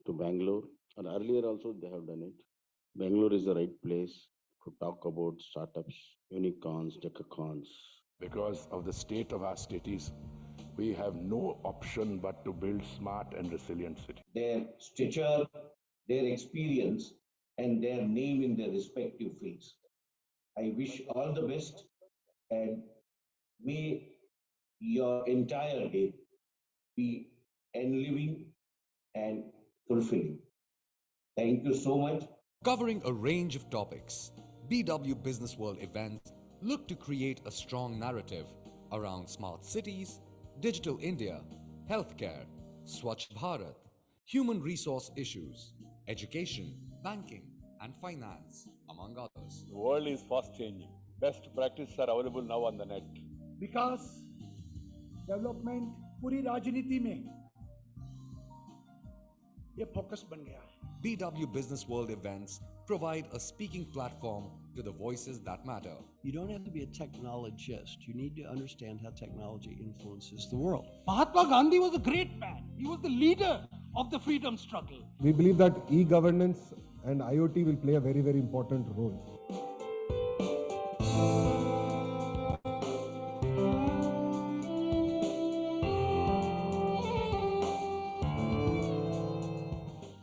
to Bangalore, and earlier also they have done it. Bangalore is the right place to talk about startups, unicorns, decacons. Because of the state of our cities, we have no option but to build smart and resilient cities. Their stature, their experience, and their name in their respective fields. I wish all the best, and may your entire day be enlivening and fulfilling. Thank you so much. Covering a range of topics, BW Businessworld events look to create a strong narrative around smart cities, digital India, healthcare, Swachh Bharat, human resource issues, education, banking, and finance, among others. The world is fast changing. Best practices are available now on the net. Vikas development पूरी राजनीति में ये focus बन गया है. BW Businessworld events provide a speaking platform to the voices that matter. You don't have to be a technologist. You need to understand how technology influences the world. Mahatma Gandhi was a great man. He was the leader of the freedom struggle. We believe that e-governance and IoT will play a very, very important role.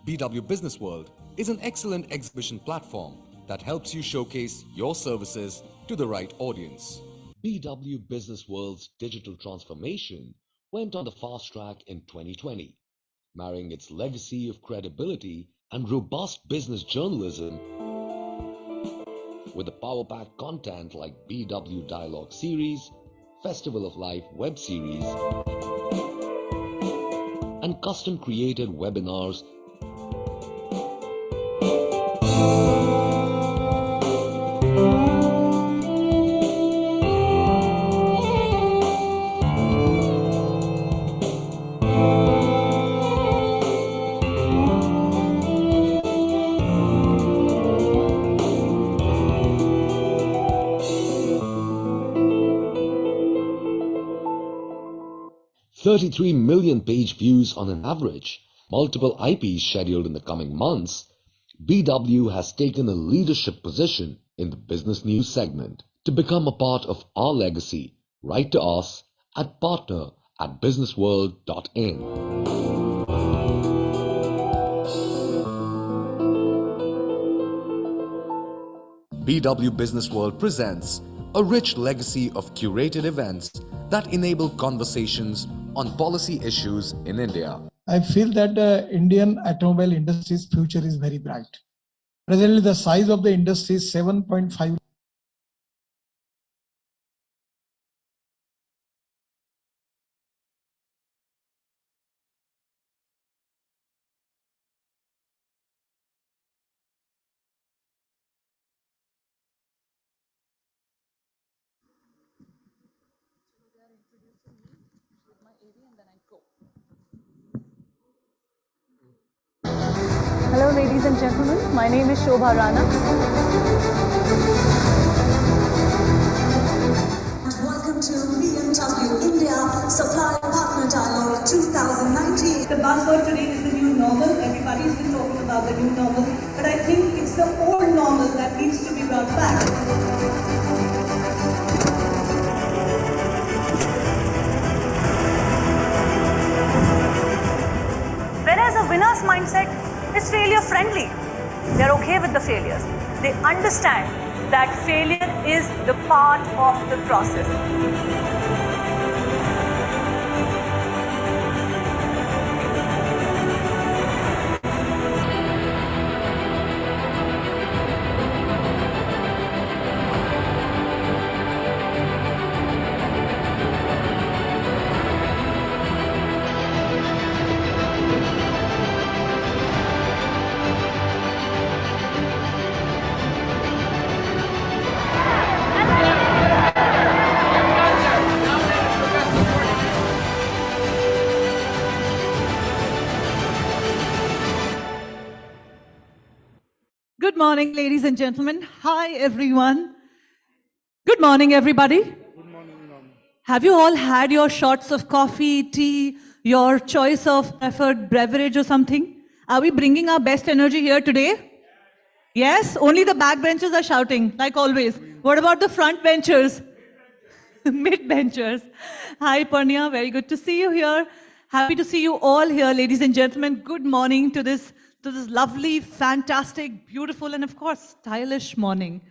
BW Businessworld is an excellent exhibition platform that helps you showcase your services to the right audience. BW Businessworld's digital transformation went on the fast track in 2020, marrying its legacy of credibility and robust business journalism with the power-packed content like BW Dialogue Series, Festival of Life web series, and custom-created webinars . 33 million page views on an average, multiple IPs scheduled in the coming months, BW has taken a leadership position in the business news segment. To become a part of our legacy, write to us at partner@businessworld.in. BW Businessworld presents a rich legacy of curated events that enable conversations on policy issues in India. I feel that the Indian automobile industry's future is very bright. Presently, the size of the industry is 7.5. Hello ladies and gentlemen, my name is Shobha Rana. Welcome to BMW India Supply Partner Dialogue 2019. The buzzword today is the new normal. Everybody's been talking about the new normal, but I think it's the old normal that needs to be brought back. Whereas a winner's mindset is failure friendly. They're okay with the failures. They understand that failure is the part of the process. Good morning, ladies and gentlemen. Hi, everyone. Good morning, everybody. Good morning, ma'am. Have you all had your shots of coffee, tea, your choice of preferred beverage or something? Are we bringing our best energy here today? Yes, only the backbenchers are shouting, like always. What about the front benchers? Mid-benchers. Hi, Purnia. Very good to see you here. Happy to see you all here, ladies and gentlemen. Good morning to this lovely, fantastic, beautiful, and of course, stylish morning.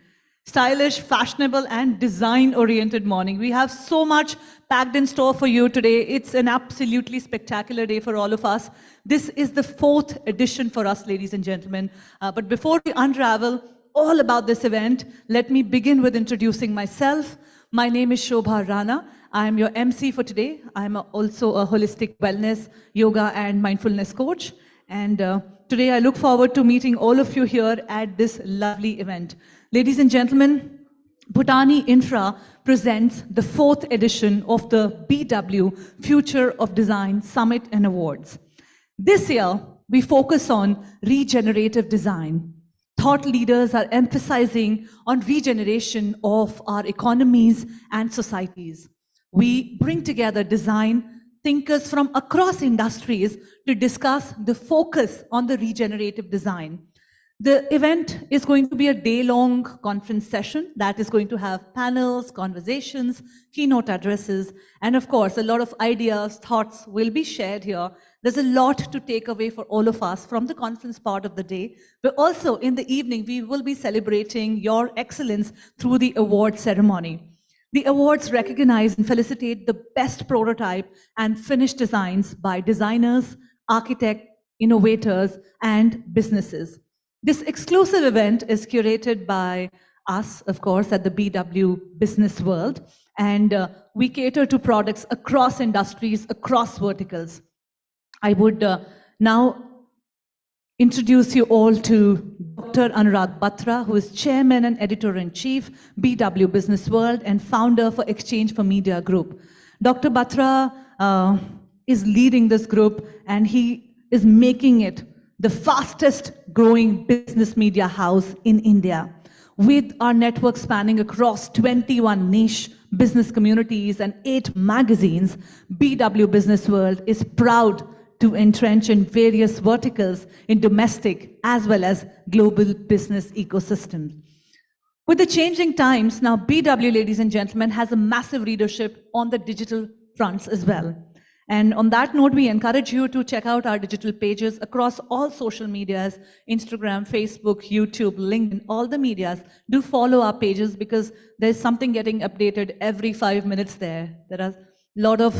Stylish, fashionable, and design-oriented morning. We have so much packed in store for you today. It's an absolutely spectacular day for all of us. This is the 4th edition for us, ladies and gentlemen. But before we unravel all about this event, let me begin with introducing myself. My name is Shobha Rana. I am your MC for today. I'm also a holistic wellness, yoga, and mindfulness coach. And today I look forward to meeting all of you here at this lovely event. Ladies and gentlemen, Bhutani Infra presents the 4th edition of the BW Future of Design Summit and Awards. This year, we focus on regenerative design. Thought leaders are emphasizing on regeneration of our economies and societies. We bring together design thinkers from across industries to discuss the focus on the regenerative design. The event is going to be a day-long conference session that is going to have panels, conversations, keynote addresses, and of course, a lot of ideas, thoughts will be shared here. There's a lot to take away for all of us from the conference part of the day, but also in the evening, we will be celebrating your excellence through the award ceremony. The awards recognize and felicitate the best prototype and finished designs by designers, architects, innovators, and businesses. This exclusive event is curated by us, of course, at the BW Businessworld, and we cater to products across industries, across verticals. I would now introduce you all to Dr. Anurag Batra, who is Chairman and Editor-in-Chief, BW Businessworld, and founder for Exchange for Media Group. Dr. Batra is leading this group, and he is making it the fastest growing business media house in India. With our network spanning across 21 niche business communities and 8 magazines, BW Businessworld is proud to entrench in various verticals in domestic as well as global business ecosystems. With the changing times, now BW, ladies and gentlemen, has a massive leadership on the digital fronts as well. And on that note, we encourage you to check out our digital pages across all social medias, Instagram, Facebook, YouTube, LinkedIn, all the medias. Do follow our pages because there's something getting updated every 5 minutes there. There are a lot of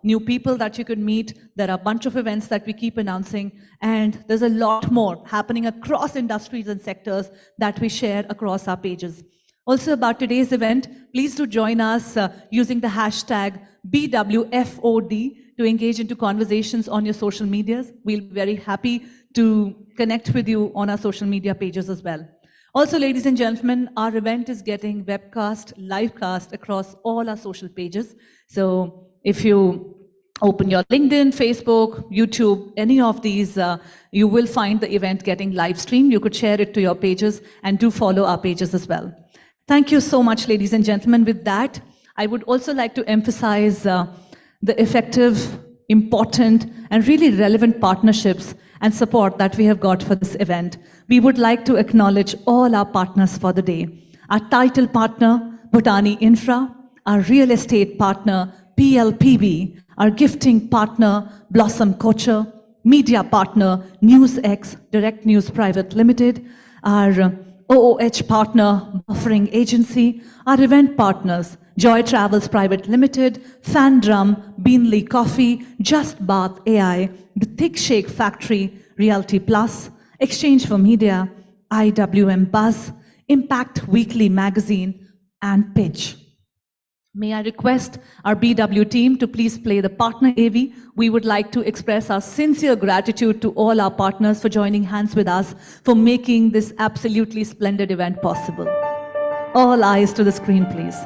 new people that you could meet. There are a bunch of events that we keep announcing. And there's a lot more happening across industries and sectors that we share across our pages. Also about today's event, please do join us using the hashtag BWFOD to engage into conversations on your social medias. We'll be very happy to connect with you on our social media pages as well. Also, ladies and gentlemen, our event is getting webcast, livecast across all our social pages. So if you open your LinkedIn, Facebook, YouTube, any of these, you will find the event getting live streamed. You could share it to your pages and do follow our pages as well. Thank you so much, ladies and gentlemen. With that, I would also like to emphasize the effective, important, and really relevant partnerships and support that we have got for this event. We would like to acknowledge all our partners for the day. Our title partner, Bhutani Infra, our real estate partner, PLPB, our gifting partner, Blossom Culture, media partner, NewsX, Direct News Private Limited, our OOH partner, Buffering Agency, our event partners, Joy Travels Private Limited, Fandrum, Beanley Coffee, Just Bath AI, The Thick Shake Factory, Realty Plus, Exchange for Media, IWM Buzz, Impact Weekly Magazine, and Pitch. May I request our BW team to please play the partner AV. We would like to express our sincere gratitude to all our partners for joining hands with us for making this absolutely splendid event possible. All eyes to the screen, please.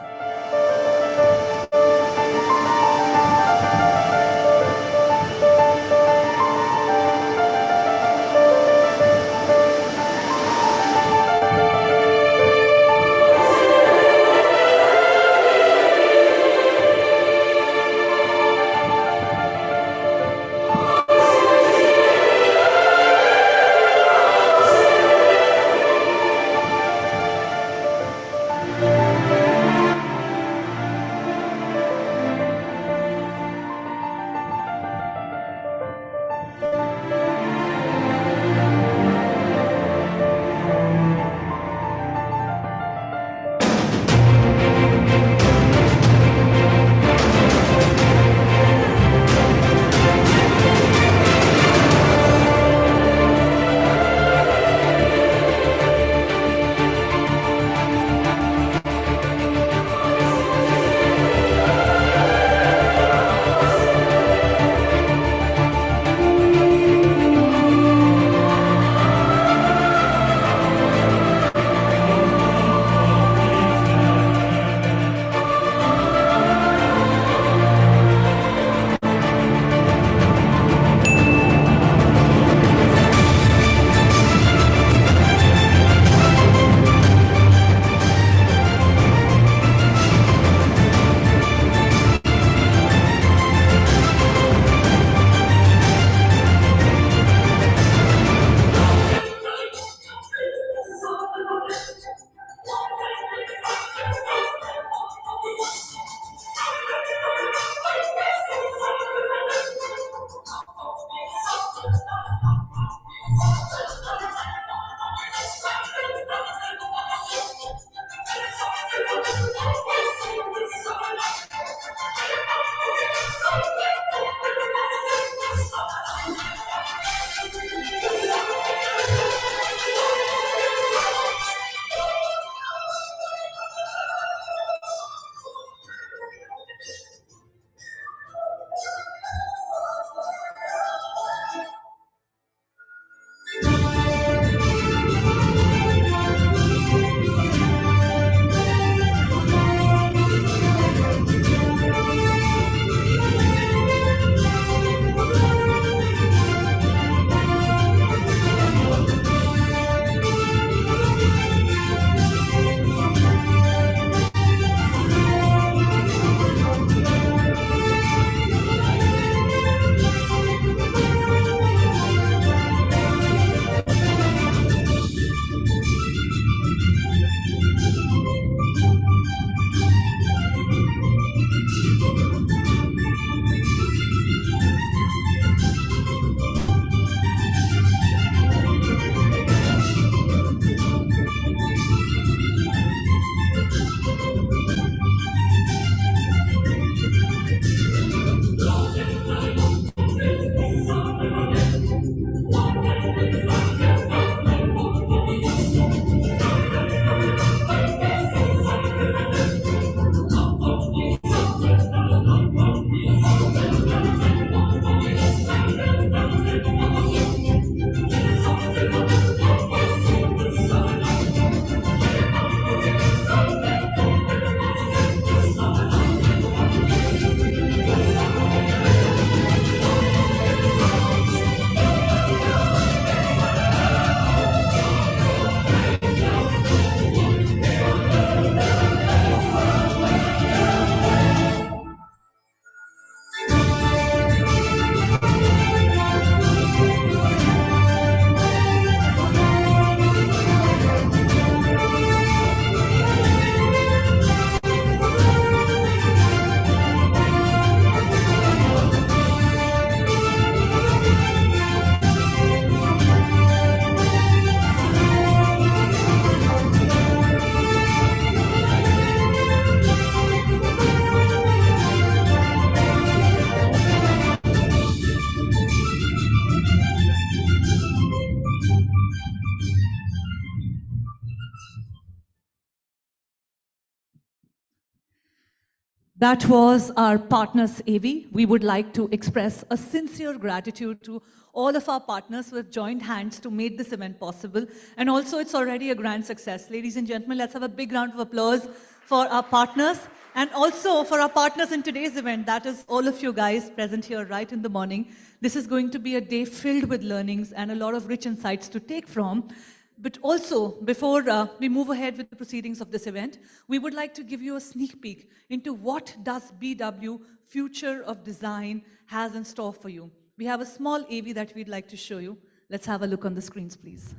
That was our partners AV. We would like to express a sincere gratitude to all of our partners who have joined hands to make this event possible. And also, it's already a grand success. Ladies and gentlemen, let's have a big round of applause for our partners and also for our partners in today's event. That is all of you guys present here right in the morning. This is going to be a day filled with learnings and a lot of rich insights to take from. But also, before we move ahead with the proceedings of this event, we would like to give you a sneak peek into what does BW Future of Design has in store for you. We have a small AV that we'd like to show you. Let's have a look on the screens, please.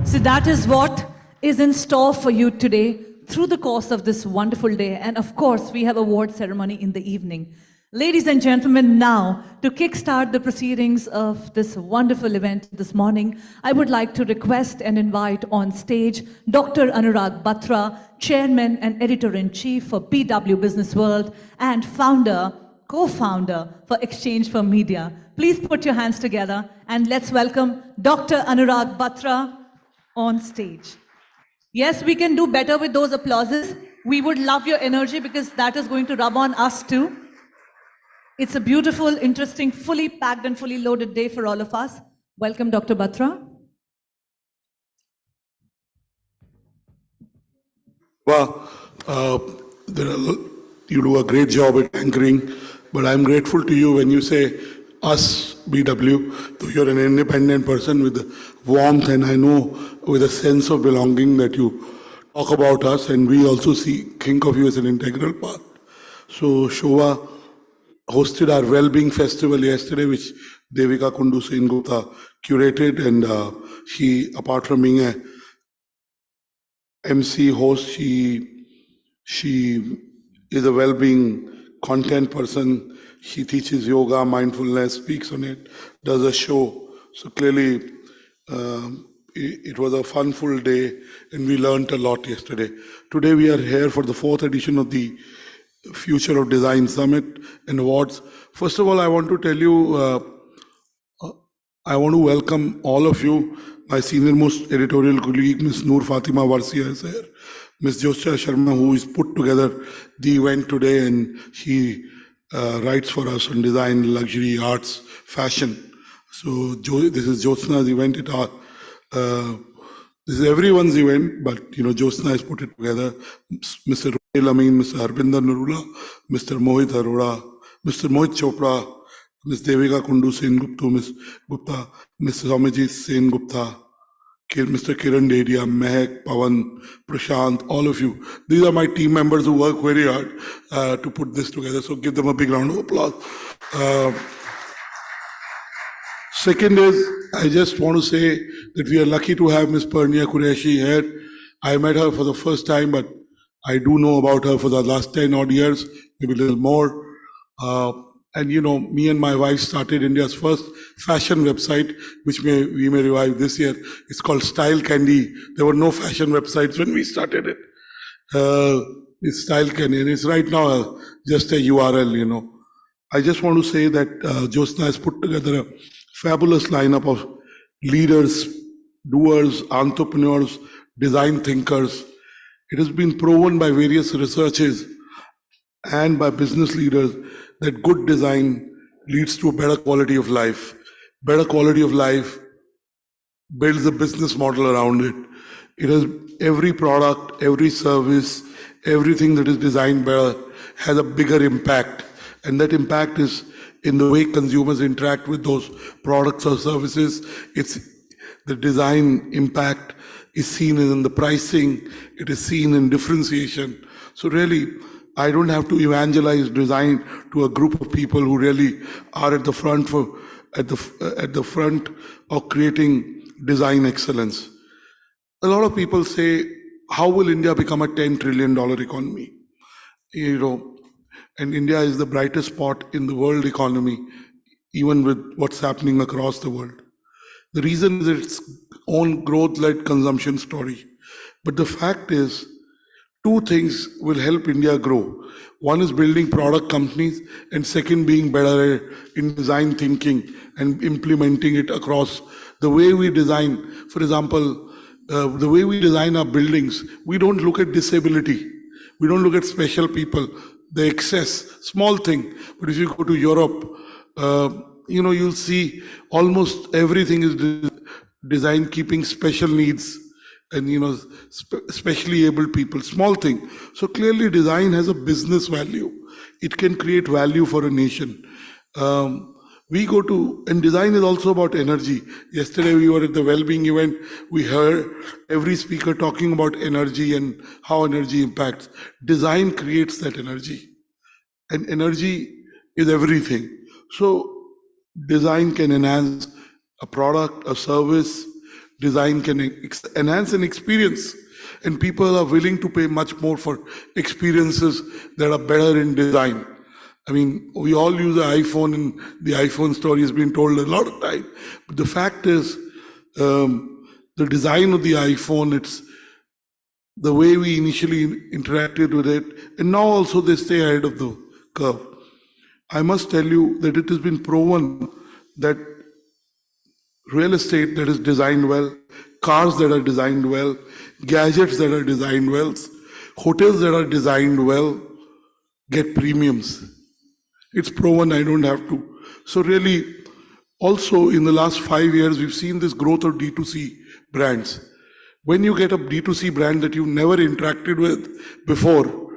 So that is what is in store for you today through the course of this wonderful day. And of course, we have award ceremony in the evening. Ladies and gentlemen, now to kickstart the proceedings of this wonderful event this morning, I would like to request and invite on stage Dr. Anurag Batra, Chairman and Editor-in-Chief for BW Businessworld and co-founder for Exchange for Media. Please put your hands together and let's welcome Dr. Anurag Batra on stage. Yes, we can do better with those applauses. We would love your energy because that is going to rub on us too. It's a beautiful, interesting, fully packed and fully loaded day for all of us. Welcome, Dr. Batra. Well, you do a great job at anchoring, but I'm grateful to you when you say us, BW, though you're an independent person with warmth and I know with a sense of belonging that you talk about us, and we also think of you as an integral part. So Shova hosted our well-being festival yesterday, which Devika Kundu Sen Gupta curated, and she, apart from being a MC host, she is a well-being content person. She teaches yoga, mindfulness, speaks on it, does a show. So clearly, it was a fun, full day, and we learned a lot yesterday. Today, we are here for the 4th edition of the Future of Design Summit and Awards. First of all, I want to tell you, I want to welcome all of you. My senior-most editorial colleague, Ms. Noor Fatima Warsia, is here. Ms. Josya Sharma, who has put together the event today, and she writes for us on design, luxury, arts, fashion. So this is Jyotsna's event. This is everyone's event, but Jyotsna has put it together. Mr. Ruhail Amin, Mr. Harbinder Narula, Mr. Mohit Arora, Mr. Mohit Chopra, Ms. Devika Kundu Sen Gupta, Ms. Gupta, Mr. Somajit Sen Gupta, Mr. Kiran Dedia, Mehak, Pawan, Prashant, all of you. These are my team members who work very hard to put this together. So give them a big round of applause. Second is, I just want to say that we are lucky to have Ms. Purnia Qureshi here. I met her for the first time, but I do know about her for the last 10 odd years, maybe a little more. And me and my wife started India's first fashion website, which we may revive this year. It's called Style Candy. There were no fashion websites when we started it. It's Style Candy, and it's right now just a URL, I just want to say that Jyotsna has put together a fabulous lineup of leaders, doers, entrepreneurs, design thinkers. It has been proven by various researches and by business leaders that good design leads to a better quality of life. Better quality of life builds a business model around it. It has every product, every service, everything that is designed better has a bigger impact. And that impact is in the way consumers interact with those products or services. It's the design impact is seen in the pricing, it is seen in differentiation. So really, I don't have to evangelize design to a group of people who really are at the front of creating design excellence. A lot of people say, how will India become a $10 trillion economy? And India is the brightest spot in the world economy, even with what's happening across the world. The reason is its own growth-led consumption story. But the fact is, two things will help India grow. One is building product companies, and second being better in design thinking and implementing it across the way we design. For example, the way we design our buildings, we don't look at disability. We don't look at special people, the excess, small thing. But if you go to Europe, you'll see almost everything is designed keeping special needs and specially able people, small thing. So clearly design has a business value. It can create value for a nation. And design is also about energy. Yesterday we were at the well-being event. We heard every speaker talking about energy and how energy impacts. Design creates that energy. And energy is everything. So design can enhance a product, a service. Design can enhance an experience. And people are willing to pay much more for experiences that are better in design. I mean, we all use an iPhone, and the iPhone story has been told a lot of time. But the fact is, the design of the iPhone, it's the way we initially interacted with it, and now also they stay ahead of the curve. I must tell you that it has been proven that real estate that is designed well, cars that are designed well, gadgets that are designed well, hotels that are designed well, get premiums. It's proven, I don't have to. So really, also in the last 5 years, we've seen this growth of D2C brands. When you get a D2C brand that you've never interacted with before,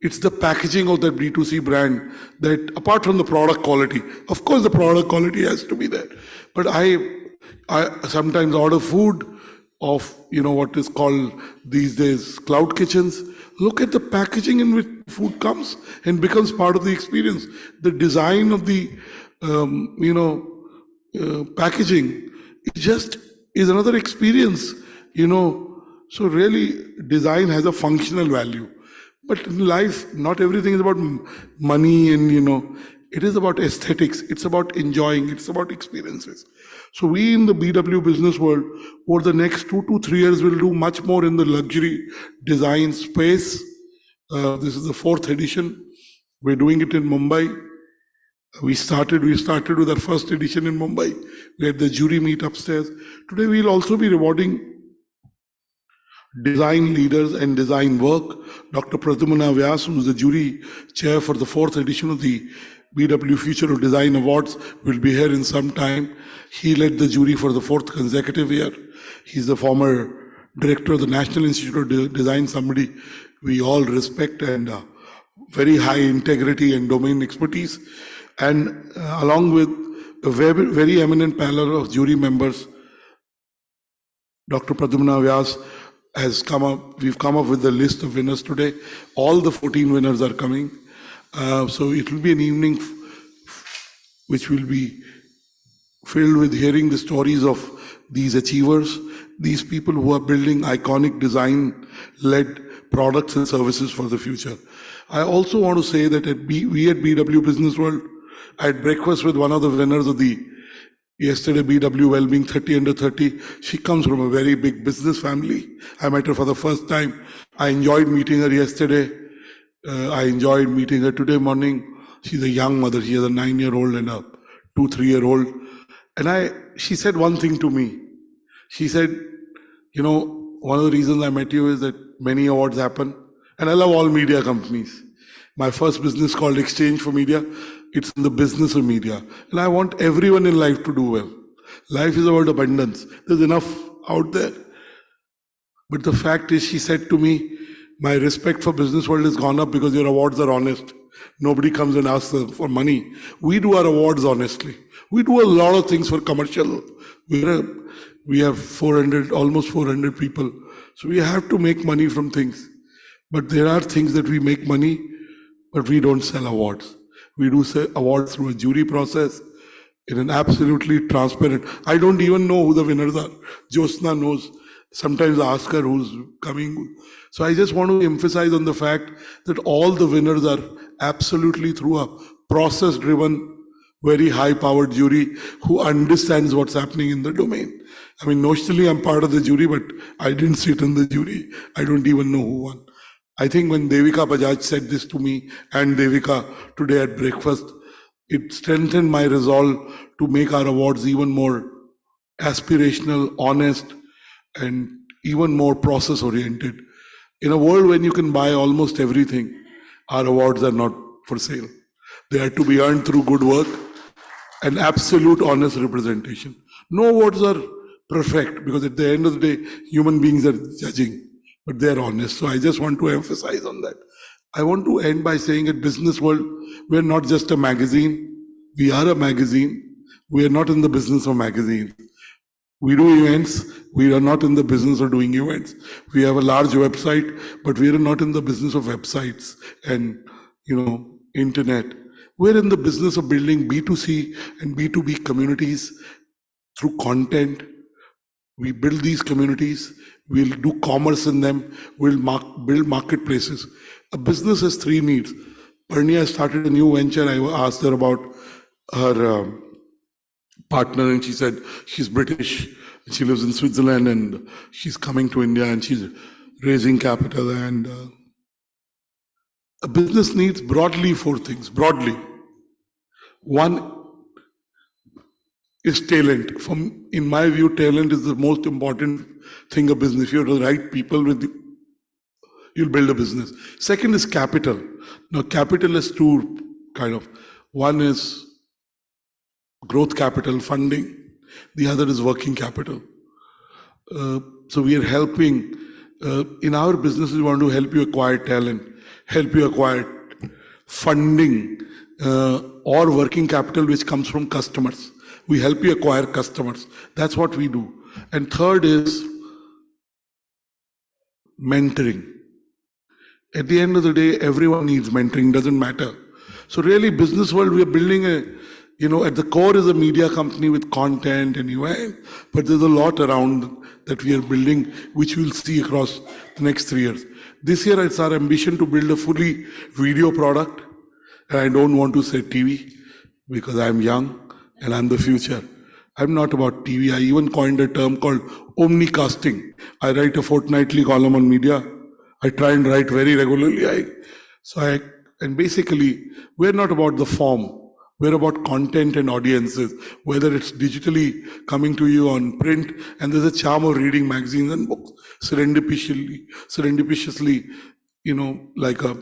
it's the packaging of that D2C brand that, apart from the product quality, of course the product quality has to be there. But I sometimes order food of, what is called these days cloud kitchens. Look at the packaging in which food comes and becomes part of the experience. The design of the, packaging, it just is another experience, So really, design has a functional value. But in life, not everything is about money and, it is about aesthetics. It's about enjoying. It's about experiences. So we in the BW Business World, over the next 2 to 3 years, will do much more in the luxury design space. This is the 4th edition. We're doing it in Mumbai. We started with our first edition in Mumbai. We had the jury meet upstairs. Today we'll also be rewarding design leaders and design work. Dr. Pradyumna Vyas, who is the jury chair for the 4th edition of the BW Future of Design Awards, will be here in some time. He led the jury for the 4th consecutive year. He's the former director of the National Institute of Design, somebody we all respect, and very high integrity and domain expertise. And along with a very, very eminent panel of jury members, Dr. Pradyumna Vyas has come up, we've come up with the list of winners today. All the 14 winners are coming. So it will be an evening which will be filled with hearing the stories of these achievers, these people who are building iconic design-led products and services for the future. I also want to say that we at BW Businessworld, I had breakfast with one of the winners of the yesterday BW Wellbeing 30 Under 30. She comes from a very big business family. I met her for the first time. I enjoyed meeting her yesterday. I enjoyed meeting her today morning. She's a young mother. She has a 9-year-old and a 2-3-year-old. And she said one thing to me. She said, you know, one of the reasons I met you is that many awards happen. And I love all media companies. My first business called Exchange for Media. It's in the business of media. And I want everyone in life to do well. Life is about abundance. There's enough out there. But the fact is, she said to me, my respect for Businessworld has gone up because your awards are honest. Nobody comes and asks for money. We do our awards honestly. We do a lot of things for commercial. We have 400, almost 400 people. So we have to make money from things. But there are things that we make money, but we don't sell awards. We do sell awards through a jury process in an absolutely transparent. I don't even know who the winners are. Josna knows. Sometimes I ask her who's coming. So I just want to emphasize on the fact that all the winners are absolutely through a process-driven, very high-powered jury who understands what's happening in the domain. I mean, notionally I'm part of the jury, but I didn't sit in the jury. I don't even know who won. I think when Devika Bajaj said this to me and Devika today at breakfast, it strengthened my resolve to make our awards even more aspirational, honest, and even more process-oriented. In a world when you can buy almost everything, our awards are not for sale. They are to be earned through good work and absolute honest representation. No awards are perfect because at the end of the day, human beings are judging, but they're honest. So I just want to emphasize on that. I want to end by saying at Businessworld, we're not just a magazine. We are a magazine. We are not in the business of magazines. We do events. We are not in the business of doing events. We have a large website, but we are not in the business of websites and, internet. We're in the business of building B2C and B2B communities through content. We build these communities. We'll do commerce in them. We'll build marketplaces. A business has 3 needs. Parnia started a new venture. I asked her about her partner, and she said she's British. She lives in Switzerland, and she's coming to India, and she's raising capital. And a business needs broadly 4 things. Broadly, one is talent. In my view, talent is the most important thing of business. If you have the right people with you, you'll build a business. Second is capital. Now, capital is 2 kind of. One is growth capital, funding. The other is working capital. So we are helping. In our business, we want to help you acquire talent, help you acquire funding or working capital which comes from customers. We help you acquire customers. That's what we do. And third is mentoring. At the end of the day, everyone needs mentoring, doesn't matter. So really, Businessworld, we are building at the core is a media company with content and event, but there's a lot around that we are building, which we'll see across the next 3 years. This year, it's our ambition to build a fully video product. And I don't want to say TV because I'm young and I'm the future. I'm not about TV. I even coined a term called omnicasting. I write a fortnightly column on media. I try and write very regularly. And basically, we're not about the form. We're about content and audiences, whether it's digitally coming to you on print, and there's a charm of reading magazines and books serendipitously, like a,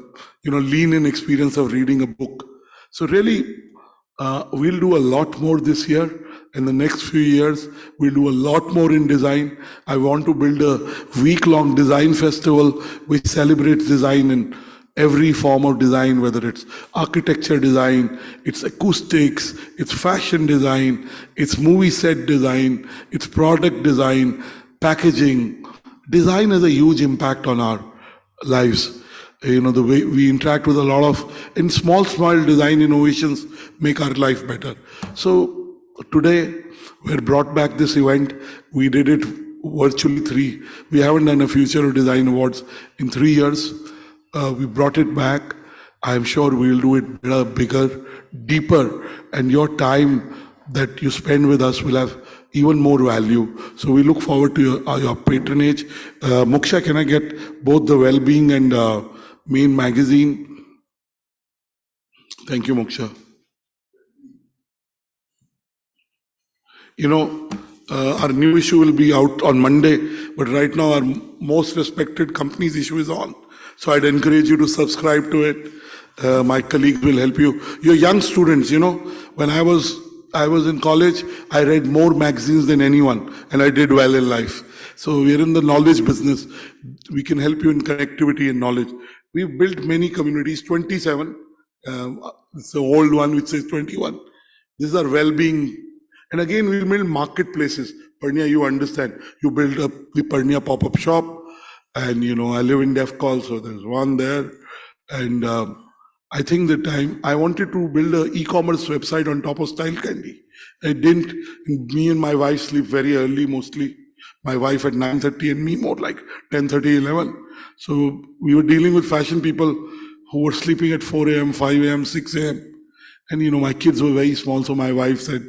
lean-in experience of reading a book. So really, we'll do a lot more this year. In the next few years, we'll do a lot more in design. I want to build a week-long design festival which celebrates design in every form of design, whether it's architecture design, it's acoustics, it's fashion design, it's movie set design, it's product design, packaging. Design has a huge impact on our lives. You know, the way we interact with a lot of, and small design innovations make our life better. So today, we brought back this event. We did it virtually we haven't done a Future of Design Awards in 3 years. We brought it back. I'm sure we'll do it better, bigger, deeper, and your time that you spend with us will have even more value. So we look forward to your patronage. Moksha, can I get both the well-being and main magazine? Thank you, Moksha. You know, our new issue will be out on Monday, but right now our most respected company's issue is on. So I'd encourage you to subscribe to it. My colleagues will help you. You're young students, you know. When I was in college, I read more magazines than anyone, and I did well in life. So we're in the knowledge business. We can help you in connectivity and knowledge. We've built many communities, 27. It's the old one which says 21. These are well-being. And again, we build marketplaces. Parnia, you understand. You build up the Parnia pop-up shop. And, you know, I live in Defcol, so there's one there. And I think that I wanted to build an e-commerce website on top of Style Candy. I didn't. Me and my wife sleep very early, mostly. My wife at 9:30 and me more like 10:30, 11. So we were dealing with fashion people who were sleeping at 4 a.m., 5 a.m., 6 a.m. And, you know, my kids were very small, so my wife said,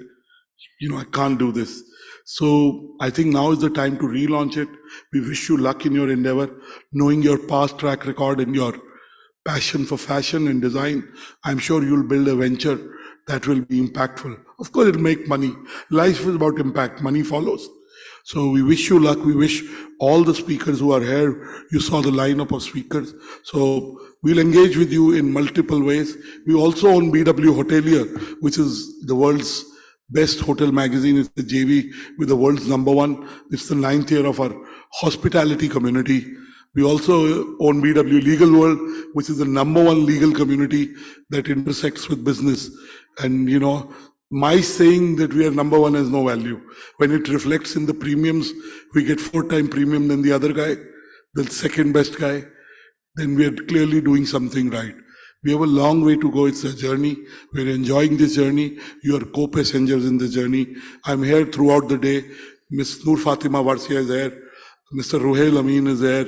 you know, I can't do this. So I think now is the time to relaunch it. We wish you luck in your endeavor, knowing your past track record and your passion for fashion and design. I'm sure you'll build a venture that will be impactful. Of course, it'll make money. Life is about impact. Money follows. So we wish you luck. We wish all the speakers who are here, you saw the lineup of speakers. So we'll engage with you in multiple ways. We also own BW Hotelier, which is the world's best hotel magazine. It's the JV with the world's #1. It's the 9th year of our hospitality community. We also own BW Legal World, which is the #1 legal community that intersects with business. And, you know, my saying that we are #1 has no value. When it reflects in the premiums, we get 4 times premium than the other guy, the second best guy, then we are clearly doing something right. We have a long way to go. It's a journey. We're enjoying this journey. You are co-passengers in this journey. I'm here throughout the day. Ms. Noor Fatima Warsia is here. Mr. Ruhail Amin is there.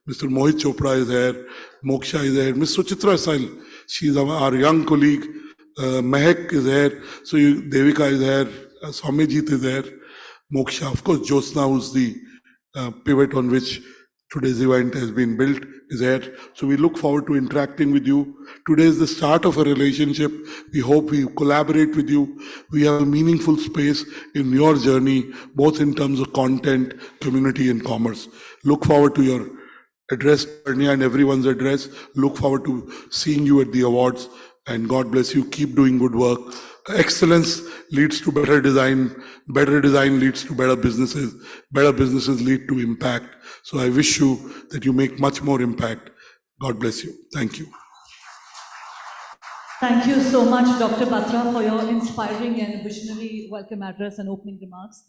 Mr. Mohit Chopra is here. Moksha is there. Ms. Suchitra Sail, she's our young colleague. Mehak is here. So Devika is here. Swamijit is there. Moksha, of course, Jyotsna, who's the pivot on which today's event has been built, is here. So we look forward to interacting with you. Today is the start of a relationship. We hope we collaborate with you. We have a meaningful space in your journey, both in terms of content, community, and commerce. Look forward to your address, Parnia, and everyone's address. Look forward to seeing you at the awards. And God bless you. Keep doing good work. Excellence leads to better design leads to better businesses lead to impact. So I wish you that you make much more impact. God bless you. Thank you. Thank you so much, Dr. Batra, for your inspiring and visionary welcome address and opening remarks.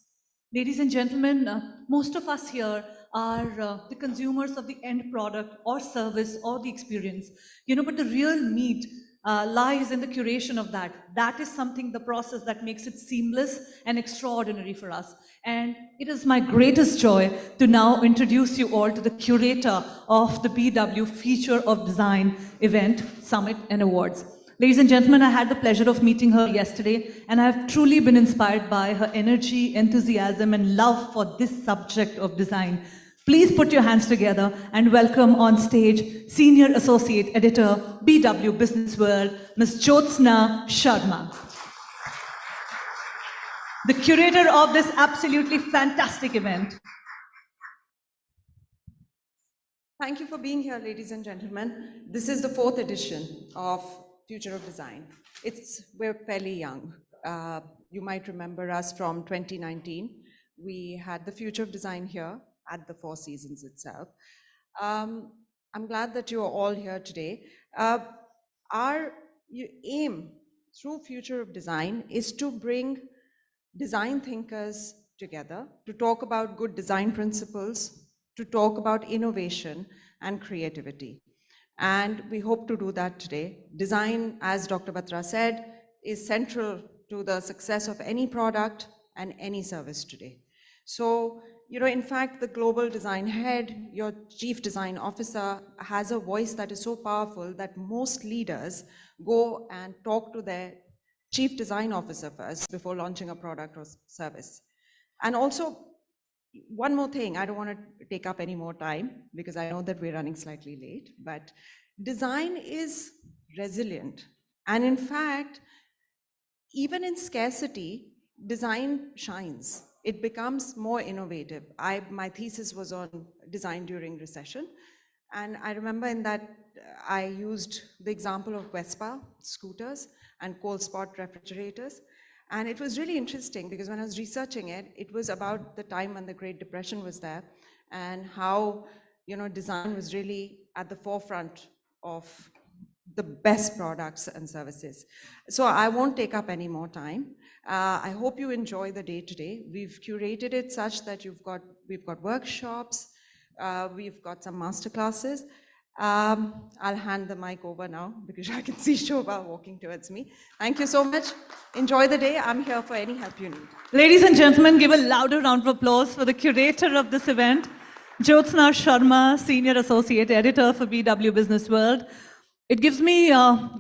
Ladies and gentlemen, most of us here are the consumers of the end product or service or the experience, you know, but the real meat lies in the curation of that. That is something, the process that makes it seamless and extraordinary for us. And it is my greatest joy to now introduce you all to the curator of the BW Future of Design event, Summit and Awards. Ladies and gentlemen, I had the pleasure of meeting her yesterday, and I have truly been inspired by her energy, enthusiasm, and love for this subject of design. Please put your hands together and welcome on stage Senior Associate Editor, BW Businessworld, Ms. Jyotsna Sharma, the curator of this absolutely fantastic event. Thank you for being here, ladies and gentlemen. This is the 4th edition of future of design. We're fairly young. You might remember us from 2019. We had the future of design here at the Four Seasons itself. I'm glad that you're all here today. Our aim through future of design is to bring design thinkers together to talk about good design principles, to talk about innovation and creativity. And we hope to do that today. Design, as Dr. Batra said, is central to the success of any product and any service today. So, in fact, the global design head, your chief design officer, has a voice that is so powerful that most leaders go and talk to their chief design officer first before launching a product or service. And also, one more thing, I don't want to take up any more time because I know that we're running slightly late, but design is resilient. And in fact, even in scarcity, design shines. It becomes more innovative. My thesis was on design during recession. And I remember in that I used the example of Vespa scooters and cold spot refrigerators. And it was really interesting because when I was researching it, it was about the time when the Great Depression was there and how, design was really at the forefront of the best products and services. So I won't take up any more time. I hope you enjoy the day today. We've curated it such that we've got workshops, we've got some masterclasses. I'll hand the mic over now because I can see Shobha walking towards me. Thank you so much. Enjoy the day. I'm here for any help you need. Ladies and gentlemen, give a louder round of applause for the curator of this event, Jyotsna Sharma, Senior Associate Editor for BW Businessworld. It gives me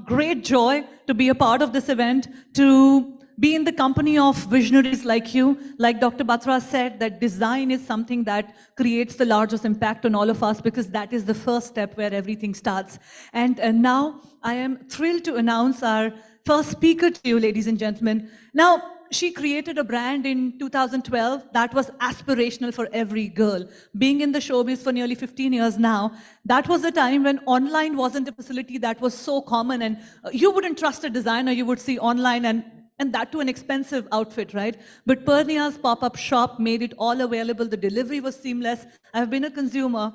great joy to be a part of this event, to be in the company of visionaries like you. Like Dr. Batra said, that design is something that creates the largest impact on all of us because that is the first step where everything starts. And now I am thrilled to announce our first speaker to you, ladies and gentlemen. Now, she created a brand in 2012 that was aspirational for every girl. Being in the showbiz for nearly 15 years now, that was a time when online wasn't a facility that was so common, and you wouldn't trust a designer you would see online, and that to an expensive outfit, right? But Purnia's pop-up shop made it all available. The delivery was seamless. I've been a consumer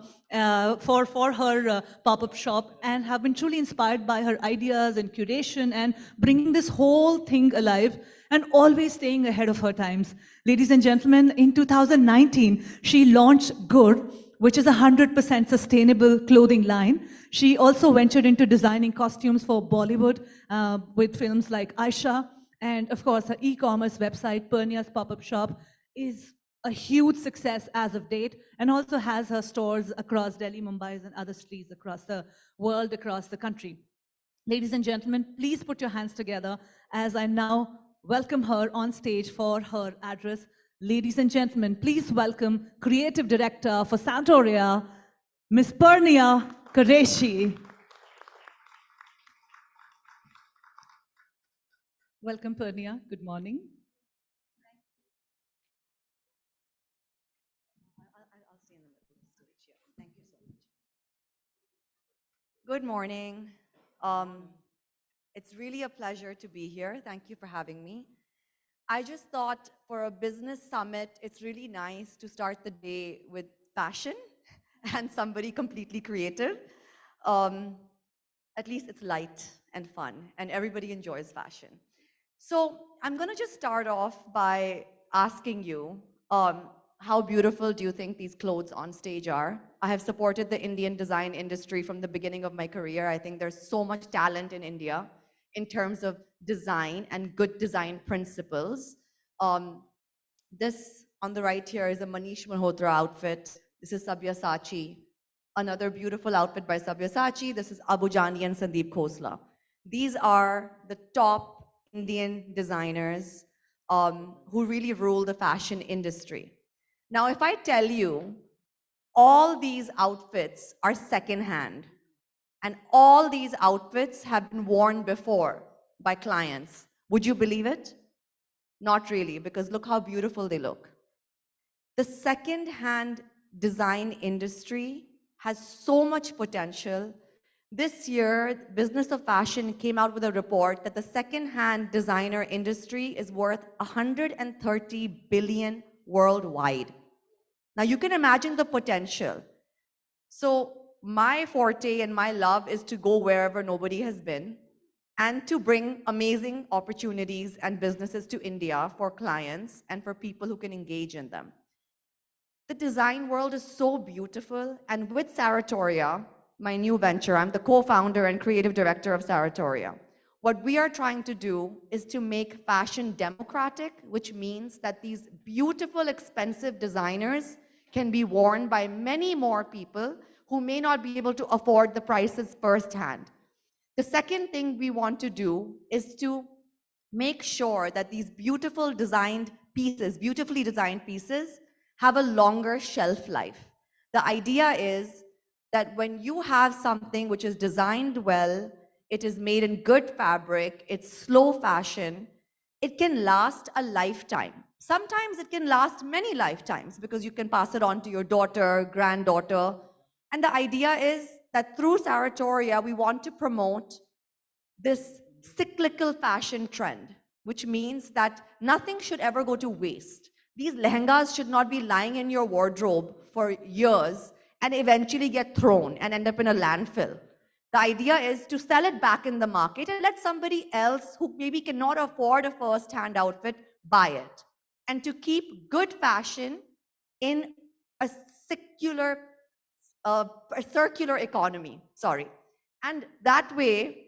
for her pop-up shop and have been truly inspired by her ideas and curation and bringing this whole thing alive and always staying ahead of her times. Ladies and gentlemen, in 2019, she launched Gur, which is a 100% sustainable clothing line. She also ventured into designing costumes for Bollywood with films like Aisha. And of course, her e-commerce website, Purnia's Pop-Up Shop, is a huge success as of date, and also has her stores across Delhi, Mumbai, and other streets across the world, across the country. Ladies and gentlemen, please put your hands together as I now welcome her on stage for her address. Ladies and gentlemen, please welcome Creative Director for Santoria, Ms. Purnia Qureshi. Welcome, Purnia. Good morning. I'll stay in the middle of the stage here. Thank you so much. Good morning. It's really a pleasure to be here. Thank you for having me. I just thought for a business summit, it's really nice to start the day with fashion and somebody completely creative. At least it's light and fun, and everybody enjoys fashion. So I'm going to just start off by asking you, how beautiful do you think these clothes on stage are? I have supported the Indian design industry from the beginning of my career. I think there's so much talent in India in terms of design and good design principles. This on the right here is a Manish Malhotra outfit. This is Sabyasachi. Another beautiful outfit by Sabyasachi. This is Abu Jani and Sandeep Khosla. These are the top Indian designers who really rule the fashion industry. Now, if I tell you all these outfits are secondhand, and all these outfits have been worn before by clients, would you believe it? Not really, because look how beautiful they look. The second-hand design industry has so much potential This year, Business of Fashion came out with a report that the second-hand designer industry is worth 130 billion worldwide. Now you can imagine the potential. So my forte and my love is to go wherever nobody has been and to bring amazing opportunities and businesses to India for clients and for people who can engage in them. The design world is so beautiful, and with Saratoria, my new venture, I'm the co-founder and creative director of Saratoria. What we are trying to do is to make fashion democratic, which means that these beautiful, expensive designers can be worn by many more people who may not be able to afford the prices firsthand. The second thing we want to do is to make sure that these beautifully designed pieces, have a longer shelf life. The idea is that when you have something which is designed well, it is made in good fabric, it's slow fashion, it can last a lifetime. Sometimes it can last many lifetimes because you can pass it on to your daughter, granddaughter. And the idea is that through Saratoria, we want to promote this cyclical fashion trend, which means that nothing should ever go to waste. These lehengas should not be lying in your wardrobe for years and eventually get thrown and end up in a landfill. The idea is to sell it back in the market and let somebody else who maybe cannot afford a first-hand outfit buy it. And to keep good fashion in a circular economy, And that way,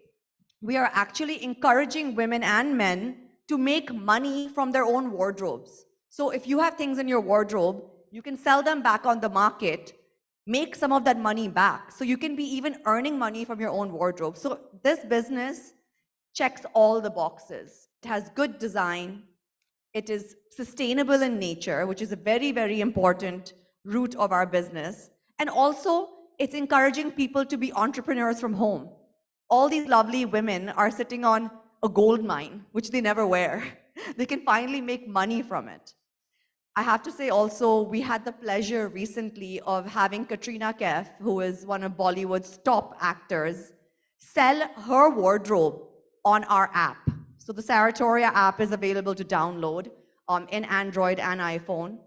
we are actually encouraging women and men to make money from their own wardrobes. So if you have things in your wardrobe, you can sell them back on the market, make some of that money back. So you can be even earning money from your own wardrobe. So this business checks all the boxes. It has good design. It is sustainable in nature, which is a very, very important root of our business. And also, it's encouraging people to be entrepreneurs from home. All these lovely women are sitting on a gold mine, which they never wear. They can finally make money from it. I have to say also, we had the pleasure recently of having Katrina Kaif, who is one of Bollywood's top actors, sell her wardrobe on our app. So the Saratoria app is available to download in Android and iPhone.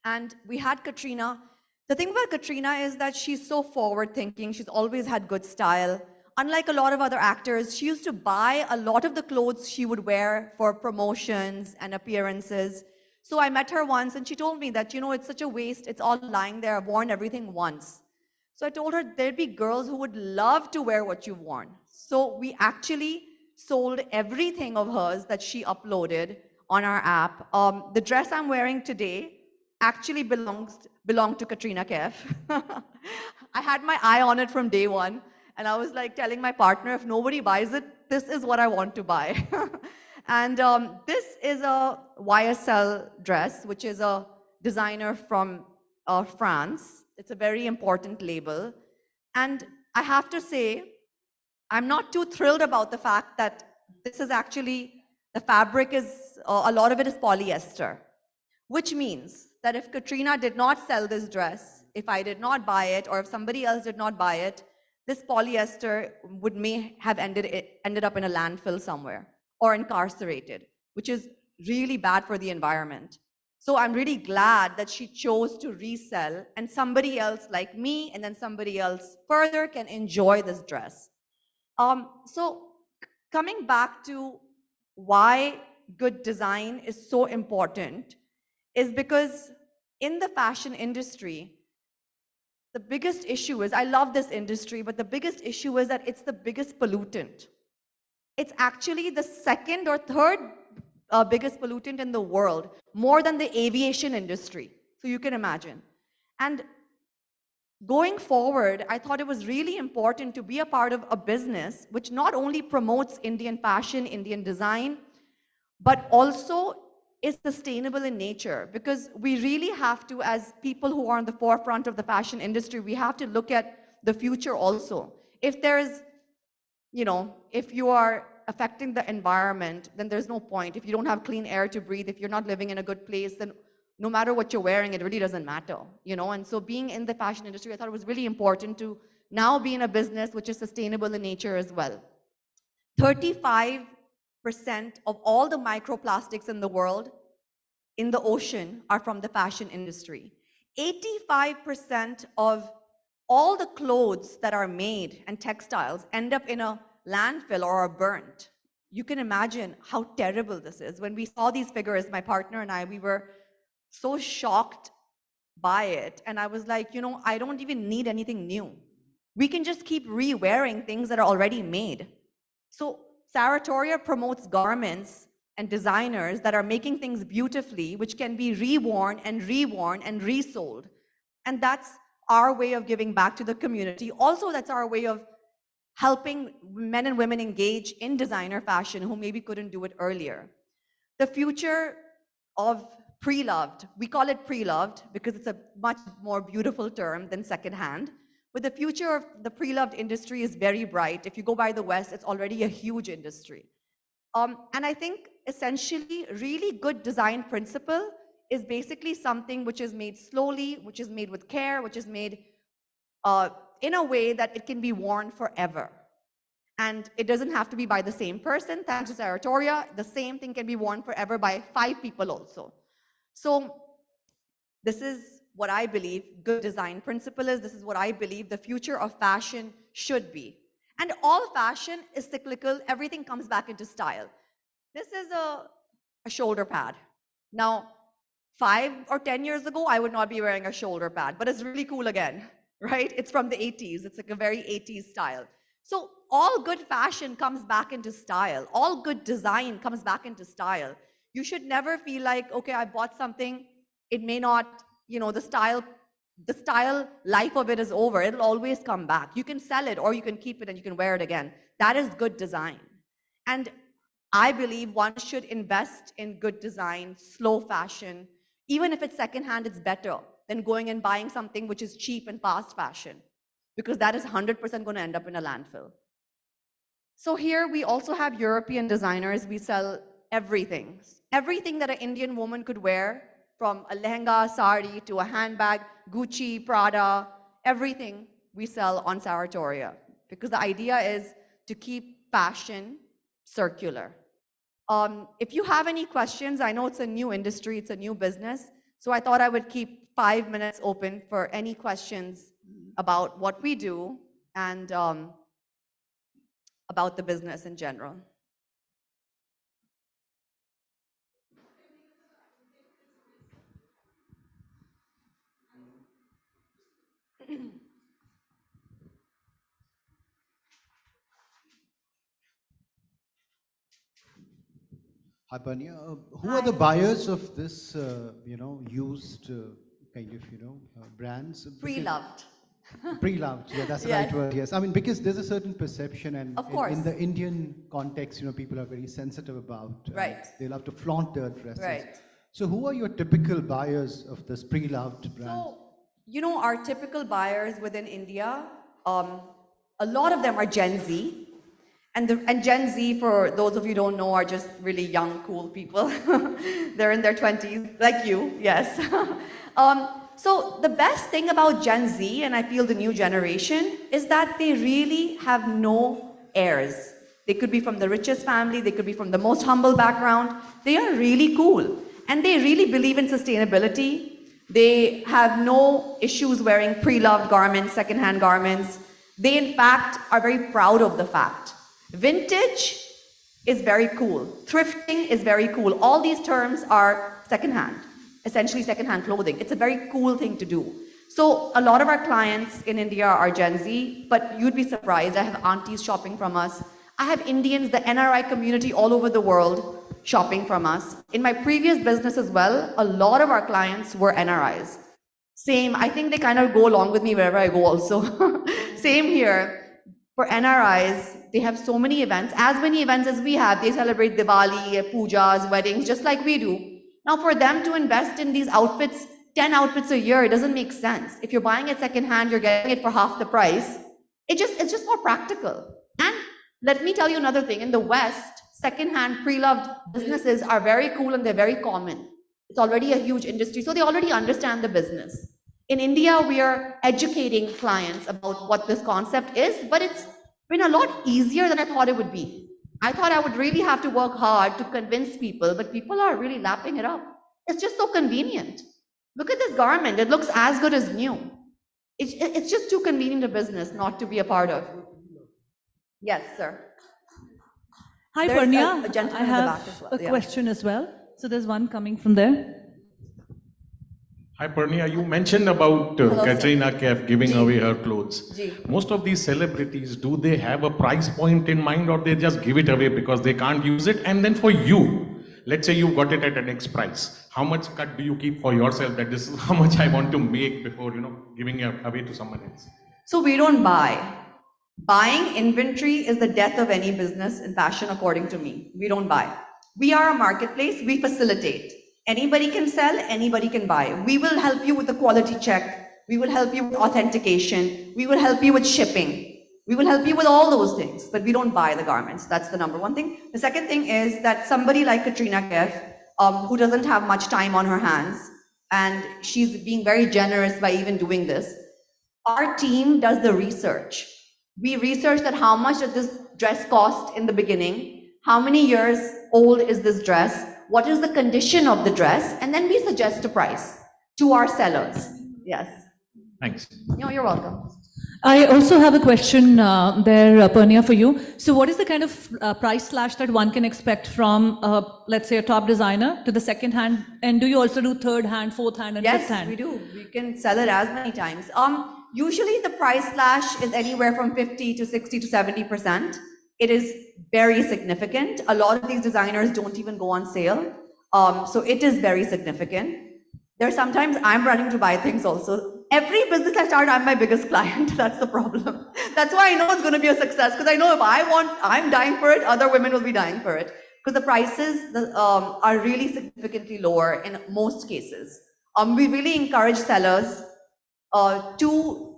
And we had Katrina. The thing about Katrina is that she's so forward-thinking. She's always had good style. Unlike a lot of other actors, she used to buy a lot of the clothes she would wear for promotions and appearances. So I met her once and she told me that, it's such a waste. It's all lying there. I've worn everything once. So I told her there'd be girls who would love to wear what you've worn. So we actually sold everything of hers that she uploaded on our app. The dress I'm wearing today actually belonged to Katrina Kaif. I had my eye on it from day one. And I was like telling my partner, if nobody buys it, this is what I want to buy. And this is a YSL dress, which is a designer from France. It's a very important label. And I have to say, I'm not too thrilled about the fact that this is actually, the fabric is, a lot of it is polyester, which means that if Katrina did not sell this dress, if I did not buy it, or if somebody else did not buy it, this polyester may have ended up in a landfill somewhere or incarcerated, which is really bad for the environment. So I'm really glad that she chose to resell, and somebody else like me and then somebody else further can enjoy this dress. So coming back to why good design is so important is because in the fashion industry, the biggest issue is, I love this industry, but the biggest issue is that it's the biggest pollutant. It's actually the second or third biggest pollutant in the world, more than the aviation industry. So you can imagine. And going forward, I thought it was really important to be a part of a business which not only promotes Indian fashion, Indian design, but also is sustainable in nature, because we really have to, as people who are on the forefront of the fashion industry, we have to look at the future also. If there's, if you are affecting the environment, then there's no point. If you don't have clean air to breathe, if you're not living in a good place, then no matter what you're wearing, it really doesn't matter, And so being in the fashion industry, I thought it was really important to now be in a business which is sustainable in nature as well. 35% of all the microplastics in the world in the ocean are from the fashion industry. 85% of all the clothes that are made and textiles end up in a landfill or are burnt. You can imagine how terrible this is. When we saw these figures, my partner and I, we were so shocked by it. And I was like, you know, I don't even need anything new. We can just keep re-wearing things that are already made. So Saratoria promotes garments and designers that are making things beautifully, which can be reworn and resold. And that's our way of giving back to the community. Also, that's our way of helping men and women engage in designer fashion who maybe couldn't do it earlier. The future of pre-loved, we call it pre-loved because it's a much more beautiful term than secondhand. But the future of the pre-loved industry is very bright. If you go by the West, it's already a huge industry. And I think essentially really good design principle is basically something which is made slowly, which is made with care, which is made in a way that it can be worn forever. And it doesn't have to be by the same person. Thanks to Saratoria, the same thing can be worn forever by 5 people also. So this is what I believe good design principle is. This is what I believe the future of fashion should be. And all fashion is cyclical. Everything comes back into style. This is a shoulder pad. Now, 5 or 10 years ago, I would not be wearing a shoulder pad, but it's really cool again, right? It's from the 80s. It's like a very 80s style. So all good fashion comes back into style. All good design comes back into style. You should never feel like, okay, I bought something, it may not, you know, the style life of it is over. It'll always come back. You can sell it or you can keep it and you can wear it again. That is good design. And I believe one should invest in good design, slow fashion. Even if it's secondhand, it's better than going and buying something which is cheap and fast fashion, because that is 100% going to end up in a landfill. So here we also have European designers. We sell everything. Everything that an Indian woman could wear, from a lehenga, sari, to a handbag, Gucci, Prada, everything we sell on Saratoria. Because the idea is to keep fashion circular. If you have any questions, I know it's a new industry, it's a new business, so I thought I would keep 5 minutes open for any questions about what we do and about the business in general. Hi, Panya. Who are the buyers of this, used kind of, brands? Pre-loved. Pre-loved, yeah, that's the Yes. right word, yes. I mean, because there's a certain perception, and Of course. in the Indian context, people are very sensitive about. Right. They love to flaunt their dresses. Right. So who are your typical buyers of this pre-loved brand? So, our typical buyers within India, a lot of them are Gen Z. And Gen Z, for those of you who don't know, are just really young, cool people. They're in their 20s, like you, yes. So the best thing about Gen Z, and I feel the new generation, is that they really have no airs. They could be from the richest family, they could be from the most humble background. They are really cool. And they really believe in sustainability. They have no issues wearing pre-loved garments, secondhand garments. They, in fact, are very proud of the fact. Vintage is very cool. Thrifting is very cool. All these terms are secondhand, essentially secondhand clothing. It's a very cool thing to do. So a lot of our clients in India are Gen Z, but you'd be surprised. I have aunties shopping from us. I have Indians, the NRI community all over the world shopping from us. In my previous business as well, a lot of our clients were NRIs. Same, I think they kind of go along with me wherever I go also. Same here. For NRIs, they have so many events, as many events as we have. They celebrate Diwali, pujas, weddings, just like we do. Now for them to invest in these outfits, 10 outfits a year, it doesn't make sense. If you're buying it secondhand, you're getting it for half the price. It's just more practical. And let me tell you another thing. In the West, secondhand pre-loved businesses are very cool and they're very common. It's already a huge industry, so they already understand the business. In India, we are educating clients about what this concept is, but it's been a lot easier than I thought it would be. I thought I would really have to work hard to convince people, but people are really lapping it up. It's just so convenient. Look at this garment. It looks as good as new. It's just too convenient a business not to be a part of. Yes, sir. Hi, There's Purnia. a gentleman I in the have back as well. a question as well. So there's one coming from there. Hi, Purnia. You mentioned about Katrina Kaif giving away her clothes. Most of these celebrities, do they have a price point in mind, or they just give it away because they can't use it? And then for you, let's say you got it at an X price. How much cut do you keep for yourself, that this is how much I want to make before, giving it away to someone else? So we don't buy. Buying inventory is the death of any business in fashion, according to me. We don't buy. We are a marketplace. We facilitate. Anybody can sell, anybody can buy. We will help you with the quality check. We will help you with authentication. We will help you with shipping. We will help you with all those things, but we don't buy the garments. That's the number one thing. The second thing is that somebody like Katrina Kaif, who doesn't have much time on her hands, and she's being very generous by even doing this, our team does the research. We research that how much did this dress cost in the beginning, how many years old is this dress, what is the condition of the dress, and then we suggest a price to our sellers. Yes. Thanks. No, you're welcome. I also have a question there, Purnia, for you. So what is the kind of price slash that one can expect from, let's say, a top designer to the second hand? And do you also do third hand, fourth hand, and fifth hand? Yes, we do. We can sell it as many times. Usually the price slash is anywhere from 50 to 60 to 70%. It is very significant. A lot of these designers don't even go on sale. So it is very significant. There's sometimes I'm running to buy things also. Every business I start, I'm my biggest client. That's the problem. That's why I know it's going to be a success, because I know if I'm dying for it, other women will be dying for it. Because the prices are really significantly lower in most cases. We really encourage sellers to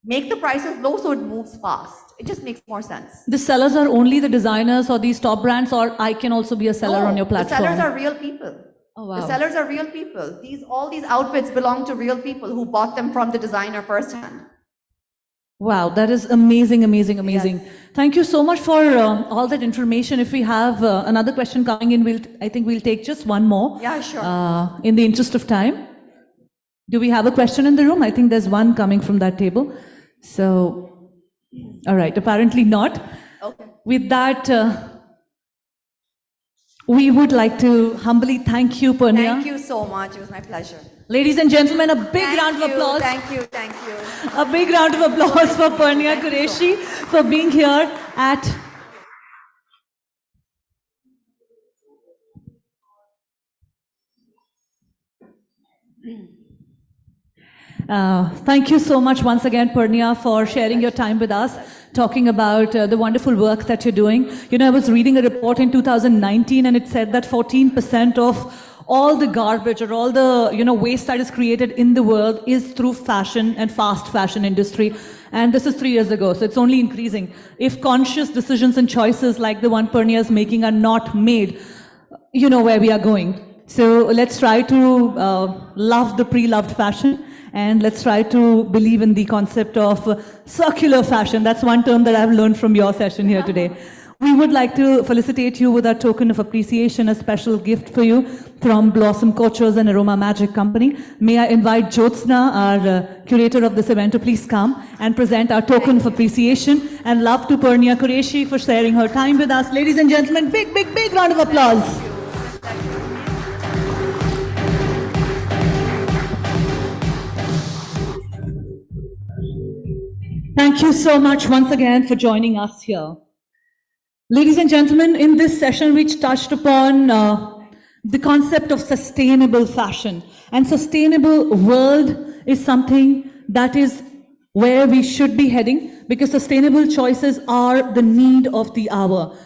make the prices low so it moves fast. It just makes more sense. The sellers are only the designers or these top brands, or I can also be a seller on your platform? The sellers are real people. Oh, wow. The sellers are real people. All these outfits belong to real people who bought them from the designer firsthand. Wow, that is amazing, amazing, amazing. Yes. Thank you so much for all that information. If we have another question coming in, I think we'll take just one more. Yeah, sure. In the interest of time. Do we have a question in the room? I think there's one coming from that table. So, all right, apparently not. Okay. With that, we would like to humbly thank you, Purnia. Thank you so much. It was my pleasure. Ladies and gentlemen, a big round of applause. Thank you, thank you. A big round of applause for Purnia Qureshi for being here at thank you so much once again, Purnia, for sharing your time with us, talking about the wonderful work that you're doing. I was reading a report in 2019 and it said that 14% of all the garbage or all the waste that is created in the world is through fashion and fast fashion industry. And this is 3 years ago, so it's only increasing. If conscious decisions and choices like the one Purnia is making are not made, you know where we are going. So let's try to love the pre-loved fashion, and let's try to believe in the concept of circular fashion. That's one term that I've learned from your session here today. We would like to felicitate you with our token of appreciation, a special gift for you from Blossom Coaches and Aroma Magic Company. May I invite Jyotsna, our curator of this event, to please come and present our token of appreciation, and love to Purnia Qureshi for sharing her time with us. Ladies and gentlemen, big, big, big round of applause. Thank you so much once again for joining us here. Ladies and gentlemen, in this session we touched upon the concept of sustainable fashion. And sustainable world is something that is where we should be heading, because sustainable choices are the need of the hour.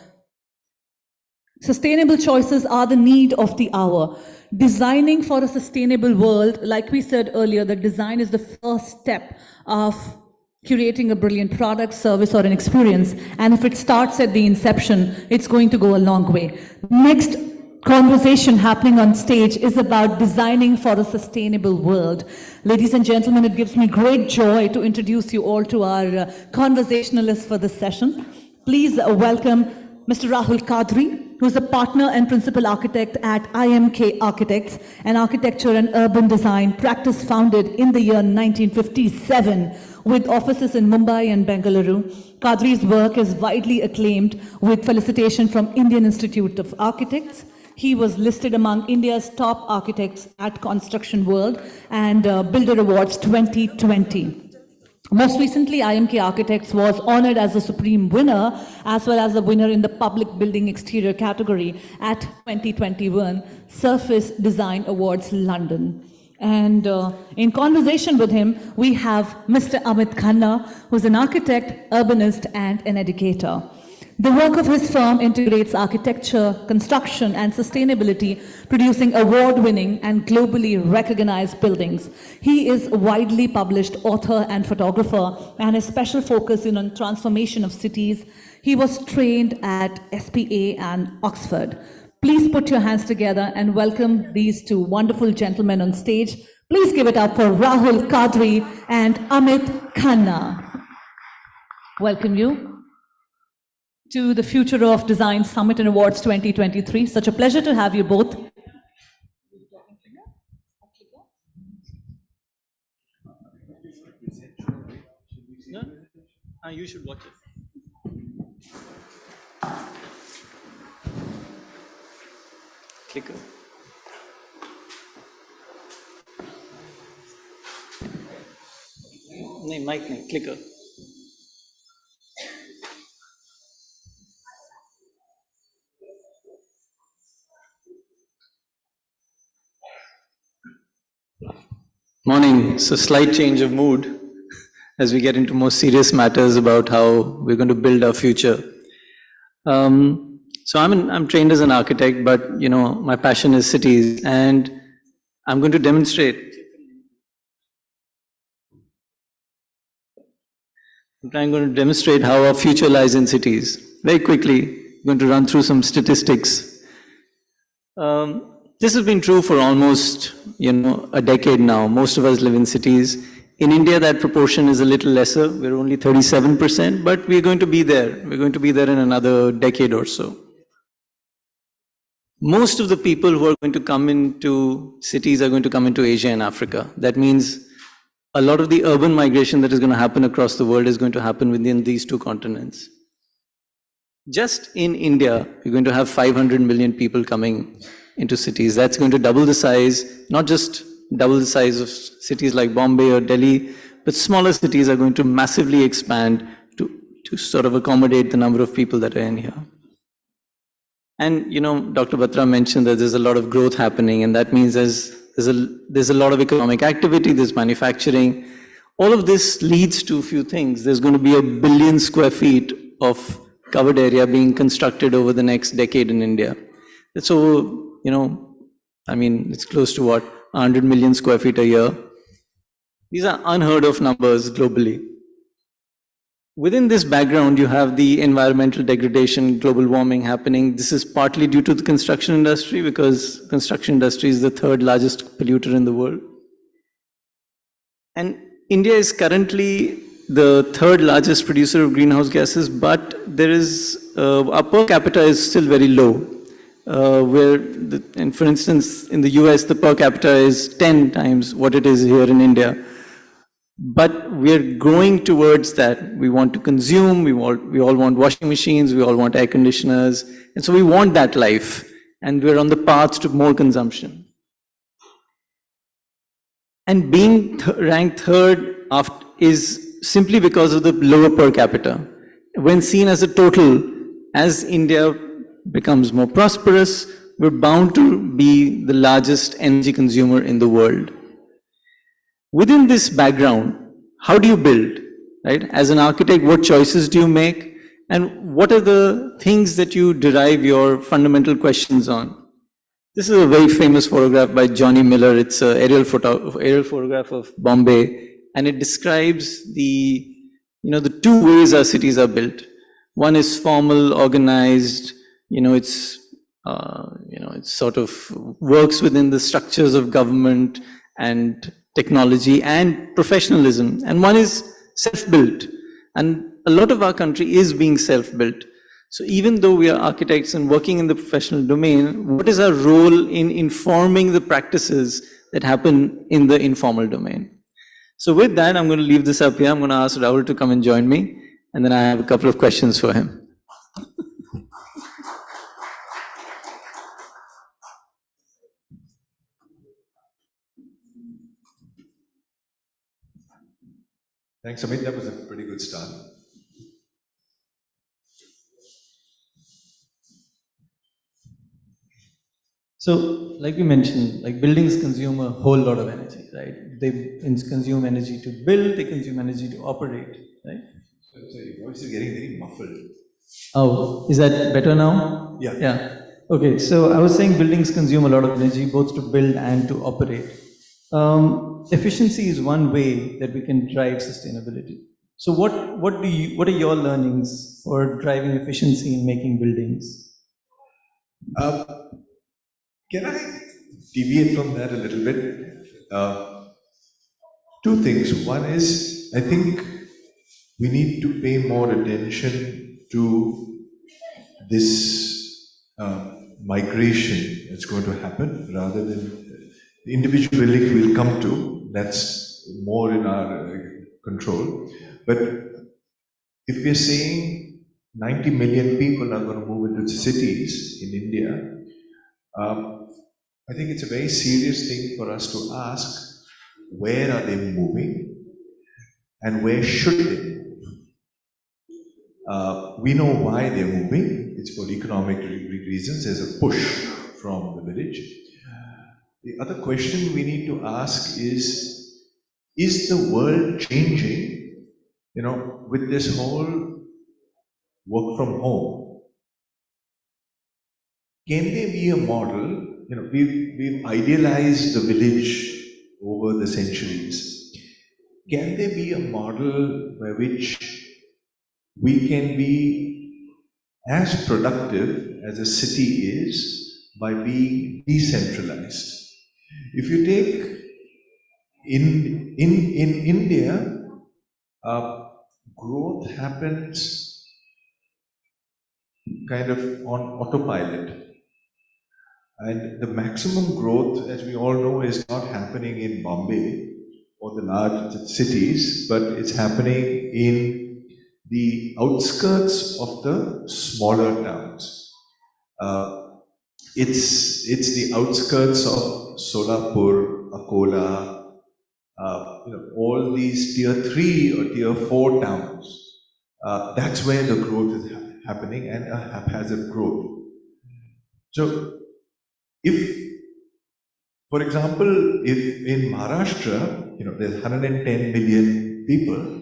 Sustainable choices are the need of the hour. Designing for a sustainable world, like we said earlier, that design is the first step of curating a brilliant product, service, or an experience. And if it starts at the inception, it's going to go a long way. Next conversation happening on stage is about designing for a sustainable world. Ladies and gentlemen, it gives me great joy to introduce you all to our conversationalists for this session. Please welcome Mr. Rahul Kadri, who is a partner and principal architect at IMK Architects, an architecture and urban design practice founded in the year 1957 with offices in Mumbai and Bengaluru. Kadri's work is widely acclaimed with felicitation from Indian Institute of Architects. He was listed among India's top architects at Construction World and Builder Awards 2020. Most recently, IMK Architects was honored as the supreme winner, as well as the winner in the public building exterior category at 2021 Surface Design Awards London. And in conversation with him, we have Mr. Amit Khanna, who's an architect, urbanist, and an educator. The work of his firm integrates architecture, construction, and sustainability, producing award-winning and globally recognized buildings. He is a widely published author and photographer, and his special focus is on transformation of cities. He was trained at SPA and Oxford. Please put your hands together and welcome these two wonderful gentlemen on stage. Please give it up for Rahul Kadri and Amit Khanna. Welcome you to the Future of Design Summit and Awards 2023. Such a pleasure to have you both. You should watch it. Clicker. No, mic nahi, clicker. Morning. So slight change of mood as we get into more serious matters about how we're going to build our future. So I'm trained as an architect, but my passion is cities, and I'm going to demonstrate. I'm going to demonstrate how our future lies in cities. Very quickly, I'm going to run through some statistics. This has been true for almost, a decade now. Most of us live in cities. In India, that proportion is a little lesser. We're only 37%, but we're going to be there. We're going to be there in another decade or so. Most of the people who are going to come into cities are going to come into Asia and Africa. That means a lot of the urban migration that is going to happen across the world is going to happen within these two continents. Just in India, we're going to have 500 million people coming into cities. That's going to double the size, not just double the size of cities like Bombay or Delhi, but smaller cities are going to massively expand to sort of accommodate the number of people that are in here. And Dr. Batra mentioned that there's a lot of growth happening, and that means there's a lot of economic activity, there's manufacturing. All of this leads to a few things. There's going to be 1 billion square feet of covered area being constructed over the next decade in India. So, it's close to 100 million square feet a year. These are unheard of numbers globally. Within this background, you have the environmental degradation, global warming happening. This is partly due to the construction industry, because construction industry is the 3rd largest polluter in the world. And India is currently the 3rd largest producer of greenhouse gases, but there is, our per capita is still very low. And for instance, in the US, the per capita is 10 times what it is here in India. But we're going towards that. We want to consume, we all want washing machines, we all want air conditioners. And so we want that life. And we're on the path to more consumption. And being ranked 3rd is simply because of the lower per capita. When seen as a total, as India becomes more prosperous, we're bound to be the largest energy consumer in the world. Within this background, how do you build, right? As an architect, what choices do you make? And what are the things that you derive your fundamental questions on? This is a very famous photograph by Johnny Miller. It's an aerial photograph of Bombay, and it describes the 2 ways our cities are built. One is formal, organized, it's It sort of works within the structures of government and technology and professionalism. And one is self-built. And a lot of our country is being self-built. So even though we are architects and working in the professional domain, what is our role in informing the practices that happen in the informal domain? So with that, I'm going to leave this up here. I'm going to ask Rahul to come and join me. And then I have a couple of questions for him. Thanks, Amit. That was a pretty good start. So, like we mentioned, like buildings consume a whole lot of energy, right? They consume energy to build, they consume energy to operate, right? So your voice is getting very muffled. Oh, is that better now? Yeah. Yeah. Okay, so I was saying buildings consume a lot of energy, both to build and to operate. Efficiency is one way that we can drive sustainability. So what are your learnings for driving efficiency in making buildings? Can I deviate from that a little bit? Two things. One is, I think we need to pay more attention to this migration that's going to happen, rather than the individual buildings we'll come to. That's more in our control. But if we're saying 90 million people are going to move into cities in India, I think it's a very serious thing for us to ask, where are they moving and where should they move? We know why they're moving. It's for economic reasons. There's a push from the village. The other question we need to ask is the world changing, with this whole work from home? Can there be a model? We've idealized the village over the centuries. Can there be a model by which we can be as productive as a city is by being decentralized? If you take in India, growth happens kind of on autopilot. And the maximum growth, as we all know, is not happening in Bombay or the large cities, but it's happening in the outskirts of the smaller towns. It's the outskirts of Solapur, Akola, all these tier 3 or tier 4 towns. That's where the growth is happening, and a haphazard growth. So, for example, if in Maharashtra, there's 110 million people,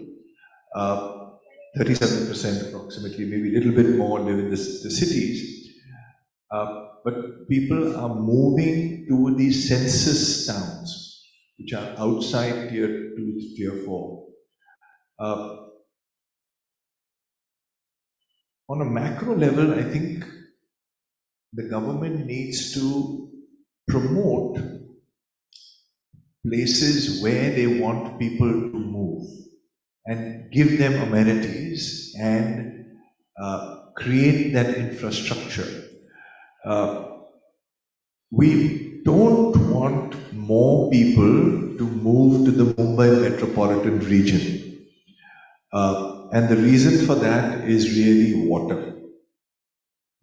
37% approximately, maybe a little bit more live in the cities, but people are moving to the census towns, which are outside tier 2, tier 4. On a macro level, I think the government needs to promote places where they want people to move and give them amenities and create that infrastructure. We don't want more people to move to the Mumbai metropolitan region. And the reason for that is really water.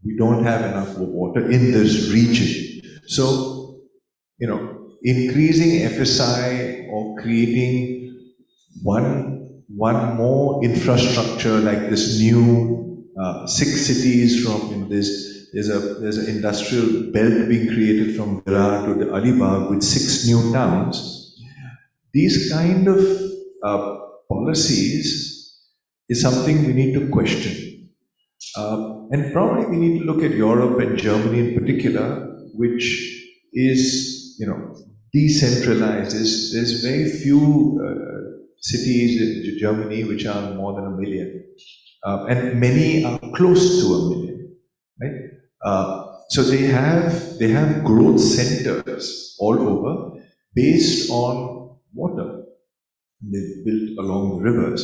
We don't have enough water in this region. So, increasing FSI or creating one more infrastructure like this new 6 cities from there's an industrial belt being created from Virar to the Alibag with 6 new towns. These kind of policies is something we need to question. And probably we need to look at Europe and Germany in particular, which is, decentralized. There's very few cities in Germany which are more than 1 million. And many are close to 1 million, right? So they have growth centers all over based on water. They built along the rivers.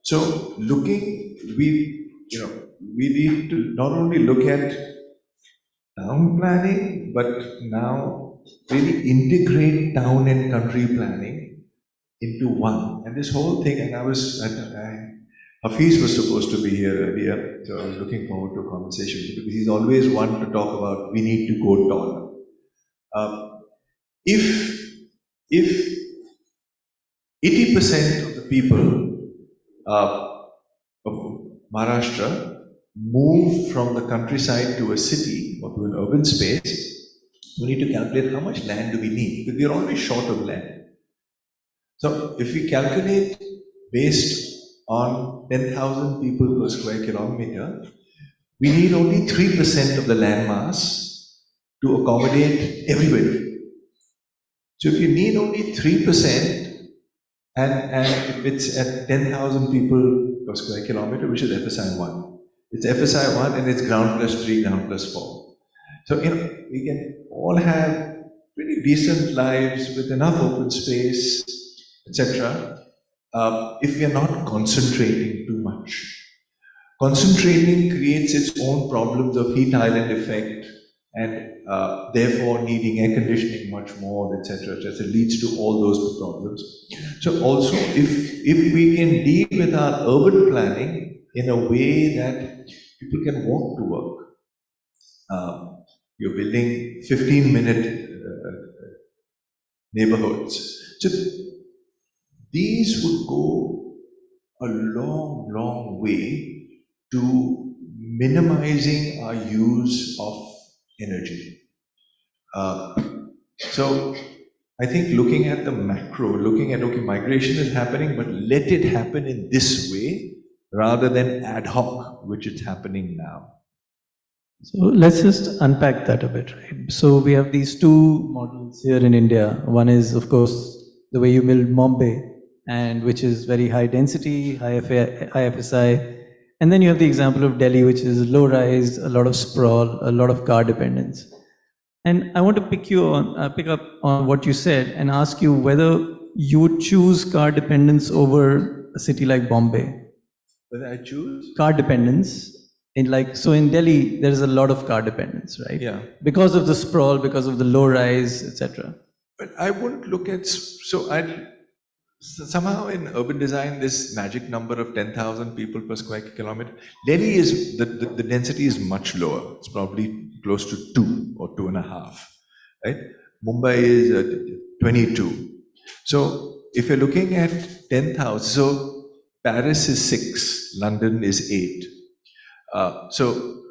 So we need to not only look at town planning, but now really integrate town and country planning into one. And this whole thing, and Hafiz was supposed to be here earlier, so I was looking forward to a conversation because he's always one to talk about we need to go taller. If 80% of the people of Maharashtra move from the countryside to a city or to an urban space, we need to calculate how much land do we need, because we are always short of land. So if we calculate based on 10,000 people per square kilometer, we need only 3% of the land mass to accommodate everybody. So if you need only 3%, and if it's at 10,000 people per square kilometer, which is FSI 1. It's FSI 1 and it's ground plus 3, ground plus 4. So, we can all have pretty decent lives with enough open space, etc. If we are not concentrating too much. Concentrating creates its own problems of heat island effect and therefore needing air conditioning much more, etc. It leads to all those problems. So also, if we can deal with our urban planning in a way that people can walk to work, you're building 15-minute neighborhoods. So these would go a long, long way to minimizing our use of energy. So I think looking at the macro, looking at, okay, migration is happening, but let it happen in this way rather than ad hoc, which is happening now. So let's just unpack that a bit, right? So we have these two models here in India. One is, of course, the way you build Bombay, and which is very high density, high FSI. And then you have the example of Delhi, which is low rise, a lot of sprawl, a lot of car dependence. And I want to pick up on what you said and ask you whether you would choose car dependence over a city like Bombay. Whether I choose? Car dependence. So in Delhi, there is a lot of car dependence, right? Yeah. Because of the sprawl, because of the low rise, etc. But I wouldn't look at, somehow in urban design, this magic number of 10,000 people per square kilometer, Delhi is, the density is much lower. It's probably close to 2 or 2.5, right? Mumbai is 22. So if you're looking at 10,000, so Paris is 6, London is 8. So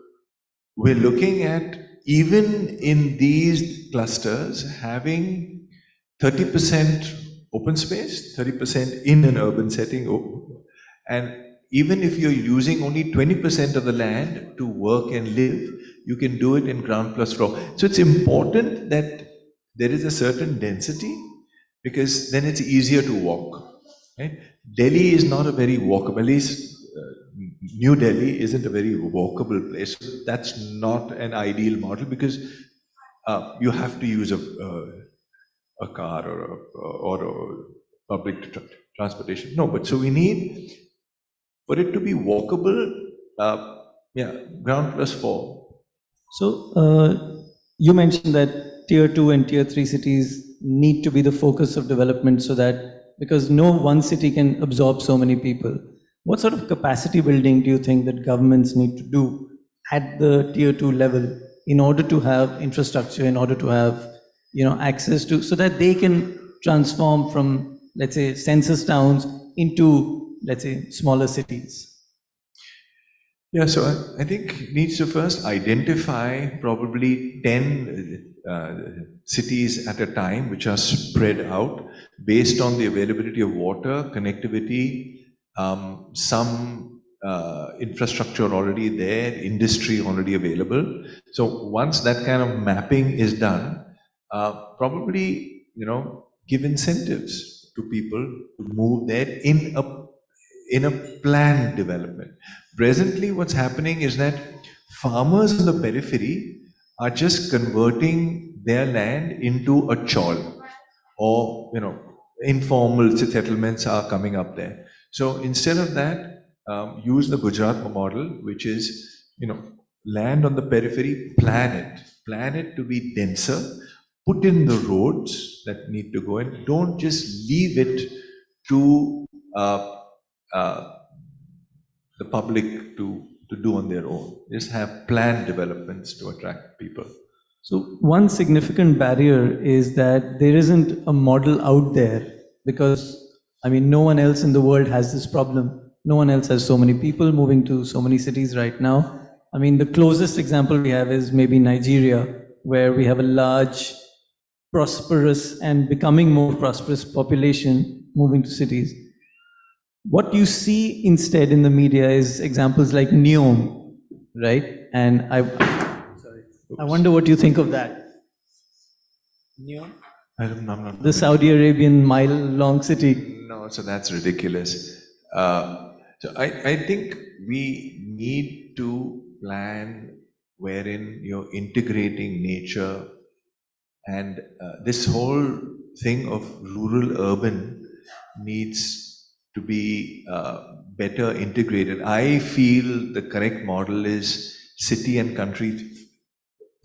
we're looking at, even in these clusters, having 30% open space, 30% in an urban setting. And even if you're using only 20% of the land to work and live, you can do it in ground plus floor. So it's important that there is a certain density, because then it's easier to walk. Right? Delhi is not a very walkable, at least New Delhi isn't a very walkable place. That's not an ideal model, because you have to use a car or a public transportation. No, but so we need, for it to be walkable, ground plus 4. So you mentioned that tier 2 and tier 3 cities need to be the focus of development, so that, because no one city can absorb so many people. What sort of capacity building do you think that governments need to do at the tier 2 level in order to have infrastructure, in order to have access to, so that they can transform from, let's say, census towns into, let's say, smaller cities? Yeah, so I think it needs to first identify probably 10 cities at a time, which are spread out based on the availability of water, connectivity, some infrastructure already there, industry already available. So once that kind of mapping is done, probably, give incentives to people to move there in a planned development. Presently, what's happening is that farmers on the periphery are just converting their land into a chawl, or, you know, informal settlements are coming up there. So instead of that, use the Gujarat model, which is, you know, land on the periphery, plan it to be denser, put in the roads that need to go in. Don't just leave it to the public to do on their own. Just have planned developments to attract people. So one significant barrier is that there isn't a model out there, because, I mean, no one else in the world has this problem. No one else has so many people moving to so many cities right now. I mean, the closest example we have is maybe Nigeria, where we have a large, prosperous and becoming more prosperous population moving to cities. What you see instead in the media is examples like NEOM, right? And I wonder what you think of that. NEOM? I'm not the Saudi Arabian mile-long city. No, so that's ridiculous. So I think we need to plan wherein you're integrating nature, and this whole thing of rural-urban needs to be better integrated. I feel the correct model is city and country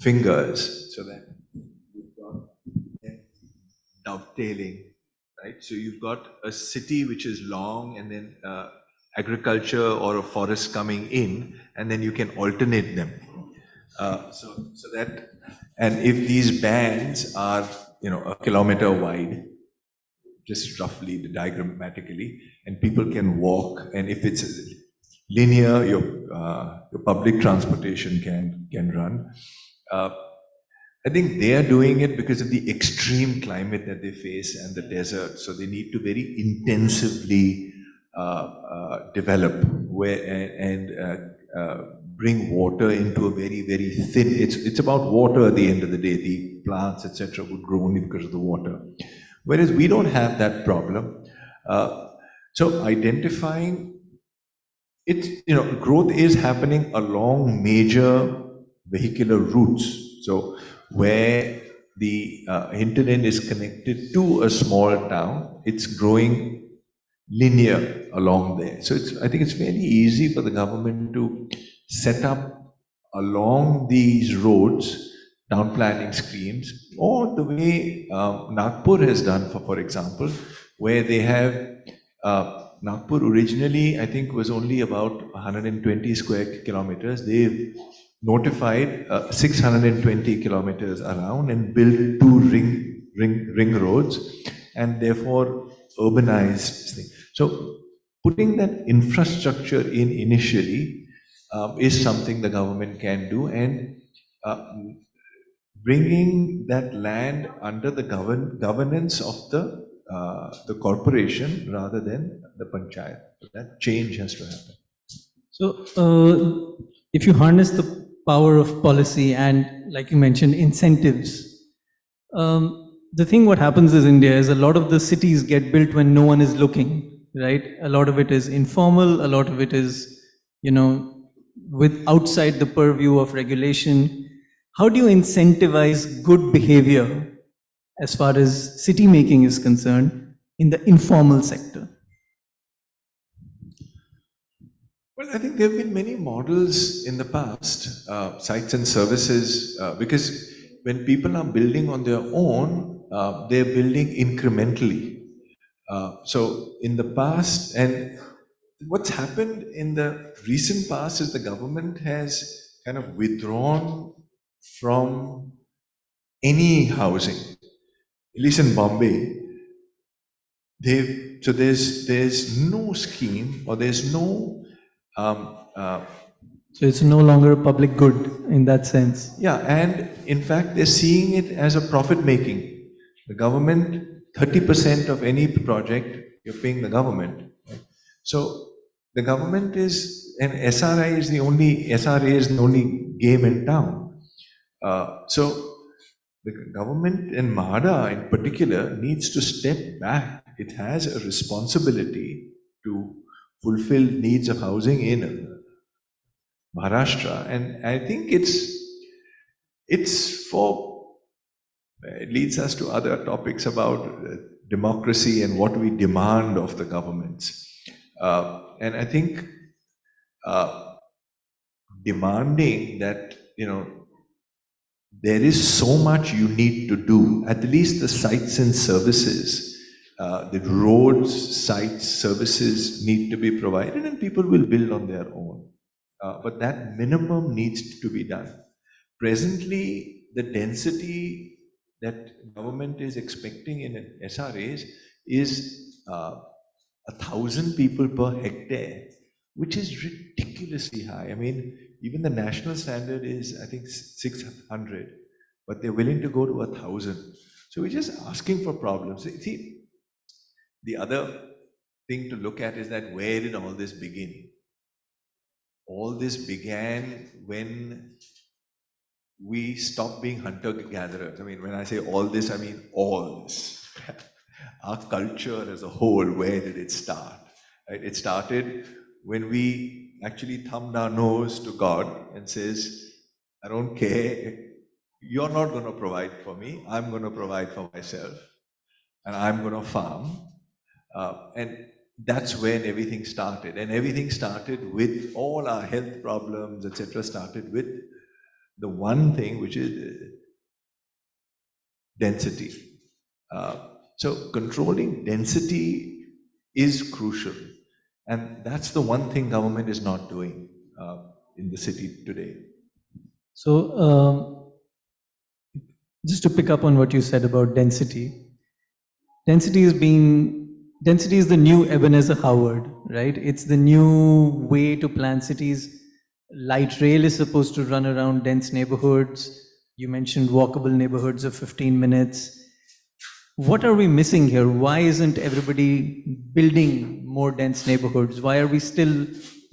fingers, so that you've got dovetailing, right? So you've got a city which is long, and then agriculture or a forest coming in, and then you can alternate them. So that, and if these bands are, you know, 1 kilometer wide, just roughly diagrammatically, and people can walk, and if it's linear, your public transportation can run. I think they are doing it because of the extreme climate that they face and the desert, so they need to very intensively develop and bring water into a very, very thin. It's about water at the end of the day. The plants, etc., would grow only because of the water. Whereas we don't have that problem. So identifying it, you know, growth is happening along major vehicular routes. So where the hinterland is connected to a small town, it's growing linear along there. So I think it's fairly easy for the government to set up along these roads town planning schemes, or the way Nagpur has done, for example, where they have Nagpur originally, I think, was only about 120 square kilometers. They've notified 620 kilometers around and built 2 ring roads, and therefore urbanized this thing. So putting that infrastructure in initially is something the government can do, and bringing that land under the governance of the corporation rather than the panchayat. That change has to happen. So if you harness the power of policy and, like you mentioned, incentives, the thing what happens is India is a lot of the cities get built when no one is looking, right? A lot of it is informal, a lot of it is, you know, with outside the purview of regulation. How do you incentivize good behavior as far as city making is concerned in the informal sector? Well, I think there have been many models in the past, sites and services, because when people are building on their own, they're building incrementally. So in the past, and what's happened in the recent past is the government has kind of withdrawn from any housing. At least in Bombay, so there's no scheme, or there's no so it's no longer a public good in that sense. Yeah, and in fact, they're seeing it as a profit making. The government, 30% of any project, you're paying the government. Right? So the government is, and SRA is the only game in town. So the government, and MHADA in particular, needs to step back. It has a responsibility to fulfill needs of housing in. Maharashtra, and I think it's for, it leads us to other topics about democracy and what we demand of the governments. And I think demanding that, there is so much you need to do, at least the sites and services, the roads, sites, services need to be provided, and people will build on their own. But that minimum needs to be done. Presently, the density that government is expecting in SRAs is 1,000 people per hectare, which is ridiculously high. I mean, even the national standard is, I think, 600, but they're willing to go to 1,000. So we're just asking for problems. See, the other thing to look at is that where did all this begin? All this began when we stopped being hunter-gatherers. I mean, when I say all this, I mean all this. Our culture as a whole, where did it start? Right? It started when we actually thumbed our nose to God and says, I don't care, you're not going to provide for me, I'm going to provide for myself, and I'm going to farm. And that's when everything started. And everything started with all our health problems, etc., started with the one thing, which is density. So controlling density is crucial. And that's the one thing government is not doing in the city today. So just to pick up on what you said about density, density is the new Ebenezer Howard, right? It's the new way to plan cities. Light rail is supposed to run around dense neighborhoods. You mentioned walkable neighborhoods of 15 minutes. What are we missing here? Why isn't everybody building more dense neighborhoods? Why are we still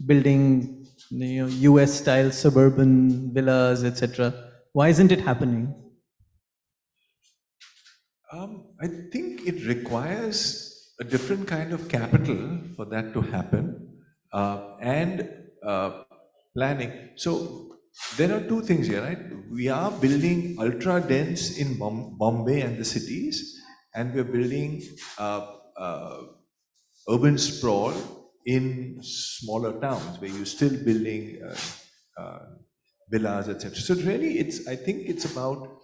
building, US-style suburban villas, etc.? Why isn't it happening? I think it requires a different kind of capital for that to happen, and planning. So there are two things here, right? We are building ultra dense in Bombay and the cities, and we're building urban sprawl in smaller towns where you're still building villas, etc. So really, I think it's about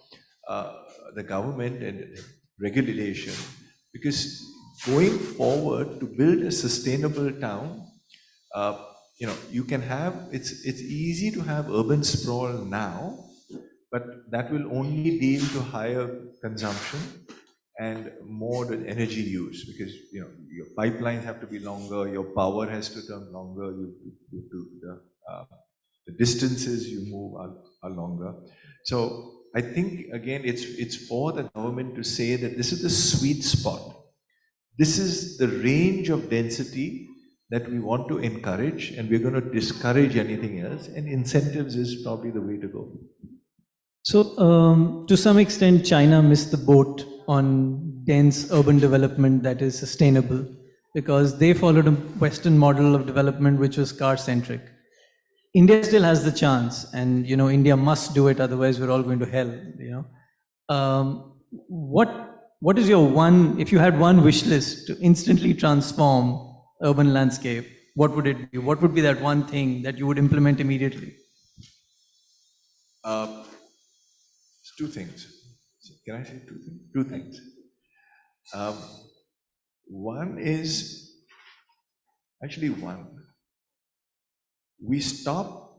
the government and regulation, because going forward to build a sustainable town, you can have, it's easy to have urban sprawl now, but that will only deal to higher consumption and more energy use, because your pipelines have to be longer, your power has to turn longer, the distances you move are longer. So I think, again, it's for the government to say that this is the sweet spot. This is the range of density that we want to encourage, and we're going to discourage anything else, and incentives is probably the way to go. So to some extent, China missed the boat on dense urban development that is sustainable, because they followed a Western model of development which was car-centric. India still has the chance, and India must do it, otherwise we're all going to hell. What is your one, if you had one wish list to instantly transform urban landscape, what would it be? What would be that one thing that you would implement immediately? Two things. Can I say two things? Two things. One is, actually one, we stop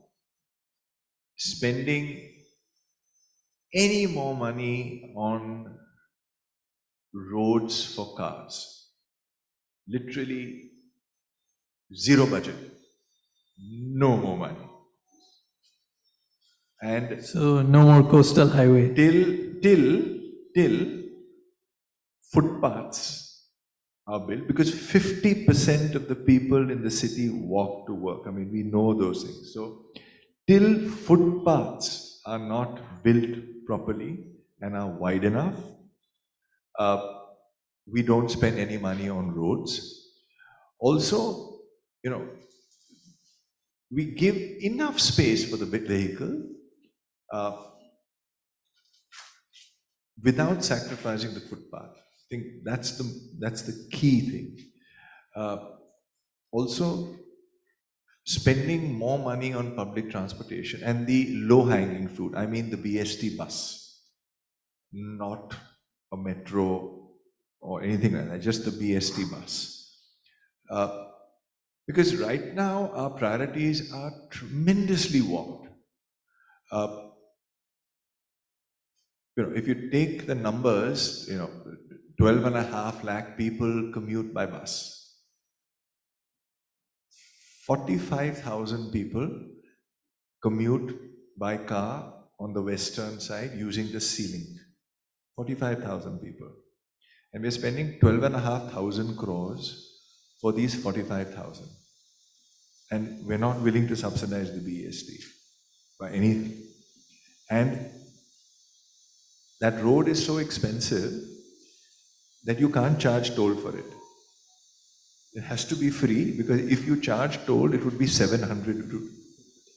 spending any more money on roads for cars. Literally zero budget, no more money. And so no more coastal highway. Till footpaths are built, because 50% of the people in the city walk to work. I mean, we know those things. So till footpaths are not built properly and are wide enough, we don't spend any money on roads. Also, we give enough space for the vehicle without sacrificing the footpath. I think that's the key thing. Also, spending more money on public transportation and the low-hanging fruit. I mean the BST bus, not a metro or anything like that, just the BST bus. Because right now our priorities are tremendously warped. If you take the numbers, 12.5 lakh people commute by bus. 45,000 people commute by car on the western side using the sea link. 45,000 people. And we're spending 12,500 crores for these 45,000. And we're not willing to subsidize the BST by anything. And that road is so expensive that you can't charge toll for it. It has to be free, because if you charge toll, it would be 700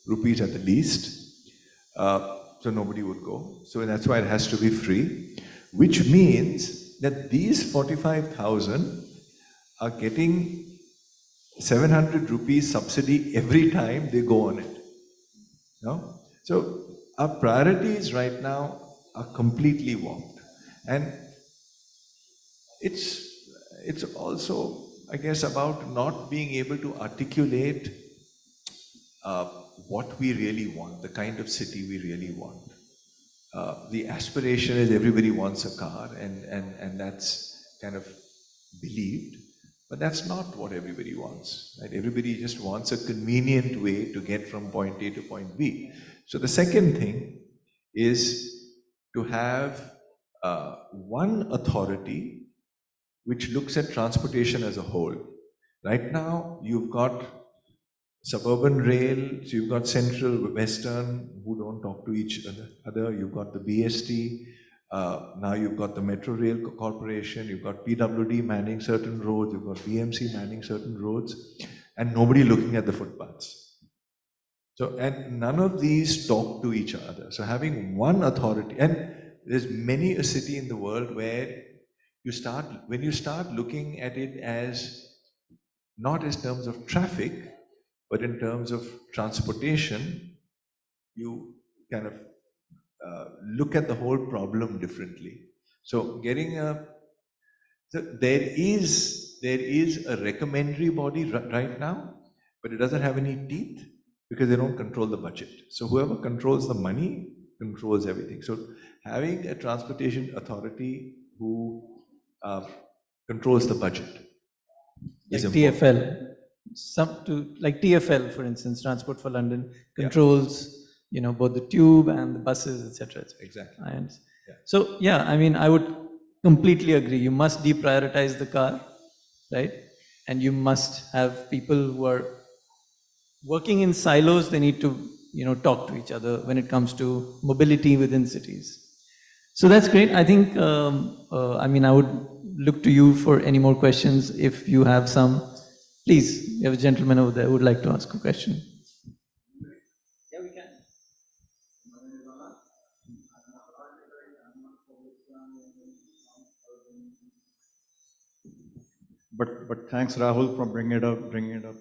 rupees at the least. So nobody would go. So that's why it has to be free, which means that these 45,000 are getting 700 rupees subsidy every time they go on it. No? So our priorities right now are completely warped. And it's also, I guess, about not being able to articulate what we really want, the kind of city we really want. The aspiration is everybody wants a car, and that's kind of believed, but that's not what everybody wants. Right? Everybody just wants a convenient way to get from point A to point B. So the second thing is to have one authority which looks at transportation as a whole. Right now, you've got suburban rail, so you've got central, western, who don't talk to each other. You've got the BST, now you've got the Metro Rail Corporation, you've got PWD manning certain roads, you've got BMC manning certain roads, and nobody looking at the footpaths. So, and none of these talk to each other. So having one authority, and there's many a city in the world where when you start looking at it as, not as terms of traffic, but in terms of transportation, you kind of look at the whole problem differently. So there is a recommendatory body right now, but it doesn't have any teeth because they don't control the budget. So whoever controls the money controls everything. So having a transportation authority who controls the budget is important. TFL, like TFL, for instance, Transport for London, controls, both the tube and the buses, etc. Exactly. So yeah, I mean, I would completely agree. You must deprioritize the car, right? And you must have people who are working in silos. They need to, talk to each other when it comes to mobility within cities. So that's great. I think, I mean, I would look to you for any more questions if you have some. Please, you have a gentleman over there who would like to ask a question. Yeah, we can. But thanks, Rahul, for bringing it up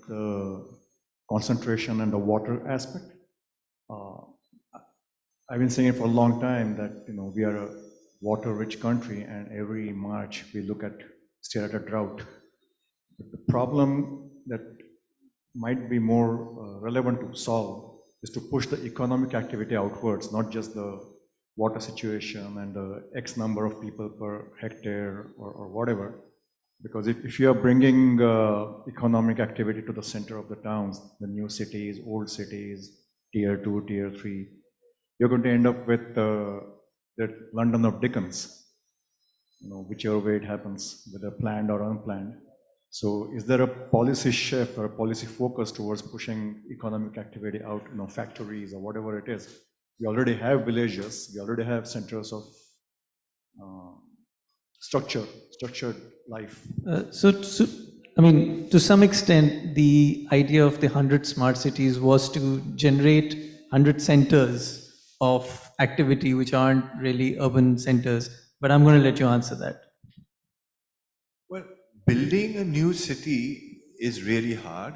the concentration and the water aspect. I've been saying it for a long time that we are a water-rich country, and every March we stare at a drought. But the problem that might be more relevant to solve is to push the economic activity outwards, not just the water situation and the X number of people per hectare or whatever. Because if you are bringing economic activity to the center of the towns, the new cities, old cities, tier 2, tier 3, you're going to end up with that London of Dickens, whichever way it happens, whether planned or unplanned. So is there a policy shift or a policy focus towards pushing economic activity out, factories or whatever it is? We already have villages, we already have centers of structured life. So I mean, to some extent, the idea of the 100 smart cities was to generate 100 centers of activity which aren't really urban centers. But I'm going to let you answer that. Well, building a new city is really hard.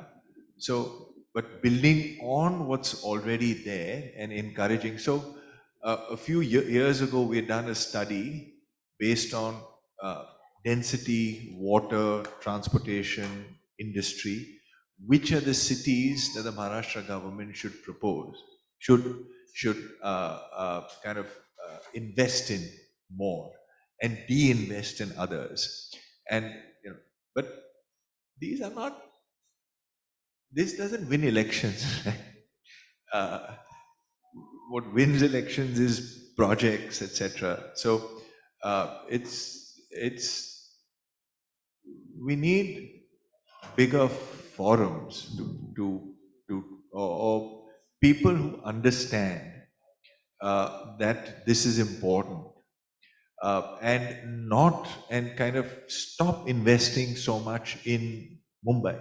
So, but building on what's already there and encouraging. So, a few years ago, we had done a study based on density, water, transportation, industry. Which are the cities that the Maharashtra government should propose, should kind of invest in more and de-invest in others? And but these are not. This doesn't win elections. uh, what wins elections is projects, etc. So it's we need bigger forums or people who understand that this is important and kind of stop investing so much in Mumbai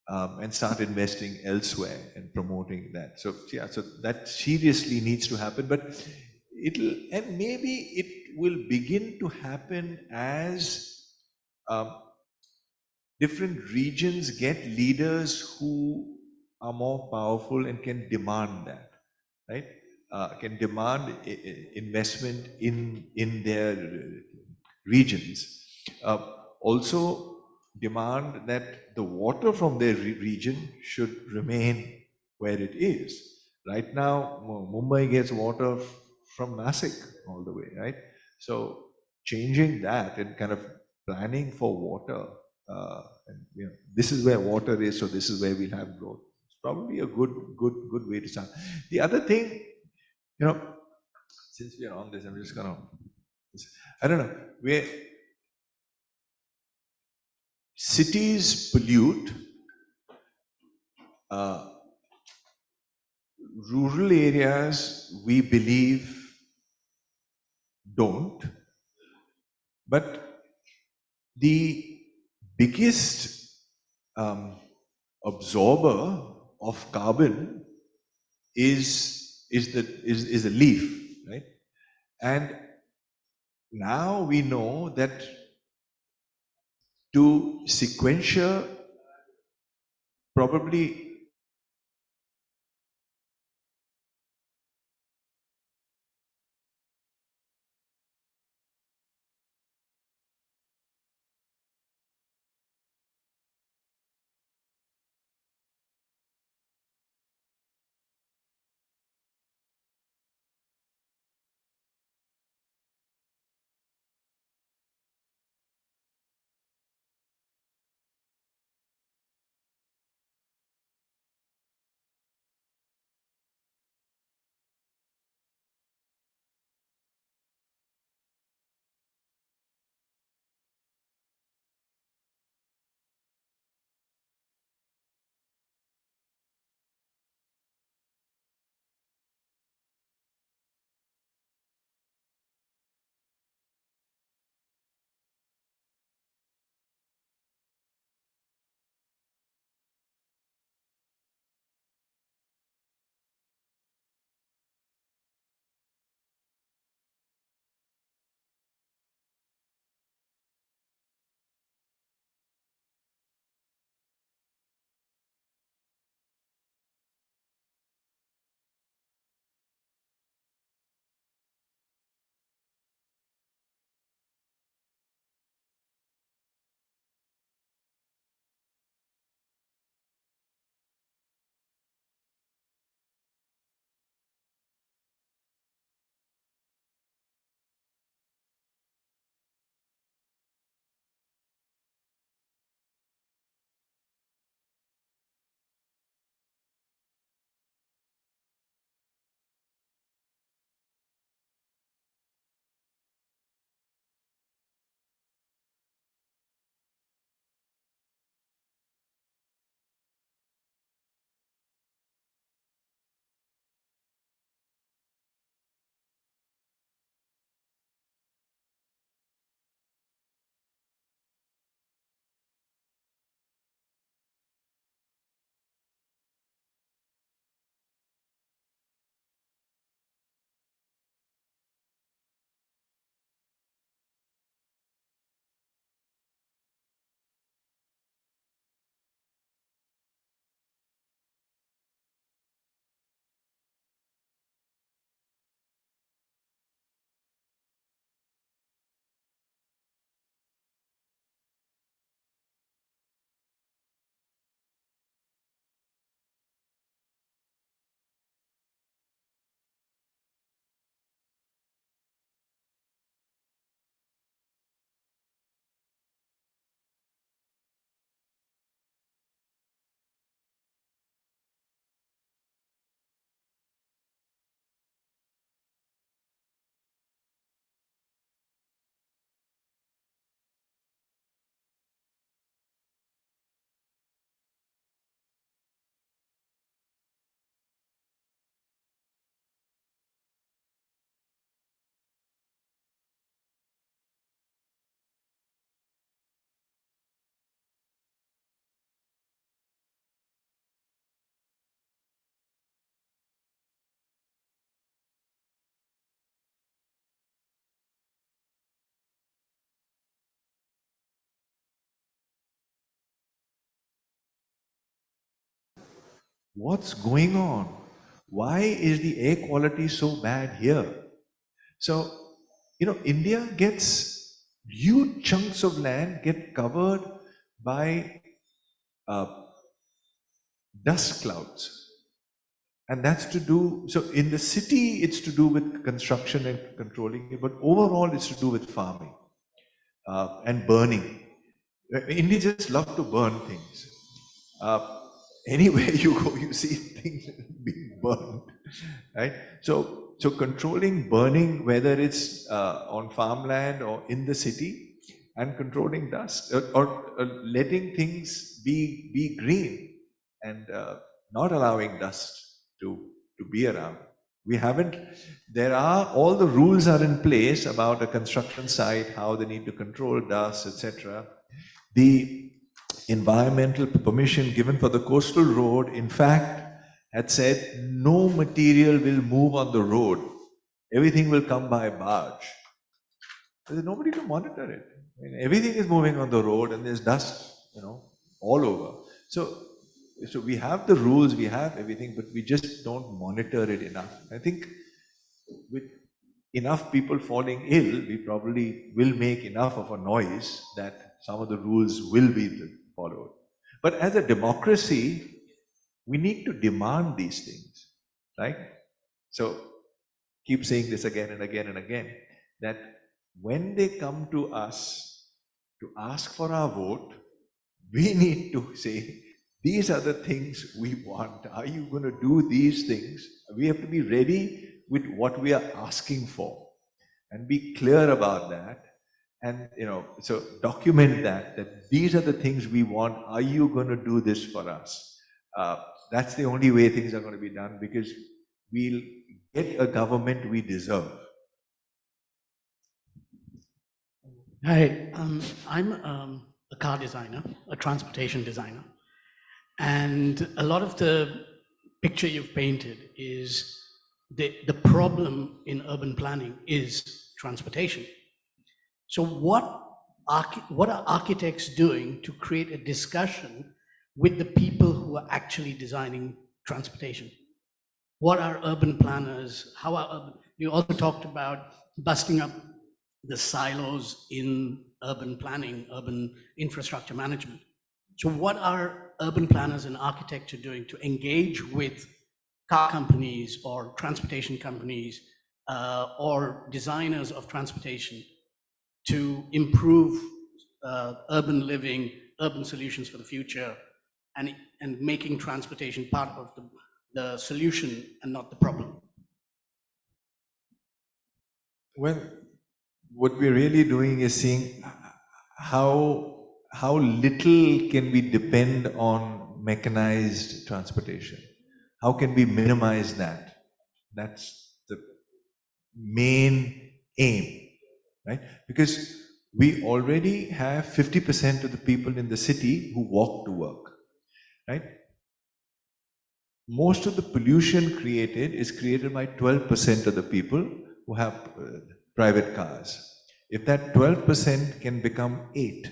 and start investing elsewhere and promoting that. So yeah, so that seriously needs to happen, but maybe it will begin to happen as different regions get leaders who are more powerful and can demand that, right? Can demand investment in their regions. Also demand that the water from their region should remain where it is. Right now, Mumbai gets water from Nasik all the way, right? So changing that and kind of planning for water, and this is where water is, so this is where we'll have growth. It's probably a good way to start. The other thing, since we are on this, I'm just gonna, I don't know, where cities pollute, rural areas we believe don't, but the biggest absorber of carbon is the leaf, right? And now we know that to sequester probably what's going on? Why is the air quality so bad here? So, India gets huge chunks of land get covered by dust clouds. And that's to do, so in the city, it's to do with construction and controlling it, but overall it's to do with farming and burning. Indians just love to burn things. Anywhere you go, you see things being burned, right? So controlling burning, whether it's on farmland or in the city, and controlling dust, or letting things be green and not allowing dust to be around. We haven't, all the rules are in place about a construction site, how they need to control dust, etc. The environmental permission given for the coastal road, in fact, had said no material will move on the road. Everything will come by barge. There's nobody to monitor it. I mean, everything is moving on the road and there's dust, all over. So we have the rules, we have everything, but we just don't monitor it enough. I think with enough people falling ill, we probably will make enough of a noise that some of the rules will be followed. But as a democracy, we need to demand these things, right? So keep saying this again and again and again, that when they come to us to ask for our vote, we need to say, these are the things we want. Are you going to do these things? We have to be ready with what we are asking for and be clear about that. And, so document that these are the things we want. Are you going to do this for us? That's the only way things are going to be done, because we'll get a government we deserve. Hi, I'm a car designer, a transportation designer. And a lot of the picture you've painted is the problem in urban planning is transportation. So what are architects doing to create a discussion with the people who are actually designing transportation? What are urban planners? You also talked about busting up the silos in urban planning, urban infrastructure management. So what are urban planners and architecture doing to engage with car companies or transportation companies or designers of transportation to improve urban living, urban solutions for the future, and making transportation part of the solution and not the problem? Well, what we're really doing is seeing how little can we depend on mechanized transportation. How can we minimize that? That's the main aim, right? Because we already have 50% of the people in the city who walk to work, right? Most of the pollution created is created by 12% of the people who have private cars. If that 12% can become 8,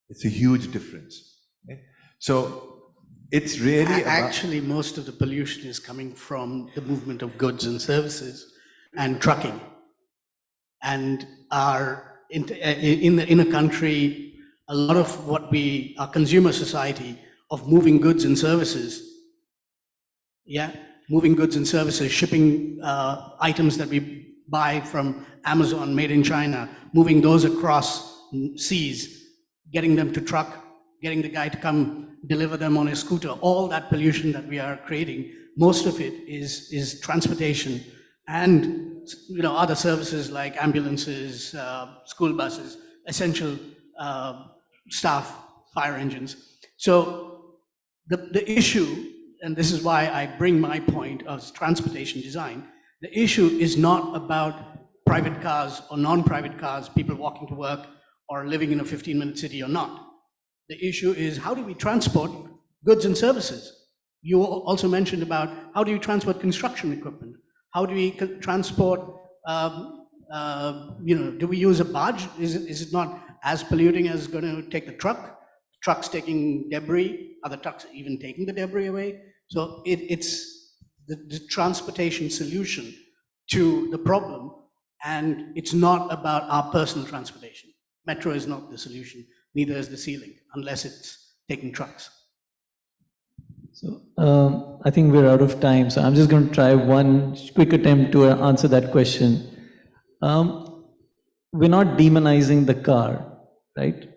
it's a huge difference. Right? So it's really actually most of the pollution is coming from the movement of goods and services and trucking. And in a country, a lot of what our consumer society of moving goods and services, moving goods and services, shipping items that we buy from Amazon made in China, moving those across seas, getting them to truck, getting the guy to come deliver them on a scooter, all that pollution that we are creating, most of it is transportation and other services like ambulances, school buses, essential staff, fire engines. So the issue, and this is why I bring my point of transportation design, the issue is not about private cars or non-private cars, people walking to work or living in a 15-minute city or not. The issue is, how do we transport goods and services? You also mentioned about how do you transport construction equipment? How do we transport, do we use a barge? Is it not as polluting as going to take the truck? Trucks taking debris, other trucks even taking the debris away. So it's the transportation solution to the problem, and it's not about our personal transportation. Metro is not the solution, neither is the sea link, unless it's taking trucks. So I think we're out of time, so I'm just going to try one quick attempt to answer that question. We're not demonizing the car, right?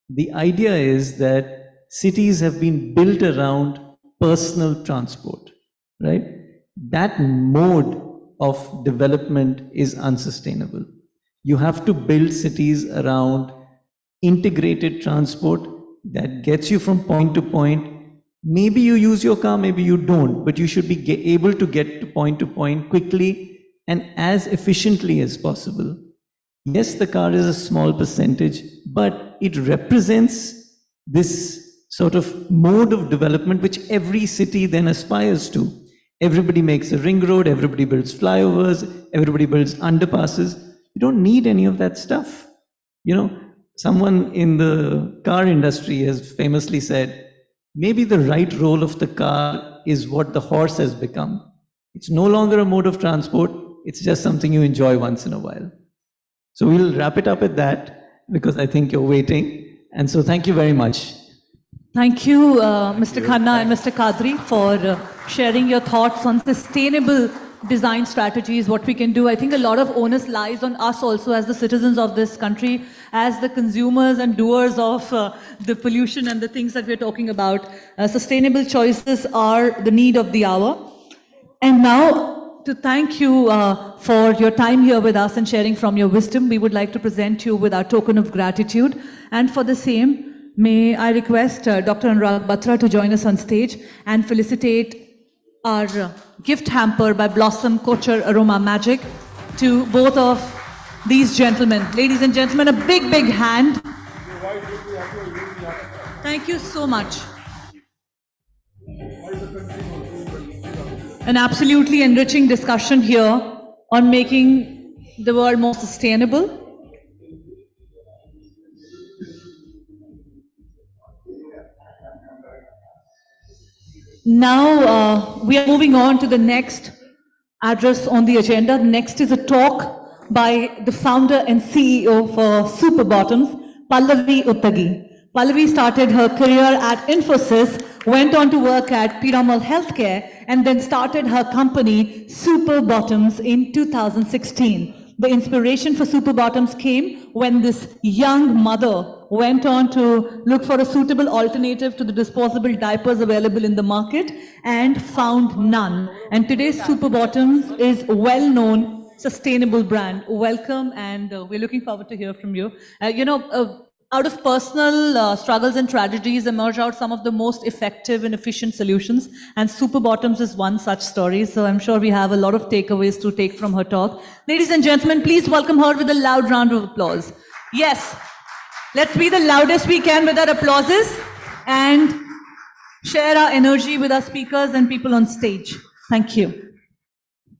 The idea is that cities have been built around personal transport, right? That mode of development is unsustainable. You have to build cities around integrated transport that gets you from point to point. Maybe you use your car, maybe you don't, but you should be able to get to point quickly and as efficiently as possible. Yes, the car is a small percentage, but it represents this sort of mode of development which every city then aspires to. Everybody makes a ring road, everybody builds flyovers, everybody builds underpasses. You don't need any of that stuff. You know, someone in the car industry has famously said, maybe the right role of the car is what the horse has become. It's no longer a mode of transport, it's just something you enjoy once in a while. So we'll wrap it up at that, because I think you're waiting. And so thank you very much. Thank you, Mr. Khanna and Mr. Kadri, for sharing your thoughts on sustainable design strategies, what we can do. I think a lot of onus lies on us also as the citizens of this country, as the consumers and doers of the pollution and the things that we're talking about. Sustainable choices are the need of the hour. And now, to thank you for your time here with us and sharing from your wisdom, we would like to present you with our token of gratitude. And for the same, may I request Dr. Anurag Batra to join us on stage and felicitate our gift hamper by Blossom Kosher Aroma Magic to both of these gentlemen. Ladies and gentlemen, a big, big hand. Thank you so much. An absolutely enriching discussion here on making the world more sustainable. Now we are moving on to the next address on the agenda. Next is a talk by the founder and CEO for Super Bottoms, Pallavi Uttagi. Pallavi started her career at Infosys, went on to work at Piramal Healthcare, and then started her company Super Bottoms in 2016. The inspiration for Super Bottoms came when this young mother went on to look for a suitable alternative to the disposable diapers available in the market and found none. And today Super Bottoms is a well-known sustainable brand. Welcome, and we're looking forward to hear from you. Out of personal struggles and tragedies emerge out some of the most effective and efficient solutions, and Super Bottoms is one such story. So I'm sure we have a lot of takeaways to take from her talk. Ladies and gentlemen, please welcome her with a loud round of applause. Yes, let's be the loudest we can with our applauses and share our energy with our speakers and people on stage. Thank you.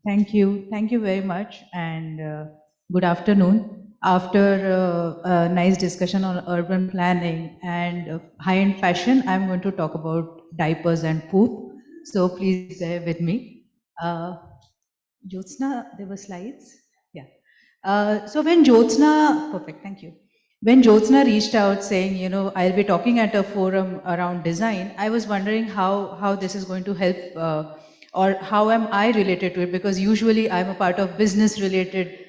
Thank you. Thank you very much, and good afternoon. After a nice discussion on urban planning and high-end fashion, I'm going to talk about diapers and poop. So please bear with me. Jyotsna, there were slides? Yeah. So when Jyotsna, perfect, thank you. When Jyotsna reached out saying, I'll be talking at a forum around design, I was wondering how this is going to help or how am I related to it, because usually I'm a part of business-related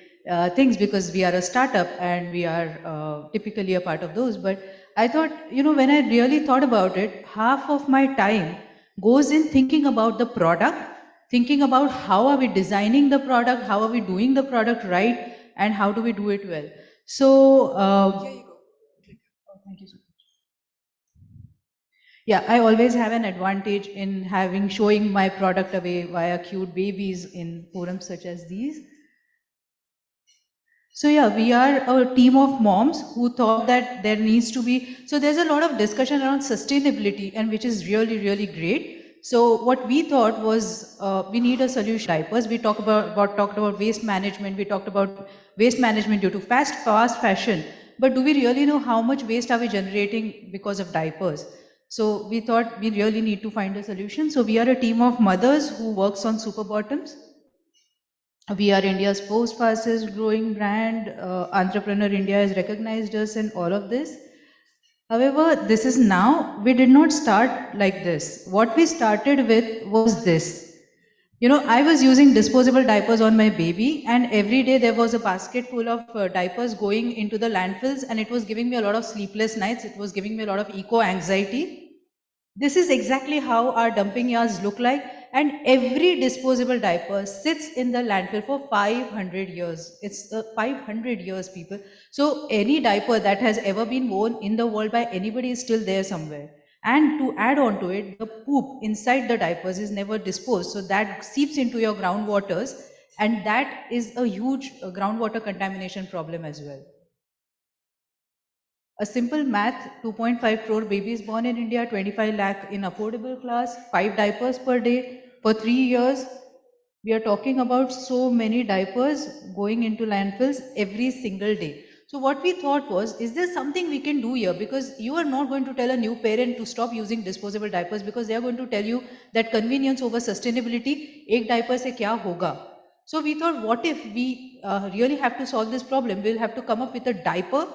things because we are a startup and we are typically a part of those. But I thought, when I really thought about it, half of my time goes in thinking about the product, thinking about how are we designing the product, how are we doing the product right, and how do we do it well. So, here you go. Oh, thank you so much. Yeah, I always have an advantage in showing my product away via cute babies in forums such as these. So yeah, we are a team of moms who thought that there needs to be, so there's a lot of discussion around sustainability, and which is really, really great. So what we thought was we need a solution. Diapers. We talked about waste management. We talked about waste management due to fast fashion. But do we really know how much waste are we generating because of diapers? So we thought we really need to find a solution. So we are a team of mothers who works on super bottoms. We are India's most fastest growing brand. Entrepreneur India has recognized us and all of this. However, this is now, we did not start like this. What we started with was this. You know, I was using disposable diapers on my baby, and every day there was a basket full of diapers going into the landfills, and it was giving me a lot of sleepless nights. It was giving me a lot of eco-anxiety. This is exactly how our dumping yards look like, and every disposable diaper sits in the landfill for 500 years. It's 500 years, people. So any diaper that has ever been worn in the world by anybody is still there somewhere. And to add on to it, the poop inside the diapers is never disposed. So that seeps into your groundwaters, and that is a huge groundwater contamination problem as well. A simple math, 2.5 crore babies born in India, 25 lakh in affordable class, 5 diapers per day for 3 years. We are talking about so many diapers going into landfills every single day. So what we thought was, is there something we can do here? Because you are not going to tell a new parent to stop using disposable diapers, because they are going to tell you that convenience over sustainability, ek diaper se kya hoga? So we thought, what if we really have to solve this problem? We'll have to come up with a diaper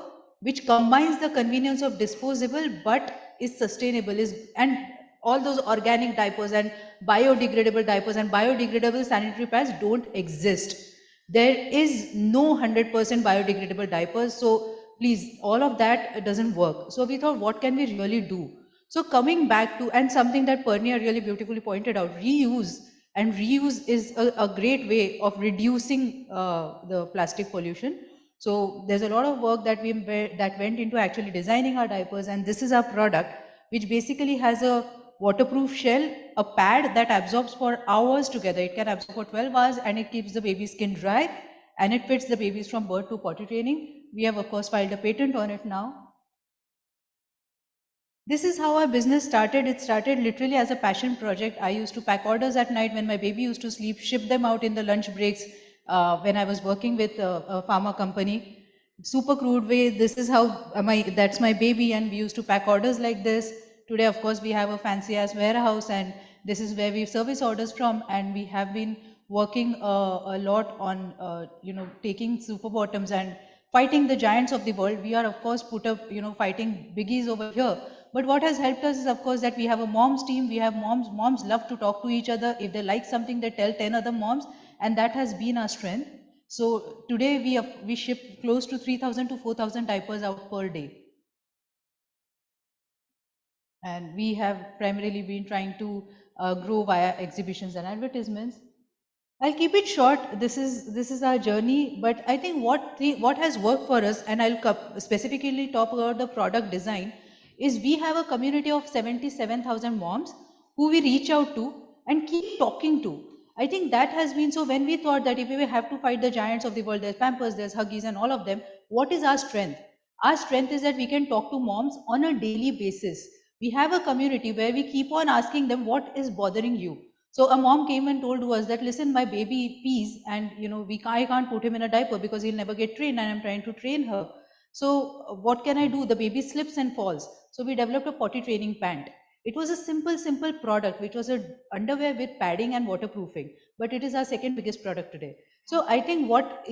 which combines the convenience of disposable but is sustainable, and all those organic diapers and biodegradable diapers and biodegradable sanitary pads don't exist. There is no 100% biodegradable diapers, so please, all of that doesn't work. So we thought, what can we really do? So coming back to, and something that Purnia really beautifully pointed out, reuse. And reuse is a great way of reducing the plastic pollution. So there's a lot of work that went into actually designing our diapers, and this is our product, which basically has a waterproof shell, a pad that absorbs for hours together. It can absorb for 12 hours, and it keeps the baby's skin dry, and it fits the babies from birth to potty training. We have of course filed a patent on it now. This is how our business started. It started literally as a passion project. I used to pack orders at night when my baby used to sleep, ship them out in the lunch breaks when I was working with a pharma company. Super crude way. This is how that's my baby, and we used to pack orders like this. Today, of course, we have a fancy ass warehouse, and this is where we service orders from, and we have been working a lot on taking super bottoms and fighting the giants of the world. We are of course put up fighting biggies over here, but what has helped us is of course that we have a moms team. We have moms love to talk to each other. If they like something, they tell 10 other moms, and that has been our strength. So today we ship close to 3,000 to 4,000 diapers out per day. And we have primarily been trying to grow via exhibitions and advertisements. I'll keep it short. This is our journey, but I think what has worked for us, and I'll specifically talk about the product design, is we have a community of 77,000 moms who we reach out to and keep talking to. I think that has been, so when we thought that if we have to fight the giants of the world, there's Pampers, there's Huggies and all of them, what is our strength? Our strength is that we can talk to moms on a daily basis. We have a community where we keep on asking them, what is bothering you? So a mom came and told us that, listen, my baby pees, and I can't put him in a diaper because he'll never get trained, and I'm trying to train her. So what can I do? The baby slips and falls. So we developed a potty training pant. It was a simple product, which was an underwear with padding and waterproofing, but it is our second biggest product today. So I think what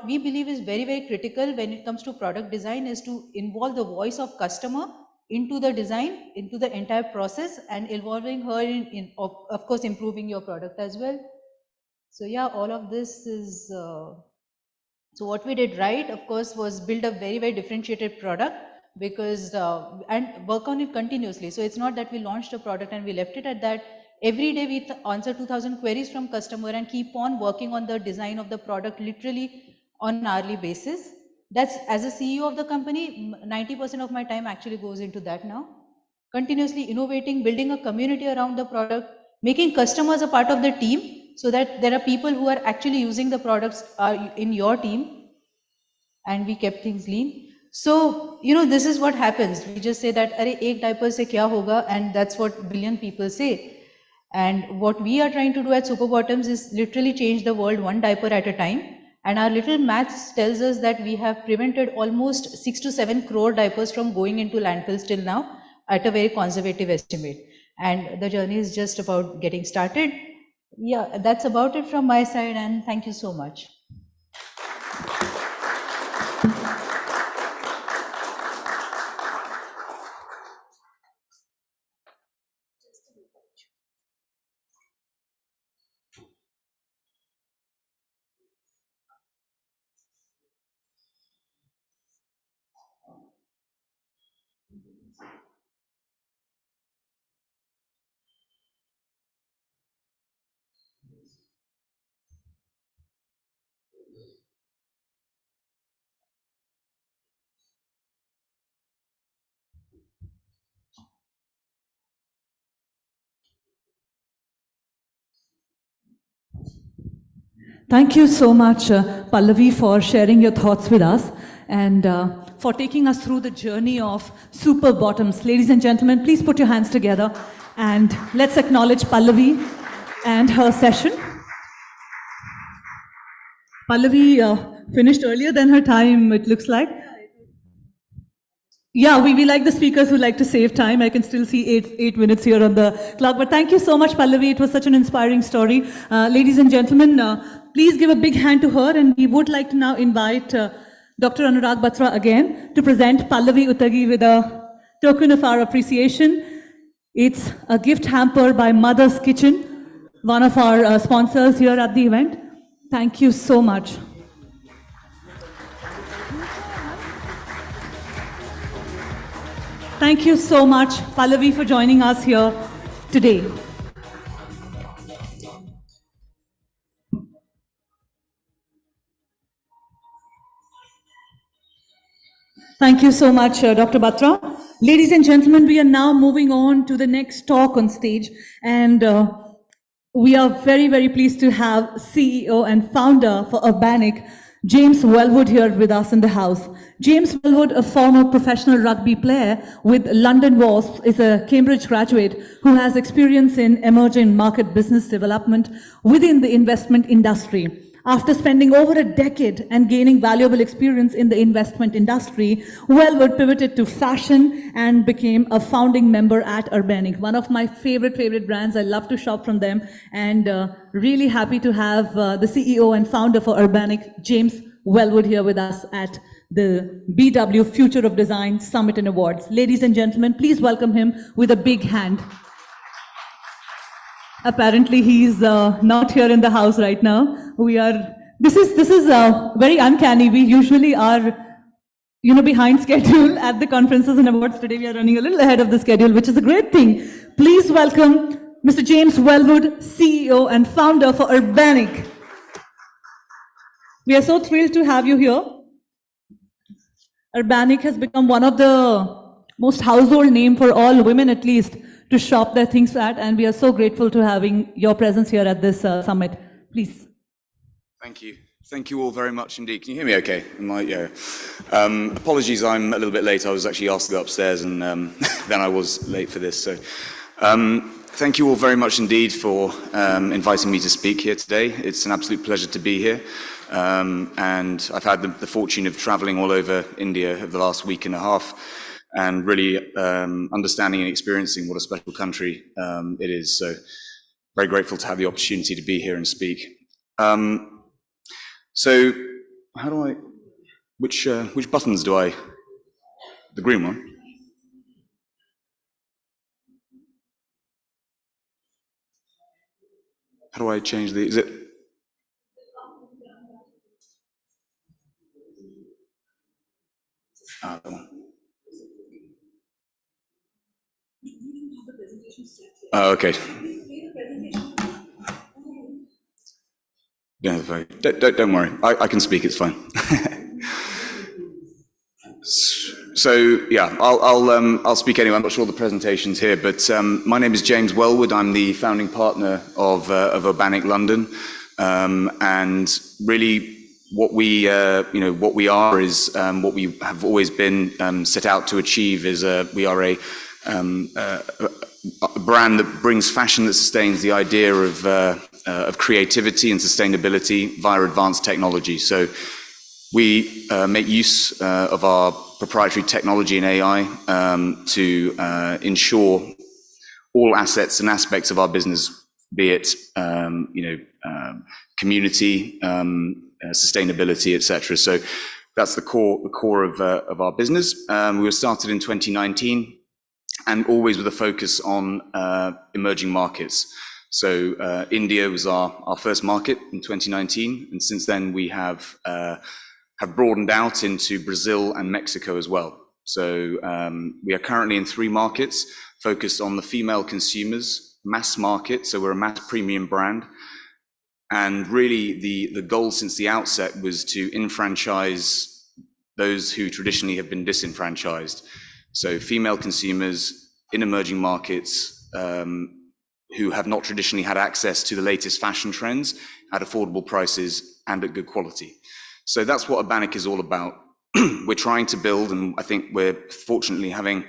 we believe is very, very critical when it comes to product design is to involve the voice of customer into the design, into the entire process, and involving her in of course, improving your product as well. So yeah, all of this is, so what we did right, of course, was build a very, very differentiated product, because, and work on it continuously. So it's not that we launched a product and we left it at that. Every day we answer 2,000 queries from customer and keep on working on the design of the product literally on an hourly basis. That's, as a CEO of the company, 90% of my time actually goes into that now. Continuously innovating, building a community around the product, making customers a part of the team, so that there are people who are actually using the products in your team, and we kept things lean. So, this is what happens. We just say that, "Arey, ek diaper se kya hoga?" And that's what billion people say. And what we are trying to do at Super Bottoms is literally change the world one diaper at a time. And our little maths tells us that we have prevented almost 6 to 7 crore diapers from going into landfills till now. at a very conservative estimate. And the journey is just about getting started. Yeah, that's about it from my side, and thank you so much. Thank you so much, Pallavi, for sharing your thoughts with us and for taking us through the journey of super bottoms. Ladies and gentlemen, please put your hands together and let's acknowledge Pallavi and her session. Pallavi finished earlier than her time, it looks like. Yeah, we like the speakers who like to save time. I can still see 8 minutes here on the clock. But thank you so much, Pallavi. It was such an inspiring story. Ladies and gentlemen, please give a big hand to her. And we would like to now invite Dr. Anurag Batra again to present Pallavi Uttagi with a token of our appreciation. It's a gift hamper by Mother's Kitchen, one of our sponsors here at the event. Thank you so much. Thank you so much, Pallavi, for joining us here today. Thank you so much, Dr. Batra. Ladies and gentlemen, we are now moving on to the next talk on stage. And we are very, very pleased to have CEO and founder for Urbanic, James Wellwood, here with us in the house. James Wellwood, a former professional rugby player with London Wasps, is a Cambridge graduate who has experience in emerging market business development within the investment industry. After spending over a decade and gaining valuable experience in the investment industry, Wellwood pivoted to fashion and became a founding member at Urbanic, one of my favorite brands. I love to shop from them, and really happy to have the CEO and founder for Urbanic, James Wellwood, here with us at the BW Future of Design Summit and Awards. Ladies and gentlemen, please welcome him with a big hand. Apparently, he's not here in the house right now. This is very uncanny. We usually are, behind schedule at the conferences and awards. Today, we are running a little ahead of the schedule, which is a great thing. Please welcome Mr. James Wellwood, CEO and founder for Urbanic. We are so thrilled to have you here. Urbanic has become one of the most household name for all women, at least, to shop their things at, and we are so grateful to having your presence here at this summit. Please. Thank you. Thank you all very much indeed. Can you hear me okay? Yeah. Apologies, I'm a little bit late. I was actually asked to go upstairs, and then I was late for this. So thank you all very much indeed for inviting me to speak here today. It's an absolute pleasure to be here. And I've had the fortune of traveling all over India over the last week and a half, and really understanding and experiencing what a special country it is. So very grateful to have the opportunity to be here and speak. So how do I, which buttons do I, the green one? How do I change the, is it? That one. Oh, okay. Yeah, don't worry. I can speak. It's fine. So yeah, I'll speak anyway. I'm not sure the presentation's here, but my name is James Wellwood. I'm the founding partner of Urbanic London, and really what we are is what we have always been set out to achieve is we are a brand that brings fashion that sustains the idea of creativity and sustainability via advanced technology. So we make use of our proprietary technology and AI to ensure all assets and aspects of our business, be it community, sustainability, etc. So that's the core of our business. We were started in 2019, and always with a focus on emerging markets. So India was our first market in 2019, and since then we have broadened out into Brazil and Mexico as well. So we are currently in 3 markets, focused on the female consumers, mass market, so we're a mass premium brand. And really the goal since the outset was to enfranchise those who traditionally have been disenfranchised. So female consumers in emerging markets who have not traditionally had access to the latest fashion trends at affordable prices and at good quality. So that's what Urbanic is all about. We're trying to build, and I think we're fortunately having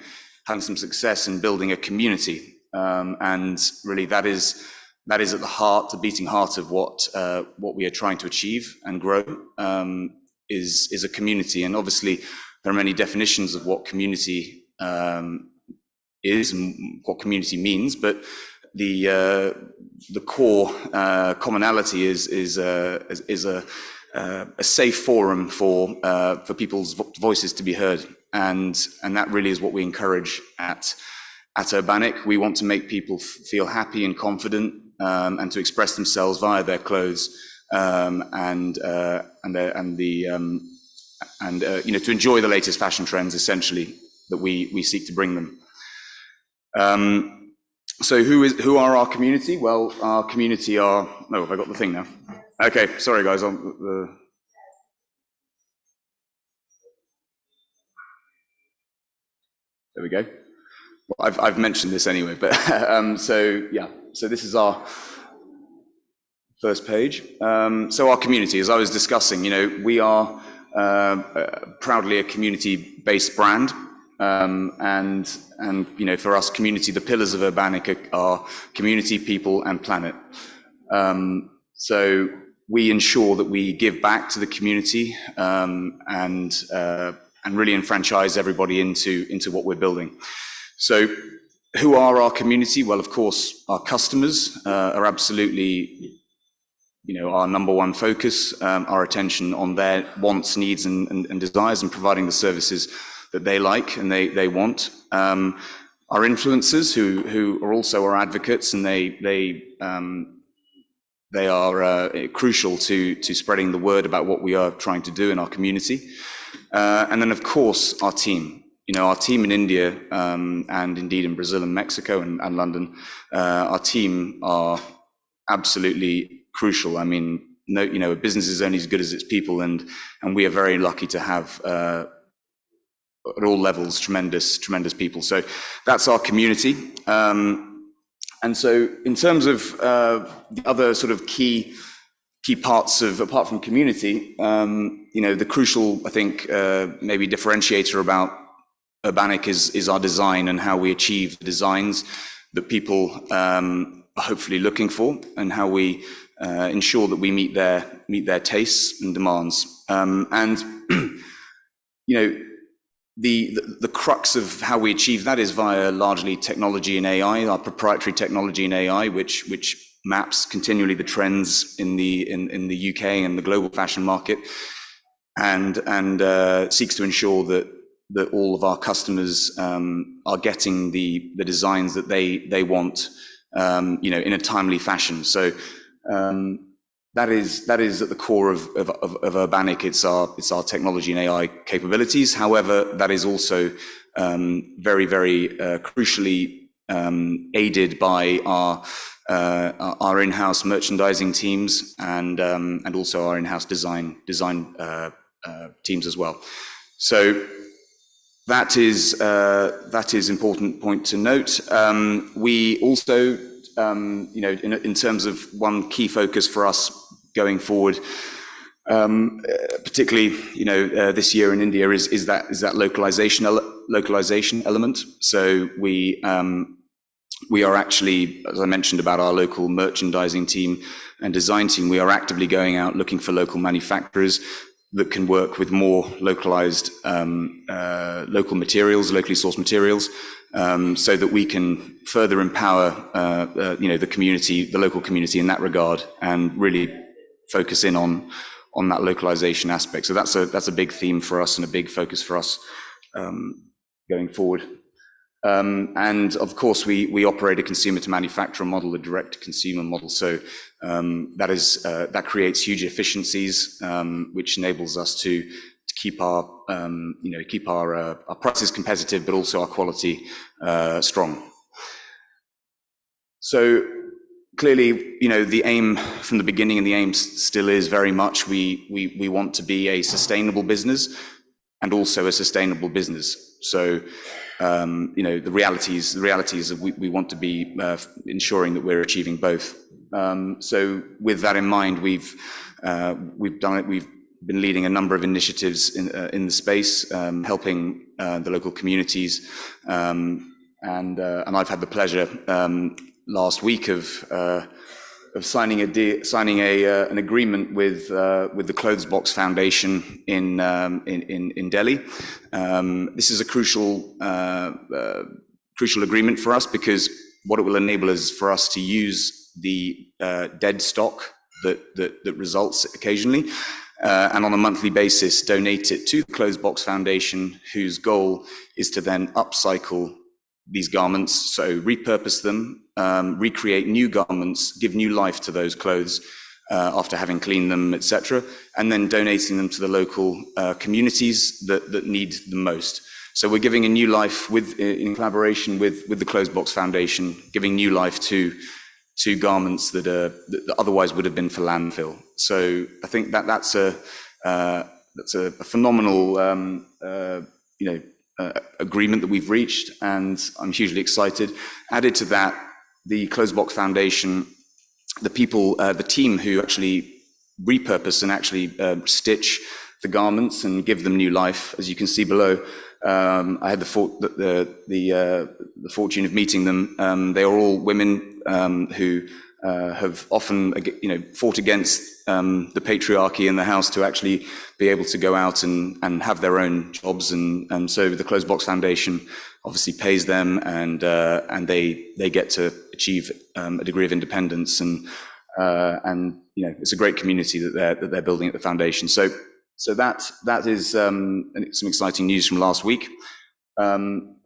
some success in building a community. And really that is at the beating heart of what we are trying to achieve and grow, is a community. And obviously there are many definitions of what community is and what community means, but the core commonality is a safe forum for people's voices to be heard, and that really is what we encourage at Urbanic. We want to make people feel happy and confident, and to express themselves via their clothes, and to enjoy the latest fashion trends, essentially, that we seek to bring them. So who are our community? Well, our community are, have I got the thing now? Okay, sorry guys. There we go. Well, I've mentioned this anyway, but so this is our first page. So our community, as I was discussing, we are proudly a community-based brand. And for us, community, the pillars of Urbanic are community, people, and planet. So we ensure that we give back to the community, and really enfranchise everybody into what we're building. So who are our community? Well, of course, our customers are absolutely our number one focus, our attention on their wants, needs, and desires, and providing the services that they like and they want. Our influencers, who are also our advocates, and they are crucial to spreading the word about what we are trying to do in our community. And then, of course, our team. Our team in India, and indeed in Brazil and Mexico and London, our team are absolutely crucial. I mean, a business is only as good as its people, and we are very lucky to have at all levels tremendous people. So that's our community. And so in terms of the other sort of key parts of, apart from community, the crucial, I think, maybe differentiator about Urbanic is our design and how we achieve the designs that people are hopefully looking for, and how we ensure that we meet their tastes and demands. The crux of how we achieve that is via largely technology and AI, our proprietary technology and AI, which maps continually the trends in the UK and the global fashion market, and seeks to ensure that all of our customers are getting the designs that they want, in a timely fashion. So that is at the core of Urbanic. It's our technology and AI capabilities. However, that is also very, very crucially aided by our in-house merchandising teams and also our in-house design teams as well. So that is important point to note. We also, in terms of one key focus for us going forward, particularly this year in India, is that localization element. So we are actually, as I mentioned about our local merchandising team and design team, we are actively going out looking for local manufacturers. that can work with more localized, local materials, locally sourced materials, so that we can further empower, the community, the local community in that regard, and really focus in on that localization aspect. So that's a big theme for us and a big focus for us going forward. And of course, we operate a consumer to manufacturer model, a direct to consumer model. So that creates huge efficiencies, which enables us to keep our prices competitive, but also our quality strong. So clearly, the aim from the beginning, and the aim still is very much, we want to be a sustainable business and also a sustainable business. So the realities that we want to be ensuring that we're achieving both. So with that in mind, we've done it. We've been leading a number of initiatives in the space, helping the local communities, and I've had the pleasure last week of signing an agreement with the Clothes Box Foundation in Delhi. This is a crucial agreement for us, because what it will enable is for us to use the dead stock that results occasionally, and on a monthly basis donate it to the Clothes Box Foundation, whose goal is to then upcycle these garments, so repurpose them, recreate new garments, give new life to those clothes after having cleaned them, etc., and then donating them to the local communities that need the most. So we're giving a new life in collaboration with the Clothes Box Foundation, giving new life to garments that otherwise would have been for landfill. So I think that's a phenomenal agreement that we've reached, and I'm hugely excited. Added to that, the Clothes Box Foundation, the team who actually repurpose and actually stitch the garments and give them new life, as you can see below. I had the fortune of meeting them. They are all women who have often, fought against the patriarchy in the house to actually be able to go out and have their own jobs, and so the Clothes Box Foundation obviously pays them, and they get to achieve a degree of independence, and it's a great community that they're building at the foundation. So that is some exciting news from last week, and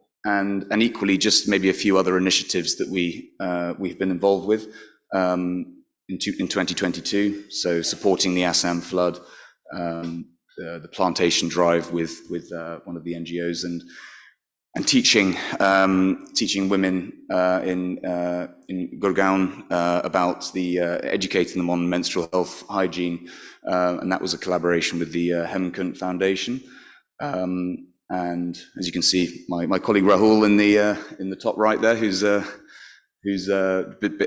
equally just maybe a few other initiatives that we've been involved with in 2022. So supporting the Assam flood, the plantation drive with one of the NGOs, and teaching women in Gurgaon about educating them on menstrual health hygiene, and that was a collaboration with the Hemkunt Foundation. And as you can see, my colleague Rahul in the top right there, who's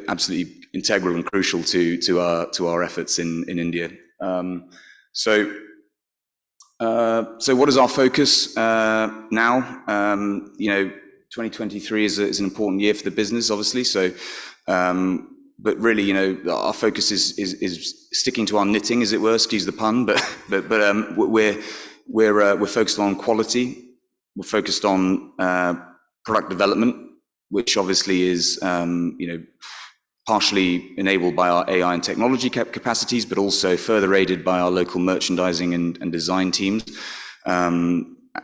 absolutely integral and crucial to our efforts in India. So what is our focus now? 2023 is an important year for the business, obviously. So, but really, our focus is sticking to our knitting, as it were. Excuse the pun, but we're focused on quality. We're focused on product development, which obviously is partially enabled by our AI and technology capacities, but also further aided by our local merchandising and design teams.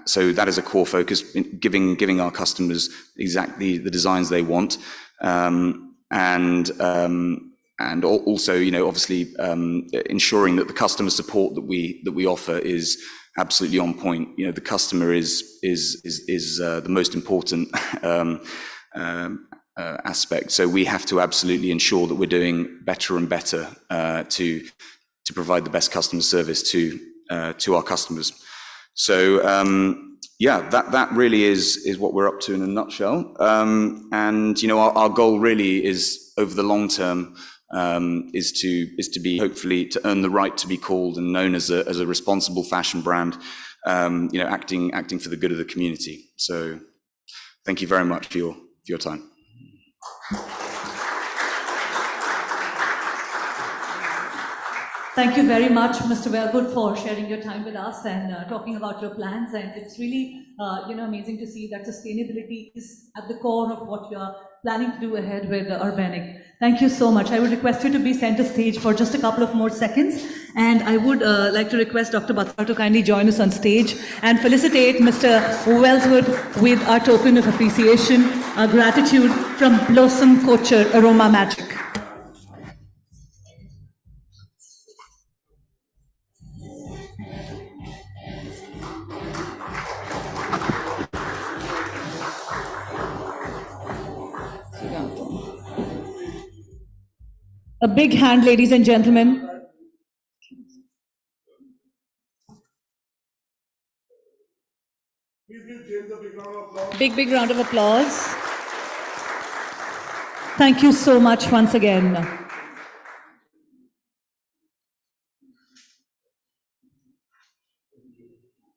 So that is a core focus, giving our customers exactly the designs they want, and also, obviously, ensuring that the customer support that we offer is absolutely on point. The customer is the most important aspect. So we have to absolutely ensure that we're doing better and better to provide the best customer service to our customers. So that really is what we're up to in a nutshell. And our goal really is, over the long term, is to be, hopefully, to earn the right to be called and known as a responsible fashion brand, acting for the good of the community. So thank you very much for your time. Thank you very much, Mr. Wellgood, for sharing your time with us and talking about your plans. And it's really, amazing to see that sustainability is at the core of what you are planning to do ahead with Urbanic. Thank you so much. I would request you to be center stage for just a couple of more seconds. And I would like to request Dr. Batsal to kindly join us on stage and felicitate Mr. Wellswood with our token of appreciation, our gratitude from Blossom Culture Aroma Magic. A big hand, ladies and gentlemen. Big round of applause. Thank you so much once again.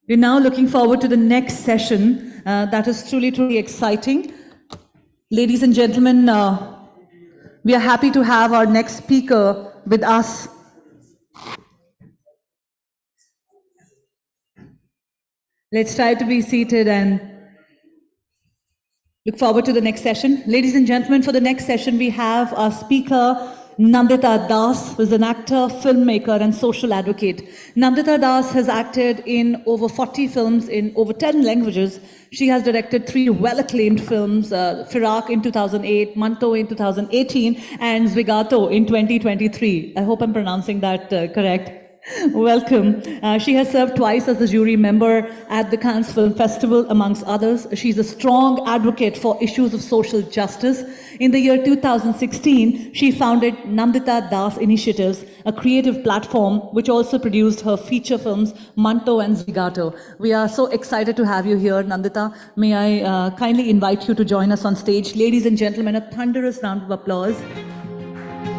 We're now looking forward to the next session. That is truly exciting. Ladies and gentlemen, we are happy to have our next speaker with us. Let's try to be seated and look forward to the next session. Ladies and gentlemen, for the next session, we have our speaker, Nandita Das, who is an actor, filmmaker, and social advocate. Nandita Das has acted in over 40 films in over 10 languages. She has directed 3 well-acclaimed films, Firak in 2008, Manto in 2018, and Zwigato in 2023. I hope I'm pronouncing that correct. Welcome. She has served twice as a jury member at the Cannes Film Festival, amongst others. She's a strong advocate for issues of social justice. In the year 2016, she founded Nandita Das Initiatives, a creative platform which also produced her feature films, Manto and Zwigato. We are so excited to have you here, Nandita. May I kindly invite you to join us on stage. Ladies and gentlemen, a thunderous round of applause.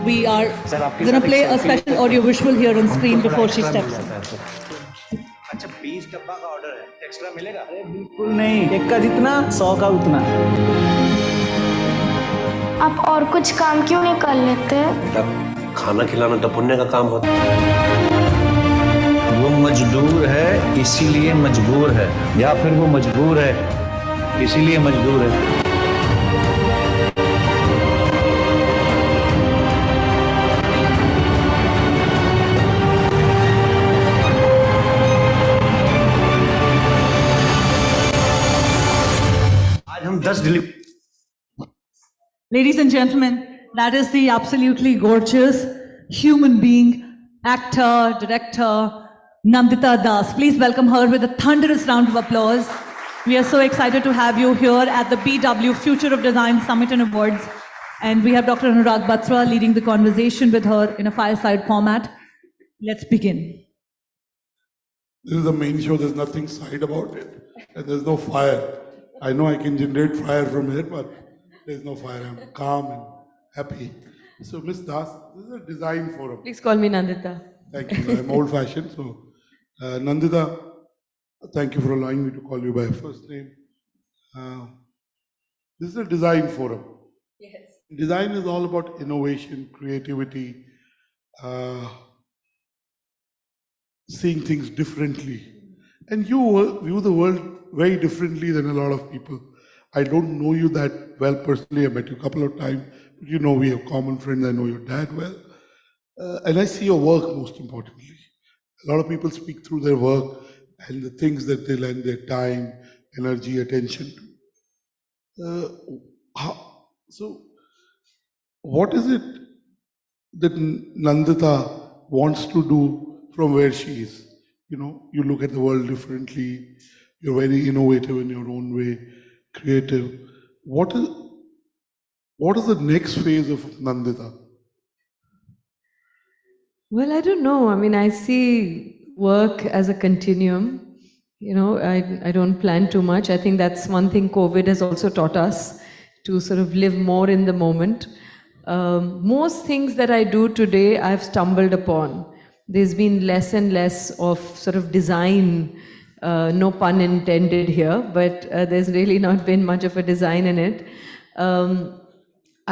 We are going to play a special audio visual here on screen before she steps in. अच्छा 20 डब्बा का order है, extra मिलेगा? अरे बिल्कुल नहीं, एक का जितना 100 का उतना। आप और कुछ काम क्यों नहीं कर लेते? खाना खिलाना तो पुण्य का काम होता है। वो मजदूर है इसीलिए मजबूर है, या फिर वो मजबूर है इसीलिए मजदूर है। Ladies and gentlemen, that is the absolutely gorgeous human being, actor, director, Nandita Das. Please welcome her with a thunderous round of applause. We are so excited to have you here at the BW Future of Design Summit and Awards. And we have Dr. Anurag Batra leading the conversation with her in a fireside format. Let's begin. This is the main show, there's nothing side about it. And there's no fire. I know I can generate fire from here, but there's no fire. I'm calm and happy. So, Ms. Das, this is a design forum. Please call me Nandita. Thank you. I'm old-fashioned. So, Nandita, thank you for allowing me to call you by first name. This is a design forum. Yes. Design is all about innovation, creativity, seeing things differently. And you view the world very differently than a lot of people. I don't know you that well personally. I met you a couple of times. But you know we have common friends. I know your dad well. And I see your work most importantly. A lot of people speak through their work and the things that they lend their time, energy, attention to. So what is it that Nandita wants to do from where she is? You know, you look at the world differently. You're very innovative in your own way, creative. What is the next phase of Nandita? Well, I don't know. I mean, I see work as a continuum. You know, I don't plan too much. I think that's one thing COVID has also taught us, to sort of live more in the moment. Most things that I do today, I've stumbled upon. There's been less and less of sort of design, no pun intended here, but there's really not been much of a design in it.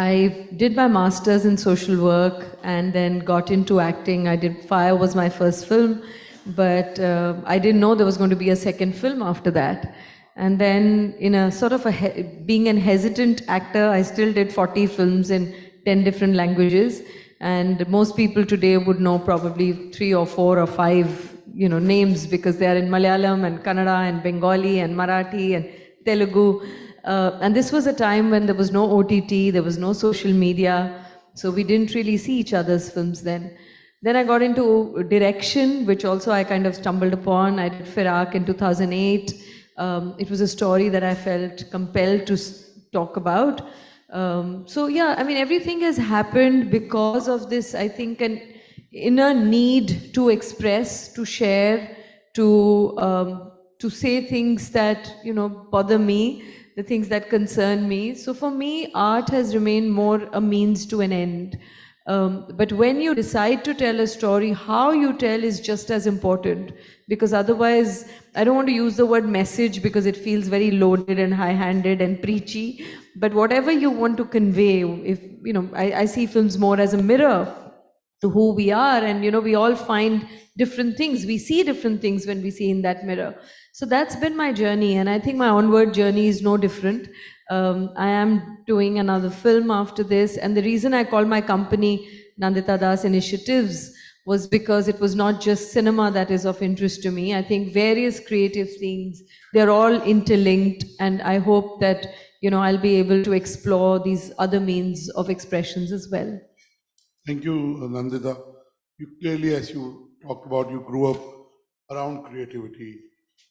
I did my master's in social work and then got into acting. I did Fire was my first film, but I didn't know there was going to be a second film after that. And then in a sort of being an hesitant actor, I still did 40 films in 10 different languages. And most people today would know probably 3 or 4 or 5, names because they are in Malayalam and Kannada and Bengali and Marathi and Telugu. And this was a time when there was no OTT, there was no social media, so we didn't really see each other's films then. Then I got into direction, which also I kind of stumbled upon. I did Firak in 2008. It was a story that I felt compelled to talk about. So yeah, I mean, everything has happened because of this, I think, an inner need to express, to share, to say things that, bother me, the things that concern me. So for me, art has remained more a means to an end. But when you decide to tell a story, how you tell is just as important, because otherwise, I don't want to use the word message because it feels very loaded and high-handed and preachy, but whatever you want to convey, if, I see films more as a mirror to who we are, and we all find different things, we see different things when we see in that mirror. So that's been my journey, and I think my onward journey is no different. I am doing another film after this, and the reason I call my company Nandita Das Initiatives was because it was not just cinema that is of interest to me. I think various creative things, they're all interlinked, and I hope that I'll be able to explore these other means of expressions as well. Thank you, Nandita. You clearly, as you talked about, you grew up around creativity.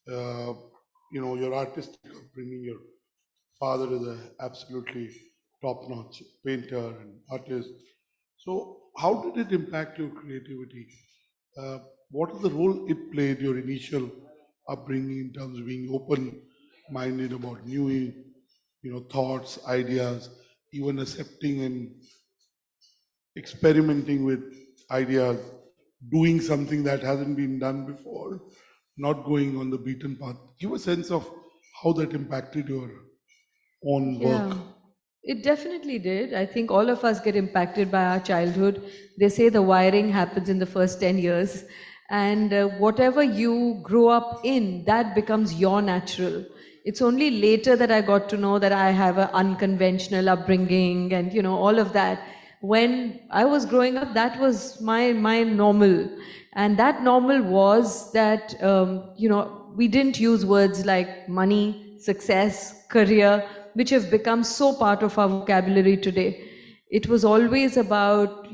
Your artistic upbringing, your father is an absolutely top-notch painter and artist. So how did it impact your creativity? What is the role it played, your initial upbringing, in terms of being open-minded about new thoughts, ideas, even accepting and experimenting with ideas, doing something that hasn't been done before, not going on the beaten path? Give a sense of how that impacted your own work. It definitely did. I think all of us get impacted by our childhood. They say the wiring happens in the first 10 years. And whatever you grew up in, that becomes your natural. It's only later that I got to know that I have an unconventional upbringing and, all of that. When I was growing up, that was my normal. And that normal was that, we didn't use words like money, success, career, which have become so part of our vocabulary today. It was always about,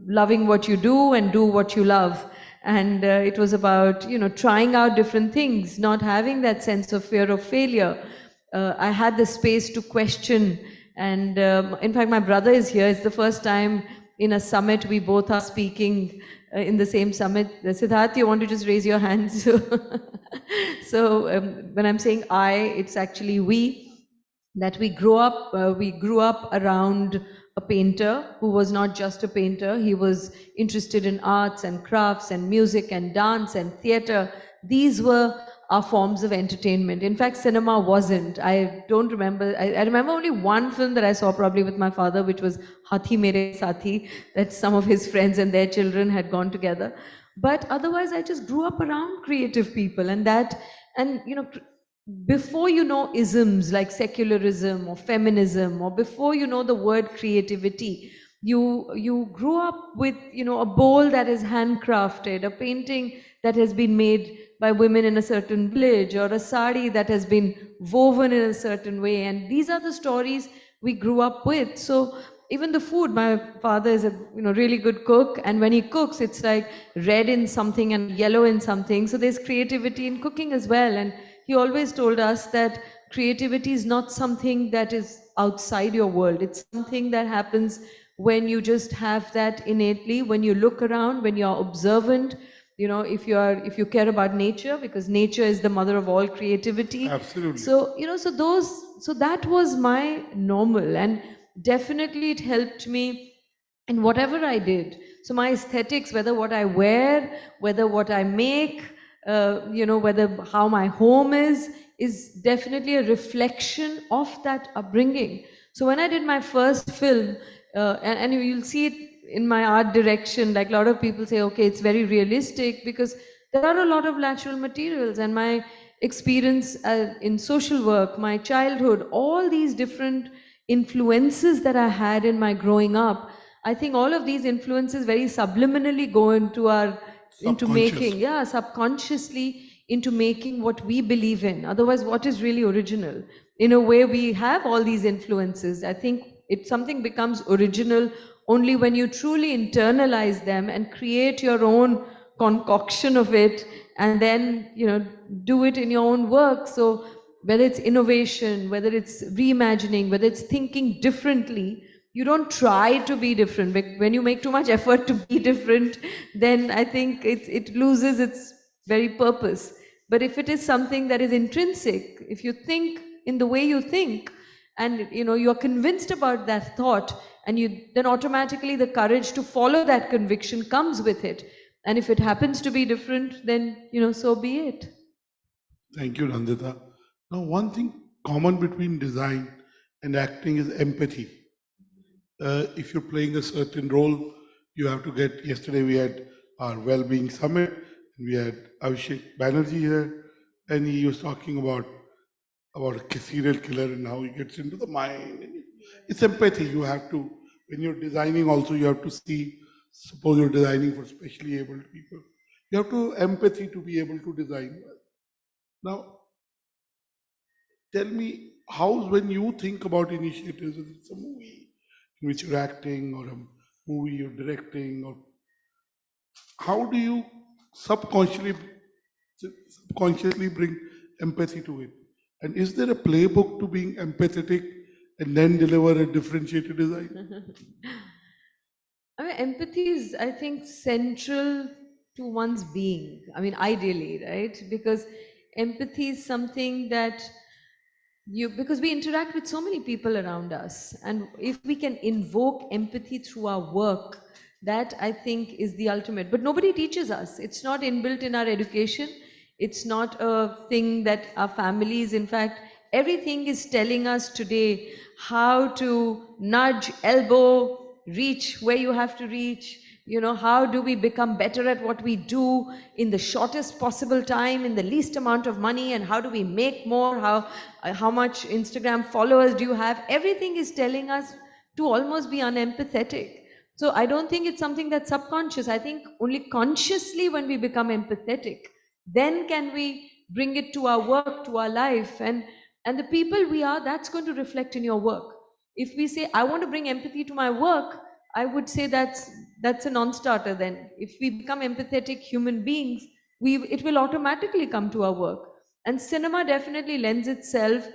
loving what you do and do what you love. And it was about, trying out different things, not having that sense of fear of failure. I had the space to question. And in fact, my brother is here. It's the first time in a summit we both are speaking in the same summit. Siddharth, you want to just raise your hands? So when I'm saying I, it's actually we. That we grew up around a painter who was not just a painter. He was interested in arts and crafts and music and dance and theater. These were our forms of entertainment. In fact, cinema wasn't. I don't remember. I remember only one film that I saw probably with my father, which was Hathi Mere Sathi, that some of his friends and their children had gone together. But otherwise, I just grew up around creative people, and before you know isms like secularism or feminism, or before you know the word creativity, you grew up with a bowl that is handcrafted, a painting that has been made by women in a certain village, or a sari that has been woven in a certain way, and these are the stories we grew up with. So even the food, my father is a really good cook, and when he cooks, it's like red in something and yellow in something. So there's creativity in cooking as well. And he always told us that creativity is not something that is outside your world. It's something that happens when you just have that innately, when you look around, when you're observant, if you care about nature, because nature is the mother of all creativity. Absolutely. So, so that was my normal, and definitely it helped me in whatever I did. So my aesthetics, whether what I wear, whether what I make, whether how my home is definitely a reflection of that upbringing. So when I did my first film, and you'll see it in my art direction, like a lot of people say, okay, it's very realistic because there are a lot of natural materials, and my experience in social work, my childhood, all these different influences that I had in my growing up, I think all of these influences very subliminally go into making, subconsciously into making what we believe in. Otherwise, what is really original? In a way, we have all these influences. I think something becomes original only when you truly internalize them and create your own concoction of it, and then do it in your own work. So whether it's innovation, whether it's reimagining, whether it's thinking differently, you don't try to be different. When you make too much effort to be different, then I think it loses its very purpose. But if it is something that is intrinsic, if you think in the way you think, and you're convinced about that thought, and then automatically the courage to follow that conviction comes with it. And if it happens to be different, then so be it. Thank you, Nandita. Now, one thing common between design and acting is empathy. If you're playing a certain role, you have to get. Yesterday we had our well-being summit. We had Abhishek Banerjee here, and he was talking about a serial killer and how he gets into the mind. It's empathy. You have to, when you're designing also, you have to see, suppose you're designing for specially abled people, you have to empathy to be able to design well. Now, tell me, how, when you think about initiatives, whether it's a movie in which you're acting or a movie you're directing, or how do you subconsciously bring empathy to it? And is there a playbook to being empathetic and then deliver a differentiated design? I mean, empathy is, I think, central to one's being. I mean, ideally, right? Because empathy is something that because we interact with so many people around us, and if we can invoke empathy through our work, that I think is the ultimate. But nobody teaches us. It's not inbuilt in our education. It's not a thing that our families, in fact, everything is telling us today how to nudge, elbow, reach where you have to reach. How do we become better at what we do in the shortest possible time, in the least amount of money, and how do we make more? How much Instagram followers do you have? Everything is telling us to almost be unempathetic. So I don't think it's something that's subconscious. I think only consciously when we become empathetic, then can we bring it to our work, to our life, and the people we are, that's going to reflect in your work. If we say, I want to bring empathy to my work, I would say that's a non-starter then. If we become empathetic human beings, it will automatically come to our work. And cinema definitely lends itself,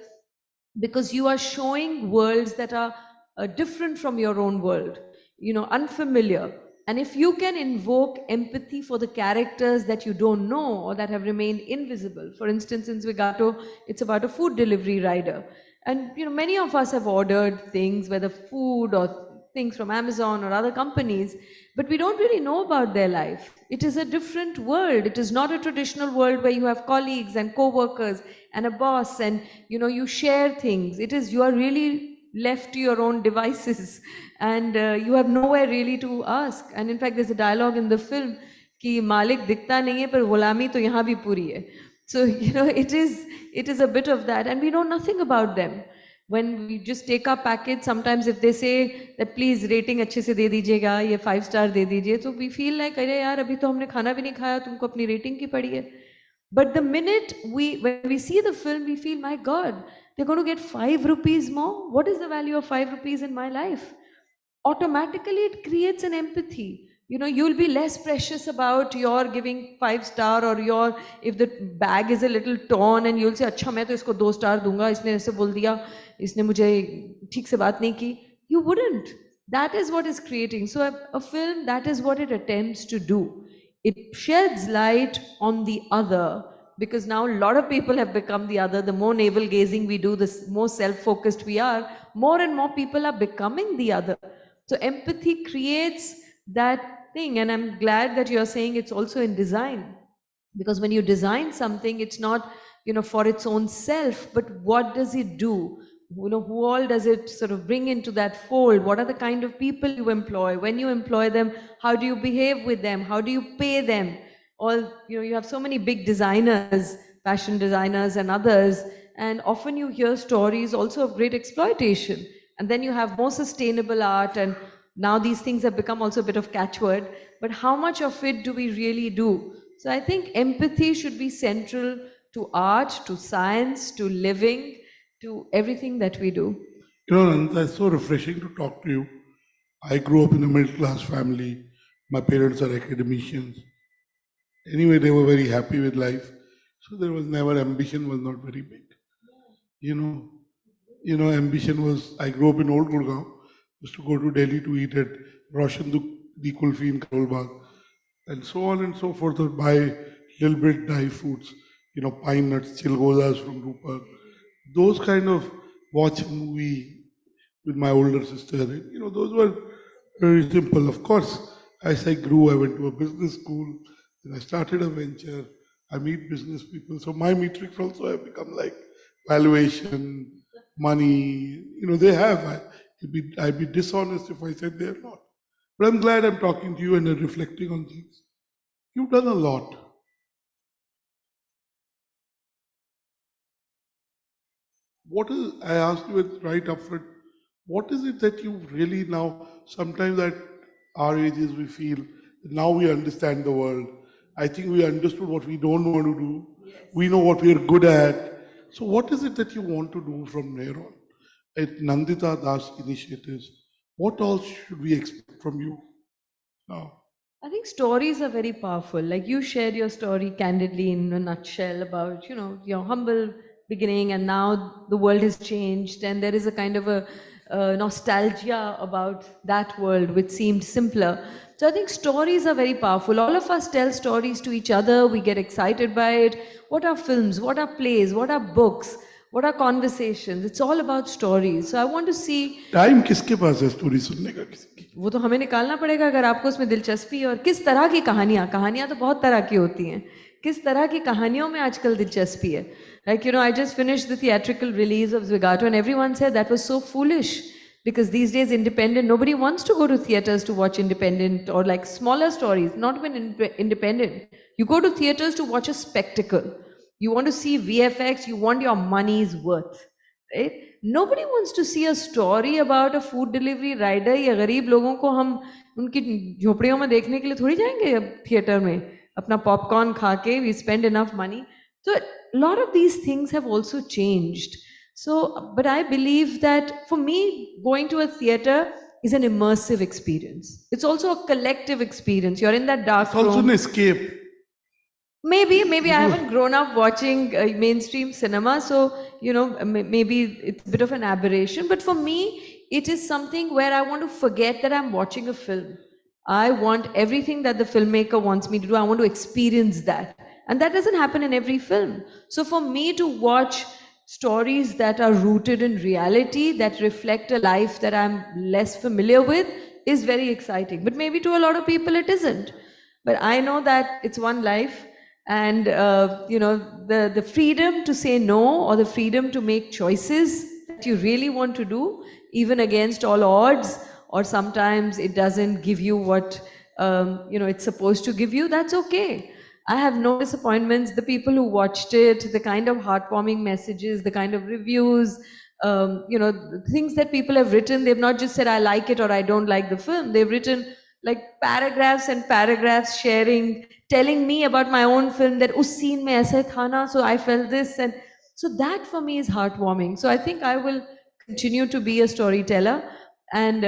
because you are showing worlds that are different from your own world, unfamiliar. And if you can invoke empathy for the characters that you don't know or that have remained invisible. For instance, in Zwigato, it's about a food delivery rider. And many of us have ordered things, whether food or things from Amazon or other companies, but we don't really know about their life. It is a different world. It is not a traditional world where you have colleagues and co-workers and a boss and you share things. It is, you are really left to your own devices, and you have nowhere really to ask. And in fact, there's a dialogue in the film कि मालिक दिखता नहीं है पर गुलामी तो यहाँ भी पूरी है. So it is a bit of that, and we know nothing about them. When we just take our package, sometimes if they say that please rating अच्छे से दे दीजिएगा, ये 5 star दे दीजिए, so we feel like अरे यार अभी तो हमने खाना भी नहीं खाया, तुमको अपनी rating की पड़ी है. But the minute when we see the film, we feel, my God, they're going to get 5 rupees more. What is the value of 5 rupees in my life? Automatically, it creates an empathy. You'll be less precious about your giving 5 star, or if the bag is a little torn and you'll say, अच्छा मैं तो इसको 2 star दूंगा, इसने ऐसे बोल दिया, इसने मुझे ठीक से बात नहीं की. You wouldn't. That is what is creating. So a film, that is what it attempts to do. It sheds light on the other, because now a lot of people have become the other. The more navel gazing we do, the more self-focused we are, more and more people are becoming the other. So empathy creates that thing, and I'm glad that you're saying it's also in design, because when you design something, it's not for its own self, but what does it do? who all does it sort of bring into that fold? What are the kind of people you employ? When you employ them, how do you behave with them? How do you pay them? All, you have so many big designers, fashion designers and others, and often you hear stories also of great exploitation. And then you have more sustainable art, and now these things have become also a bit of catchword, but how much of it do we really do? So I think empathy should be central to art, to science, to living, to everything that we do. Ananta, it's so refreshing to talk to you. I grew up in a middle-class family. My parents are academicians. Anyway, they were very happy with life. So there was never, ambition was not very big. Ambition was, I grew up in Old Gurgaon, used to go to Delhi to eat at Roshan Di Kulfi in Karol Bagh, and so on and so forth, or buy little bit dry fruits, pine nuts, chilgozas from Rupert. Those kind of, watch a movie with my older sister, those were very simple. Of course, as I grew, I went to a business school, then I started a venture, I meet business people. So my metrics also have become like valuation, money, they have. I'd be dishonest if I said they're not. But I'm glad I'm talking to you and reflecting on things. You've done a lot. I asked you it right up front, what is it that you really now, sometimes at our ages we feel, now we understand the world. I think we understood what we don't want to do. Yes. We know what we are good at. So what is it that you want to do from there on? At Nandita Das Initiatives, what else should we expect from you now? I think stories are very powerful. Like you shared your story candidly in a nutshell about, your humble beginning, and now the world has changed and there is a kind of a nostalgia about that world which seemed simpler. So I think stories are very powerful. All of us tell stories to each other. We get excited by it. What are films? What are plays? What are books? What are conversations? It's all about stories. So I want to see. Time किसके पास है story सुनने का किसी की? वो तो हमें निकालना पड़ेगा अगर आपको उसमें दिलचस्पी और किस तरह की कहानियां तो बहुत तरह की होती हैं. किस तरह की कहानियों में आजकल दिलचस्पी है? Like, I just finished the theatrical release of Zwigato and everyone said that was so foolish because these days independent, nobody wants to go to theaters to watch independent or like smaller stories, not even independent. You go to theaters to watch a spectacle. You want to see VFX, you want your money's worth, right? Nobody wants to see a story about a food delivery rider. ये गरीब लोगों को हम उनकी झोपड़ियों में देखने के लिए थोड़ी जाएंगे थिएटर में अपना पॉपकॉर्न खा के. We spend enough money. So a lot of these things have also changed. So, but I believe that for me, going to a theater is an immersive experience. It's also a collective experience. You're in that dark room. It's also an escape. Maybe I haven't grown up watching mainstream cinema, so, maybe it's a bit of an aberration. But for me, it is something where I want to forget that I'm watching a film. I want everything that the filmmaker wants me to do. I want to experience that. And that doesn't happen in every film. So for me to watch stories that are rooted in reality, that reflect a life that I'm less familiar with, is very exciting. But maybe to a lot of people it isn't. But I know that it's one life. And, the freedom to say no, or the freedom to make choices that you really want to do, even against all odds, or sometimes it doesn't give you what, it's supposed to give you, that's okay. I have no disappointments. The people who watched it, the kind of heartwarming messages, the kind of reviews, things that people have written, they've not just said, I like it or I don't like the film. They've written like paragraphs and paragraphs sharing, telling me about my own film, that us scene mein aise tha na, so I felt this. And so that for me is heartwarming. So I think I will continue to be a storyteller. And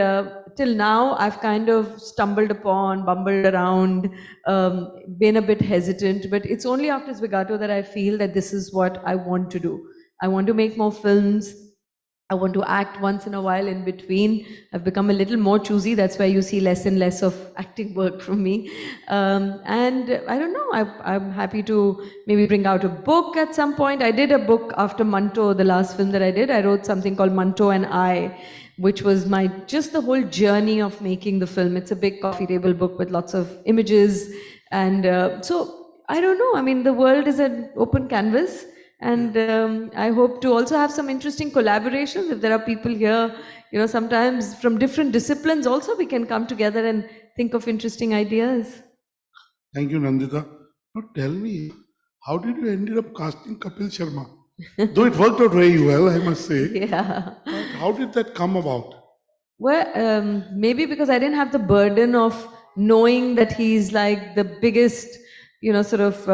till now, I've kind of stumbled upon, bumbled around, been a bit hesitant, but it's only after Zwigato that I feel that this is what I want to do. I want to make more films. I want to act once in a while in between. I've become a little more choosy. That's why you see less and less of acting work from me. And I don't know, I'm happy to maybe bring out a book at some point. I did a book after Manto, the last film that I did. I wrote something called Manto and I, which was just the whole journey of making the film. It's a big coffee table book with lots of images. And so I don't know. I mean, the world is an open canvas. And I hope to also have some interesting collaborations. If there are people here, sometimes from different disciplines also, we can come together and think of interesting ideas. Thank you, Nandita. Now tell me, how did you ended up casting Kapil Sharma? Though it worked out very well, I must say. Yeah. But how did that come about? Well, maybe because I didn't have the burden of knowing that he's like the biggest, sort of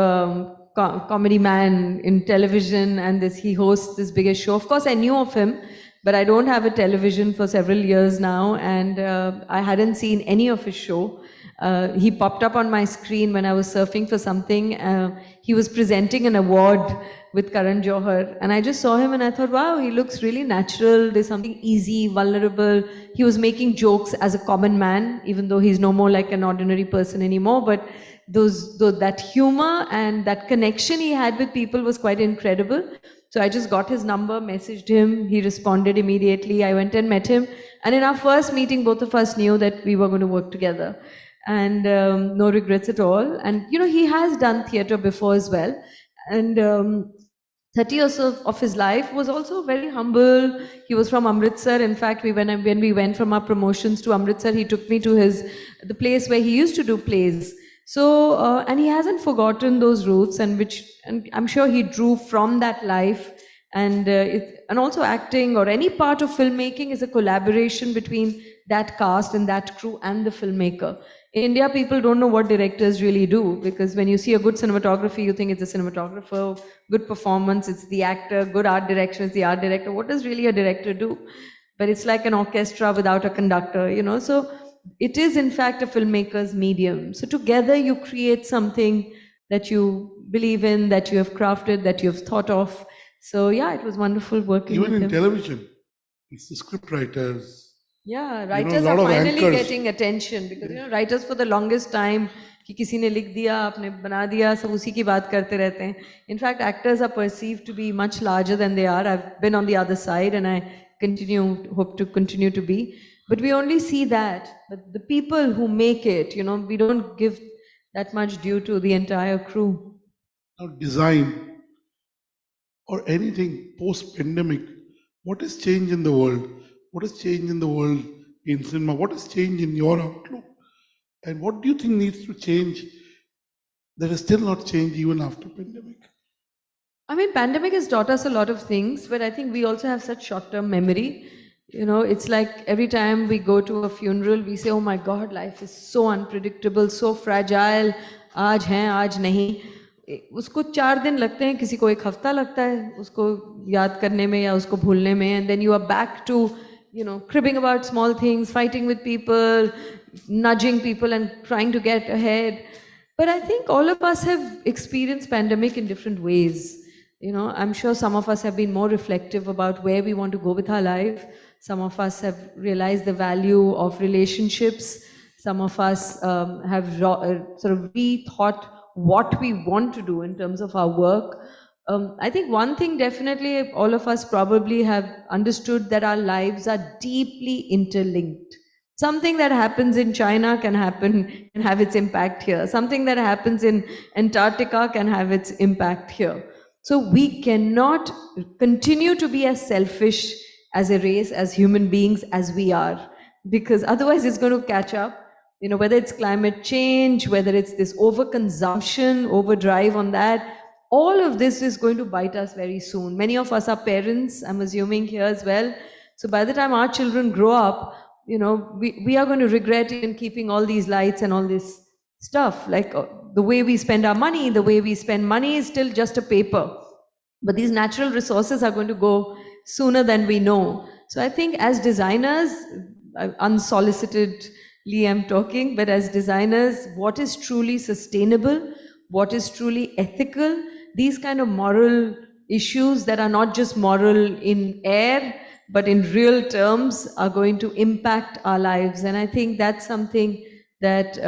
comedy man in television, and he hosts this biggest show. Of course, I knew of him, but I don't have a television for several years now, and I hadn't seen any of his show. He popped up on my screen when I was surfing for something. He was presenting an award with Karan Johar, and I just saw him and I thought, wow, he looks really natural. There's something easy, vulnerable. He was making jokes as a common man, even though he's no more like an ordinary person anymore. But that humor and that connection he had with people was quite incredible. So I just got his number, messaged him. He responded immediately. I went and met him. And in our first meeting, both of us knew that we were going to work together. And no regrets at all. And, he has done theatre before as well. And 30 years of his life was also very humble. He was from Amritsar. In fact, when we went from our promotions to Amritsar, he took me to the place where he used to do plays. So, and he hasn't forgotten those roots, and I'm sure he drew from that life. And also acting or any part of filmmaking is a collaboration between that cast and that crew and the filmmaker. In India, people don't know what directors really do, because when you see a good cinematography, you think it's a cinematographer, good performance, it's the actor, good art direction, it's the art director. What does really a director do? But it's like an orchestra without a conductor, So it is in fact a filmmaker's medium. So together you create something that you believe in, that you have crafted, that you have thought of. So yeah, it was wonderful working with him. Even in television, it's the script writers. Yeah, writers are finally getting attention, because writers for the longest time, कि किसी ने लिख दिया, आपने बना दिया, सब उसी की बात करते रहते हैं. In fact, actors are perceived to be much larger than they are. I've been on the other side, and I hope to continue to be. But we only see that. But the people who make it, we don't give that much due to the entire crew. Now, design or anything post-pandemic, what has changed in the world? What has changed in the world in cinema? What has changed in your outlook? And what do you think needs to change that has still not changed even after pandemic? I mean, pandemic has taught us a lot of things, but I think we also have such short-term memory. It's like every time we go to a funeral, we say, oh my God, life is so unpredictable, so fragile. आज हैं, आज नहीं. उसको 4 दिन लगते हैं, किसी को 1 हफ्ता लगता है उसको याद करने में या उसको भूलने में. And then you are back to cribbing about small things, fighting with people, nudging people and trying to get ahead. But I think all of us have experienced pandemic in different ways. I'm sure some of us have been more reflective about where we want to go with our life. Some of us have realized the value of relationships. Some of us have sort of rethought what we want to do in terms of our work. I think one thing definitely all of us probably have understood, that our lives are deeply interlinked. Something that happens in China can have its impact here. Something that happens in Antarctica can have its impact here. So we cannot continue to be as selfish as a race, as human beings as we are, because otherwise it's going to catch up. Whether it's climate change, whether it's this overconsumption, overdrive on that, all of this is going to bite us very soon. Many of us are parents, I'm assuming here as well. So by the time our children grow up, we are going to regret even keeping all these lights and all this stuff. Like the way we spend our money, the way we spend money is still just a paper. But these natural resources are going to go sooner than we know. So I think as designers, unsolicitedly I'm talking, but as designers, what is truly sustainable, what is truly ethical, these kind of moral issues that are not just moral in air, but in real terms are going to impact our lives. And I think that's something that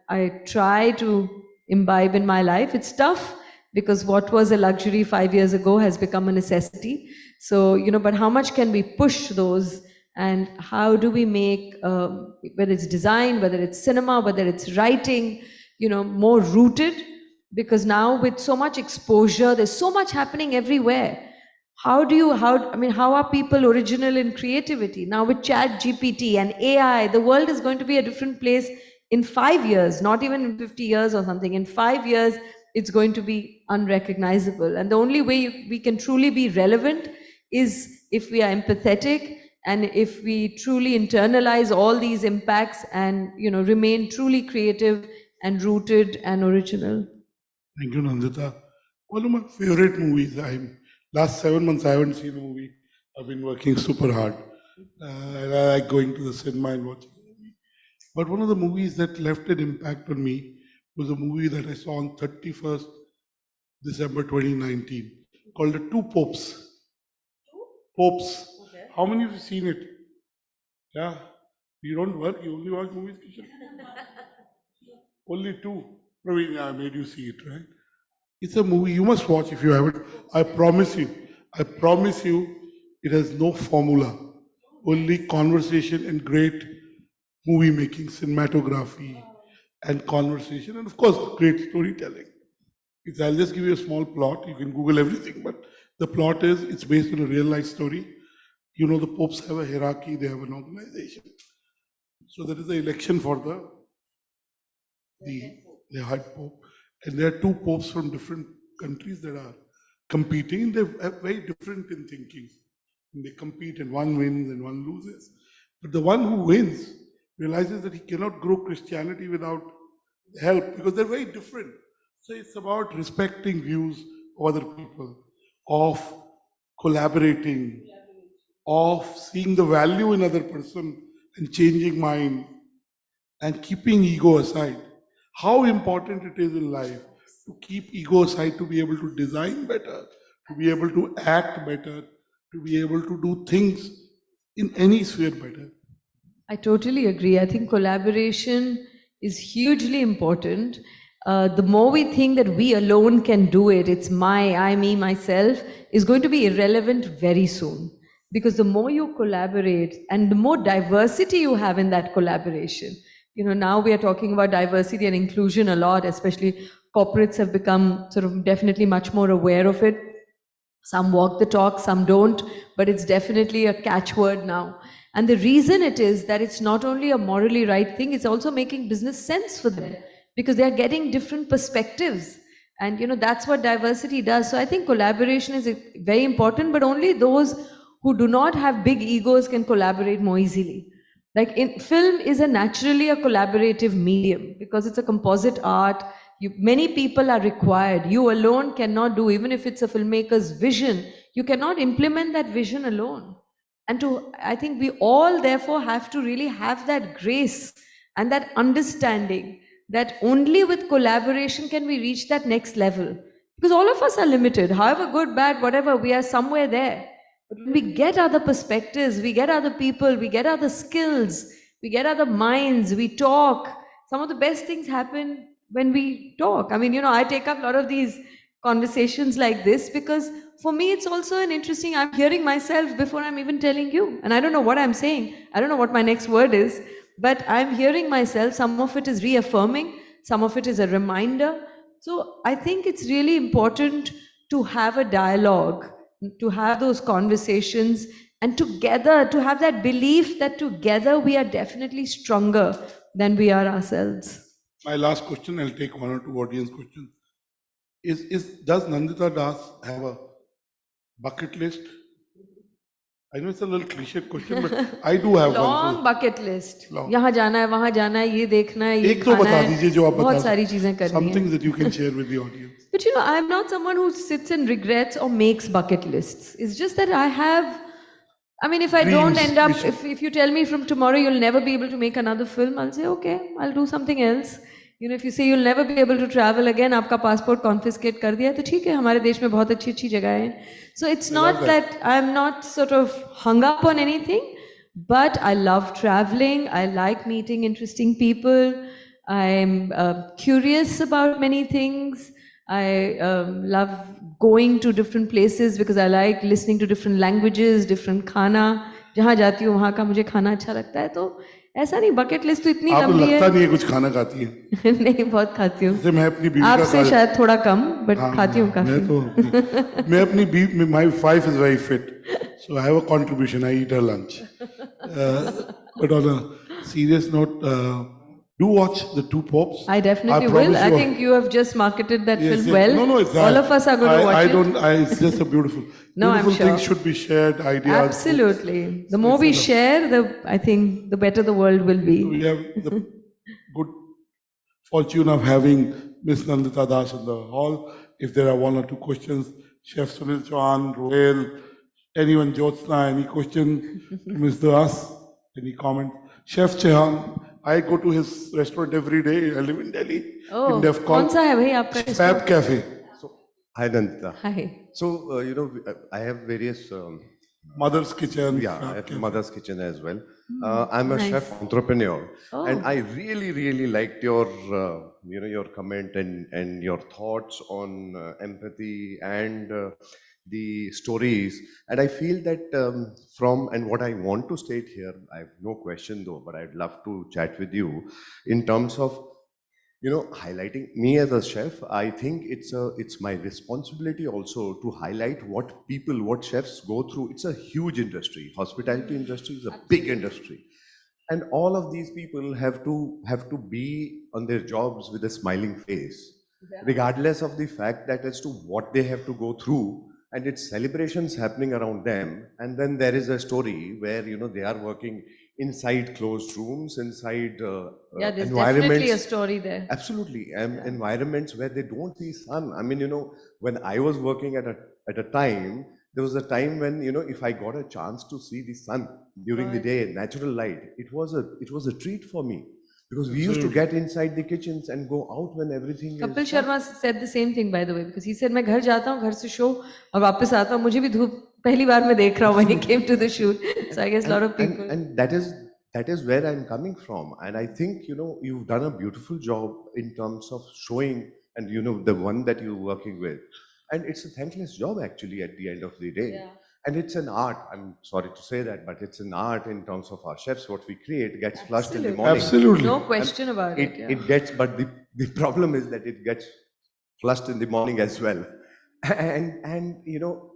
I try to imbibe in my life. It's tough, because what was a luxury 5 years ago has become a necessity. So, but how much can we push those, and how do we make, whether it's design, whether it's cinema, whether it's writing, more rooted? Because now with so much exposure, there's so much happening everywhere. How are people original in creativity? Now with Chat GPT and AI, the world is going to be a different place in 5 years, not even in 50 years or something. In 5 years, it's going to be unrecognizable. And the only way we can truly be relevant is if we are empathetic and if we truly internalize all these impacts and, remain truly creative and rooted and original. Thank you, Nandita. One of my favorite movies. Last 7 months I haven't seen a movie. I've been working super hard. And I like going to the cinema and watching a movie. But one of the movies that left an impact on me was a movie that I saw on 31st December 2019 called The Two Popes. Popes. Okay. How many of you seen it? Yeah. You don't work, you only watch movies, Kishan? Only two. Praveen, I made you see it, right? It's a movie you must watch if you haven't. I promise you, it has no formula. Only conversation and great movie making, cinematography and conversation, and of course, great storytelling. I'll just give you a small plot. You can Google everything, but the plot is, it's based on a real life story. The popes have a hierarchy, they have an organization. So there is an election for the high pope. And there are two popes from different countries that are competing. They're very different in thinking. And they compete and one wins and one loses. But the one who wins realizes that he cannot grow Christianity without help because they're very different. So it's about respecting views of other people, of collaborating, of seeing the value in other person and changing mind and keeping ego aside. How important it is in life to keep ego aside, to be able to design better, to be able to act better, to be able to do things in any sphere better. I totally agree. I think collaboration is hugely important. The more we think that we alone can do it, it's I, me, myself, is going to be irrelevant very soon. Because the more you collaborate and the more diversity you have in that collaboration, now we are talking about diversity and inclusion a lot, especially corporates have become sort of definitely much more aware of it. Some walk the talk, some don't, but it's definitely a catchword now. And the reason it is that it's not only a morally right thing, it's also making business sense for them because they are getting different perspectives. And that's what diversity does. So I think collaboration is very important, but only those who do not have big egos can collaborate more easily. Like film is naturally a collaborative medium because it's a composite art. Many people are required. You alone cannot do, even if it's a filmmaker's vision, you cannot implement that vision alone. And I think we all therefore have to really have that grace and that understanding that only with collaboration can we reach that next level. Because all of us are limited, however good, bad, whatever, we are somewhere there. But when we get other perspectives, we get other people, we get other skills, we get other minds, we talk. Some of the best things happen when we talk. I take up a lot of these conversations like this because for me, it's also I'm hearing myself before I'm even telling you. And I don't know what I'm saying. I don't know what my next word is, but I'm hearing myself. Some of it is reaffirming. Some of it is a reminder. So I think it's really important to have a dialogue, to have those conversations, and together to have that belief that together we are definitely stronger than we are ourselves. My last question, I'll take one or two audience questions. Does Nandita Das have a bucket list? I know it's a little cliche question, but I do have one. Long bucket list. यहाँ जाना है, वहाँ जाना है, ये देखना है, ये खाना है. एक तो बता दीजिए जो आप बता. बहुत सारी चीजें करनी हैं. Something that you can share with the audience. But I'm not someone who sits and regrets or makes bucket lists. It's just that I have. If I don't end up, if you tell me from tomorrow you'll never be able to make another film, I'll say okay, I'll do something else. If you say you'll never be able to travel again, आपका passport confiscate कर दिया, तो ठीक है, हमारे देश में बहुत अच्छी जगह है. So it's not that I'm not sort of hung up on anything, but I love traveling. I like meeting interesting people. I'm curious about many things. I love going to different places because I like listening to different languages, different खाना. जहाँ जाती हूँ वहाँ का मुझे खाना अच्छा लगता है. तो ऐसा नहीं, bucket list तो इतनी आपको लंबी है। लगता नहीं है कुछ खाना खाती है? नहीं, बहुत खाती हूँ। जैसे मैं अपनी बीवी का आपसे शायद थोड़ा कम, but खाती हूँ काफी। मैं अपनी बीवी, my wife is very fit, so I have a contribution. I eat her lunch. But on a serious note, do watch The Two Popes. I definitely will. I think you have just marketed that film well. No, it's all of us are going to watch it. It's just a beautiful, No, I'm beautiful sure. things should be shared, ideas. Absolutely. The more we share, I think the better the world will be. We have the good fortune of having Miss Nandita Das in the hall. If there are one or two questions, Chef Sunil Chauhan, Rohel, anyone, Jyotsna, any question to Ms. Das, any comment? Chef Chauhan, I go to his restaurant every day. I live in Delhi. In DEFCON. कौन सा है भाई आपका Fab Cafe. Hi, Nandita. Hi. So, I have various... Mother's Kitchen. Yeah, I have Mother's Kitchen as well. I'm a chef entrepreneur. Oh. And I really, really liked your, your comment and your thoughts on empathy and the stories. And I feel that and what I want to state here, I have no question though, but I'd love to chat with you in terms of, highlighting me as a chef. I think it's my responsibility also to highlight what chefs go through. It's a huge industry. Hospitality industry is a big industry. And all of these people have to be on their jobs with a smiling face, regardless of the fact that as to what they have to go through. And it's celebrations happening around them. And then there is a story where, they are working inside closed rooms, inside yeah, there's environments. Definitely a story there. Absolutely. Environments where they don't see sun. I mean, when I was working at a time, there was a time when, if I got a chance to see the sun during the day, natural light, it was a treat for me. Because we used to get inside the kitchens and go out when everything Kapil Sharma said the same thing, by the way, because he said, मैं घर जाता हूँ, घर से show, और वापस आता हूँ, मुझे भी धूप पहली बार मैं देख रहा हूँ when he came to the shoot. So I guess a lot of people. And that is where I'm coming from. And I think, you've done a beautiful job in terms of showing, and the one that you're working with. And it's a thankless job actually at the end of the day. Yeah. And it's an art, I'm sorry to say that, but it's an art in terms of our chefs. What we create gets flushed in the morning. Absolutely. No question about it. It gets, but the problem is that it gets flushed in the morning as well. And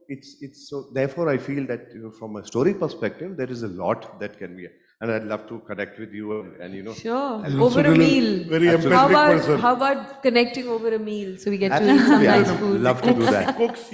it's so, therefore I feel that, from a story perspective, there is a lot that can be, and I'd love to connect with you and Sure, and over a meal. Very empathetic person. How about connecting over a meal so we get to eat some nice food? Love to do that. He cooks.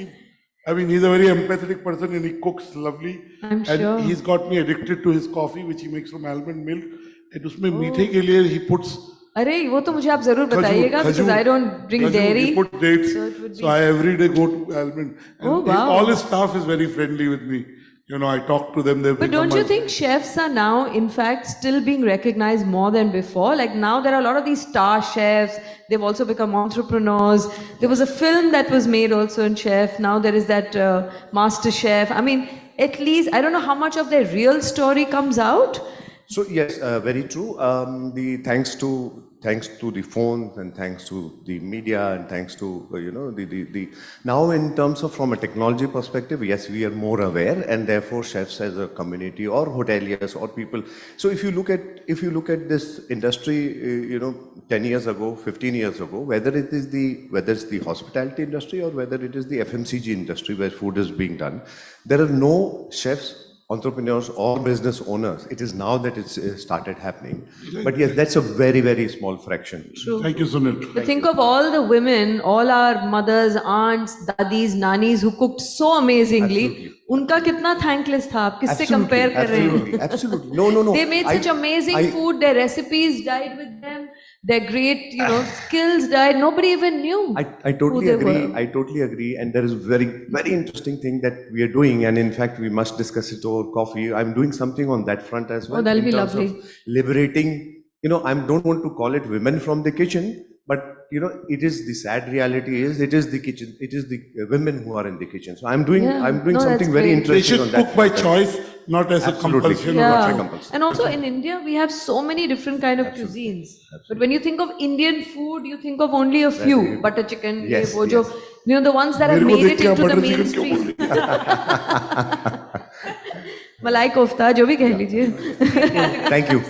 He's a very empathetic person and he cooks lovely. I'm sure. And he's got me addicted to his coffee, which he makes from almond milk. And उसमें मीठे के लिए he puts. अरे वो तो मुझे आप जरूर बताइएगा because I don't drink dairy. He put dates. So I every day go to almond. And wow. All his staff is very friendly with me. I talk to them. But don't you think chefs are now, in fact, still being recognized more than before? Like now there are a lot of these star chefs. They've also become entrepreneurs. There was a film that was made also in chef. Now there is that master chef. I mean, at least, I don't know how much of their real story comes out. So yes, very true. Thanks to the phones and thanks to the media and thanks to the now in terms of from a technology perspective, yes, we are more aware, and therefore chefs as a community or hoteliers or people. So if you look at this industry, 10 years ago, 15 years ago, whether it's the hospitality industry or whether it is the FMCG industry where food is being done, there are no chefs, entrepreneurs or business owners. It is now that it's started happening. But yes, that's a very, very small fraction. True. Thank you, Sunil. But think of all the women, all our mothers, aunts, dadis, nannies who cooked so amazingly. Absolutely. उनका कितना thankless था, आप किससे compare कर रहे हैं? Absolutely. No. They made such amazing food. Their recipes died with them. Their great, skills died. Nobody even knew. I totally agree. I totally agree. And there is very, very interesting thing that we are doing. And in fact, we must discuss it over coffee. I'm doing something on that front as well. Oh, that'll be in terms lovely. of liberating, I don't want to call it women from the kitchen, but it is the sad reality is it is the kitchen, it is the women who are in the kitchen. So I'm doing something very interesting on that. They should cook by choice, not as a compulsion. Yeah. And also in India, we have so many different kind of cuisines. But when you think of Indian food, you think of only a few. Butter chicken, Yes, the ones that have made it into the mainstream. Malai kofta, jo bhi keh lijiye. Thank you.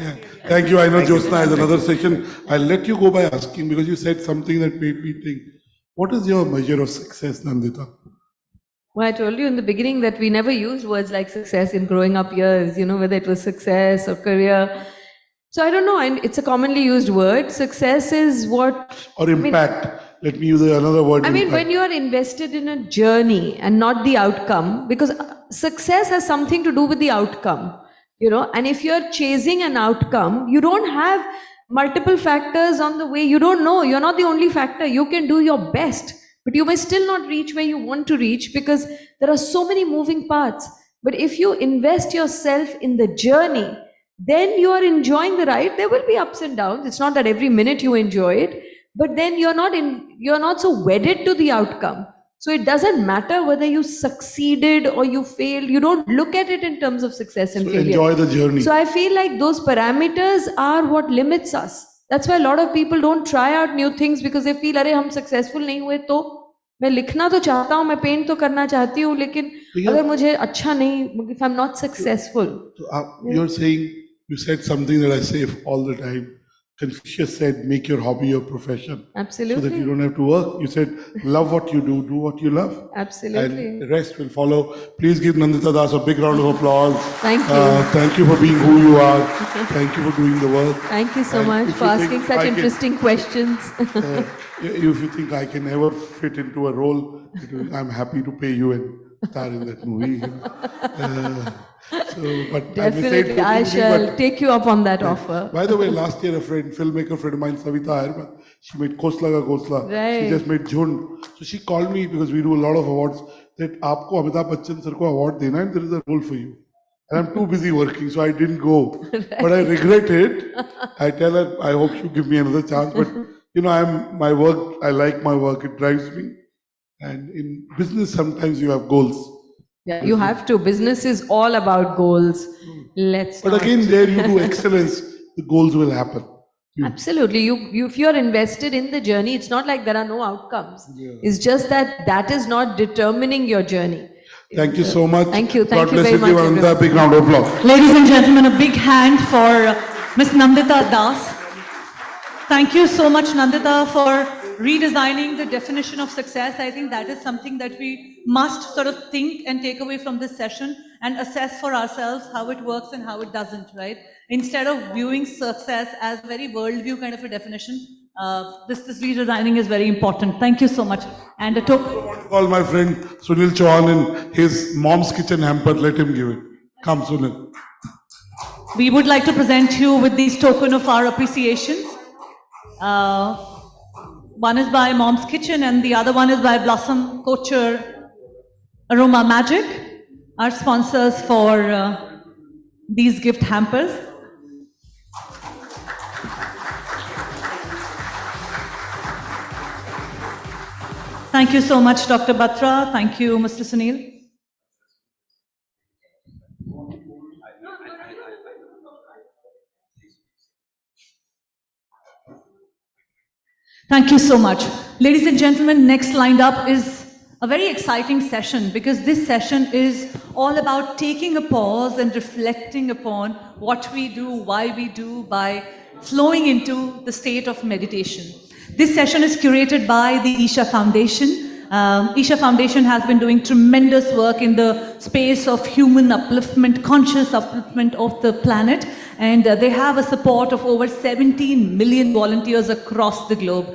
Yeah. Thank you. I know Jyotsna has another session. I'll let you go by asking because you said something that made me think. What is your measure of success, Nandita? Well, I told you in the beginning that we never used words like success in growing up years, whether it was success or career. So I don't know, and it's a commonly used word. Success is what... Or impact. Let me use another word. I mean, when you are invested in a journey and not the outcome, because success has something to do with the outcome, and if you're chasing an outcome, you don't have multiple factors on the way. You don't know. You're not the only factor. You can do your best, but you may still not reach where you want to reach because there are so many moving parts. But if you invest yourself in the journey, then you are enjoying the ride. There will be ups and downs. It's not that every minute you enjoy it, but then you're not so wedded to the outcome. So it doesn't matter whether you succeeded or you failed. You don't look at it in terms of success and failure. Enjoy the journey. So I feel like those parameters are what limits us. That's why a lot of people don't try out new things because they feel, अरे हम successful नहीं हुए तो मैं लिखना तो चाहता हूँ, मैं पेंट तो करना चाहती हूँ, लेकिन अगर मुझे अच्छा नहीं, if I'm not successful. You're saying, you said something that I say all the time. Confucius said, make your hobby your profession. Absolutely. So that you don't have to work. You said, love what you do what you love. Absolutely. And the rest will follow. Please give Nandita Das a big round of applause. Thank you. Thank you for being who you are. Thank you for doing the work. Thank you so much for asking such interesting questions. If you think I can ever fit into a role, I'm happy to pay you and star in that movie. But definitely, I shall take you up on that offer. By the way, last year a filmmaker friend of mine, Savita Ayerman, she made Kosla Ka Kosla. Right. She just made Jhund. So she called me because we do a lot of awards that aapko Amitabh Bachchan sir ko award dena and there is a role for you. And I'm too busy working, so I didn't go. Right. But I regret it. I tell her, I hope you give me another chance. But my work, I like my work, it drives me. And in business, sometimes you have goals. Yeah, you have to. Business is all about goals. But again, there you do excellence, the goals will happen. Absolutely. If you're invested in the journey, it's not like there are no outcomes. Yeah. It's just that is not determining your journey. Thank you so much. Thank you. Thank you very much. A big round of applause. Ladies and gentlemen, a big hand for Ms. Nandita Das. Thank you so much, Nandita, for redesigning the definition of success. I think that is something that we must sort of think and take away from this session and assess for ourselves how it works and how it doesn't, right? Instead of viewing success as a very worldview kind of a definition, this redesigning is very important. Thank you so much. And I want to call my friend Sunil Chauhan and his mom's kitchen hamper. Let him give it. Come, Sunil. We would like to present you with these token of our appreciations. One is by Mom's Kitchen and the other one is by Blossom Culture Aroma Magic, our sponsors for these gift hampers. Thank you so much, Dr. Batra. Thank you, Mr. Sunil. Thank you so much. Ladies and gentlemen, next lined up is a very exciting session because this session is all about taking a pause and reflecting upon what we do, why we do, by flowing into the state of meditation. This session is curated by the Isha Foundation. Isha Foundation has been doing tremendous work in the space of human upliftment, conscious upliftment of the planet. And they have a support of over 17 million volunteers across the globe.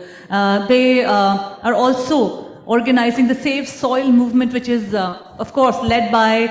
They are also organizing the Save Soil movement, which is, of course, led by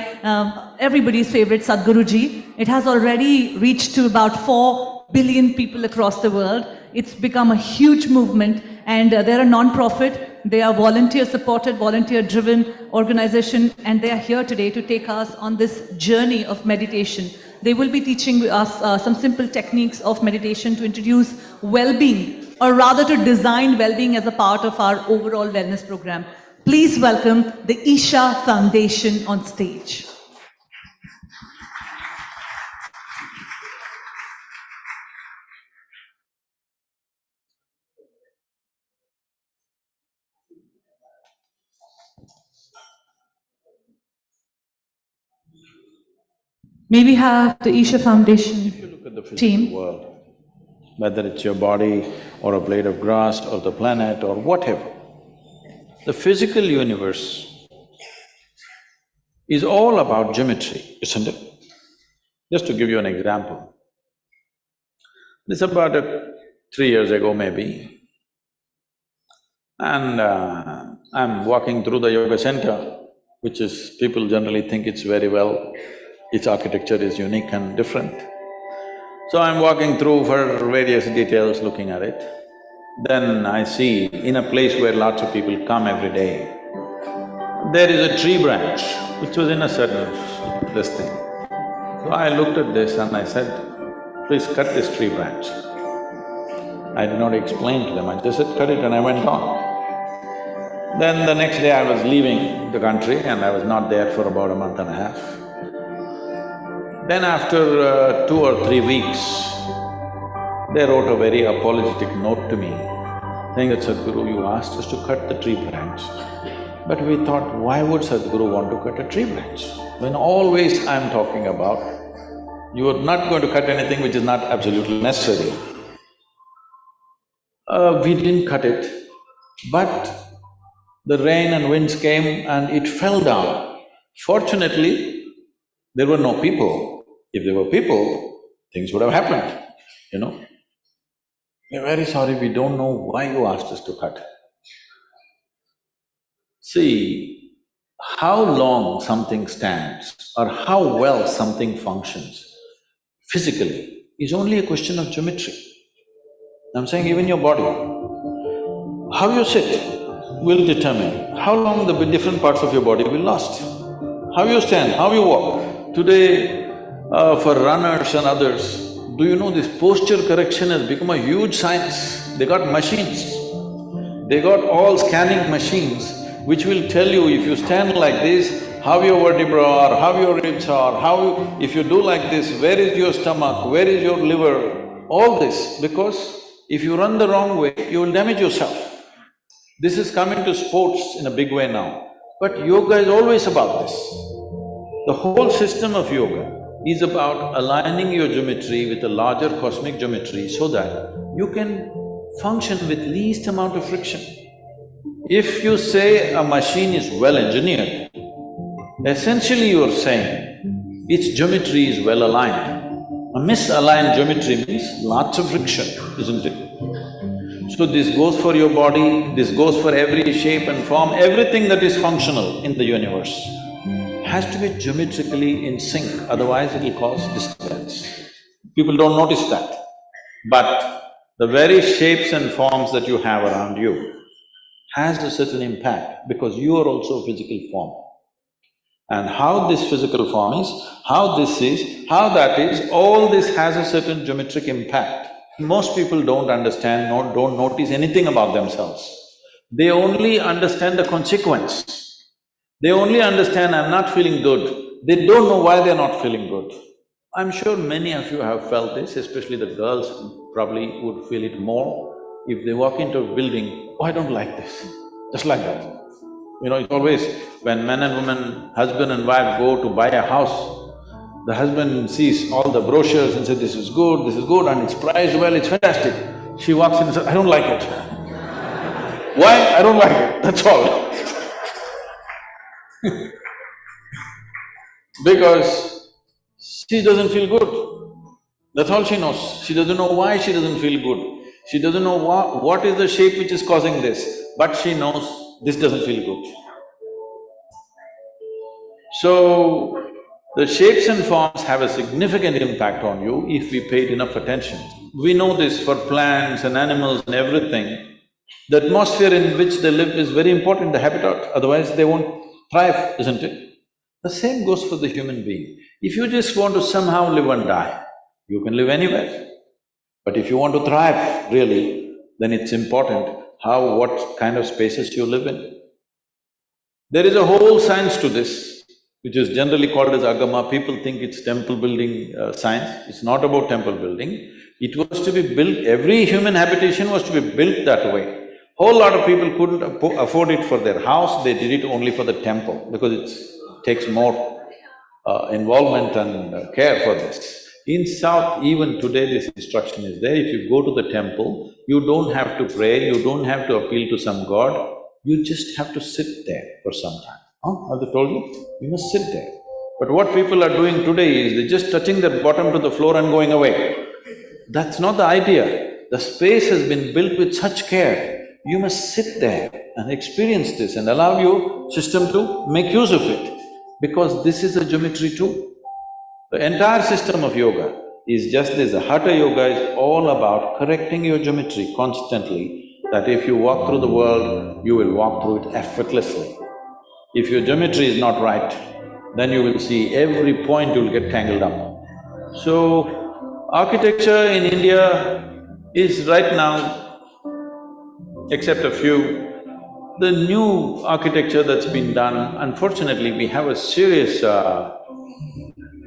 everybody's favorite Sadhguruji. It has already reached to about 4 billion people across the world. It's become a huge movement, and they're a non-profit. They are volunteer-supported, volunteer-driven organization, and they are here today to take us on this journey of meditation. They will be teaching us some simple techniques of meditation to introduce well-being, or rather to design well-being as a part of our overall wellness program. Please welcome the Isha Foundation on stage. May we have the Isha Foundation? the physical team. world, whether it's your body or a blade of grass or the planet or whatever. The physical universe is all about geometry, isn't it? Just to give you an example. This about 3 years ago maybe, and I'm walking through the yoga center, which is… people generally think it's very well, its architecture is unique and different. So I'm walking through for various details, looking at it. Then I see, in a place where lots of people come every day, there is a tree branch which was in a certain… this thing. So I looked at this and I said, please cut this tree branch. I did not explain to them, I just said cut it and I went on. Then the next day I was leaving the country and I was not there for about a month and a half. Then after 2 or 3 weeks, they wrote a very apologetic note to me, saying that, Sadhguru, you asked us to cut the tree branch. But we thought, why would Sadhguru want to cut a tree branch? When always I'm talking about, you are not going to cut anything which is not absolutely necessary. We didn't cut it, but the rain and winds came and it fell down. Fortunately, there were no people. If there were people, things would have happened, you know. We're very sorry, we don't know why you asked us to cut. See, how long something stands or how well something functions physically is only a question of geometry. I'm saying even your body. How you sit will determine how long the different parts of your body will last. How you stand, how you walk. Today, for runners and others, do you know this posture correction has become a huge science? They got machines. They got all scanning machines which will tell you if you stand like this, how your vertebrae are, how your ribs are, how… if you do like this, where is your stomach, where is your liver, all this, because if you run the wrong way, you will damage yourself. This is coming to sports in a big way now, but yoga is always about this. The whole system of yoga is about aligning your geometry with a larger cosmic geometry so that you can function with least amount of friction. If you say a machine is well engineered, essentially you're saying its geometry is well aligned. A misaligned geometry means lots of friction, isn't it? So this goes for your body, this goes for every shape and form, everything that is functional in the universe has to be geometrically in sync, otherwise it'll cause disturbance. People don't notice that. But the very shapes and forms that you have around you has a certain impact because you are also a physical form. And how this physical form is, how this is, how that is, all this has a certain geometric impact. Most people don't understand, don't notice anything about themselves. They only understand the consequence. They only understand, I'm not feeling good. They don't know why they're not feeling good. I'm sure many of you have felt this, especially the girls probably would feel it more. If they walk into a building, oh, I don't like this, just like that. You know, it's always when men and women, husband and wife go to buy a house, the husband sees all the brochures and says, this is good, and it's priced well, it's fantastic. She walks in and says, I don't like it. Why? I don't like it, that's all. Because she doesn't feel good. That's all she knows. She doesn't know why she doesn't feel good. She doesn't know what is the shape which is causing this, but she knows this doesn't feel good. So, the shapes and forms have a significant impact on you if we paid enough attention. We know this for plants and animals and everything. The atmosphere in which they live is very important, the habitat, otherwise they won't thrive, isn't it? The same goes for the human being. If you just want to somehow live and die, you can live anywhere. But if you want to thrive, really, then it's important what kind of spaces you live in. There is a whole science to this, which is generally called as agama. People think it's temple building science. It's not about temple building. It was to be built… every human habitation was to be built that way. Whole lot of people couldn't afford it for their house, they did it only for the temple because it takes more involvement and care for this. In South, even today this instruction is there, if you go to the temple, you don't have to pray, you don't have to appeal to some god, you just have to sit there for some time. Have they told you? You must sit there. But what people are doing today is they're just touching their bottom to the floor and going away. That's not the idea. The space has been built with such care. You must sit there and experience this and allow your system to make use of it, because this is a geometry too. The entire system of yoga is just this. The Hatha Yoga is all about correcting your geometry constantly, that if you walk through the world, you will walk through it effortlessly. If your geometry is not right, then you will see every point you'll get tangled up. So, architecture in India is right now, except a few, the new architecture that's been done, unfortunately we have a serious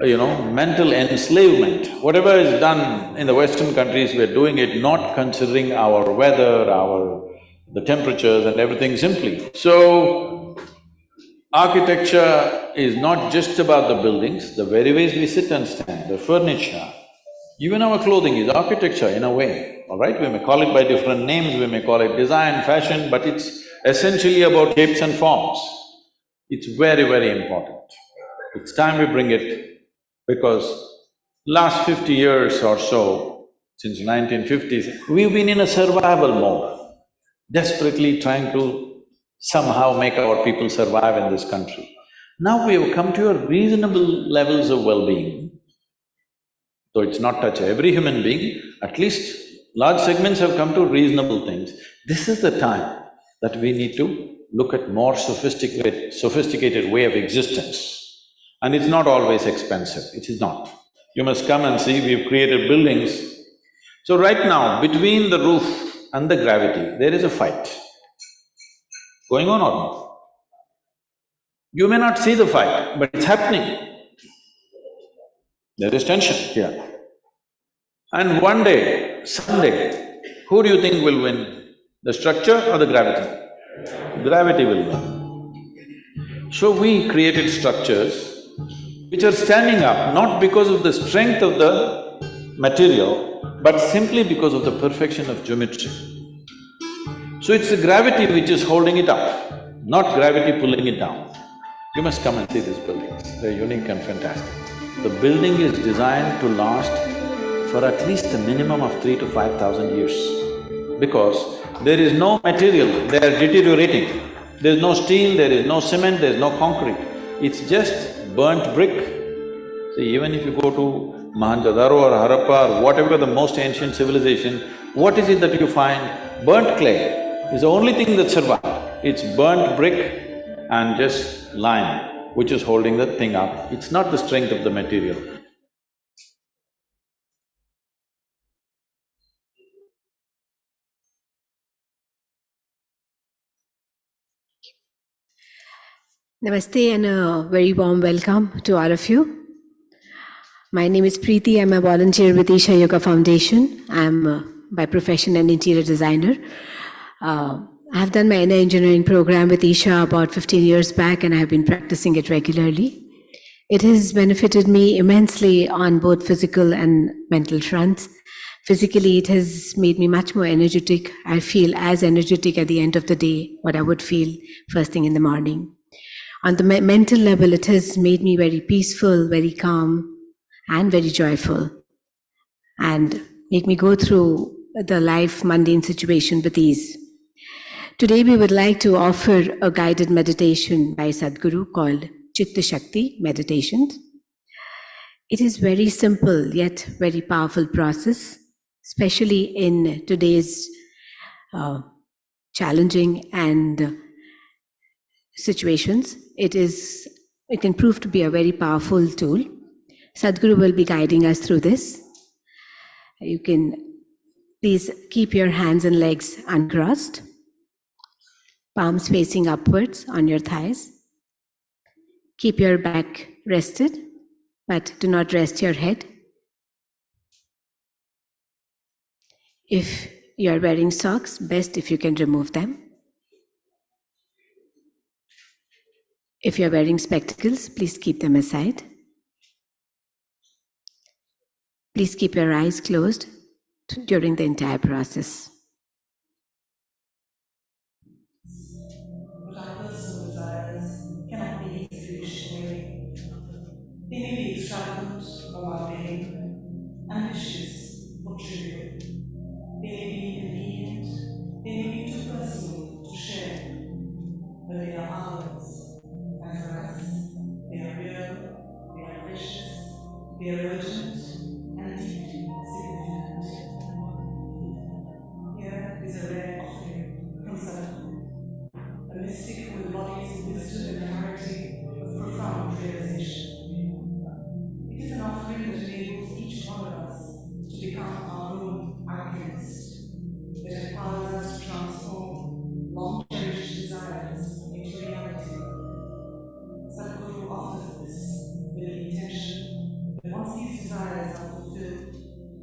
mental enslavement. Whatever is done in the Western countries, we're doing it not considering our weather, the temperatures and everything simply. So, architecture is not just about the buildings, the very ways we sit and stand, the furniture, even our clothing is architecture in a way, all right? We may call it by different names, we may call it design, fashion, but it's essentially about shapes and forms. It's very, very important. It's time we bring it, because last 50 years or so, since 1950s, we've been in a survival mode, desperately trying to somehow make our people survive in this country. Now we have come to a reasonable levels of well-being, though it's not touch every human being, at least large segments have come to reasonable things. This is the time that we need to look at more sophisticated way of existence. And it's not always expensive, it is not. You must come and see, we've created buildings. So right now, between the roof and the gravity, there is a fight going on or not? You may not see the fight, but it's happening. There is tension here. And one day, someday, who do you think will win? The structure or the gravity? Gravity will win. So we created structures which are standing up not because of the strength of the material, but simply because of the perfection of geometry. So it's the gravity which is holding it up, not gravity pulling it down. You must come and see these buildings, they're unique and fantastic. The building is designed to last for at least a minimum of 3,000 to 5,000 years, because there is no material, they are deteriorating. There's no steel, there is no cement, there's no concrete. It's just burnt brick. See, even if you go to Mohenjo-daro or Harappa or whatever the most ancient civilization, what is it that you find? Burnt clay is the only thing that survived. It's burnt brick and just lime, which is holding the thing up. It's not the strength of the material. Namaste and a very warm welcome to all of you. My name is Preeti, I'm a volunteer with Isha Yoga Foundation. I'm by profession an interior designer. I have done my inner engineering program with Isha about 15 years back, and I have been practicing it regularly. It has benefited me immensely on both physical and mental fronts. Physically, it has made me much more energetic. I feel as energetic at the end of the day what I would feel first thing in the morning. On the mental level, it has made me very peaceful, very calm, and very joyful, and make me go through the life mundane situation with ease. Today, we would like to offer a guided meditation by Sadhguru called Chitta Shakti Meditations. It is very simple yet very powerful process, especially in today's challenging and situations. It can prove to be a very powerful tool. Sadhguru will be guiding us through this. You can please keep your hands and legs uncrossed, palms facing upwards on your thighs. Keep your back rested, but do not rest your head. If you are wearing socks, best if you can remove them. If you are wearing spectacles, please keep them aside. Please keep your eyes closed during the entire process. But our personal desires cannot be easily wished away. They may be extravagant or mundane, ambitious or trivial. They may be inconvenient, they may be too personal to share, but they are ours. And for us, they are real, they are precious, they are urgent, and deeply significant. Here is a rare offering from Sadhguru, a mystic who embodies the wisdom and clarity of profound realization. It is an offering that enables each one of us to become our own alchemist, that empowers us to transform long-cherished desires into reality. Sadhguru offers this with the intention that once these desires are fulfilled,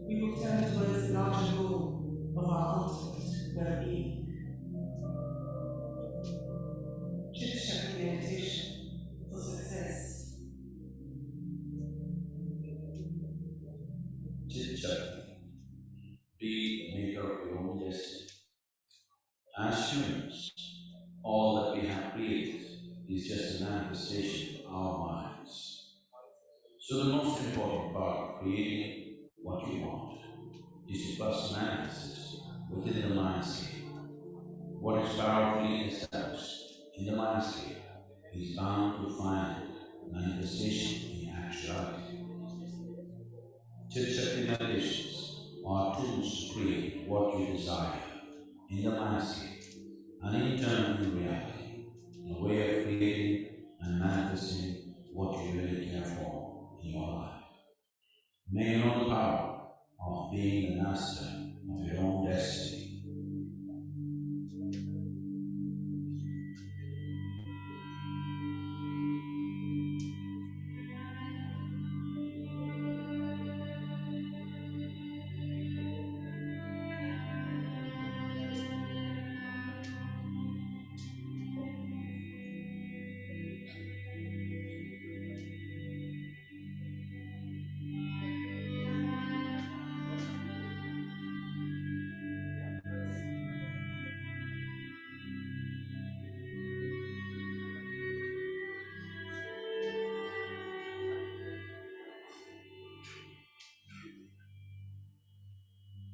we will turn towards the larger goal of our ultimate well-being. Chitta Shakti meditation for success. Chitta Shakti, be the maker of your own destiny. As humans, all that we have created is just a manifestation of our minds. So the most important part of creating what you want is to first manifest it within the mindscape. What is powerfully established in the mindscape is bound to find manifestation in actuality. Chitta Shakti meditations are tools to create what you desire in the landscape, an internal reality, a way of creating and manifesting what you really care for in your life. May you know the power of being the master of your own destiny.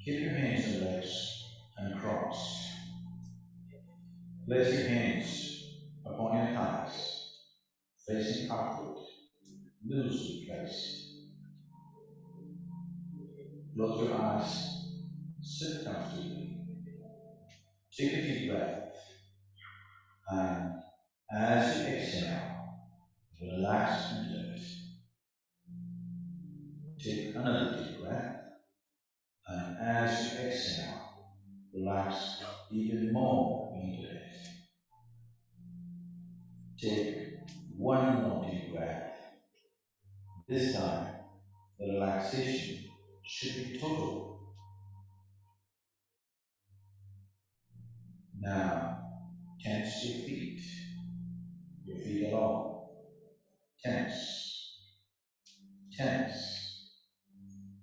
Keep your hands and legs uncrossed. Place your hands upon your thighs, facing upward, loosely placed. Close your eyes, sit comfortably. Take a deep breath, and as you exhale, relax into it. Take another deep breath, and as you exhale, relax even more into it. Take one more deep breath. This time, the relaxation should be total. Now, tense your feet alone. Tense, tense,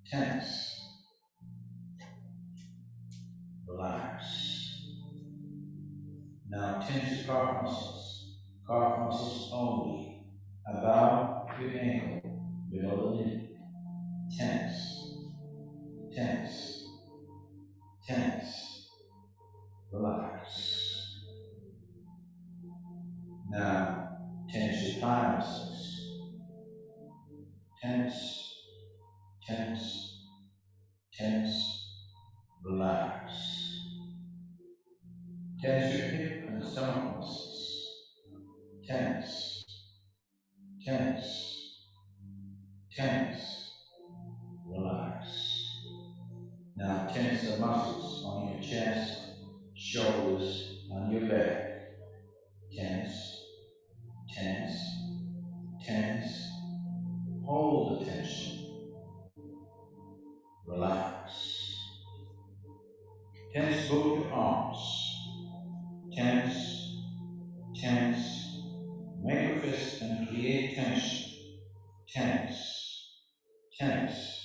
tense. Relax. Now tense your calf muscles only, about your ankle, below the knee. Tense, tense, tense. Relax. Now tense your thigh muscles. Tense, tense, tense. Relax. Tense your hip and stomach muscles. Tense, tense, tense. Relax. Now tense the muscles on your chest, shoulders, and your back. Tense, tense, tense. Hold the tension. Relax. Tense both your arms. Tense, tense. Make a fist and create tension. Tense, tense.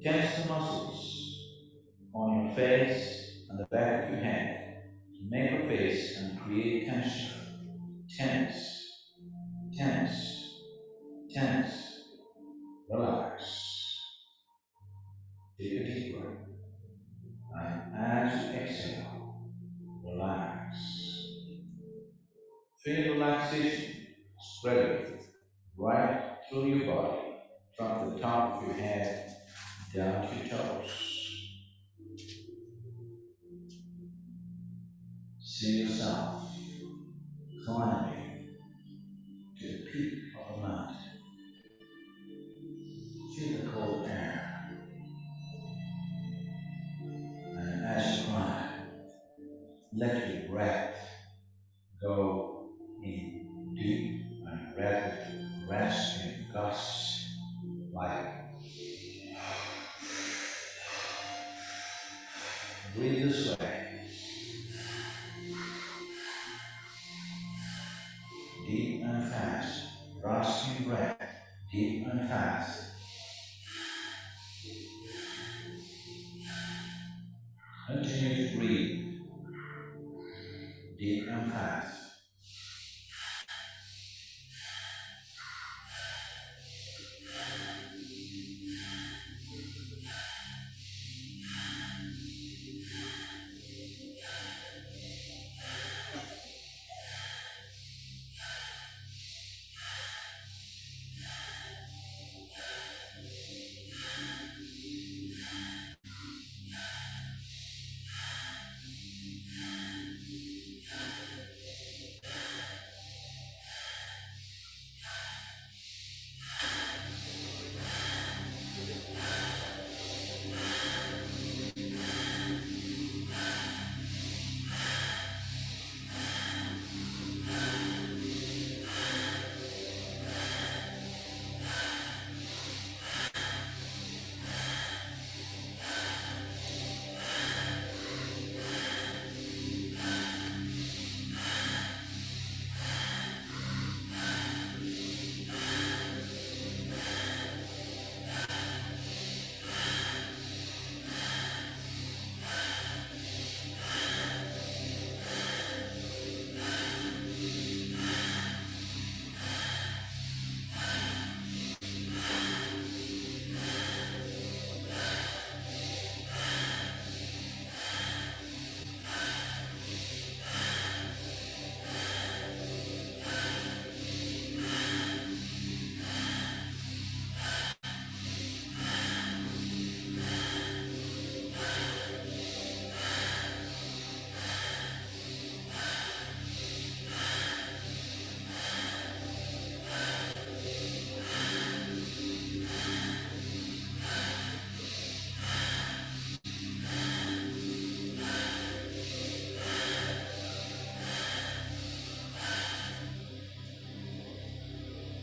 tense the muscles on your face and the back of your head. Make a face and create tension. Tense, tense, tense. Relax. Take a deep breath. And as you exhale, relax. Feel relaxation spreading right through your body, from the top of your head down to your toes. See yourself climbing to the peak of a mountain. Feel the cold air. And as you climb, let your breath go in deep and rapid rasping gusts, like breathe this way. Deep and fast, rasping breath, deep and fast. Continue to breathe, deep and fast.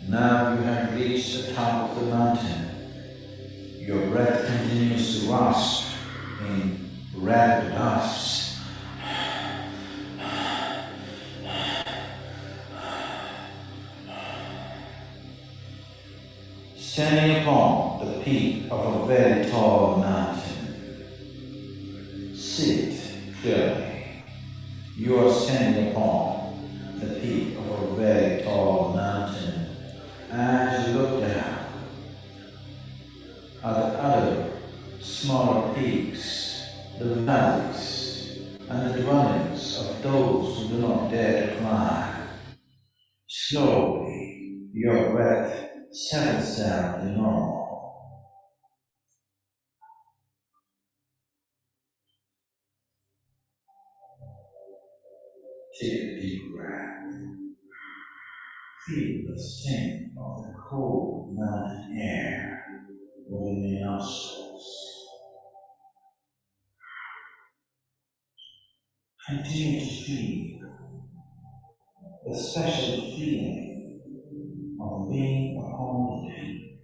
Now you have reached the top of the mountain. Your breath continues to rasp in rapid gusts. Standing upon the peak of a very tall mountain, sit clearly. You are standing upon the peak of a very tall mountain. As you look down at the other smaller peaks, the valleys, and the dwellings of those who do not dare to climb, slowly your breath settles down to normal. Take a deep breath. Feel the sting of the cold mountain air within your nostrils. Continue to feel the special feeling of being upon the peak.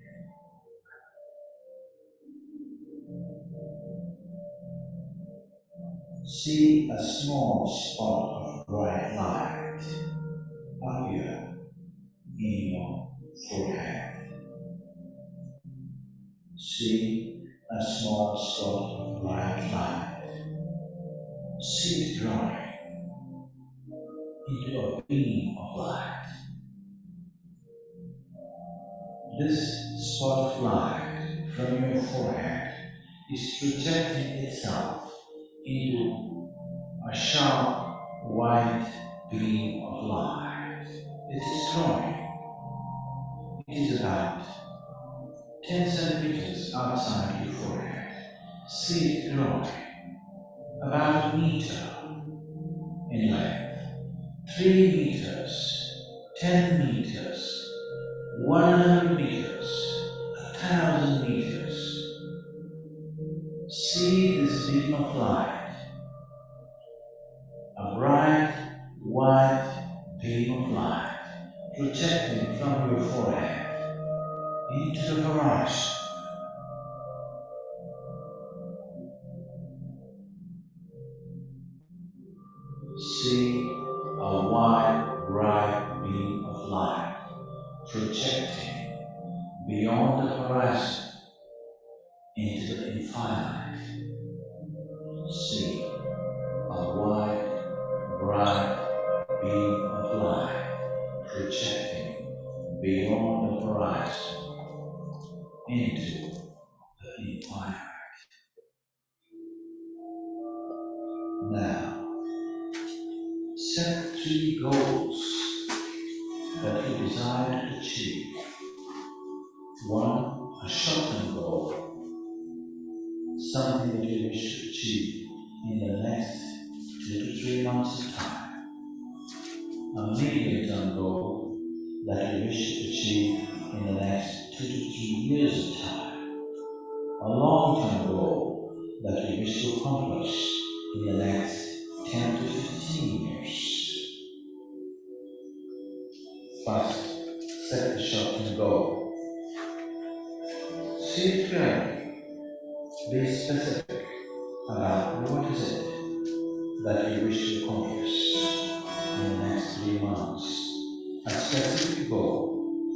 See a small spot of bright light up here in your forehead. See a small spot of bright light. See it growing into a beam of light. This spot of light from your forehead is projecting itself into a sharp white beam of light. It is growing. It is about 10 centimeters outside your forehead. See it growing. About a meter in length. 3 meters, 10 meters, 100 meters, 1,000 meters. See this beam of light, a bright white beam of light projecting from your forehead into the horizon. See a wide, bright beam of light projecting beyond the horizon into the infinite. See a wide, bright beam of light projecting beyond the horizon into the infinite. Now, set 3 goals that you desire to achieve. 1, a short-term goal, something that you wish to achieve in the next 2 to 3 months of time. A medium-term goal that you wish to achieve in the next 2 to 3 years of time. A long-term goal that you wish to accomplish in the next 10 to 15 years. First, set the short-term goal. See it clearly. Be specific about what is it that you wish to accomplish in the next 3 months. A specific goal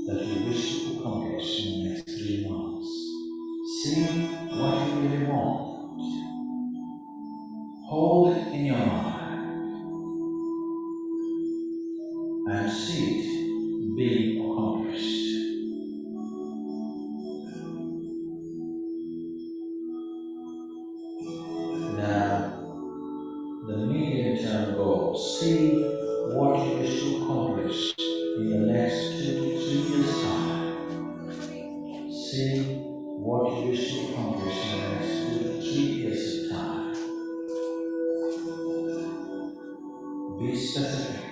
that you wish to accomplish in the next 3 months. See what you really want. Hold it in your mind and see it being accomplished. Now, the medium-term goal. See what you wish to accomplish in the next 2 to 3 years' time. See what you wish to accomplish in the next 2 to 3 years' time. Be specific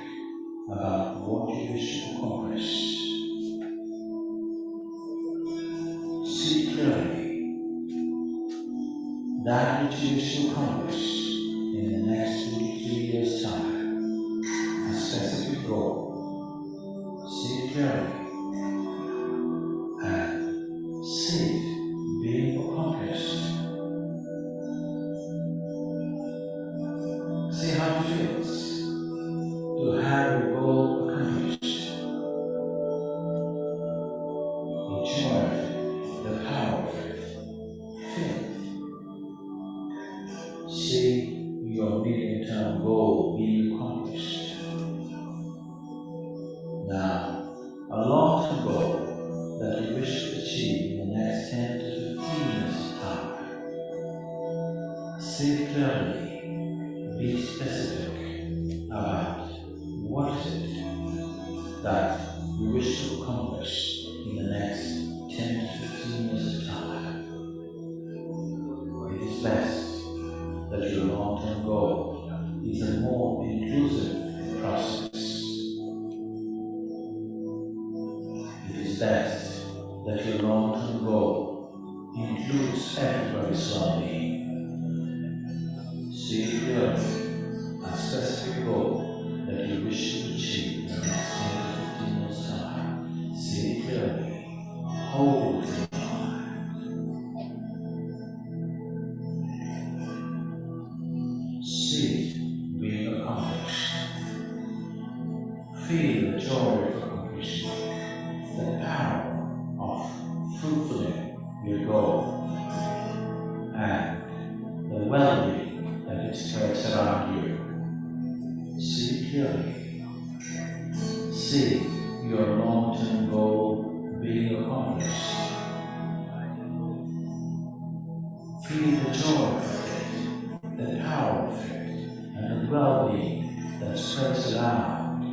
about what you wish to accomplish. See clearly that which you wish to accomplish in the next 2 to 3 years' time. A specific goal. See clearly and see it being accomplished. See how it feels to have your goal accomplished. Enjoy it, the power of it. Feel it. See your medium-term goal being accomplished. Now, a long-term goal that you wish to achieve in the next 10 to 15 years' time. See clearly, be specific about what is it that you wish to accomplish in the next 10 to 15 years of time. It is best that your long-term goal is a more inclusive process. It is best that your long-term goal includes everybody's well-being. See clearly a specific goal that you wish to achieve in the next 10 to 15 years' time. See clearly. Hold it in mind. See it being accomplished. Feel the joy of accomplishment, the power of fulfilling your goal. Feel the joy of it, the power of it, and the well-being that spreads around.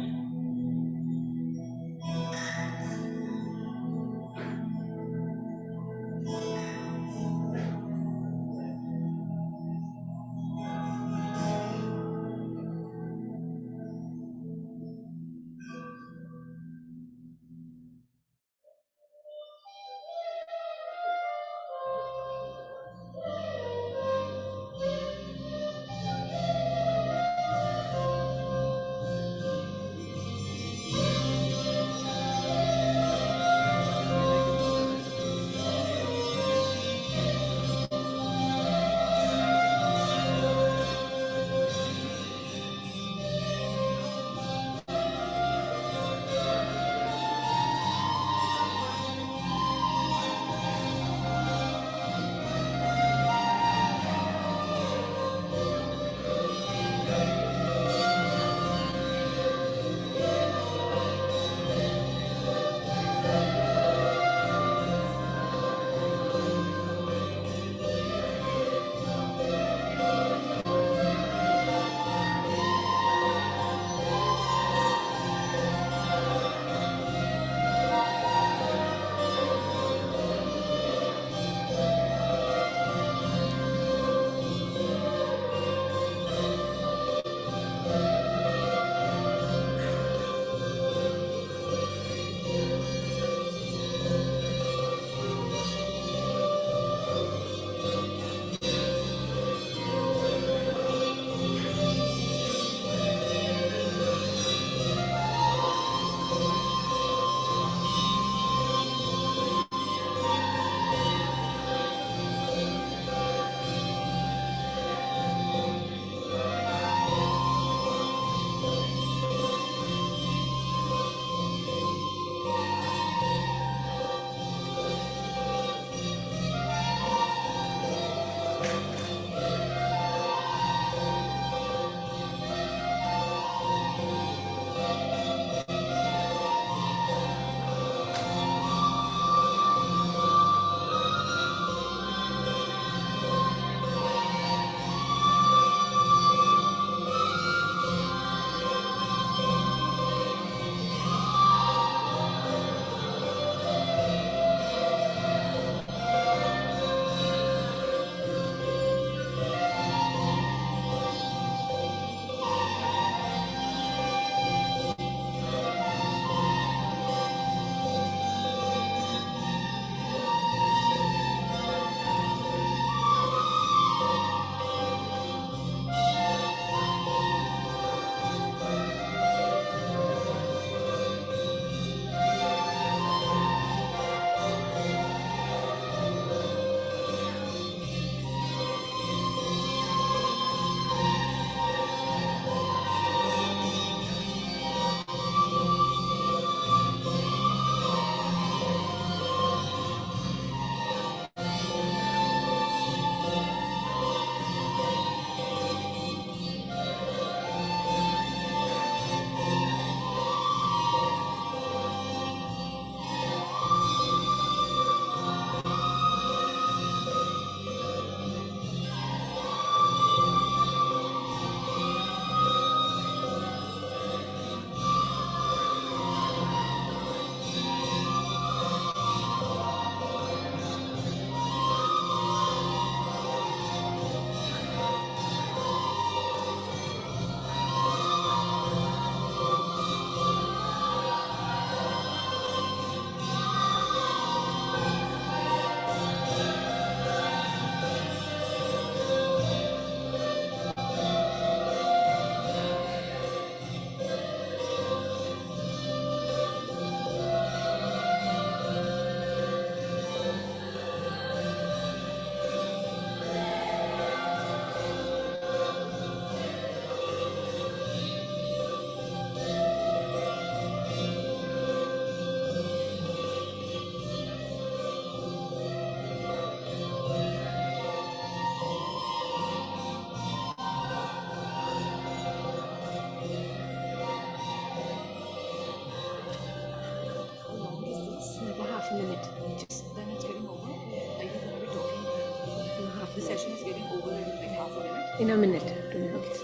session is getting over in like half a minute. In a minute, 2 minutes.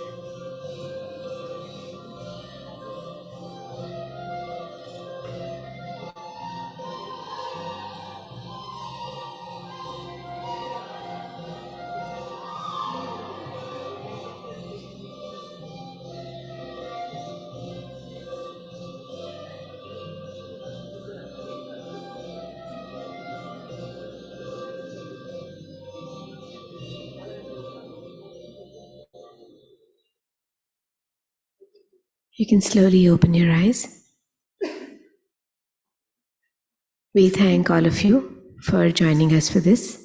You can slowly open your eyes. We thank all of you for joining us for this.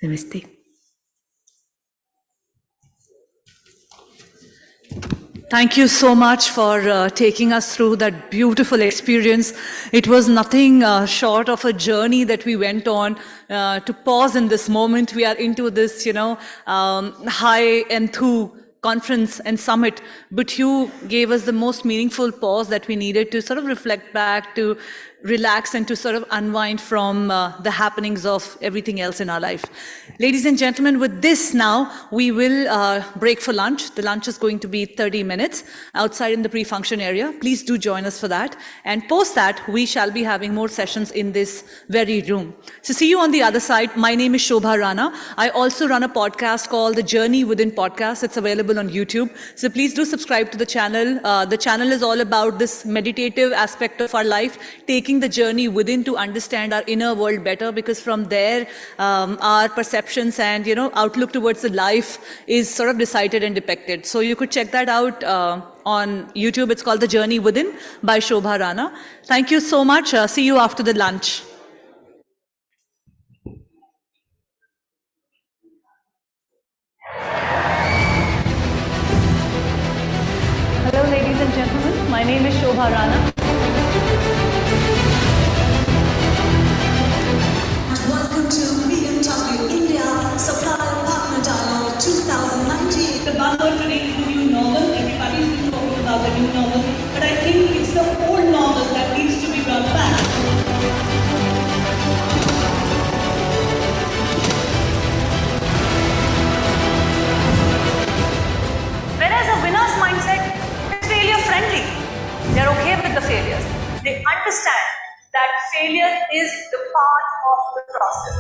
Namaste. Thank you so much for taking us through that beautiful experience. It was nothing short of a journey that we went on. To pause in this moment, we are into this, high enthu conference and summit, but you gave us the most meaningful pause that we needed to sort of reflect back, to relax and to sort of unwind from the happenings of everything else in our life. Ladies and gentlemen, with this now, we will break for lunch. The lunch is going to be 30 minutes outside in the pre-function area. Please do join us for that. And post that, we shall be having more sessions in this very room. So see you on the other side. My name is Shobha Rana. I also run a podcast called The Journey Within Podcast. It's available on YouTube. So please do subscribe to the channel. The channel is all about this meditative aspect of our life, taking the journey within to understand our inner world better, because from there our perceptions and outlook towards the life is sort of decided and depicted. So you could check that out on YouTube. It's called The Journey Within by Shobha Rana. Thank you so much. See you after the lunch. Hello ladies and gentlemen, my name is Shobha Rana. Welcome to BMW India Supplier Partner Dialogue 2019. The buzzword today is the new normal. Everybody's been talking about the new normal, but I think it's the old normal that needs to be brought back. Whereas a winner's mindset is failure friendly. They're okay with the failures. They understand that failure is the part of the process.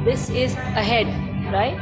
this is ahead, right?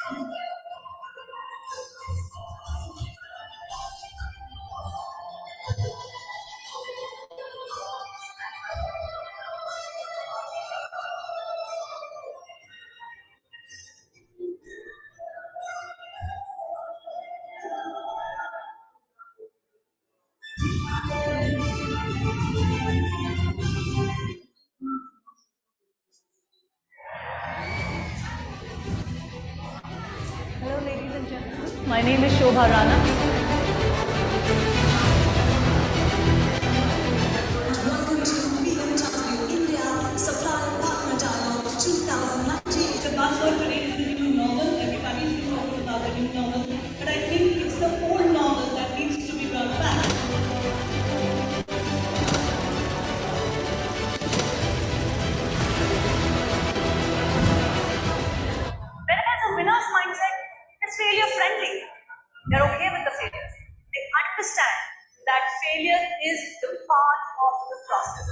Hello, ladies and gentlemen. My name is Shobha Rana. Welcome to BMW India Supply Partner Dialogue 2019. The buzzword today is the new novel. Everybody's been talking about the new novel, but I think it's the old novel that needs to be brought back. When it has a winner's mindset, it's failure friendly. They're okay with the failure. They understand that failure is the part of the process.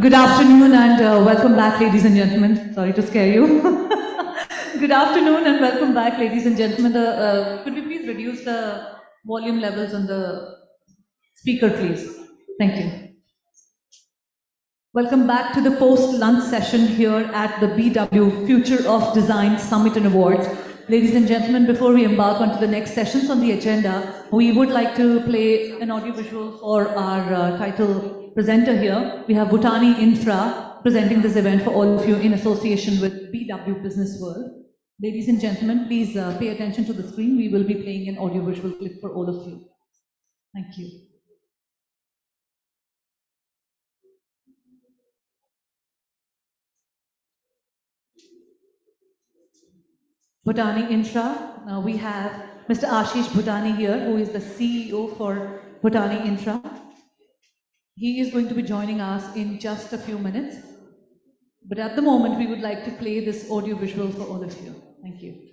Good afternoon and welcome back, ladies and gentlemen. Sorry to scare you. Good afternoon and welcome back, ladies and gentlemen. Could we please reduce the volume levels on the speaker, please? Thank you. Welcome back to the post-lunch session here at the BW Future of Design Summit and Awards. Ladies and gentlemen, before we embark onto the next sessions on the agenda, we would like to play an audiovisual for our title presenter here. We have Bhutani Infra presenting this event for all of you in association with BW Businessworld. Ladies and gentlemen, please pay attention to the screen. We will be playing an audiovisual clip for all of you. Thank you. Bhutani Infra, we have Mr. Ashish Bhutani here, who is the CEO for Bhutani Infra. He is going to be joining us in just a few minutes. But at the moment, we would like to play this audio visual for all of you. Thank you.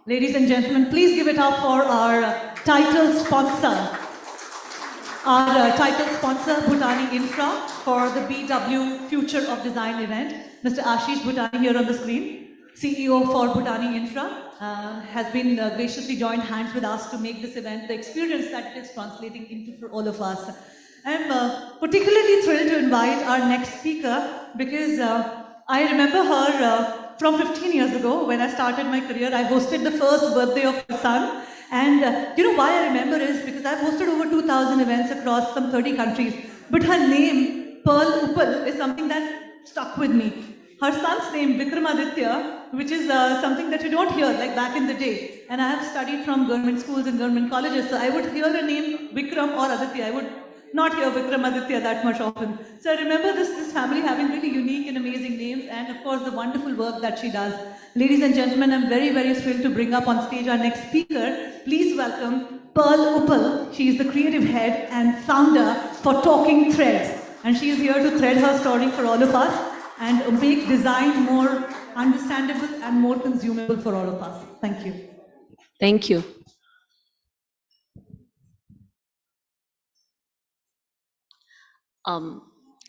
Ladies and gentlemen, please give it up for our title sponsor. Our title sponsor, Bhutani Infra, for the BW Future of Design event. Mr. Ashish Bhutani here on the screen, CEO for Bhutani Infra, has been graciously joined hands with us to make this event the experience that it is translating into for all of us. I'm particularly thrilled to invite our next speaker because I remember her from 15 years ago when I started my career. I hosted the first birthday of my son. And you know why I remember is because I've hosted over 2,000 events across some 30 countries. But her name, Pearl Uppal, is something that stuck with me. Her son's name, Vikramaditya, which is something that you don't hear like back in the day. And I have studied from government schools and government colleges, so I would hear a name Vikram or Aditya. I would not hear Vikramaditya that much often. So I remember this family having really unique and amazing names, and of course the wonderful work that she does. Ladies and gentlemen, I'm very, very thrilled to bring up on stage our next speaker. Please welcome Pearl Uppal. She is the creative head and founder for Talking Threads. And she is here to thread her story for all of us and make design more understandable and more consumable for all of us. Thank you. Thank you.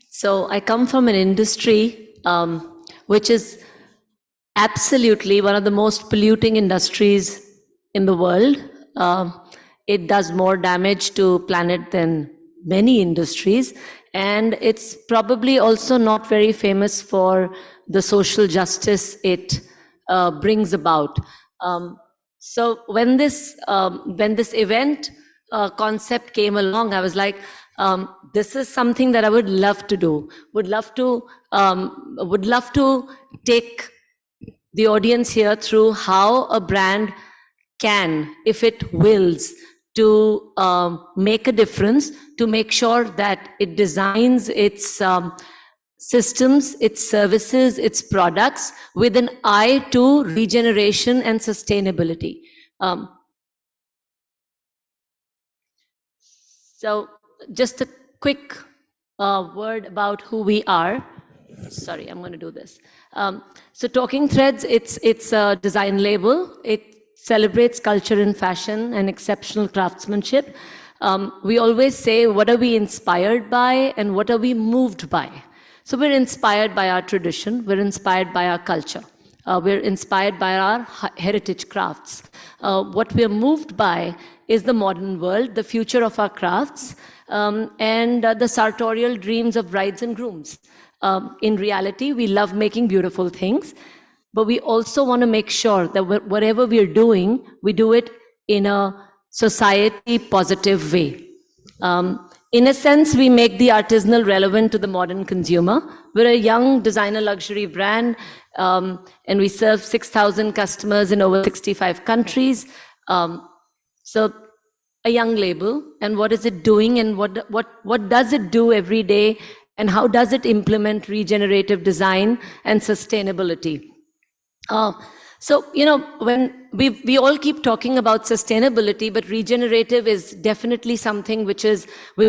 So I come from an industry which is absolutely one of the most polluting industries in the world. It does more damage to planet than many industries, and it's probably also not very famous for the social justice it brings about. So when this event concept came along, I was like, this is something that I would love to do. Would love to take the audience here through how a brand can, if it wills, to make a difference, to make sure that it designs its systems, its services, its products with an eye to regeneration and sustainability. So just a quick word about who we are. Sorry, I'm going to do this. So Talking Threads, it's a design label. It celebrates culture and fashion and exceptional craftsmanship. We always say, what are we inspired by and what are we moved by? So we're inspired by our tradition. We're inspired by our culture. We're inspired by our heritage crafts. What we're moved by is the modern world, the future of our crafts, and the sartorial dreams of brides and grooms. In reality, we love making beautiful things, but we also want to make sure that whatever we're doing, we do it in a society positive way. In a sense, we make the artisanal relevant to the modern consumer. We're a young designer luxury brand, and we serve 6,000 customers in over 65 countries. So a young label, and what is it doing, and what does it do every day, and how does it implement regenerative design and sustainability? So, when we all keep talking about sustainability, but regenerative is definitely something which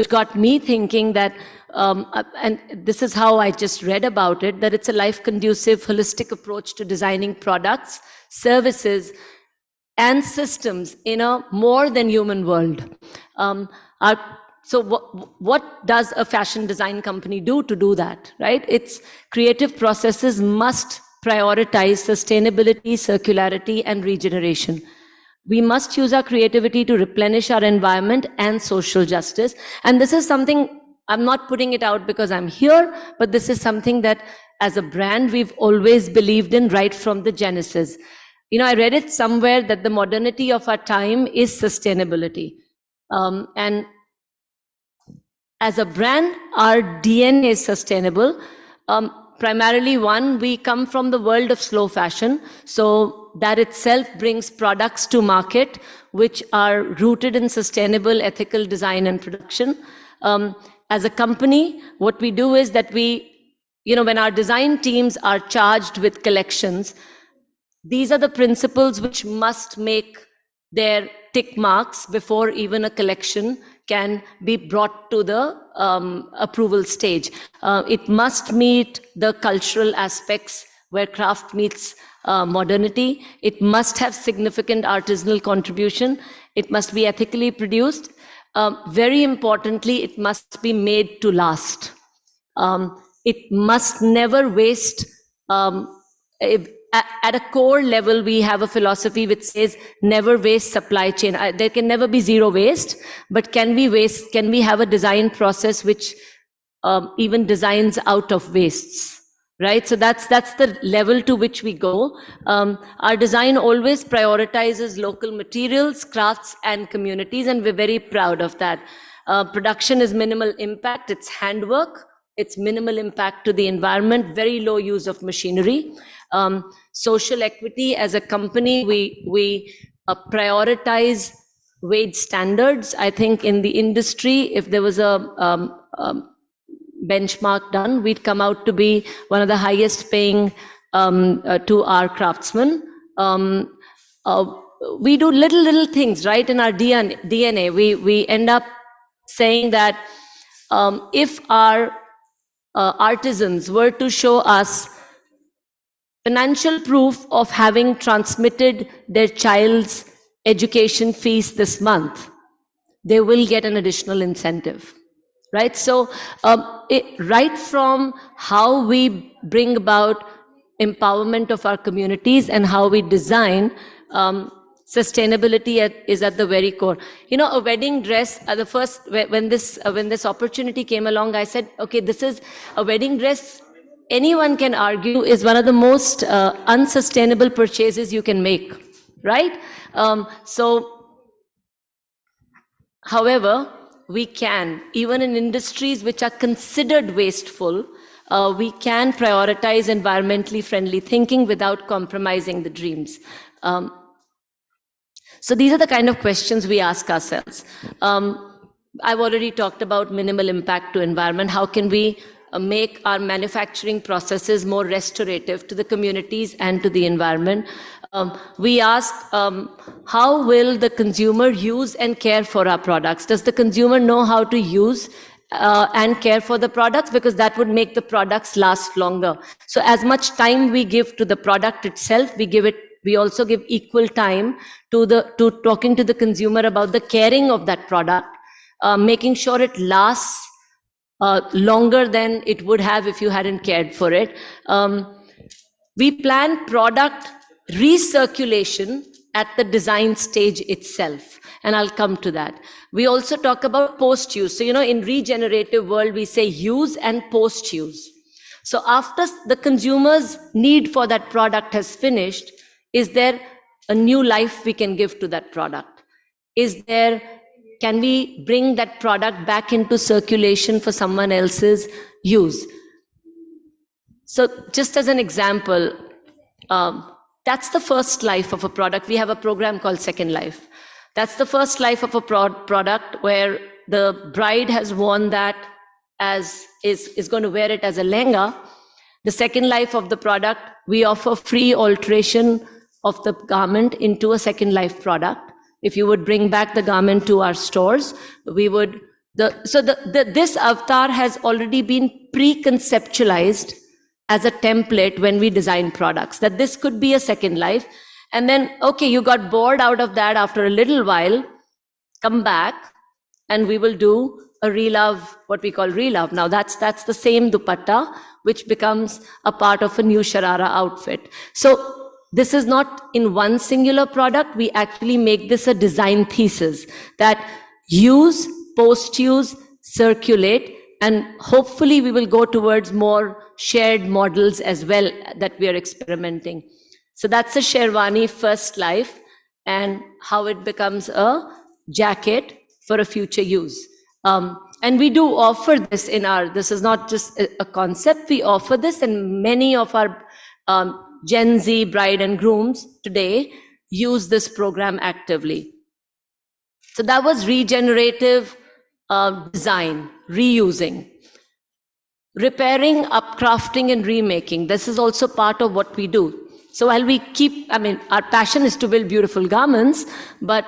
got me thinking that, and this is how I just read about it, that it's a life-conducive, holistic approach to designing products, services, and systems in a more than human world. So what does a fashion design company do to do that, right? Its creative processes must prioritize sustainability, circularity, and regeneration. We must use our creativity to replenish our environment and social justice. And this is something, I'm not putting it out because I'm here, but this is something that as a brand, we've always believed in right from the genesis. I read it somewhere that the modernity of our time is sustainability. And as a brand, our DNA is sustainable. Primarily, we come from the world of slow fashion. So that itself brings products to market which are rooted in sustainable, ethical design and production. As a company, what we do is that when our design teams are charged with collections, these are the principles which must make their tick marks before even a collection can be brought to the approval stage. It must meet the cultural aspects where craft meets modernity. It must have significant artisanal contribution. It must be ethically produced. Very importantly, it must be made to last. It must never waste. At a core level, we have a philosophy which says never waste supply chain. There can never be zero waste, but can we have a design process which even designs out of wastes, right? So that's the level to which we go. Our design always prioritizes local materials, crafts, and communities, and we're very proud of that. Production is minimal impact, it's handwork, it's minimal impact to the environment, very low use of machinery. Social equity, as a company, we prioritize wage standards. I think in the industry, if there was a benchmark done, we'd come out to be one of the highest paying to our craftsmen. We do little things, right? In our DNA, we end up saying that if our artisans were to show us financial proof of having transmitted their child's education fees this month, they will get an additional incentive, right? So right from how we bring about empowerment of our communities and how we design, sustainability is at the very core. A wedding dress, when this opportunity came along, I said, okay, this is a wedding dress. Anyone can argue is one of the most unsustainable purchases you can make, right? However, we can, even in industries which are considered wasteful, we can prioritize environmentally friendly thinking without compromising the dreams. So these are the kind of questions we ask ourselves. I've already talked about minimal impact to environment. How can we make our manufacturing processes more restorative to the communities and to the environment. We ask, how will the consumer use and care for our products? Does the consumer know how to use and care for the products? Because that would make the products last longer. So as much time we give to the product itself, we also give equal time to talking to the consumer about the caring of that product, making sure it lasts longer than it would have if you hadn't cared for it. We plan product recirculation at the design stage itself, and I'll come to that. We also talk about post-use. So, in regenerative world, we say use and post-use. So after the consumer's need for that product has finished, is there a new life we can give to that product? Can we bring that product back into circulation for someone else's use? So just as an example, that's the first life of a product. We have a program called Second Life. That's the first life of a product where the bride has worn that is going to wear it as a lehenga. The second life of the product, we offer free alteration of the garment into a second life product. If you would bring back the garment to our stores, we would. This avatar has already been pre-conceptualized as a template when we design products, that this could be a second life. And then, okay, you got bored out of that after a little while, come back and we will do a relove, what we call relove. Now that's the same dupatta, which becomes a part of a new sharara outfit. So this is not in one singular product. We actually make this a design thesis that use, post-use, circulate, and hopefully we will go towards more shared models as well that we are experimenting. So that's a Sherwani first life and how it becomes a jacket for a future use. And we do offer this this is not just a concept, we offer this, and many of our Gen Z bride and grooms today use this program actively. So that was regenerative design, reusing. Repairing, upcrafting, and remaking. This is also part of what we do. So while we our passion is to build beautiful garments, but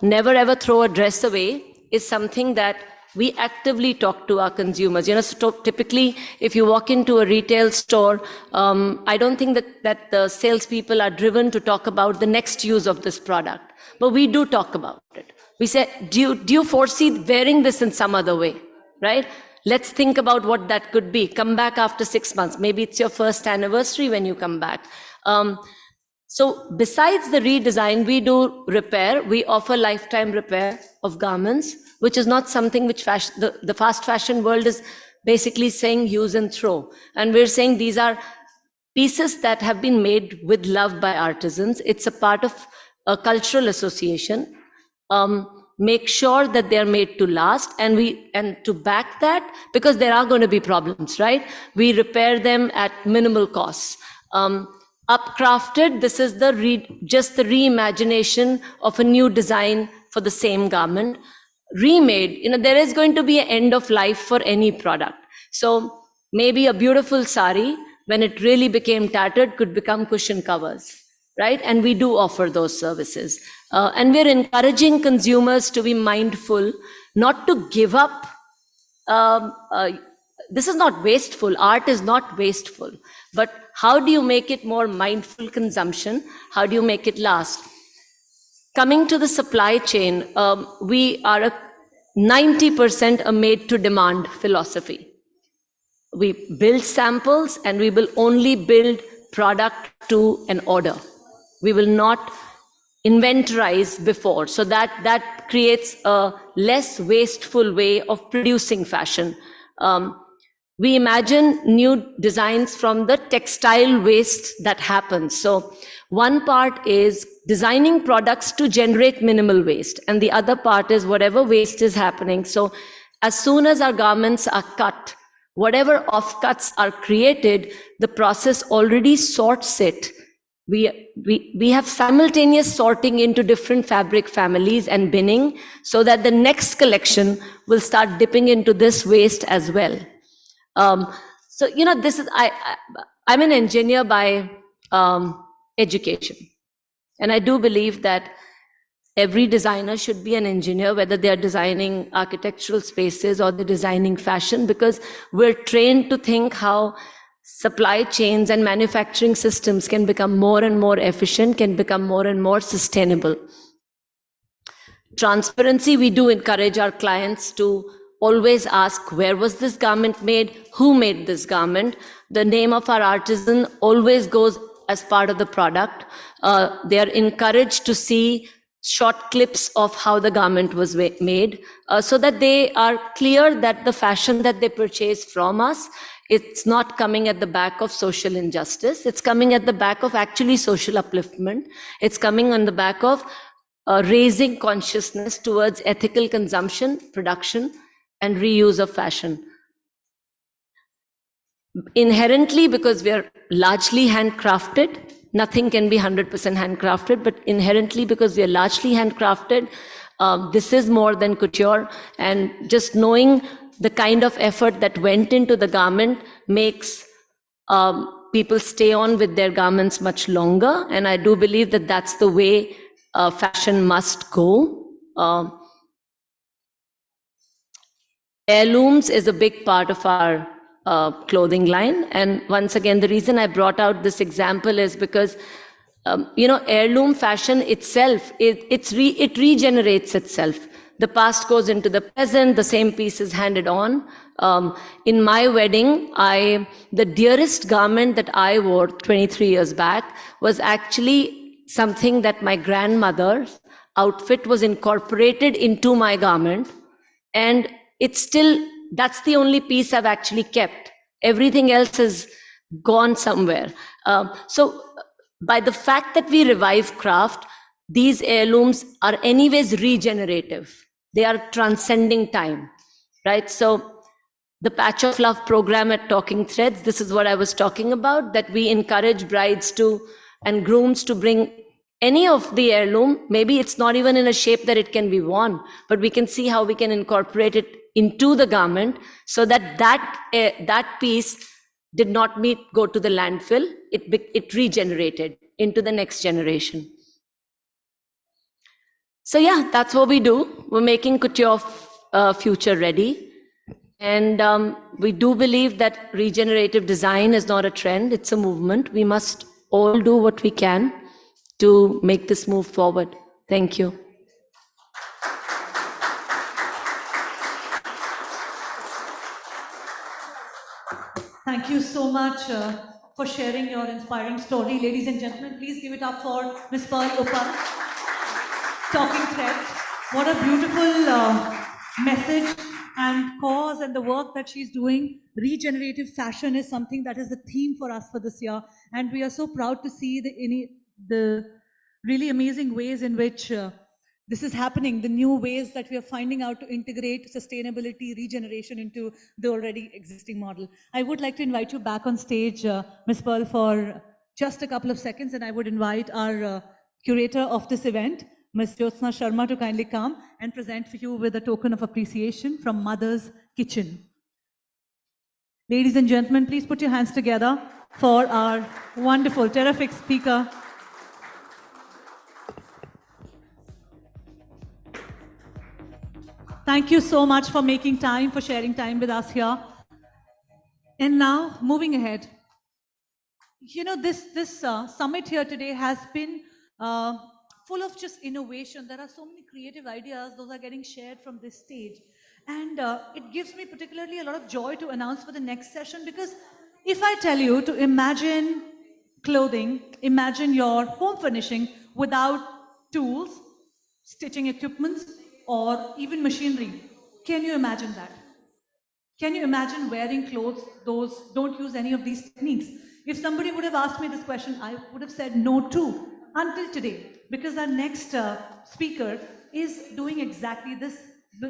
never ever throw a dress away is something that we actively talk to our consumers. So typically, if you walk into a retail store, I don't think that the salespeople are driven to talk about the next use of this product, but we do talk about it. We say, do you foresee wearing this in some other way, right? Let's think about what that could be. Come back after 6 months. Maybe it's your first anniversary when you come back. So besides the redesign, we do repair. We offer lifetime repair of garments, which is not something which the fast fashion world is basically saying use and throw. And we're saying these are pieces that have been made with love by artisans. It's a part of a cultural association. Make sure that they're made to last, and to back that, because there are going to be problems, right? We repair them at minimal costs. Upcrafted, this is just the reimagination of a new design for the same garment. Remade, there is going to be an end of life for any product. So maybe a beautiful sari, when it really became tattered, could become cushion covers, right? And we do offer those services. And we're encouraging consumers to be mindful, not to give up. This is not wasteful. Art is not wasteful. But how do you make it more mindful consumption? How do you make it last? Coming to the supply chain, we are 90% a made-to-demand philosophy. We build samples and we will only build product to an order. We will not inventorize before. So that creates a less wasteful way of producing fashion. We imagine new designs from the textile waste that happens. So one part is designing products to generate minimal waste, and the other part is whatever waste is happening. So as soon as our garments are cut, whatever offcuts are created, the process already sorts it. We have simultaneous sorting into different fabric families and binning, so that the next collection will start dipping into this waste as well. So, this is, I'm an engineer by education. And I do believe that every designer should be an engineer, whether they are designing architectural spaces or they're designing fashion, because we're trained to think how supply chains and manufacturing systems can become more and more efficient, can become more and more sustainable. Transparency, we do encourage our clients to always ask, where was this garment made? Who made this garment? The name of our artisan always goes as part of the product. They are encouraged to see short clips of how the garment was made, so that they are clear that the fashion that they purchase from us, it's not coming at the back of social injustice. It's coming at the back of actually social upliftment. It's coming on the back of raising consciousness towards ethical consumption, production, and reuse of fashion. Inherently, because we are largely handcrafted, nothing can be 100% handcrafted, but inherently, because we are largely handcrafted, this is more than couture. And just knowing the kind of effort that went into the garment makes people stay on with their garments much longer. And I do believe that that's the way fashion must go. Heirlooms is a big part of our clothing line. And once again, the reason I brought out this example is because, heirloom fashion itself, it regenerates itself. The past goes into the present, the same piece is handed on. In my wedding, the dearest garment that I wore 23 years back was actually something that my grandmother's outfit was incorporated into my garment. And it's still, that's the only piece I've actually kept. Everything else has gone somewhere. So by the fact that we revive craft, these heirlooms are anyways regenerative. They are transcending time, right? So the Patch of Love program at Talking Threads, this is what I was talking about, that we encourage brides and grooms to bring any of the heirloom. Maybe it's not even in a shape that it can be worn, but we can see how we can incorporate it into the garment so that that piece did not go to the landfill. It regenerated into the next generation. So yeah, that's what we do. We're making couture future ready. And we do believe that regenerative design is not a trend, it's a movement. We must all do what we can to make this move forward. Thank you. Thank you so much for sharing your inspiring story. Ladies and gentlemen, please give it up for Ms. Pearl Upal, Talking Threads. What a beautiful message and cause, and the work that she's doing. Regenerative fashion is something that is the theme for us for this year. And we are so proud to see the really amazing ways in which this is happening, the new ways that we are finding out to integrate sustainability, regeneration into the already existing model. I would like to invite you back on stage, Ms. Pearl, for just a couple of seconds, and I would invite our curator of this event, Ms. Jyotsna Sharma, to kindly come and present for you with a token of appreciation from Mother's Kitchen. Ladies and gentlemen, please put your hands together for our wonderful, terrific speaker. Thank you so much for making time, for sharing time with us here. And now, moving ahead. This summit here today has been full of just innovation. There are so many creative ideas, those are getting shared from this stage. And it gives me particularly a lot of joy to announce for the next session, because if I tell you to imagine clothing, imagine your home furnishing without tools, stitching equipments, or even machinery, can you imagine that? Can you imagine wearing clothes those don't use any of these techniques? If somebody would have asked me this question, I would have said no too, until today, because our next speaker is doing exactly this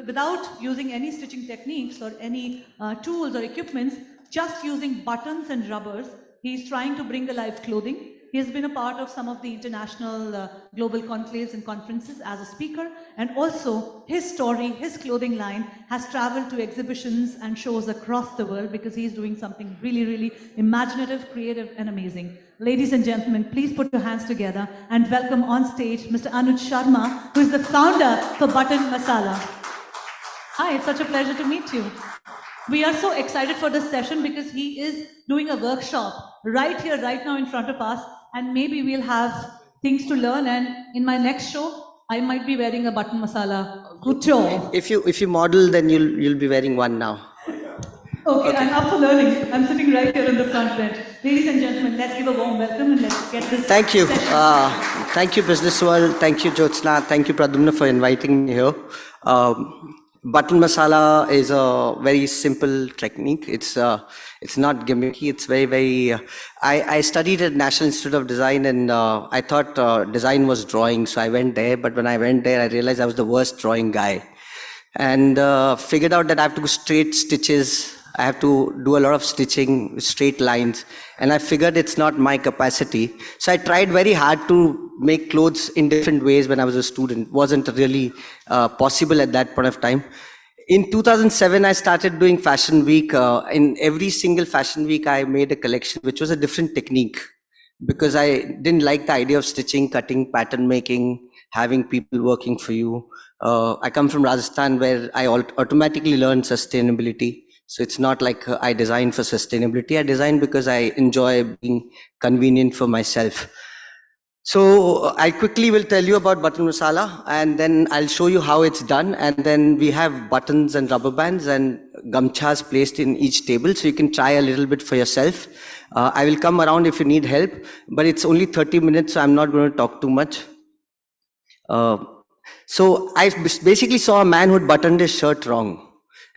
without using any stitching techniques or any tools or equipments, just using buttons and rubbers. He's trying to bring alive clothing. He has been a part of some of the international global conclaves and conferences as a speaker, and also his story, his clothing line has traveled to exhibitions and shows across the world because he's doing something really, really imaginative, creative, and amazing. Ladies and gentlemen, please put your hands together and welcome on stage Mr. Anuj Sharma, who is the founder for Button Masala. Hi, it's such a pleasure to meet you. We are so excited for this session because he is doing a workshop right here, right now in front of us, and maybe we'll have things to learn. And in my next show, I might be wearing a Button Masala couture. If you model, then you'll be wearing one now. Okay, I'm up for learning. I'm sitting right here in the front bench. Ladies and gentlemen, let's give a warm welcome and let's get this. Thank you. Thank you, Businessworld. Thank you, Jyotsna. Thank you, Pradumna, for inviting me here. Button Masala is a very simple technique. It's not gimmicky. It's very. I studied at National Institute of Design, and I thought design was drawing, so I went there. But when I went there, I realized I was the worst drawing guy, and figured out that I have to do straight stitches. I have to do a lot of stitching, straight lines, and I figured it's not my capacity. So I tried very hard to make clothes in different ways when I was a student. Wasn't really possible at that point of time. In 2007, I started doing Fashion Week. In every single Fashion Week, I made a collection, which was a different technique, because I didn't like the idea of stitching, cutting, pattern making, having people working for you. I come from Rajasthan, where I automatically learned sustainability. So it's not like I design for sustainability. I design because I enjoy being convenient for myself. So I quickly will tell you about Button Masala, and then I'll show you how it's done. And then we have buttons and rubber bands and gamchas placed in each table, so you can try a little bit for yourself. I will come around if you need help, but it's only 30 minutes, so I'm not going to talk too much. So I basically saw a man who had buttoned his shirt wrong.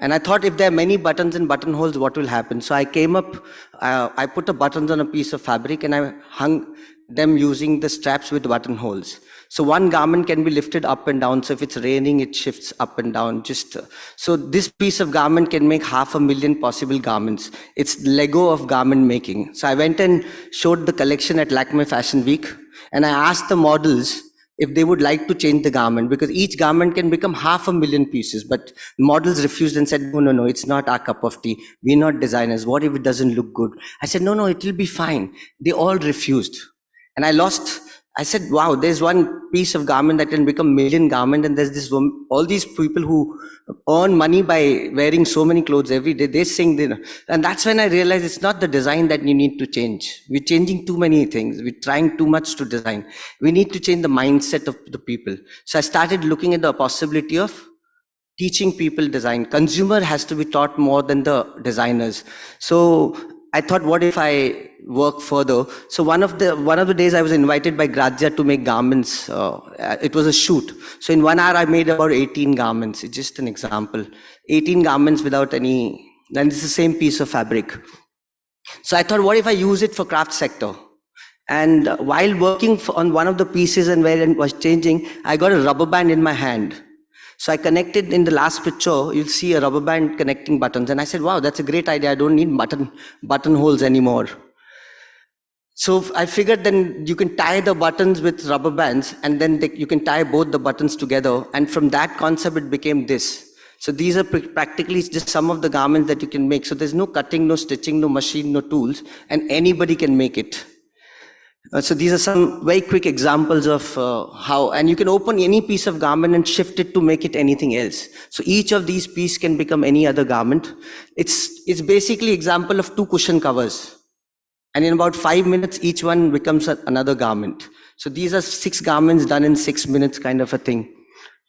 And I thought, if there are many buttons and buttonholes, what will happen? So I came up, I put the buttons on a piece of fabric and I hung them using the straps with buttonholes. So one garment can be lifted up and down. So if it's raining, it shifts up and down. So this piece of garment can make 500,000 possible garments. It's Lego of garment making. So I went and showed the collection at Lakme Fashion Week. And I asked the models if they would like to change the garment, because each garment can become 500,000 pieces. But models refused and said, no, it's not our cup of tea. We're not designers. What if it doesn't look good? I said, no, it will be fine. They all refused. And I said, wow, there's one piece of garment that can become 1,000,000 garment, and there's this woman, all these people who earn money by wearing so many clothes every day, they sing. And that's when I realized it's not the design that you need to change. We're changing too many things. We're trying too much to design. We need to change the mindset of the people. So I started looking at the possibility of teaching people design. Consumer has to be taught more than the designers. So I thought, what if I work further? So one of the days I was invited by Grazia to make garments. It was a shoot. So in 1 hour, I made about 18 garments. It's just an example. 18 garments without any, and it's the same piece of fabric. So I thought, what if I use it for craft sector? And while working on one of the pieces and where it was changing, I got a rubber band in my hand. So I connected in the last picture, you'll see a rubber band connecting buttons. And I said, wow, that's a great idea. I don't need buttonholes anymore. So I figured then you can tie the buttons with rubber bands, and then you can tie both the buttons together. And from that concept, it became this. So these are practically just some of the garments that you can make. So there's no cutting, no stitching, no machine, no tools, and anybody can make it. So these are some very quick examples of how, and you can open any piece of garment and shift it to make it anything else. So each of these pieces can become any other garment. It's basically example of 2 cushion covers. And in about 5 minutes, each one becomes another garment. So these are 6 garments done in 6 minutes kind of a thing.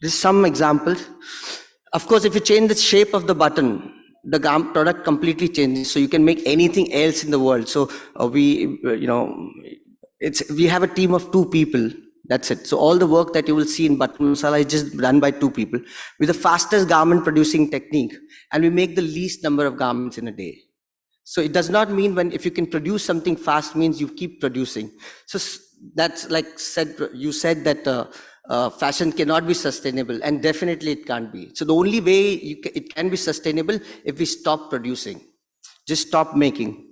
This is some examples. Of course, if you change the shape of the button, the product completely changes. So you can make anything else in the world. So we have a team of 2 people. That's it. So all the work that you will see in Button Masala is just done by 2 people with the fastest garment producing technique. And we make the least number of garments in a day. So it does not mean if you can produce something fast means you keep producing. So that's like you said that fashion cannot be sustainable, and definitely it can't be. So the only way it can be sustainable if we stop producing, just stop making.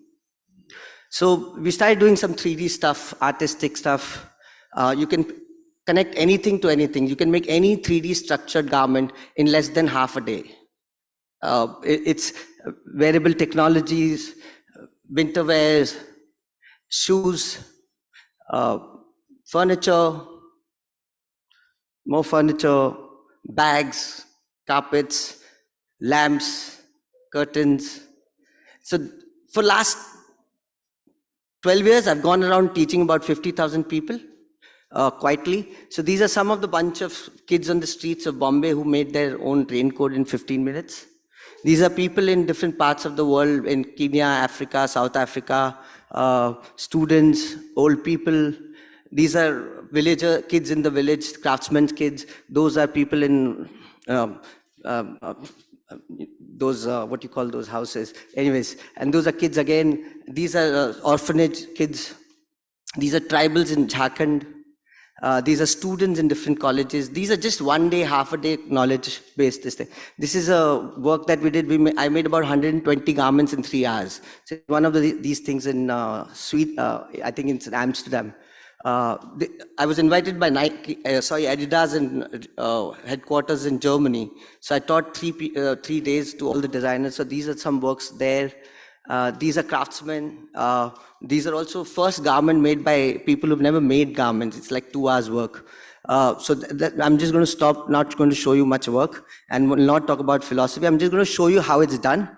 So we started doing some 3D stuff, artistic stuff. You can connect anything to anything. You can make any 3D structured garment in less than half a day. It's wearable technologies, winter wears, shoes, furniture, more furniture, bags, carpets, lamps, curtains. So for last 12 years, I've gone around teaching about 50,000 people quietly. So these are some of the bunch of kids on the streets of Bombay who made their own raincoat in 15 minutes. These are people in different parts of the world, in Kenya, Africa, South Africa, students, old people. These are villager kids in the village, craftsmen's kids. Those are people in those, what you call those houses. Anyways, and those are kids again. These are orphanage kids. These are tribals in Jharkhand. These are students in different colleges. These are just 1 day, half a day knowledge based this thing. This is a work that we did. I made about 120 garments in 3 hours. So one of these things in I think it's in Amsterdam. I was invited by Nike, Adidas and headquarters in Germany. So I taught 3 days to all the designers. So these are some works there. These are craftsmen. These are also first garment made by people who've never made garments. It's like 2 hours work. So I'm just going to stop, not going to show you much work and will not talk about philosophy. I'm just going to show you how it's done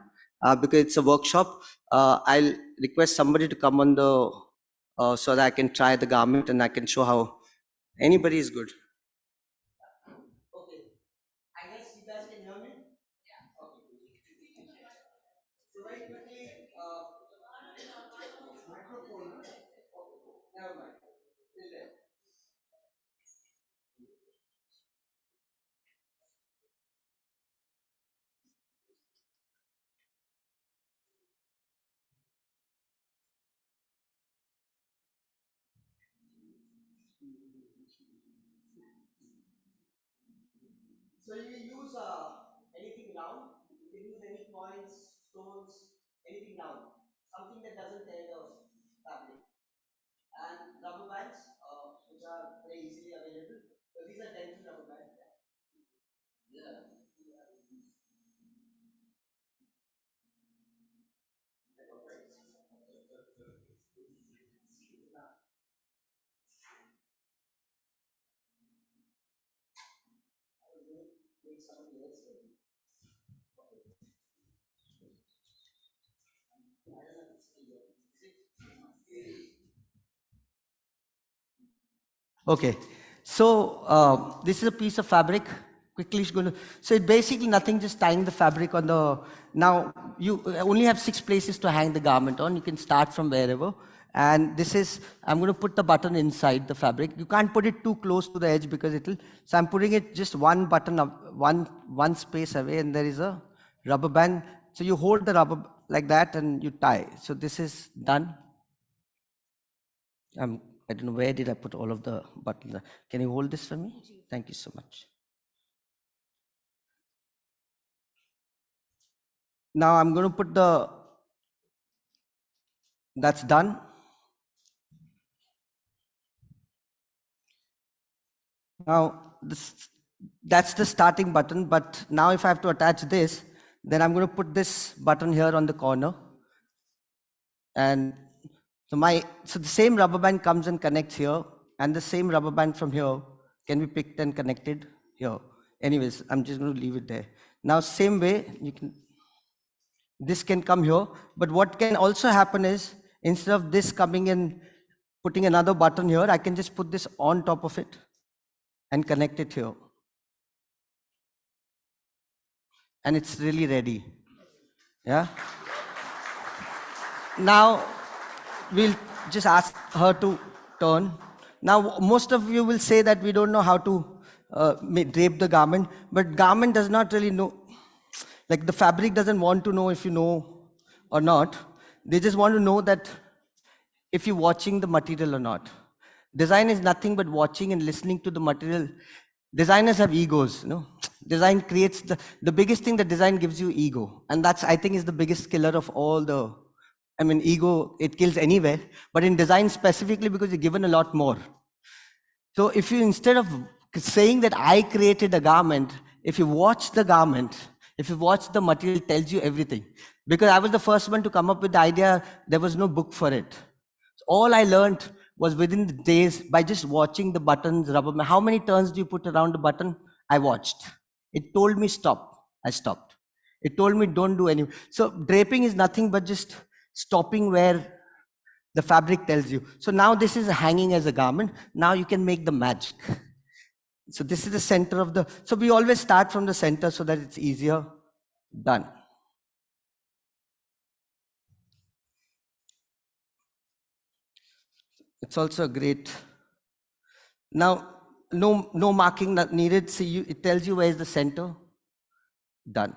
because it's a workshop. I'll request somebody to come on the, so that I can try the garment and I can show how anybody is good. Okay. I guess you guys can hear me? Yeah. Okay. So very quickly, microphone. Never mind. Still there. So you use anything round. You can use any coins, stones, anything round. Something that doesn't tear the fabric. And rubber bands, which are very easily available. So these are dental rubber bands. Yeah. Okay, so this is a piece of fabric. Quickly, so it's basically nothing, just tying the fabric on the. Now you only have 6 places to hang the garment on. You can start from wherever. And this is, I'm going to put the button inside the fabric. You can't put it too close to the edge because it'll. So I'm putting it just one button up, one space away, and there is a rubber band. So you hold the rubber like that and you tie. So this is done. I don't know where did I put all of the buttons. Can you hold this for me? Thank you so much. Now I'm going to put that's done. Now that's the starting button, but now if I have to attach this, then I'm going to put this button here on the corner. And so the same rubber band comes and connects here, and the same rubber band from here can be picked and connected here. Anyways, I'm just going to leave it there. Now, same way, this can come here, but what can also happen is, instead of this coming in, putting another button here, I can just put this on top of it and connect it here. And it's really ready. Yeah. Now, we'll just ask her to turn. Now, most of you will say that we don't know how to drape the garment, but garment does not really know, like the fabric doesn't want to know if you know or not. They just want to know that if you're watching the material or not. Design is nothing but watching and listening to the material. Designers have egos, Design creates the biggest thing that design gives you ego. And that's, I think, is the biggest killer of all the I mean, ego, it kills anywhere, but in design specifically because you're given a lot more. So if you, instead of saying that I created a garment, if you watch the garment, if you watch the material, it tells you everything. Because I was the first one to come up with the idea, there was no book for it. So all I learned was within the days by just watching the buttons, rubber band. How many turns do you put around the button? I watched. It told me stop. I stopped. It told me don't do any. So draping is nothing but just stopping where the fabric tells you. So now this is hanging as a garment. Now you can make the magic. So this is the center of the, so we always start from the center so that it's easier. Done. It's also a great, now no marking needed. See, it tells you where is the center. Done.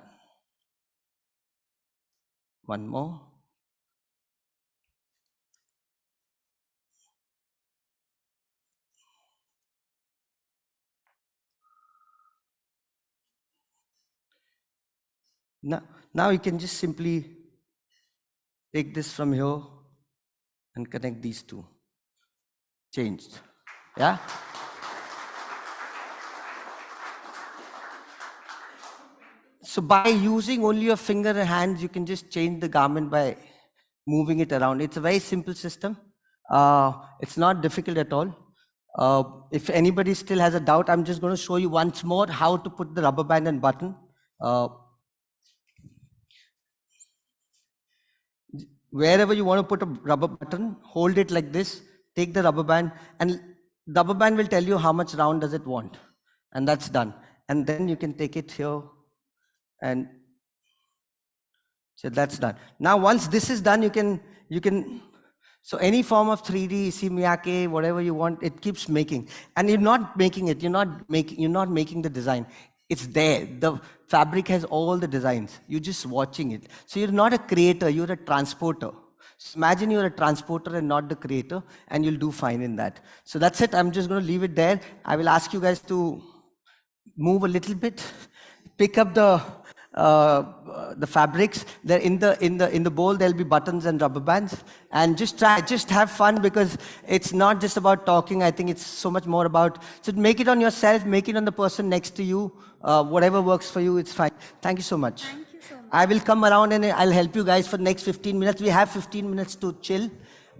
One more. Now you can just simply take this from here and connect these two. Changed. Yeah? So by using only your finger and hands, you can just change the garment by moving it around. It's a very simple system. It's not difficult at all. If anybody still has a doubt, I'm just going to show you once more how to put the rubber band and button. Wherever you want to put a rubber button, hold it like this, take the rubber band, and the rubber band will tell you how much round does it want. And that's done. And then you can take it here, and so that's done. Now, once this is done, you can, so any form of 3D, Miyake, whatever you want, it keeps making. And you're not making it, you're not making the design. It's there. The fabric has all the designs. You're just watching it. So you're not a creator, you're a transporter. So imagine you're a transporter and not the creator, and you'll do fine in that. So that's it. I'm just going to leave it there. I will ask you guys to move a little bit, pick up the fabrics. There in the bowl there'll be buttons and rubber bands, and just have fun, because it's not just about talking. I think it's so much more about, so make it on yourself, make it on the person next to you. Whatever works for you, it's fine. Thank you so much. Thank you so much. I will come around and I'll help you guys for the next 15 minutes. We have 15 minutes to chill,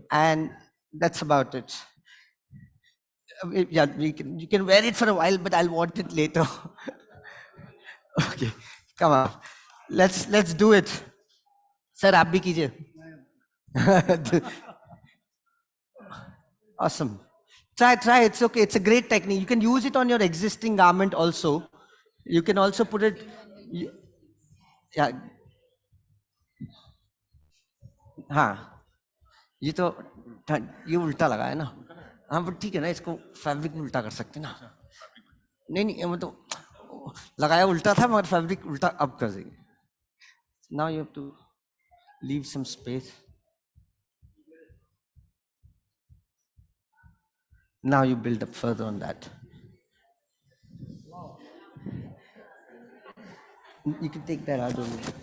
and that's about it. Yeah, you can wear it for a while, but I'll want it later. Okay, come on. Let's do it. Sir, aap bhi kijiye. Awesome. Try. It's okay. It's a great technique. You can use it on your existing garment also. You can also put it. Yeah. हाँ. ये उल्टा लगा है ना. हाँ, but ठीक है ना, इसको फैब्रिक में उल्टा कर सकते ना. नहीं मतलब लगाया उल्टा था, मगर फैब्रिक उल्टा अब कर देंगे. Now you have to leave some space. Now you build up further on that. You can take that out of it.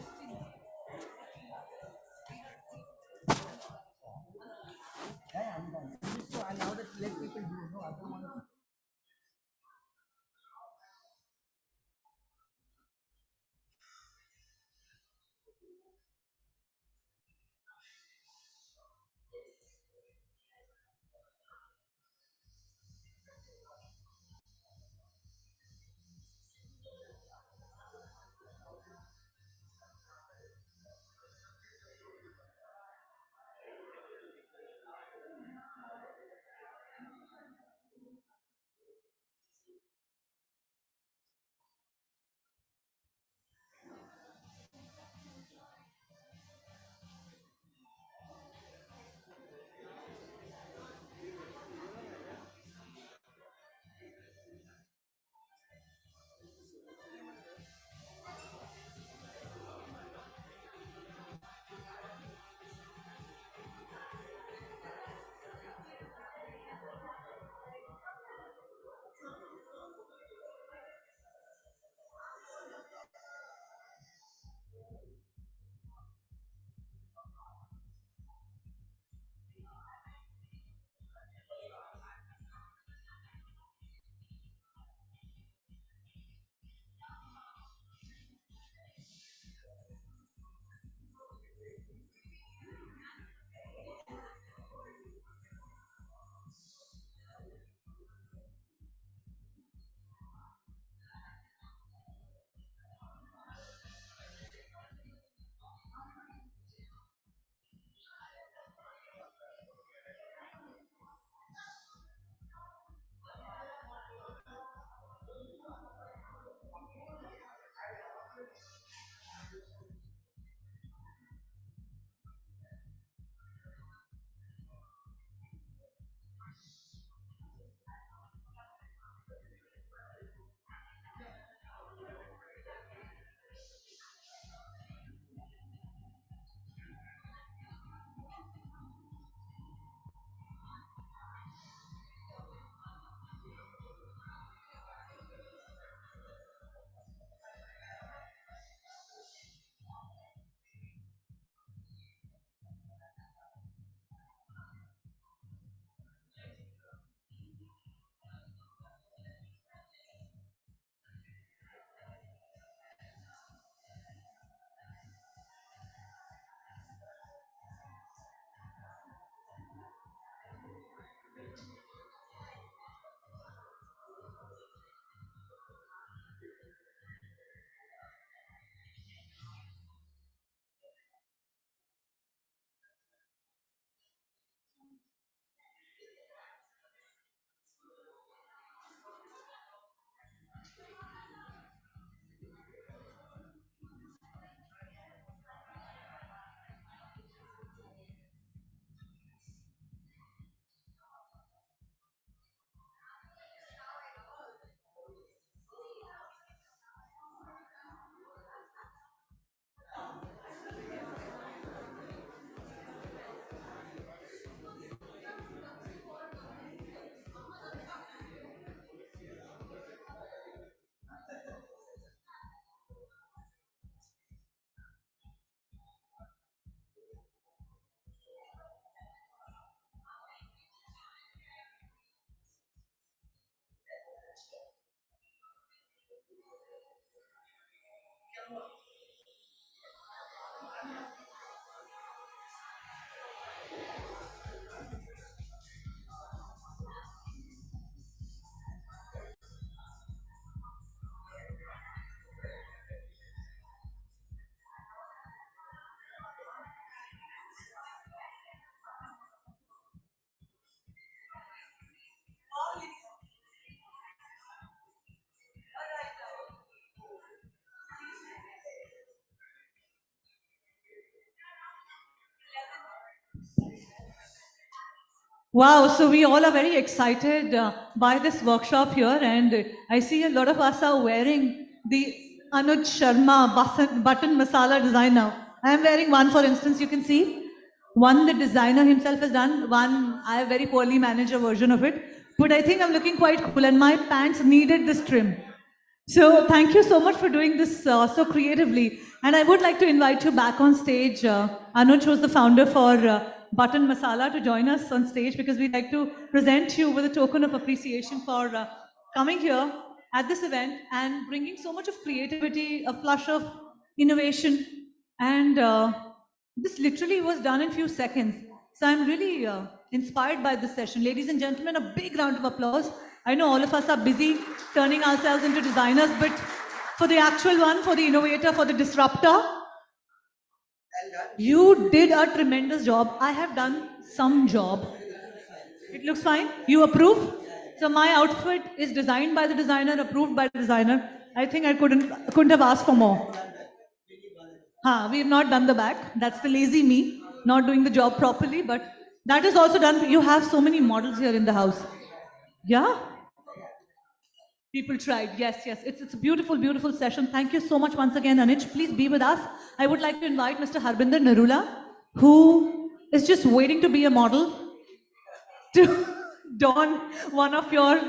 Wow, so we all are very excited by this workshop here, and I see a lot of us are wearing the Anuj Sharma button masala design now. I am wearing one, for instance, you can see. One the designer himself has done, one I have very poorly managed a version of it, but I think I'm looking quite cool, and my pants needed this trim. So thank you so much for doing this so creatively. And I would like to invite you back on stage. Anuj, who's the founder for Button Masala, to join us on stage, because we'd like to present you with a token of appreciation for coming here at this event and bringing so much of creativity, a flush of innovation. And this literally was done in a few seconds. So I'm really inspired by this session. Ladies and gentlemen, a big round of applause. I know all of us are busy turning ourselves into designers, but for the actual one, for the innovator, for the disruptor, you did a tremendous job. I have done some job. It looks fine. You approve? So my outfit is designed by the designer, approved by the designer. I think I couldn't have asked for more. We have not done the back. That's the lazy me, not doing the job properly, but that is also done. You have so many models here in the house. Yeah? People tried. Yes, yes. It's a beautiful, beautiful session. Thank you so much once again, Anuj. Please be with us. I would like to invite Mr. Harbinder Narula, who is just waiting to be a model, to don one of your...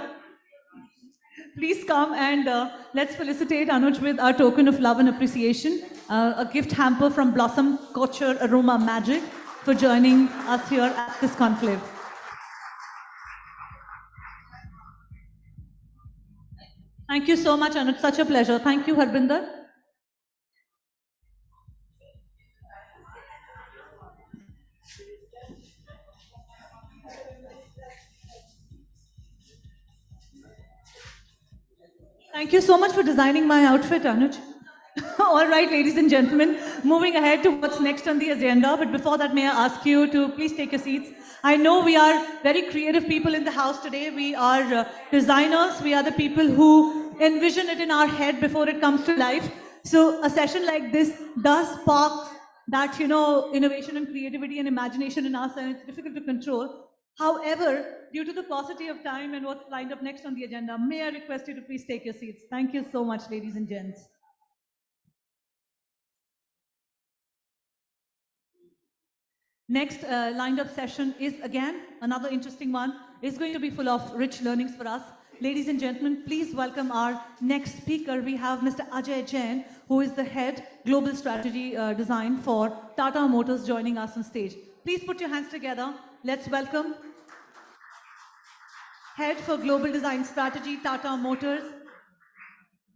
Please come and let's felicitate Anuj with our token of love and appreciation, a gift hamper from Blossom Culture Aroma Magic for joining us here at this conclave. Thank you so much, Anuj. Such a pleasure. Thank you, Harbinder. Thank you so much for designing my outfit, Anuj. All right, ladies and gentlemen, moving ahead to what's next on the agenda. But before that, may I ask you to please take your seats. I know we are very creative people in the house today. We are designers. We are the people who envision it in our head before it comes to life. So a session like this does spark that, innovation and creativity and imagination in us, and it's difficult to control. However, due to the paucity of time and what's lined up next on the agenda, may I request you to please take your seats. Thank you so much, ladies and gents. Next lined up session is again another interesting one. It's going to be full of rich learnings for us. Ladies and gentlemen, please welcome our next speaker. We have Mr. Ajay Jain, who is the head global strategy design for Tata Motors, joining us on stage. Please put your hands together. Let's welcome head for global design strategy, Tata Motors,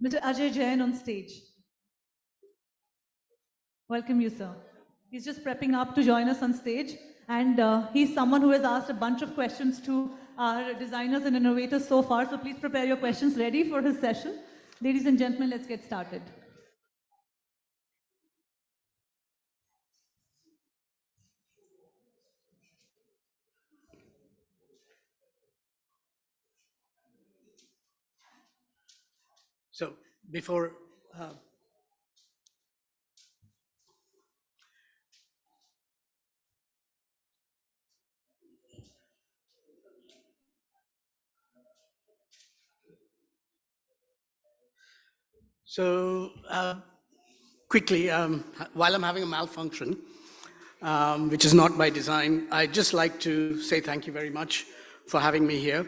Mr. Ajay Jain on stage. Welcome you, sir. He's just prepping up to join us on stage, and he's someone who has asked a bunch of questions to our designers and innovators so far, so please prepare your questions ready for his session. Ladies and gentlemen, let's get started. So before quickly, while I'm having a malfunction, which is not by design, I'd just like to say thank you very much for having me here.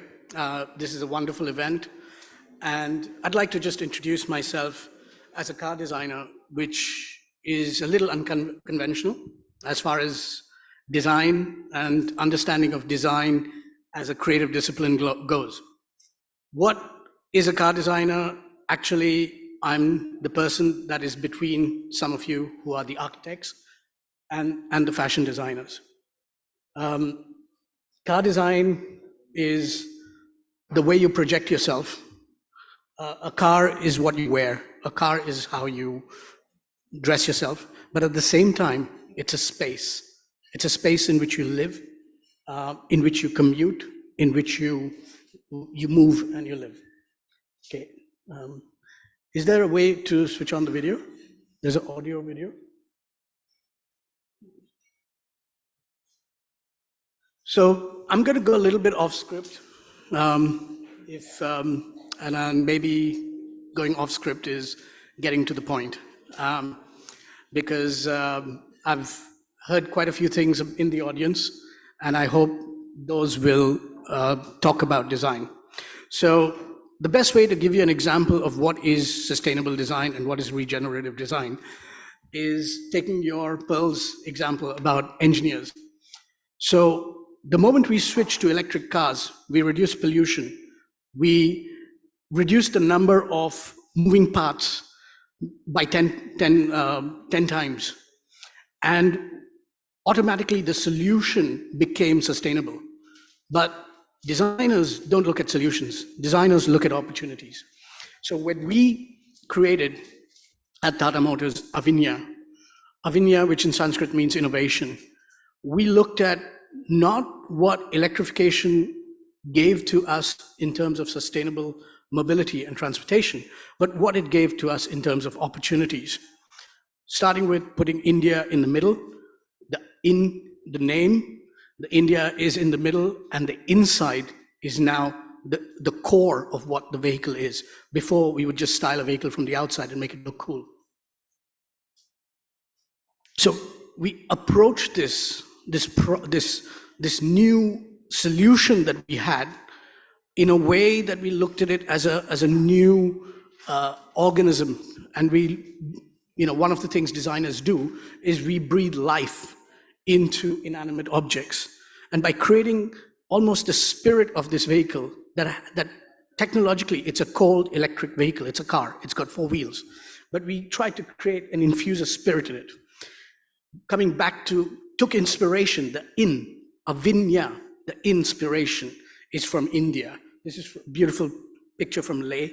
This is a wonderful event, and I'd like to just introduce myself as a car designer, which is a little unconventional as far as design and understanding of design as a creative discipline goes. What is a car designer? Actually, I'm the person that is between some of you who are the architects and the fashion designers. Car design is the way you project yourself. A car is what you wear. A car is how you dress yourself. But at the same time, it's a space. It's a space in which you live, in which you commute, in which you move and you live. Okay. Is there a way to switch on the video? There's an audio video. So I'm going to go a little bit off script. And maybe going off script is getting to the point. Because I've heard quite a few things in the audience, and I hope those will talk about design. So the best way to give you an example of what is sustainable design and what is regenerative design is taking your Pearl's example about engineers. So the moment we switch to electric cars, we reduce pollution. We reduce the number of moving parts by 10 times. And automatically the solution became sustainable. But designers don't look at solutions. Designers look at opportunities. So when we created at Tata Motors Avinya, which in Sanskrit means innovation, we looked at not what electrification gave to us in terms of sustainable mobility and transportation, but what it gave to us in terms of opportunities. Starting with putting India in the middle, in the name, the India is in the middle, and the inside is now the core of what the vehicle is. Before, we would just style a vehicle from the outside and make it look cool. So we approached this new solution that we had in a way that we looked at it as a new organism. And one of the things designers do is we breathe life into inanimate objects. And by creating almost the spirit of this vehicle, that technologically it's a cold electric vehicle, it's a car, it's got 4 wheels. But we tried to create and infuse a spirit in it. Coming back took inspiration, Avinya, the inspiration is from India. This is a beautiful picture from Leh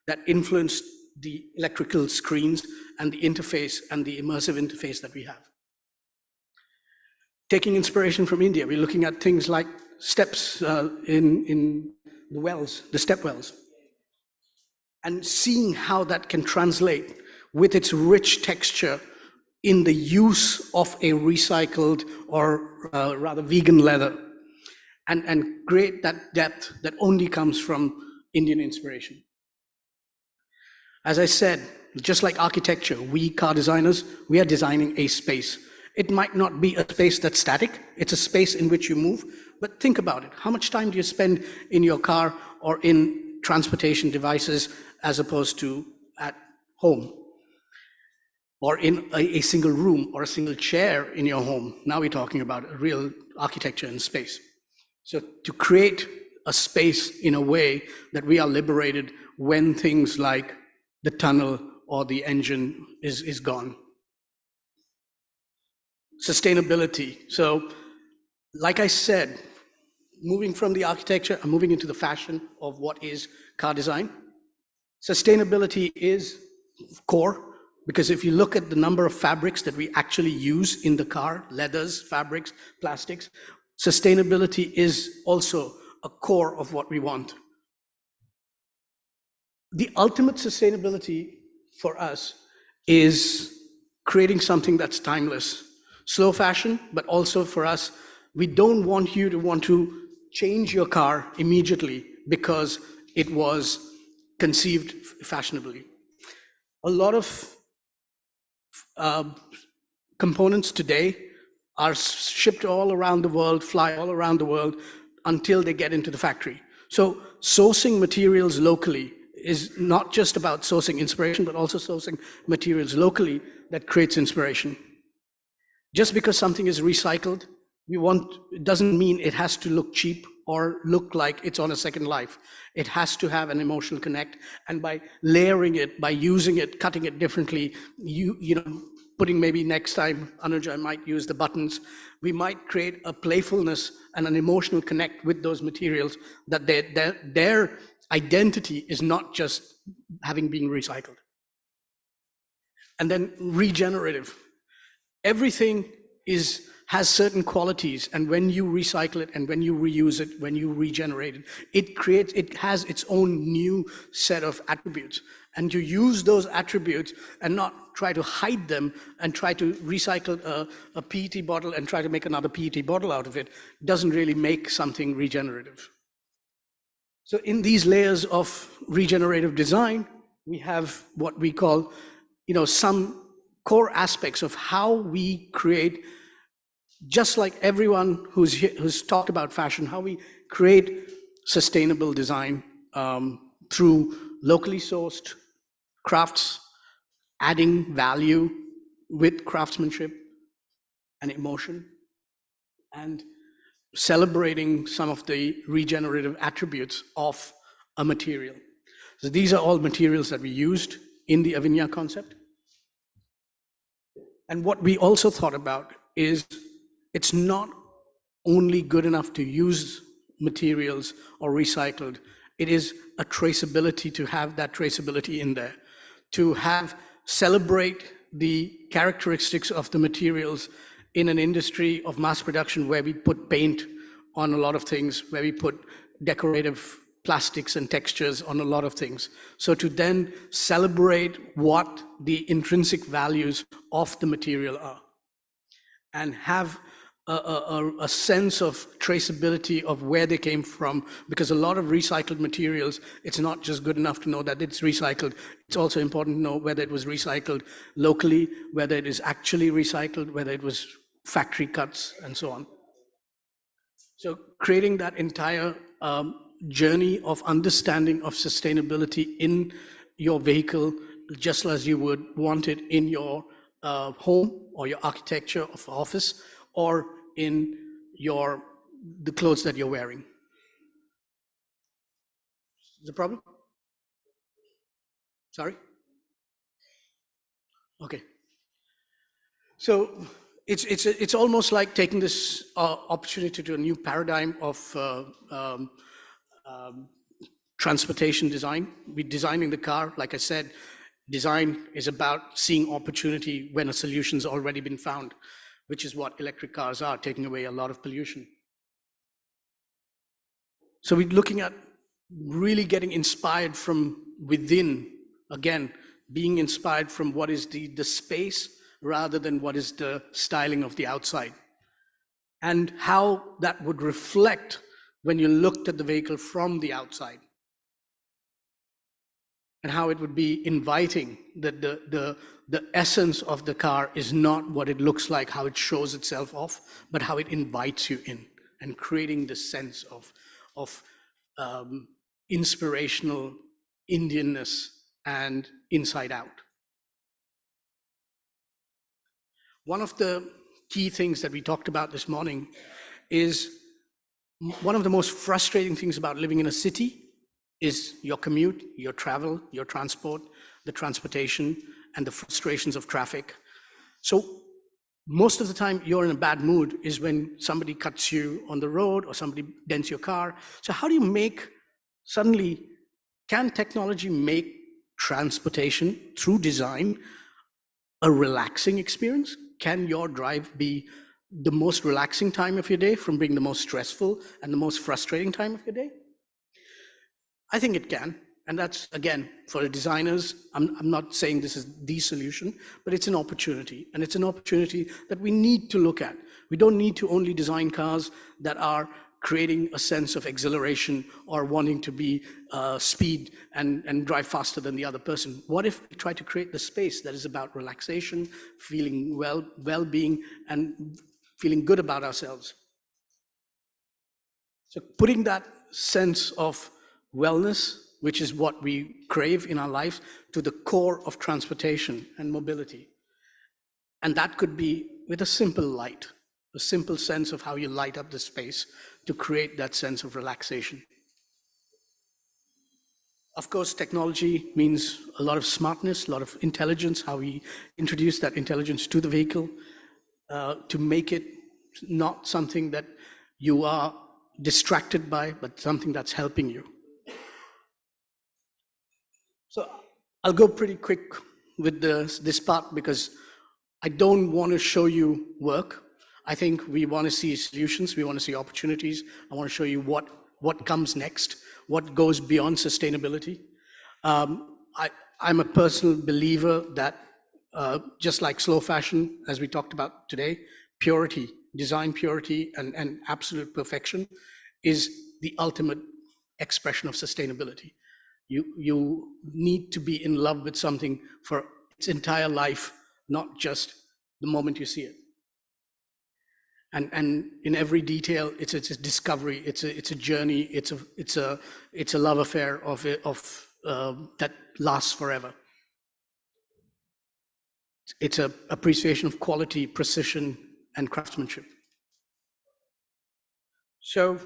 that influenced the electrical screens and the interface and the immersive interface that we have. Taking inspiration from India, we're looking at things like steps in the wells, the step wells, and seeing how that can translate with its rich texture in the use of a recycled or rather vegan leather, and create that depth that only comes from Indian inspiration. As I said, just like architecture, we car designers, we are designing a space. It might not be a space that's static, it's a space in which you move, but think about it. How much time do you spend in your car or in transportation devices as opposed to at home? Or in a single room or a single chair in your home? Now we're talking about a real architecture in space. So to create a space in a way that we are liberated when things like the tunnel or the engine is gone. Sustainability. So, like I said, moving from the architecture, I'm moving into the fashion of what is car design. Sustainability is core, because if you look at the number of fabrics that we actually use in the car, leathers, fabrics, plastics, sustainability is also a core of what we want. The ultimate sustainability for us is creating something that's timeless. Slow fashion, but also for us, we don't want you to want to change your car immediately because it was conceived fashionably. A lot of components today are shipped all around the world, fly all around the world until they get into the factory. So sourcing materials locally is not just about sourcing inspiration, but also sourcing materials locally that creates inspiration. Just because something is recycled, it doesn't mean it has to look cheap or look like it's on a second life. It has to have an emotional connect, and by layering it, by using it, cutting it differently, you know, putting maybe next time, Anuj, I might use the buttons, we might create a playfulness and an emotional connect with those materials, that their identity is not just having been recycled. And then regenerative. Everything has certain qualities, and when you recycle it and when you reuse it, when you regenerate it, it has its own new set of attributes. And to use those attributes and not try to hide them and try to recycle a PET bottle and try to make another PET bottle out of it doesn't really make something regenerative. So in these layers of regenerative design, we have what we call, you know, some core aspects of how we create, just like everyone who's talked about fashion, how we create sustainable design through locally sourced crafts, adding value with craftsmanship and emotion, and celebrating some of the regenerative attributes of a material. So these are all materials that we used in the Avinya concept. And what we also thought about is it's not only good enough to use materials or recycled, it is a traceability, to have that traceability in there, to celebrate the characteristics of the materials in an industry of mass production where we put paint on a lot of things, where we put decorative plastics and textures on a lot of things. So to then celebrate what the intrinsic values of the material are and have a sense of traceability of where they came from, because a lot of recycled materials, it's not just good enough to know that it's recycled. It's also important to know whether it was recycled locally, whether it is actually recycled, whether it was factory cuts, and so on. So creating that entire journey of understanding of sustainability in your vehicle, just as you would want it in your home or your architecture of office, or in the clothes that you're wearing. Is the problem? Sorry? Okay. So it's almost like taking this opportunity to a new paradigm of transportation design. We're designing the car, like I said, design is about seeing opportunity when a solution's already been found, which is what electric cars are, taking away a lot of pollution. So we're looking at really getting inspired from within, again, being inspired from what is the space rather than what is the styling of the outside, and how that would reflect when you looked at the vehicle from the outside, and how it would be inviting, that the essence of the car is not what it looks like, how it shows itself off, but how it invites you in, and creating the sense of inspirational Indianness and inside out. One of the key things that we talked about this morning is one of the most frustrating things about living in a city is your commute, your travel, your transport, the transportation, and the frustrations of traffic. So most of the time you're in a bad mood is when somebody cuts you on the road or somebody dents your car. So how do you can technology make transportation through design a relaxing experience? Can your drive be the most relaxing time of your day from being the most stressful and the most frustrating time of your day? I think it can. And that's, again, for the designers, I'm not saying this is the solution, but it's an opportunity. And it's an opportunity that we need to look at. We don't need to only design cars that are creating a sense of exhilaration or wanting to be speed and drive faster than the other person. What if we try to create the space that is about relaxation, feeling well-being, and feeling good about ourselves? So putting that sense of wellness, which is what we crave in our life, to the core of transportation and mobility. And that could be with a simple light, a simple sense of how you light up the space to create that sense of relaxation. Of course, technology means a lot of smartness, a lot of intelligence, how we introduce that intelligence to the vehicle to make it not something that you are distracted by, but something that's helping you. So I'll go pretty quick with this part because I don't want to show you work. I think we want to see solutions, we want to see opportunities. I want to show you what comes next, what goes beyond sustainability. I'm a personal believer that just like slow fashion, as we talked about today, purity, design purity and absolute perfection is the ultimate expression of sustainability. You need to be in love with something for its entire life, not just the moment you see it. And in every detail, it's a discovery, it's a journey, it's a love affair of that lasts forever. It's an appreciation of quality, precision, and craftsmanship. So,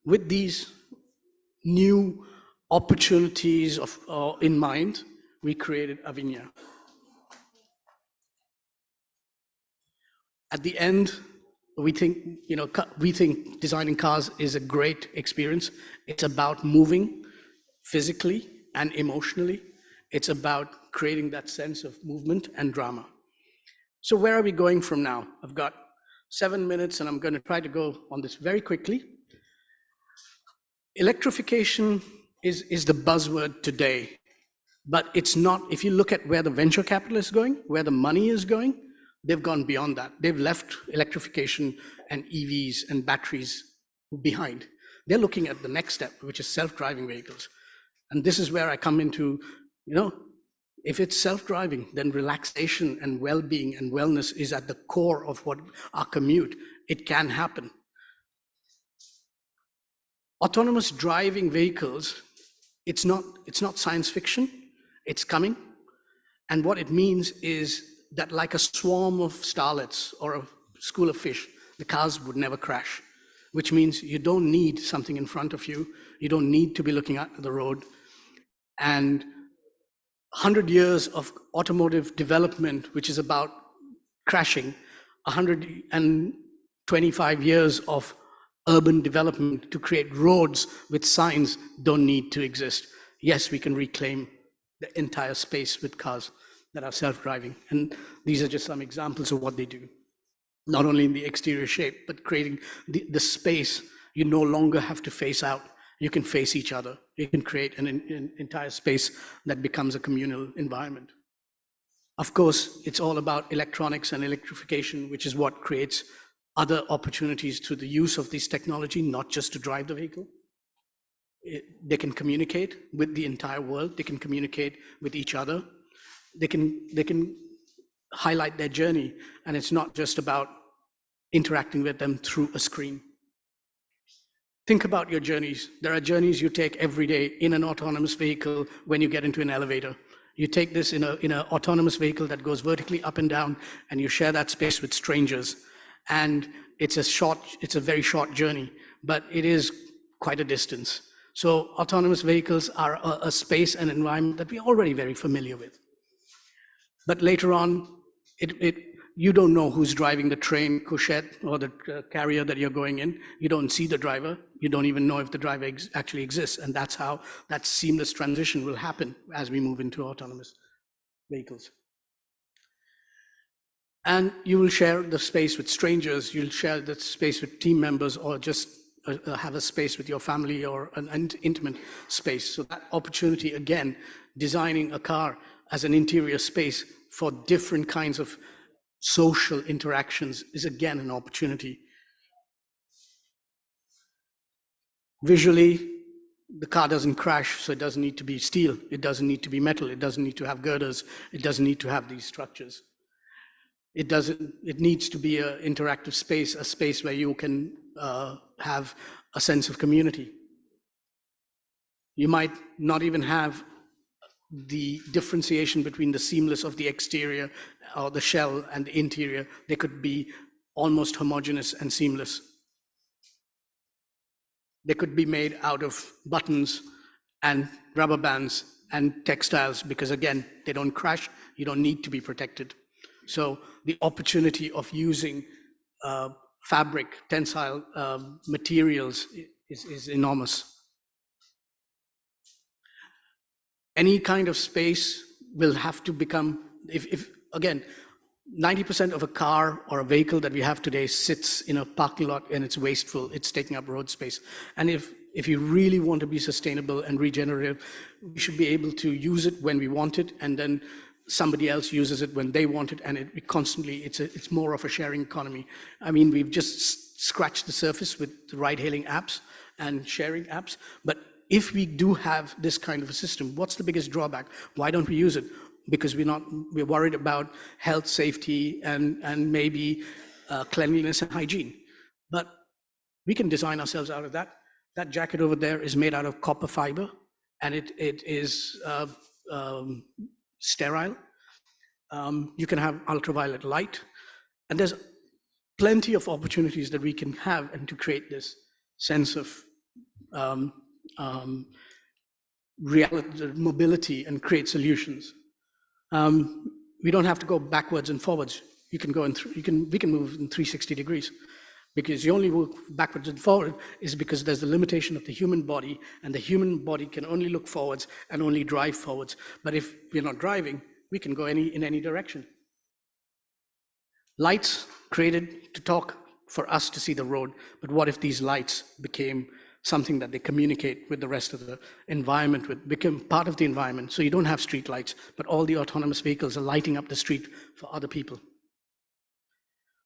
with these new opportunities in mind, we created Avinya. At the end, we think designing cars is a great experience. It's about moving physically and emotionally. It's about creating that sense of movement and drama. So where are we going from now? I've got 7 minutes and I'm going to try to go on this very quickly. Electrification is the buzzword today, but it's not. If you look at where the venture capital is going, where the money is going, they've gone beyond that. They've left electrification and EVs and batteries behind. They're looking at the next step, which is self-driving vehicles. And this is where I come into, if it's self-driving, then relaxation and well-being and wellness is at the core of what our commute. It can happen. Autonomous driving vehicles, it's not science fiction, it's coming. And what it means is that like a swarm of starlets or a school of fish, the cars would never crash, which means you don't need something in front of you. You don't need to be looking at the road. And 100 years of automotive development, which is about crashing, 125 years of urban development to create roads with signs don't need to exist. Yes, we can reclaim the entire space with cars that are self-driving. And these are just some examples of what they do. Not only in the exterior shape, but creating the space. You no longer have to face out. You can face each other. You can create an entire space that becomes a communal environment. Of course, it's all about electronics and electrification, which is what creates other opportunities to the use of this technology, not just to drive the vehicle. They can communicate with the entire world. They can communicate with each other. They can highlight their journey, and it's not just about interacting with them through a screen. Think about your journeys. There are journeys you take every day in an autonomous vehicle when you get into an elevator. You take this in an autonomous vehicle that goes vertically up and down, and you share that space with strangers. And it's a very short journey, but it is quite a distance. So autonomous vehicles are a space and environment that we're already very familiar with. But later on, you don't know who's driving the train, couchette, or the carrier that you're going in. You don't see the driver. You don't even know if the driver actually exists. And that's how that seamless transition will happen as we move into autonomous vehicles. And you will share the space with strangers. You'll share the space with team members, or just have a space with your family, or an intimate space. So that opportunity, again, designing a car as an interior space for different kinds of social interactions is again an opportunity. Visually, the car doesn't crash, so it doesn't need to be steel, it doesn't need to be metal, it doesn't need to have girders, it doesn't need to have these structures. It needs to be an interactive space, a space where you can have a sense of community. You might not even have the differentiation between the seamless of the exterior or the shell and the interior. They could be almost homogeneous and seamless. They could be made out of buttons and rubber bands and textiles because, again, they don't crash. You don't need to be protected. So the opportunity of using fabric, tensile materials is enormous. Any kind of space will have to become, if again, 90% of a car or a vehicle that we have today sits in a parking lot and it's wasteful, it's taking up road space. And if you really want to be sustainable and regenerative, we should be able to use it when we want it, and then somebody else uses it when they want it, and it constantly, it's more of a sharing economy. I mean, we've just scratched the surface with the ride-hailing apps and sharing apps, but if we do have this kind of a system, what's the biggest drawback? Why don't we use it? Because we're worried about health, safety, and maybe cleanliness and hygiene. But we can design ourselves out of that. That jacket over there is made out of copper fiber, and it is sterile. You can have ultraviolet light, and there's plenty of opportunities that we can have and to create this sense of reality, mobility, and create solutions. We don't have to go backwards and forwards. You can go we can move in 360 degrees, because the only work backwards and forward is because there's the limitation of the human body, and the human body can only look forwards and only drive forwards. But if we're not driving, we can go in any direction. Lights created to talk for us to see the road, but what if these lights became something that they communicate with the rest of the environment, become part of the environment? So you don't have street lights, but all the autonomous vehicles are lighting up the street for other people.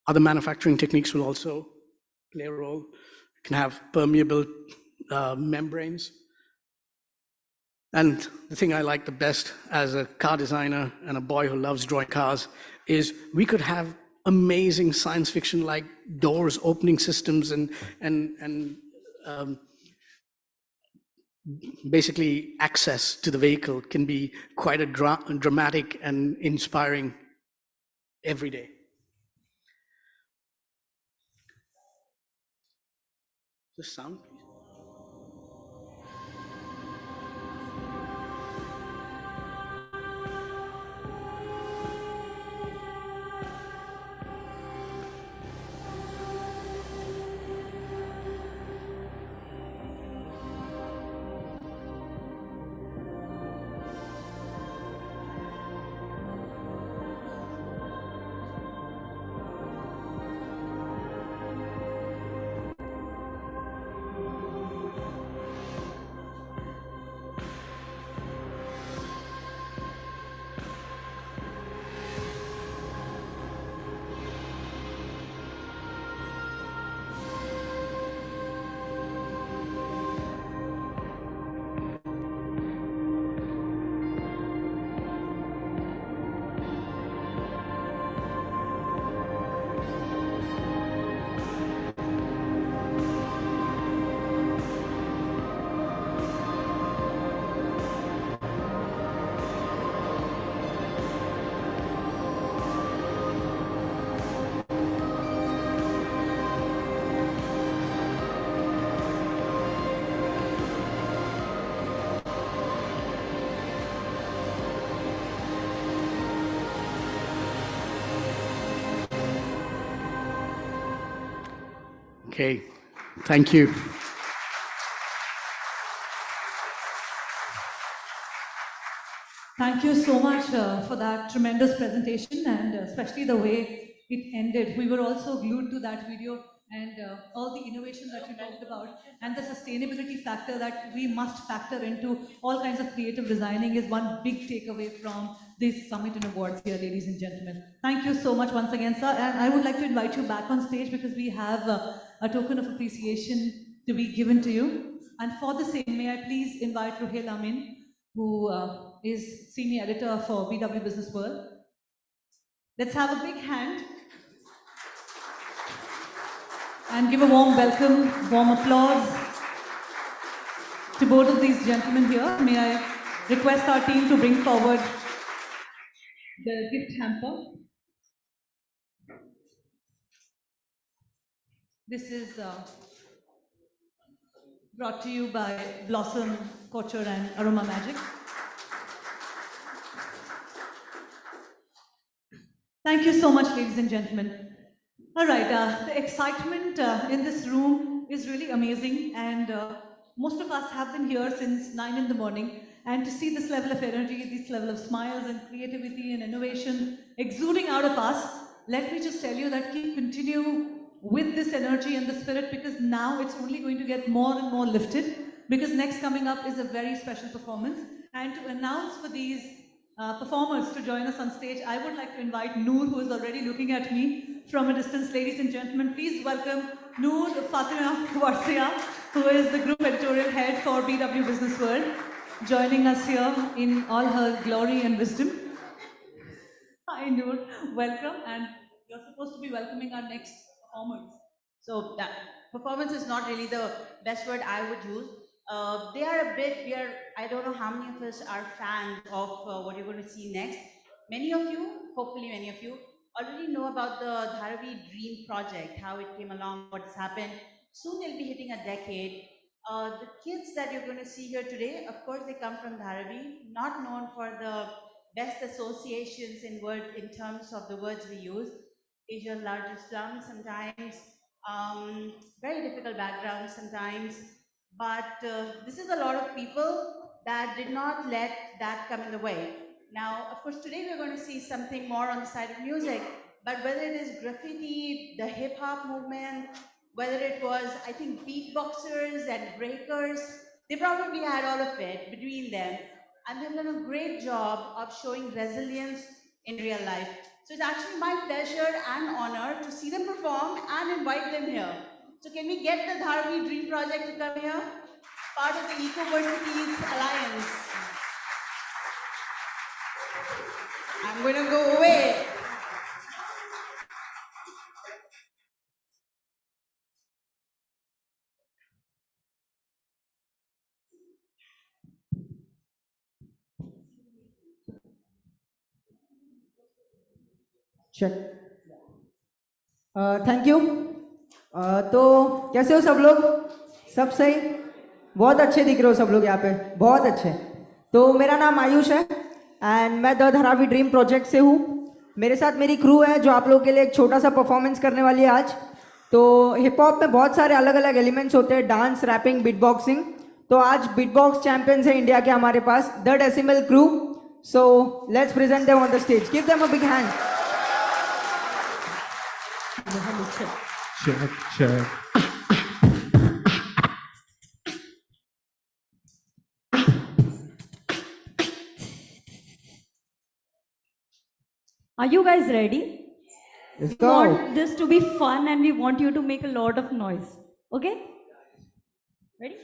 Other manufacturing techniques will also play a role. You can have permeable membranes. And the thing I like the best as a car designer and a boy who loves drawing cars is we could have amazing science fiction like doors, opening systems, and basically access to the vehicle can be quite a dramatic and inspiring every day. The sound, please. Okay, thank you. Thank you so much for that tremendous presentation, and especially the way it ended. We were also glued to that video, and all the innovation that you talked about, and the sustainability factor that we must factor into all kinds of creative designing is one big takeaway from this summit and awards here, ladies and gentlemen. Thank you so much once again, sir. And I would like to invite you back on stage because we have a token of appreciation to be given to you. And for the same, may I please invite Ruhail Amin, who is Senior Editor for BW Businessworld. Let's have a big hand and give a warm welcome, warm applause to both of these gentlemen here. May I request our team to bring forward the gift hamper. This is brought to you by Blossom, Culture and Aroma Magic. Thank you so much, ladies and gentlemen. All right, the excitement in this room is really amazing, and most of us have been here since 9 in the morning, and to see this level of energy, this level of smiles and creativity and innovation exuding out of us, let me just tell you that keep continue with this energy and the spirit, because now it's only going to get more and more lifted, because next coming up is a very special performance. And to announce for these performers to join us on stage, I would like to invite Noor, who is already looking at me from a distance. Ladies and gentlemen, please welcome Noor Fatima Warsia, who is the group editorial head for BW Businessworld, joining us here in all her glory and wisdom. Hi Noor, welcome, and you're supposed to be welcoming our next performers. So that performance is not really the best word I would use. They are a bit, I don't know how many of us are fans of what you're going to see next. Many of you, hopefully many of you, already know about the Dharavi Dream Project, how it came along, what's happened. Soon they'll be hitting a decade. The kids that you're going to see here today, of course, they come from Dharavi, not known for the best associations in terms of the words we use. Asia's largest slum sometimes, very difficult background sometimes, but this is a lot of people that did not let that come in the way. Now, of course, today we're going to see something more on the side of music, but whether it is graffiti, the hip hop movement, whether it was, I think, beatboxers and breakers, they probably had all of it between them, and they've done a great job of showing resilience in real life. So it's actually my pleasure and honor to see them perform and invite them here. So can we get the Dharavi Dream Project to come here? Part of the Ecoversities Alliance. I'm going to go away. Thank you. तो कैसे हो सब लोग? सब सही? बहुत अच्छे दिख रहे हो सब लोग यहाँ पे, बहुत अच्छे। तो मेरा नाम आयुष है एंड मैं द धारावी ड्रीम प्रोजेक्ट से हूँ। मेरे साथ मेरी क्रू है जो आप लोगों के लिए एक छोटा सा परफॉर्मेंस करने वाली है आज। तो हिप हॉप में बहुत सारे अलग अलग एलिमेंट्स होते हैं, डांस, रैपिंग, बीट बॉक्सिंग। तो आज बीट बॉक्स चैंपियंस है इंडिया के हमारे पास, the decimal crew. So let's present them on the stage, give them a big hand. Check. Are you guys ready? Let's We go. want this to be fun and we want you to make a lot of noise. Okay? Ready?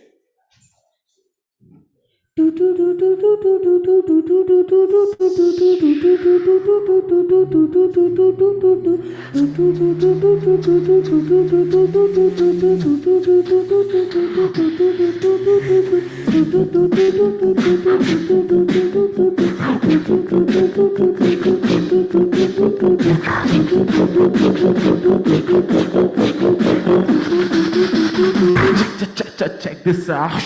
Check this out.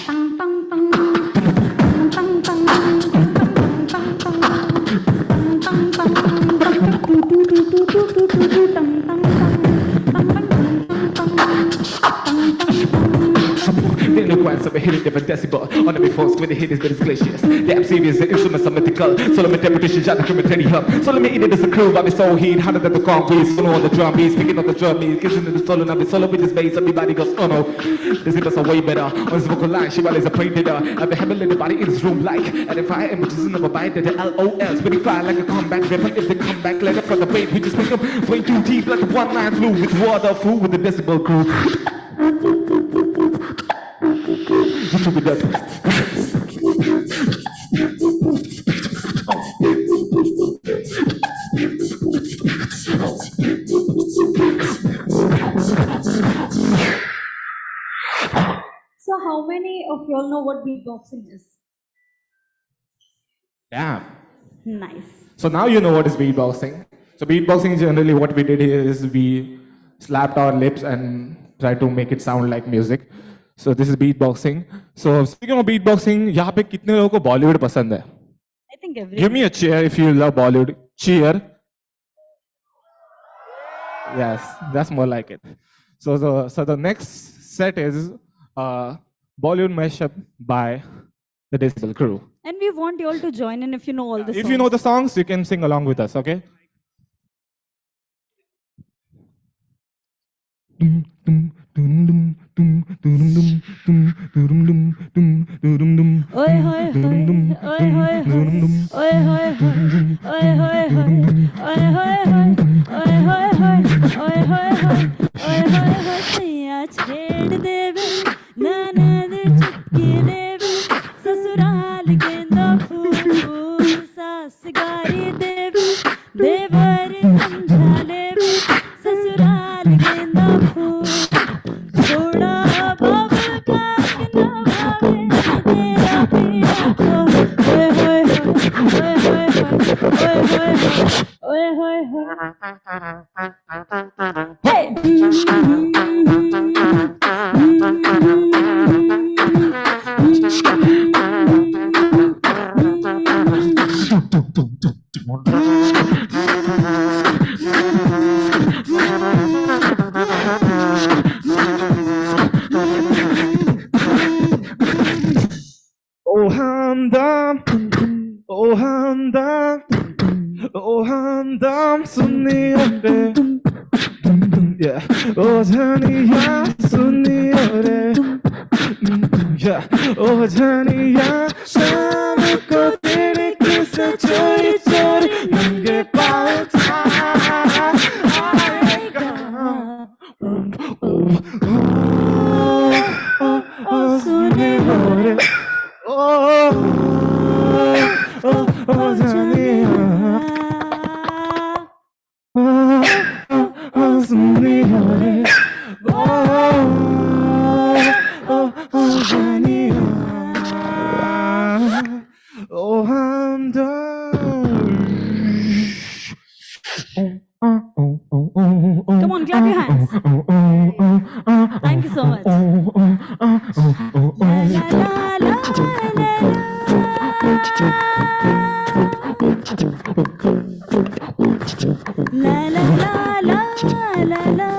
They look once of a hidden different decibel. On the force with the hit is but it's glaciers. Damn serious, the instruments are mythical. Solo me deputation, shot the commentary hub. Solo me in it as a crew, but we so heat. How did the concrete? Solo on the drum beats, picking up the drum beats, kissing in the solo, now we solo with this bass. Everybody goes, oh no. This is way better. On this vocal line, she is a predator. I've been having the body in this room like. And if I am just in the bite, the LOL, spinning fire like a comeback weapon. If they come back later from the bait, we just make them way too deep like a one-line flu with water, food with the decibel crew. You should be that. So how many of you all know what beatboxing is? Damn. Nice. So now you know what is beatboxing. So beatboxing, generally what we did here is we slapped our lips and tried to make it sound like music. So this is beatboxing. So speaking of beatboxing, यहाँ पे कितने लोगों को बॉलीवुड पसंद है? I think everyone. Give me a cheer if you love Bollywood. Cheer. Yes, that's more like it. So the next set is Bollywood mashup by the Digital Crew. And we want you all to join in if you know all the songs. If you know the songs, you can sing along with us, okay? Oi hoy hoy, oi hoy hoy, oi hoy hoy, oi hoy hoy, oi hoy hoy, oi hoy hoy, oi hoy hoy, oi hoy hoy. सैया छेड़ देवे, ननद चुटकी देवे, ससुराल गेंदा फूल, सास गारी देवे, देवर समझा लेवे, ससुराल गेंदा फूल, छोड़ा बाबा का ना भावे, तेरा पिया को, ओए होए होए, ओए होए होए, ओए होए होए, hey! Oh Hamdam, oh Hamdam, oh Hamdam, sunniye re, yeah, oh Janiya, sunniye re, yeah, oh Janiya, शाम को तेरे किस्से चोरी चोरी नंगे पाँव आएगा, oh सुनिए रे. Oh, I'm done. Come on, clap your hands. Thank you so much. La la la la la la.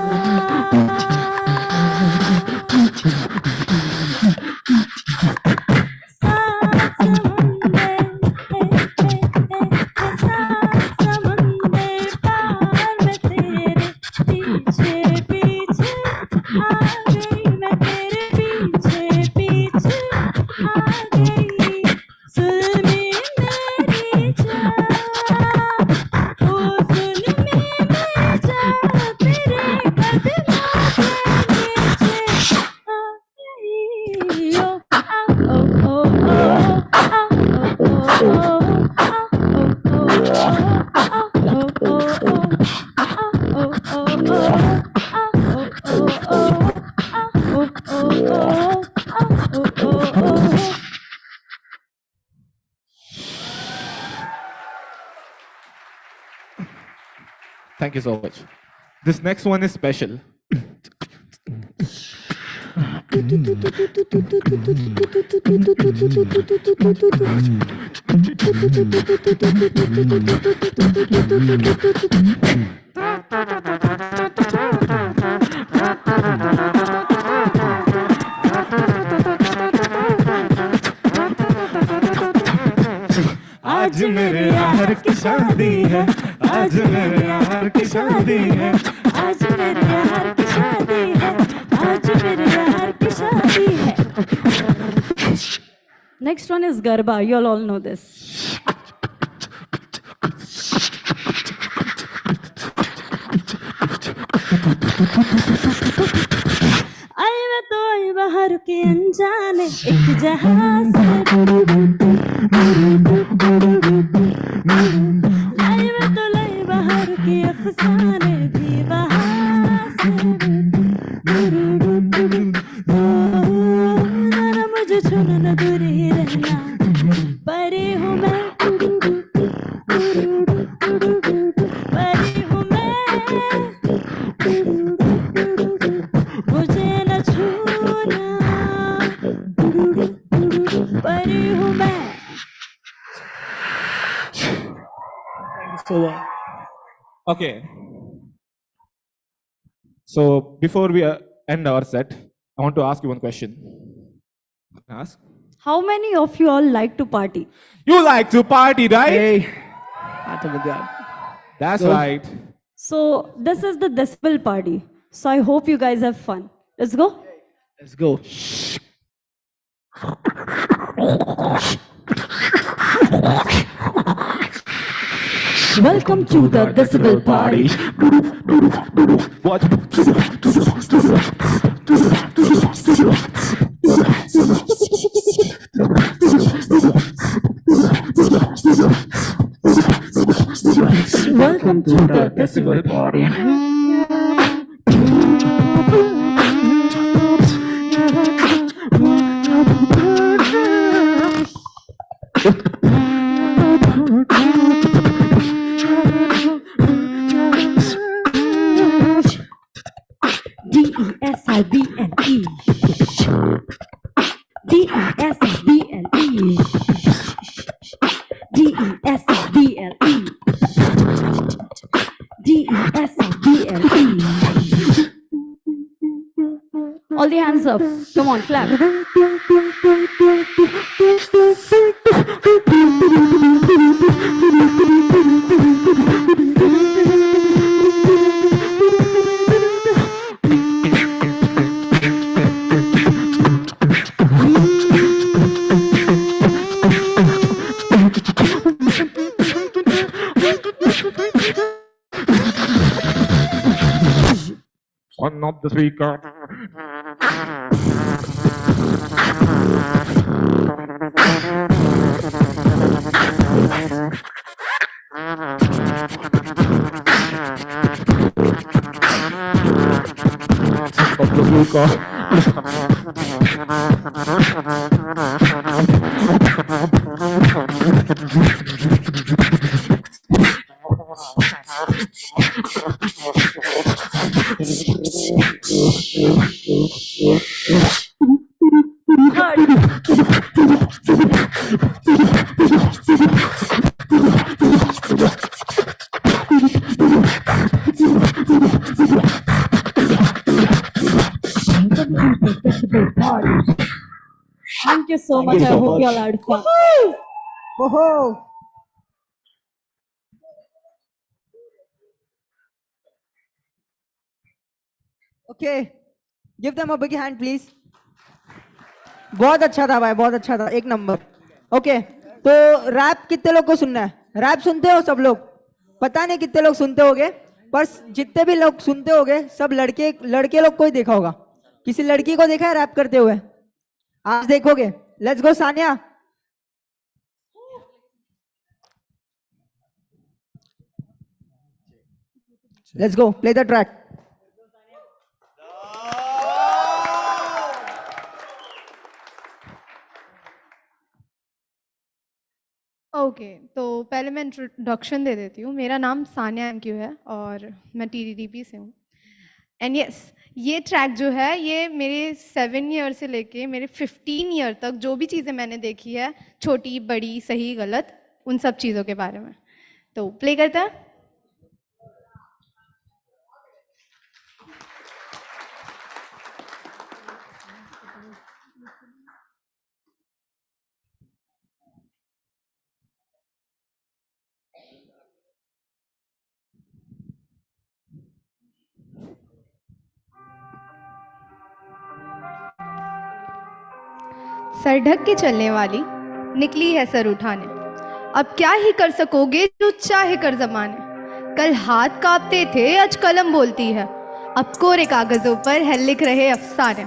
Thank you so much. This next one is special. आज मेरे यार की शादी है, आज मेरे यार की शादी है, आज मेरे यार की शादी है, आज मेरे यार की शादी है. Next one is Garba. You all know this. आए वे तो आए बाहर के अनजाने एक जहाज आए वे तो लाए बाहर के अफसाने भी बाहर जरा मुझे छूना न दूर ही रहना परी हूँ मैं परी हूँ मैं मुझे न छूना So, okay. So before we end our set, I want to ask you one question. Ask. How many of you all like to party? You like to party, right? Hey. That's Go. right. So this is the decibel party. So I hope you guys have fun. Let's go. Let's go. Welcome to the decibel party. What? Welcome to the decibel party. D-E-S-I-B-L-E. D-E-S-I-B-L-E. D-E-S-I-B-L-E. D-E-S-I-B-L-E. All the hands up. Come on, clap. One of the speaker. Thank you so much. I hope you all had fun. Woohoo! Okay, give them a big hand, please. बहुत अच्छा था भाई, बहुत अच्छा था, एक number. Okay, तो rap कितने लोग को सुनना है? रैप सुनते हो सब लोग? पता नहीं कितने लोग सुनते होगे, पर जितने भी लोग सुनते होगे सब लड़के लोग को ही देखा होगा. किसी लड़की को देखा है रैप करते हुए? आज देखोगे. Let's go Sania. Let's go, play the track. Okay तो पहले मैं इंट्रोडक्शन दे देती हूँ. मेरा नाम सानिया एमक्यू है और मैं टीडीपी से हूँ. एंड यस, ये ट्रैक जो है ये मेरे 7 ईयर से लेके मेरे 15 ईयर तक जो भी चीज़ें मैंने देखी है, छोटी बड़ी सही गलत, उन सब चीज़ों के बारे में. तो प्ले करते हैं. सर ढक के चलने वाली निकली है सर उठाने. अब क्या ही कर सकोगे जो चाहे कर जमाने. कल हाथ कांपते थे आज कलम बोलती है. अब कोरे कागजों पर है लिख रहे अफसाने.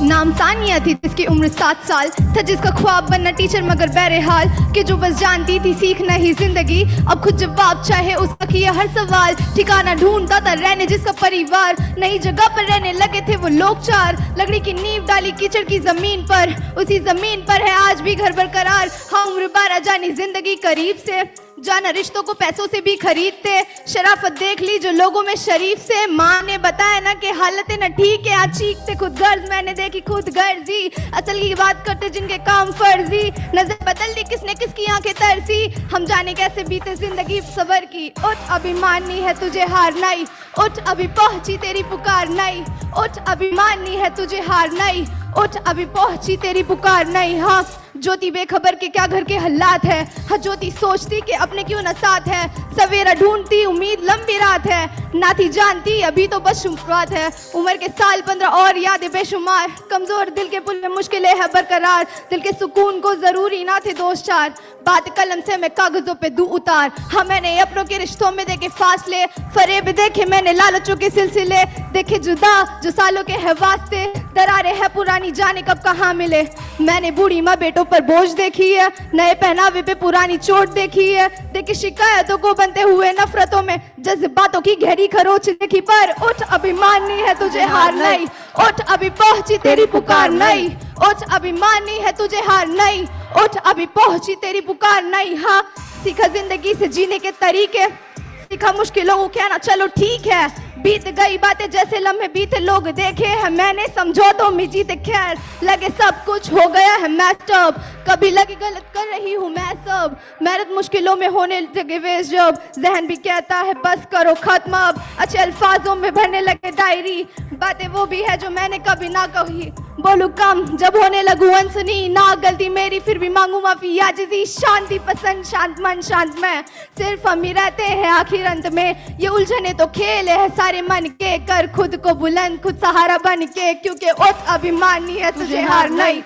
नाम सानिया थी जिसकी उम्र 7 साल था, जिसका ख्वाब बनना टीचर मगर बहरहाल कि जो बस जानती थी सीखना ही जिंदगी. अब खुद जवाब चाहे उसका किया हर सवाल. ठिकाना ढूंढता था रहने जिसका परिवार. नई जगह पर रहने लगे थे वो लोग 4. लकड़ी की नींव डाली कीचड़ की जमीन पर. उसी जमीन पर है आज भी घर बरकरार. हाँ उम्र 12 जानी जिंदगी करीब से. जाना रिश्तों को पैसों से भी खरीदते। शराफत देख ली जो लोगों में शरीफ से। माँ ने बताया ना कि हालतें न ठीक है, आज चीखते खुद गर्ज, मैंने देखी खुद गर्जी। असल की बात करते जिनके काम फर्जी, नजर बदल ली किसने किसकी आंखें तरसी। हम जाने कैसे बीते जिंदगी सबर की। उठ अभिमानी है तुझे हार नहीं, उठ अभी पहुंची तेरी पुकार नहीं। उठ अभिमानी है तुझे हार नहीं, उठ अभी पहुंची तेरी पुकार नहीं। हाँ ज्योति बेखबर के क्या घर के हालात है। हाँ ज्योति सोचती कि अपने क्यों न साथ है। सवेरा ढूंढती उम्मीद लंबी रात है, ना थी जानती अभी तो बस शुरुआत है। उम्र के साल 15 और यादें बेशुमार, कमजोर दिल के पुल में मुश्किलें है बरकरार। दिल के सुकून को जरूरी ना थे दोस्त चार, बात कलम से मैं कागजों पे दूं उतार। हाँ मैंने अपनों के रिश्तों में देखे फासले, फरेब देखे मैंने लालचों के सिलसिले। देखे जुदा जो सालों के है वास्ते, दरारें है पुरानी जाने कब कहाँ मिले। मैंने बूढ़ी माँ बेटों पर बोझ देखी है, नए पहनावे पे पुरानी चोट देखी है। देखी शिकायतों को बनते हुए नफरतों में, जज्बातों की गहरी खरोच देखी। पर उठ अभिमानी है तुझे हार नहीं, उठ अभी पहुंची तेरी पुकार नहीं। उठ अभिमानी है तुझे हार नहीं, उठ अभी पहुंची तेरी पुकार नहीं। हाँ सीखा जिंदगी से जीने के तरीके, सीखा मुश्किलों को कहना चलो ठीक है। बीत गई बातें जैसे लम्हे बीते लोग देखे हैं मैंने, समझो तो मैं जीते खैर। लगे सब कुछ हो गया है मैस्ड अप, कभी लगी गलत कर रही हूँ मैं सब। मेहनत मुश्किलों में होने लगे वेस्ट जब, जहन भी कहता है बस करो खत्म अब। अच्छे अल्फाजों में भरने लगे डायरी, बातें वो भी है जो मैंने कभी ना कही। बोलू कम जब होने लगू अनसुनी, ना गलती मेरी फिर भी मांगू माफी। आजिज़ी शांति पसंद शांत मन शांत में, सिर्फ हम ही रहते हैं आखिर अंत में। ये उलझने तो खेल है सारे मन के, कर खुद को बुलंद खुद सहारा बन के। क्योंकि उठ अभिमानी है तुझे हार नहीं,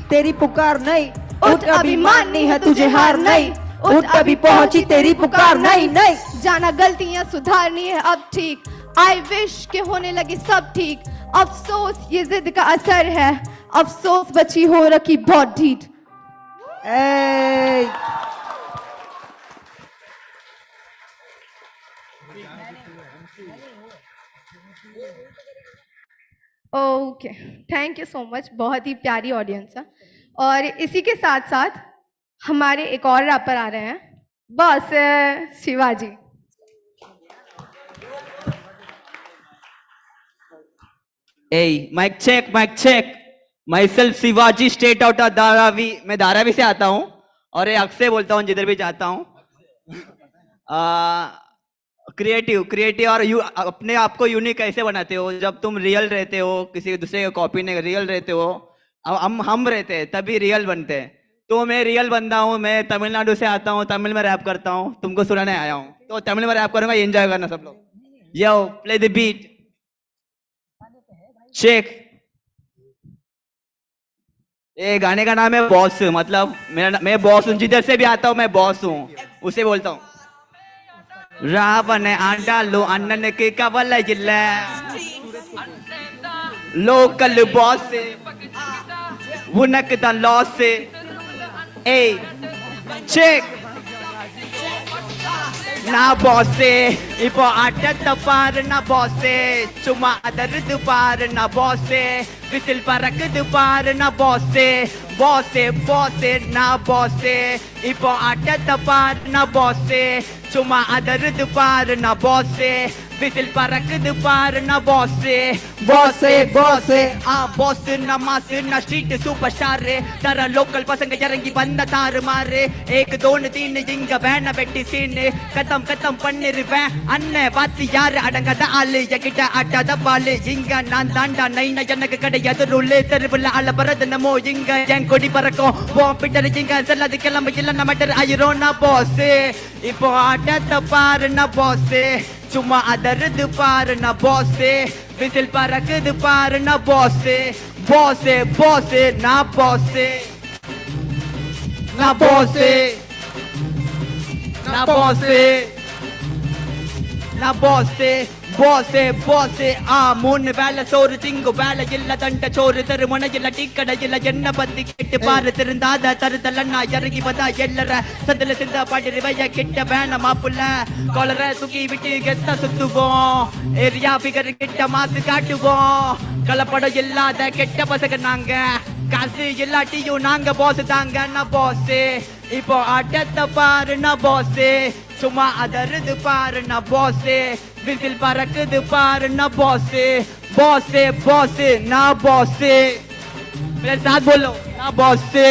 तेरी पुकार नहीं। उठ अभिमानी है तुझे हार नहीं, उठ अभी पहुंची तेरी पुकार नहीं। नहीं जाना गलतियां सुधारनी है अब ठीक। आई विश के होने लगी सब ठीक। अफसोस ये जिद का असर है, अफसोस बची हो रखी बहुत ढीठ। Okay thank you so much, बहुत ही प्यारी ऑडियंस है। और इसी के साथ साथ हमारे एक और रैपर आ रहे हैं, boss Shivaji. Hey, mic check. Myself Shivaji, straight out of Dharavi. मैं धारावी से आता हूँ और ये अक्सर बोलता हूँ जिधर भी जाता हूँ। क्रिएटिव और अपने आप को यूनिक कैसे बनाते हो? जब तुम रियल रहते हो, किसी दूसरे का कॉपी नहीं, रियल रहते हो। हम रहते हैं तभी रियल बनते हैं। तो मैं रियल बंदा हूँ, मैं तमिलनाडु से आता हूँ, तमिल में रैप करता हूँ, तुमको सुनाने आया हूँ। तो तमिल में रैप करूँगा, एंजॉय करना सब लोग। यो प्ले द बीट शेख। ये गाने का नाम है बॉस, मतलब मैं बॉस हूँ, जिधर से भी आता हूँ मैं बॉस हूँ, उसे बोलता हूँ। रावण आंडालो अन्नन के कवल जिला लोकल बॉस से उनक द लॉस से। ए चेक ना बॉसे இப்போ அட்டத்த பாரு ना बॉसे, சும்மா அதருது பாரு ना बॉसे, விசில் பறக்குது பாரு ना बॉसे, बॉसे ना बॉसे இப்போ அட்டத்த பாரு ना बॉसे, சும்மா அதருது பாரு ना बॉसे, விசில் பறக்குது பாரு ना बॉसे, बॉसे बॉस ना मास ना स्ट्रीट सुपरस्टार தர லோக்கல் பசங்க இறங்கி வந்த தாறு மாறு 1 2 3 இங்க வேண வெட்டி சீன் கத்தம் பண்ணிருவேன் அண்ணன் பாத்து யாரு அடங்காத ஆளு என்கிட்ட ஆட்டாத பாலு இங்க நான் தாண்டா நைனா எனக்கு கிடையாது ரூலு தெருவுல ஆள பரதனமோ இங்க என் கொடி பறக்கும் போம்பிட்டர் இங்க செல்லாது கிளம்ப இல்ல நம்மட்டர் ஆயிரும் நான் பாஸ் இப்போ ஆட்டத்தை பாரு நான் பாஸ் சும்மா அதருது பாரு நான் பாஸ் விசில் பறக்குது பாரு நான் பாஸ் நான் பாஸ் நான் பாஸ் நான் பாஸ் ना बॉसे आ मून வேலை சோறு திங்கு வேலை இல்ல தண்ட சோறு தெருமனை இல்ல டீக்கடை இல்ல என்ன பத்தி கேட்டு பாரு திருந்தாத தருதலன்னா இறங்கி வந்தா எல்லற சந்தில சிந்த பாடிருவைய கிட்ட வேண மாப்புள்ள கொலர தூக்கி விட்டு கெத்த சுத்துவோம் ஏரியா ஃபிகர் கிட்ட மாசு காட்டுவோம் கலப்படம் இல்லாத கெட்ட பசங்க நாங்க Kasi yulati yunanga boss danga na bosse. Ipo adat par na bosse. Cuma adarad par na bosse. Whistle parakad par na bosse. Bosse, bosse, na bosse. मेरे साथ बोलो ना bosse.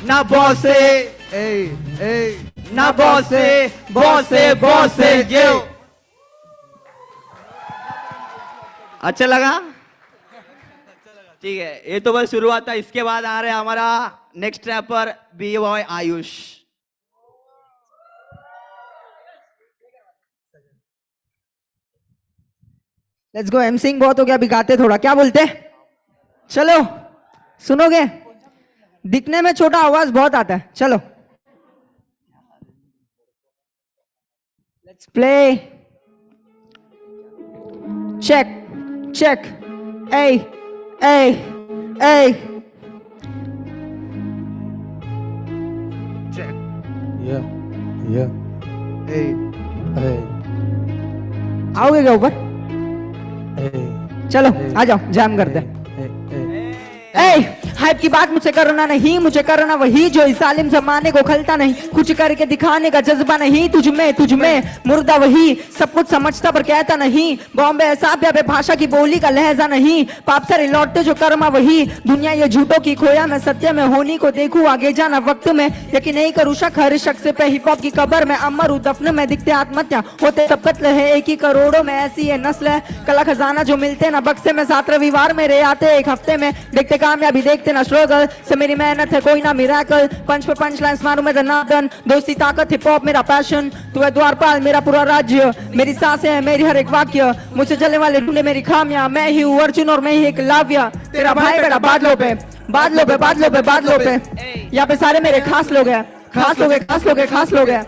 Na bosse. Hey, hey. Na bosse. Bosse, bosse, yo. अच्छा लगा? ठीक है, ये तो बस शुरुआत था. इसके बाद आ रहे हमारा next rapper B boy Ayush. Let's go. Emceeing बहुत हो गया, अभी गाते थोड़ा. क्या बोलते? चलो सुनोगे? दिखने में छोटा, आवाज बहुत आता है. चलो let's play. Check check. A A A. Check. Yeah, yeah. Hey, hey. आओगे क्या ऊपर? Hey. चलो आ जाओ, जैम करते हैं. हाइप की बात मुझसे करना नहीं, मुझे करना वही जो इस जालिम जमाने को खलता नहीं. कुछ करके दिखाने का जज्बा नहीं, तुझ में मुर्दा वही. सब कुछ समझता पर कहता नहीं. बॉम्बे ऐसा पे भाषा की बोली का लहजा नहीं. पाप सर लौटते जो कर्मा वही. दुनिया ये झूठों की खोया, मैं सत्य में होनी को देखूं आगे जाना वक्त में. यकीन नहीं करूं शक हर शख्स पे. हिप हॉप की कब्र में अमर हूं, दफन में दिखते आत्महत्या होते सब कत्ल है. एक ही करोड़ों में ऐसी ये नस्ल है. कला खजाना जो मिलते ना बक्से में, 7 रविवार मेरे आते एक हफ्ते में. देखते कामयाबी देखते ना स्ट्रगल से. मेरी मेहनत है कोई ना मिराकल. पंच पे पंच लाइन्स मारूं मैं दनादन. दोस्ती ताकत हिप हॉप मेरा पैशन. तू है द्वारपाल मेरा पूरा राज्य. मेरी सांसें है मेरी हर एक वाक्य. मुझसे चलने वाले ढूंढे मेरी खामियां. मैं ही हूँ अर्जुन और मैं ही एक लाव्या. तेरा भाई बेटा बादलों पे बादलों पे बादलों पे बादलों पे. यहाँ पे सारे मेरे खास लोग हैं. खास लोग हैं, खास लोग हैं, खास लोग हैं.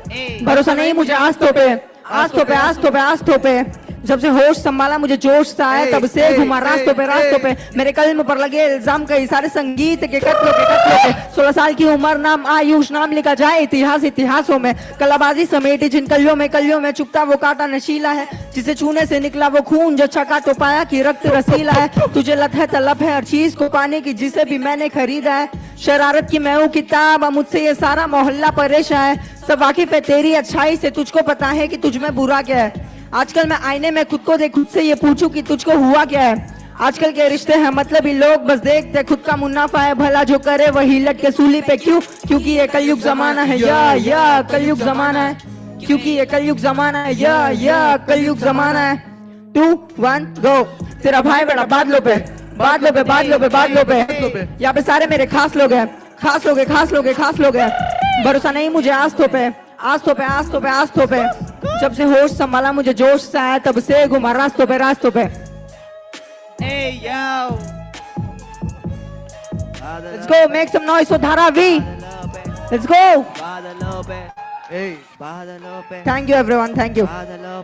भरोसा नहीं मुझे आस्थों पे, आस्थों पे, आस्थों पे, आस्थों पे. जब से होश संभाला मुझे जोश सा है, तब से घुमा रास्तों पे रास्तों पे. मेरे कलम पर लगे इल्जाम कई सारे संगीत के कत्लों के. 16 साल की उम्र, नाम आयुष, नाम लिखा जाए इतिहास इतिहासों में. कलाबाजी समेटी जिन कलियों में चुपता वो कांटा नशीला है. जिसे छूने से निकला वो खून जो छका तो पाया कि रक्त रसीला है. तुझे लत है तलब है हर चीज को पाने की जिसे भी मैंने खरीदा है. शरारत की मैं हूँ किताब, मुझसे ये सारा मोहल्ला परेशान है. सब वाकिफ है तेरी अच्छाई से, तुझको पता है कि तुझ में बुरा क्या है. आजकल मैं आईने में खुद को देख, खुद से ये पूछूं कि तुझको हुआ क्या है. आजकल के रिश्ते हैं मतलबी लोग बस देखते खुद का मुनाफा है. भला जो करे वही लटके सूली पे. क्यों? क्योंकि ये कलयुग जमाना है. या कलयुग जमाना है. क्योंकि ये कलयुग जमाना है. या कलयुग जमाना है. 2 1 गो. तेरा भाई बड़ा बादलों पे बादलों पे बादलों पे बादलों पे. यहाँ पे सारे मेरे खास लोग हैं. खास लोग हैं, खास लोग हैं, खास लोग हैं. भरोसा नहीं मुझे आस्थों पे, आस्थों पे, आस्थों पे, आस्थों पे. जब से होश संभाला मुझे जोश सा है, तब से घुमा रास्तों पे रास्तों पे. Hey yo. Let's go, make some noise for Dharavi. Let's go. Hey. Thank you everyone, thank you.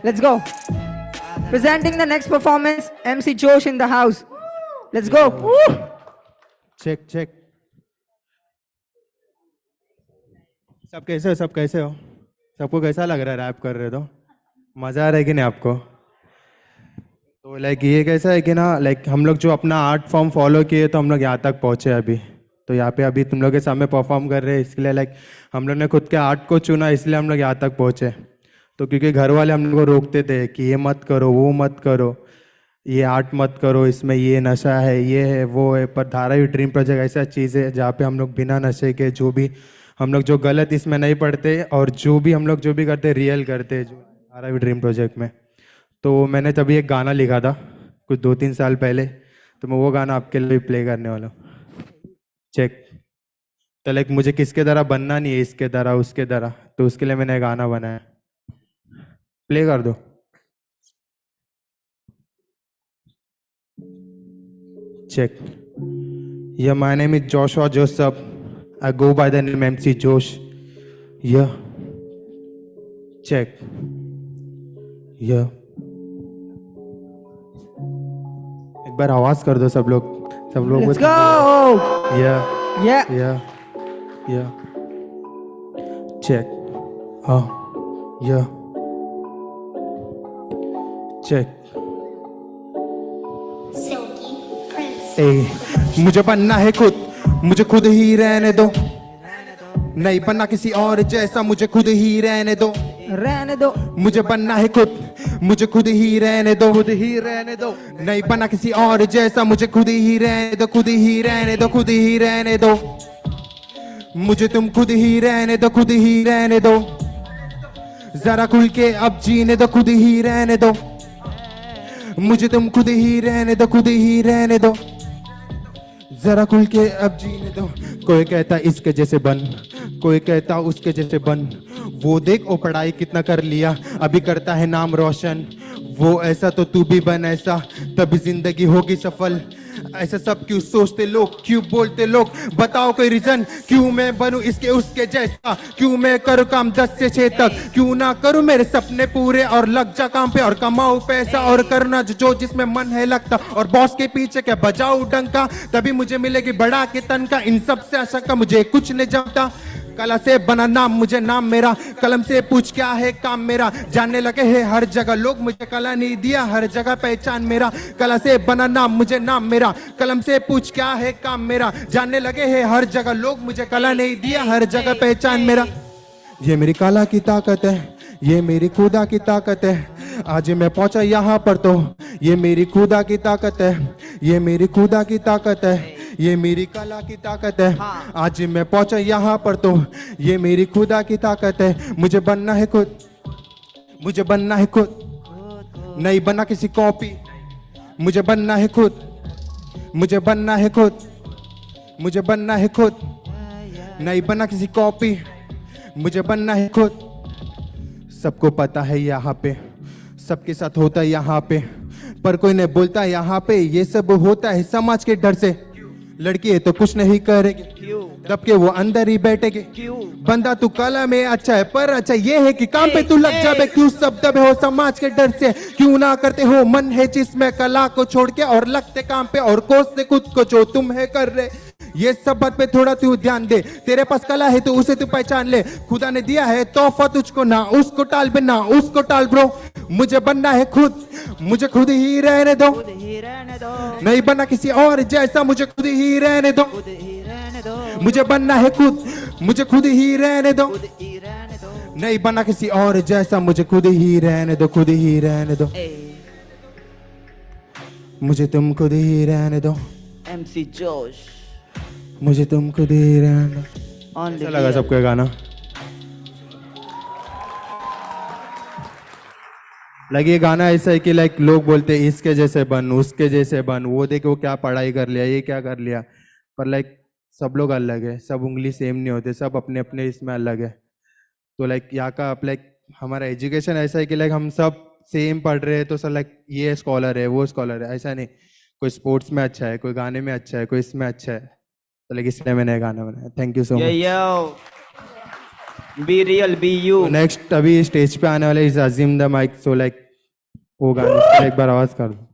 Let's go. Presenting the next performance, MC Josh in the house. Let's go. Check, check. सब कैसे हो? सब कैसे हो? सबको कैसा लग रहा है रैप कर रहे हो? तो मज़ा आ रहा है कि नहीं आपको? तो लाइक ये कैसा है कि ना, लाइक हम लोग जो अपना आर्ट फॉर्म फॉलो किए तो हम लोग यहाँ तक पहुँचे अभी. तो यहाँ पे अभी तुम लोग के सामने परफॉर्म कर रहे हैं, इसलिए लाइक हम लोग ने खुद के आर्ट को चुना, इसलिए हम लोग यहाँ तक पहुँचे. तो क्योंकि घर वाले हम लोग को रोकते थे कि ये मत करो, वो मत करो, ये आर्ट मत करो, इसमें ये नशा है, ये है, वो है. पर धारावी ड्रीम प्रोजेक्ट ऐसा चीज़ है जहाँ पे हम लोग बिना नशे के जो भी हम लोग जो गलत इसमें नहीं पढ़ते और जो भी हम लोग जो भी करते रियल करते जो धारावी ड्रीम प्रोजेक्ट में. तो मैंने तभी एक गाना लिखा था कुछ 2-3 साल पहले, तो मैं वो गाना आपके लिए प्ले करने वाला हूँ. चेक. तो लाइक मुझे किसके तरह बनना नहीं है, इसके तरह उसके तरह, तो उसके लिए मैंने गाना बनाया. प्ले कर दो. Check. Yeah, my name is Joshua Joseph. I go by the name MC Josh. Yeah. Check. Yeah. एक बार आवाज कर दो सब लोग. सब लोग. Let's go. Yeah. Yeah. Yeah. Yeah. Check. Yeah. Check. Hey, मुझे बनना है खुद, मुझे खुद ही रहने दो, नहीं बनना किसी और जैसा, मुझे खुद ही रहने दो, रहने दो, मुझे बनना है खुद, मुझे खुद ही रहने दो, खुद ही रहने दो, नहीं बनना किसी और जैसा, मुझे खुद ही रहने दो, खुद ही रहने दो, खुद ही रहने दो, मुझे तुम खुद ही रहने दो, खुद ही रहने दो, जरा खुल के अब जीने दो, खुद ही रहने दो, मुझे तुम खुद ही रहने दो, खुद ही रहने दो, जरा खुल के अब जीने दो। कोई कहता इसके जैसे बन, कोई कहता उसके जैसे बन, वो देख ओ पढ़ाई कितना कर लिया, अभी करता है नाम रोशन, वो ऐसा तो तू भी बन ऐसा, तभी जिंदगी होगी सफल। ऐसा सब क्यों सोचते लोग, क्यों बोलते लोग, बताओ कोई रीजन, क्यों मैं बनूं इसके उसके जैसा, क्यों मैं करूं काम 10 से 6 तक, क्यों ना करूं मेरे सपने पूरे और लग जा काम पे और कमाऊं पैसा और करना जो जिसमें मन है लगता, और बॉस के पीछे क्या बजाऊं डंका, तभी मुझे मिलेगी बड़ा के तन का, इन सब से आशा का मुझे कुछ नहीं जमता। कला से बना नाम मुझे नाम मेरा, कलम से पूछ क्या है काम मेरा, जानने लगे हैं हर जगह लोग, मुझे कला नहीं दिया हर जगह पहचान मेरा, कला से बना नाम मुझे नाम मेरा, कलम से पूछ क्या है काम मेरा, जानने लगे हैं हर जगह लोग, मुझे कला नहीं दिया हर जगह पहचान मेरा। ये मेरी कला की ताकत है, ये मेरी खुदा की ताकत है, आज मैं पहुंचा यहाँ पर तो ये मेरी खुदा की ताकत है, ये मेरी खुदा की ताकत है, ये मेरी कला की ताकत है, आज मैं पहुंचा यहाँ पर तो ये मेरी खुदा की ताकत है। मुझे बनना है खुद, मुझे बनना है खुद, नहीं बनना किसी कॉपी, मुझे बनना है खुद, मुझे बनना है खुद, मुझे बनना है खुद, नहीं बनना किसी कॉपी, मुझे बनना है खुद। सबको पता है यहाँ पे, सबके साथ होता है यहाँ पे, पर कोई नहीं बोलता यहाँ पे, ये सब होता है समाज के डर से। लड़की है तो कुछ नहीं करेगी, दब के वो अंदर ही बैठेगी, बंदा तू कला में अच्छा है, पर अच्छा ये है कि काम पे तू लग जाए, क्यों सब दबे हो समाज के डर से, क्यों ना करते हो मन है जिसमें कला को छोड़ के और लगते काम पे और कोसते खुद को जो तुम है कर रहे। ये सब बात पे थोड़ा तू ध्यान दे, तेरे पास कला है तो उसे तू पहचान ले, खुदा ने दिया है तोहफा तुझको, ना उसको टाल बे ना उसको टाल ब्रो। मुझे बनना है खुद, मुझे खुद ही रहने दो, नहीं बनना किसी और जैसा, मुझे खुद ही रहने दो, मुझे बनना है खुद, मुझे खुद ही रहने दो, नहीं बनना किसी और जैसा, मुझे खुद ही रहने दो, खुद ही रहने दो, मुझे तुम खुद ही रहने दो, MC जोश, मुझे तुम खुद ही रहने दो। कैसा लगा सबको ये गाना? ये गाना ऐसा है कि लोग बोलते हैं इसके जैसे बन, उसके जैसे बन, वो देखो क्या पढ़ाई कर लिया, ये क्या कर लिया, पर सब लोग अलग है, सब उंगली सेम नहीं होते, सब अपने अपने इसमें अलग है। तो यहाँ का हमारा एजुकेशन ऐसा है कि हम सब सेम पढ़ रहे हैं, तो सर ये स्कॉलर है वो स्कॉलर है, ऐसा नहीं। कोई स्पोर्ट्स में अच्छा है, कोई गाने में अच्छा है, कोई इसमें अच्छा है, तो इसलिए मैंने गाना बनाया। Thank you so much. Be real be you. Next अभी स्टेज पे आने वाले is Azeem the mic, so वो गाने एक बार आवाज कर दो।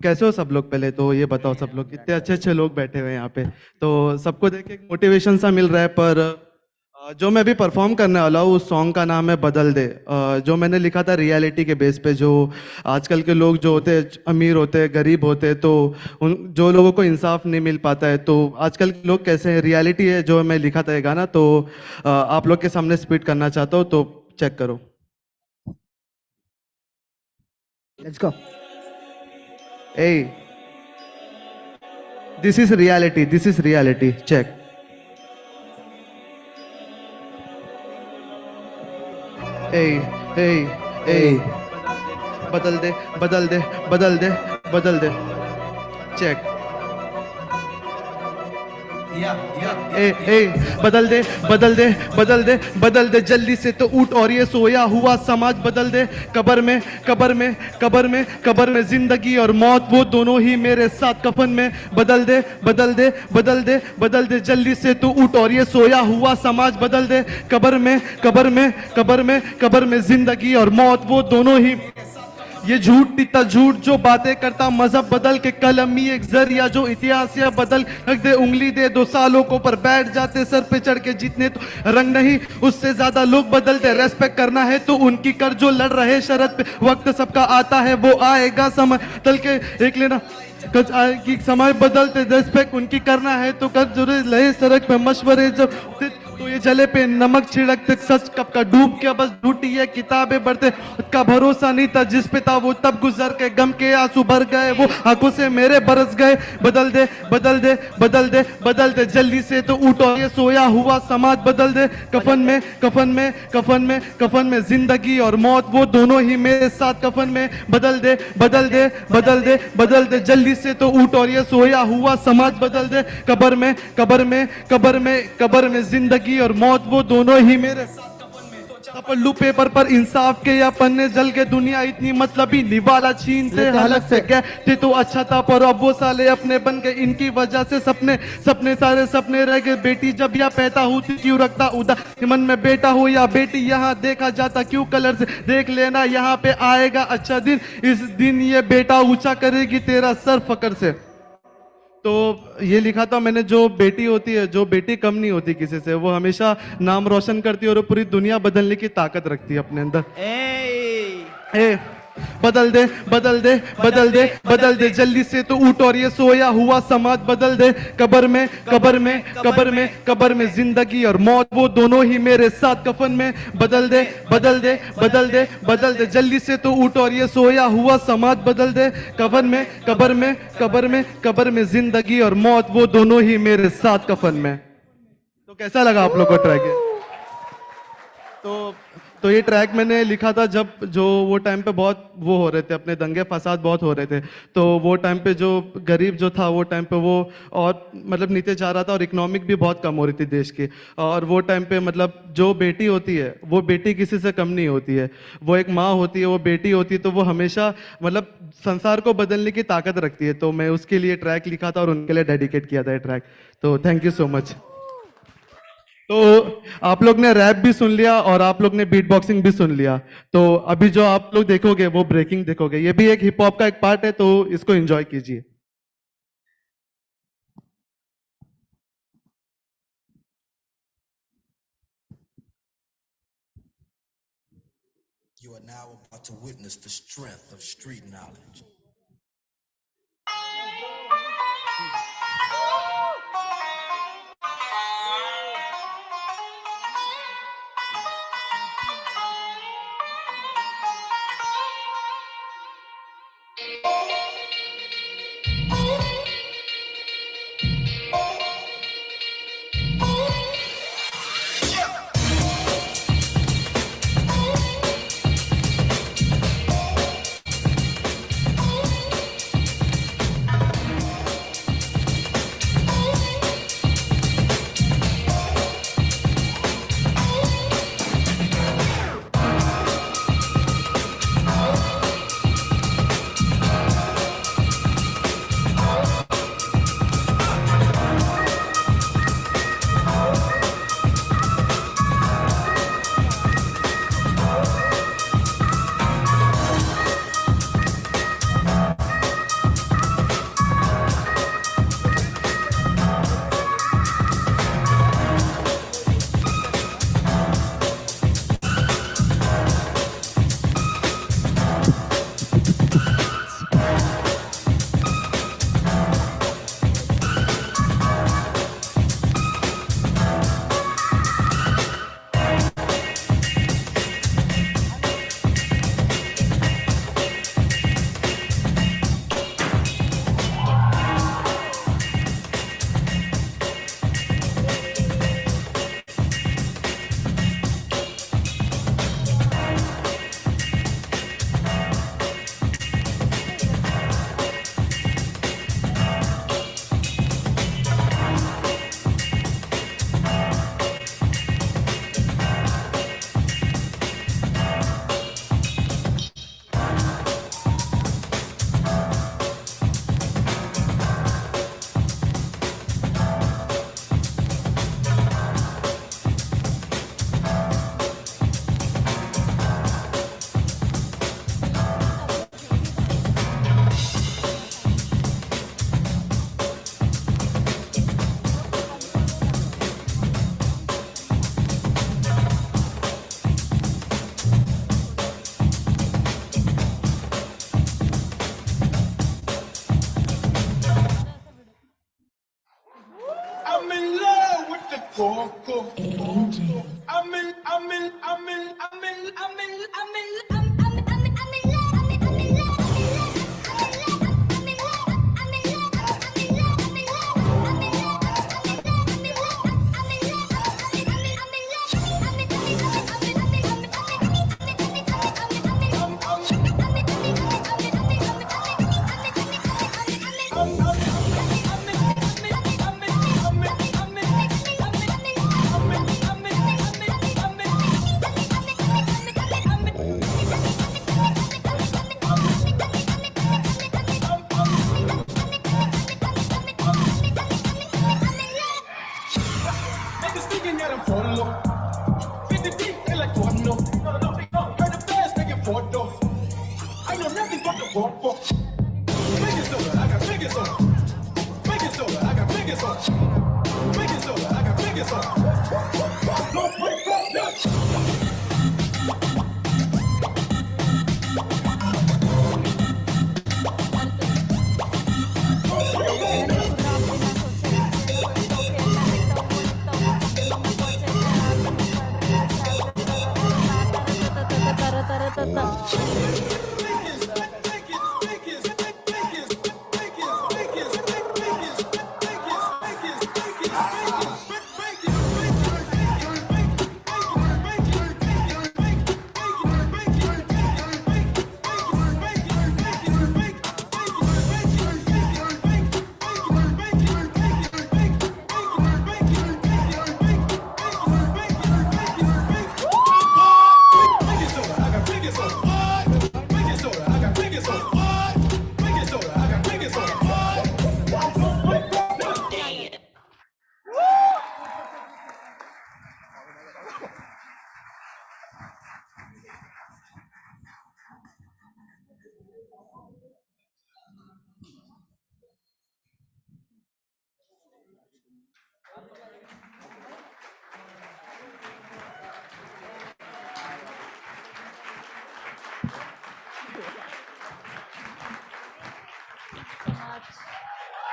कैसे हो सब लोग? पहले तो ये बताओ, सब लोग इतने अच्छे अच्छे लोग बैठे हुए हैं यहाँ पे, तो सबको देख के मोटिवेशन सा मिल रहा है, पर जो मैं भी परफॉर्म करने वाला हूँ उस सॉन्ग का नाम है बदल दे, जो मैंने लिखा था रियलिटी के बेस पे। जो आजकल के लोग जो होते हैं, अमीर होते हैं, गरीब होते हैं, तो उन जो लोगों को इंसाफ नहीं मिल पाता है, तो आजकल के लोग कैसे हैं, रियलिटी है जो मैं लिखा था ये गाना, तो आप लोग के सामने स्पीड करना चाहता हूँ, तो चेक करो। Let's go. Hey, this is reality, this is reality, check. Hey, hey, hey, बदल दे, बदल दे, बदल दे, बदल दे, check. बदल दे, बदल दे, बदल दे, बदल दे, जल्दी से तो उठ और ये सोया हुआ समाज बदल दे। कब्र में, कब्र में, कब्र में, कब्र में जिंदगी और मौत वो दोनों ही मेरे साथ कफन में। बदल दे, बदल दे, बदल दे, बदल दे, जल्दी से तो उठ और ये सोया हुआ समाज बदल दे। कब्र में, कब्र में, कब्र में, कब्र में जिंदगी और मौत वो दोनों ही। ये झूठ टीता झूठ जो बातें करता मजहब बदल के कलमी एक जरिया जो इतिहास या बदल रख दे उंगली दे 2 सालों को पर बैठ जाते सर पे चढ़ के जीतने तो रंग नहीं उससे ज्यादा लोग बदलते रेस्पेक्ट करना है तो उनकी कर जो लड़ रहे शरत पे वक्त सबका आता है वो आएगा समय तल के एक लेना कच आएगी समय बदलते रेस्पेक्ट उनकी करना है तो कर जो लहे सड़क पे मशवरे जब तो ये जले पे नमक छिड़कते सच कब का डूब के बस झूठी है किताबें बढ़ते उसका भरोसा नहीं था जिस पे था वो तब गुजर के गम के आंसू भर गए वो आंखों से मेरे बरस गए बदल दे बदल दे बदल दे बदल दे जल्दी से तो उठो ये सोया हुआ समाज बदल दे कफन में कफन में कफन में कफन में जिंदगी और मौत वो दोनों ही मेरे साथ कफन में बदल दे बदल दे बदल दे बदल दे जल्दी से तो उठो और ये सोया हुआ समाज बदल दे कब्र में कब्र में कब्र में कब्र में जिंदगी और मौत वो दोनों ही मेरे पल्लू पेपर पर इंसाफ के या पन्ने जल के दुनिया इतनी मतलबी निवाला छीनते हालत से गए तो अच्छा था पर अब वो साले अपने बन गए इनकी वजह से सपने सपने सारे सपने रह गए बेटी जब या पैदा होती क्यों रखता उधर मन में बेटा हो या बेटी यहाँ देखा जाता क्यों कलर से देख लेना यहाँ पे आएगा अच्छा दिन इस दिन ये बेटा ऊंचा करेगी तेरा सर फकर से तो ये लिखा था मैंने जो बेटी होती है जो बेटी कम नहीं होती किसी से वो हमेशा नाम रोशन करती है और पूरी दुनिया बदलने की ताकत रखती है अपने अंदर बदल दे बदल दे बदल दे बदल दे जल्दी से तो उठ और ये सोया हुआ समाज बदल दे कब्र में कब्र में कब्र में कब्र में जिंदगी और मौत वो दोनों ही मेरे साथ कफन में बदल दे बदल दे बदल दे बदल दे जल्दी से तो उठ और ये सोया हुआ समाज बदल दे कफन में कब्र में कब्र में कब्र में जिंदगी और मौत वो दोनों ही मेरे साथ कफन में। तो कैसा लगा आप लोग को ट्रैक? तो ये ट्रैक मैंने लिखा था जब जो वो टाइम पे बहुत वो हो रहे थे अपने दंगे फसाद बहुत हो रहे थे तो वो टाइम पे जो गरीब जो था वो टाइम पे वो और मतलब नीचे जा रहा था और इकोनॉमिक भी बहुत कम हो रही थी देश की और वो टाइम पे मतलब जो बेटी होती है वो बेटी किसी से कम नहीं होती है वो एक माँ होती है वो बेटी होती है तो वो हमेशा मतलब संसार को बदलने की ताकत रखती है तो मैं उसके लिए ट्रैक लिखा था और उनके लिए डेडिकेट किया था ये ट्रैक तो थैंक यू सो मच। तो आप लोग ने रैप भी सुन लिया और आप लोग ने बीट बॉक्सिंग भी सुन लिया तो अभी जो आप लोग देखोगे वो ब्रेकिंग देखोगे ये भी एक हिप हॉप का एक पार्ट है तो इसको एंजॉय कीजिए। You are now about to witness the strength of street knowledge.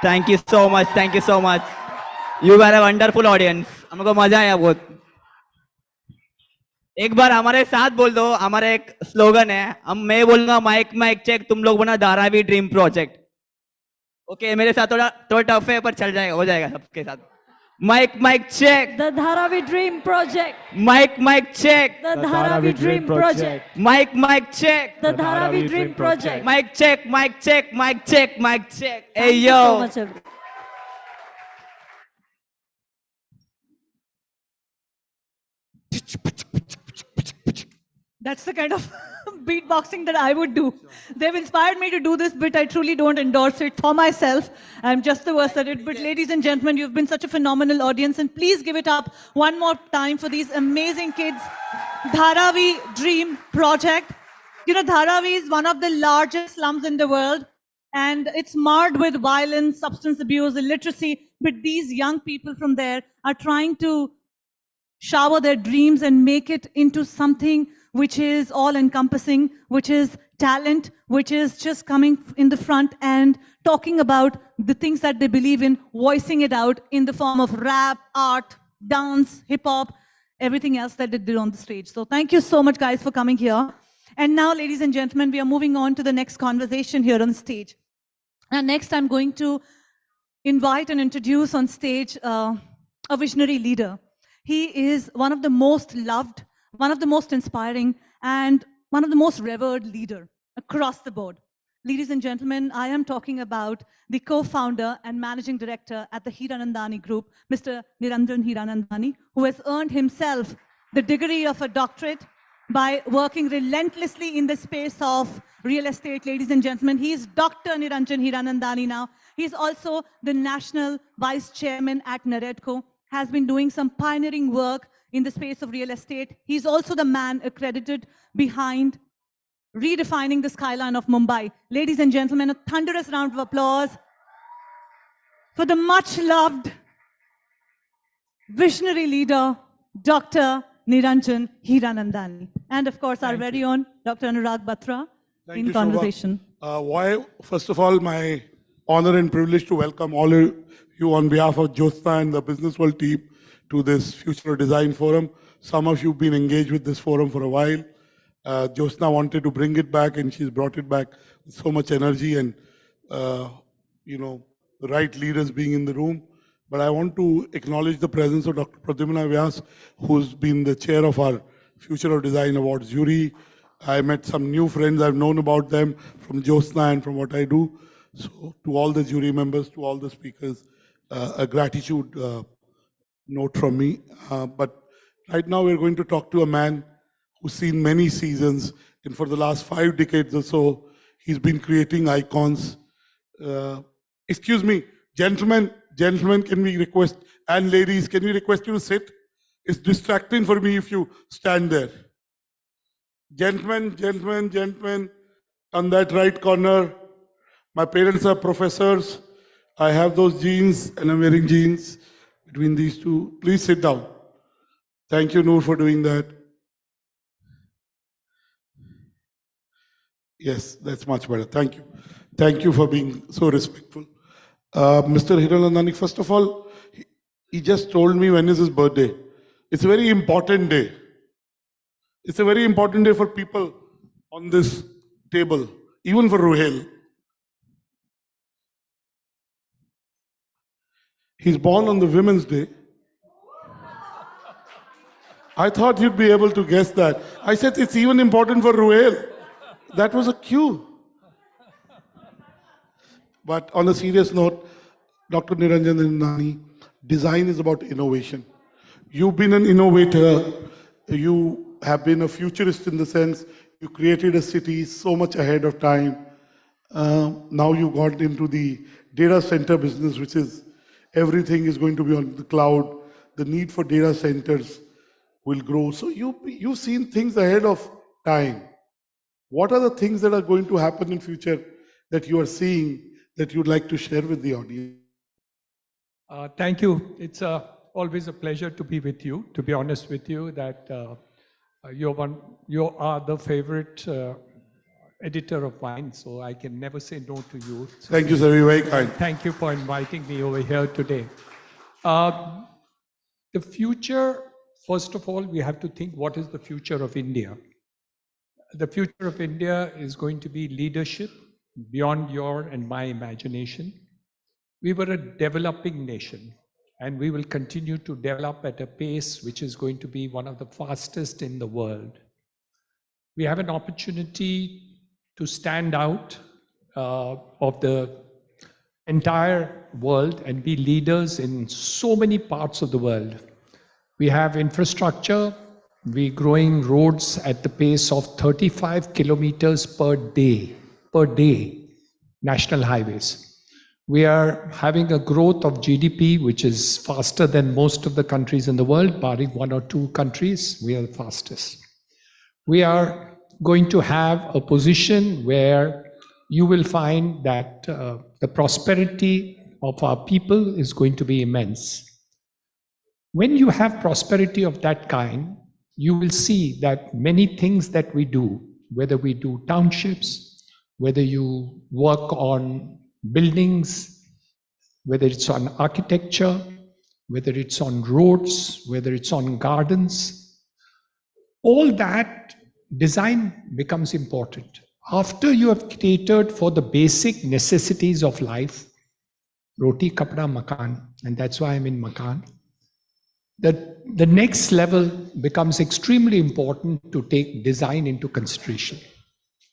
Thank you so much. Thank you so much. You were a wonderful audience. हमको मजा आया बहुत. एक बार हमारे साथ बोल दो. हमारा एक स्लोगन है. मैं बोलूंगा माइक माइक चेक. तुम लोग बना धारावी ड्रीम प्रोजेक्ट. ओके मेरे साथ थोड़ा टफ है पर चल जाएगा. हो जाएगा सबके साथ. Mic, mic, check. The Dharavi Dream Project. Mic, mic, check. The Dharavi Dream Project. Mic, mic, check. The Dharavi Dream Project. Mic, check, mic, check, mic, check, mic, check. Hey, Thank you yo. so much, everyone. That's the kind of beatboxing that I would do. They've inspired me to do this bit. I truly don't endorse it for myself. I'm just the worst at it. But ladies and gentlemen, you've been such a phenomenal audience. And please give it up one more time for these amazing kids. Dharavi Dream Project. You know, Dharavi is one of the largest slums in the world. And it's marred with violence, substance abuse, illiteracy. But these young people from there are trying to shower their dreams and make it into something which is all-encompassing, which is talent, which is just coming in the front and talking about the things that they believe in, voicing it out in the form of rap, art, dance, hip-hop, everything else that they did on the stage. So thank you so much, guys, for coming here. And now, ladies and gentlemen, we are moving on to the next conversation here on stage. And next, I'm going to invite and introduce on stage a visionary leader. He is one of the most loved, one of the most inspiring, and one of the most revered leader across the board. Ladies and gentlemen, I am talking about the co-founder and managing director at the Hiranandani Group, Mr. Niranjan Hiranandani, who has earned himself the degree of a doctorate by working relentlessly in the space of real estate. Ladies and gentlemen, he is Dr. Niranjan Hiranandani now. He is also the National Vice Chairman at Naredco, has been doing some pioneering work in the space of real estate. He's also the man accredited behind redefining the skyline of Mumbai. Ladies and gentlemen, a thunderous round of applause for the much-loved visionary leader, Dr. Niranjan Hiranandani. And of course, our very own Dr. Anurag Batra in conversation. First of all, my honor and privilege to welcome all of you on behalf of Jyotsna and the Businessworld team to this Future Design Forum. Some of you have been engaged with this forum for a while. Jyotsna wanted to bring it back, and she's brought it back with so much energy and, the right leaders being in the room. But I want to acknowledge the presence of Dr. Pradyumna Vyas, who's been the chair of our Future of Design Awards jury. I met some new friends. I've known about them from Jyotsna and from what I do. So to all the jury members, to all the speakers, a gratitude note from me. But right now we're going to talk to a man who's seen many seasons, and for the last 5 decades or so, he's been creating icons. Excuse me, gentlemen, can we request, and ladies, can we request you to sit? It's distracting for me if you stand there. Gentlemen, on that right corner. My parents are professors. I have those jeans and I'm wearing jeans between these two. Please sit down. Thank you, Noor, for doing that. Yes, that's much better. Thank you. Thank you for being so respectful. Mr. Hiranandani, first of all, he just told me when is his birthday. It's a very important day. It's a very important day for people on this table, even for Ruhail. He's born on the Women's Day. I thought you'd be able to guess that. I said it's even important for Ruhail. That was a cue. But on a serious note, Dr. Niranjan Nani, design is about innovation. You've been an innovator. You have been a futurist in the sense you created a city so much ahead of time. Now you got into the data center business, which is everything is going to be on the cloud. The need for data centers will grow. So you've seen things ahead of time. What are the things that are going to happen in future that you are seeing that you'd like to share with the audience? Thank you. It's always a pleasure to be with you. To be honest with you, that you are the favorite editor of mine, so I can never say no to you. So thank you, sir. You're very kind. Thank you for inviting me over here today. The future, first of all, we have to think what is the future of India. The future of India is going to be leadership beyond your and my imagination. We were a developing nation, and we will continue to develop at a pace which is going to be one of the fastest in the world. We have an opportunity to stand out of the entire world and be leaders in so many parts of the world. We have infrastructure. We're growing roads at the pace of 35 kilometers per day, national highways. We are having a growth of GDP, which is faster than most of the countries in the world, barring 1 or 2 countries. We are the fastest. We are going to have a position where you will find that the prosperity of our people is going to be immense. When you have prosperity of that kind, you will see that many things that we do, whether we do townships, whether you work on buildings, whether it's on architecture, whether it's on roads, whether it's on gardens, all that design becomes important. After you have catered for the basic necessities of life, roti, kapda, makan, and that's why I'm in makan, the next level becomes extremely important to take design into consideration.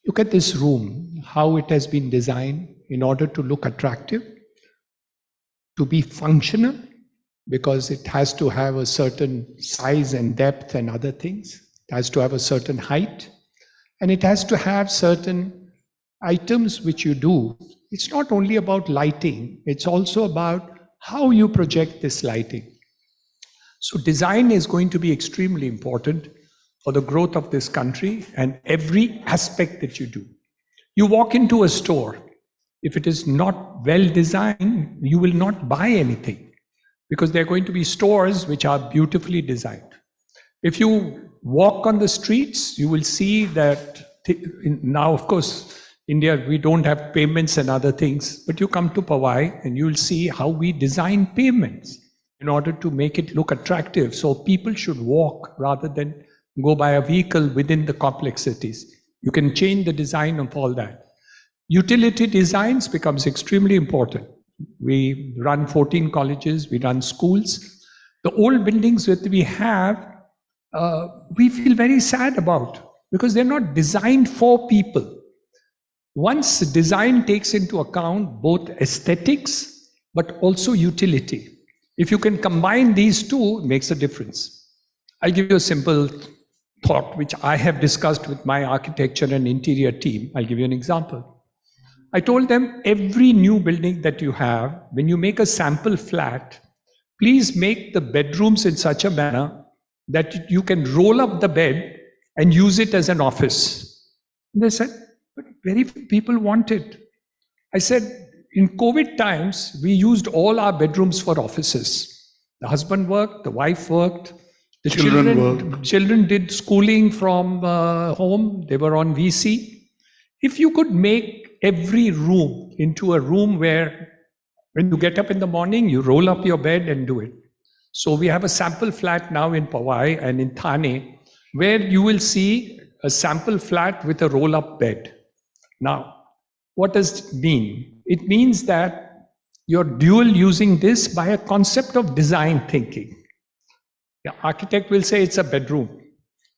Look at this room, how it has been designed in order to look attractive, to be functional, because it has to have a certain size and depth and other things. It has to have a certain height, and it has to have certain items which you do. It's not only about lighting, it's also about how you project this lighting. So design is going to be extremely important for the growth of this country and every aspect that you do. You walk into a store, if it is not well designed, you will not buy anything, because there are going to be stores which are beautifully designed. If you walk on the streets, you will see that now, of course, India, we don't have pavements and other things, but you come to Powai and you will see how we design pavements. in order to make it look attractive. So people should walk rather than go by a vehicle within the complexities. You can change the design of all that. Utility designs becomes extremely important. We run 14 colleges, we run schools. The old buildings that we have, we feel very sad about because they're not designed for people. Once design takes into account both aesthetics, but also utility. If you can combine these two, it makes a difference. I'll give you a simple thought which I have discussed with my architecture and interior team. I'll give you an example. I told them every new building that you have, when you make a sample flat, please make the bedrooms in such a manner that you can roll up the bed and use it as an office. And they said, but very few people want it. I said, in COVID times, we used all our bedrooms for offices. The husband worked, the wife worked, the children did schooling from home, they were on VC. If you could make every room into a room where when you get up in the morning, you roll up your bed and do it. So we have a sample flat now in Powai and in Thane, where you will see a sample flat with a roll-up bed. Now, what does it mean? It means that you're dual using this by a concept of design thinking. The architect will say it's a bedroom,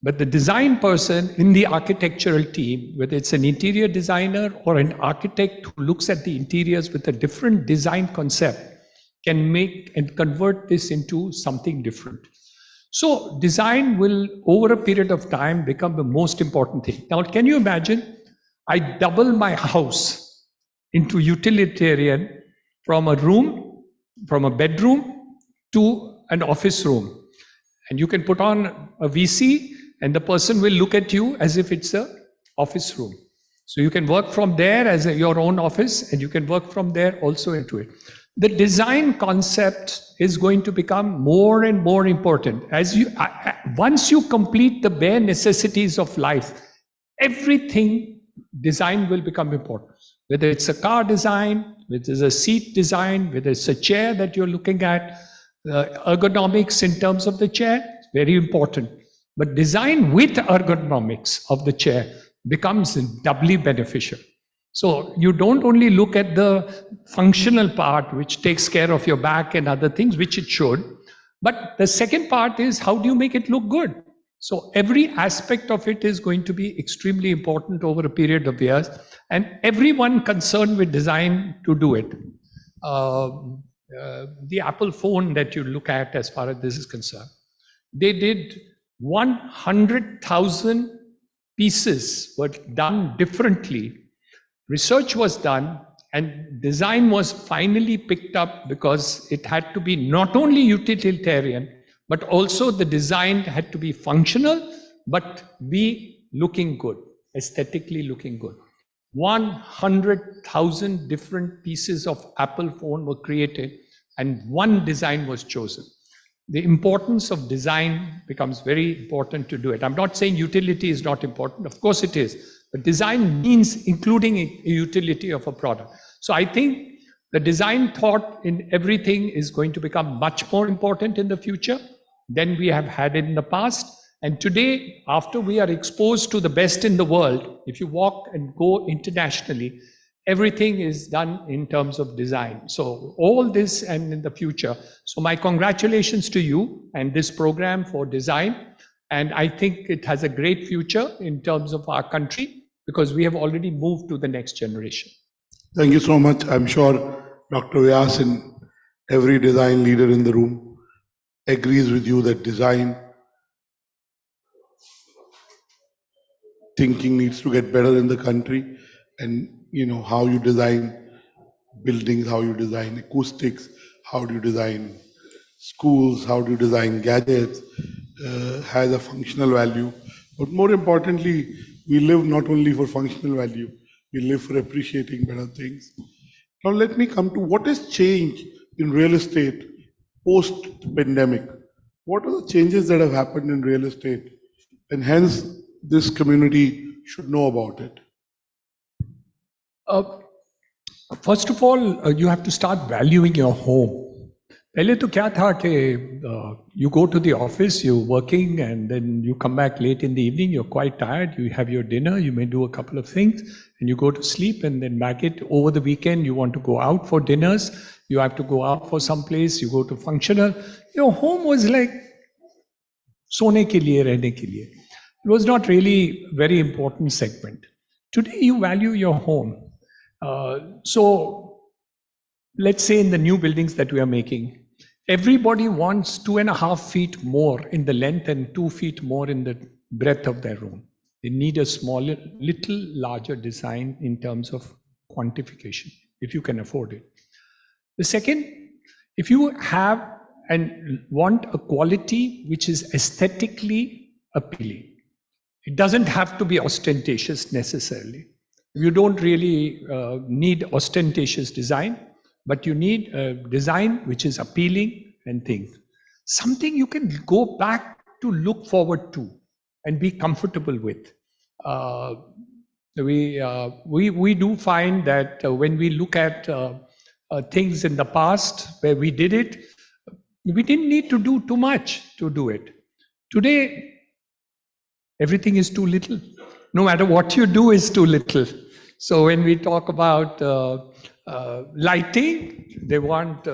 but the design person in the architectural team, whether it's an interior designer or an architect who looks at the interiors with a different design concept, can make and convert this into something different. So design will, over a period of time, become the most important thing. Now, can you imagine? I double my house into utilitarian from a room, from a bedroom to an office room. And you can put on a VC and the person will look at you as if it's an office room. So you can work from there as your own office and you can work from there also into it. The design concept is going to become more and more important. As you, once you complete the bare necessities of life, everything design will become important. Whether it's a car design, whether it's a seat design, whether it's a chair that you're looking at, ergonomics in terms of the chair, very important. But design with ergonomics of the chair becomes doubly beneficial. So you don't only look at the functional part, which takes care of your back and other things, which it should, but the second part is how do you make it look good? So every aspect of it is going to be extremely important over a period of years, and everyone concerned with design to do it. The Apple phone that you look at as far as this is concerned, they did 100,000 pieces were done differently. Research was done and design was finally picked up because it had to be not only utilitarian, but also the design had to be functional, but be looking good, aesthetically looking good. 100,000 different pieces of Apple phone were created and one design was chosen. The importance of design becomes very important to do it. I'm not saying utility is not important, of course it is, but design means including a utility of a product. So I think the design thought in everything is going to become much more important in the future than we have had in the past. And today, after we are exposed to the best in the world, if you walk and go internationally, everything is done in terms of design. So all this and in the future. So my congratulations to you and this program for design. And I think it has a great future in terms of our country because we have already moved to the next generation. Thank you so much. I'm sure Dr. Vyas and every design leader in the room agrees with you that design thinking needs to get better in the country. And you know, how you design buildings, how you design acoustics, how do you design schools, how do you design gadgets, has a functional value. But more importantly, we live not only for functional value, we live for appreciating better things. Now let me come to what has changed in real estate post-pandemic. What are the changes that have happened in real estate? And hence, this community should know about it. First of all, you have to start valuing your home. पहले तो क्या था कि you go to the office, you're working, and then you come back late in the evening, you're quite tired, you have your dinner, you may do a couple of things, and you go to sleep, and then back it over the weekend, you want to go out for dinners, you have to go out for some place, you go to functional. Your home was like सोने के लिए, रहने के लिए. It was not really very important segment. Today you value your home. So let's say in the new buildings that we are making, everybody wants 2.5 feet more in the length and 2 feet more in the breadth of their room. They need a smaller, little larger design in terms of quantification, if you can afford it. The second, if you have and want a quality which is aesthetically appealing, it doesn't have to be ostentatious necessarily. You don't really need ostentatious design, but you need a design which is appealing and things. Something you can go back to look forward to and be comfortable with. We do find that when we look at things in the past where we did it, we didn't need to do too much to do it. Today, everything is too little. No matter what you do is too little. So when we talk about lighting, they want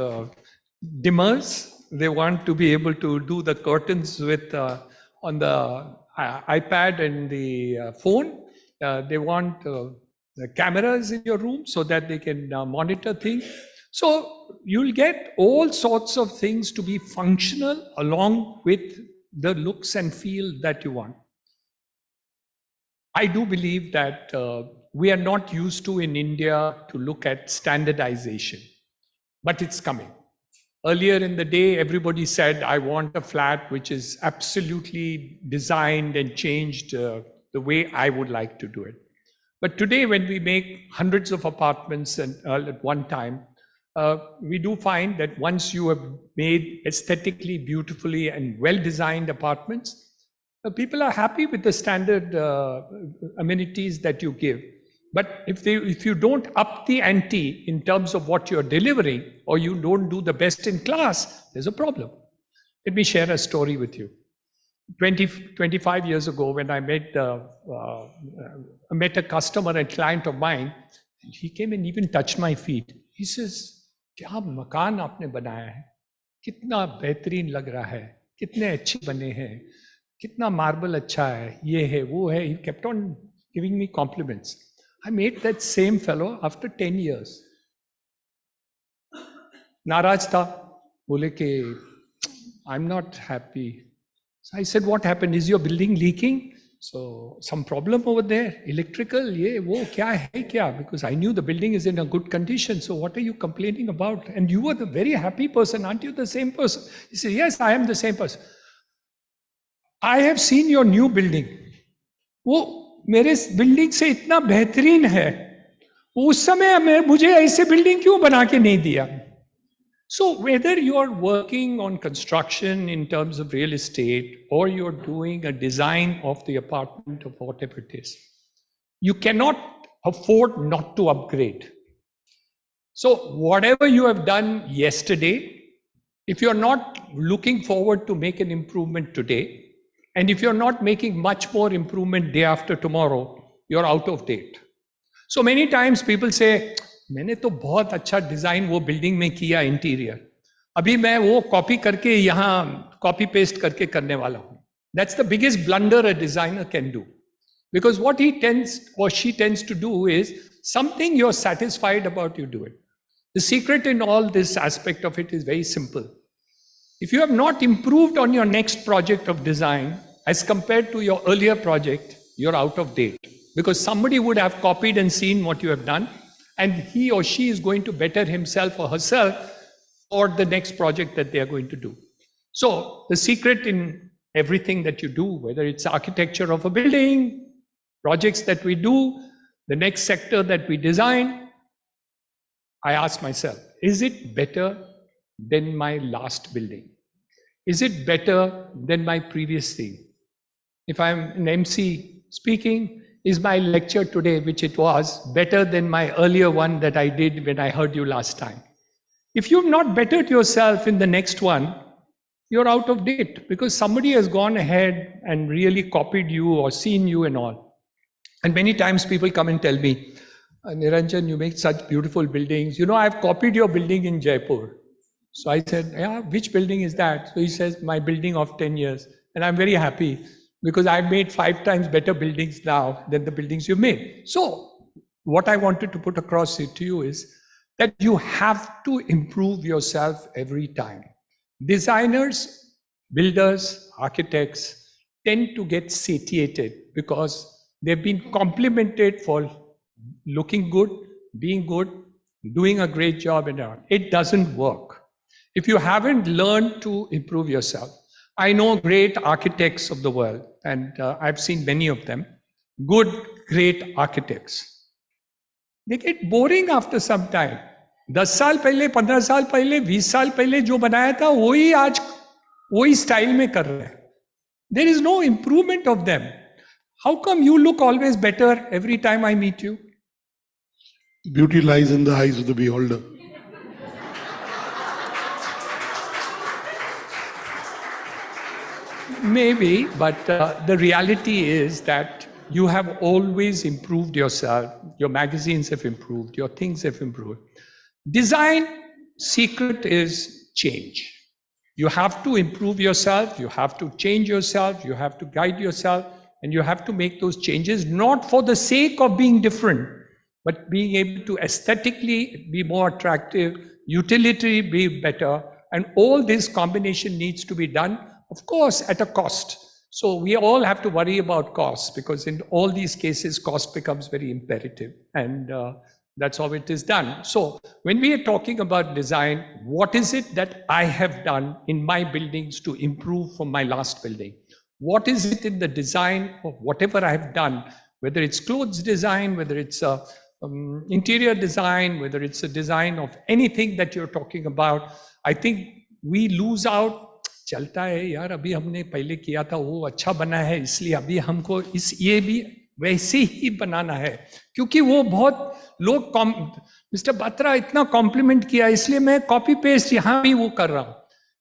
dimmers. They want to be able to do the curtains with on the iPad and the phone. They want the cameras in your room so that they can monitor things. So you'll get all sorts of things to be functional along with the looks and feel that you want. I do believe that we are not used to in India to look at standardization, but it's coming. Earlier in the day, everybody said, I want a flat which is absolutely designed and changed the way I would like to do it. But today, when we make hundreds of apartments at one time, we do find that once you have made aesthetically, beautifully, and well-designed apartments, people are happy with the standard amenities that you give. But if you don't up the ante in terms of what you're delivering, or you don't do the best in class, there's a problem. Let me share a story with you. 25 years ago, when I met a customer and client of mine, he came and even touched my feet. He says, क्या मकान आपने बनाया है, कितना बेहतरीन लग रहा है, कितने अच्छे बने हैं, कितना मार्बल अच्छा है, ये है, वो है. He kept on giving me compliments. I met that same fellow after 10 years. नाराज था, बोले कि I'm not happy. So I said, what happened? Is your building leaking? So some problem over there, electrical, ये वो क्या है क्या? Because I knew the building is in a good condition. So what are you complaining about? And you were the very happy person, aren't you the same person? He said, yes, I am the same person. I have seen your new building. वो मेरे building से इतना बेहतरीन है, उस समय मुझे ऐसे बिल्डिंग क्यों बना के नहीं दिया? So whether you're working on construction in terms of real estate, or you're doing a design of the apartment or whatever it is, you cannot afford not to upgrade. So whatever you have done yesterday, if you're not looking forward to make an improvement today, and if you're not making much more improvement day after tomorrow, you're out of date. So many times people say, मैंने तो बहुत अच्छा design वो building में किया interior, अभी मैं वो कॉपी करके यहाँ कॉपी पेस्ट करके करने वाला हूँ. That's the biggest blunder a designer can do, because what he tends or she tends to do is something you're satisfied about, you do it. The secret in all this aspect of it is very simple. If you have not improved on your next project of design as compared to your earlier project, you're out of date, because somebody would have copied and seen what you have done, and he or she is going to better himself or herself for the next project that they are going to do. So the secret in everything that you do, whether it's architecture of a building, projects that we do, the next sector that we design, I ask myself, is it better than my last building? Is it better than my previous thing? If I'm an MC speaking, is my lecture today, which it was, better than my earlier one that I did when I heard you last time? If you've not bettered yourself in the next one, you're out of date because somebody has gone ahead and really copied you or seen you and all. And many times people come and tell me, Niranjan, you make such beautiful buildings. You know, I've copied your building in Jaipur. So I said, yeah, which building is that? So he says, my building of 10 years. And I'm very happy because I've made 5 times better buildings now than the buildings you made. So what I wanted to put across to you is that you have to improve yourself every time. Designers, builders, architects tend to get satiated because they've been complimented for looking good, being good, doing a great job, and all. It doesn't work. If you haven't learned to improve yourself, I know great architects of the world, and I've seen many of them, good, great architects. They get boring after some time. 10 साल पहले, 15 साल पहले, 20 साल पहले जो बनाया था वही आज वही स्टाइल में कर रहे हैं. There is no improvement of them. How come you look always better every time I meet you? Beauty lies in the eyes of the beholder. Maybe, but the reality is that you have always improved yourself. Your magazines have improved. Your things have improved. Design secret is change. You have to improve yourself. You have to change yourself. You have to guide yourself. And you have to make those changes, not for the sake of being different, but being able to aesthetically be more attractive, utility be better. And all this combination needs to be done, of course, at a cost. So we all have to worry about costs because in all these cases, cost becomes very imperative. And that's how it is done. So when we are talking about design, what is it that I have done in my buildings to improve from my last building? What is it in the design of whatever I have done, whether it's clothes design, whether it's interior design, whether it's a design of anything that you're talking about, I think we lose out. चलता है यार, अभी हमने पहले किया था वो अच्छा बना है, इसलिए अभी हमको ये भी वैसे ही बनाना है, क्योंकि वो बहुत लोग मिस्टर बात्रा इतना कॉम्प्लीमेंट किया इसलिए मैं कॉपी पेस्ट यहाँ भी वो कर रहा हूँ.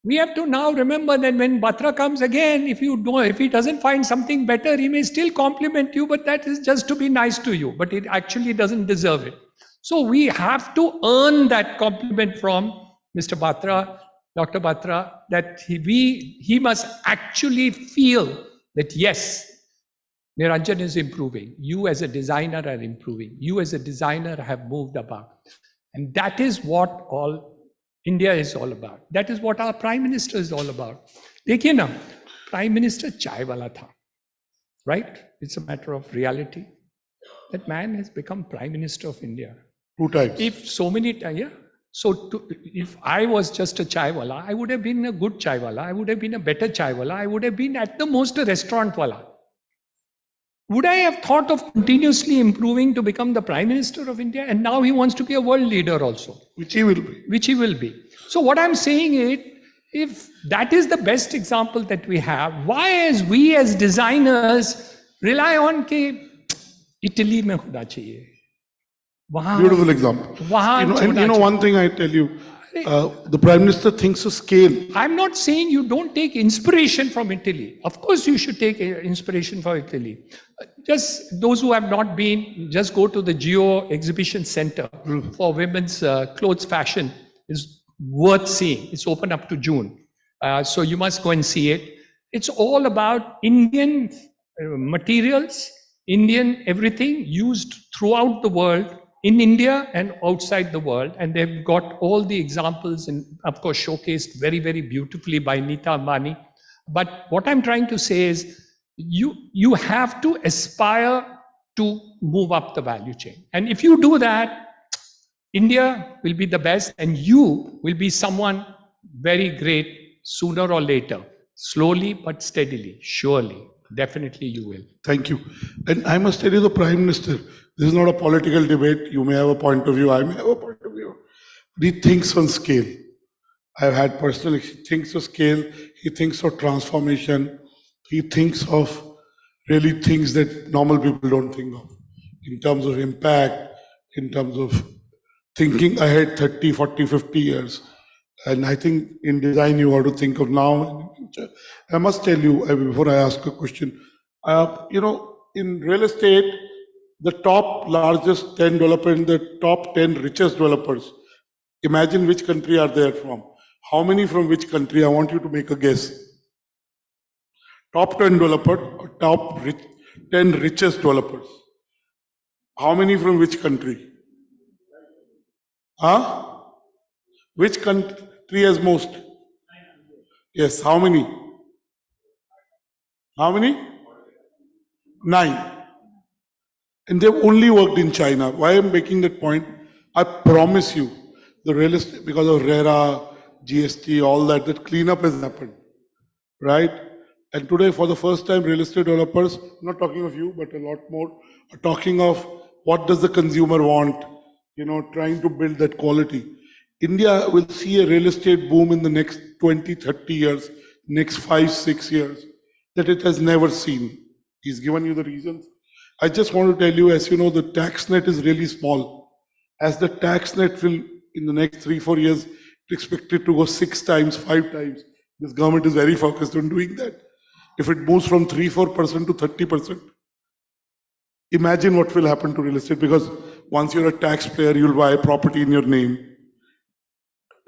We have to now remember that when Batra comes again, if he doesn't find something better, he may still compliment you, but that is just to be nice to you, but it actually doesn't deserve it. So we have to earn that compliment from Mr. Batra, Dr. Batra, that he must actually feel that yes, Niranjan is improving. You as a designer are improving. You as a designer have moved above. And that is what all India is all about. That is what our Prime Minister is all about. देखिए ना, Prime Minister चाय वाला था, right? It's a matter of reality. That man has become Prime Minister of India. 2 times. If so many times, yeah. So if I was just a chai wala, I would have been a good chai wala. I would have been a better chai wala. I would have been at the most a restaurant wala. Would I have thought of continuously improving to become the Prime Minister of India? And now he wants to be a world leader also. Which he will be. Which he will be. So what I'm saying is, if that is the best example that we have, why as we as designers rely on कि Italy में होना चाहिए? Beautiful example. You know one thing I tell you, the Prime Minister thinks of scale. I'm not saying you don't take inspiration from Italy. Of course you should take inspiration from Italy. Just those who have not been, just go to the Geo Exhibition Center for women's clothes fashion. It's worth seeing. It's open up to June. So you must go and see it. It's all about Indian materials, Indian everything used throughout the world, in India and outside the world. And they've got all the examples and of course showcased very, very beautifully by Nita Ambani. But what I'm trying to say is you have to aspire to move up the value chain. And if you do that, India will be the best and you will be someone very great sooner or later. Slowly but steadily, surely. Definitely you will. Thank you. And I must tell you, the Prime Minister, this is not a political debate. You may have a point of view, I may have a point of view. But he thinks on scale. I've had personal, he thinks of scale, he thinks of transformation, he thinks of really things that normal people don't think of. In terms of impact, in terms of thinking ahead 30, 40, 50 years. And I think in design, you have to think of now and in the future. I must tell you, before I ask a question, in real estate, the top largest 10 developers and the top 10 richest developers, imagine which country are they from. How many from which country? I want you to make a guess. Top 10 developers or 10 richest developers. How many from which country? Huh? Which country has most? Yes, how many? How many? 9. And they've only worked in China. Why I'm making that point? I promise you, the real estate, because of RERA, GST, all that cleanup has happened, right? And today, for the first time, real estate developers, I'm not talking of you, but a lot more, are talking of what does the consumer want, trying to build that quality. India will see a real estate boom in the next 20, 30 years, next 5, 6 years, that it has never seen. He's given you the reasons. I just want to tell you, as you know, the tax net is really small. As the tax net will, in the next 3, 4 years, expected to go 6 times, 5 times. This government is very focused on doing that. If it moves from 3-4% to 30%, imagine what will happen to real estate, because once you're a taxpayer, you'll buy a property in your name.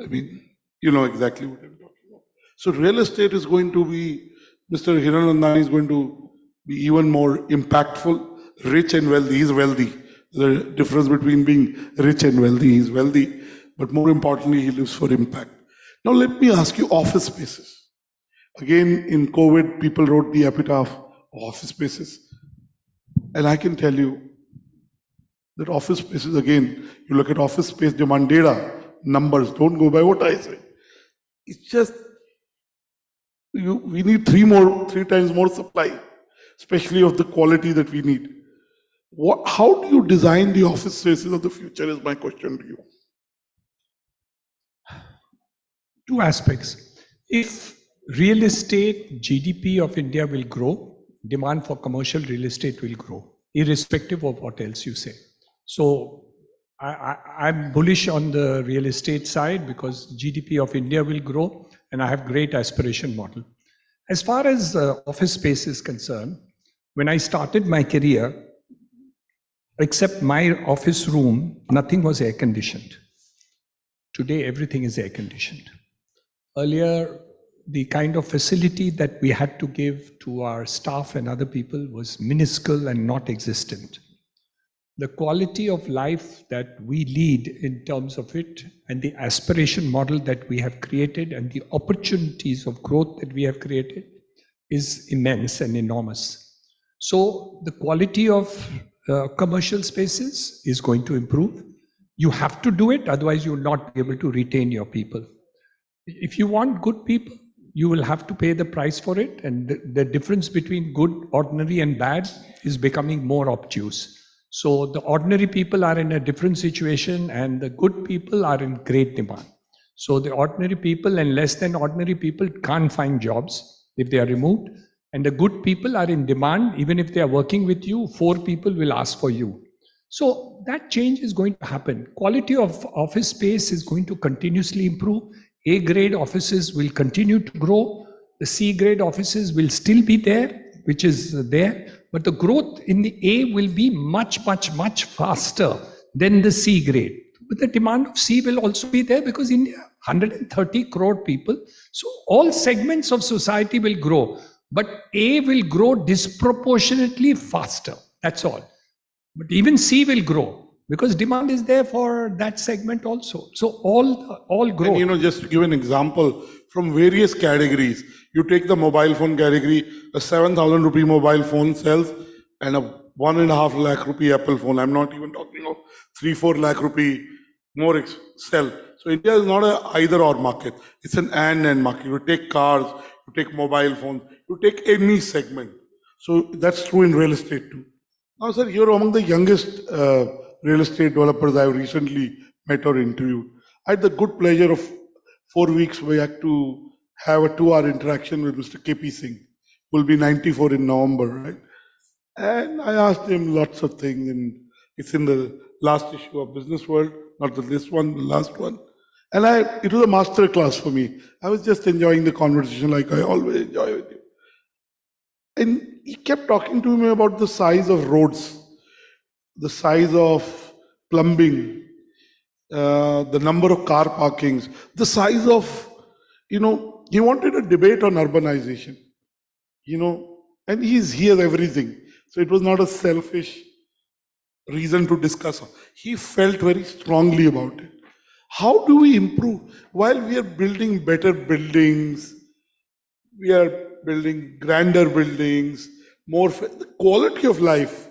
I mean, you know exactly what I'm talking about. So real estate is going to be, Mr. Hiranandani is going to be even more impactful, rich and wealthy. He's wealthy. The difference between being rich and wealthy, he's wealthy, but more importantly, he lives for impact. Now let me ask you, office spaces. Again, in COVID, people wrote the epitaph of office spaces. And I can tell you that office spaces, again, you look at office space demand data, numbers, don't go by what I say. It's just, we need 3 times more supply, especially of the quality that we need. How do you design the office spaces of the future is my question to you. 2 aspects. If real estate GDP of India will grow, demand for commercial real estate will grow, irrespective of what else you say. So I'm bullish on the real estate side because GDP of India will grow and I have great aspiration model. As far as office space is concerned, when I started my career, except my office room, nothing was air conditioned. Today, everything is air conditioned. Earlier, the kind of facility that we had to give to our staff and other people was minuscule and not existent. The quality of life that we lead in terms of it and the aspiration model that we have created and the opportunities of growth that we have created is immense and enormous. So the quality of commercial spaces is going to improve. You have to do it, otherwise you will not be able to retain your people. If you want good people, you will have to pay the price for it, and the difference between good, ordinary and bad is becoming more obtuse. So the ordinary people are in a different situation and the good people are in great demand. So the ordinary people and less than ordinary people can't find jobs if they are removed, and the good people are in demand. Even if they are working with you, 4 people will ask for you. So that change is going to happen. Quality of office space is going to continuously improve. A-grade offices will continue to grow. The C-grade offices will still be there, which is there. But the growth in the A will be much, much, much faster than the C-grade. But the demand of C will also be there because India, 130 crore people. So all segments of society will grow. But A will grow disproportionately faster. That's all. But even C will grow because demand is there for that segment also. So all grow. And just to give an example, from various categories, you take the mobile phone category, a 7,000 rupee mobile phone sells and a 1.5 lakh rupee Apple phone. I'm not even talking of 3-4 lakh rupee more sell. So India is not a either or market. It's an and market. You take cars, you take mobile phones, you take any segment. So that's true in real estate too. Now, sir, you're among the youngest real estate developers I've recently met or interviewed. I had the good pleasure of 4 weeks we had to have a 2-hour interaction with Mr. KP Singh, who will be 94 in November, right? And I asked him lots of things, and it's in the last issue of Businessworld. not this one, the last one. And it was a master class for me. I was just enjoying the conversation like I always enjoy with you. And he kept talking to me about the size of roads, the size of plumbing, the number of car parkings, the size of, he wanted a debate on urbanization, and he has everything. So it was not a selfish reason to discuss. He felt very strongly about it. How do we improve? While we are building better buildings, we are building grander buildings, the quality of life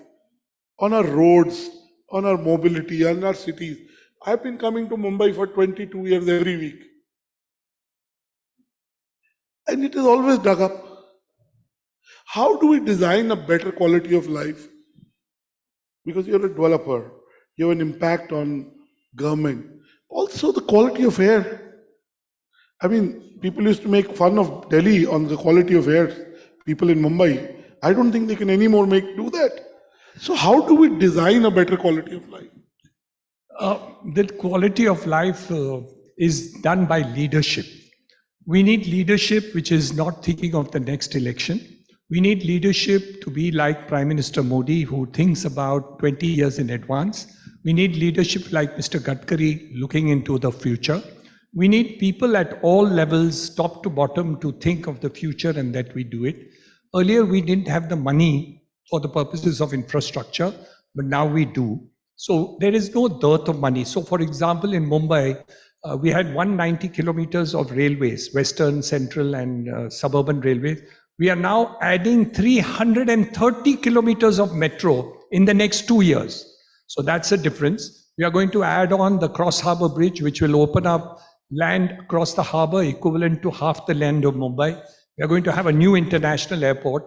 on our roads, on our mobility, on our cities. I've been coming to Mumbai for 22 years every week. And it is always dug up. How do we design a better quality of life? Because you're a developer, you have an impact on government. Also the quality of air. I mean, people used to make fun of Delhi on the quality of air. People in Mumbai, I don't think they can anymore do that. So how do we design a better quality of life? The quality of life is done by leadership. We need leadership which is not thinking of the next election. We need leadership to be like Prime Minister Modi, who thinks about 20 years in advance. We need leadership like Mr. Gadkari, looking into the future. We need people at all levels, top to bottom, to think of the future and that we do it. Earlier, we didn't have the money for the purposes of infrastructure, but now we do. So there is no dearth of money. So for example, in Mumbai, we had 190 kilometers of railways, western, central and suburban railways. We are now adding 330 kilometers of metro in the next 2 years. So that's a difference. We are going to add on the Cross Harbour Bridge, which will open up land across the harbour equivalent to half the land of Mumbai. We are going to have a new international airport.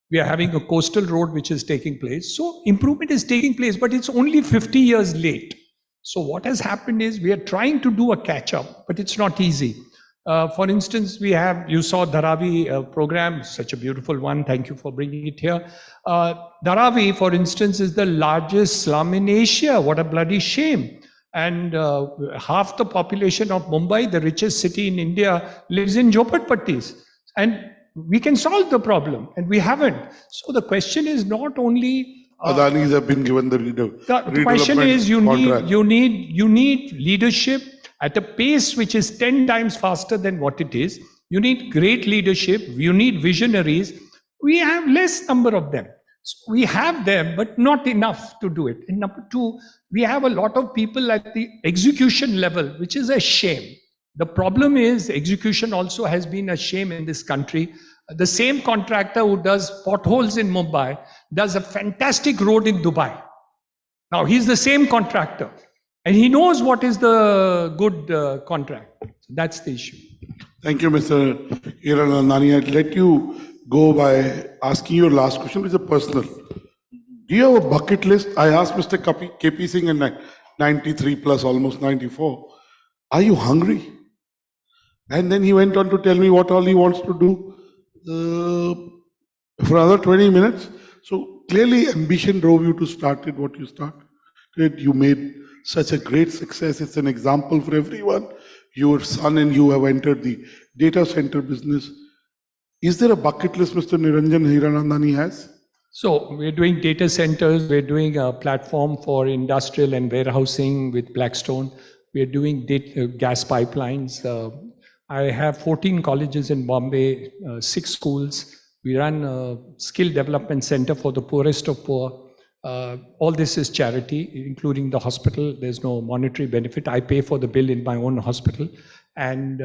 We are having a coastal road which is taking place. So improvement is taking place, but it's only 50 years late. So what has happened is we are trying to do a catch-up, but it's not easy. For instance, you saw Dharavi program, such a beautiful one. Thank you for bringing it here. Dharavi, for instance, is the largest slum in Asia. What a bloody shame. And half the population of Mumbai, the richest city in India, lives in Jhopatpattis. And we can solve the problem, and we haven't. So the question is not only Adanis have been given the the question is you need leadership at a pace which is 10 times faster than what it is. You need great leadership. You need visionaries. We have less number of them. So we have them, but not enough to do it. And number two, we have a lot of people at the execution level, which is a shame. The problem is execution also has been a shame in this country. The same contractor who does potholes in Mumbai does a fantastic road in Dubai. Now he's the same contractor and he knows what is the good contract. So that's the issue. Thank you, Mr. Hiranandani. I'd let you go by asking your last question, which is personal. Do you have a bucket list? I asked Mr. KP Singh in 93 plus, almost 94. Are you hungry? And then he went on to tell me what all he wants to do for another 20 minutes. So clearly ambition drove you to start what you started. You made such a great success. It's an example for everyone. Your son and you have entered the data center business. Is there a bucket list Mr. Niranjan Hiranandani has? So we're doing data centers. We're doing a platform for industrial and warehousing with Blackstone. We're doing gas pipelines. I have 14 colleges in Bombay, 6 schools. We run a skill development center for the poorest of poor. All this is charity, including the hospital. There's no monetary benefit. I pay for the bill in my own hospital. And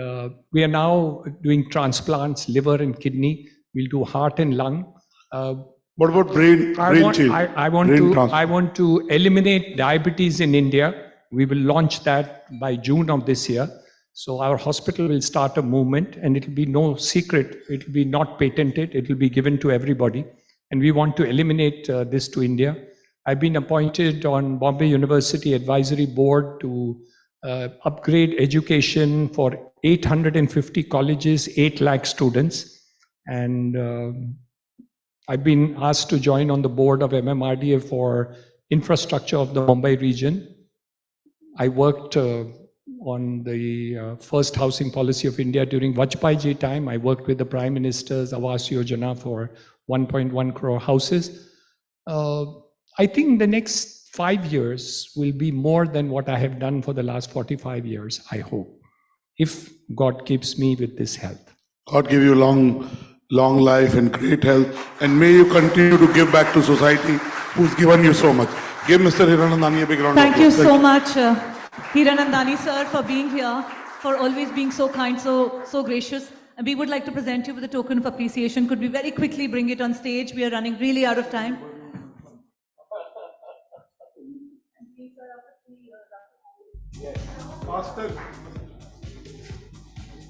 we are now doing transplants, liver and kidney. We'll do heart and lung. What about brain change? I want to eliminate diabetes in India. We will launch that by June of this year. So our hospital will start a movement, and it will be no secret. It will be not patented. It will be given to everybody. And we want to eliminate this to India. I've been appointed on Bombay University Advisory Board to upgrade education for 850 colleges, 8 lakh students. And I've been asked to join on the board of MMRDA for infrastructure of the Mumbai region. I worked on the first housing policy of India during Vajpayee time. I worked with the Prime Minister's Awas Yojana for 1.1 crore houses. I think the next 5 years will be more than what I have done for the last 45 years, I hope, if God keeps me with this health. God give you long life and great health, and may you continue to give back to society who's given you so much. Give Mr. Hiranandani a big round of applause. Thank you so much, Hiranandani sir, for being here, for always being so kind, so gracious. And we would like to present you with a token of appreciation. Could we very quickly bring it on stage? We are running really out of time. Faster.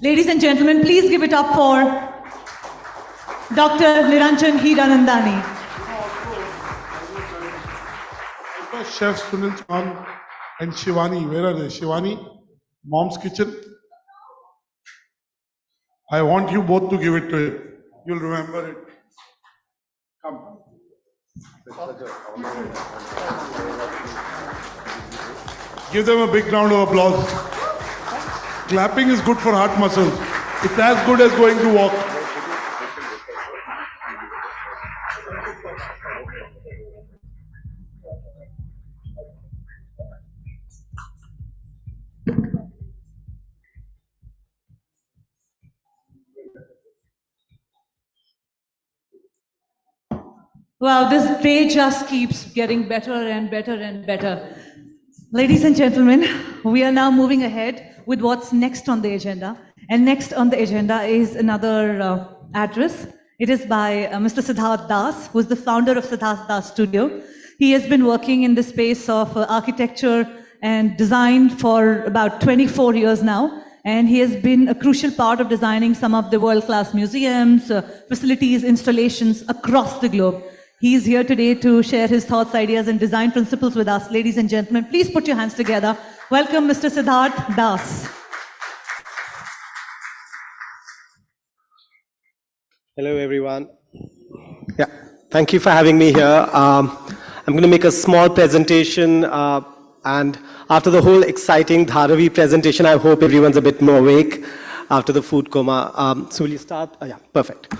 Ladies and gentlemen, please give it up for Dr. Niranjan Hiranandani. Chef Sunil Chan and Shivani, where are they? Shivani, Mom's Kitchen. I want you both to give it to him. You'll remember it. Come. Give them a big round of applause. Clapping is good for heart muscles. It's as good as going to walk. Wow, this day just keeps getting better and better and better. Ladies and gentlemen, we are now moving ahead with what's next on the agenda. And next on the agenda is another address. It is by Mr. Siddharth Das, who is the founder of Siddharth Das Studio. He has been working in the space of architecture and design for about 24 years now. And he has been a crucial part of designing some of the world-class museums, facilities, installations across the globe. He is here today to share his thoughts, ideas, and design principles with us. Ladies and gentlemen, please put your hands together. Welcome, Mr. Siddharth Das. Hello, everyone. Yeah, thank you for having me here. I'm going to make a small presentation, and after the whole exciting Dharavi presentation, I hope everyone's a bit more awake after the food coma. So will you start? Oh, yeah, perfect.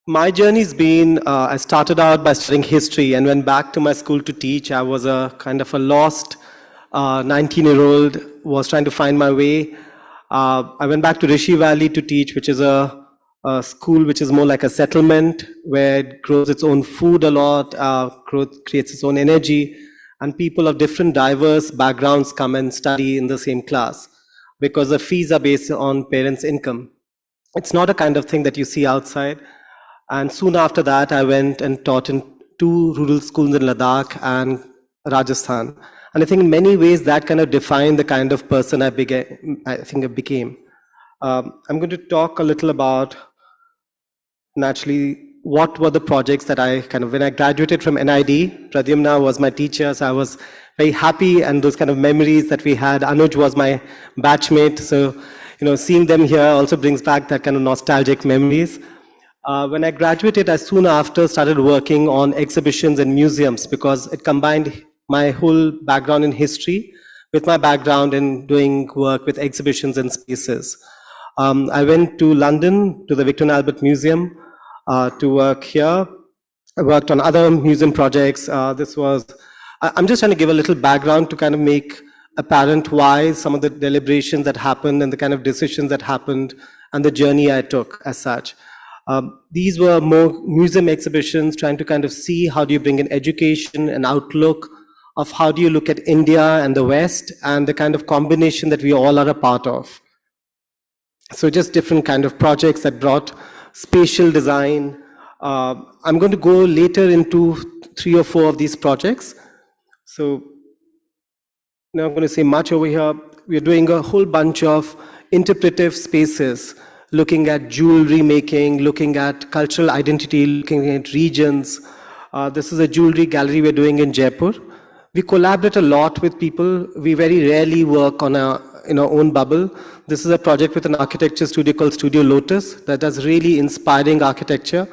My journey's been, I started out by studying history and went back to my school to teach. I was a kind of a lost 19-year-old, was trying to find my way. I went back to Rishi Valley to teach, which is a school which is more like a settlement, where it grows its own food a lot, creates its own energy, and people of different diverse backgrounds come and study in the same class because the fees are based on parents' income. It's not a kind of thing that you see outside. And soon after that, I went and taught in 2 rural schools in Ladakh and Rajasthan. And I think in many ways that kind of defined the kind of person I became. I'm going to talk a little about, naturally, what were the projects that when I graduated from NID, Pradyumna was my teacher, so I was very happy, and those kind of memories that we had. Anuj was my batchmate, so seeing them here also brings back that kind of nostalgic memories. When I graduated, I soon after started working on exhibitions and museums because it combined my whole background in history with my background in doing work with exhibitions and spaces. I went to London, to the Victor and Albert Museum to work here. I worked on other museum projects. I'm just trying to give a little background to kind of make apparent why some of the deliberations that happened and the kind of decisions that happened and the journey I took as such. These were more museum exhibitions, trying to kind of see how do you bring in education and outlook of how do you look at India and the West and the kind of combination that we all are a part of. So just different kind of projects that brought spatial design. I'm going to go later into 3 or 4 of these projects. So now I'm going to say much over here. We're doing a whole bunch of interpretive spaces, looking at jewelry making, looking at cultural identity, looking at regions. This is a jewelry gallery we're doing in Jaipur. We collaborate a lot with people. We very rarely work in our own bubble. This is a project with an architecture studio called Studio Lotus that does really inspiring architecture.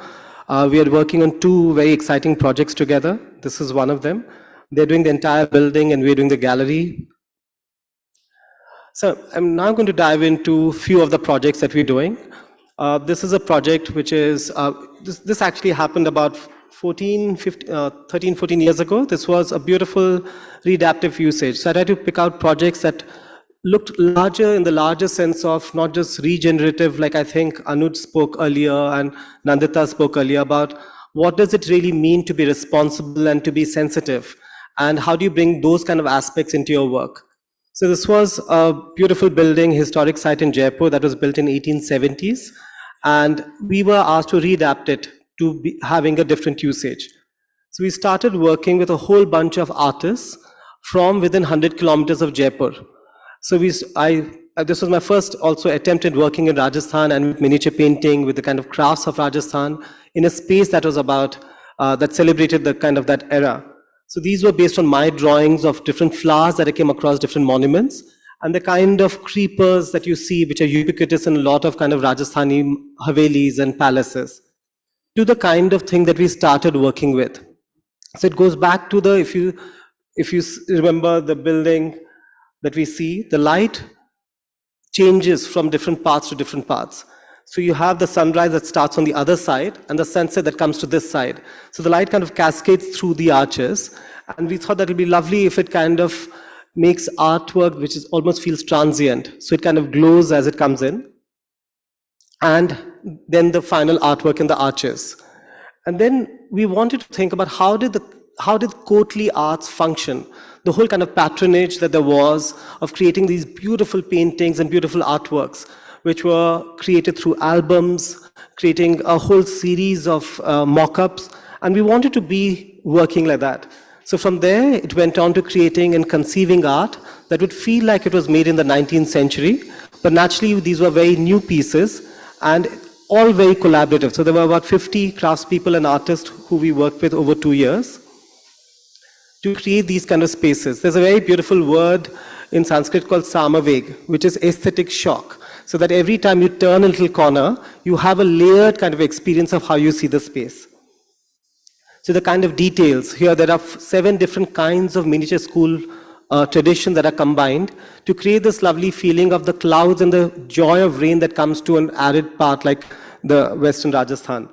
We are working on 2 very exciting projects together. This is one of them. They're doing the entire building and we're doing the gallery. So I'm now going to dive into a few of the projects that we're doing. This is a project which is, this actually happened about 13, 14 years ago. This was a beautiful readaptive usage. So I tried to pick out projects that looked larger in the larger sense of not just regenerative, like I think Anuj spoke earlier and Nandita spoke earlier about what does it really mean to be responsible and to be sensitive, and how do you bring those kind of aspects into your work. So this was a beautiful building, historic site in Jaipur that was built in 1870s, and we were asked to readapt it to be having a different usage. So we started working with a whole bunch of artists from within 100 kilometers of Jaipur. So this was my first also attempt at working in Rajasthan and with miniature painting, with the kind of crafts of Rajasthan in a space that was about, that celebrated the kind of that era. So these were based on my drawings of different flowers that I came across, different monuments, and the kind of creepers that you see, which are ubiquitous in a lot of kind of Rajasthani Havelis and palaces, to the kind of thing that we started working with. So it goes back to the, if you remember the building that we see, the light changes from different parts to different parts. So you have the sunrise that starts on the other side and the sunset that comes to this side. So the light kind of cascades through the arches. And we thought that it would be lovely if it kind of makes artwork which is almost feels transient. So it kind of glows as it comes in. And then the final artwork in the arches. And then we wanted to think about how did courtly arts function? The whole kind of patronage that there was of creating these beautiful paintings and beautiful artworks, which were created through albums, creating a whole series of mock-ups, and we wanted to be working like that. So from there, it went on to creating and conceiving art that would feel like it was made in the 19th century, but naturally these were very new pieces and all very collaborative. So there were about 50 craftspeople and artists who we worked with over 2 years to create these kind of spaces. There's a very beautiful word in Sanskrit called samaveg, which is aesthetic shock. So that every time you turn a little corner, you have a layered kind of experience of how you see the space. So the kind of details, here there are 7 different kinds of miniature school traditions that are combined to create this lovely feeling of the clouds and the joy of rain that comes to an arid part like the Western Rajasthan.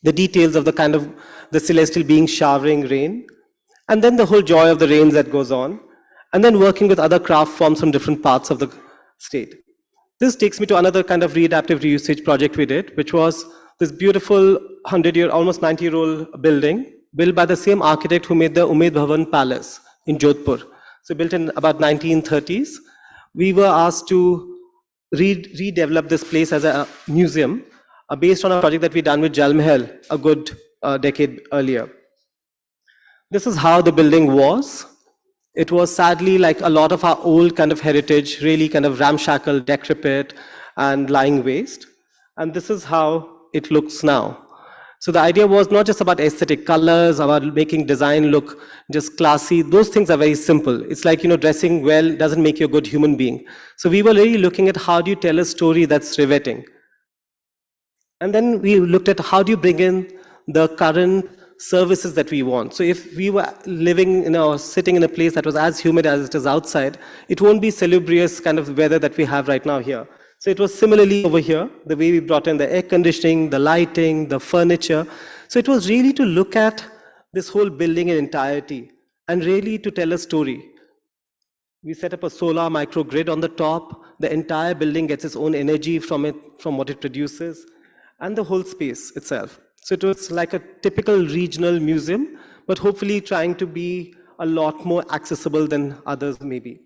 The details of the kind of the celestial being showering rain, and then the whole joy of the rains that goes on, and then working with other craft forms from different parts of the state. This takes me to another kind of readaptive reusage project we did, which was this beautiful 100-year, almost 90-year-old building built by the same architect who made the Umaid Bhavan Palace in Jodhpur. So built in about 1930s. We were asked to redevelop this place as a museum based on a project that we done with Jal Mahal a good decade earlier. This is how the building was. It was sadly like a lot of our old kind of heritage, really kind of ramshackle, decrepit, and lying waste. And this is how it looks now. So the idea was not just about aesthetic colors, about making design look just classy. Those things are very simple. It's like, dressing well doesn't make you a good human being. So we were really looking at how do you tell a story that's riveting. And then we looked at how do you bring in the current services that we want. So if we were living or sitting in a place that was as humid as it is outside, it won't be salubrious kind of weather that we have right now here. So it was similarly over here, the way we brought in the air conditioning, the lighting, the furniture. So it was really to look at this whole building in entirety and really to tell a story. We set up a solar microgrid on the top. The entire building gets its own energy from what it produces, and the whole space itself. So it was like a typical regional museum, but hopefully trying to be a lot more accessible than others maybe.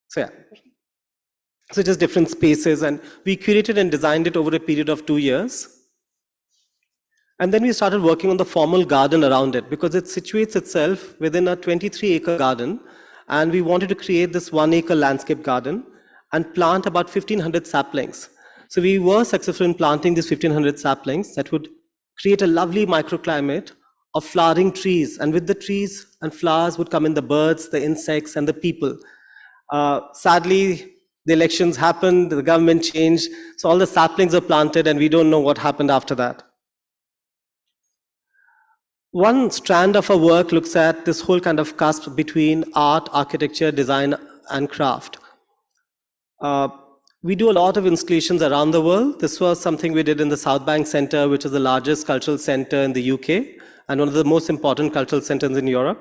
So yeah. So just different spaces, and we curated and designed it over a period of 2 years. And then we started working on the formal garden around it because it situates itself within a 23-acre garden, and we wanted to create this 1-acre landscape garden and plant about 1,500 saplings. So we were successful in planting these 1,500 saplings that would create a lovely microclimate of flowering trees. And with the trees and flowers would come in the birds, the insects, and the people. Sadly, the elections happened, the government changed, so all the saplings are planted and we don't know what happened after that. One strand of our work looks at this whole kind of cusp between art, architecture, design, and craft. We do a lot of installations around the world. This was something we did in the South Bank Centre, which is the largest cultural centre in the UK and one of the most important cultural centres in Europe.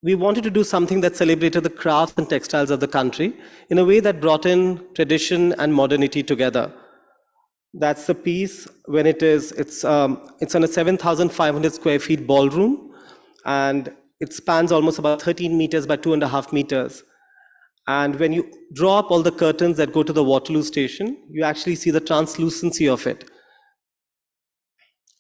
We wanted to do something that celebrated the crafts and textiles of the country in a way that brought in tradition and modernity together. That's the piece when it's on a 7,500 square feet ballroom, and it spans almost about 13 meters by 2.5 meters. And when you draw up all the curtains that go to the Waterloo station, you actually see the translucency of it.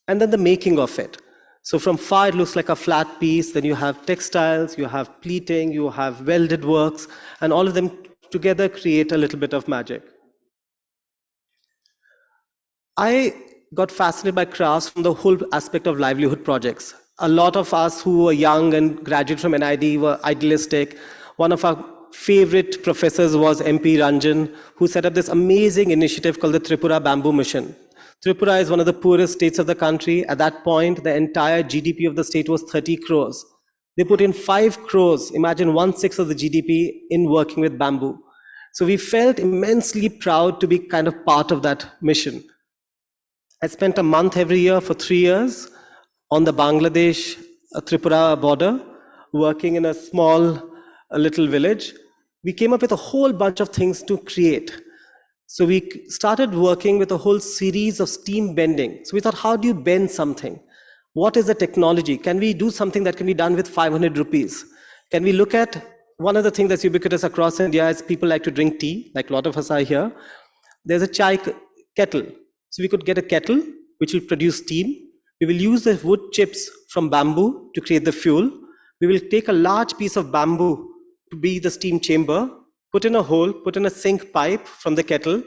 And then the making of it. So from far, it looks like a flat piece. Then you have textiles, you have pleating, you have welded works, and all of them together create a little bit of magic. I got fascinated by crafts from the whole aspect of livelihood projects. A lot of us who were young and graduated from NID were idealistic. One of our favorite professors was MP Ranjan, who set up this amazing initiative called the Tripura Bamboo Mission. Tripura is one of the poorest states of the country. At that point, the entire GDP of the state was 30 crores. They put in 5 crores, imagine 1/6 of the GDP, in working with bamboo. So we felt immensely proud to be kind of part of that mission. I spent a month every year for 3 years on the Bangladesh-Tripura border, working in a small little village. We came up with a whole bunch of things to create. So we started working with a whole series of steam bending. So we thought, how do you bend something? What is the technology? Can we do something that can be done with 500 rupees? Can we look at one of the things that's ubiquitous across India is people like to drink tea, like a lot of us are here. There's a chai kettle. So we could get a kettle, which will produce steam. We will use the wood chips from bamboo to create the fuel. We will take a large piece of bamboo to be the steam chamber, put in a hole, put in a sink pipe from the kettle,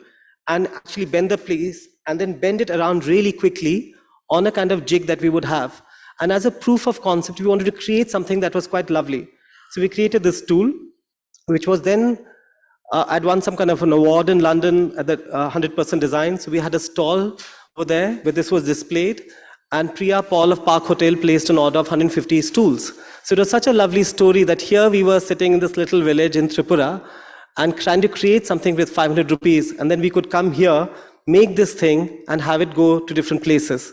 and actually bend the piece, and then bend it around really quickly on a kind of jig that we would have. And as a proof of concept, we wanted to create something that was quite lovely. So we created this tool, which was then, I'd won some kind of an award in London at the 100% design. So we had a stall over there where this was displayed, and Priya Paul of Park Hotel placed an order of 150 stools. So it was such a lovely story that here we were sitting in this little village in Tripura and trying to create something with 500 rupees. And then we could come here, make this thing, and have it go to different places.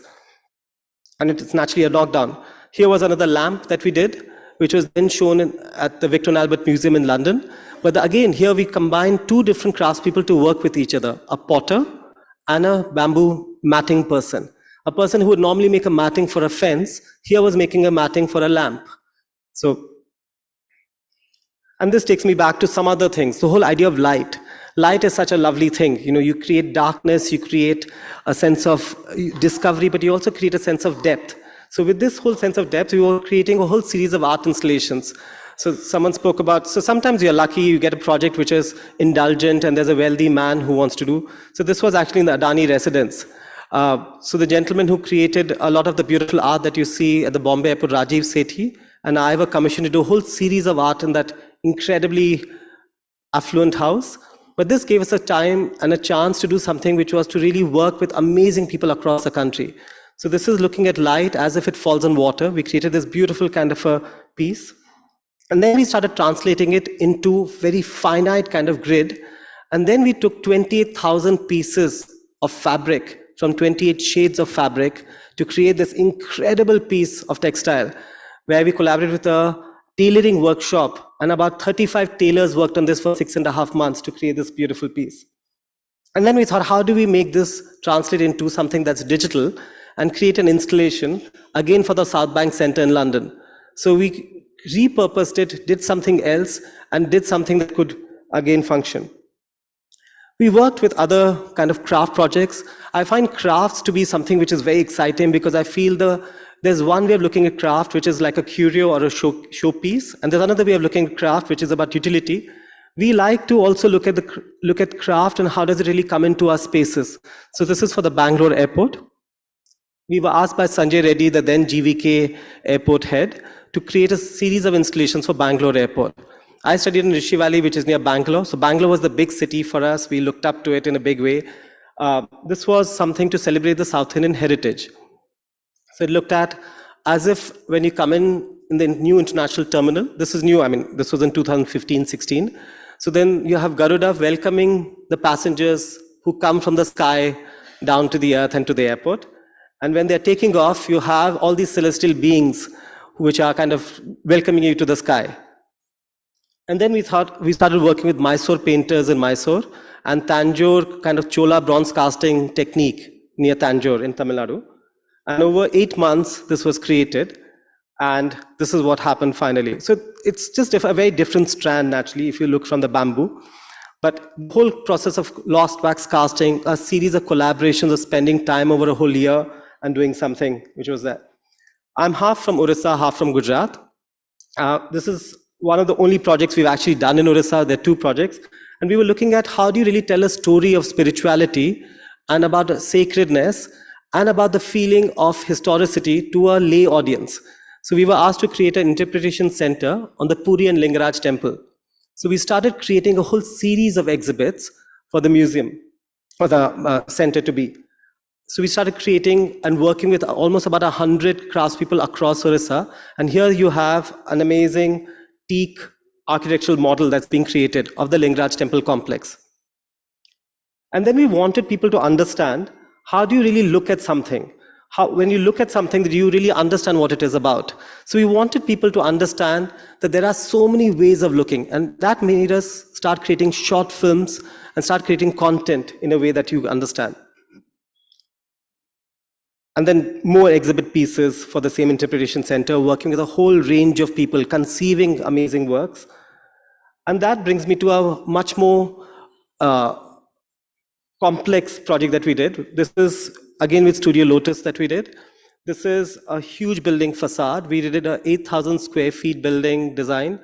And it's naturally a knockdown. Here was another lamp that we did, which was then shown at the Victor and Albert Museum in London. But again, here we combined 2 different craftspeople to work with each other, a potter and a bamboo matting person. A person who would normally make a matting for a fence, here was making a matting for a lamp. So, and this takes me back to some other things, the whole idea of light. Light is such a lovely thing. You know, you create darkness, you create a sense of discovery, but you also create a sense of depth. So with this whole sense of depth, we were creating a whole series of art installations. So someone spoke about, so sometimes you're lucky, you get a project which is indulgent and there's a wealthy man who wants to do. So this was actually in the Adani residence. So the gentleman who created a lot of the beautiful art that you see at the Bombay Airport, Rajiv Sethi, and I were commissioned to do a whole series of art in that incredibly affluent house. But this gave us a time and a chance to do something which was to really work with amazing people across the country. So this is looking at light as if it falls on water. We created this beautiful kind of a piece. And then we started translating it into very finite kind of grid. And then we took 28,000 pieces of fabric from 28 shades of fabric to create this incredible piece of textile, where we collaborated with a tailoring workshop, and about 35 tailors worked on this for 6.5 months to create this beautiful piece. And then we thought, how do we make this translate into something that's digital and create an installation, again for the South Bank Centre in London. So we repurposed it, did something else, and did something that could again function. We worked with other kind of craft projects. I find crafts to be something which is very exciting because I feel there's one way of looking at craft which is like a curio or a showpiece, and there's another way of looking at craft which is about utility. We like to also look at craft and how does it really come into our spaces. So this is for the Bangalore airport. We were asked by Sanjay Reddy, the then GVK airport head, to create a series of installations for Bangalore airport. I studied in Rishi Valley, which is near Bangalore. So Bangalore was the big city for us. We looked up to it in a big way. This was something to celebrate the South Indian heritage. So it looked at as if when you come in the new international terminal, this is new, I mean, this was in 2015-16. So then you have Garuda welcoming the passengers who come from the sky down to the earth and to the airport. And when they're taking off, you have all these celestial beings which are kind of welcoming you to the sky. And then we started working with Mysore painters in Mysore and Tanjore kind of Chola bronze casting technique near Tanjore in Tamil Nadu. And over 8 months, this was created. And this is what happened finally. So it's just a very different strand, naturally, if you look from the bamboo. But the whole process of lost wax casting, a series of collaborations of spending time over a whole year and doing something which was there. I'm half from Orissa, half from Gujarat. This is one of the only projects we've actually done in Orissa. There are 2 projects. And we were looking at how do you really tell a story of spirituality and about sacredness and about the feeling of historicity to a lay audience. So we were asked to create an interpretation center on the Puri and Lingaraj temple. So we started creating a whole series of exhibits for the museum, or the center to be. So we started creating and working with almost about 100 craftspeople across Orissa. And here you have an amazing teak architectural model that's being created of the Lingaraj temple complex. And then we wanted people to understand, how do you really look at something? When you look at something, do you really understand what it is about? So we wanted people to understand that there are so many ways of looking, and that made us start creating short films and start creating content in a way that you understand. And then more exhibit pieces for the same interpretation center, working with a whole range of people, conceiving amazing works. And that brings me to a much more complex project that we did. This is again with Studio Lotus that we did. This is a huge building facade. We did a 8,000 square feet building design.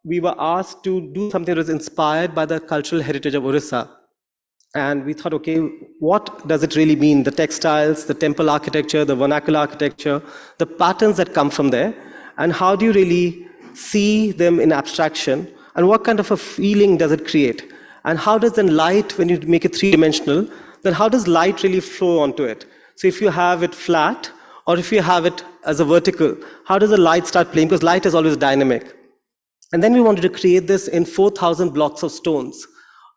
We were asked to do something that was inspired by the cultural heritage of Orissa. And we thought, okay, what does it really mean? The textiles, the temple architecture, the vernacular architecture, the patterns that come from there, and how do you really see them in abstraction? And what kind of a feeling does it create? And how does then light, when you make it 3-dimensional, then how does light really flow onto it? So if you have it flat, or if you have it as a vertical, how does the light start playing? Because light is always dynamic. And then we wanted to create this in 4,000 blocks of stones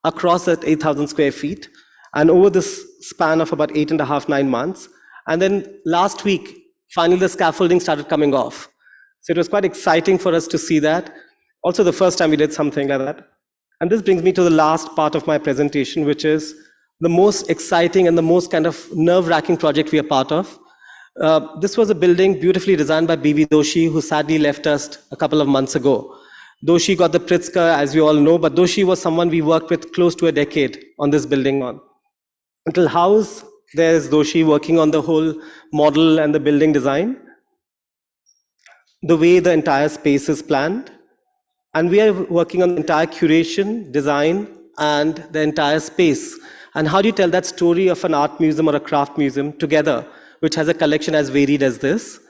across that 8,000 square feet, and over this span of about 8.5-9 months. And then last week, finally the scaffolding started coming off. So it was quite exciting for us to see that. Also the first time we did something like that. And this brings me to the last part of my presentation, which is the most exciting and the most kind of nerve-wracking project we are part of. This was a building beautifully designed by B.V. Doshi, who sadly left us a couple of months ago. Doshi got the Pritzker, as we all know, but Doshi was someone we worked with close to a decade on this building on. Until house, there's Doshi working on the whole model and the building design, the way the entire space is planned. And we are working on the entire curation, design, and the entire space. And how do you tell that story of an art museum or a craft museum together, which has a collection as varied as this?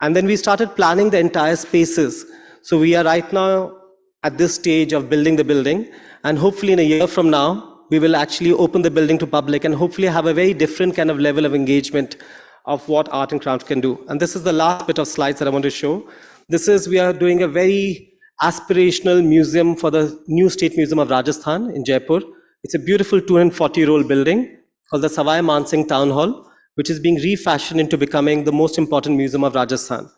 And then we started planning the entire spaces. So we are right now at this stage of building the building. And hopefully in a year from now, we will actually open the building to public and hopefully have a very different kind of level of engagement of what art and craft can do. And this is the last bit of slides that I want to show. This is, we are doing a very aspirational museum for the new State Museum of Rajasthan in Jaipur. It's a beautiful 240-year-old building called the Savai Mansingh Town Hall, which is being refashioned into becoming the most important museum of Rajasthan.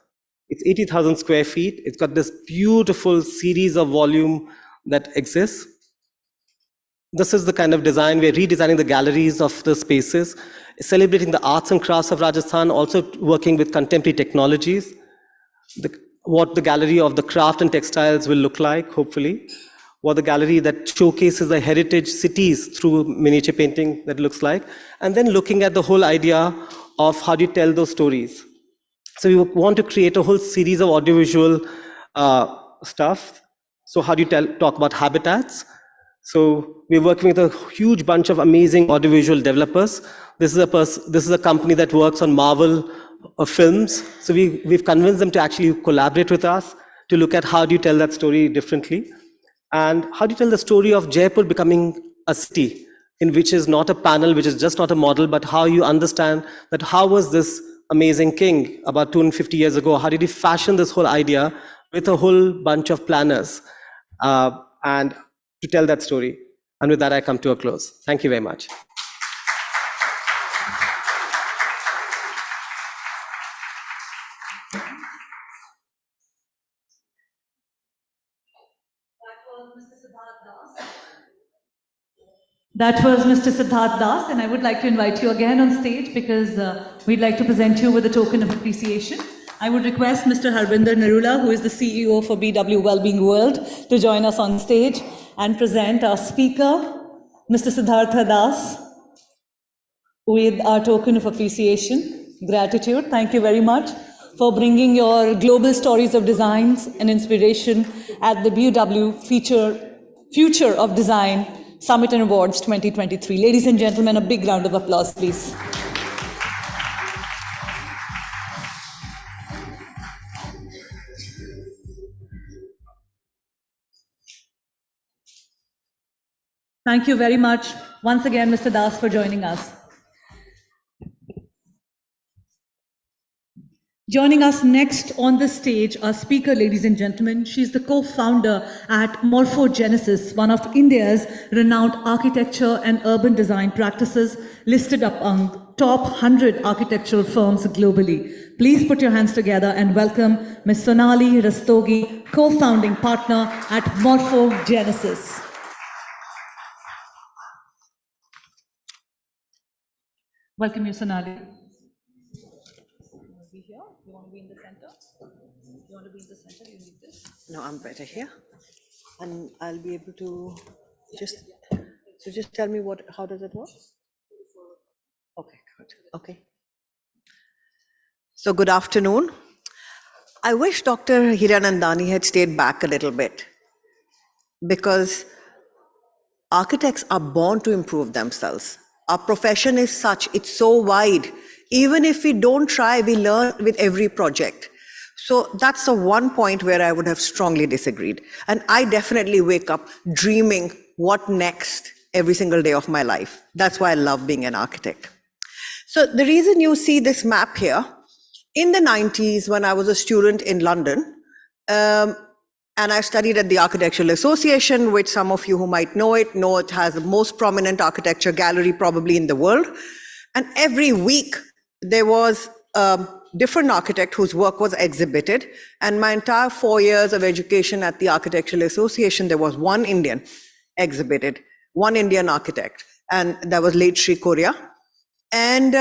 It's 80,000 square feet. It's got this beautiful series of volume that exists. This is the kind of design. We're redesigning the galleries of the spaces, celebrating the arts and crafts of Rajasthan, also working with contemporary technologies. What the gallery of the craft and textiles will look like, hopefully. What the gallery that showcases the heritage cities through miniature painting that looks like. And then looking at the whole idea of how do you tell those stories. So we want to create a whole series of audiovisual stuff. So how do you talk about habitats? So we're working with a huge bunch of amazing audiovisual developers. This is a company that works on Marvel films. So we've convinced them to actually collaborate with us to look at how do you tell that story differently. And how do you tell the story of Jaipur becoming a city? in which is not a panel, which is just not a model, but how you understand that how was this amazing king about 250 years ago, how did he fashion this whole idea with a whole bunch of planners, and to tell that story. And with that, I come to a close. Thank you very much. That was Mr. Siddharth Das, and I would like to invite you again on stage because we'd like to present you with a token of appreciation. I would request Mr. Harbinder Narula, who is the CEO for BW Wellbeing World, to join us on stage and present our speaker, Mr. Siddhartha Das, with our token of appreciation, gratitude. Thank you very much for bringing your global stories of designs and inspiration at the BW Future of Design Summit and Awards 2023. Ladies and gentlemen, a big round of applause, please. Thank you very much once again, Mr. Das, for joining us. Joining us next on the stage, our speaker, ladies and gentlemen, she's the co-founder at Morphogenesis, one of India's renowned architecture and urban design practices, listed up on top 100 architectural firms globally. Please put your hands together and welcome Ms. Sonali Rastogi, co-founding partner at Morphogenesis. Welcome you, Sonali. No, I'm better here, and I'll be able to just tell me how does it work? Okay, good. Okay. So good afternoon. I wish Dr. Hiranandani had stayed back a little bit, because architects are born to improve themselves. Our profession is such, it's so wide. Even if we don't try, we learn with every project. So that's the one point where I would have strongly disagreed. And I definitely wake up dreaming what next every single day of my life. That's why I love being an architect. So the reason you see this map here, in the 90s when I was a student in London, and I studied at the Architectural Association, which some of you who might know it has the most prominent architecture gallery probably in the world. And every week there was different architect whose work was exhibited. And my entire 4 years of education at the Architectural Association, there was one Indian exhibited, one Indian architect, and that was late Sri Korea. And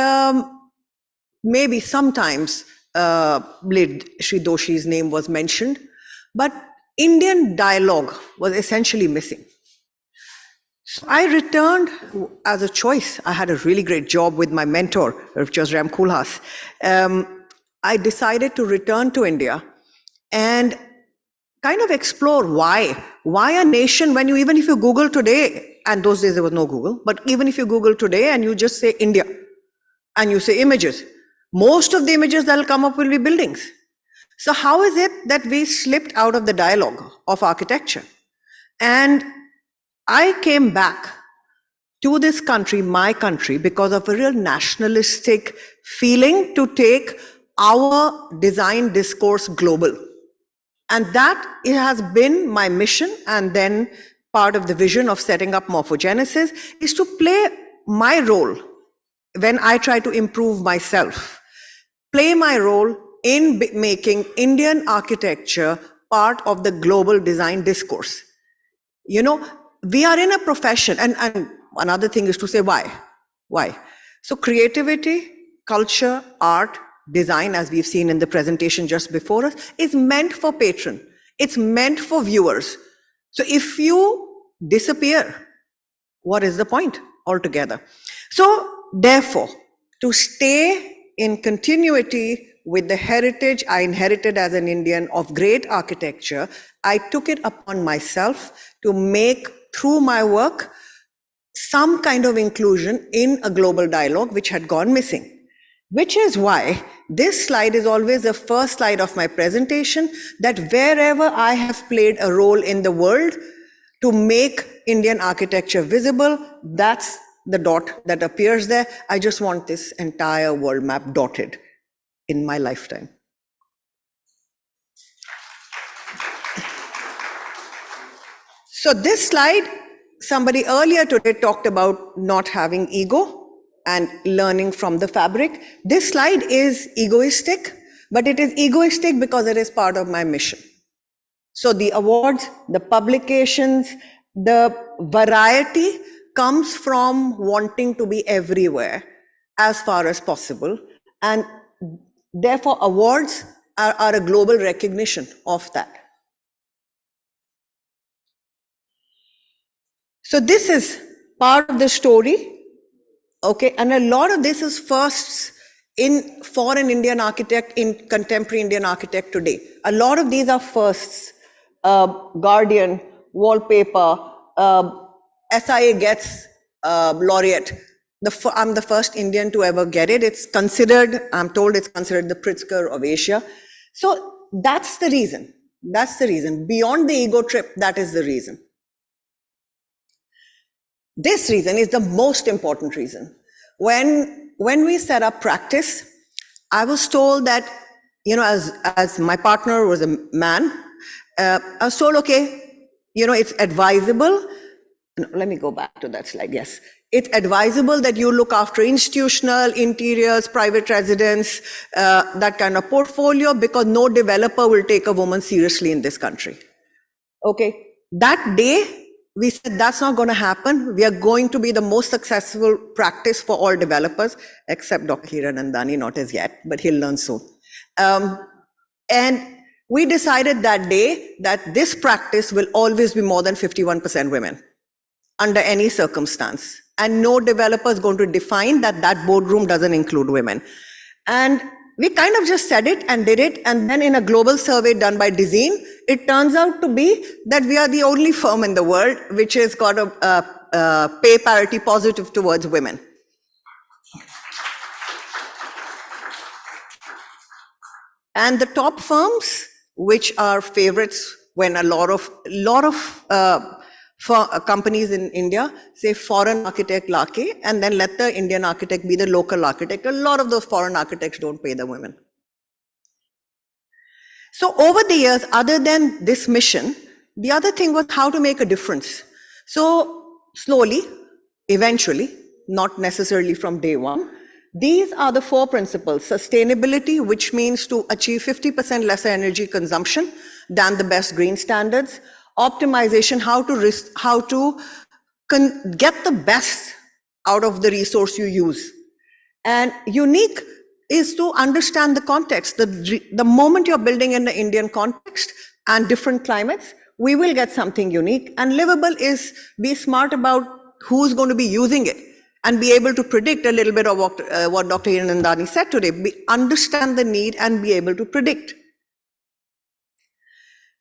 maybe sometimes late Sri Doshi's name was mentioned, but Indian dialogue was essentially missing. So I returned as a choice. I had a really great job with my mentor, which was Ram Kulhas. I decided to return to India and kind of explore why a nation, when even if you Google today, and those days there was no Google, but even if you Google today and you just say India and you say images, most of the images that will come up will be buildings. So how is it that we slipped out of the dialogue of architecture? And I came back to this country, my country, because of a real nationalistic feeling to take our design discourse global. And that it has been my mission, and then part of the vision of setting up Morphogenesis is to play my role when I try to improve myself, play my role in making Indian architecture part of the global design discourse. You know, we are in a profession, and another thing is to say why. Why? So creativity, culture, art, design, as we've seen in the presentation just before us, is meant for patron. It's meant for viewers. So if you disappear, what is the point altogether? So therefore, to stay in continuity with the heritage I inherited as an Indian of great architecture, I took it upon myself to make, through my work, some kind of inclusion in a global dialogue which had gone missing. Which is why this slide is always the first slide of my presentation, that wherever I have played a role in the world, to make Indian architecture visible. That's the dot that appears there. I just want this entire world map dotted in my lifetime. So this slide, somebody earlier today talked about not having ego and learning from the fabric. This slide is egoistic, but it is egoistic because it is part of my mission. So the awards, the publications, the variety comes from wanting to be everywhere as far as possible. And therefore, awards are a global recognition of that. So this is part of the story. Okay, and a lot of this is firsts for an Indian architect, in contemporary Indian architect today. A lot of these are firsts. Guardian, wallpaper, SIA gets laureate. I'm the first Indian to ever get it. It's considered, I'm told it's considered the Pritzker of Asia. So that's the reason. That's the reason. Beyond the ego trip, that is the reason. This reason is the most important reason. When we set up practice, I was told that, you know, as my partner was a man, I was told, okay, you know, it's advisable. No, let me go back to that slide. Yes. It's advisable that you look after institutional, interiors, private residence, that kind of portfolio, because no developer will take a woman seriously in this country. Okay. That day, we said that's not going to happen. We are going to be the most successful practice for all developers, except Dr. Hiranandani, not as yet, but he'll learn soon. And we decided that day that this practice will always be more than 51% women under any circumstance. And no developer is going to define that that boardroom doesn't include women. And we kind of just said it and did it. And then in a global survey done by Design, it turns out to be that we are the only firm in the world which has got a pay parity positive towards women. And the top firms, which are favorites when a lot of companies in India say foreign architect lake, and then let the Indian architect be the local architect. A lot of those foreign architects don't pay the women. So over the years, other than this mission, the other thing was how to make a difference. So slowly, eventually, not necessarily from day one, these are the 4 principles. Sustainability, which means to achieve 50% lesser energy consumption than the best green standards. Optimization, how to get the best out of the resource you use. And unique is to understand the context. The moment you're building in the Indian context and different climates, we will get something unique. And livable is be smart about who's going to be using it and be able to predict a little bit of what Dr. Hiranandani said today. Understand the need and be able to predict.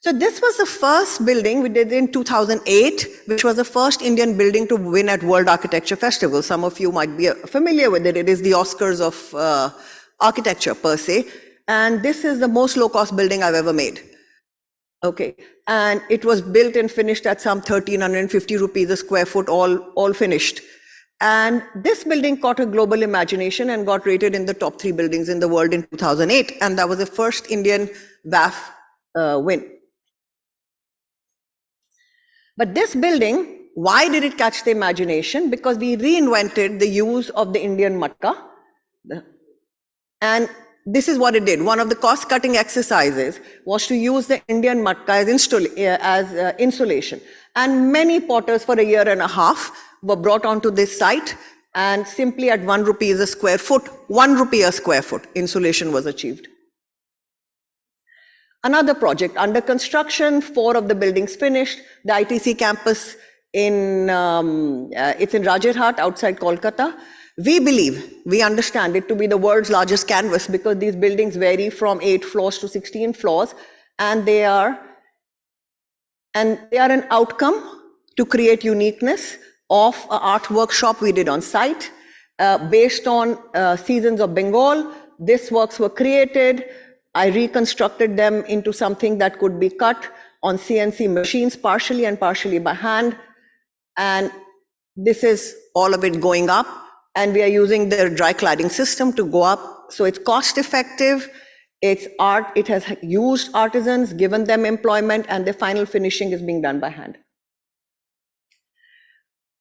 So this was the first building we did in 2008, which was the first Indian building to win at World Architecture Festival. Some of you might be familiar with it. It is the Oscars of architecture per se. And this is the most low-cost building I've ever made. Okay, and it was built and finished at some 1,350 rupees a square foot, all finished. And this building caught a global imagination and got rated in the top 3 buildings in the world in 2008. And that was the first Indian WAF win. But this building, why did it catch the imagination? Because we reinvented the use of the Indian matka. And this is what it did. One of the cost-cutting exercises was to use the Indian matka as insulation. And many potters for a year and a half were brought onto this site, and simply at 1 rupee a square foot, 1 rupee a square foot, insulation was achieved. Another project under construction, 4 of the buildings finished. The ITC campus it's in Rajarhat outside Kolkata. We believe, we understand it to be the world's largest canvas because these buildings vary from 8 floors to 16 floors, and they are an outcome to create uniqueness of an art workshop we did on site based on seasons of Bengal. These works were created. I reconstructed them into something that could be cut on CNC machines, partially and partially by hand. And this is all of it going up. And we are using the dry cladding system to go up. So it's cost effective. It's art. It has used artisans, given them employment, and the final finishing is being done by hand.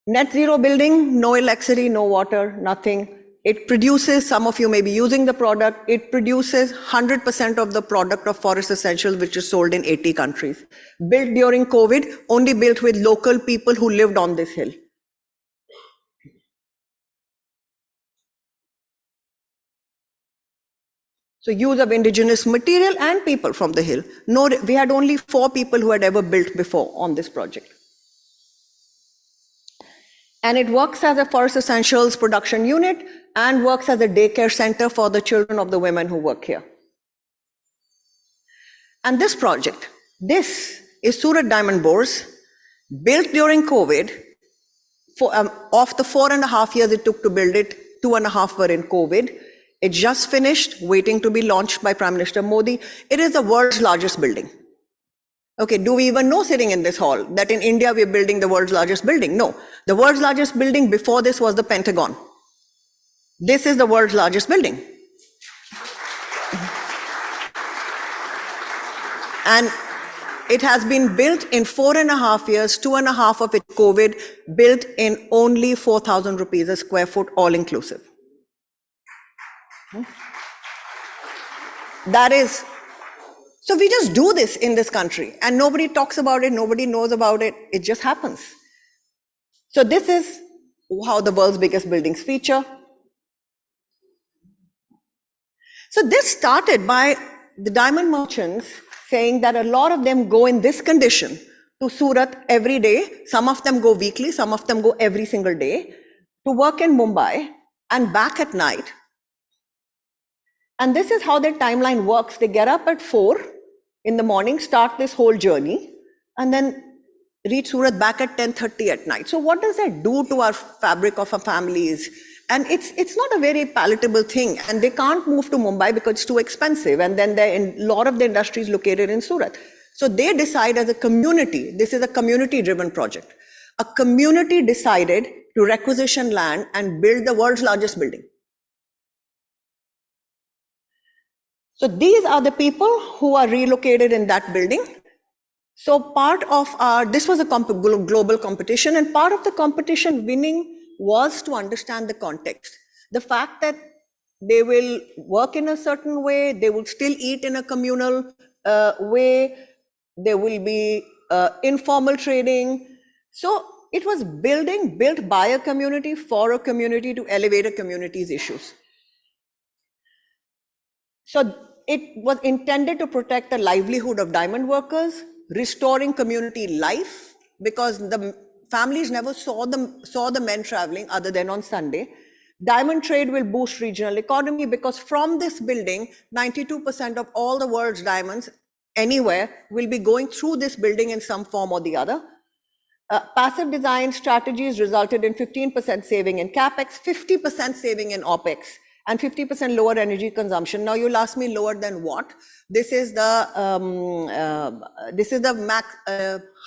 Net zero building, no electricity, no water, nothing. It produces, some of you may be using the product, it produces 100% of the product of Forest Essentials, which is sold in 80 countries. Built during COVID, only built with local people who lived on this hill. So use of indigenous material and people from the hill. No, we had only 4 people who had ever built before on this project. And it works as a Forest Essentials production unit and works as a daycare center for the children of the women who work here. And this project, this is Surat Diamond Bores, built during COVID. Of the 4.5 years it took to build it, 2.5 were in COVID. It just finished, waiting to be launched by Prime Minister Modi. It is the world's largest building. Okay, do we even know sitting in this hall that in India we are building the world's largest building? No, the world's largest building before this was the Pentagon. This is the world's largest building. And it has been built in 4.5 years, 2.5 of it COVID, built in only 4,000 rupees a square foot, all inclusive. That is, so we just do this in this country and nobody talks about it, nobody knows about it, it just happens. So this is how the world's biggest buildings feature. So this started by the diamond merchants saying that a lot of them go in this condition to Surat every day. Some of them go weekly, some of them go every single day to work in Mumbai and back at night. And this is how their timeline works. They get up at 4 in the morning, start this whole journey, and then reach Surat back at 10:30 at night. So what does that do to our fabric of our families? And it's not a very palatable thing. And they can't move to Mumbai because it's too expensive. And then a lot of the industry is located in Surat. So they decide as a community, this is a community-driven project. A community decided to requisition land and build the world's largest building. So these are the people who are relocated in that building. So part of this was a global competition, and part of the competition winning was to understand the context. The fact that they will work in a certain way, they will still eat in a communal way, there will be informal trading. So it was built by a community for a community to elevate a community's issues. So it was intended to protect the livelihood of diamond workers, restoring community life, because the families never saw the men traveling other than on Sunday. Diamond trade will boost regional economy because from this building, 92% of all the world's diamonds anywhere will be going through this building in some form or the other. Passive design strategies resulted in 15% saving in CapEx, 50% saving in OpEx, and 50% lower energy consumption. Now you'll ask me lower than what? This is the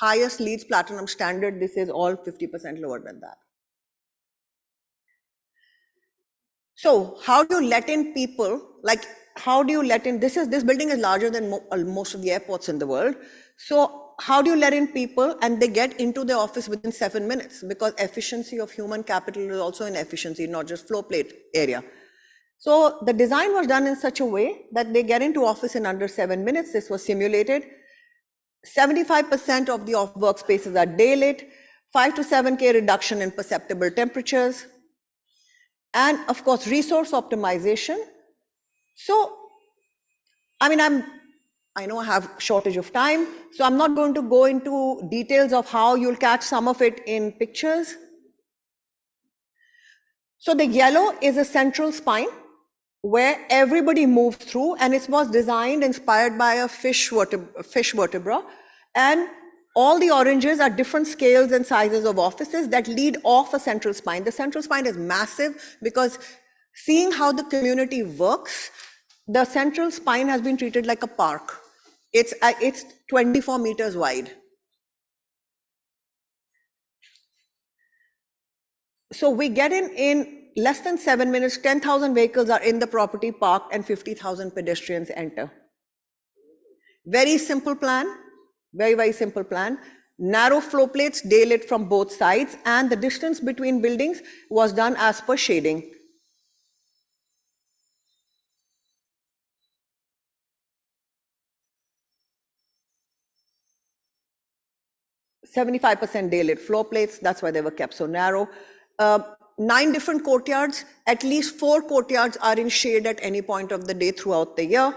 highest LEED Platinum standard. This is all 50% lower than that. So how do you let in people? Like, how do you let in? This building is larger than most of the airports in the world. So how do you let in people and they get into the office within 7 minutes? Because efficiency of human capital is also an efficiency, not just floor plate area. So the design was done in such a way that they get into office in under 7 minutes. This was simulated. 75% of the workspaces are daylit, 5 to 7K reduction in perceptible temperatures, and of course, resource optimization. So, I know I have shortage of time, so I'm not going to go into details of how you'll catch some of it in pictures. So the yellow is a central spine where everybody moves through, and it was designed, inspired by a fish vertebra. And all the oranges are different scales and sizes of offices that lead off a central spine. The central spine is massive because seeing how the community works, the central spine has been treated like a park. It's 24 meters wide. So we get in less than 7 minutes, 10,000 vehicles are in the property parked and 50,000 pedestrians enter. Very simple plan, very, very simple plan. Narrow flow plates, daylit from both sides, and the distance between buildings was done as per shading. %75% daylit floor plates, that's why they were kept so narrow. 9 different courtyards, at least 4 courtyards are in shade at any point of the day throughout the year.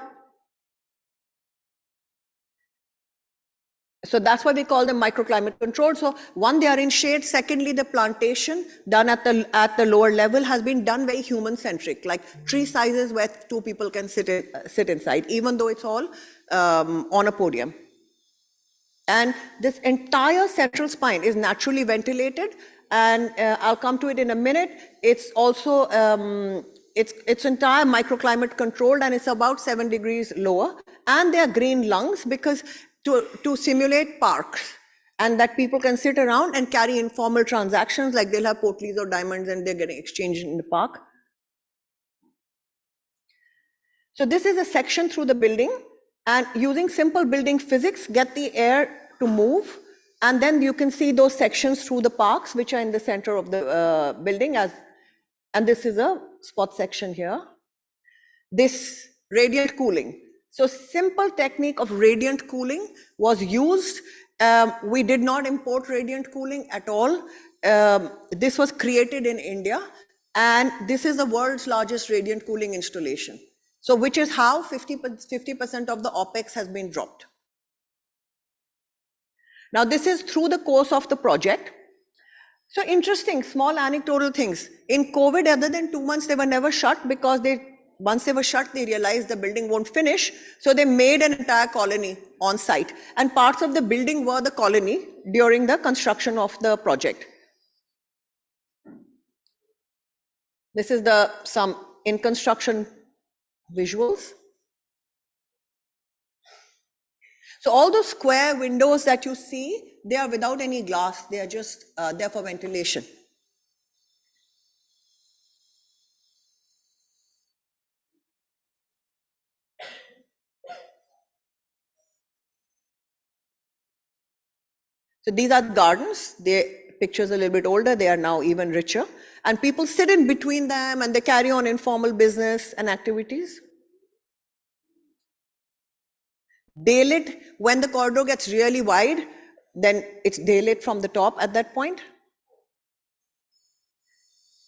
So that's why we call them microclimate controlled. So one, they are in shade. Secondly, the plantation done at the lower level has been done very human-centric, like tree sizes where 2 people can sit inside, even though it's all on a podium. And this entire central spine is naturally ventilated, and I'll come to it in a minute. It's also, it's entire microclimate controlled, and it's about 7 degrees lower. And they are green lungs because to simulate parks, and that people can sit around and carry informal transactions, like they'll have potleys or diamonds and they're getting exchanged in the park. So this is a section through the building, and using simple building physics, get the air to move, and then you can see those sections through the parks, which are in the center of the building. And this is a spot section here. This radiant cooling. So simple technique of radiant cooling was used. We did not import radiant cooling at all. This was created in India, and this is the world's largest radiant cooling installation. So which is how 50% of the OPEX has been dropped. Now this is through the course of the project. So interesting, small anecdotal things. In COVID, other than 2 months, they were never shut because once they were shut, they realized the building won't finish. So they made an entire colony on site. And parts of the building were the colony during the construction of the project. This is some in construction visuals. So all those square windows that you see, they are without any glass. They are just there for ventilation. So these are the gardens. Pictures a little bit older. They are now even richer. And people sit in between them and they carry on informal business and activities. Daylit, when the corridor gets really wide, then it's daylit from the top at that point.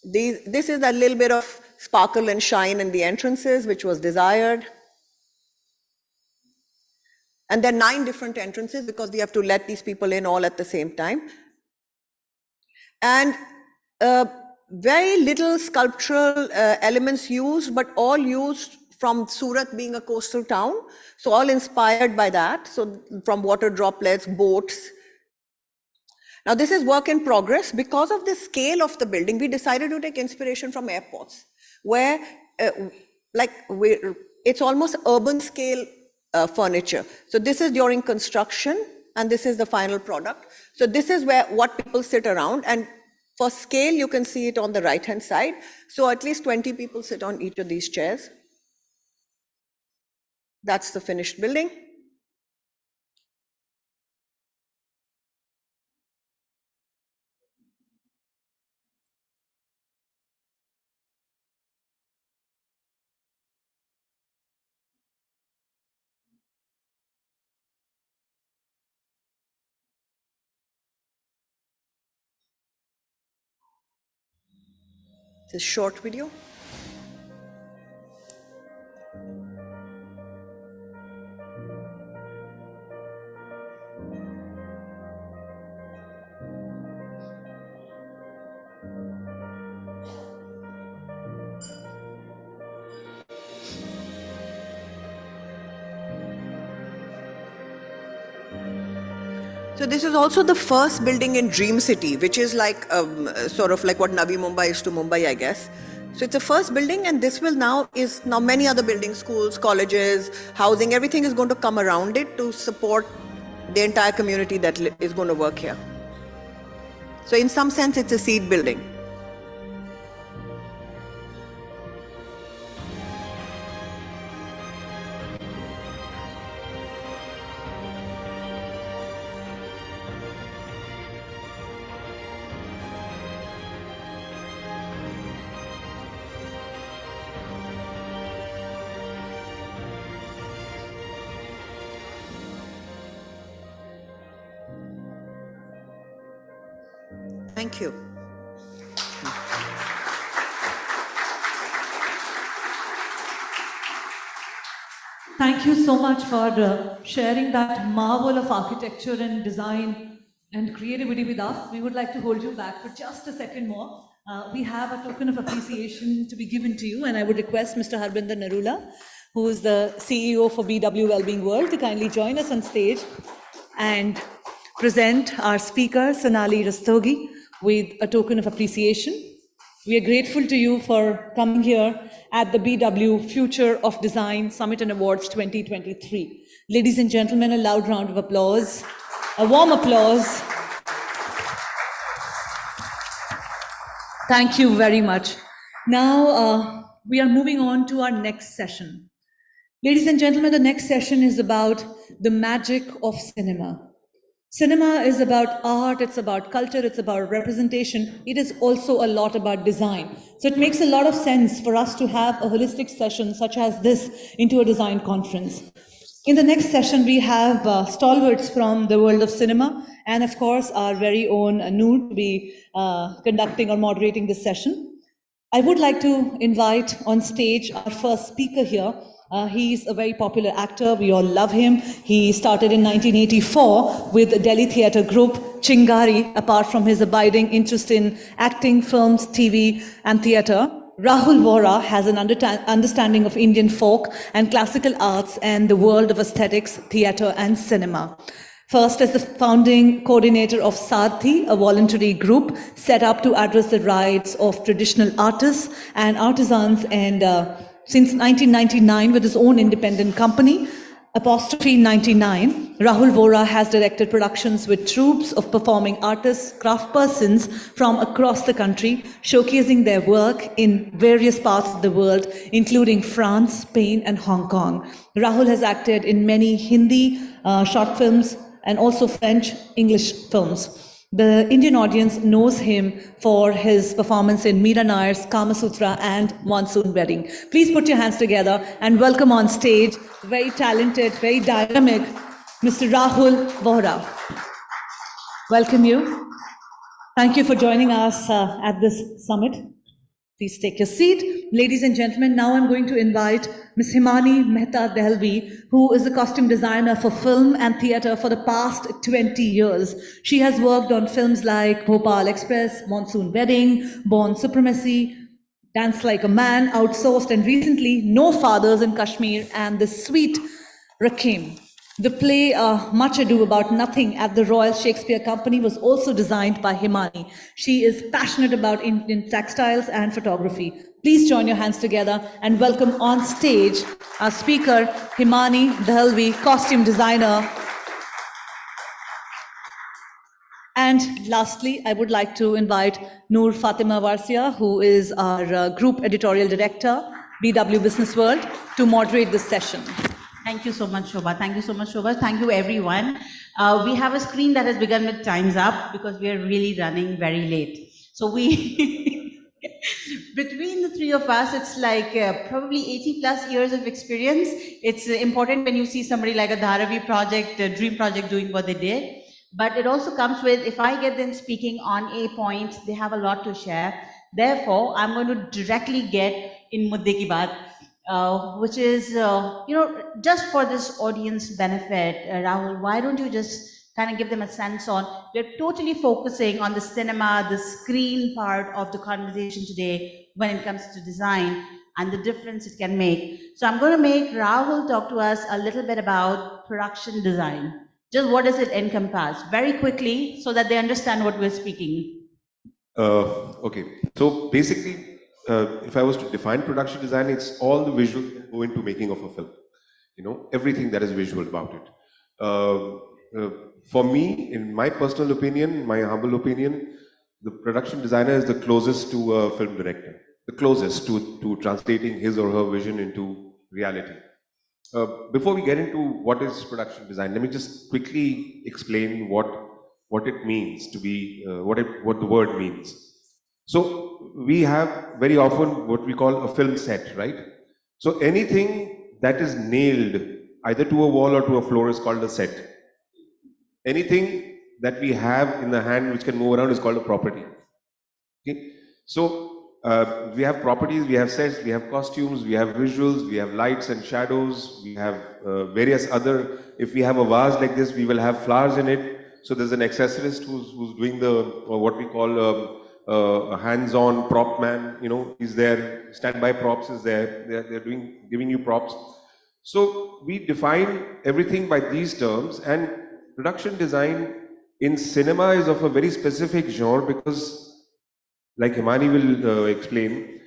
This is a little bit of sparkle and shine in the entrances, which was desired. And there are 9 different entrances because we have to let these people in all at the same time. And very little sculptural elements used, but all used from Surat being a coastal town. So all inspired by that. So from water droplets, boats. Now this is work in progress. Because of the scale of the building, we decided to take inspiration from airports, where it's almost urban scale furniture. So this is during construction, and this is the final product. So this is what people sit around, and for scale, you can see it on the right-hand side. So at least 20 people sit on each of these chairs. That's the finished building. It's a short video. So this is also the first building in Dream City, which is like sort of like what Navi Mumbai is to Mumbai, I guess. So it's the first building, and this will now many other buildings, schools, colleges, housing, everything is going to come around it to support the entire community that is going to work here. So in some sense, it's a seed building. Thank you. Thank you so much for sharing that marvel of architecture and design and creativity with us. We would like to hold you back for just a second more. We have a token of appreciation to be given to you, and I would request Mr. Harbinder Narula, who is the CEO for BW Wellbeing World, to kindly join us on stage and present our speaker, Sonali Rastogi, with a token of appreciation. We are grateful to you for coming here at the BW Future of Design Summit and Awards 2023. Ladies and gentlemen, a loud round of applause, a warm applause. Thank you very much. Now, we are moving on to our next session. Ladies and gentlemen, the next session is about the magic of cinema. Cinema is about art, it's about culture, it's about representation. It is also a lot about design. So it makes a lot of sense for us to have a holistic session such as this into a design conference. In the next session, we have stalwarts from the world of cinema, and of course, our very own Noor to be conducting or moderating this session. I would like to invite on stage our first speaker here. He's a very popular actor. We all love him. He started in 1984 with the Delhi theatre group Chingari. Apart from his abiding interest in acting, films, TV, and theatre, Rahul Vora has an understanding of Indian folk and classical arts and the world of aesthetics, theatre, and cinema. First, as the founding coordinator of Sarthi, a voluntary group set up to address the rights of traditional artists and artisans, and since 1999 with his own independent company, Apostrophe 99, Rahul Vora has directed productions with troops of performing artists, craftspersons from across the country, showcasing their work in various parts of the world, including France, Spain, and Hong Kong. Rahul has acted in many Hindi short films and also French, English films. The Indian audience knows him for his performance in Meera Nair's Kama Sutra and Monsoon Wedding. Please put your hands together and welcome on stage, very talented, very dynamic, Mr. Rahul Vora. Welcome you. Thank you for joining us at this summit. Please take your seat. Ladies and gentlemen, now I'm going to invite Ms. Himani Mehta Dharavi, who is a costume designer for film and theatre for the past 20 years. She has worked on films like Bhopal Express, Monsoon Wedding, Born Supremacy, Dance Like a Man, Outsourced, and recently No Fathers in Kashmir and The Sweet Rakim. The play Much Ado About Nothing at the Royal Shakespeare Company was also designed by Himani. She is passionate about Indian textiles and photography. Please join your hands together and welcome on stage our speaker, Himani Dharavi, costume designer. And lastly, I would like to invite Noor Fatima Warsia, who is our group editorial director, BW Businessworld, to moderate this session. Thank you so much, Shobha. Thank you so much, Shobha. Thank you, everyone. We have a screen that has begun with times up because we are really running very late. So we, between the three of us, it's like probably 80 plus years of experience. It's important when you see somebody like a Dharavi project, a dream project doing what they did. But it also comes with, if I get them speaking on a point, they have a lot to share. Therefore, I'm going to directly get in Mudde Ki Baat. Which is, just for this audience benefit, Rahul, why don't you just kind of give them a sense on, we're totally focusing on the cinema, the screen part of the conversation today when it comes to design and the difference it can make. So I'm going to make Rahul talk to us a little bit about production design. Just what does it encompass? Very quickly, so that they understand what we're speaking. Okay, so basically, if I was to define production design, it's all the visuals that go into making of a film. You know, everything that is visual about it. For me, in my personal opinion, my humble opinion, the production designer is the closest to a film director, the closest to translating his or her vision into reality. Before we get into what is production design, let me just quickly explain what it means to be, what the word means. So we have very often what we call a film set, right? So anything that is nailed either to a wall or to a floor is called a set. Anything that we have in the hand which can move around is called a property. Okay? So we have properties, we have sets, we have costumes, we have visuals, we have lights and shadows, we have various other, if we have a vase like this, we will have flowers in it. So there's an accessorist who's doing the, what we call a hands-on prop man, you know, he's there, standby props is there, they're giving you props. So we define everything by these terms, and production design in cinema is of a very specific genre because, like Himani will explain,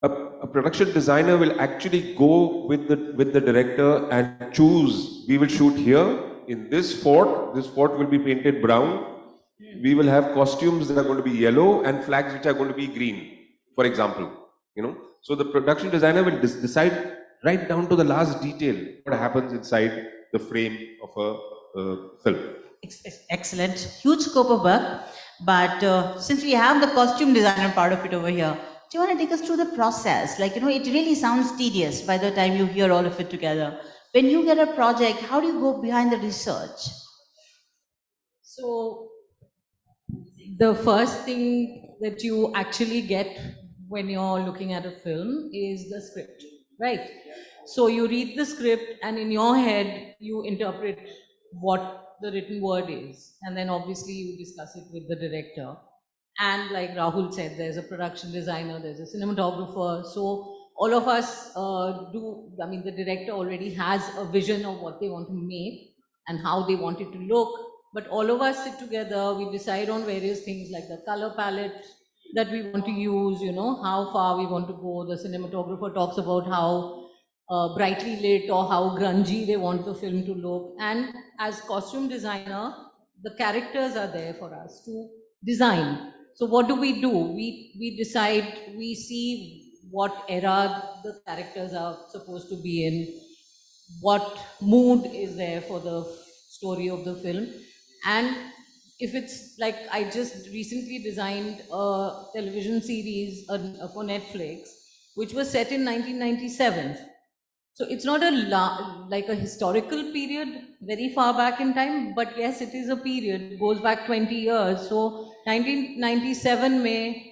a production designer will actually go with the director and choose, we will shoot here in this fort will be painted brown, we will have costumes that are going to be yellow and flags which are going to be green, for example, you know. So the production designer will decide right down to the last detail what happens inside the frame of a film. Excellent, huge scope of work. But since we have the costume designer part of it over here, do you want to take us through the process? Like, you know, it really sounds tedious by the time you hear all of it together. When you get a project, how do you go behind the research? So the first thing that you actually get when you're looking at a film is the script, right? So you read the script and in your head, you interpret what the written word is. And then obviously you discuss it with the director. And like Rahul said, there's a production designer, there's a cinematographer. So all of us the director already has a vision of what they want to make and how they want it to look. But all of us sit together, we decide on various things like the color palette that we want to use, you know, how far we want to go. The cinematographer talks about how brightly lit or how grungy they want the film to look. And as costume designer, the characters are there for us to design. So what do? We decide, we see what era the characters are supposed to be in, what mood is there for the story of the film. And if it's like, I just recently designed a television series for Netflix, which was set in 1997. So it's not like a historical period, very far back in time, but yes, it is a period, it goes back 20 years. So 1997 में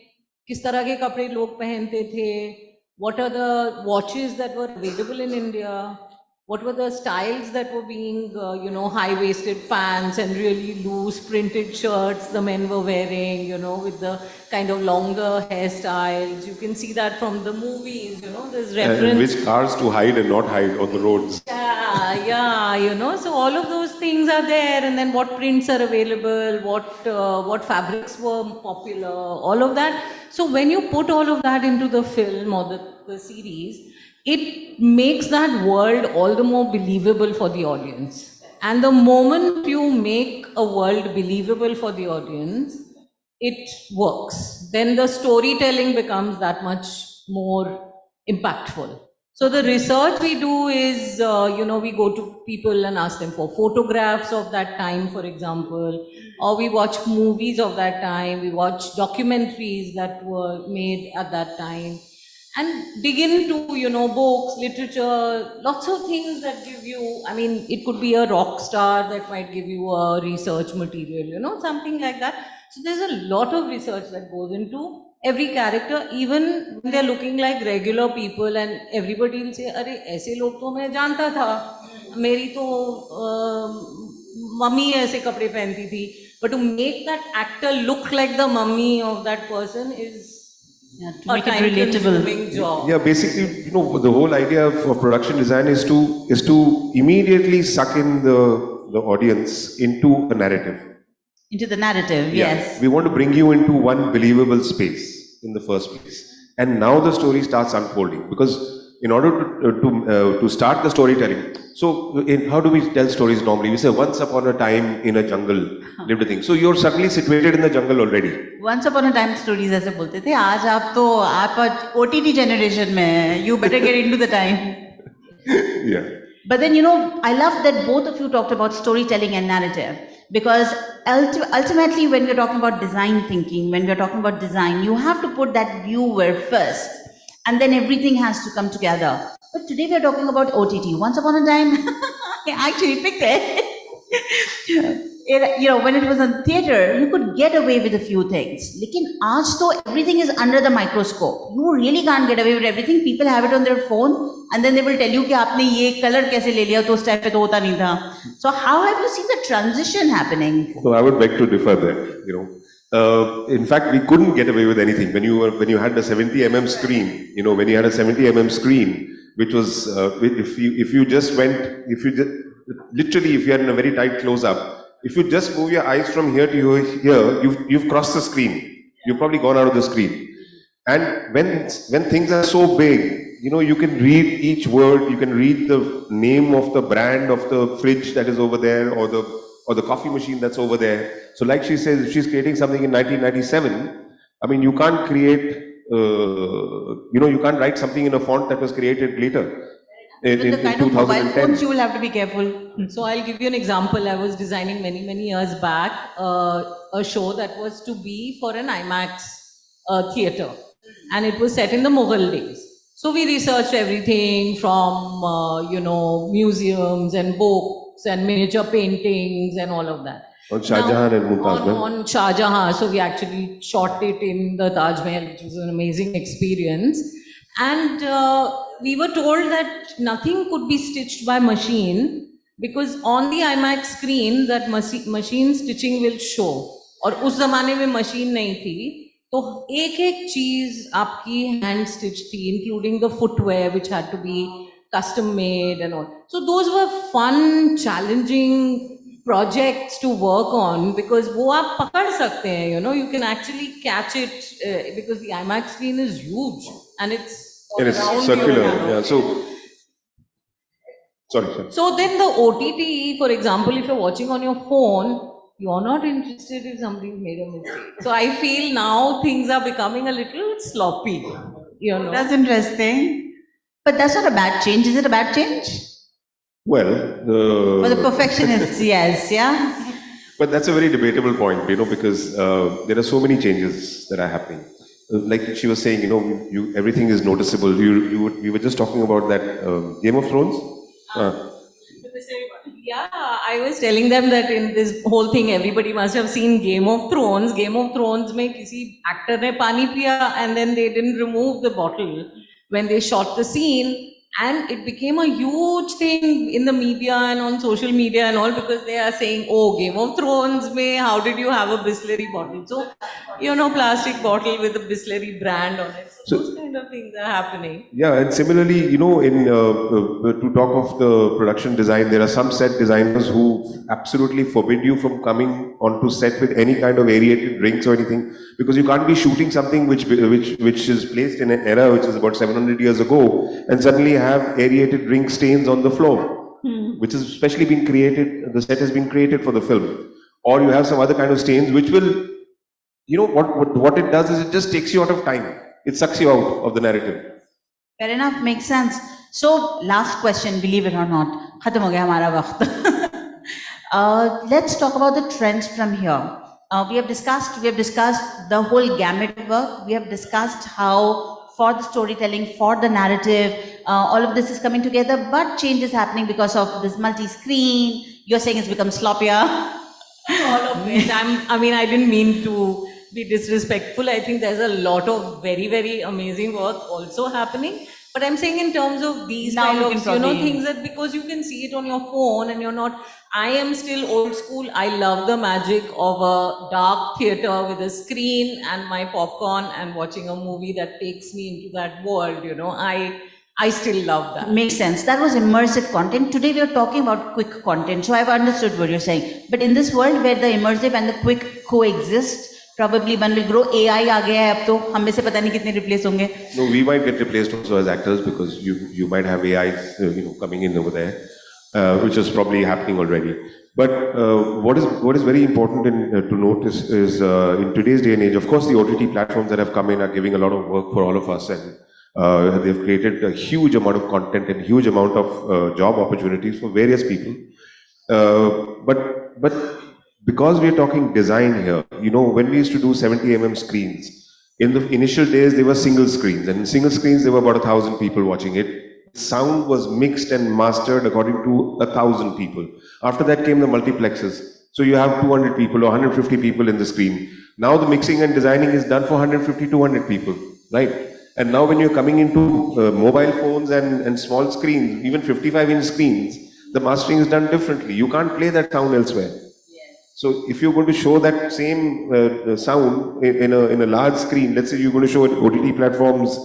किस तरह के कपड़े लोग पहनते थे, what are the watches that were available in India, what were the styles that were being, high-waisted pants and really loose printed shirts the men were wearing, with the kind of longer hairstyles. You can see that from the movies, there's reference. And which cars to hide and not hide on the roads. Yeah, so all of those things are there, and then what prints are available, what fabrics were popular, all of that. So when you put all of that into the film or the series, it makes that world all the more believable for the audience. And the moment you make a world believable for the audience, it works. Then the storytelling becomes that much more impactful. So the research we do is, we go to people and ask them for photographs of that time, for example, or we watch movies of that time, we watch documentaries that were made at that time. And dig into, books, literature, lots of things that give you, it could be a rock star that might give you a research material, something like that. So there's a lot of research that goes into every character, even when they're looking like regular people, and everybody will say, "Arey, aise log to main janta tha. Meri to mummy aise kapde pehnti thi." But to make that actor look like the mummy of that person is to make it relatable. Job. Yeah, basically, the whole idea of production design is to immediately suck in the audience into a narrative. Into the narrative, yes. We want to bring you into one believable space in the first place. and now the story starts unfolding. Because in order to start the storytelling, so how do we tell stories normally? We say, once upon a time in a jungle lived a thing. So you're suddenly situated in the jungle already. Once upon a time stories ऐसे बोलते थे. आज आप OTT generation में हैं. You better get into the time. Yeah. But then, you know, I love that both of you talked about storytelling and narrative, because ultimately when we're talking about design thinking, when we're talking about design, you have to put that viewer first, and then everything has to come together. But today we're talking about OTT. Once upon a time, I actually picked it. You know, when it was in theater, you could get away with a few things. Lekin aaj to everything is under the microscope. You really can't get away with everything. People have it on their phone, and then they will tell you कि आपने ये color कैसे ले लिया, तो उस time पे तो होता नहीं था. So how have you seen the transition happening? So I would beg to differ there. You know, in fact, we couldn't get away with anything when you had the 70 mm screen. You know, when you had a 70 mm screen, which was if you are in a very tight close up. If you just move your eyes from here to here, you've crossed the screen. You've probably gone out of the screen. And when things are so big, you know, you can read each word. You can read the name of the brand of the fridge that is over there, or the coffee machine that's over there. So, like she says, if she's creating something in 1997, I mean, you can't create. You can't write something in a font that was created later. With the kind of mobile phones, you will have to be careful. So I'll give you an example. I was designing many years back a show that was to be for an IMAX theatre, and it was set in the Mughal days. So we researched everything from museums and books and miniature paintings and all of that. On Shah Jahan and Mumtaz Mahal. On Shah Jahan. So we actually shot it in the Taj Mahal, which was an amazing experience. And we were told that nothing could be stitched by machine, because on the IMAX screen that machine stitching will show. और उस ज़माने में machine नहीं थी, तो एक चीज़ आपकी hand stitched थी, including the footwear which had to be custom made and all. So those were fun, challenging projects to work on, because वो आप पकड़ सकते हैं, you know, you can actually catch it because the IMAX screen is huge and it's circular. Yeah. So then the OTT, for example, if you're watching on your phone, you're not interested if somebody's made a mistake. So I feel now things are becoming a little sloppy, you know. That's interesting. But that's not a bad change. Is it a bad change? Well, for the perfectionists, yes, yeah. But that's a very debatable point, you know, because there are so many changes that are happening. Like she was saying, you know, everything is noticeable. We were just talking about that Game of Thrones. Yeah, I was telling them that in this whole thing, everybody must have seen Game of Thrones. Game of Thrones में किसी actor ने पानी पिया, and then they didn't remove the bottle when they shot the scene. And it became a huge thing in the media and on social media and all, because they are saying, oh, Game of Thrones mein, how did you have a Bisleri bottle? So, you know, plastic bottle with a Bisleri brand on it. So those kind of things are happening. Yeah, and similarly, you know, to talk of the production design, there are some set designers who absolutely forbid you from coming onto set with any kind of aerated drinks or anything, because you can't be shooting something which is placed in an era which is about 700 years ago, and suddenly have aerated drink stains on the floor, which has especially been created, the set has been created for the film. Or you have some other kind of stains which will, you know, what it does is it just takes you out of time. It sucks you out of the narrative. Fair enough, makes sense. So, last question, believe it or not. Khatam ho gaya hamara waqt. Let's talk about the trends from here. We have discussed the whole gamut of work. We have discussed how for the storytelling, for the narrative, all of this is coming together, but change is happening because of this multi-screen. You're saying it's become sloppier. All of it. I didn't mean to be disrespectful. I think there's a lot of very amazing work also happening. But I'm saying in terms of these now kind of, things that because you can see it on your phone and you're not, I am still old school. I love the magic of a dark theater with a screen and my popcorn and watching a movie that takes me into that world, you know. I still love that. Makes sense. That was immersive content. Today we are talking about quick content. So I've understood what you're saying. But in this world where the immersive and the quick coexist, Probably one will grow. AI आ गया है अब तो, हम में से पता नहीं कितने replace होंगे. No, we might get replaced also as actors because you might have AI, coming in over there, which is probably happening already. But what is very important to notice is in today's day and age, of course, the OTT platforms that have come in are giving a lot of work for all of us, and they've created a huge amount of content and huge amount of job opportunities for various people. But because we are talking design here, when we used to do 70 mm screens, in the initial days, they were single screens, and in single screens, there were about 1,000 people watching it. Sound was mixed and mastered according to 1,000 people. After that came the multiplexes. So you have 200 people or 150 people in the screen. Now the mixing and designing is done for 150, 200 people, right? And now when you're coming into mobile phones and small screens, even 55-inch screens, the mastering is done differently. You can't play that sound elsewhere. So if you're going to show that same sound in a large screen, let's say you're going to show an OTT platform's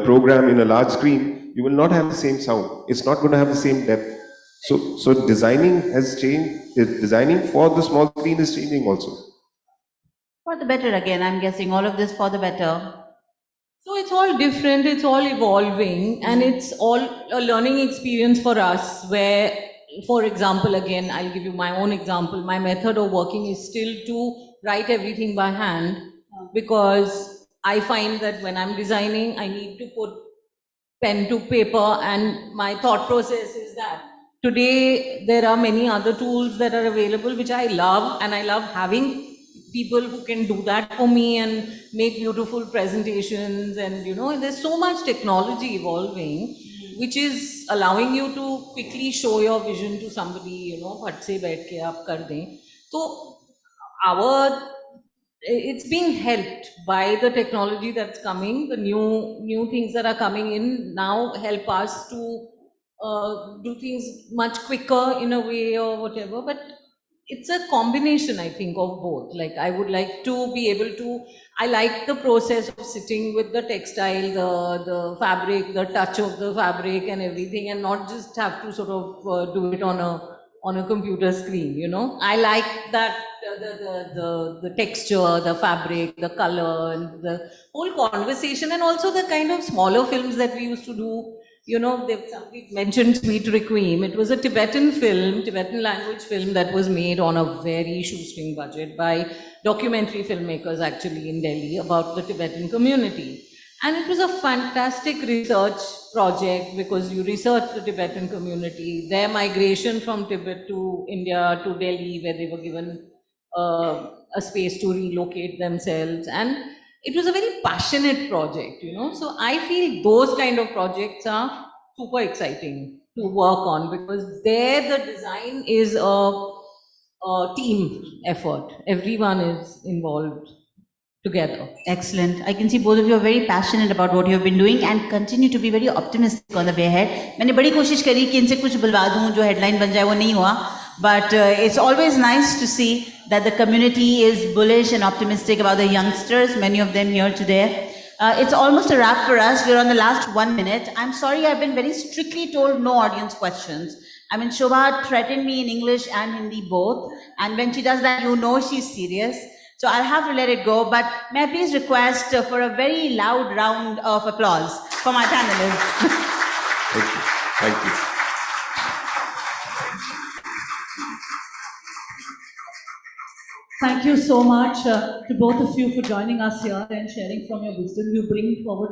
program in a large screen, you will not have the same sound. It's not going to have the same depth. So designing has changed. Designing for the small screen is changing also. For the better again, I'm guessing all of this for the better. So it's all different, it's all evolving, and it's all a learning experience for us where, for example, again, I'll give you my own example. My method of working is still to write everything by hand because I find that when I'm designing, I need to put pen to paper, and my thought process is that today there are many other tools that are available which I love, and I love having people who can do that for me and make beautiful presentations, and there's so much technology evolving which is allowing you to quickly show your vision to somebody, fat se baith ke aap kar dein. So it's being helped by the technology that's coming. The new things that are coming in now help us to do things much quicker in a way or whatever, but it's a combination, I think, of both. Like I would like to be able to, I like the process of sitting with the textile, the fabric, the touch of the fabric and everything, and not just have to sort of do it on a computer screen, I like that the texture, the fabric, the color, and the whole conversation, and also the kind of smaller films that we used to do. Somebody mentioned Sweet Requiem. It was a Tibetan film, Tibetan language film that was made on a very shoestring budget by documentary filmmakers actually in Delhi about the Tibetan community. And it was a fantastic research project because you research the Tibetan community, their migration from Tibet to India to Delhi, where they were given a space to relocate themselves. And it was a very passionate project, So I feel those kind of projects are super exciting to work on because there the design is a team effort. Everyone is involved together. Excellent. I can see both of you are very passionate about what you have been doing and continue to be very optimistic on the way ahead. मैंने बड़ी कोशिश करी कि इनसे कुछ बुलवा दूं जो headline बन जाए वो नहीं हुआ. But it's always nice to see that the community is bullish and optimistic about the youngsters, many of them here today. It's almost a wrap for us. We're on the last 1 minute. I'm sorry, I've been very strictly told no audience questions. I mean, Shobha threatened me in English and Hindi both. And when she does that, she's serious. So I'll have to let it go. But may I please request for a very loud round of applause for my panelists. Thank you. Thank you. Thank you so much to both of you for joining us here and sharing from your wisdom. You bring forward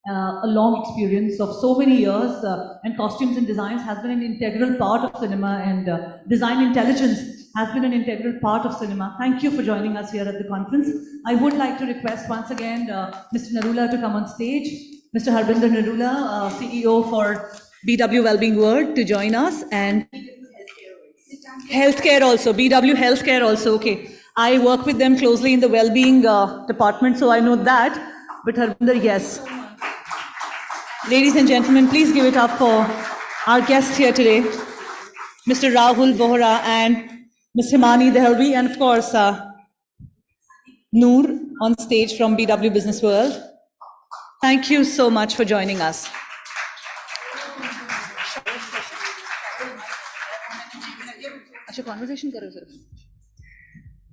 a long experience of so many years, and costumes and designs has been an integral part of cinema, and design intelligence has been an integral part of cinema. Thank you for joining us here at the conference. I would like to request once again Mr. Narula to come on stage. Mr. Harbinder Narula, CEO for BW Wellbeing World, to join us, and healthcare also, BW Healthcare also, okay. I work with them closely in the well-being department, so I know that. But Harbinder, yes. Ladies and gentlemen, please give it up for our guests here today, Mr. Rahul Vohra and Ms. Himani Dehelvi, and of course, Noor on stage from BW Businessworld. Thank you so much for joining us. Conversation karo, sir.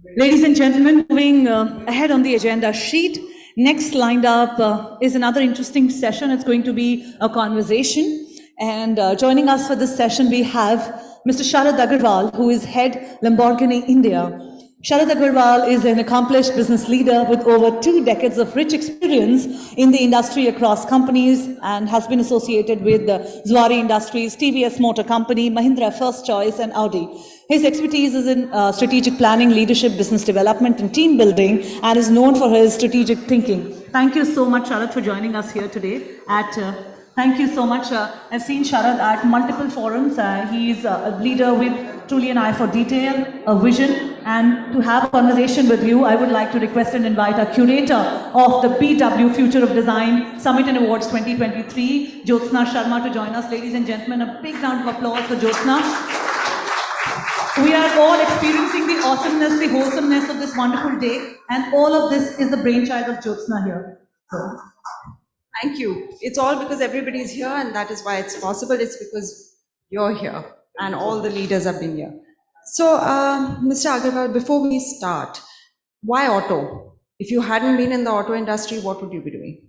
Ladies and gentlemen, moving ahead on the agenda sheet, next lined up is another interesting session. It's going to be a conversation. And joining us for this session, we have Mr. Sharad Agarwal, who is head Lamborghini India. Sharad Agarwal is an accomplished business leader with over 2 decades of rich experience in the industry across companies and has been associated with Zuari Industries, TVS Motor Company, Mahindra First Choice, and Audi. His expertise is in strategic planning, leadership, business development, and team building, and is known for his strategic thinking. Thank you so much, Sharad, for joining us here today thank you so much. I've seen Sharad at multiple forums. He's a leader with truly an eye for detail, a vision, and to have a conversation with you, I would like to request and invite our curator of the BW Future of Design Summit and Awards 2023, Jyotsna Sharma, to join us. Ladies and gentlemen, a big round of applause for Jyotsna. We are all experiencing the awesomeness, the wholesomeness of this wonderful day, and all of this is the brainchild of Jyotsna here. So. Thank you. It's all because everybody is here, and that is why it's possible. It's because you're here, and all the leaders have been here. So, Mr. Agarwal, before we start, why auto? If you hadn't been in the auto industry, what would you be doing?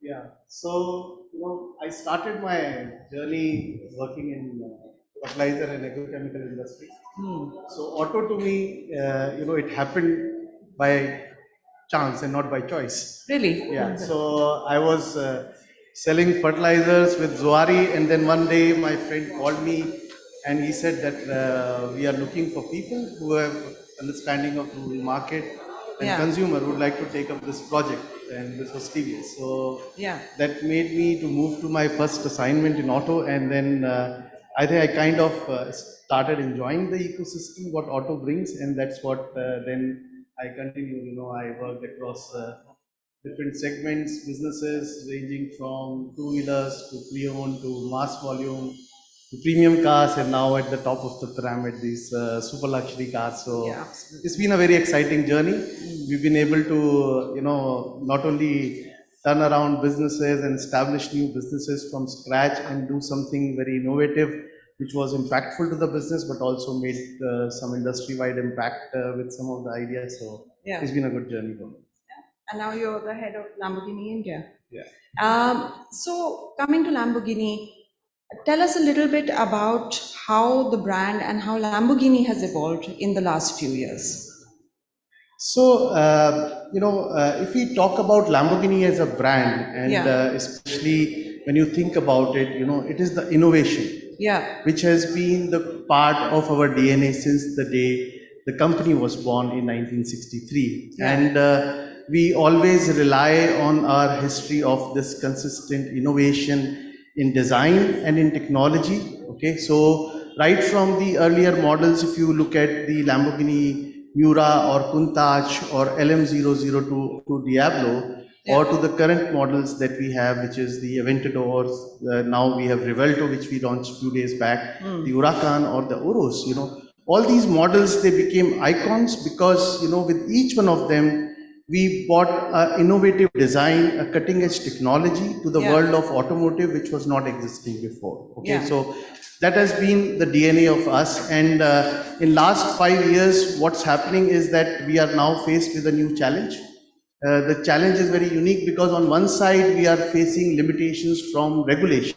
Yeah, so, I started my journey working in fertilizer and agrochemical industry. So auto to me, it happened by chance and not by choice. Really? Yeah, so I was selling fertilizers with Zuari, and then one day my friend called me and he said that we are looking for people who have understanding of rural market and consumer who would like to take up this project, and this was TVS. So that made me to move to my first assignment in auto, and then I think I kind of started enjoying the ecosystem what auto brings, and that's what then I continue. I worked across different segments, businesses ranging from two-wheelers to pre-owned to mass volume to premium cars, and now at the top of the pyramid, these super luxury cars. So it's been a very exciting journey. We've been able to, not only turn around businesses and establish new businesses from scratch and do something very innovative, which was impactful to the business, but also made some industry-wide impact with some of the ideas. So it's been a good journey for me. And now you're the head of Lamborghini India. Yeah. So coming to Lamborghini, tell us a little bit about how the brand and how Lamborghini has evolved in the last few years. So, if we talk about Lamborghini as a brand, and especially when you think about it, it is the innovation which has been the part of our DNA since the day the company was born in 1963. And we always rely on our history of this consistent innovation in design and in technology. Okay, so right from the earlier models, if you look at the Lamborghini Miura or Countach or LM002 to Diablo, or to the current models that we have, which is the Aventador, now we have Revelto, which we launched a few days back, the Huracan or the Urus, all these models, they became icons because, with each one of them, we brought an innovative design, a cutting edge technology to the world of automotive, which was not existing before. Okay, so that has been the DNA of us. And in last 5 years, what's happening is that we are now faced with a new challenge. The challenge is very unique because on one side, we are facing limitations from regulation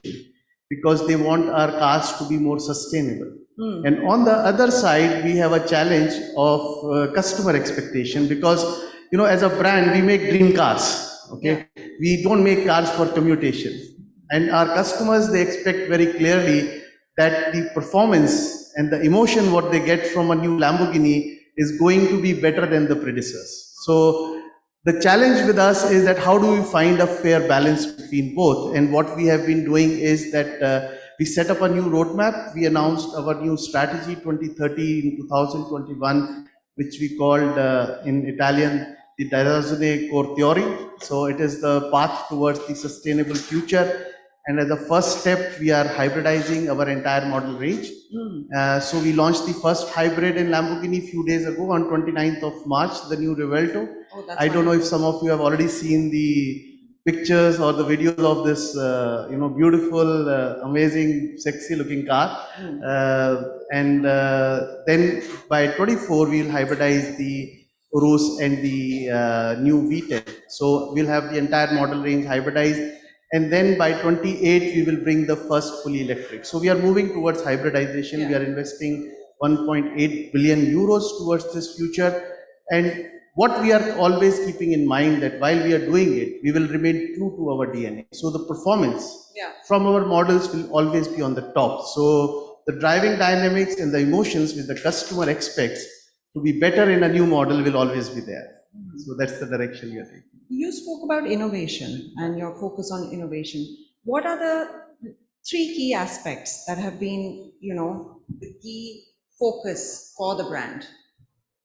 because they want our cars to be more sustainable. And on the other side, we have a challenge of customer expectation because, as a brand, we make dream cars. Okay, we don't make cars for commutation. And our customers, they expect very clearly that the performance and the emotion what they get from a new Lamborghini is going to be better than the predecessors. So the challenge with us is that how do we find a fair balance between both? And what we have been doing is that we set up a new roadmap. We announced our new strategy 2030 in 2021, which we called in Italian the Direzione Cortiori. So it is the path towards the sustainable future. And as a first step, we are hybridizing our entire model range. So we launched the first hybrid in Lamborghini a few days ago on 29th of March, the new Revelto. I don't know if some of you have already seen the pictures or the videos of this, beautiful, amazing, sexy-looking car. And then by 24, we'll hybridize the Urus and the new V10. So we'll have the entire model range hybridized. And then by 28, we will bring the first fully electric. So we are moving towards hybridization. We are investing 1.8 billion euros towards this future. And what we are always keeping in mind that while we are doing it, we will remain true to our DNA. So the performance from our models will always be on the top. So the driving dynamics and the emotions which the customer expects to be better in a new model will always be there. So that's the direction we are taking. You spoke about innovation and your focus on innovation. What are the 3 key aspects that have been, the key focus for the brand?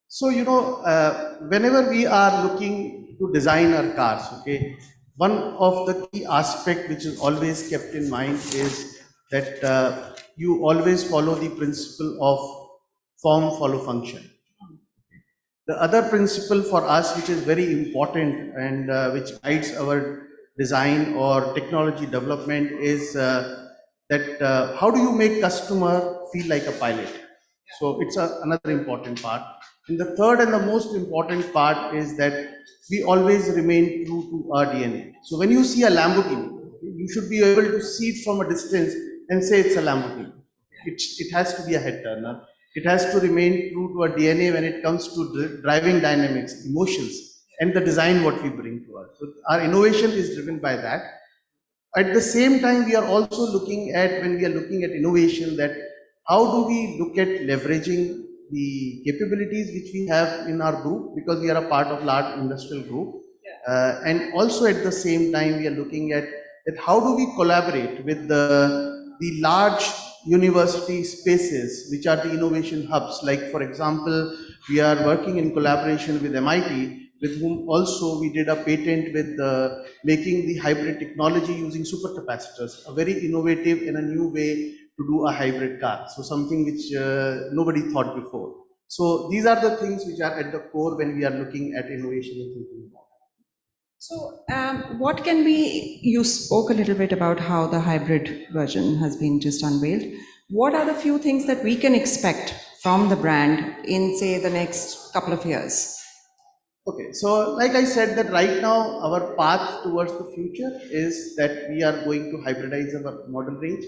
So, whenever we are looking to design our cars, okay, one of the key aspect which is always kept in mind is that you always follow the principle of form follow function. The other principle for us which is very important and which guides our design or technology development is that how do you make customer feel like a pilot? So it's another important part. And the third and the most important part is that we always remain true to our DNA. So when you see a Lamborghini, you should be able to see it from a distance and say it's a Lamborghini. It has to be a head turner. It has to remain true to our DNA when it comes to driving dynamics, emotions, and the design what we bring to us. So our innovation is driven by that. At the same time, we are also looking at, when we are looking at innovation, that how do we look at leveraging the capabilities which we have in our group, because we are a part of large industrial group. And also at the same time, we are looking at that how do we collaborate with the large university spaces, which are the innovation hubs. Like, for example, we are working in collaboration with MIT, with whom also we did a patent with making the hybrid technology using supercapacitors, a very innovative and a new way to do a hybrid car. So something which nobody thought before. So these are the things which are at the core when we are looking at innovation and thinking about. So what can be, you spoke a little bit about how the hybrid version has been just unveiled. What are the few things that we can expect from the brand in, say, the next couple of years? Okay, so like I said, that right now our path towards the future is that we are going to hybridize our model range,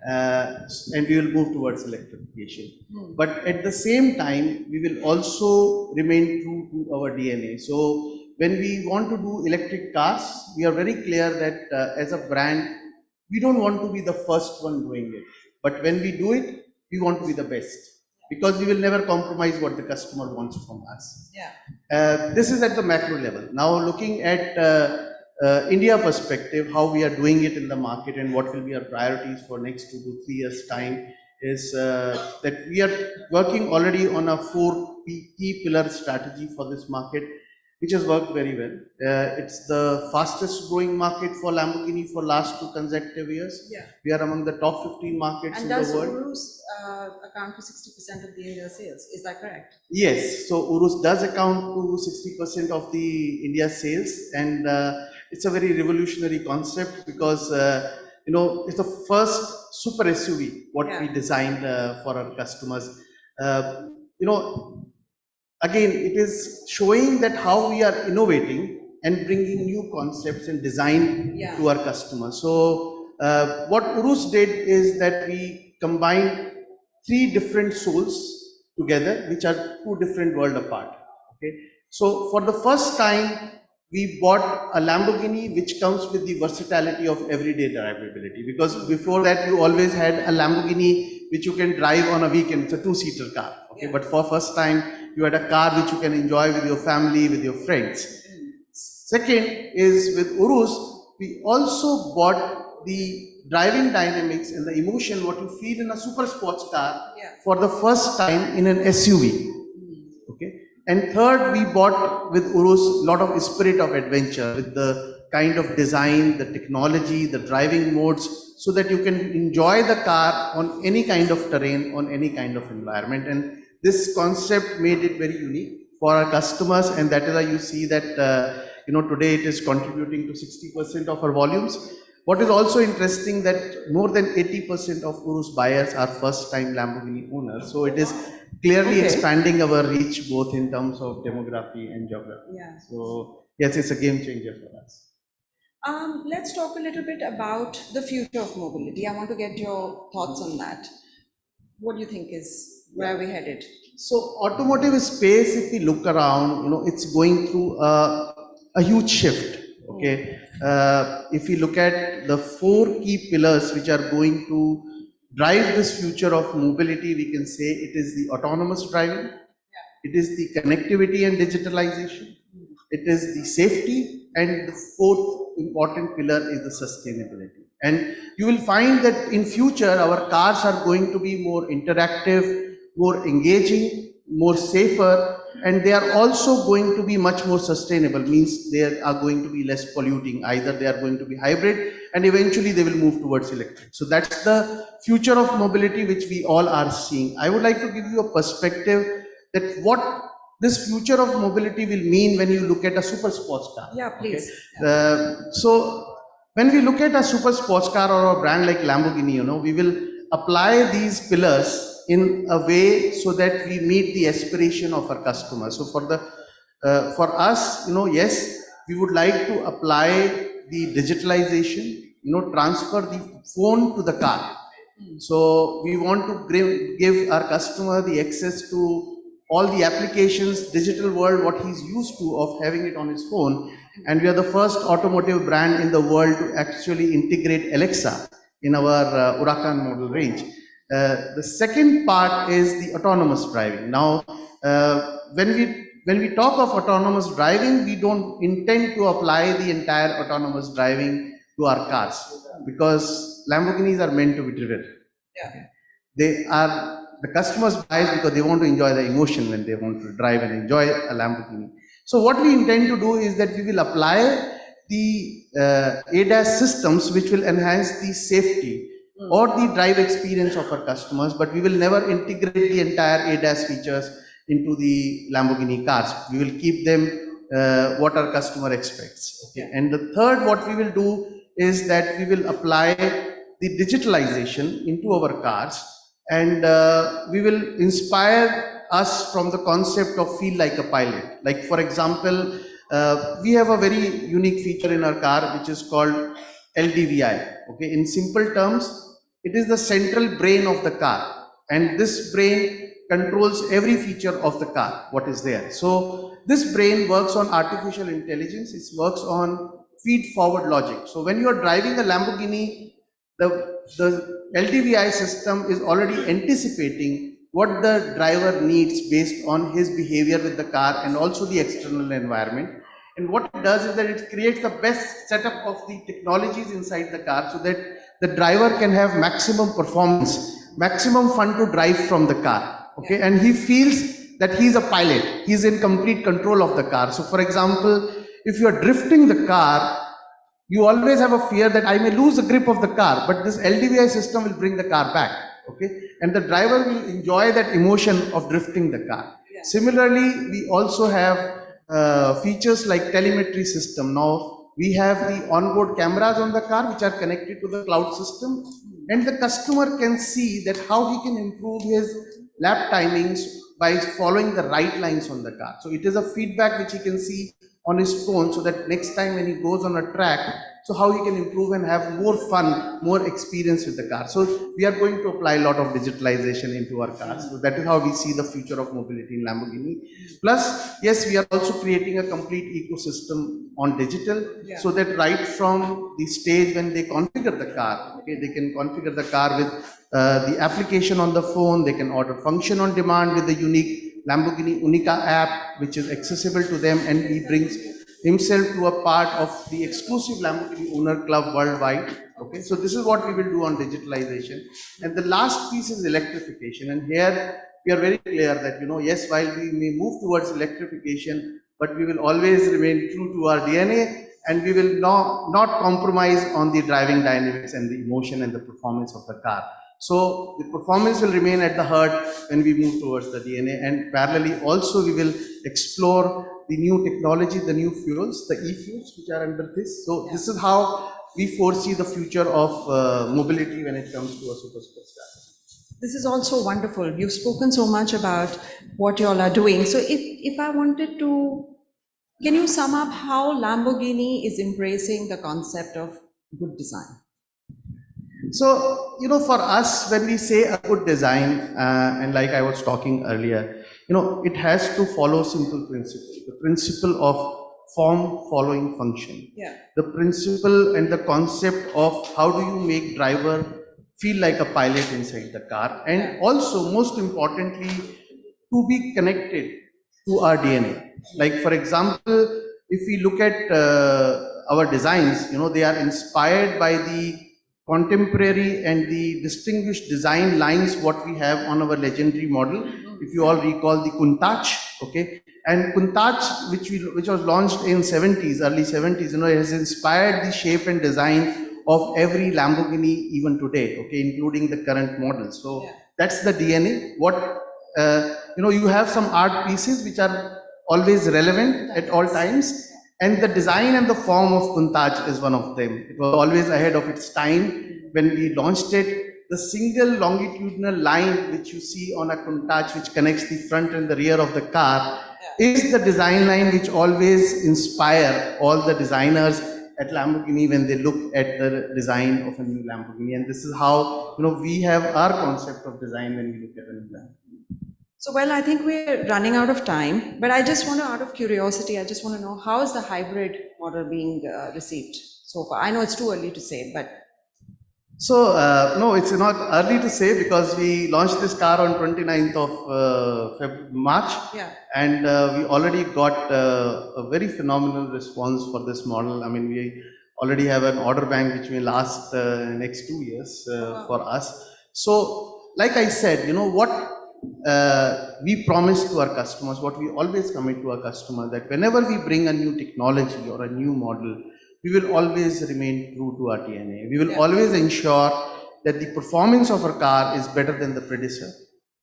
and we will move towards electrification. But at the same time, we will also remain true to our DNA. So when we want to do electric cars, we are very clear that as a brand, we don't want to be the first one doing it. But when we do it, we want to be the best, because we will never compromise what the customer wants from us. This is at the macro level. Now looking at India perspective, how we are doing it in the market and what will be our priorities for next 2 to 3 years time is that we are working already on a 4 key pillar strategy for this market, which has worked very well. It's the fastest growing market for Lamborghini for last 2 consecutive years. We are among the top 15 markets in the world. And does Urus account for 60% of the India sales? Is that correct? Yes, so Urus does account to 60% of the India sales, and it's a very revolutionary concept because it's the first super SUV what we designed for our customers. Again, it is showing that how we are innovating and bringing new concepts and design to our customers. So what Urus did is that we combined 3 different souls together, which are 2 different worlds apart. Okay, so for the first time, we bought a Lamborghini which comes with the versatility of everyday drivability, because before that you always had a Lamborghini which you can drive on a weekend. It's a 2-seater car. Okay, but for first time you had a car which you can enjoy with your family, with your friends. Second is with Urus, we also bought the driving dynamics and the emotion what you feel in a super sports car for the first time in an SUV. Okay, and third, we bought with Urus a lot of spirit of adventure with the kind of design, the technology, the driving modes, so that you can enjoy the car on any kind of terrain, on any kind of environment. And this concept made it very unique for our customers, and that is why you see that today it is contributing to 60% of our volumes. What is also interesting that more than 80% of Urus buyers are first-time Lamborghini owners. So it is clearly expanding our reach both in terms of demography and geography. Yeah. So yes, it's a game changer for us. Let's talk a little bit about the future of mobility. I want to get your thoughts on that. What do you think is where we're headed? So automotive space, if we look around, it's going through a huge shift. Okay, if we look at the 4 key pillars which are going to drive this future of mobility, we can say it is the autonomous driving, it is the connectivity and digitalization, it is the safety, and the 4th important pillar is the sustainability. And you will find that in future our cars are going to be more interactive, more engaging, more safer, and they are also going to be much more sustainable, means they are going to be less polluting. Either they are going to be hybrid and eventually they will move towards electric. So that's the future of mobility which we all are seeing. I would like to give you a perspective that what this future of mobility will mean when you look at a super sports car. Yeah, please. Okay? So when we look at a super sports car or a brand like Lamborghini, we will apply these pillars in a way so that we meet the aspiration of our customers. So for us, yes, we would like to apply the digitalization, transfer the phone to the car. So we want to give our customer the access to all the applications, digital world, what he's used to of having it on his phone. And we are the first automotive brand in the world to actually integrate Alexa in our Huracan model range. The second part is the autonomous driving. Now, when we talk of autonomous driving, we don't intend to apply the entire autonomous driving to our cars, because Lamborghinis are meant to be driven. Yeah. The customers buy it because they want to enjoy the emotion when they want to drive and enjoy a Lamborghini. So what we intend to do is that we will apply the ADAS systems which will enhance the safety or the drive experience of our customers, but we will never integrate the entire ADAS features into the Lamborghini cars. We will keep them what our customer expects. Okay? And the third, what we will do is that we will apply the digitalization into our cars, and we will inspire us from the concept of feel like a pilot. Like for example, we have a very unique feature in our car which is called LDVI. Okay, in simple terms, it is the central brain of the car, and this brain controls every feature of the car, what is there. So this brain works on artificial intelligence, it works on feed forward logic. So when you are driving a Lamborghini, the LDVI system is already anticipating what the driver needs based on his behavior with the car and also the external environment. And what it does is that it creates the best setup of the technologies inside the car so that the driver can have maximum performance, maximum fun to drive from the car. Okay, and he feels that he's a pilot, he's in complete control of the car. So for example, if you are drifting the car, you always have a fear that I may lose the grip of the car, but this LDVI system will bring the car back. Okay, and the driver will enjoy that emotion of drifting the car. Yeah. Similarly, we also have features like telemetry system. Now we have the onboard cameras on the car which are connected to the cloud system, and the customer can see that how he can improve his lap timings by following the right lines on the car. So it is a feedback which he can see on his phone, so that next time when he goes on a track, so how he can improve and have more fun, more experience with the car. So we are going to apply a lot of digitalization into our cars. So that is how we see the future of mobility in Lamborghini. Plus, yes, we are also creating a complete ecosystem on digital, so that right from the stage when they configure the car, okay, they can configure the car with the application on the phone, they can order function on demand with the unique Lamborghini Unica app, which is accessible to them, and he brings himself to a part of the exclusive Lamborghini owner club worldwide. Okay, so this is what we will do on digitalization. And the last piece is electrification. And here we are very clear that, yes, while we may move towards electrification, but we will always remain true to our DNA, and we will not compromise on the driving dynamics and the emotion and the performance of the car. So the performance will remain at the heart when we move towards the DNA, and parallelly also we will explore the new technology, the new fuels, the e-fuels which are under this. So this is how we foresee the future of mobility when it comes to a superstar. This is also wonderful. You've spoken so much about what you all are doing. So if I wanted to, can you sum up how Lamborghini is embracing the concept of good design? So, for us, when we say a good design, and like I was talking earlier, it has to follow simple principles. The principle of form following function. Yeah. The principle and the concept of how do you make driver feel like a pilot inside the car, and also most importantly to be connected to our DNA. Like for example, if we look at our designs, they are inspired by the contemporary and the distinguished design lines what we have on our legendary model. If you all recall the Countach, okay, and Countach, which was launched in early 70s, it has inspired the shape and design of every Lamborghini even today, okay, including the current model. So that's the DNA. What you have some art pieces which are always relevant at all times, and the design and the form of Countach is one of them. It was always ahead of its time when we launched it. The single longitudinal line which you see on a Countach, which connects the front and the rear of the car, is the design line which always inspire all the designers at Lamborghini when they look at the design of a new Lamborghini. And this is how we have our concept of design when we look at a new Lamborghini. So, well, I think we're running out of time, but I just want to, out of curiosity, I just want to know, how is the hybrid model being received so far? I know it's too early to say, but... So, no, it's not early to say because we launched this car on 29th of March. Yeah. And we already got a very phenomenal response for this model. I mean, we already have an order bank which may last next 2 years for us. So, like I said, what we promise to our customers, what we always commit to our customer, that whenever we bring a new technology or a new model, we will always remain true to our DNA. We will always ensure that the performance of our car is better than the predecessor.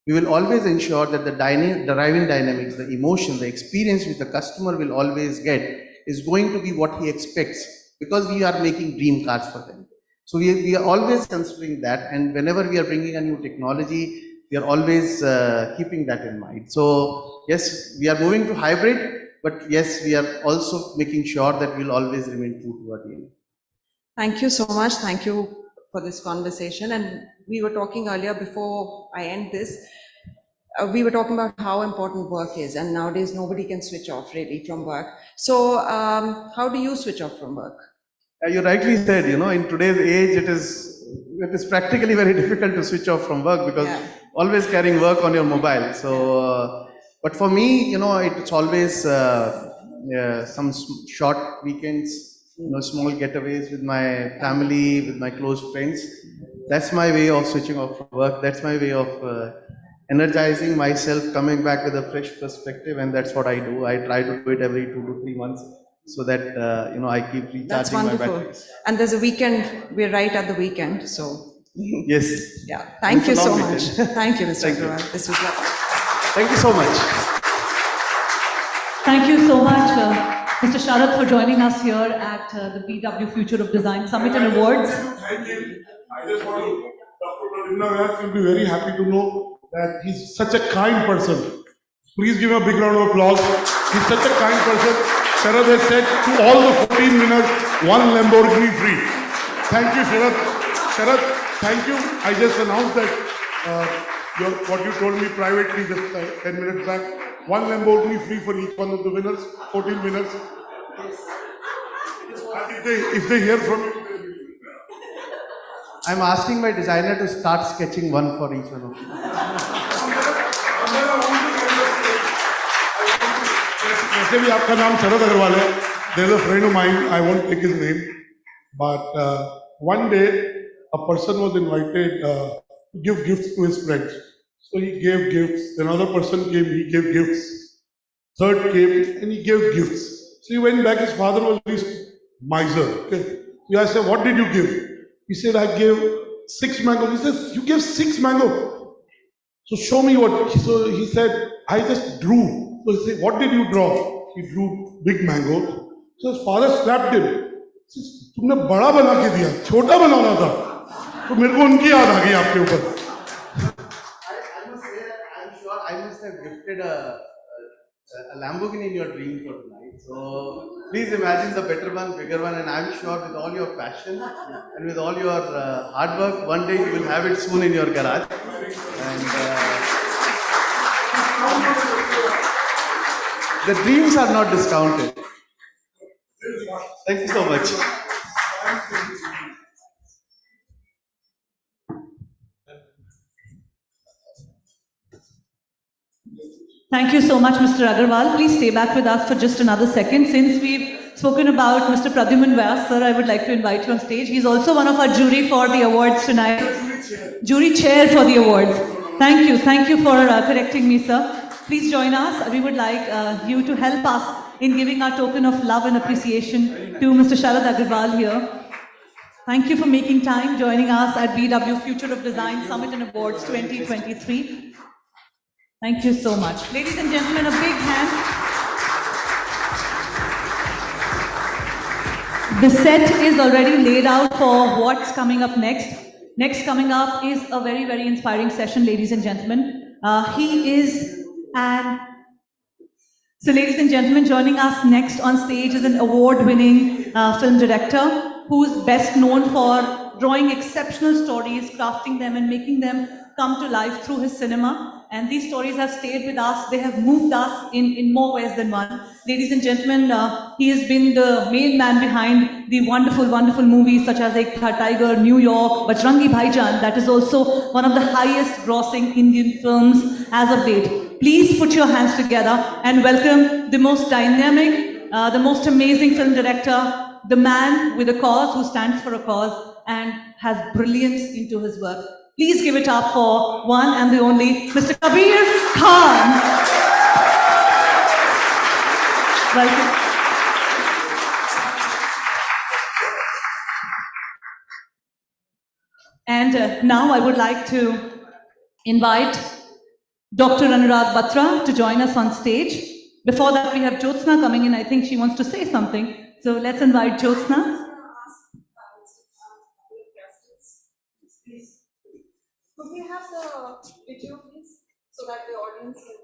We will always ensure that the driving dynamics, the emotion, the experience which the customer will always get is going to be what he expects, because we are making dream cars for them. So we are always considering that, and whenever we are bringing a new technology, we are always keeping that in mind. So yes, we are moving to hybrid, but yes, we are also making sure that we'll always remain true to our DNA. Thank you so much. Thank you for this conversation. And we were talking earlier, before I end this, we were talking about how important work is, and nowadays nobody can switch off really from work. So how do you switch off from work? You rightly said, in today's age, it is practically very difficult to switch off from work because always carrying work on your mobile. So, but for me, it's always some short weekends, small getaways with my family, with my close friends. That's my way of switching off from work. That's my way of energizing myself, coming back with a fresh perspective, and that's what I do. I try to do it every 2 to 3 months so that I keep recharging That's my wonderful. batteries. And there's a weekend, we're right at the weekend, so. Yes. Yeah, thank you It's a so long much. weekend. Thank you, Mr. Thank you. Agrawal. This was lovely. Thank you so much. Thank you so much, Mr. Sharad, for joining us here at the BW Future of Design Summit and Awards. Thank you. I just want to, Dr. Radindranath will be very happy to know that he's such a kind person. Please give him a big round of applause. He's such a kind person. Sharad has said to all the 14 winners, 1 Lamborghini free. Thank you, Sharad. Sharad, thank you. I just announced that what you told me privately just 10 minutes back. 1 Lamborghini free for each one of the winners, 14 winners. If they hear from you. I'm asking my designer to start sketching one for each one of you. वैसे भी आपका नाम शरद अग्रवाल है. There's a friend of mine, I won't take his name, but one day a person was invited to give gifts to his friends. So he gave gifts. Another person came, he gave gifts. Third came and he gave gifts. So he went back. His father was this miser. Okay. So I said, "What did you give?" He said, "I gave 6 mangoes." He says, "You gave 6 mangoes? So show me what." So he said, "I just drew." So he said, "What did you draw?" he drew big mangoes. So his father slapped him. Says, तुमने बड़ा बना के दिया, छोटा बनाना था. तो मेरे को उनकी याद आ गई आपके ऊपर. I must say that I'm sure I must have gifted a Lamborghini in your dream for tonight. So please imagine the better one, bigger one, and I'm sure with all your passion and with all your hard work, one day you will have it soon in your garage. And the dreams are not discounted. Thank you so much. Thank you so much, Mr. Agarwal. Please stay back with us for just another second. Since we've spoken about Mr. Pradyuman Vyas, sir, I would like to invite you on stage. He's also one of our jury for the awards tonight. Jury chair for the awards. Thank you for correcting me, sir. Please join us. We would like you to help us in giving our token of love and appreciation to Mr. Sharad Agarwal here. Thank you for making time, joining us at VW Future of Design Summit and Awards 2023. Thank you so much. Ladies and gentlemen, a big hand. The set is already laid out for what's coming up next. Next coming up is a very, very inspiring session, ladies and gentlemen. So ladies and gentlemen, joining us next on stage is an award-winning film director who's best known for drawing exceptional stories, crafting them and making them come to life through his cinema. And these stories have stayed with us. They have moved us in more ways than one. Ladies and gentlemen, he has been the main man behind the wonderful, wonderful movies such as Ek Tha Tiger, New York, Bajrangi Bhaijaan. That is also one of the highest grossing Indian films as of date. Please put your hands together and welcome the most dynamic, the most amazing film director, the man with a cause who stands for a cause and has brilliance into his work. Please give it up for one and the only Mr. Kabir Khan. Welcome. And now I would like to invite Dr. Anurag Batra to join us on stage. Before that, we have Jyotsna coming in. I think she wants to say something. So let's invite Jyotsna. Could we have the video, please, so that the audience can...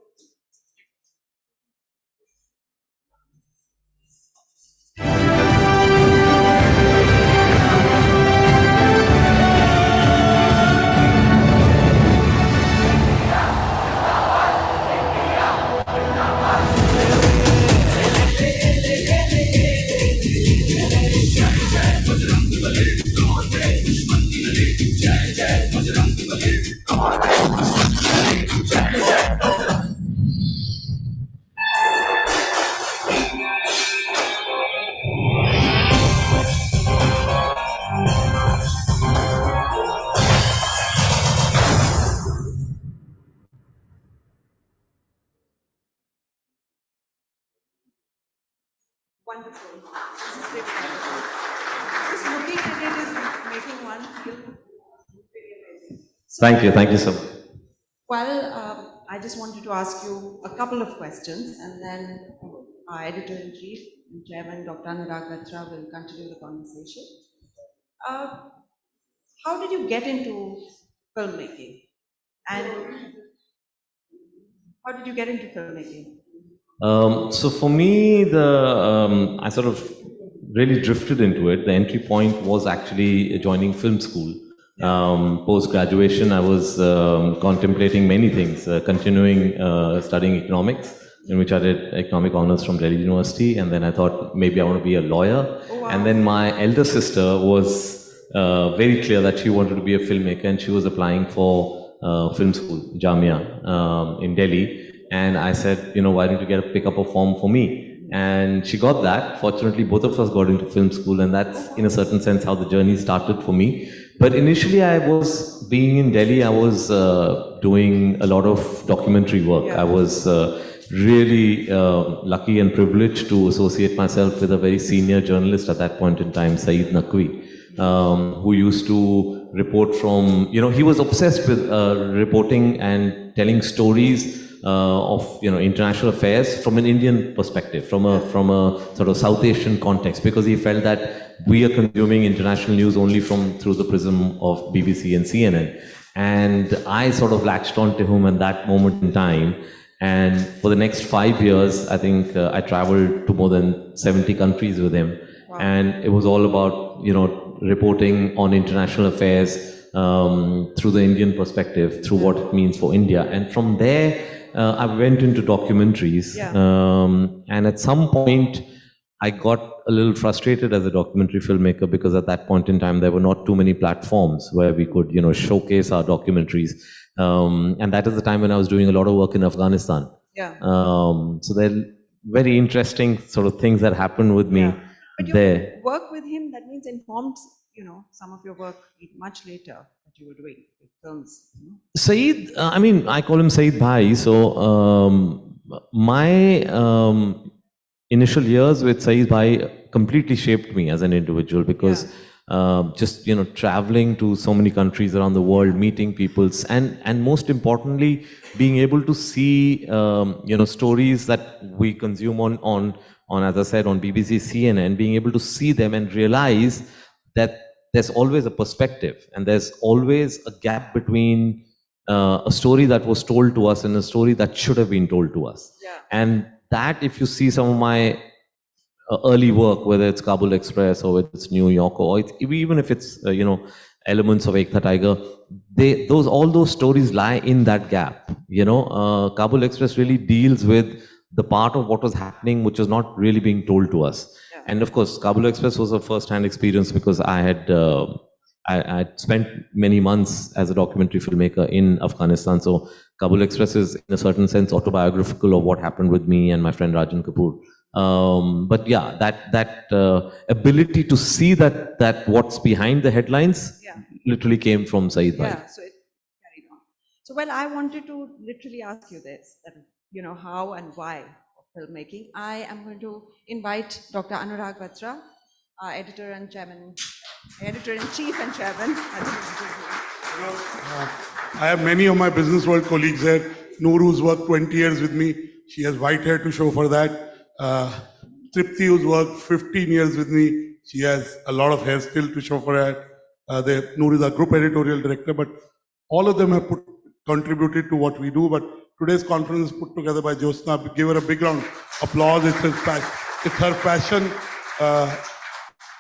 Wonderful. This is really wonderful. Just looking at it is making one feel really amazing. Thank you so much. Well, I just wanted to ask you a couple of questions, and then our editor-in-chief and chairman, Dr. Anurag Batra, will continue the conversation. How did you get into filmmaking? And how did you get into filmmaking? So for me, I sort of really drifted into it. The entry point was actually joining film school. Post-graduation, I was contemplating many things, continuing studying economics, in which I did economic honors from Delhi University, and then I thought maybe I want to be a lawyer. Oh, wow. And then my elder sister was very clear that she wanted to be a filmmaker, and she was applying for film school, Jamia, in Delhi. And I said, why don't you pick up a form for me? And she got that. Fortunately, both of us got into film school, and that's in a certain sense how the journey started for me. But initially, being in Delhi, I was doing a lot of documentary work. Yeah. I was really lucky and privileged to associate myself with a very senior journalist at that point in time, Saeed Naqvi, who used to report from, he was obsessed with reporting and telling stories of international affairs from an Indian perspective, from a sort of South Asian context, because he felt that we are consuming international news only through the prism of BBC and CNN. And I sort of latched on to him at that moment in time. And for the next 5 years, I think I traveled to more than 70 countries with him. Wow. And it was all about, reporting on international affairs through the Indian perspective, through what it means for India. And from there, I went into documentaries. Yeah. And at some point, I got a little frustrated as a documentary filmmaker, because at that point in time, there were not too many platforms where we could, showcase our documentaries. And that is the time when I was doing a lot of work in Afghanistan. Yeah. So there are very interesting sort of things that happened with me there. But work with him, that means informed, some of your work much later that you were doing with films. Saeed, I call him Saeed Bhai. So my initial years with Saeed Bhai completely shaped me as an individual, because just traveling to so many countries around the world, meeting people, and most importantly, being able to see stories that we consume on as I said, on BBC, CNN, being able to see them and realize that there's always a perspective, and there's always a gap between a story that was told to us and a story that should have been told to us. Yeah. And that, if you see some of my early work, whether it's Kabul Express or whether it's New York, or even if it's elements of Ekta Tiger, all those stories lie in that gap. Kabul Express really deals with the part of what was happening which was not really being told to us. Yeah. And of course, Kabul Express was a first-hand experience, because I had spent many months as a documentary filmmaker in Afghanistan. So Kabul Express is, in a certain sense, autobiographical of what happened with me and my friend Rajan Kapoor. But yeah, that ability to see that what's behind the headlines literally came from Saeed Bhai. Yeah, so it carried on. So, well, I wanted to literally ask you this, that, how and why of filmmaking. I am going to invite Dr. Anurag Batra, our editor-in-chief and chairman. I have many of my Businessworld colleagues here. Noor, who's worked 20 years with me, she has white hair to show for that. Tripti, who's worked 15 years with me, she has a lot of hair still to show for that. Noor is our group editorial director, but all of them have contributed to what we do. But today's conference is put together by Jyotsna. Give her a big round of applause. It's her passion.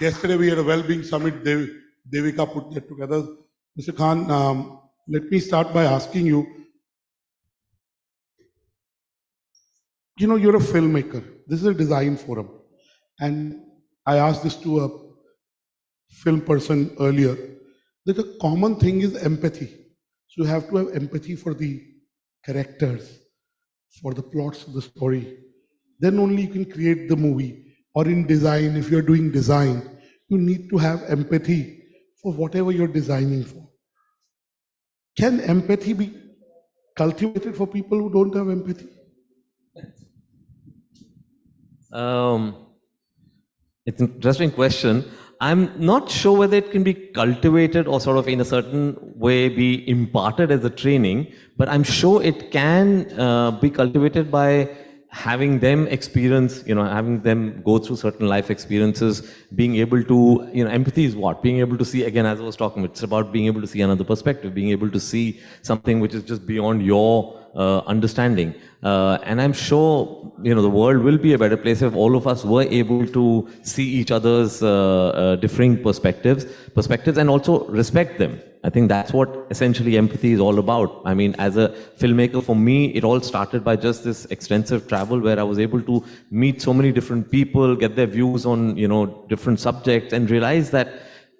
Yesterday we had a well-being summit. Devika put that together. Mr. Khan, let me start by asking you, you're a filmmaker. This is a design forum. And I asked this to a film person earlier, that the common thing is empathy. So you have to have empathy for the characters, for the plots of the story. Then only you can create the movie. Or in design, if you're doing design, you need to have empathy for whatever you're designing for. Can empathy be cultivated for people who don't have empathy? It's an interesting question. I'm not sure whether it can be cultivated or sort of in a certain way be imparted as a training, but I'm sure it can be cultivated by having them experience, having them go through certain life experiences, being able to, empathy is what? Being able to see, again, as I was talking about, it's about being able to see another perspective, being able to see something which is just beyond your understanding. And I'm sure, the world will be a better place if all of us were able to see each other's differing perspectives and also respect them. I think that's what essentially empathy is all about. I mean, as a filmmaker, for me, it all started by just this extensive travel where I was able to meet so many different people, get their views on, different subjects, and realize that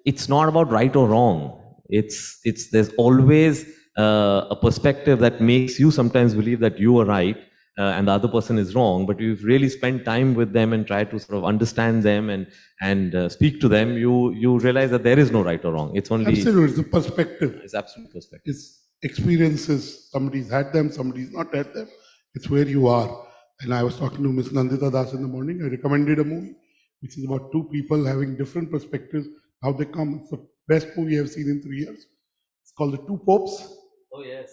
it's not about right or wrong. There's always a perspective that makes you sometimes believe that you are right and the other person is wrong, but you've really spent time with them and tried to sort of understand them and speak to them, you realize that there is no right or wrong. It's only... Absolutely, it's a perspective. It's absolute perspective. It's experiences. Somebody's had them, somebody's not had them. It's where you are. And I was talking to Ms. Nandita Das in the morning. I recommended a movie which is about two people having different perspectives, how they come. It's the best movie I've seen in 3 years. It's called The Two Popes. Oh, yes.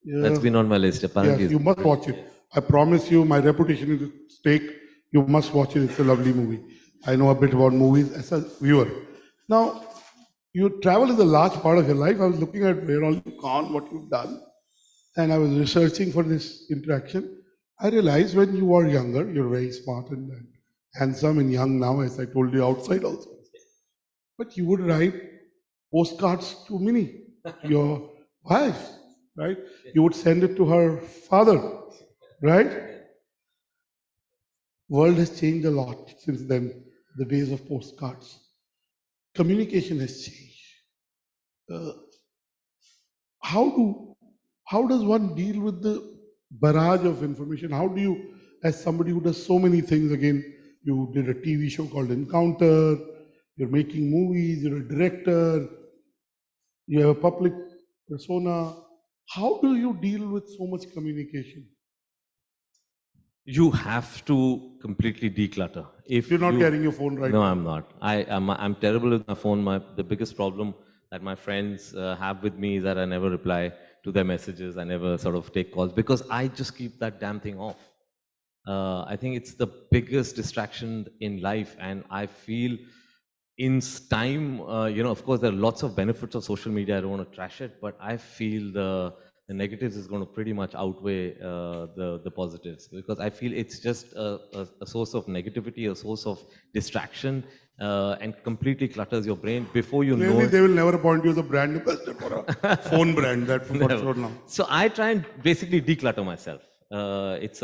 That's been on my list. Apparently, yes, you must watch it. I promise you, my reputation is at stake. You must watch it. It's a lovely movie. I know a bit about movies as a viewer. Now, you travel is a large part of your life. I was looking at where all you've gone, what you've done, and I was researching for this interaction. I realized when you were younger, you're very smart and handsome and young now, as I told you outside also. But you would write postcards to Minnie, your wife, right? You would send it to her father, right? World has changed a lot since then, the days of postcards. Communication has changed. How does one deal with the barrage of information? How do you, as somebody who does so many things, again, you did a TV show called Encounter, you're making movies, you're a director, you have a public persona. How do you deal with so much communication? You have to completely declutter. If you're not carrying your phone right now. now. No, I'm not. I'm terrible with my phone. The biggest problem that my friends have with me is that I never reply to their messages. I never sort of take calls because I just keep that damn thing off. I think it's the biggest distraction in life, and I feel in time, of course, there are lots of benefits of social media. I don't want to trash it, but I feel the negatives is going to pretty much outweigh the positives, because I feel it's just a source of negativity, a source of distraction, and completely clutters your brain before you know it. They will never appoint you as a brand ambassador for a phone brand. That's for sure now. So I try and basically declutter myself. It's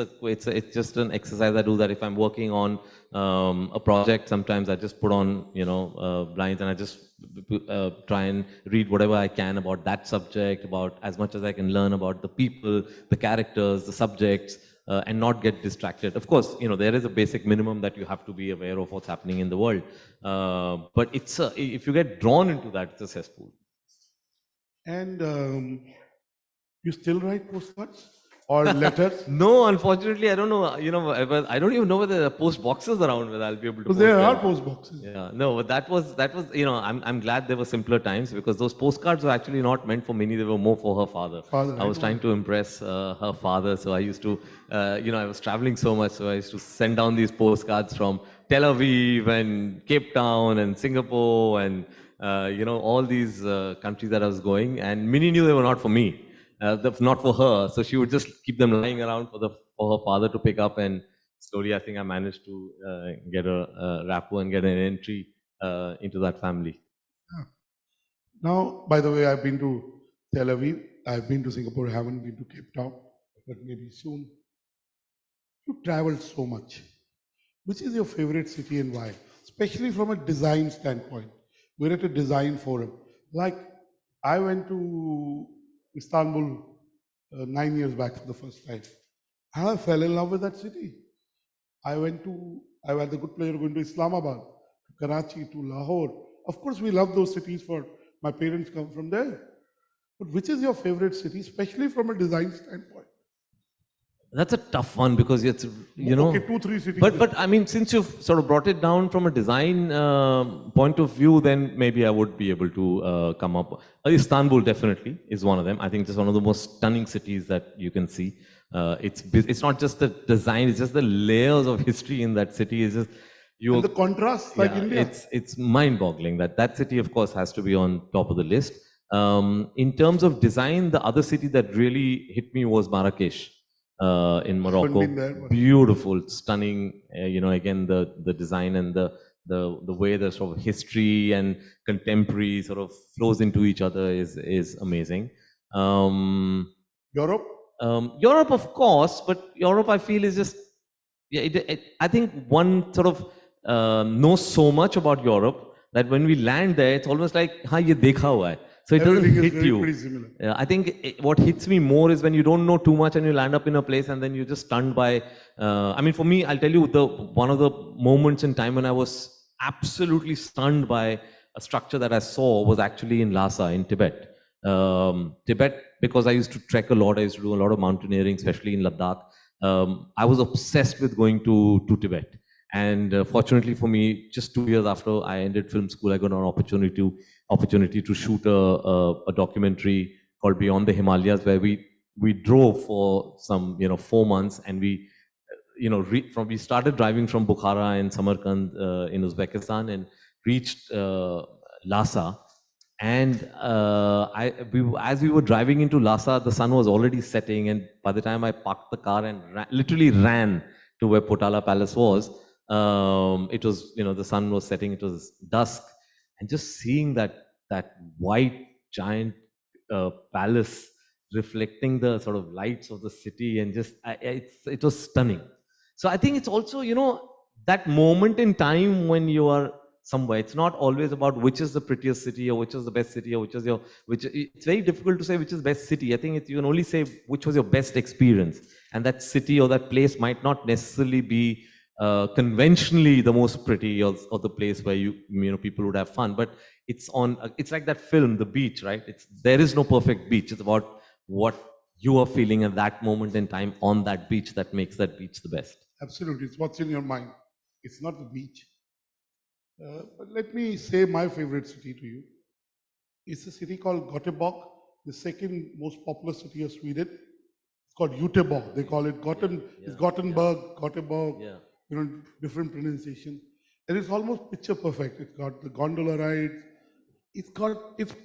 just an exercise I do, that if I'm working on a project, sometimes I just put on blinds, and I just try and read whatever I can about that subject, about as much as I can learn about the people, the characters, the subjects, and not get distracted. Of course, there is a basic minimum that you have to be aware of what's happening in the world, but if you get drawn into that, it's a cesspool. And you still write postcards? Or letters? No, unfortunately, I don't know. I don't even know whether there are post boxes around where I'll be able to. Because there are post boxes. Yeah, no, but that was. I'm glad there were simpler times, because those postcards were actually not meant for Minnie. They were more for her father. I was trying to impress her father, so I used to, I was traveling so much, so I used to send down these postcards from Tel Aviv and Cape Town and Singapore and all these countries that I was going. And Minnie knew they were not for me. Not for her, so she would just keep them lying around for her father to pick up, and slowly I think I managed to get a rapport and get an entry into that family. Now, by the way, I've been to Tel Aviv, I've been to Singapore, I haven't been to Cape Town, but maybe soon. You traveled so much. Which is your favorite city and why? Especially from a design standpoint. We're at a design forum. Like, I went to Istanbul 9 years back for the first time. And I fell in love with that city. I had the good pleasure of going to Islamabad, to Karachi, to Lahore. Of course, we love those cities, for my parents come from there. But which is your favorite city, especially from a design standpoint? That's a tough one, because it's, Okay, 2-3 cities. But I mean, since you've sort of brought it down from a design point of view, then maybe I would be able to come up. Istanbul definitely is one of them. I think it's one of the most stunning cities that you can see. It's not just the design; it's just the layers of history in that city. It's just and the contrast, like India. It's mind-boggling. That city, of course, has to be on top of the list. In terms of design, the other city that really hit me was Marrakesh. In Morocco, beautiful, stunning. Again, the design and the way the sort of history and contemporary sort of flows into each other is amazing. Europe, Europe, of course, but Europe, I feel, is just I think one sort of knows so much about Europe that when we land there, it's almost like "Ha, ye dekha hua hai." So it doesn't hit you. I think what hits me more is when you don't know too much and you land up in a place and then you're just stunned by. I mean, for me, I'll tell you, one of the moments in time when I was absolutely stunned by a structure that I saw was actually in Lhasa in Tibet. Tibet, because I used to trek a lot, I used to do a lot of mountaineering, especially in Ladakh. I was obsessed with going to Tibet. And fortunately for me, just 2 years after I ended film school, I got an opportunity to shoot a documentary called Beyond the Himalayas, where we we drove for some 4 months, and we we started driving from Bukhara and Samarkand in Uzbekistan and reached Lhasa. And as we were driving into Lhasa, the sun was already setting, and by the time I parked the car and literally ran to where Potala Palace was, it was, the sun was setting, it was dusk, and just seeing that white giant palace reflecting the sort of lights of the city, and just it was stunning. So I think it's also, that moment in time when you are somewhere. It's not always about which is the prettiest city or which is the best city or it's very difficult to say which is best city. I think you can only say which was your best experience. And that city or that place might not necessarily be conventionally the most pretty or the place where people would have fun, but it's like that film, The Beach, right? There is no perfect beach. It's about what you are feeling at that moment in time on that beach that makes that beach the best. Absolutely, it's what's in your mind. It's not the beach. But let me say my favorite city to you. It's a city called Göteborg, the second most populous city of Sweden. It's called Göteborg. They call it it's Gothenburg, Göteborg, different pronunciation. And it's almost picture perfect. It's got the gondola rides. It's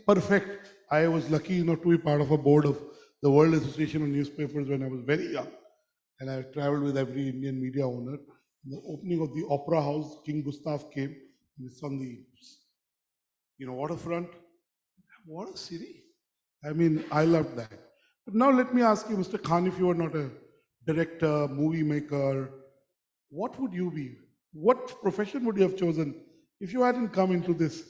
perfect. I was lucky enough to be part of a board of the World Association of Newspapers when I was very young. And I traveled with every Indian media owner. The opening of the Opera House, King Gustav came. It's on the waterfront. What a city. I mean, I loved that. But now let me ask you, Mr. Khan, if you were not a director, movie maker, what would you be? What profession would you have chosen if you hadn't come into this?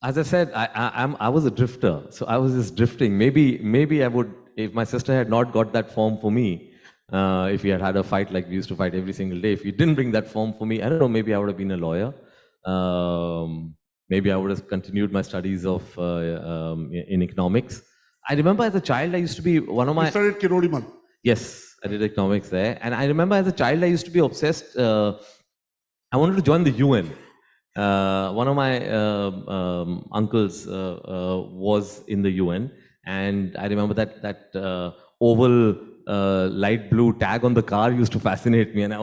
As I said, I was a drifter. So I was just drifting. Maybe I would, if my sister had not got that form for me, if we had a fight like we used to fight every single day, if you didn't bring that form for me, I don't know, maybe I would have been a lawyer. Maybe I would have continued my studies in economics. I remember as a child, I used to be one of my... You started Kirodiman. Yes, I did economics there. And I remember as a child, I used to be obsessed. I wanted to join the UN. One of my uncles was in the UN. And I remember that oval light blue tag on the car used to fascinate me, and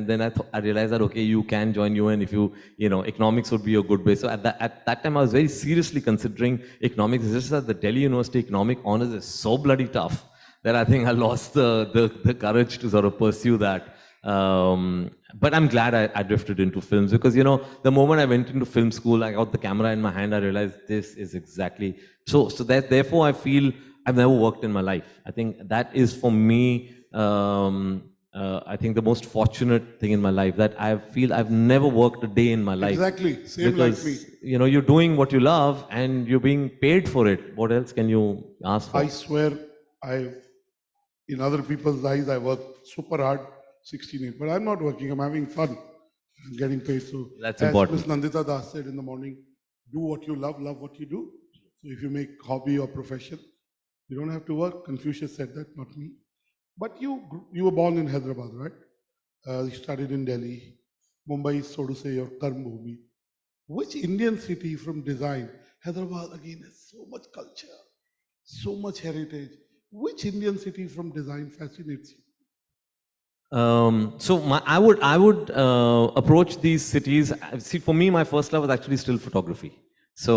then I realized that okay, you can join UN if economics would be a good base. So at that time I was very seriously considering economics. It's just that the Delhi University Economic Honors is so bloody tough that I think I lost the courage to sort of pursue that. But I'm glad I drifted into films, because the moment I went into film school, I got the camera in my hand, I realized this is exactly so that therefore I feel I've never worked in my life. I think that is for me, I think the most fortunate thing in my life, that I feel I've never worked a day in my life. Exactly, same like me. You're doing what you love and you're being paid for it. What else can you ask for? I swear, in other people's eyes, I work super hard, 16-8, but I'm not working, I'm having fun. I'm getting paid. So that's as important. Ms. Nandita Das said in the morning, do what you love what you do. So if you make hobby or profession, you don't have to work. Confucius said that, not me. But you were born in Hyderabad, right? You studied in Delhi. Mumbai is, so to say, your karm bhumi. Which Indian city from design? Hyderabad, again, has so much culture, so much heritage. Which Indian city from design fascinates you? I would approach these cities. See, for me, my first love was actually still photography. So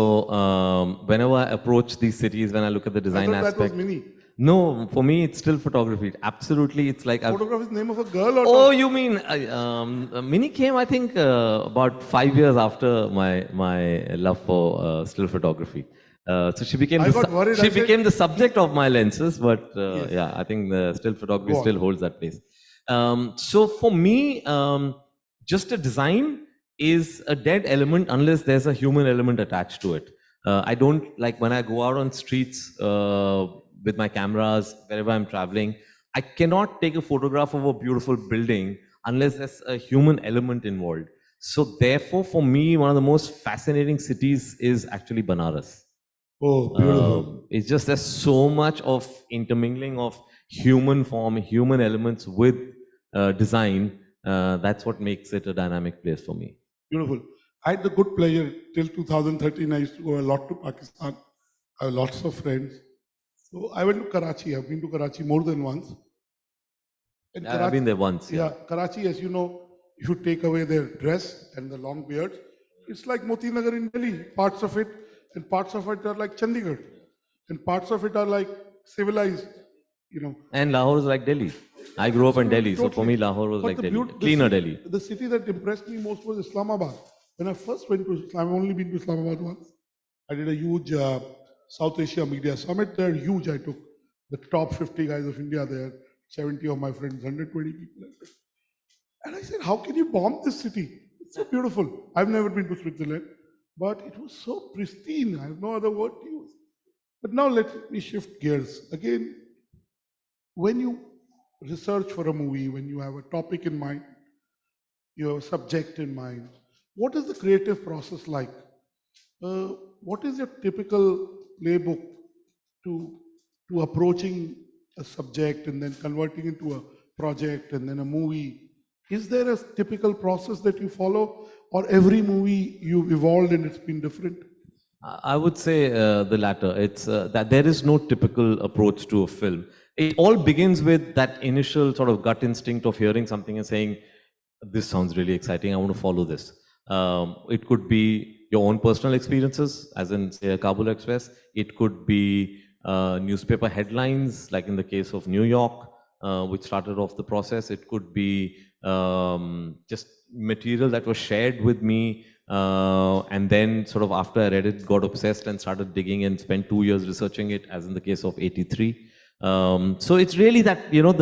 whenever I approach these cities, when I look at the design aspect, that was Mini. No, for me it's still photography. Absolutely, it's like photography is the name of a girl, or oh, you mean Mini came, I think, about 5 years after my love for still photography. So she became the subject of my lenses, but Yes. yeah, I think the still photography Go on. still holds that place. So for me, just a design is a dead element unless there's a human element attached to it. I don't like when I go out on streets with my cameras, wherever I'm traveling, I cannot take a photograph of a beautiful building unless there's a human element involved. So therefore, for me, one of the most fascinating cities is actually Banaras. Oh, beautiful. It's just there's so much of intermingling of human form, human elements with design. That's what makes it a dynamic place for me. Beautiful. I had the good pleasure till 2013. I used to go a lot to Pakistan. I have lots of friends. So I went to Karachi. I've been to Karachi more than once. And I've been there once. Yeah, Karachi, as you know, if you take away their dress and the long beards, it's like Moti Nagar in Delhi. Parts of it, and parts of it are like Chandigarh, and parts of it are like civilized, you know. And Lahore is like Delhi. I grew up in Delhi, so for me Lahore was like Delhi. Cleaner Delhi. The city that impressed me most was Islamabad. When I first went to Islam, I've only been to Islamabad once. I did a huge South Asia Media Summit there, huge. I took the top 50 guys of India there, 70 of my friends, 120 people. And I said, how can you bomb this city? It's so beautiful. I've never been to Switzerland, but it was so pristine. I have no other word to use. But now let me shift gears. Again, when you research for a movie, when you have a topic in mind, you have a subject in mind, what is the creative process like? What is your typical playbook to approaching a subject and then converting into a project and then a movie? Is there a typical process that you follow, or every movie you've evolved and it's been different? I would say the latter. It's that there is no typical approach to a film. It all begins with that initial sort of gut instinct of hearing something and saying, this sounds really exciting, I want to follow this. It could be your own personal experiences, as in, say, a Kabul Express. It could be newspaper headlines, like in the case of New York, which started off the process. It could be just material that was shared with me, and then sort of after I read it, got obsessed and started digging and spent 2 years researching it, as in the case of 83. So it's really that, you know,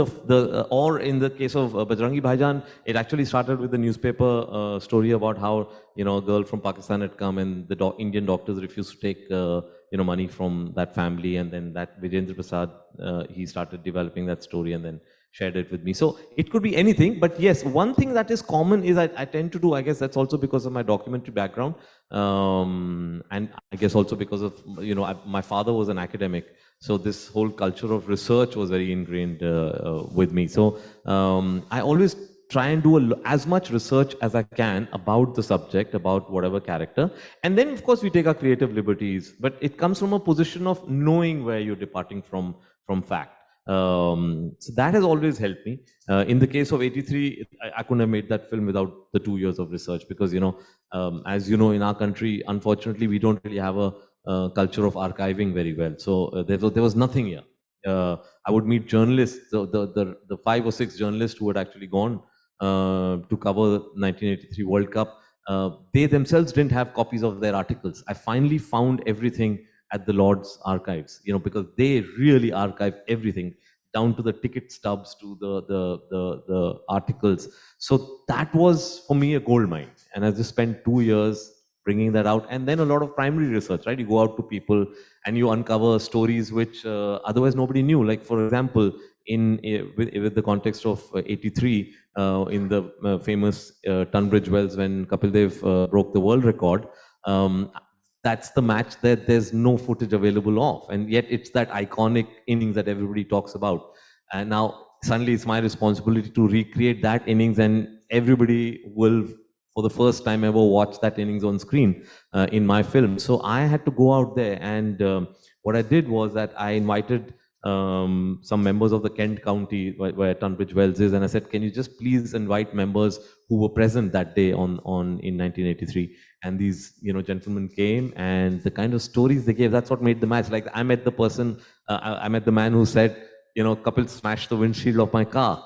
or in the case of Bajrangi Bhaijan, it actually started with the newspaper story about how, you know, a girl from Pakistan had come and the Indian doctors refused to take, you know, money from that family, and then that Vijendra Prasad, he started developing that story and then shared it with me. So it could be anything, but yes, one thing that is common is I tend to do, I guess that's also because of my documentary background, and I guess also because of, you know, my father was an academic. So this whole culture of research was very ingrained with me. So I always try and do as much research as I can about the subject, about whatever character. And then, of course, we take our creative liberties. But it comes from a position of knowing where you're departing from fact. So that has always helped me. In the case of 83, I couldn't have made that film without the 2 years of research because, you know, as you know, in our country, unfortunately, we don't really have a culture of archiving very well. So there was nothing here. I would meet journalists, the 5 or 6 journalists who had actually gone to cover the 1983 World Cup. They themselves didn't have copies of their articles. I finally found everything at the Lord's archives, you know, because they really archive everything down to the ticket stubs to the articles. So that was for me a gold mine, and I just spent 2 years bringing that out, and then a lot of primary research, right? You go out to people and you uncover stories which otherwise nobody knew. Like, for example, with the context of 83, in the famous Tunbridge Wells, when Kapil Dev broke the world record, that's the match that there's no footage available of, and yet it's that iconic innings that everybody talks about. And now suddenly it's my responsibility to recreate that innings, and everybody will, for the first time ever, watch that innings on screen in my film. So I had to go out there, and what I did was that I invited some members of the Kent County where Tunbridge Wells is, and I said, can you just please invite members who were present that day in 1983? And these, you know, gentlemen came, and the kind of stories they gave, that's what made the match. Like, I met the person, I met the man who said, you know, Kapil smashed the windshield of my car.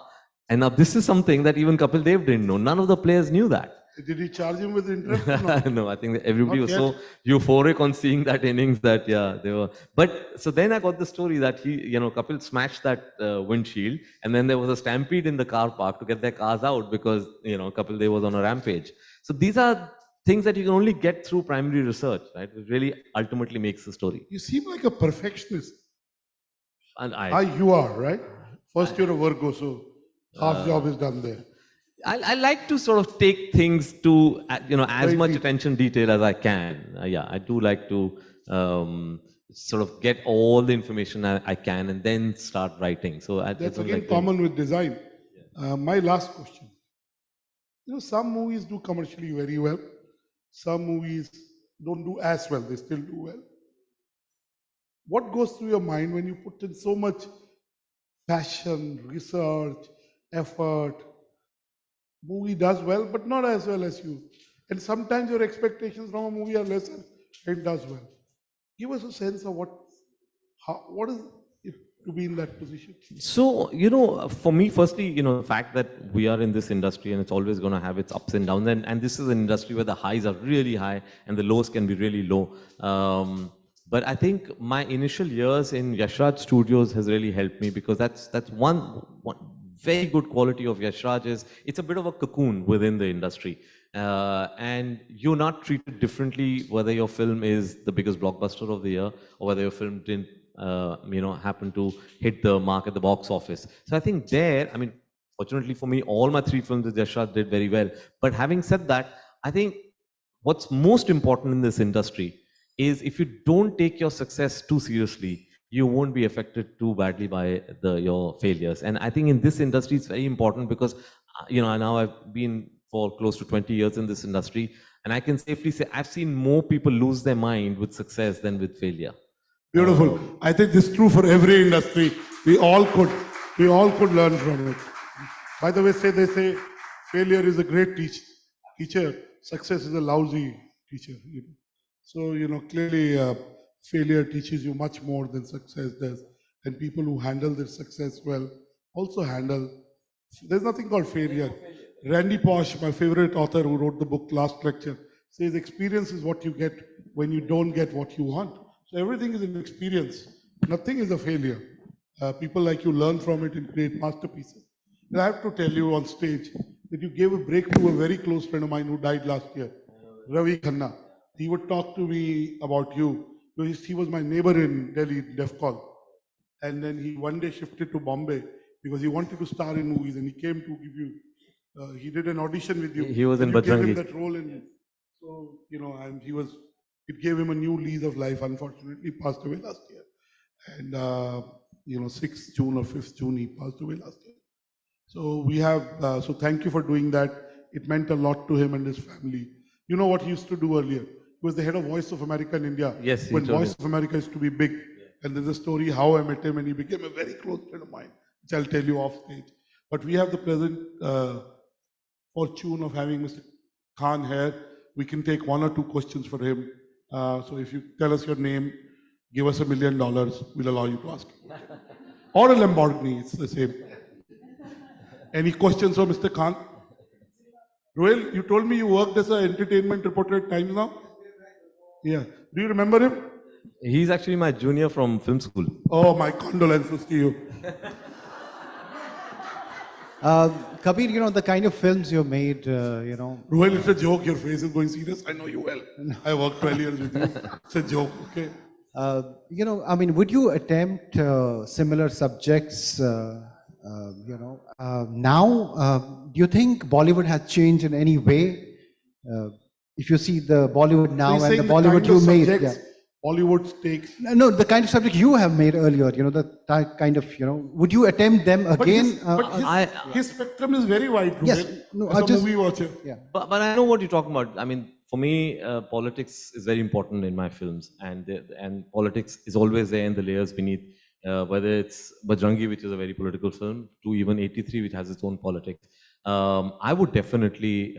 And now this is something that even Kapil Dev didn't know. None of the players knew that. Did he charge him with interest? No, I think that everybody was so euphoric on seeing that innings that, yeah, they were. But so then I got the story that he, you know, Kapil smashed that windshield, and then there was a stampede in the car park to get their cars out because, you know, Kapil Dev was on a rampage. So these are things that you can only get through primary research, right? It really ultimately makes the story. You seem like a perfectionist. And you are, right? First, you're a Virgo, so half job is done there. I like to sort of take things to, you know, as much attention detail as I can. Yeah, I do like to sort of get all the information I can and then start writing. So that's again common with design. My last question. You know, some movies do commercially very well. Some movies don't do as well. They still do well. what goes through your mind when you put in so much passion, research, effort? Movie does well, but not as well as you. And sometimes your expectations from a movie are lesser, and it does well. Give us a sense of what is it to be in that position? So, for me, firstly, the fact that we are in this industry and it's always going to have its ups and downs. And this is an industry where the highs are really high and the lows can be really low. But I think my initial years in Yashraj Studios has really helped me, because that's one very good quality of Yashraj is it's a bit of a cocoon within the industry. And you're not treated differently whether your film is the biggest blockbuster of the year or whether your film didn't happen to hit the mark at the box office. So I think fortunately for me, all my 3 films with Yashraj did very well. But having said that, I think what's most important in this industry is if you don't take your success too seriously, you won't be affected too badly by your failures. And I think in this industry, it's very important because, now I've been for close to 20 years in this industry, and I can safely say I've seen more people lose their mind with success than with failure. Beautiful. I think this is true for every industry. We all could learn from it. By the way, they say failure is a great teacher. Success is a lousy teacher. So, clearly failure teaches you much more than success does. And people who handle their success well also handle. There's nothing called failure. Randy Pausch, my favorite author who wrote the book Last Lecture, says experience is what you get when you don't get what you want. So everything is an experience. Nothing is a failure. People like you learn from it and create masterpieces. And I have to tell you on stage that you gave a break to a very close friend of mine who died last year, Ravi Khanna. He would talk to me about you. He was my neighbor in Delhi, Def Con. And then he one day shifted to Bombay because he wanted to star in movies, and he came to give you, he did an audition with you. He was in Bajrangi. Gave him Bajrangi. that role, and so, and it gave him a new lease of life. Unfortunately, he passed away last year. And, 6th June or 5th June, he passed away last year. So we have, so thank you for doing that. It meant a lot to him and his family. You know what he used to do earlier? He was the head of Voice of America in India. Yes, when Voice of America used to be big. And there's a story how I met him, and he became a very close friend of mine, which I'll tell you off stage. But we have the present fortune of having Mr. Khan here. We can take 1 or 2 questions for him. So if you tell us your name, give us $1 million, we'll allow you to ask. Or a Lamborghini, it's the same. Any questions for Mr. Khan? Roel, you told me you worked as an entertainment reporter at Times now? Yeah. Do you remember him? He's actually my junior from film school. Oh, my condolences to you. Kabir, the kind of films you made, Roel, it's a joke. Your face is going serious. I know you well. I worked 12 years with you. It's a joke, okay? would you attempt similar subjects, now? Do you think Bollywood has changed in any way? If you see the Bollywood now So and you're the saying Bollywood you made. subjects Bollywood takes. No, the kind of subject you have made earlier, the kind of, would you attempt them again? His spectrum is very wide. Ruben, Yes, no, as I a just- movie watcher. Yeah. But I know what you're talking about. For me, politics is very important in my films, and politics is always there in the layers beneath. Whether it's Bajrangi, which is a very political film, to even 83, which has its own politics. I would definitely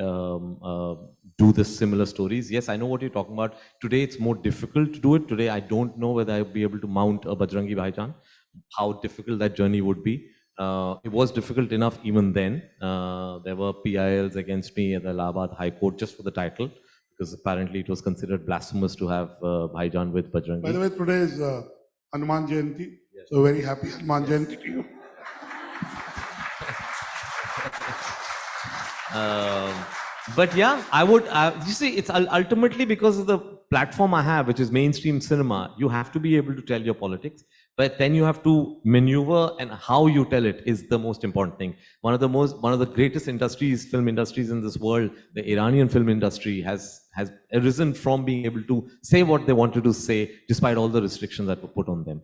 do the similar stories. Yes, I know what you're talking about. Today, it's more difficult to do it. Today, I don't know whether I'll be able to mount a Bajrangi Bhaijaan, how difficult that journey would be. It was difficult enough even then. There were PILs against me at the Allahabad High Court just for the title, because apparently it was considered blasphemous to have Bhaijaan with Bajrangi. By the way, today is Hanuman Jayanti. So very happy Hanuman Jayanti to you. But yeah, I would, you see, it's ultimately because of the platform I have, which is mainstream cinema. You have to be able to tell your politics, but then you have to maneuver, and how you tell it is the most important thing. One of the greatest industries, film industries in this world, the Iranian film industry has arisen from being able to say what they wanted to say, despite all the restrictions that were put on them.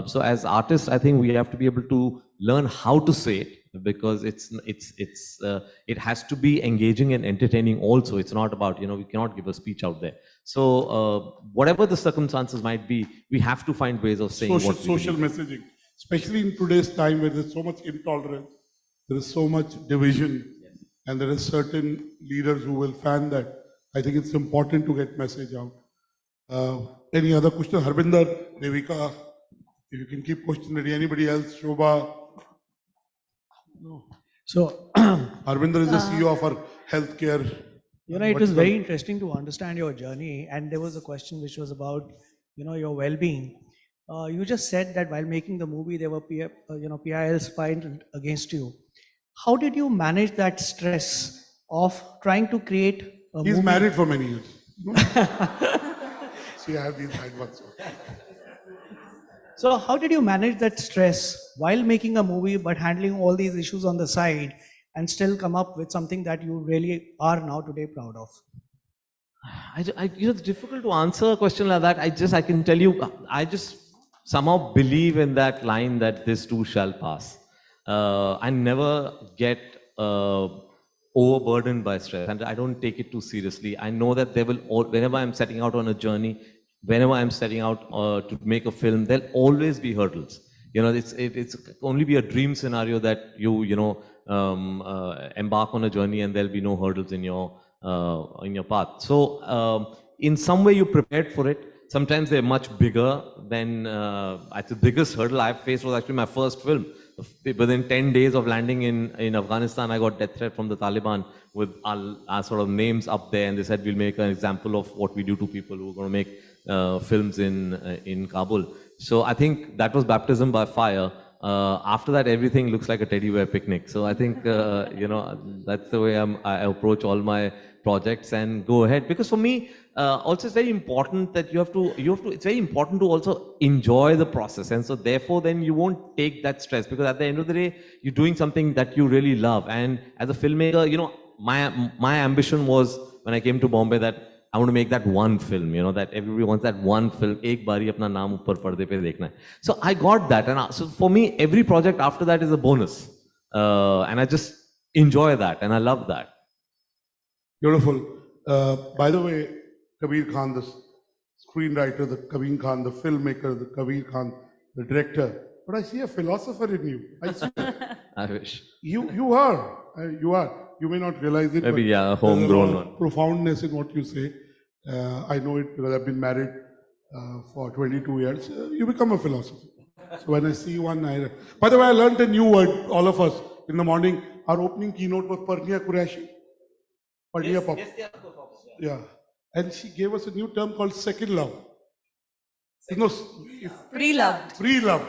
So as artists, I think we have to be able to learn how to say it, because it has to be engaging and entertaining also. It's not about, we cannot give a speech out there. So whatever the circumstances might be, we have to find ways of saying social messaging, especially in today's time where there's so much intolerance, there is so much division, and there are certain leaders who will fan that. I think it's important to get message out. Any other question? Harbinder, Devika, if you can keep question ready. Anybody else? Shobha? No. So, Harbinder is the CEO of our healthcare. It was very interesting to understand your journey, and there was a question which was about, your well-being. You just said that while making the movie, there were PILs filed against you. How did you manage that stress of trying to create a movie? He's married for many years. See, I have these bad ones. So how did you manage that stress while making a movie, but handling all these issues on the side and still come up with something that you really are now today proud of? It's difficult to answer a question like that. I can tell you, I just somehow believe in that line that this too shall pass. I never get overburdened by stress, and I don't take it too seriously. I know that whenever I'm setting out on a journey, whenever I'm setting out to make a film, there'll always be hurdles. It's only be a dream scenario that you embark on a journey and there'll be no hurdles in your path. So in some way you prepared for it. Sometimes they're much bigger than, the biggest hurdle I've faced was actually my first film. Within 10 days of landing in Afghanistan, I got death threat from the Taliban with our sort of names up there, and they said, we'll make an example of what we do to people who are going to make films in Kabul. So I think that was baptism by fire. After that, everything looks like a teddy bear picnic. So I think, that's the way I approach all my projects and go ahead. Because for me, also it's very important that it's very important to also enjoy the process. And so therefore, then you won't take that stress, because at the end of the day, you're doing something that you really love. And as a filmmaker, my ambition was, when I came to Bombay, that I want to make that one film, that everybody wants that one film. Ek bari apna naam uppar parde pe dekhna hai. So I got that. And so for me, every project after that is a bonus. And I just enjoy that. And I love that. Beautiful. By the way, Kabir Khan, the screenwriter, the Kabir Khan, the filmmaker, the Kabir Khan, the director. But I see a philosopher in you. I see. I wish. You are. You may not realize it. Maybe, yeah, a homegrown one. Profoundness in what you say. I know it because I've been married for 22 years. You become a philosopher. So when I see one, by the way, I learned a new word, all of us, in the morning. Our opening keynote was Parnia Quraishi. Parnia Pop. Yeah. And she gave us a new term called second love. Pre-loved. Pre-loved.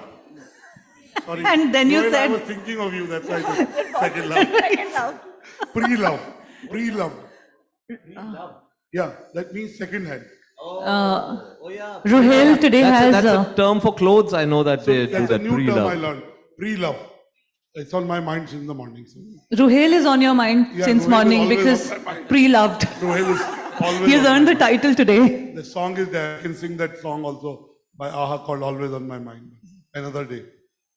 Sorry. And then you said... I was thinking of you, that's why I said second love. Second love. Pre-love. Pre-loved. Yeah, that means second hand. Yeah. Ruhail today that's a term for clothes. I know that they do that. That's a new pre-love. term I learned. Pre-love. It's on my mind since the morning. Ruhail is on your mind since Ruhail morning because pre-loved. Ruhail is always He has earned the title today. The song is there. I can sing that song also by Aha called Always on My Mind. Another day.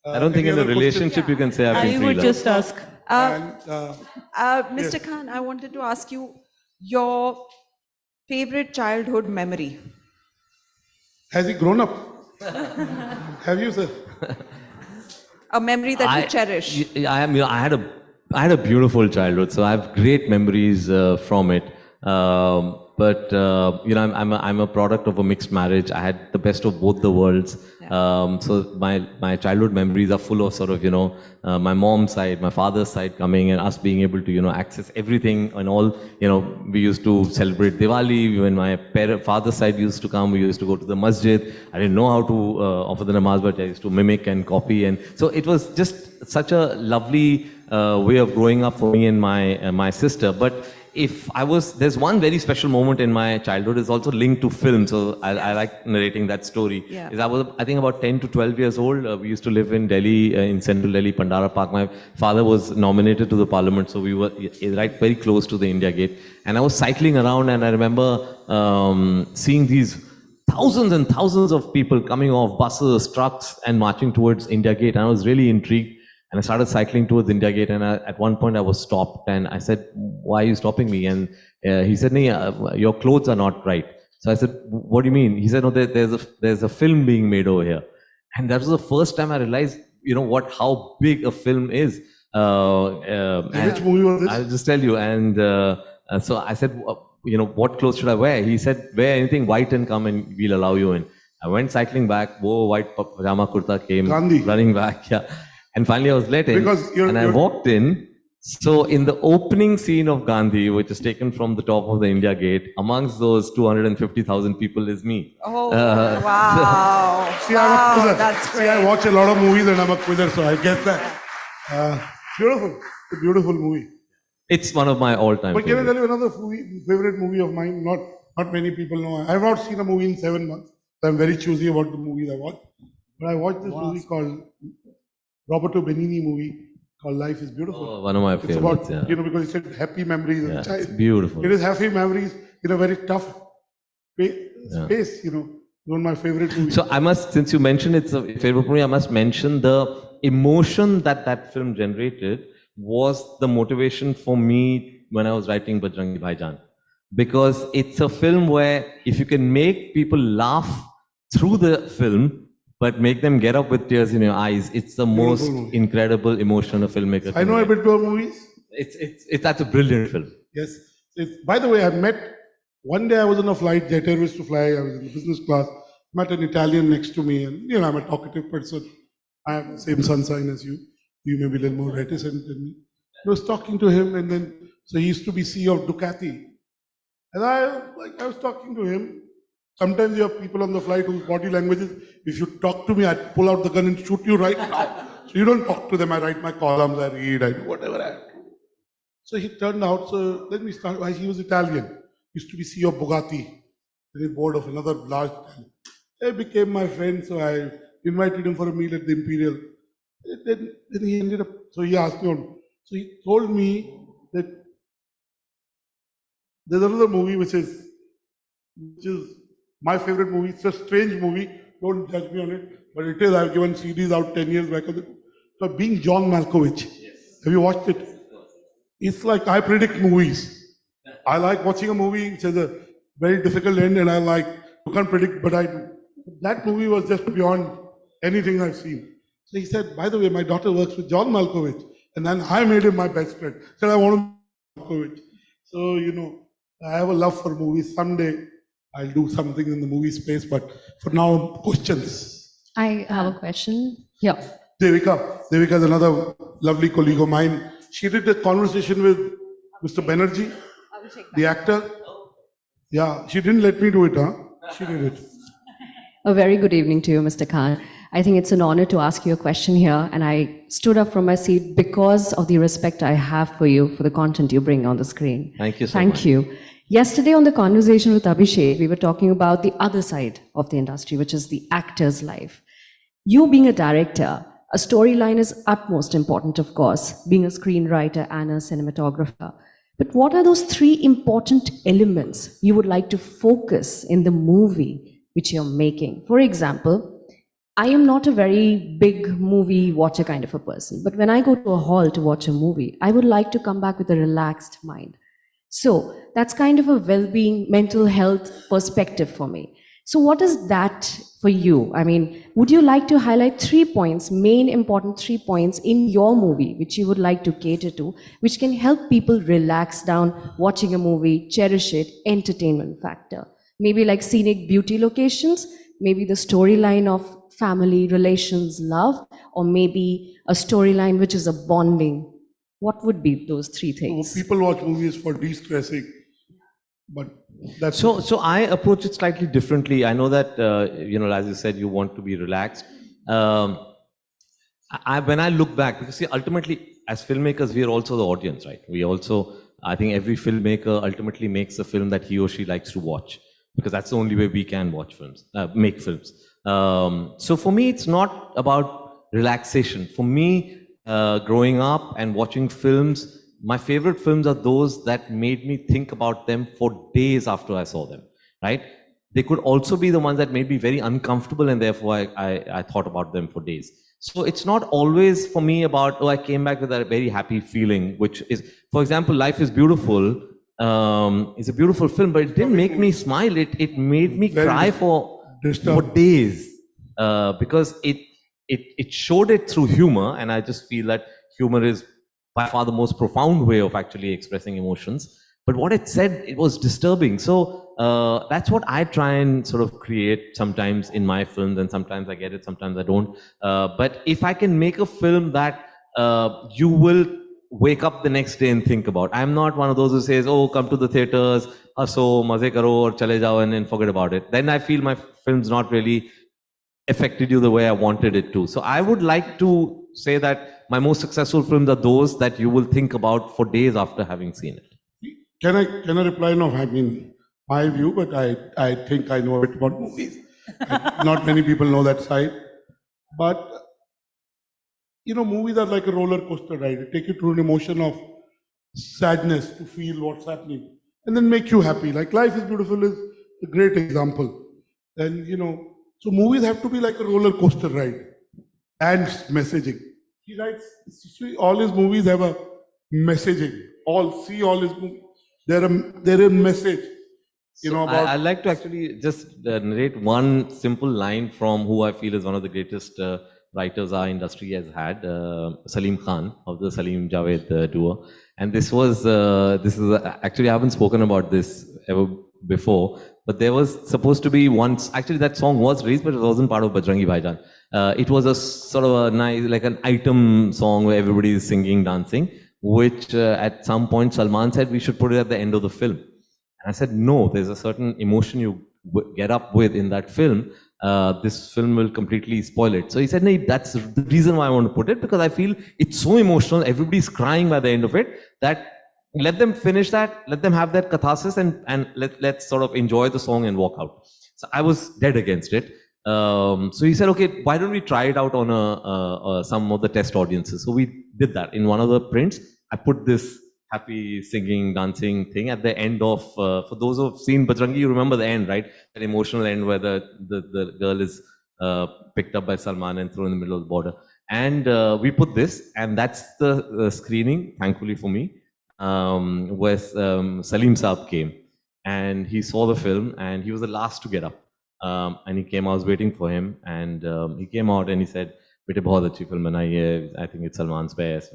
I don't think in a relationship you can say I've been I would just ask. Mr. Khan, I wanted to ask you your favorite childhood memory. Has he grown up? Have you, sir? A memory that you cherish. I had a beautiful childhood, so I have great memories from it. But I'm a product of a mixed marriage. I had the best of both the worlds. So my childhood memories are full of sort of my mom's side, my father's side coming, and us being able to access everything and all. We used to celebrate Diwali. When my father's side used to come, we used to go to the masjid. I didn't know how to offer the namaz, but I used to mimic and copy. And so it was just such a lovely way of growing up for me and my sister. But there's one very special moment in my childhood is also linked to film. So I like narrating that story. Yeah. I was, I think, about 10 to 12 years old. We used to live in Delhi, in central Delhi, Pandara Park. My father was nominated to the parliament, so we were right very close to the India Gate. And I was cycling around, and I remember seeing these thousands and thousands of people coming off buses, trucks, and marching towards India Gate. And I was really intrigued. And I started cycling towards India Gate, and at one point I was stopped, and I said, "Why are you stopping me?" And he said, "No, your clothes are not right." So I said, "What do you mean?" He said, "No, there's a film being made over here." And that was the first time I realized, how big a film is. Which movie was this? I'll just tell you. And so I said, "What clothes should I wear?" He said, "Wear anything white and come, and we'll allow you in." I went cycling back, wore white pajama kurta, came running back, yeah. And finally I was let in, and I walked in. So in the opening scene of Gandhi, which is taken from the top of the India Gate, amongst those 250,000 people is me. Oh, wow. See, I'm a quizzer. That's great. See, I watch a lot of movies and I'm a quizzer, so I get that. Beautiful. It's a beautiful movie. It's one of my all-time But can I favorites. tell you another favorite movie of mine? Not many people know. I have not seen a movie in 7 months. So I'm very choosy about the movies I watch. But I watched this movie called Roberto Benigni movie called Life is Beautiful. Oh, one of my favorites, It's about, because he said happy memories as a child. It's beautiful. It is happy memories in a very tough space, One of my favorite movies. So I must, since you mentioned it's a favorite movie, I must mention the emotion that film generated was the motivation for me when I was writing Bajrangi Bhaijaan. Because it's a film where if you can make people laugh through the film, but make them get up with tears in your eyes, it's the most incredible emotion a filmmaker I know a bit about movies. That's a brilliant film. Yes. By the way, one day I was on a flight, Jet Airways to fly, I was in the business class, met an Italian next to me, and I'm a talkative person. I have the same sun sign as you. You may be a little more reticent than me. I was talking to him, and then, so he used to be CEO of Ducati. And I was talking to him. Sometimes you have people on the flight whose body language is, if you talk to me, I'd pull out the gun and shoot you right now. So you don't talk to them. I write my columns, I read, I do whatever I do. So he turned out, so let me start, he was Italian. Used to be CEO of Bugatti. Then he board of another large Italian. He became my friend, so I invited him for a meal at the Imperial. Then he ended up, so he asked me on, so he told me that there's another movie which is my favorite movie. It's a strange movie. Don't judge me on it, but it is. I've given CDs out 10 years back. So being John Malkovich. Yes. Have you watched it? It's like I predict movies. I like watching a movie which has a very difficult end, and you can't predict, but I do. That movie was just beyond anything I've seen. So he said, by the way, my daughter works with John Malkovich, and then I made him my best friend. He said, I want to be Malkovich. So, I have a love for movies. Someday I'll do something in the movie space, but for now, questions. I have a question. Yeah. Devika is another lovely colleague of mine. She did a conversation with Mr. Banerjee, the actor. Yeah, she didn't let me do it, huh? She did it. A very good evening to you, Mr. Khan. I think it's an honor to ask you a question here, and I stood up from my seat because of the respect I have for you, for the content you bring on the screen. Thank you so much. Thank you. Yesterday on the conversation with Abhishek, we were talking about the other side of the industry, which is the actor's life. You being a director, a storyline is utmost important, of course, being a screenwriter and a cinematographer. But what are those 3 important elements you would like to focus in the movie which you're making? For example, I am not a very big movie watcher kind of a person, but when I go to a hall to watch a movie, I would like to come back with a relaxed mind. So that's kind of a well-being, mental health perspective for me. So what is that for you? I mean, would you like to highlight 3 points, main important 3 points in your movie, which you would like to cater to, which can help people relax down watching a movie, cherish it, entertainment factor? Maybe like scenic beauty locations, maybe the storyline of family, relations, love, or maybe a storyline which is a bonding. What would be those 3 things? People watch movies for de-stressing, but that's... So I approach it slightly differently. I know that, as you said, you want to be relaxed. When I look back, because see, ultimately, as filmmakers, we are also the audience, right? I think every filmmaker ultimately makes a film that he or she likes to watch, because that's the only way we can watch films, make films. So for me, it's not about relaxation. For me, growing up and watching films, my favorite films are those that made me think about them for days after I saw them, right? They could also be the ones that made me very uncomfortable, and therefore I thought about them for days. So it's not always for me about, oh, I came back with a very happy feeling, which is, for example, Life is Beautiful. It's a beautiful film, but it didn't make me smile. It made me cry for days because it showed it through humor, and I just feel that humor is by far the most profound way of actually expressing emotions. But what it said, it was disturbing. So that's what I try and sort of create sometimes in my films, and sometimes I get it, sometimes I don't. But if I can make a film that you will wake up the next day and think about. I'm not one of those who says, oh, come to the theaters, haso, maze karo, or chale jao, and then forget about it. Then I feel my film's not really affected you the way I wanted it to. So I would like to say that my most successful films are those that you will think about for days after having seen it. Can I reply? No, I mean, my view, but I think I know a bit about movies. Not many people know that side. But, you know, movies are like a roller coaster ride. They take you through an emotion of sadness to feel what's happening and then make you happy. Like Life is Beautiful is a great example. And, you know, so movies have to be like a roller coaster ride and messaging. He writes, all his movies have a messaging. All his movies. They're a message, you know, about... I'd like to actually just narrate one simple line from who I feel is one of the greatest writers our industry has had, Salim Khan of the Salim Javed duo. And this is actually, I haven't spoken about this ever before, but there was supposed to be once, actually that song was released, but it wasn't part of Bajrangi Bhaijan. It was a sort of a nice, like an item song where everybody is singing, dancing, which at some point Salman said we should put it at the end of the film. And I said, no, there's a certain emotion you get up with in that film. This film will completely spoil it. So he said, no, that's the reason why I want to put it, because I feel it's so emotional. Everybody's crying by the end of it, that let them finish that, let them have that catharsis, and let's sort of enjoy the song and walk out. So I was dead against it. So he said, okay, why don't we try it out on some of the test audiences? So we did that. In one of the prints, I put this happy singing, dancing thing at the end of, for those who have seen Bajrangi, you remember the end, right? That emotional end where the girl is picked up by Salman and thrown in the middle of the border. And we put this, and that's the screening, thankfully for me, where Salim Saab came. And he saw the film, and he was the last to get up. And he came, I was waiting for him, and he came out and he said, "Bete bahut achhi film banai hai, I think it's Salman's best."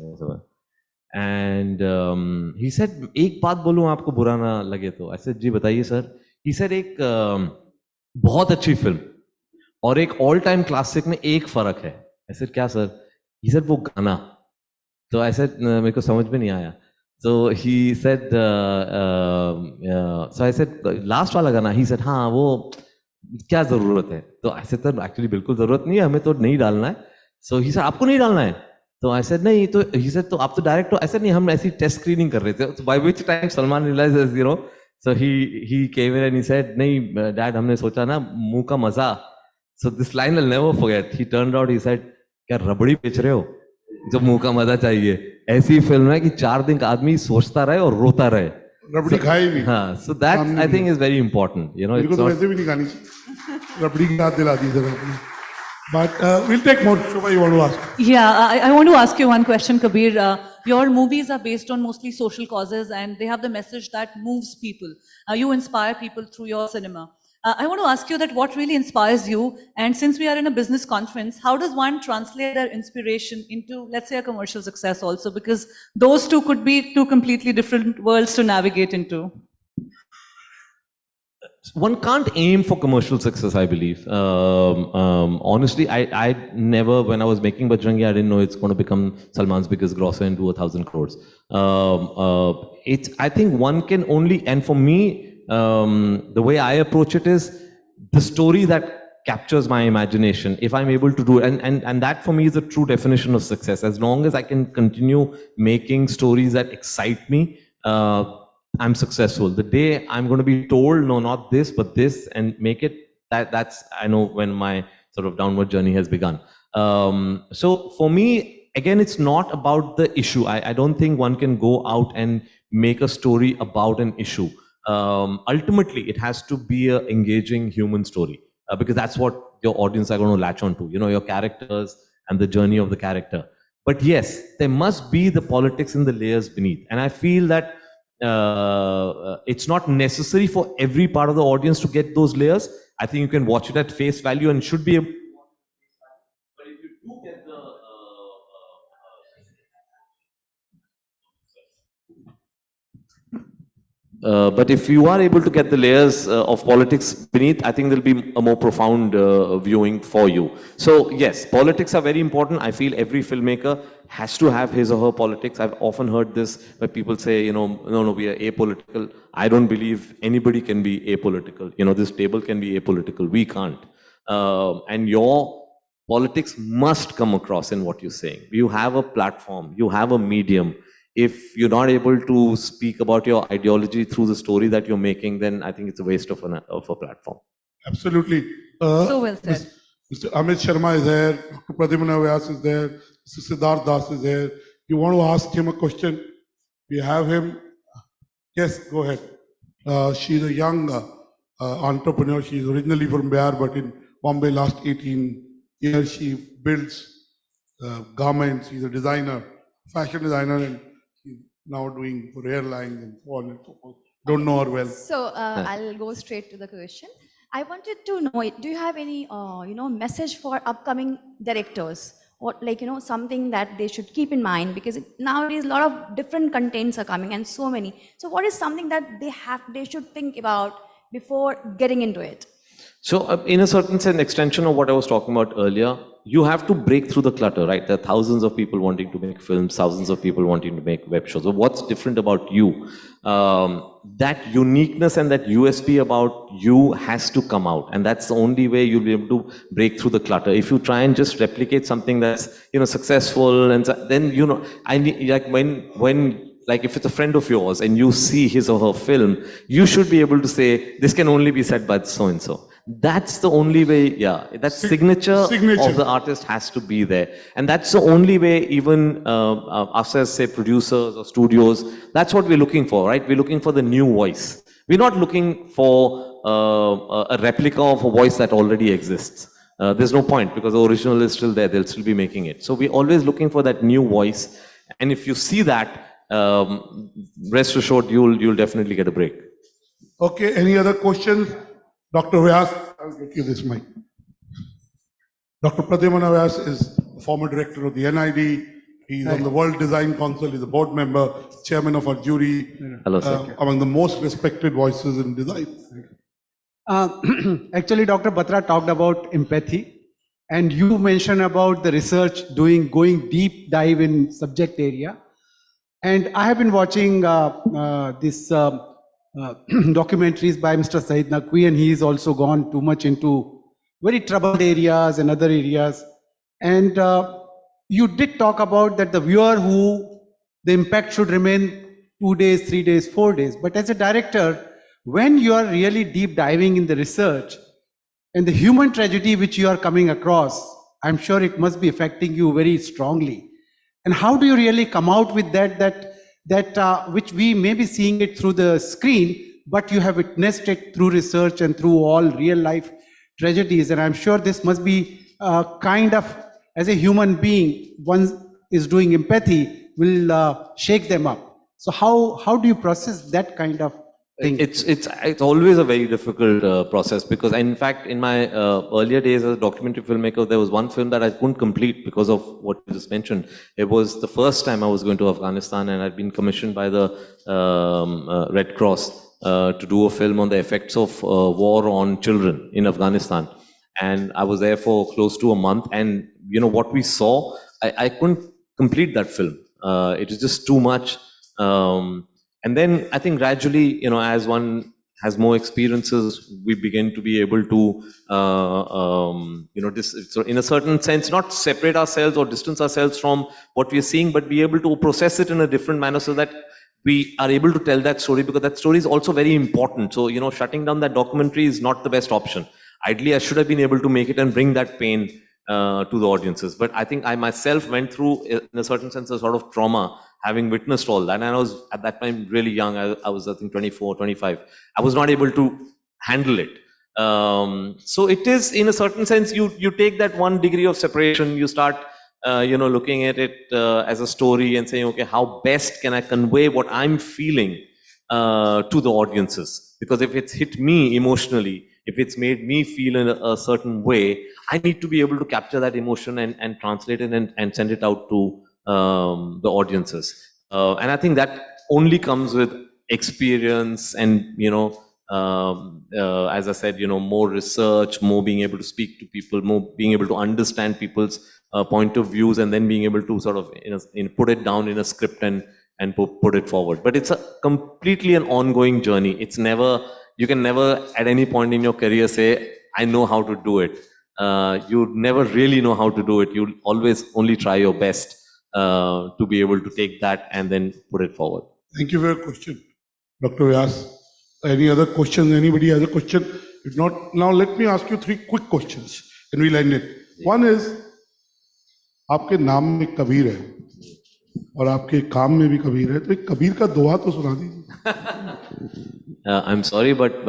And he said, "Ek baat bolu aapko bura na lage to." I said, "Ji bataiye sir." He said, "Ek bahut achhi film और एक all time classic में एक फर्क है." I said, "क्या sir?" He said, "वो गाना." तो I said, मेरे को समझ में नहीं आया. So he said, so I said, "Last वाला गाना." He said, "हाँ वो क्या जरूरत है?" तो I said, "सर एक्चुअली बिल्कुल जरूरत नहीं है, हमें तो नहीं डालना है." So he said, "आपको नहीं डालना है?" तो I said, "नहीं." तो he said, "तो आप तो डायरेक्ट हो." I said, "नहीं, हम ऐसी टेस्ट स्क्रीनिंग कर रहे थे." So by which time Salman realizes, you know, so he came in and he said, "नहीं dad, हमने सोचा ना मुंह का मजा." So this line I'll never forget. He turned out, he said, "क्या रबड़ी बेच रहे हो जो मुंह का मजा चाहिए?" ऐसी फिल्म है कि 4 दिन का आदमी सोचता रहे और रोता रहे. रबड़ी खाए भी. हाँ, so that I think is very important. You know, मेरे को तो वैसे भी नहीं खानी रबड़ी की याद दिला दी जरा. But we'll take more. Shobha, you want to ask? Yeah, I want to ask you one question, Kabir. Your movies are based on mostly social causes, and they have the message that moves people. You inspire people through your cinema. I want to ask you that what really inspires you, and since we are in a business conference, how does one translate their inspiration into, let's say, a commercial success also? Because those two could be two completely different worlds to navigate into. One can't aim for commercial success, I believe. Honestly, I never, when I was making Bajrangi, I didn't know it's going to become Salman's biggest grosser and do 1,000 crores. I think one can only, and for me, the way I approach it is the story that captures my imagination. If I'm able to do it, and that for me is a true definition of success. As long as I can continue making stories that excite me, I'm successful. The day I'm going to be told, no, not this, but this, and make it, that's, I know when my sort of downward journey has begun. So for me, again, it's not about the issue. I don't think one can go out and make a story about an issue. Ultimately, it has to be an engaging human story, because that's what your audience are going to latch onto. You know, your characters and the journey of the character. But yes, there must be the politics in the layers beneath. And I feel that it's not necessary for every part of the audience to get those layers. I think you can watch it at face value and should be able. But if you do get the but if you are able to get the layers of politics beneath, I think there'll be a more profound viewing for you. So yes, politics are very important. I feel every filmmaker has to have his or her politics. I've often heard this where people say, no, we are apolitical. I don't believe anybody can be apolitical. This table can be apolitical. We can't. And your politics must come across in what you're saying. You have a platform. You have a medium. If you're not able to speak about your ideology through the story that you're making, then I think it's a waste of a platform. Absolutely. So well said. Mr. Amit Sharma is there, Dr. Pradyumna Vyas is there, Mr. Siddharth Das is there. You want to ask him a question? We have him. Yes, go ahead. She's a young entrepreneur. She's originally from Bihar, but in Bombay last 18 years, she builds garments. She's a designer, fashion designer, and she's now doing for airlines and so on and so forth. Don't know her well. So I'll go straight to the question. I wanted to know, do you have any, message for upcoming directors? Or something that they should keep in mind, because nowadays a lot of different contents are coming and so many. So what is something that they should think about before getting into it? So in a certain sense, extension of what I was talking about earlier, you have to break through the clutter, right? There are thousands of people wanting to make films, thousands of people wanting to make web shows. So what's different about you? That uniqueness and that USP about you has to come out. And that's the only way you'll be able to break through the clutter. If you try and just replicate something that's, successful, and then, I need, like if it's a friend of yours and you see his or her film, you should be able to say, this can only be said by so-and-so. That's the only way, that signature of the artist has to be there. And that's the only way even us as, say, producers or studios, that's what we're looking for, right? We're looking for the new voice. We're not looking for a replica of a voice that already exists. There's no point, because the original is still there. They'll still be making it. So we're always looking for that new voice. And if you see that, rest assured, you'll definitely get a break. Okay, any other questions? Dr. Vyas, I'll get you this mic. Dr. Pradyumna Vyas is former director of the NID. He's on the World Design Council. He's a board member, chairman of our jury. Hello, sir. Among the most respected voices in design. Actually, Dr. Batra talked about empathy, and you mentioned about the research going deep dive in subject area. And I have been watching this documentaries by Mr. Saeed Naqvi, and he's also gone too much into very troubled areas and other areas. And you did talk about that the viewer who the impact should remain 2 days, 3 days, 4 days. But as a director, when you are really deep diving in the research and the human tragedy which you are coming across, I'm sure it must be affecting you very strongly. And how do you really come out with that which we may be seeing it through the screen, but you have witnessed it through research and through all real life tragedies? And I'm sure this must be kind of, as a human being, one is doing empathy, will shake them up. So how do you process that kind of thing? It's always a very difficult process, because in fact in my earlier days as a documentary filmmaker, there was one film that I couldn't complete because of what you just mentioned. It was the first time I was going to Afghanistan, and I'd been commissioned by the Red Cross to do a film on the effects of war on children in Afghanistan. And I was there for close to a month, and what we saw, I couldn't complete that film. It was just too much. And then I think gradually, as one has more experiences, we begin to be able to, so in a certain sense, not separate ourselves or distance ourselves from what we are seeing, but be able to process it in a different manner so that we are able to tell that story, because that story is also very important. So, shutting down that documentary is not the best option. Ideally, I should have been able to make it and bring that pain to the audiences. But I think I myself went through, in a certain sense, a sort of trauma, having witnessed all that. And I was at that time really young. I was, I think, 24, 25. I was not able to handle it. So it is, in a certain sense, you take that 1 degree of separation, you start looking at it as a story and saying, okay, how best can I convey what I'm feeling to the audiences? Because if it's hit me emotionally, if it's made me feel in a certain way, I need to be able to capture that emotion and translate it and send it out to the audiences. And I think that only comes with experience and, as I said, more research, more being able to speak to people, more being able to understand people's point of views, and then being able to sort of put it down in a script and put it forward. But it's a completely an ongoing journey. It's never, you can never at any point in your career say, I know how to do it. You never really know how to do it. You'll always only try your best to be able to take that and then put it forward. Thank you for your question, Dr. Vyas. Any other questions? Anybody has a question? If not, now let me ask you 3 quick questions and we'll end it. One is, आपके नाम में कबीर है और आपके काम में भी कबीर है, तो एक कबीर का दोहा तो सुना दीजिए. I'm sorry, but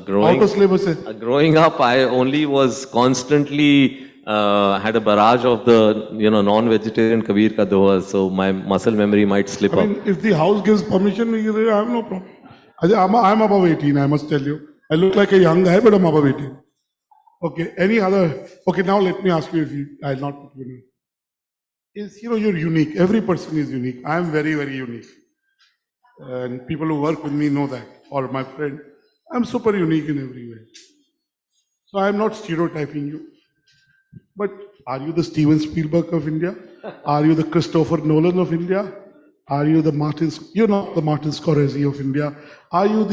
growing up, I only was constantly had a barrage of the non-vegetarian Kabir ka doha, so my muscle memory might slip up. If the house gives permission, I have no problem. I'm above 18, I must tell you. I look like a young guy, but I'm above 18. Okay, any other? Okay, now let me ask you, I'll not put you in. You're unique. Every person is unique. I am very, very unique. And people who work with me know that, or my friend. I'm super unique in every way. So I'm not stereotyping you. But are you the Steven Spielberg of India? Are you the Christopher Nolan of India? Are you the you're not the Martin Scorsese of India? Are you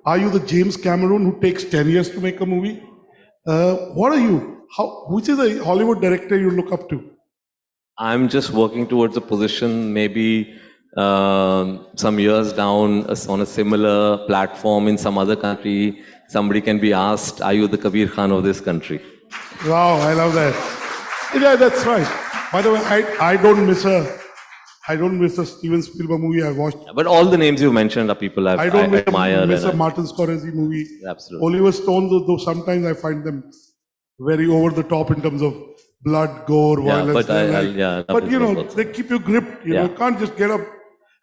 are you the James Cameron who takes 10 years to make a movie? What are you? Which is a Hollywood director you look up to? I'm just working towards a position, maybe some years down on a similar platform in some other country. Somebody can be asked, are you the Kabir Khan of this country? Wow, I love that. Yeah, that's right. By the way, I don't miss a Steven Spielberg movie I watched. But all the names you mentioned are people I admire. Miss a Martin Scorsese movie. Absolutely. Oliver Stone, though sometimes I find them very over the top in terms of blood, gore, violence. But they keep you gripped. You can't just get up.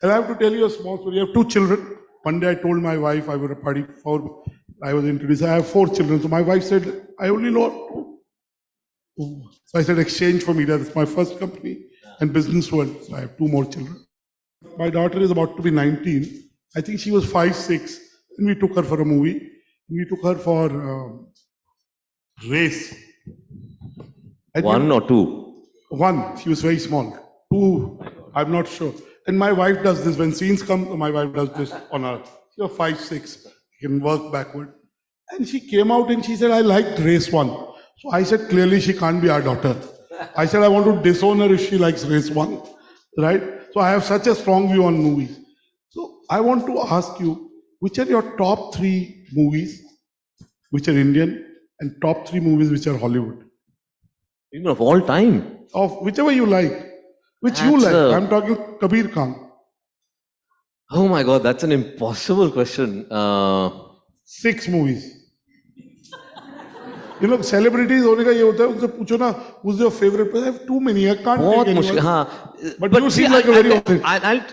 And I have to tell you a small story. I have 2 children. One day I told my wife, I was at a party before I was introduced. I have 4 children. So my wife said, I only know 2. So I said, exchange for media. That's my first company. And Businessworld. So I have 2 more children. My daughter is about to be 19. I think she was 5, 6. And we took her for a movie. We took her for Race. 1 or 2? 1. She was very small. 2, I'm not sure. And my wife does this. When scenes come, my wife does this on her. She was 5, 6. You can work backward. And she came out and she said, I liked Race 1. So I said, clearly she can't be our daughter. I said, I want to disown her if she likes Race 1. Right? So I have such a strong view on movies. So I want to ask you, which are your top 3 movies which are Indian and top 3 movies which are Hollywood? Even of all time? Of whichever you like. Which you like. I'm talking Kabir Khan. Oh my God, that's an impossible question. 6 movies. Celebrities होने का ये होता है उनसे पूछो ना who's your favorite? I have too many. I can't take anyone. But you seem like a very authentic.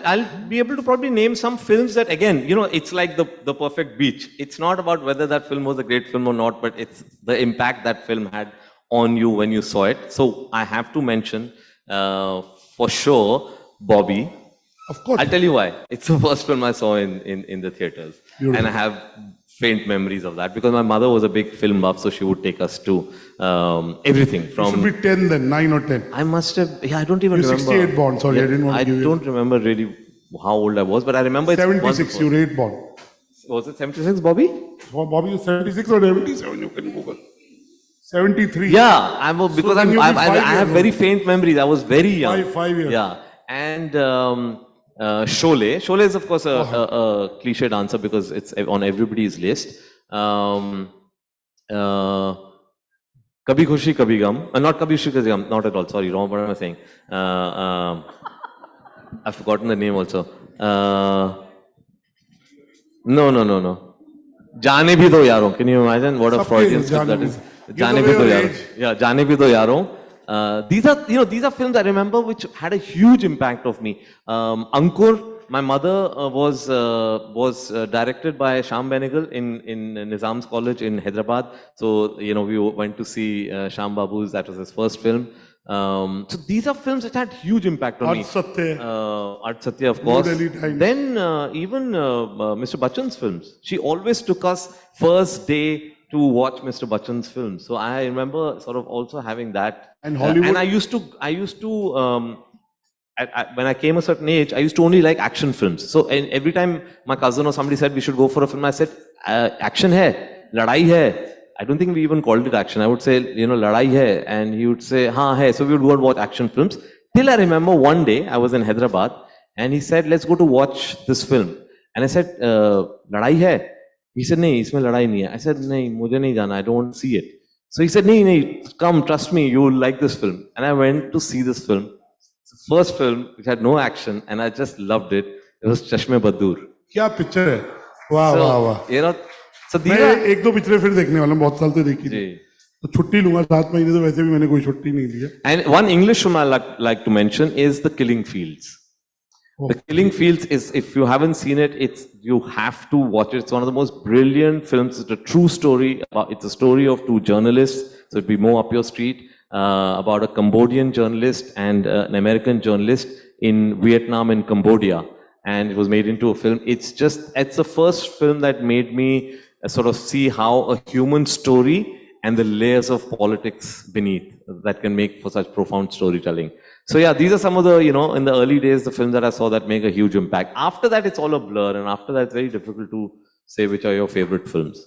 I'll be able to probably name some films that, again, it's like the perfect beach. It's not about whether that film was a great film or not, but it's the impact that film had on you when you saw it. So I have to mention, for sure, Bobby. Of course. I'll tell you why. It's the first film I saw in the theaters. Beautiful. And I have faint memories of that because my mother was a big film buff, so she would take us to everything from... You should be 10 then, 9 or 10. I must have... Yeah, I don't even remember. You're 68 born, sorry, I didn't want to give you... I don't remember really how old I was, but I remember... 76, you're 8 born. Was it 76, Bobby? Well, Bobby is 76 or 77, you can Google. 73. Yeah, because I have very faint memories. I was very young. 5 years. Yeah, and Sholay. Sholay is of course a cliched answer because it's on everybody's list. Kabhi Khushi Kabhi Gum. Not Kabhi Khushi Kabhi Gum. Not at all. Sorry, wrong. What am I saying? I've forgotten the name also. No. Jaane Bhi Do Yaron. Can you imagine what a Freudian slip that is? Jaane Bhi Do Yaron. Yeah, Jaane Bhi Do Yaron. These are films I remember which had a huge impact of me. Ankur, my mother was directed by Shyam Benegal in Nizam's College in Hyderabad. So, we went to see Shyam Babu's, that was his first film. So these are films that had huge impact on me. Art Satya, of course. Then even Mr. Bachchan's films. She always took us first day to watch Mr. Bachchan's films. So I remember sort of also having that. And Hollywood. And I used to when I came a certain age, I used to only like action films. So every time my cousin or somebody said we should go for a film, I said, action hai, ladai hai. I don't think we even called it action. I would say, ladai hai. And he would say, haan hai. So we would go and watch action films. Till I remember one day, I was in Hyderabad, and he said, let's go to watch this film. And I said, ladai hai? He said, nahi, isme ladai nahi hai. I said, nahi, mujhe nahi jana, I don't want to see it. So he said, nahi, come, trust me, you will like this film. And I went to see this film. It's the first film which had no action, and I just loved it. It was Chashme Badur. What picture hai? Wow, wow, wow. So मैं एक दो पिक्चरें फिर देखने वाला हूँ, बहुत साल से देखी थी। तो छुट्टी लूँगा 7 महीने, तो वैसे भी मैंने कोई छुट्टी नहीं लिया। And one English film I like to mention is The Killing Fields. The Killing Fields is, if you haven't seen it, you have to watch it. It's one of the most brilliant films. It's a true story. It's a story of 2 journalists. So it'd be more up your street, about a Cambodian journalist and an American journalist in Vietnam and Cambodia. And it was made into a film. It's the first film that made me sort of see how a human story and the layers of politics beneath that can make for such profound storytelling. So yeah, these are some of the, in the early days, the films that I saw that make a huge impact. After that, it's all a blur. And after that, it's very difficult to say which are your favorite films.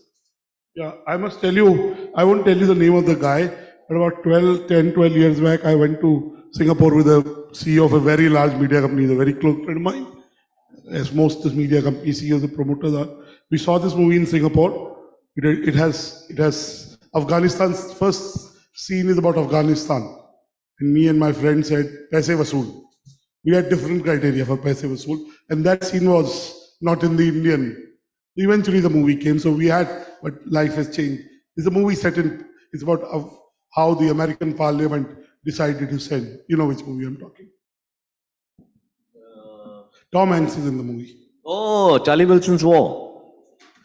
Yeah, I must tell you, I won't tell you the name of the guy, but about 10, 12 years back, I went to Singapore with the CEO of a very large media company, he's a very close friend of mine, as most this media company CEOs and promoters are. We saw this movie in Singapore. It has Afghanistan's first scene is about Afghanistan. And me and my friend said, Paise Vasool. We had different criteria for Paise Vasool. And that scene was not in the Indian. Eventually the movie came, so we had, but life has changed. It's a movie set in, it's about how the American Parliament decided to send. You know which movie I'm talking. Tom Hanks is in the movie. Oh, Charlie Wilson's War.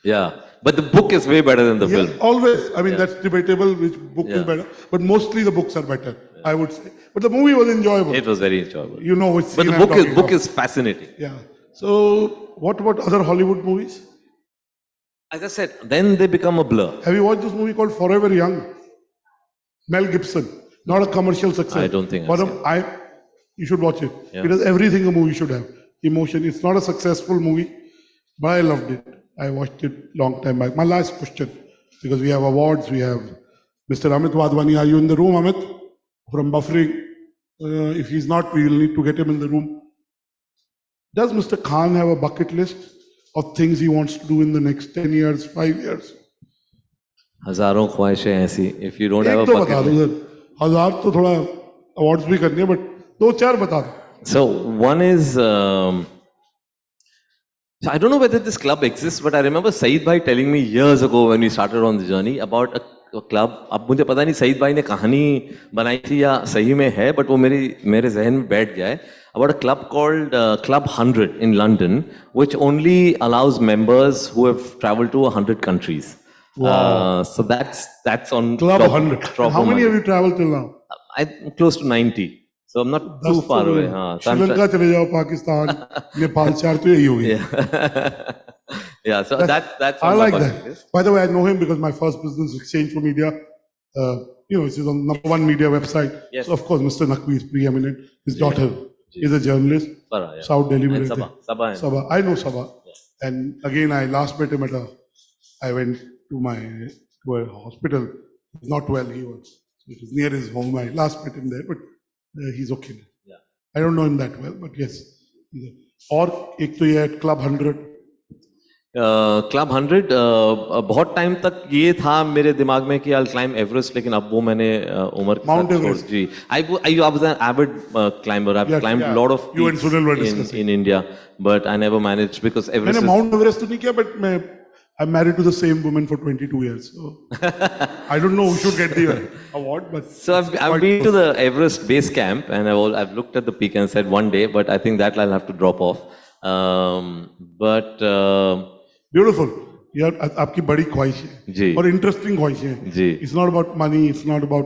Yeah, but the book is way better than the film. Always. I mean, that's debatable which book is better. But mostly the books are better, I would say. But the movie was enjoyable. It was very enjoyable. You know which But scene the book is fascinating. Yeah. So, what about other Hollywood movies? As I said, then they become a blur. Have you watched this movie called Forever Young? Mel Gibson. Not a commercial success. I don't think you should watch it. Yeah. It has everything a movie should have. Emotion. It's not a successful movie, but I loved it. I watched it long time back. My last question, because we have awards, we have Mr. Amit Wadhwani. Are you in the room, Amit? From Buffering. If he's not, we will need to get him in the room. Does Mr. Khan have a bucket list of things he wants to do in the next 10 years, 5 years? हजारों ख्वाहिशें ऐसी. If you don't have a bucket बता दो sir. हजार तो थोड़ा awards भी करने, but 2-4 बता दो. So one is, so I don't know whether this club exists, but I remember Saeed Bhai telling me years ago when we started on the journey about a club. अब मुझे पता नहीं सईद भाई ने कहानी बनाई थी या सही में है, but वो मेरे जहन में बैठ गया है. About a club called Club 100 in London, which only allows members who have traveled to 100 countries. Wow. So that's on Club 100. How many have you traveled till now? I'm close to 90. So I'm not too far away. Sri Lanka चले जाओ, Pakistan, Nepal, 4 तो यही होगी. Yeah, so that's I like that. By the way, I know him because my first business, Exchange for Media, it's on #1 media website. Yes. So of course, Mr. Naqvi is preeminent. His daughter is a journalist. South Delhi. And Sabah. I know Sabah. And again, I last met him I went to a hospital. He's not well, he was. It was near his home. I last met him there, but he's okay. Yeah. I don't know him that well, but yes. और एक तो ये Club 100. Club 100 बहुत time तक ये था मेरे दिमाग में कि I'll climb Everest, लेकिन अब वो मैंने उम्र के Mount साथ Everest. Ji. I was an avid climber. I've climbed a lot of You and peaks Sunil were discussing. in India, but I never managed because Everest. मैंने Mount Everest तो नहीं किया, but मैं I'm married to the same woman for 22 years. So I don't know who should get the award, but so I've been to the Everest base camp, and I've looked at the peak and said one day, but I think that I'll have to drop off. Beautiful. यार आपकी बड़ी ख्वाहिश है जी और interesting ख्वाहिश है जी. It's not about money. It's not about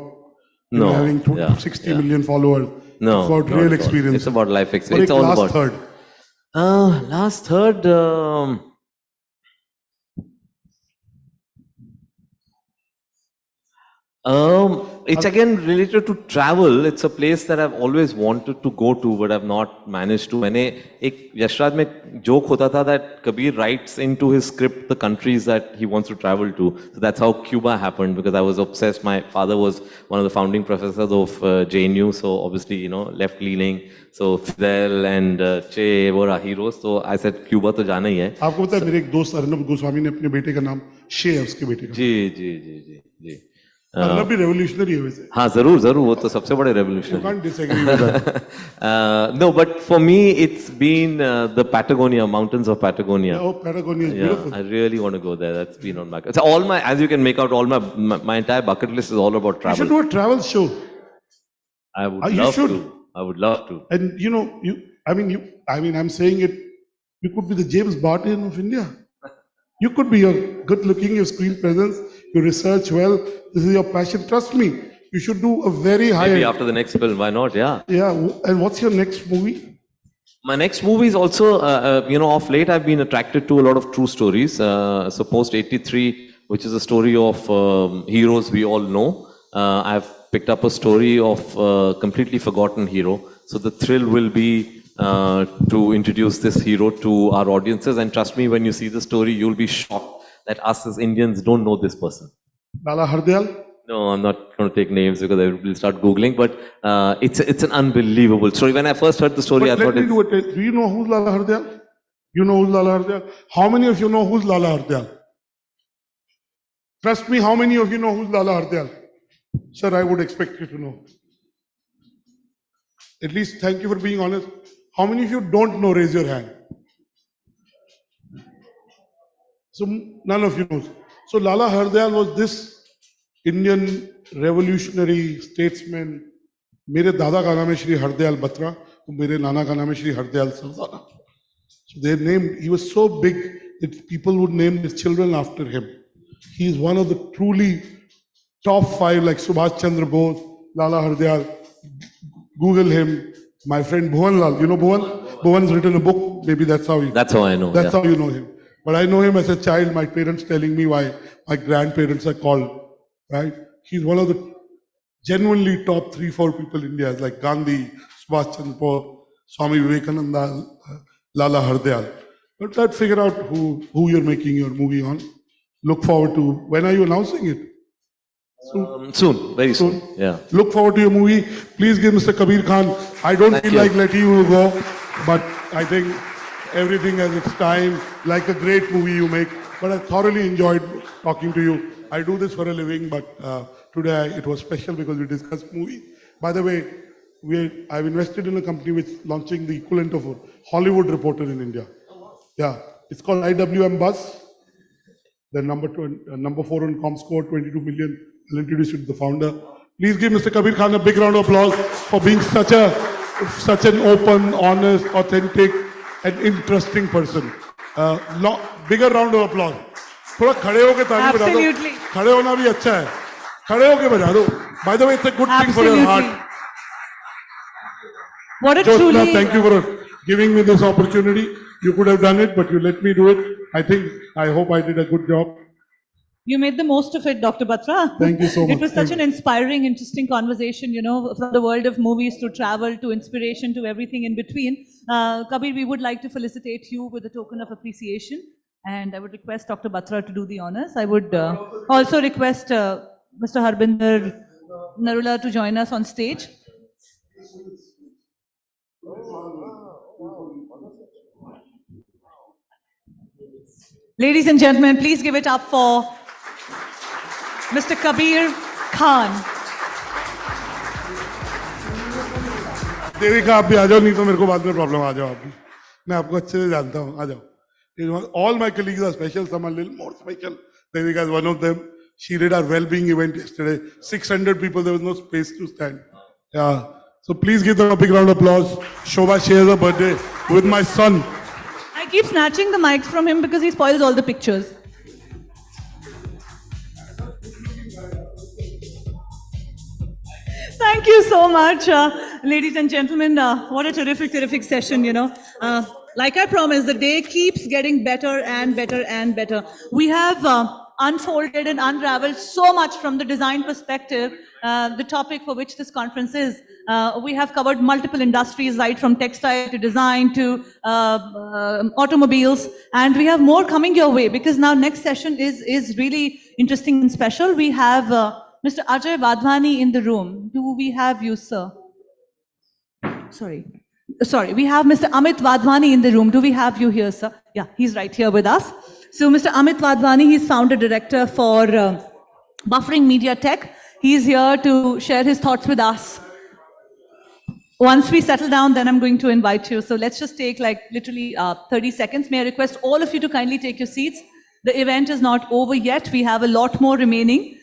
having 60 million followers. No, it's about real experience. It's about life experience. It's all last about third. Last third. It's again related to travel. It's a place that I've always wanted to go to, but I've not managed to. मैंने एक यशराज में joke होता था that Kabir writes into his script the countries that he wants to travel to. So that's how Cuba happened, because I was obsessed. My father was one of the founding professors of JNU, so obviously left-leaning. So Fidel and Che were our heroes. So I said Cuba तो जाना ही है. आपको पता है मेरे एक दोस्त अर्नब गोस्वामी ने अपने बेटे का नाम शे है उसके बेटे का. जी. अर्नब भी revolutionary है वैसे. हाँ जरूर वो तो सबसे बड़े revolutionary. You can't disagree with that. No, but for me it's been the Patagonia, mountains of Patagonia. Oh, Patagonia is beautiful. I really want to go there. That's been on my. So as you can make out, all my entire bucket list is all about travel. You should do a travel show. I would love to. I would love to. And I'm saying it. You could be the James Barton of India. You could be good looking, your screen presence, you research well. This is your passion. Trust me, you should do a very high. Maybe after the next film, why not? Yeah. Yeah. And what's your next movie? My next movie is also, of late I've been attracted to a lot of true stories. So Post 83, which is a story of heroes we all know. I've picked up a story of a completely forgotten hero. So the thrill will be to introduce this hero to our audiences. And trust me, when you see the story, you'll be shocked that us as Indians don't know this person. Lala Hardayal? No, I'm not going to take names because everybody will start Googling, but it's an unbelievable story. When I first heard the story, but I thought do you know who's Lala Hardayal? You know who's Lala Hardayal? How many of you know who's Lala Hardayal? Trust me, how many of you know who's Lala Hardayal? Sir, I would expect you to know. At least thank you for being honest. How many of you don't know? Raise your hand. So none of you knows. So Lala Hardayal was this Indian revolutionary statesman. मेरे दादा का नाम है श्री हरदयाल बत्रा, मेरे नाना का नाम है Shri Hardayal Sardana. So they named. He was so big that people would name their children after him. He is one of the truly top 5, like Subhash Chandra Bose, Lala Hardayal. Google him. My friend Bhuvan Lal, you know Bhuvan? Bhuvan's written a book. Maybe that's how I know. That's how you know him. But I know him as a child. My parents telling me why my grandparents are called. Right? He's one of the genuinely top 3-4 people in India, like Gandhi, Subhash Chandra Bose, Swami Vivekananda, Lala Hardayal. But let's figure out who you're making your movie on. Look forward to. When are you announcing it? Soon, very soon. Yeah. Look forward to your movie. Please give Mr. Kabir Khan. I don't feel like letting you go, but I think everything has its time. Like a great movie you make. But I thoroughly enjoyed talking to you. I do this for a living, but today it was special because we discussed movie. By the way, I've invested in a company which is launching the equivalent of a Hollywood Reporter in India. Yeah, it's called IWM Buzz. They're number 4 on ComScore, 22 million. I'll introduce you to the founder. Please give Mr. Kabir Khan a big round of applause for being such an open, honest, authentic, and interesting person. Bigger round of applause. थोड़ा खड़े होके ताली बजा दो. खड़े होना भी अच्छा है. खड़े होके बजा दो. By the way, it's a good thing for your heart. What a Jyotsna, truly... thank you for giving me this opportunity. You could have done it, but you let me do it. I hope I did a good job. You made the most of it, Dr. Batra. Thank you so much. It was such an inspiring, interesting conversation, from the world of movies to travel to inspiration to everything in between. Kabir, we would like to felicitate you with a token of appreciation. And I would request Dr. Batra to do the honors. I would also request Mr. Harbinder Narula to join us on stage. Ladies and gentlemen, please give it up for Mr. Kabir Khan. Devika आप भी आ जाओ, नहीं तो मेरे को बाद में problem. आ जाओ आप भी. मैं आपको अच्छे से जानता हूँ. आ जाओ. All my colleagues are special, some are a little more special. Devika is one of them. She did our well-being event yesterday. 600 people, there was no space to stand. Yeah. So please give them a big round of applause. Shobha shares her birthday with my son. I keep snatching the mics from him because he spoils all the pictures. Thank you so much, ladies and gentlemen. What a terrific session, Like I promised, the day keeps getting better and better and better. We have unfolded and unraveled so much from the design perspective, the topic for which this conference is. We have covered multiple industries, right from textile to design to automobiles, and we have more coming your way because now next session is really interesting and special. We have Mr. Ajay Vadhwani in the room. Do we have you, sir? Sorry, we have Mr. Amit Vadhwani in the room. Do we have you here, sir? Yeah, he's right here with us. So Mr. Amit Vadhwani, he's founder director for Buffering Media Tech. He's here to share his thoughts with us. Once we settle down, then I'm going to invite you. So let's just take like literally 30 seconds. May I request all of you to kindly take your seats? The event is not over yet. We have a lot more remaining.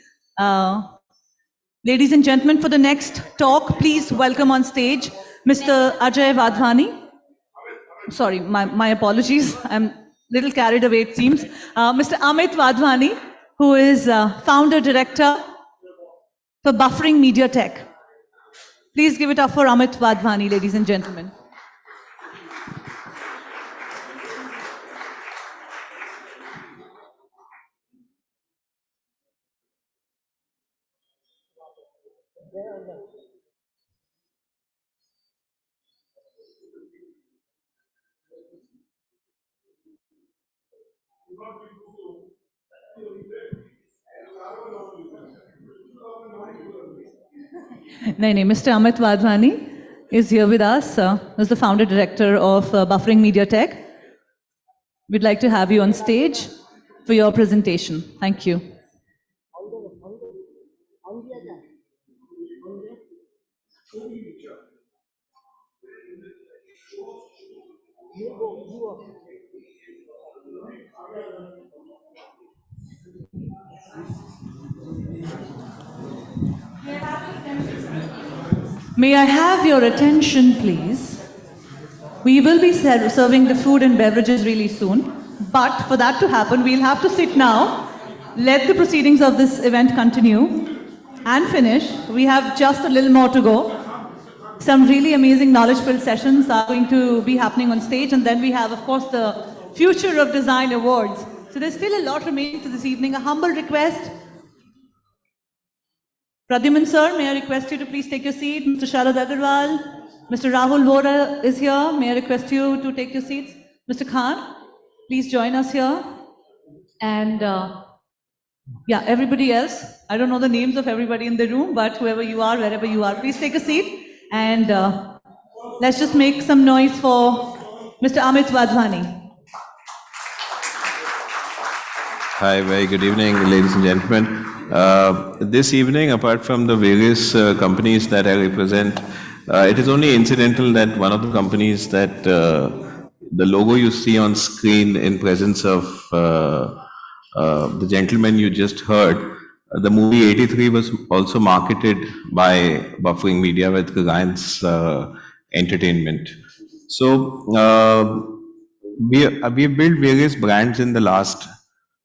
Ladies and gentlemen, for the next talk, please welcome on stage Mr. Ajay Vadhwani. Sorry, my apologies. I'm a little carried away, it seems. Mr. Amit Vadhwani, who is founder director for Buffering Media Tech. Please give it up for Amit Vadhwani, ladies and gentlemen. Mr. Amit Vadhwani is here with us as the founder director of Buffering Media Tech. We'd like to have you on stage for your presentation. Thank you. May I have your attention, please? We will be serving the food and beverages really soon, but for that to happen, we'll have to sit now, let the proceedings of this event continue and finish. We have just a little more to go. Some really amazing knowledge-filled sessions are going to be happening on stage, and then we have, of course, the Future of Design Awards. So there's still a lot remaining to this evening. A humble request. Pradyuman sir, may I request you to please take your seat. Mr. Sharad Agarwal, Mr. Rahul Vora is here. May I request you to take your seats. Mr. Khan, please join us here. And yeah, everybody else. I don't know the names of everybody in the room, but whoever you are, wherever you are, please take a seat. And let's just make some noise for Mr. Amit Vadhwani. Hi, very good evening, ladies and gentlemen. This evening, apart from the various companies that I represent, it is only incidental that one of the companies that the logo you see on screen in presence of the gentleman you just heard, the movie 83 was also marketed by Buffering Media with Reliance Entertainment. So we have built various brands in the last,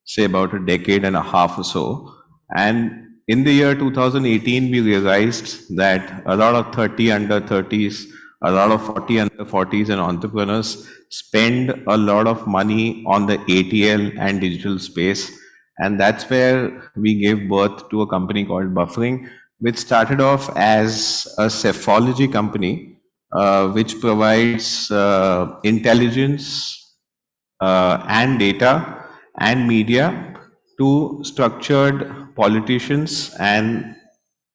say, about a decade and a half or so. And in the year 2018, we realized that a lot of 30 under 30s, a lot of 40 under 40s and entrepreneurs spend a lot of money on the ATL and digital space. And that's where we gave birth to a company called Buffering, which started off as a psephology company, which provides intelligence and data and media to structured politicians and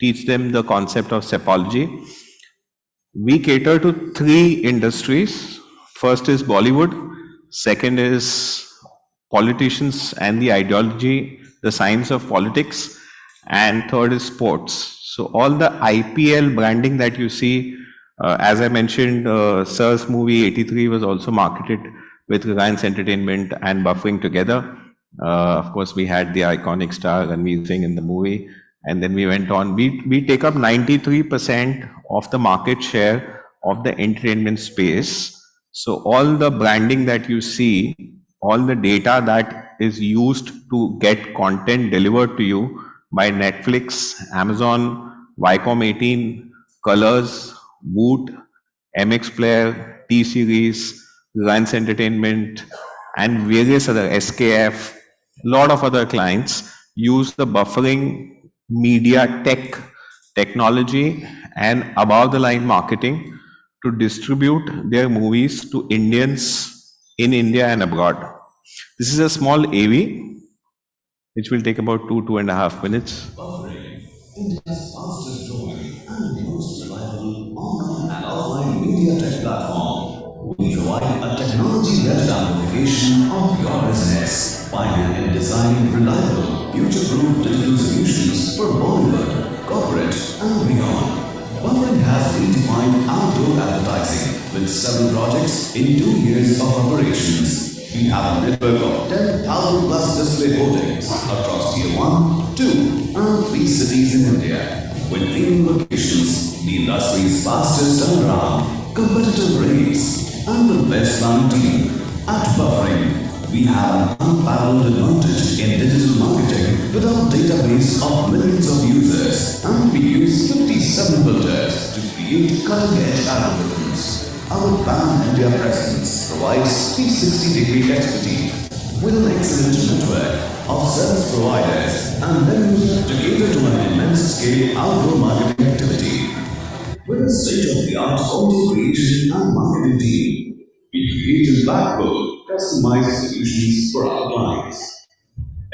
teach them the concept of psephology. We cater to three industries. First is Bollywood, second is politicians and the ideology, the science of politics, and third is sports. So all the IPL branding that you see, as I mentioned, Sir's movie 83 was also marketed with Reliance Entertainment and buffering together. Of course, we had the iconic star Ranveer Singh in the movie, and then we went on. We take up 93% of the market share of the entertainment space. So all the branding that you see, all the data that is used to get content delivered to you by Netflix, Amazon, Viacom 18, Colors, Woot, MX Player, T-Series, Reliance Entertainment, and various other SKF, lot of other clients use the buffering media technology and above the line marketing to distribute their movies to Indians in India and abroad. This is a small AV, which will take about 2.5 minutes. India's fastest growing and most reliable online and offline media tech platform. We provide a technology-led amplification of your business, finding and designing reliable, future-proof digital solutions for Bollywood, corporate, and beyond. Buffering has redefined outdoor advertising with several projects in 2 years of operations. We have a network of 10,000 plus display holdings across Tier 1, 2, and 3 cities in India. With leading locations, the industry's fastest turnaround, competitive rates, and the best planning team. At Buffering, we have an unparalleled advantage in digital marketing with our database of millions of users, and we use 57 filters to create cutting-edge algorithms. Our pan-India presence provides 360-degree expertise with an excellent network of service providers and venues to cater to an immense-scale outdoor marketing activity. With a state-of-the-art audio creation and marketing team, we create a backbone customized solutions for our clients.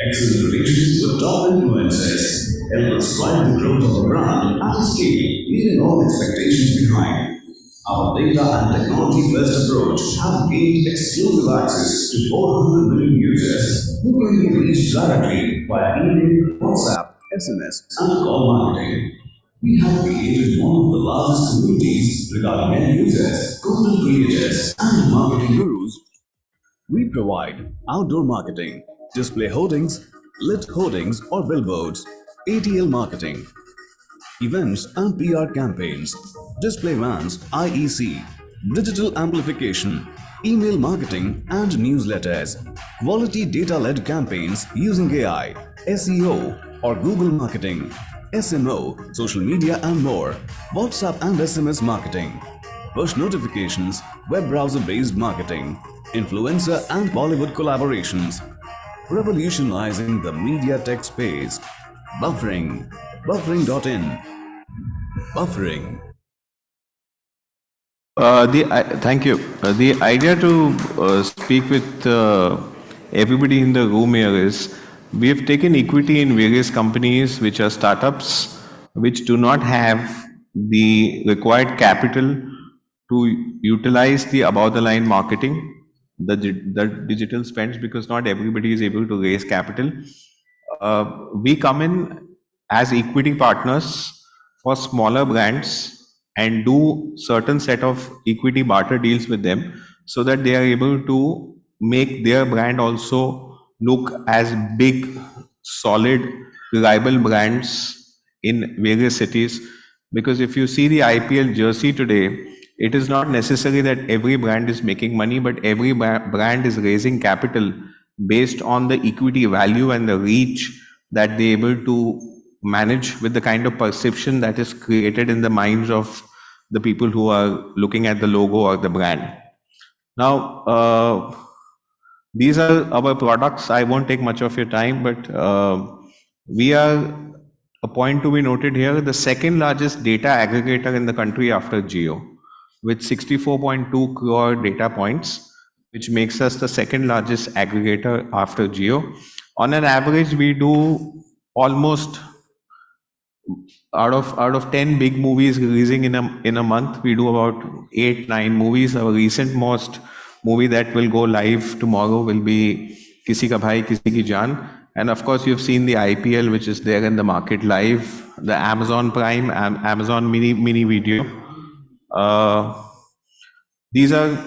Excellent relations with top influencers help us drive the growth of a brand and scale, leaving all expectations behind. Our data and technology-first approach have gained exclusive access to 400 million users who can be reached directly via email, WhatsApp, SMS, and call marketing. We have created one of the largest communities regarding end users, content creators, and marketing gurus. We provide outdoor marketing, display hoardings, lit hoardings or billboards, ATL marketing, events and PR campaigns, display vans, IEC, digital amplification, email marketing and newsletters, quality data-led campaigns using AI, SEO or Google marketing, SMO, social media and more, WhatsApp and SMS marketing, push notifications, web browser-based marketing, influencer and Bollywood collaborations, revolutionizing the media tech space. Buffering, buffering.in. Buffering. Thank you. The idea to speak with everybody in the room here is we have taken equity in various companies which are startups which do not have the required capital to utilize the above the line marketing, the digital spends, because not everybody is able to raise capital. We come in as equity partners for smaller brands and do certain set of equity barter deals with them so that they are able to make their brand also look as big, solid, reliable brands in various cities. Because if you see the IPL jersey today, it is not necessary that every brand is making money, but every brand is raising capital based on the equity value and the reach that they're able to manage with the kind of perception that is created in the minds of the people who are looking at the logo or the brand. Now, these are our products. I won't take much of your time, but we are, a point to be noted here, the second largest data aggregator in the country after Jio, with 64.2 crore data points, which makes us the second largest aggregator after Jio. On an average, we do almost out of 10 big movies releasing in a month, we do about 8-9 movies. Our recent most movie that will go live tomorrow will be Kisi Ka Bhai Kisi Ki Jaan. And of course, you've seen the IPL, which is there in the market live, the Amazon Prime, Amazon mini video. These are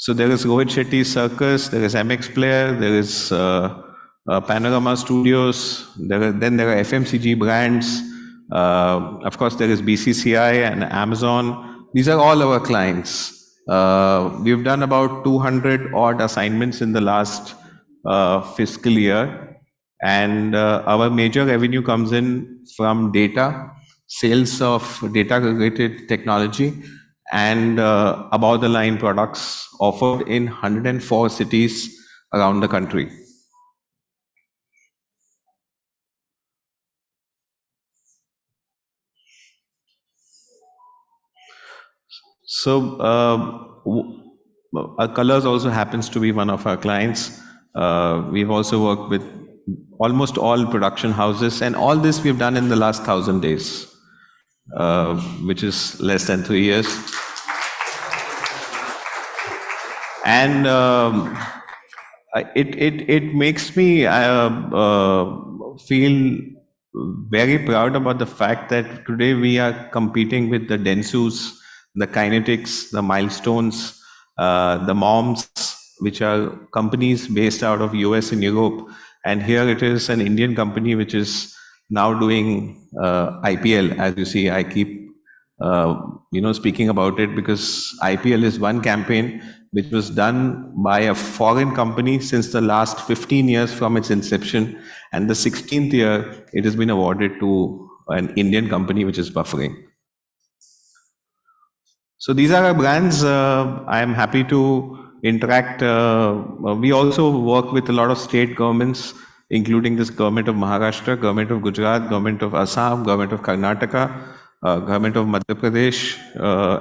So there is Rohit Shetty's Circus, there is MX Player, there is Panorama Studios, then there are FMCG brands, of course there is BCCI and Amazon. These are all our clients. We've done about 200 odd assignments in the last fiscal year, and our major revenue comes in from data, sales of data-related technology, and above-the-line products offered in 104 cities around the country. So, Colors also happens to be one of our clients. We've also worked with almost all production houses, and all this we've done in the last 1,000 days, which is less than 3 years. And it makes me feel very proud about the fact that today we are competing with the Densus, the Kinetics, the Milestones, the MOMS, which are companies based out of US and Europe. And here it is an Indian company which is now doing IPL. As you see, I keep speaking about it because IPL is one campaign which was done by a foreign company since the last 15 years from its inception, and the 16th year it has been awarded to an Indian company which is buffering. So these are our brands. I am happy to interact. We also work with a lot of state governments, including this government of Maharashtra, government of Gujarat, government of Assam, government of Karnataka, government of Madhya Pradesh,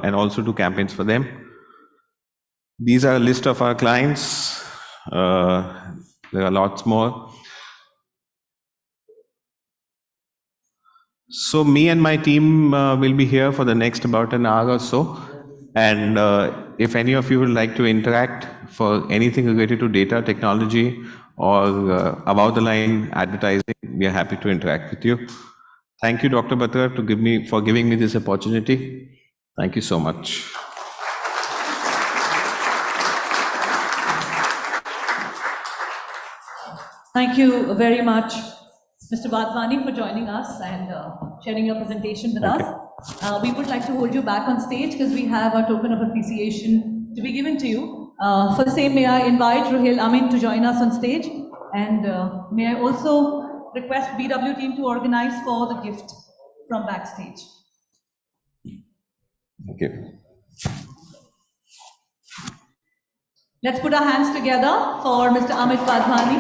and also do campaigns for them. These are a list of our clients. There are lots more. So me and my team will be here for the next about an hour or so. And if any of you would like to interact for anything related to data technology or above the line advertising, we are happy to interact with you. Thank you, Dr. Batra, for giving me this opportunity. Thank you so much. Thank you very much, Mr. Wadhwani, for joining us and sharing your presentation with us. We would like to hold you back on stage because we have a token of appreciation to be given to you. For the same, may I invite Ruhail Amin to join us on stage, and may I also request BW team to organize for the gift from backstage. Thank you. Let's put our hands together for Mr. Amit Wadhwani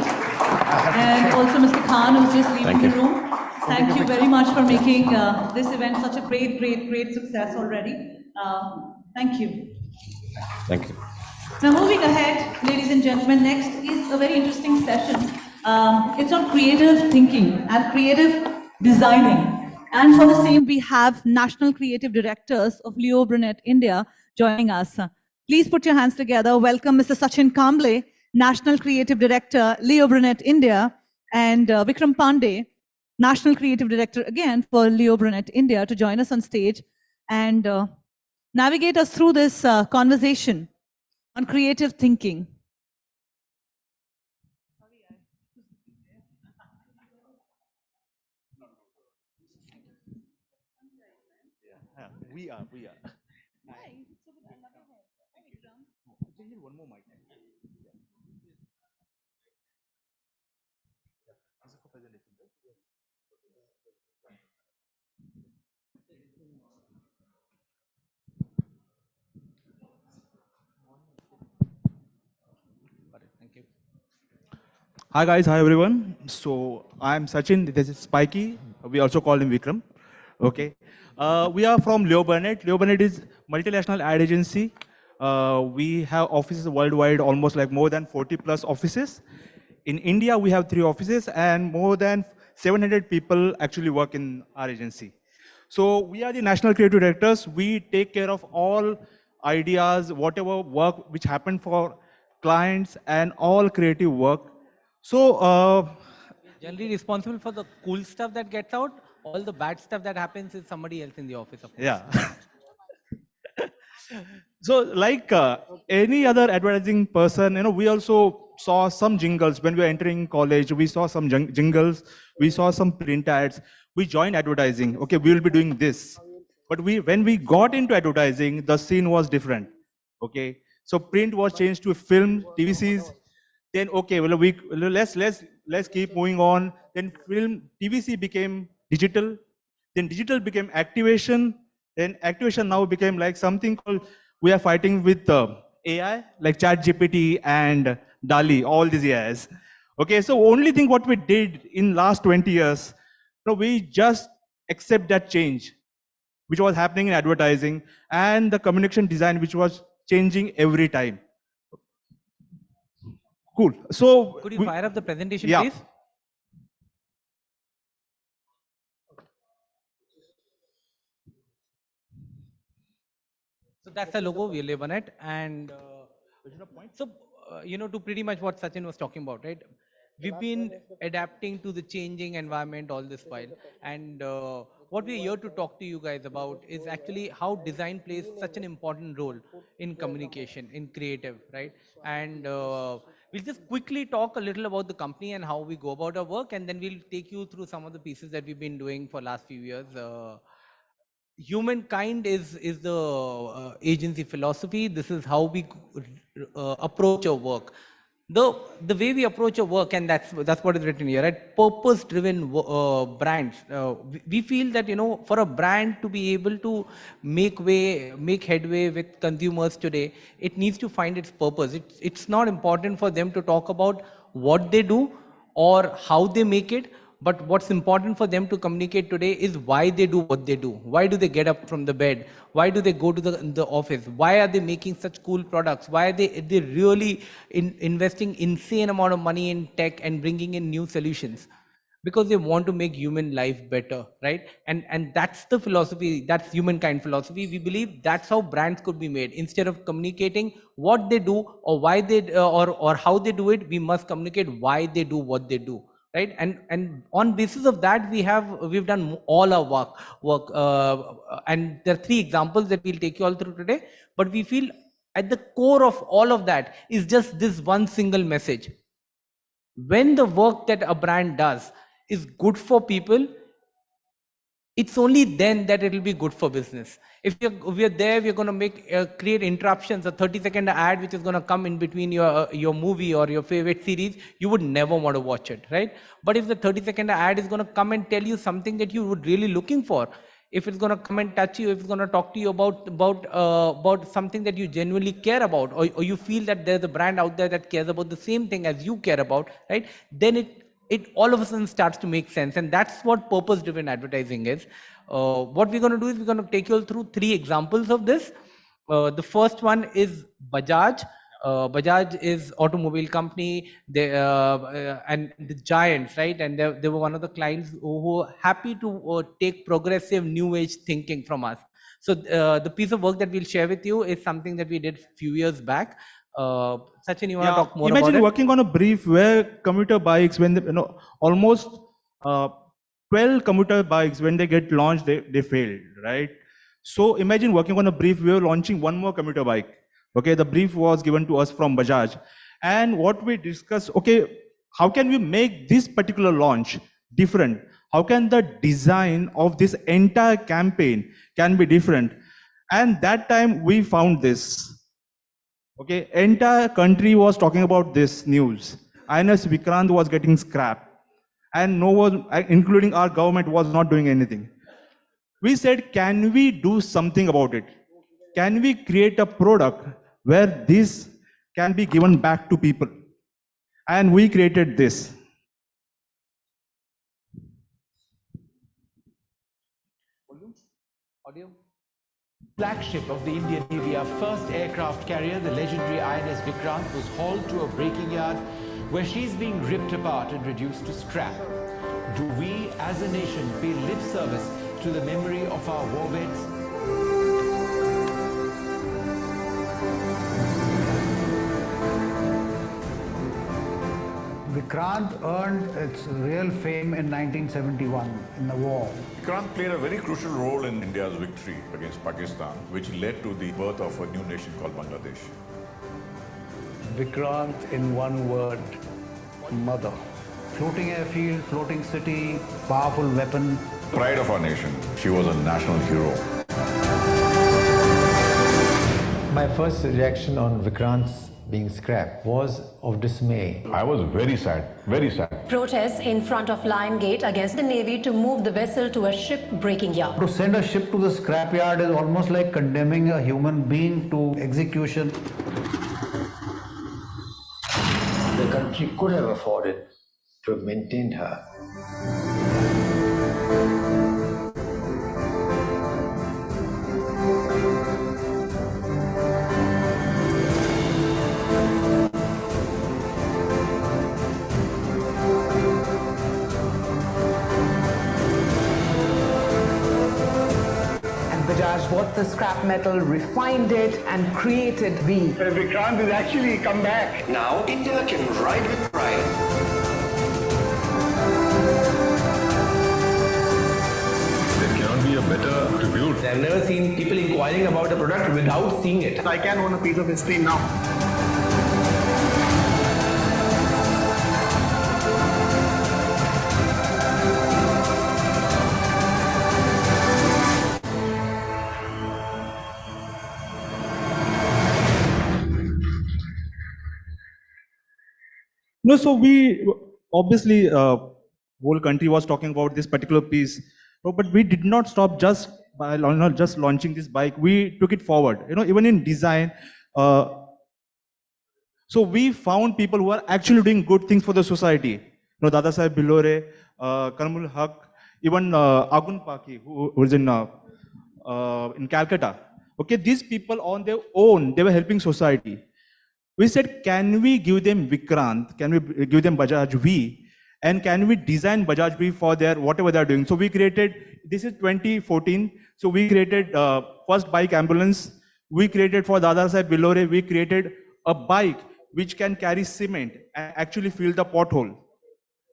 and also Mr. Khan, who's just leaving the room. Thank you very much for making this event such a great success already. Thank you. Thank you. Now moving ahead, ladies and gentlemen, next is a very interesting session. It's on creative thinking and creative designing. And for the same, we have National Creative Directors of Leo Burnett India joining us. Please put your hands together. Welcome Mr. Sachin Kamble, National Creative Director, Leo Burnett India, and Vikram Pandey, National Creative Director again for Leo Burnett India, to join us on stage and navigate us through this conversation on creative thinking. We are. One more mic. Thank you. Hi guys, hi everyone. So I'm Sachin, this is Spiky. We also call him Vikram. Okay. We are from Leo Burnett. Leo Burnett is multinational ad agency. We have offices worldwide, almost like more than 40 plus offices. In India, we have 3 offices and more than 700 people actually work in our agency. So we are the National Creative Directors. We take care of all ideas, whatever work which happen for clients and all creative work. So generally responsible for the cool stuff that gets out. All the bad stuff that happens is somebody else in the office. Of course. Yeah. So like any other advertising person, we also saw some jingles when we were entering college. We saw some jingles, we saw some print ads. We joined advertising. Okay, we will be doing this. But when we got into advertising, the scene was different. Okay, so print was changed to film, TVCs. Then okay, well let's keep moving on. Then film, TVC became digital. Then digital became activation. Then activation now became like something called, we are fighting with AI, like ChatGPT and DALI, all these AIs. Okay, so only thing what we did in last 20 years, we just accept that change, which was happening in advertising, and the communication design, which was changing every time. Cool. So could you fire up the presentation, yeah. please? So that's the logo, we live on it. And so, to pretty much what Sachin was talking about, right? We've been adapting to the changing environment all this while. And what we're here to talk to you guys about is actually how design plays such an important role in communication, in creative, right? And we'll just quickly talk a little about the company and how we go about our work. And then we'll take you through some of the pieces that we've been doing for last few years. Humankind is the agency philosophy. This is how we approach our work. The way we approach our work, and that's what is written here, right? Purpose-driven brands. We feel that for a brand to be able to make headway with consumers today, it needs to find its purpose. It's not important for them to talk about what they do or how they make it. But what's important for them to communicate today is why they do what they do. Why do they get up from the bed? Why do they go to the office? Why are they making such cool products? Why are they really investing insane amount of money in tech and bringing in new solutions? Because they want to make human life better, right? And that's the philosophy, that's humankind philosophy. We believe that's how brands could be made. Instead of communicating what they do or why they or how they do it, we must communicate why they do what they do. Right, and on basis of that, we've done all our work, and there are 3 examples that we'll take you all through today. But we feel at the core of all of that is just this one single message: when the work that a brand does is good for people, it's only then that it will be good for business. If we're there, we're going to create interruptions, a 30-second ad which is going to come in between your movie or your favorite series, you would never want to watch it, right? But if the 30-second ad is going to come and tell you something that you would really looking for, if it's going to come and touch you, if it's going to talk to you about something that you genuinely care about, or you feel that there's a brand out there that cares about the same thing as you care about, right? Then it all of a sudden starts to make sense. And that's what purpose-driven advertising is. What we're going to do is we're going to take you all through 3 examples of this. The first one is Bajaj. Bajaj is automobile company, and the giants, right? And they were one of the clients who were happy to take progressive new age thinking from us. So the piece of work that we'll share with you is something that we did a few years back. Sachin, you want to talk more about it? Imagine working on a brief where commuter bikes, when they, almost 12 commuter bikes, when they get launched, they failed, right? So imagine working on a brief, we were launching one more commuter bike. Okay, the brief was given to us from Bajaj. And what we discussed, okay, how can we make this particular launch different? How can the design of this entire campaign can be different? And that time we found this. Okay, entire country was talking about this news. INS Vikrant was getting scrapped, and no one, including our government, was not doing anything. We said, can we do something about it? Can we create a product where this can be given back to people? And we created this. Audio. Flagship of the Indian Navy, our first aircraft carrier, the legendary INS Vikrant, was hauled to a breaking yard where she's being ripped apart and reduced to scrap. Do we, as a nation, pay lip service to the memory of our war vets? Vikrant earned its real fame in 1971 in the war. Vikrant played a very crucial role in India's victory against Pakistan, which led to the birth of a new nation called Bangladesh. Vikrant in one word, mother. Floating airfield, floating city, powerful weapon. Pride of our nation. She was a national hero. My first reaction on Vikrant's being scrapped was of dismay. I was very sad, very sad. Protests in front of Lion Gate against the Navy to move the vessel to a ship-breaking yard. To send a ship to the scrapyard is almost like condemning a human being to execution. The country could have afforded to have maintained her. Bajaj bought the scrap metal, refined it, and created V. Vikrant has actually come back. Now India can ride with pride. There cannot be a better tribute. I've never seen people inquiring about a product without seeing it. I can own a piece of history now. No, so we obviously whole country was talking about this particular piece, but we did not stop just by not just launching this bike. We took it forward. Even in design. So we found people who are actually doing good things for the society. Dada Saheb Bilore, Karmul Haq, even Agun Paki, who was in Calcutta. Okay, these people on their own, they were helping society. We said, can we give them Vikrant? Can we give them Bajaj V? And can we design Bajaj V for their whatever they're doing? So we created, this is 2014. So we created first bike ambulance. We created for Dada Saheb Bilore, we created a bike which can carry cement and actually fill the pothole.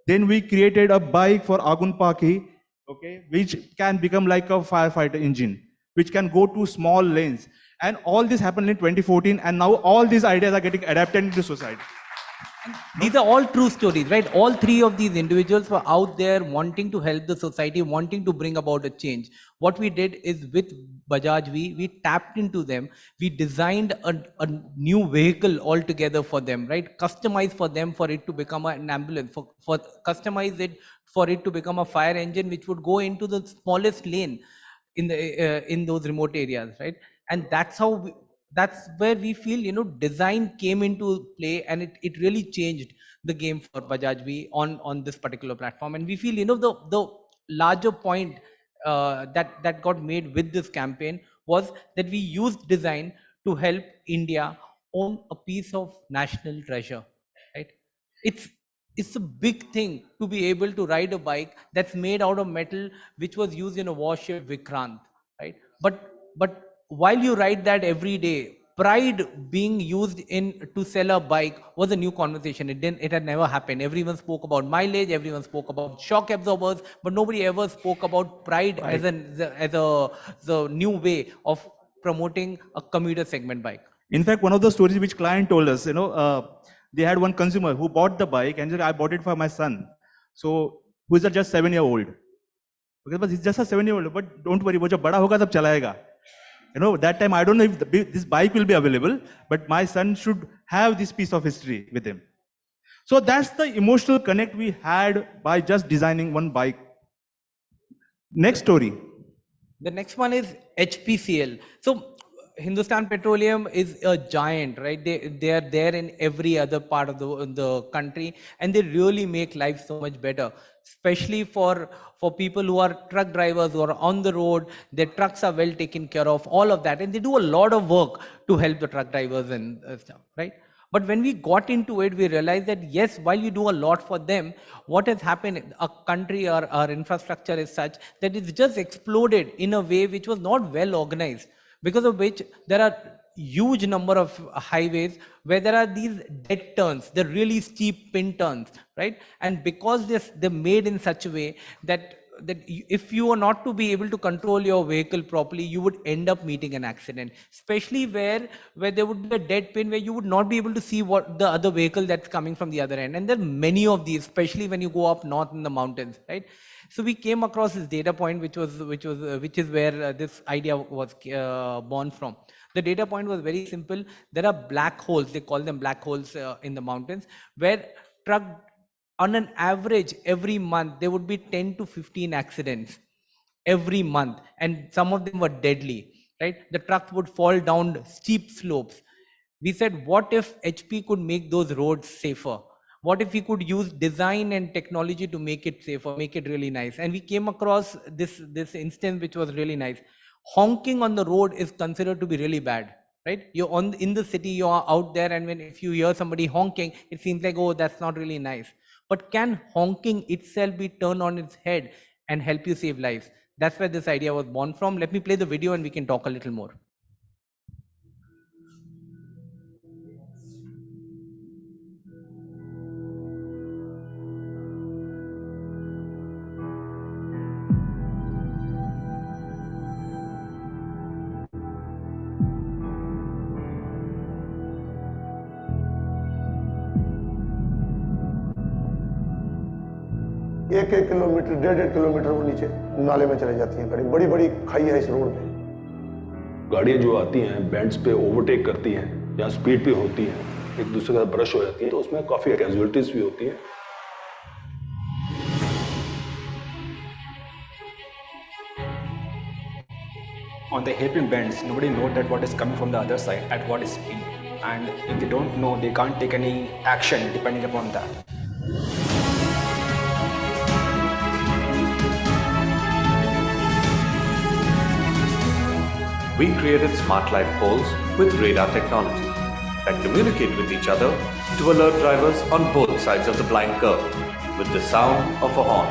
Then we created a bike for Agun Paki, okay, which can become like a firefighter engine, which can go to small lanes. And all this happened in 2014, and now all these ideas are getting adapted into society. These are all true stories, right? All three of these individuals were out there wanting to help the society, wanting to bring about a change. What we did is with Bajaj V, we tapped into them. We designed a new vehicle altogether for them, right? Customized for them for it to become an ambulance, for customize it for it to become a fire engine, which would go into the smallest lane in those remote areas, right? And that's how that's where we feel design came into play, and it really changed the game for Bajaj V on this particular platform. And we feel the larger point that got made with this campaign was that we used design to help India own a piece of national treasure, right? It's a big thing to be able to ride a bike that's made out of metal which was used in a warship Vikrant, right? But while you ride that every day, pride being used to sell a bike was a new conversation. It had never happened. Everyone spoke about mileage, everyone spoke about shock absorbers, but nobody ever spoke about pride as a new way of promoting a commuter segment bike. In fact, one of the stories which client told us, they had one consumer who bought the bike and said, I bought it for my son. So, who is just 7-year-old. Okay, but he's just a 7-year-old, but don't worry, wo jab bada hoga tab chalayega. That time I don't know if this bike will be available, but my son should have this piece of history with him. So that's the emotional connect we had by just designing one bike. Next story. The next one is HPCL. So Hindustan Petroleum is a giant, right? They are there in every other part of the country, and they really make life so much better, especially for people who are truck drivers, who are on the road. Their trucks are well taken care of, all of that, and they do a lot of work to help the truck drivers and stuff, right? But when we got into it, we realized that yes, while you do a lot for them, what has happened, a country or our infrastructure is such that it's just exploded in a way which was not well organized, because of which there are huge number of highways where there are these dead turns, the really steep pin turns, right? And because they're made in such a way that if you are not to be able to control your vehicle properly, you would end up meeting an accident, especially where there would be a dead pin where you would not be able to see what the other vehicle that's coming from the other end. And there are many of these, especially when you go up north in the mountains, right? So we came across this data point, which is where this idea was born from. The data point was very simple. There are black holes, they call them black holes in the mountains, where on an average every month there would be 10 to 15 accidents every month, and some of them were deadly, right? The trucks would fall down steep slopes. We said, what if HP could make those roads safer? What if we could use design and technology to make it safer, make it really nice? And we came across this instance which was really nice. Honking on the road is considered to be really bad, right? You're in the city, you're out there, and if you hear somebody honking, it seems like, oh, that's not really nice. But can honking itself be turned on its head and help you save lives? That's where this idea was born from. Let me play the video and we can talk a little more. एक kilometre 1.5 kilometre वो नीचे नाले में चले जाती हैं गाड़ी, बड़ी बड़ी खाई है इस रोड पे। गाड़ियाँ जो आती हैं बेंड्स पे ओवरटेक करती हैं या स्पीड पे होती हैं, एक दूसरे के साथ ब्रश हो जाती हैं, तो उसमें काफ़ी कैजुअलिटीज भी होती हैं। On the hairpin bends, nobody knows that what is coming from the other side at what speed, and if they don't know, they can't take any action depending upon that. We created smart life poles with radar technology that communicate with each other to alert drivers on both sides of the blind curve with the sound of a horn.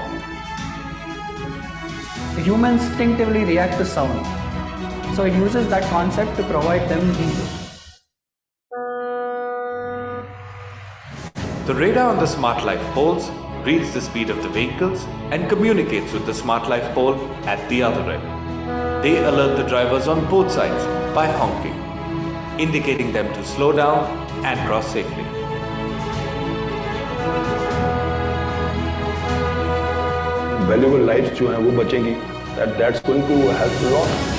Humans instinctively react to sound, so it uses that concept to provide them heat. The radar on the smart life poles reads the speed of the vehicles and communicates with the smart life pole at the other end. They alert the drivers on both sides by honking, indicating them to slow down and cross safely. Valuable lives जो हैं वो बचेंगी. That's going to help a lot.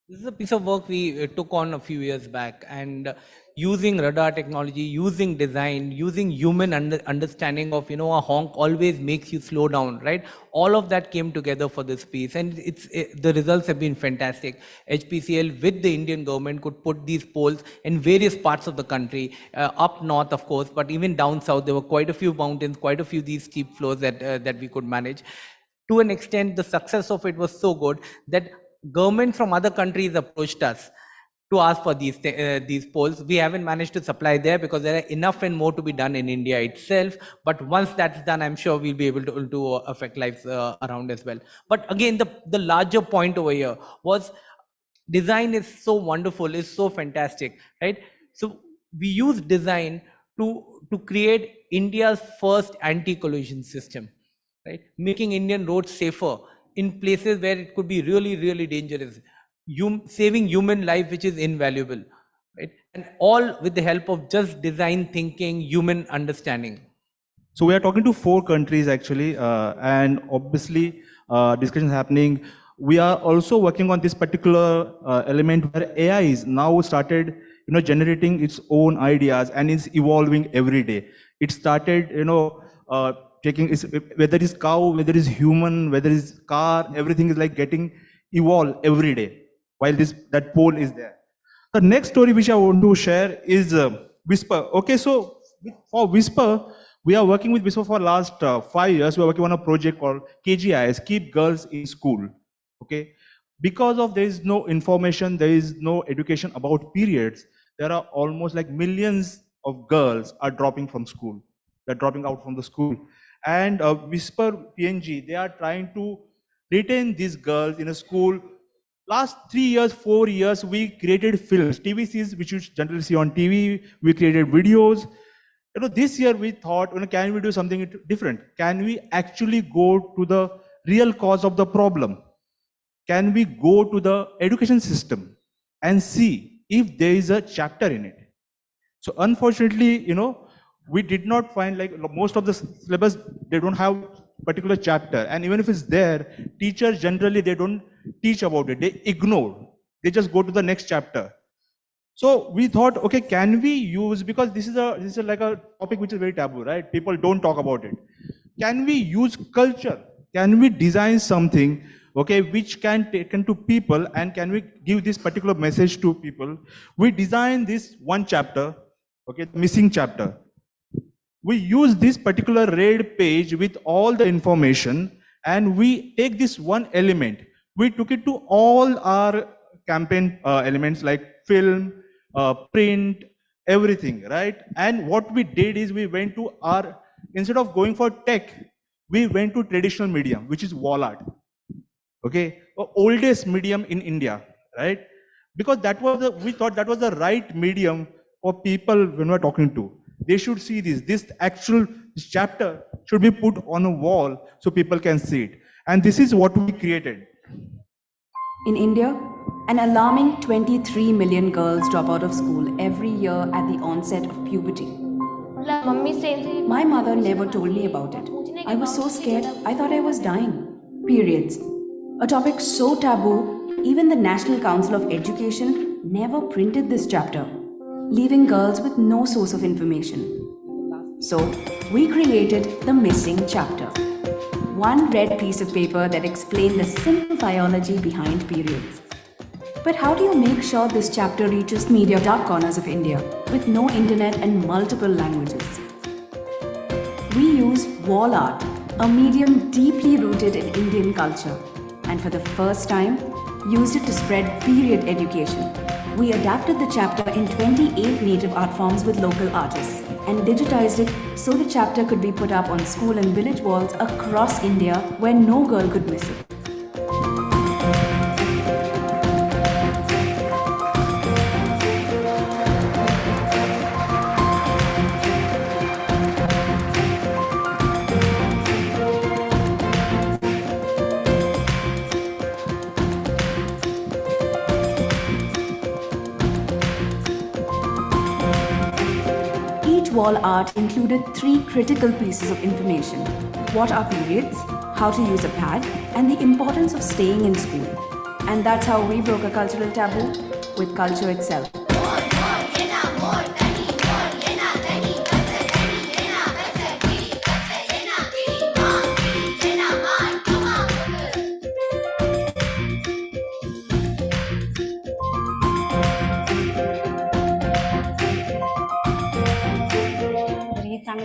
This is a piece of work we took on a few years back, and using radar technology, using design, using human understanding of, a honk always makes you slow down, right? All of that came together for this piece, and the results have been fantastic. HPCL with the Indian government could put these poles in various parts of the country, up north of course, but even down south there were quite a few mountains, quite a few these steep floors that we could manage. To an extent, the success of it was so good that government from other countries approached us to ask for these poles. We haven't managed to supply there because there are enough and more to be done in India itself. But once that's done, I'm sure we'll be able to affect lives around as well. But again, the larger point over here was design is so wonderful, is so fantastic, right? So we use design to create India's first anti-collision system, right? Making Indian roads safer in places where it could be really, really dangerous, saving human life, which is invaluable, right? And all with the help of just design thinking, human understanding. So we are talking to 4 countries actually, and obviously discussions happening. We are also working on this particular element where AI is now started, generating its own ideas and is evolving every day. It started, taking whether it's cow, whether it's human, whether it's car, everything is like getting evolved every day while that pole is there. The next story which I want to share is Whisper. Okay, so for Whisper, We are working with Businessworld for last 5 years. We are working on a project called KGIS, Keep Girls in School. Okay, because of there is no information, there is no education about periods. There are almost like millions of girls are dropping from school. They're dropping out from the school. And Whisper PNG, they are trying to retain these girls in a school. Last 3 years, 4 years, we created films, TVCs, which you generally see on TV. We created videos. This year we thought, can we do something different? Can we actually go to the real cause of the problem? Can we go to the education system and see if there is a chapter in it? So unfortunately, we did not find, like most of the syllabus, they don't have particular chapter. And even if it's there, teachers generally, they don't teach about it. They ignore. They just go to the next chapter. So we thought, okay, can we use, because this is like a topic which is very taboo, right? People don't talk about it. Can we use culture? Can we design something, okay, which can take into people, and can we give this particular message to people? We designed this one chapter, okay, missing chapter. We use this particular red page with all the information, and we take this one element. We took it to all our campaign elements like film, print, everything, right? And what we did is we went to instead of going for tech, we went to traditional medium, which is wall art. Okay, oldest medium in India, right? Because we thought that was the right medium for people when we're talking to. They should see this. This chapter should be put on a wall so people can see it. And this is what we created. In India, an alarming 23 million girls drop out of school every year at the onset of puberty. My mother never told me about it. I was so scared, I thought I was dying. Periods. A topic so taboo, even the National Council of Education never printed this chapter, leaving girls with no source of information. So, we created the missing chapter. One red piece of paper that explained the simple biology behind periods. But how do you make sure this chapter reaches media dark corners of India with no internet and multiple languages? We use wall art, a medium deeply rooted in Indian culture, and for the first time, used it to spread period education. We adapted the chapter in 28 native art forms with local artists and digitized it so the chapter could be put up on school and village walls across India where no girl could miss it. Wall art included 3 critical pieces of information: what are periods, how to use a pad, and the importance of staying in school. And that's how we broke a cultural taboo with culture itself.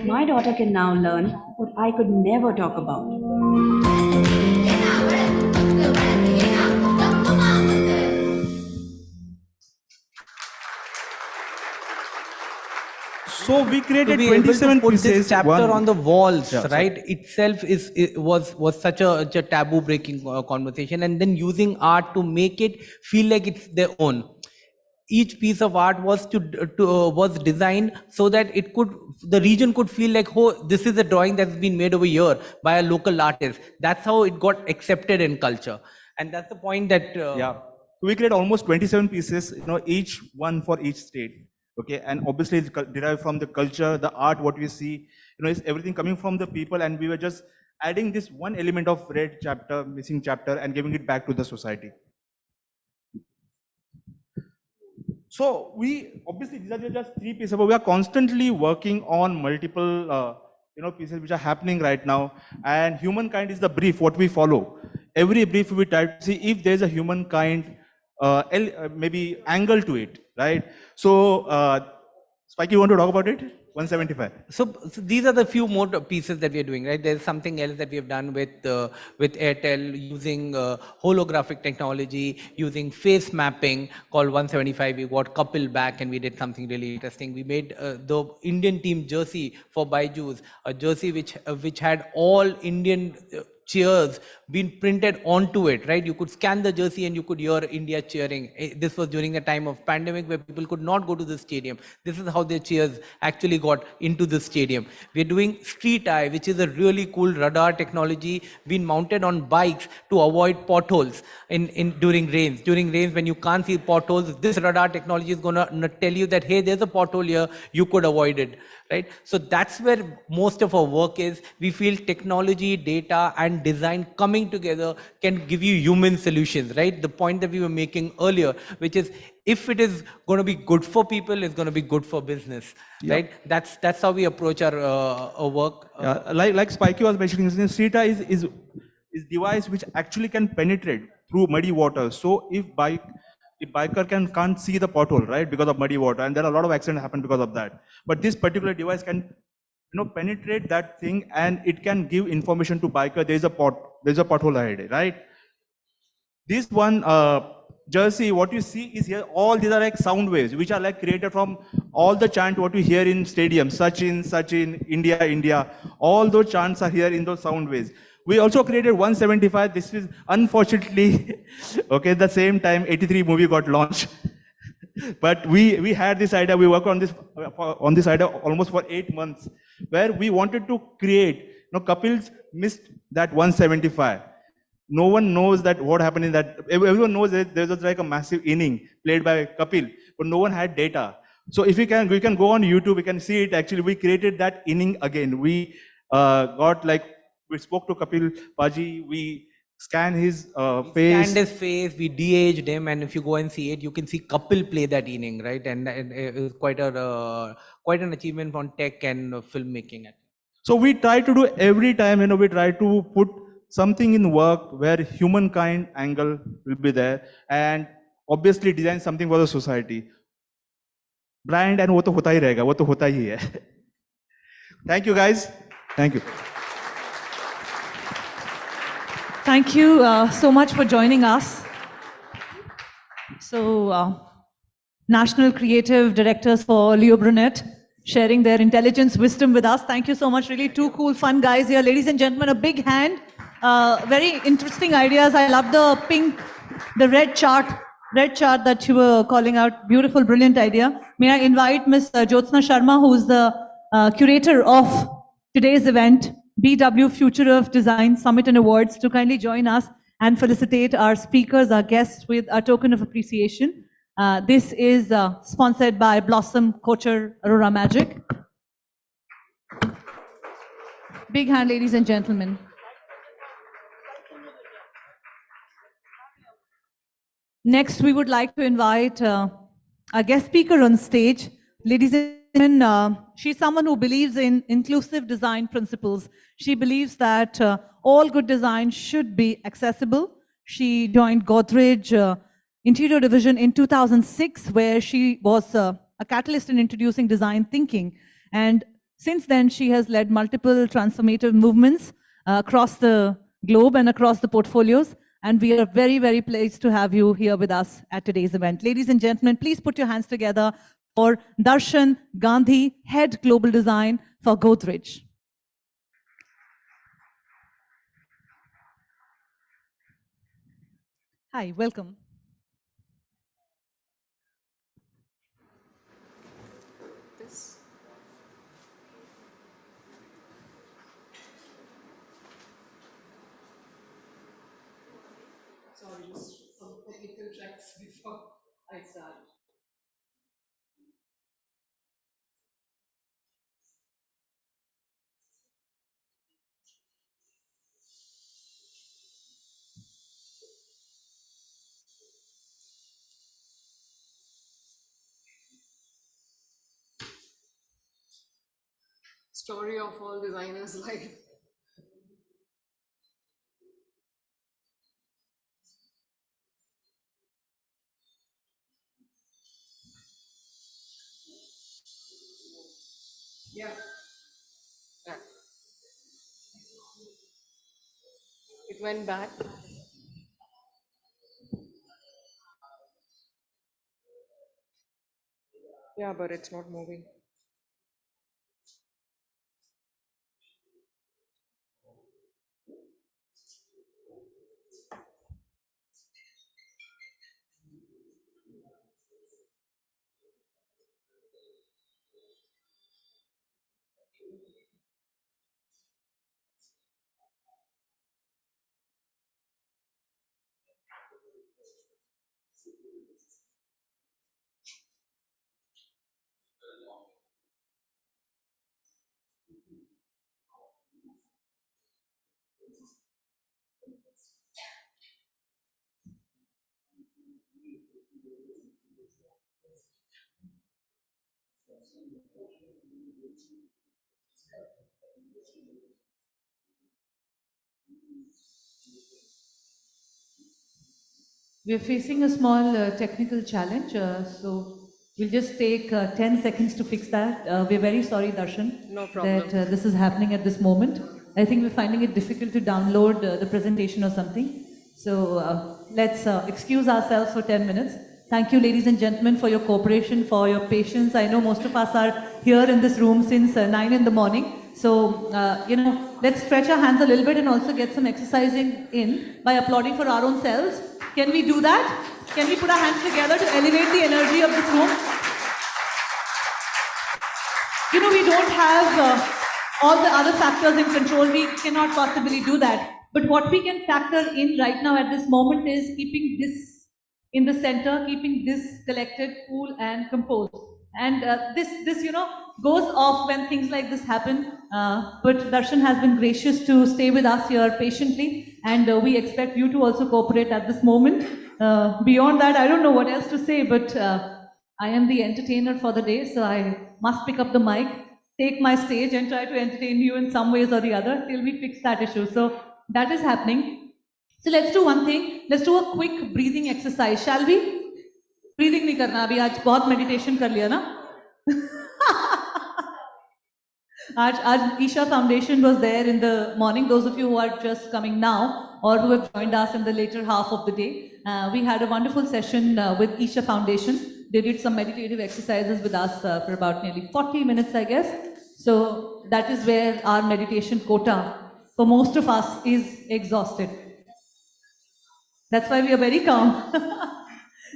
My daughter can now learn what I could never talk about. So we created to be 27 able to put pieces. this chapter on the walls, Yeah, right? Itself was such a taboo breaking conversation, and then using art to make it feel like it's their own. Each piece of art was was designed so that the region could feel like, oh, this is a drawing that's been made over here by a local artist. That's how it got accepted in culture, and that's the point that. Yeah, we created almost 27 pieces, each one for each state. Okay, and obviously it's derived from the culture, the art, what we see, is everything coming from the people, and we were just adding this one element of red chapter, missing chapter, and giving it back to the society. So obviously these are just 3 pieces, but we are constantly working on multiple, pieces which are happening right now. And humankind is the brief, what we follow. Every brief we try to see if there's a humankind, maybe angle to it, right? So, Spike, you want to talk about it? 175. So these are the few more pieces that we are doing, right? There's something else that we have done with Airtel using holographic technology, using face mapping called 175. We got couple back and we did something really interesting. We made the Indian team jersey for Byju's, a jersey which had all Indian cheers been printed onto it, right? You could scan the jersey and you could hear India cheering. This was during the time of pandemic where people could not go to the stadium. This is how their cheers actually got into the stadium. We're doing Street Eye, which is a really cool radar technology being mounted on bikes to avoid potholes during rains. During rains, when you can't see potholes, this radar technology is going to tell you that, hey, there's a pothole here, you could avoid it, right? So that's where most of our work is. We feel technology, data, and design coming together can give you human solutions, right? The point that we were making earlier, which is if it is going to be good for people, it's going to be good for business, right? That's how we approach our work. Like Spiky was mentioning, Street Eye is device which actually can penetrate through muddy water. So if biker can't see the pothole, right, because of muddy water, and there are a lot of accidents happen because of that. But this particular device can penetrate that thing, and it can give information to biker. There's a pothole ahead, right? This one jersey, what you see is here, all these are like sound waves, which are like created from all the chant what you hear in stadiums, Sachin, India, India. All those chants are here in those sound waves. We also created 175. This is unfortunately, okay, the same time 83 movie got launched. But we had this idea, we worked on this idea almost for 8 months, where we wanted to create, couples missed that 175. No one knows that what happened in that. Everyone knows that there was like a massive inning played by Kapil, but no one had data. So if we can go on YouTube, we can see it. Actually, we created that inning again. We we spoke to Kapil Paji, we scanned his face. Scanned his face, we de-aged him, and if you go and see it, you can see Kapil play that inning, right? And it was quite an achievement on tech and filmmaking. So we try to do every time, we try to put something in work where humankind angle will be there, and obviously design something for the society. Brand and वो तो होता ही रहेगा, वो तो होता ही है. Thank you guys. Thank you. Thank you so much for joining us. So, National Creative Directors for Leo Burnett sharing their intelligence, wisdom with us. Thank you so much. Really two cool, fun guys here. Ladies and gentlemen, a big hand. Very interesting ideas. I love the red chart that you were calling out. Beautiful, brilliant idea. May I invite Ms. Jyotsna Sharma, who is the curator of today's event, BW Future of Design Summit and Awards, to kindly join us and felicitate our speakers, our guests, with a token of appreciation. This is sponsored by Blossom Culture Aurora Magic. Big hand, ladies and gentlemen. Next, we would like to invite our guest speaker on stage. Ladies and gentlemen, she's someone who believes in inclusive design principles. She believes that all good design should be accessible. She joined Godrej Interior Division in 2006, where she was a catalyst in introducing design thinking. And since then, she has led multiple transformative movements across the globe and across the portfolios. And we are very, very pleased to have you here with us at today's event. Ladies and gentlemen, please put your hands together for Darshan Gandhi, Head Global Design for Godrej. Hi, welcome. Sorry, just some technical checks before I start. Story of all designers' life. Yeah. Yeah. It went back. Yeah, but it's not moving. We are facing a small technical challenge, so we'll just take 10 seconds to fix that. We're very sorry, Darshan, No problem. that this is happening at this moment. I think we're finding it difficult to download the presentation or something. So let's excuse ourselves for 10 minutes. Thank you, ladies and gentlemen, for your cooperation, for your patience. I know most of us are here in this room since 9 in the morning. So, let's stretch our hands a little bit and also get some exercising in by applauding for our own selves. Can we do that? Can we put our hands together to elevate the energy of this room? We don't have all the other factors in control. We cannot possibly do that. But what we can factor in right now at this moment is keeping this in the center, keeping this collected, cool and composed. And this goes off when things like this happen. But Darshan has been gracious to stay with us here patiently, and we expect you to also cooperate at this moment. Beyond that, I don't know what else to say, but I am the entertainer for the day, so I must pick up the mic, take my stage and try to entertain you in some ways or the other till we fix that issue. So that is happening. So let's do one thing. Let's do a quick breathing exercise, shall we? Breathing नहीं करना अभी आज बहुत meditation कर लिया ना आज Isha Foundation was there in the morning. Those of you who are just coming now or who have joined us in the later half of the day, we had a wonderful session with Isha Foundation. They did some meditative exercises with us for about nearly 40 minutes, I guess. So that is where our meditation quota for most of us is exhausted. That's why we are very calm.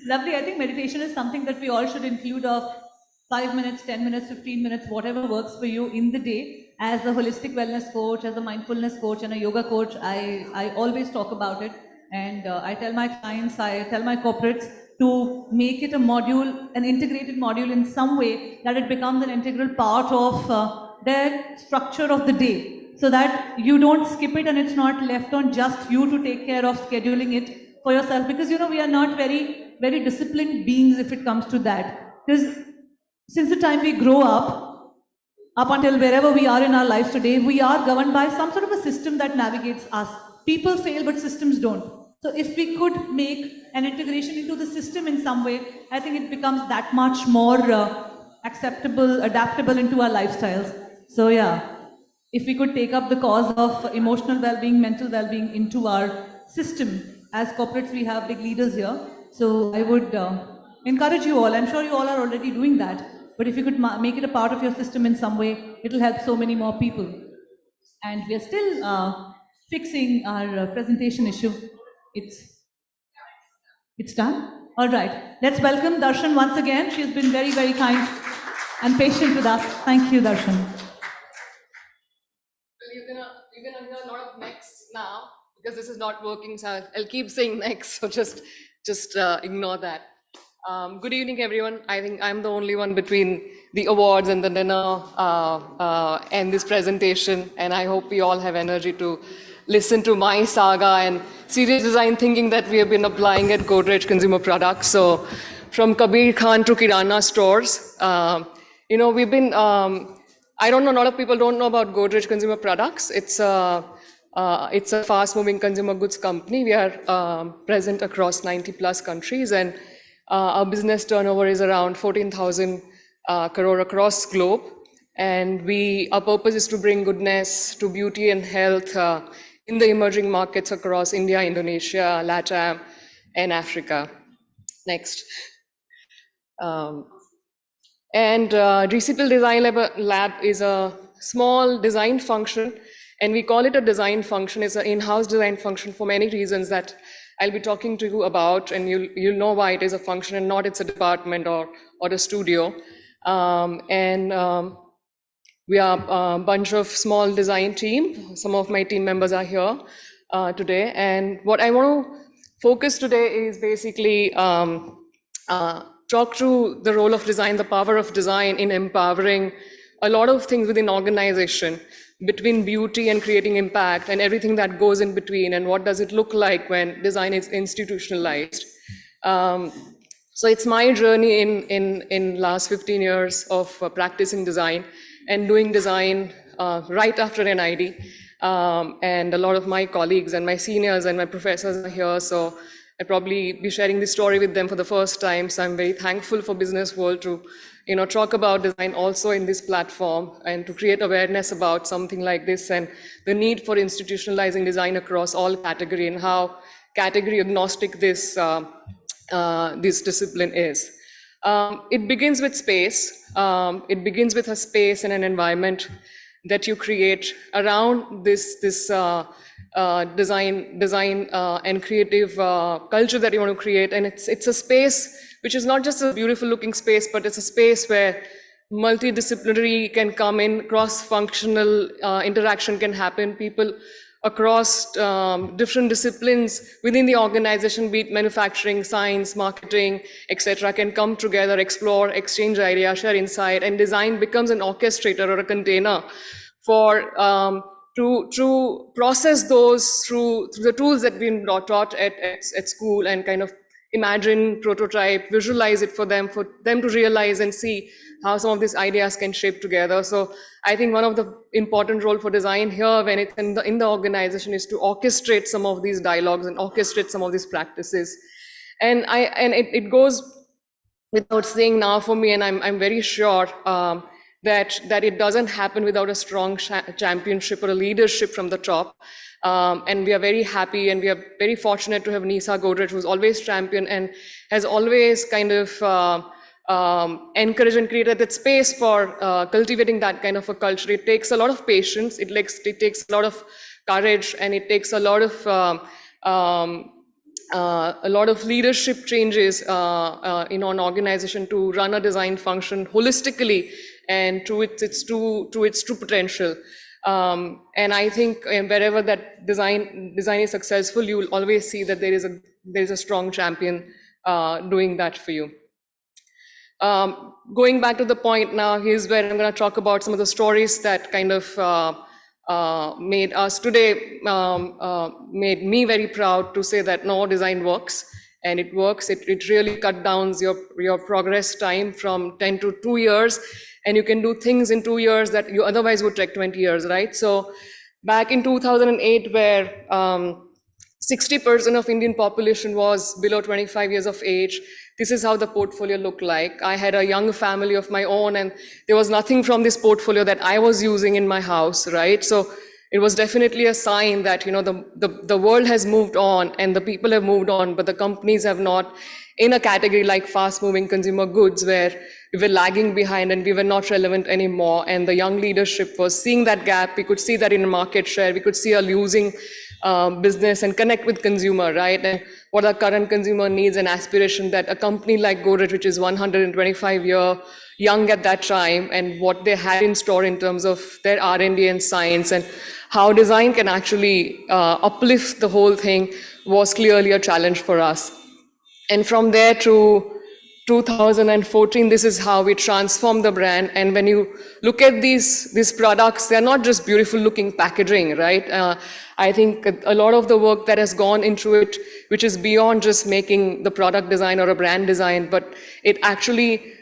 Lovely. I think meditation is something that we all should include of 5 minutes, 10 minutes, 15 minutes, whatever works for you in the day. As a holistic wellness coach, as a mindfulness coach and a yoga coach, I always talk about it. And I tell my clients, I tell my corporates to make it a module, an integrated module in some way that it becomes an integral part of their structure of the day. So that you don't skip it and it's not left on just you to take care of scheduling it for yourself. Because we are not very, very disciplined beings if it comes to that. Because since the time we grow up until wherever we are in our lives today, we are governed by some sort of a system that navigates us. People fail, but systems don't. So if we could make an integration into the system in some way, I think it becomes that much more acceptable, adaptable into our lifestyles. So yeah. If we could take up the cause of emotional well-being, mental well-being into our system. As corporates, we have big leaders here. So I would encourage you all. I'm sure you all are already doing that. But if you could make it a part of your system in some way, it'll help so many more people. And we are still fixing our presentation issue. It's done? All right. Let's welcome Darshan once again. She's been very, very kind and patient with us. Thank you, Darshan. You're gonna hear a lot of next now because this is not working, so I'll keep saying next, so just ignore that. Good evening, everyone. I think I'm the only one between the awards and the dinner and this presentation, and I hope we all have energy to listen to my saga and serious design thinking that we have been applying at Godrej Consumer Products. So from Kabir Khan to Kirana stores, we've been I don't know, a lot of people don't know about Godrej Consumer Products. It's a fast-moving consumer goods company. We are present across 90 plus countries, and our business turnover is around 14,000 crore across globe. And our purpose is to bring goodness to beauty and health in the emerging markets across India, Indonesia, LATAM, and Africa. Next. GCPL Design Lab is a small design function, and we call it a design function. It's an in-house design function for many reasons that I'll be talking to you about, and you'll know why it is a function and not it's a department or a studio. We are a bunch of small design team. Some of my team members are here today, and what I want to focus today is basically talk through the role of design, the power of design in empowering a lot of things within organization, between beauty and creating impact and everything that goes in between, and what does it look like when design is institutionalized. So it's my journey in last 15 years of practicing design and doing design right after NID. And a lot of my colleagues and my seniors and my professors are here, so I'll probably be sharing this story with them for the first time. So I'm very thankful for Businessworld to, talk about design also in this platform and to create awareness about something like this and the need for institutionalizing design across all category and how category agnostic this discipline is. It begins with space. It begins with a space and an environment that you create around this design and creative culture that you want to create. And it's a space which is not just a beautiful looking space, but it's a space where multidisciplinary can come in, cross-functional interaction can happen. People across different disciplines within the organization, be it manufacturing, science, marketing, etc., can come together, explore, exchange ideas, share insight, and design becomes an orchestrator or a container for to process those through the tools that we've been taught at school and kind of imagine, prototype, visualize it for them to realize and see how some of these ideas can shape together. So I think one of the important role for design here when it's in the organization is to orchestrate some of these dialogues and orchestrate some of these practices. And it goes without saying now for me, and I'm very sure that it doesn't happen without a strong championship or a leadership from the top. And we are very happy and we are very fortunate to have Nisa Godrej, who's always championed and has always kind of encouraged and created that space for cultivating that kind of a culture. It takes a lot of patience, it takes a lot of courage, and it takes a lot of leadership changes in an organization to run a design function holistically and to its true potential. And I think wherever that design is successful, you will always see that there is a strong champion doing that for you. Going back to the point now, here's where I'm going to talk about some of the stories that kind of made us today, made me very proud to say that no, design works, and it works. It really cut down your progress time from 10 to 2 years, and you can do things in 2 years that you otherwise would take 20 years, right? So back in 2008, where 60% of Indian population was below 25 years of age, this is how the portfolio looked like. I had a young family of my own, and there was nothing from this portfolio that I was using in my house, right? So it was definitely a sign that, the world has moved on and the people have moved on, but the companies have not, in a category like fast-moving consumer goods, where we were lagging behind and we were not relevant anymore. And the young leadership was seeing that gap. We could see that in market share. We could see a losing business and connect with consumer, right? And what our current consumer needs and aspiration that a company like Godrej, which is 125 years young at that time, and what they had in store in terms of their R&D and science and how design can actually uplift the whole thing was clearly a challenge for us. And from there to 2014, this is how we transformed the brand. And when you look at these products, they're not just beautiful looking packaging, right? I think a lot of the work that has gone into it, which is beyond just making the product design or a brand design, but it actually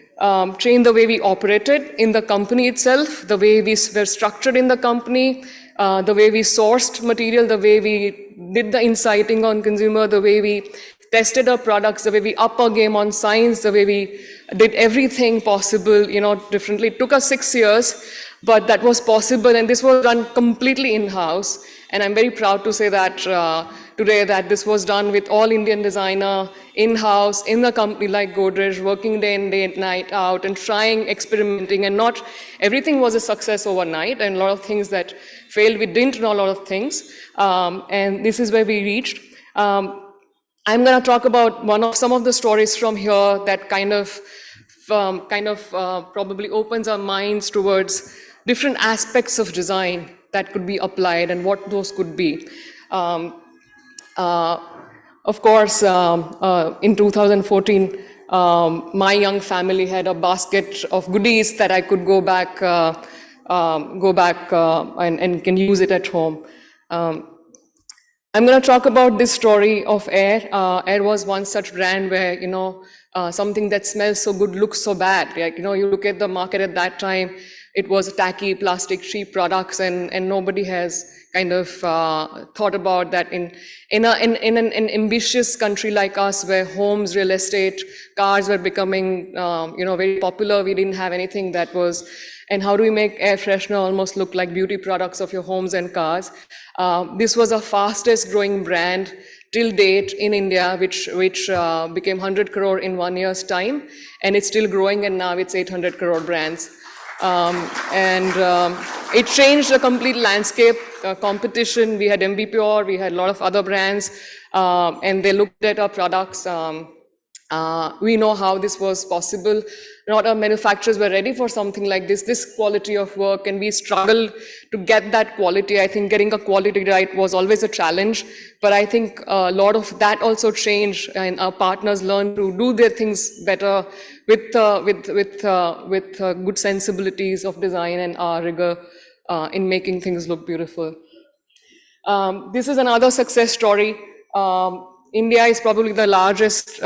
changed the way we operated in the company itself, the way we were structured in the company, the way we sourced material, the way we did the insighting on consumer, the way we tested our products, the way we up our game on science, the way we did everything possible, differently. It took us 6 years, but that was possible, and this was done completely in-house. And I'm very proud to say that today that this was done with all Indian designer, in-house, in a company like Godrej, working day in, day and night out, and trying, experimenting, and not everything was a success overnight, and a lot of things that failed, we didn't know a lot of things, and this is where we reached. I'm going to talk about some of the stories from here that kind of probably opens our minds towards different aspects of design that could be applied and what those could be. Of course, in 2014, my young family had a basket of goodies that I could go back and can use it at home. I'm going to talk about this story of Air. Air was one such brand where, something that smells so good looks so bad. Like, you look at the market at that time, it was tacky, plastic, cheap products, and nobody has kind of thought about that in an ambitious country like us, where homes, real estate, cars were becoming, very popular. We didn't have anything that was. And how do we make air freshener almost look like beauty products of your homes and cars? This was the fastest growing brand till date in India, which became 100 crore in 1 year's time, and it's still growing, and now it's 800 crore brands. It changed the complete landscape, competition. We had MB Pure, we had a lot of other brands, and they looked at our products. We know how this was possible. Not our manufacturers were ready for something like this quality of work, and we struggled to get that quality. I think getting a quality right was always a challenge, but I think a lot of that also changed, and our partners learned to do their things better with good sensibilities of design and our rigor in making things look beautiful. This is another success story. India is probably the largest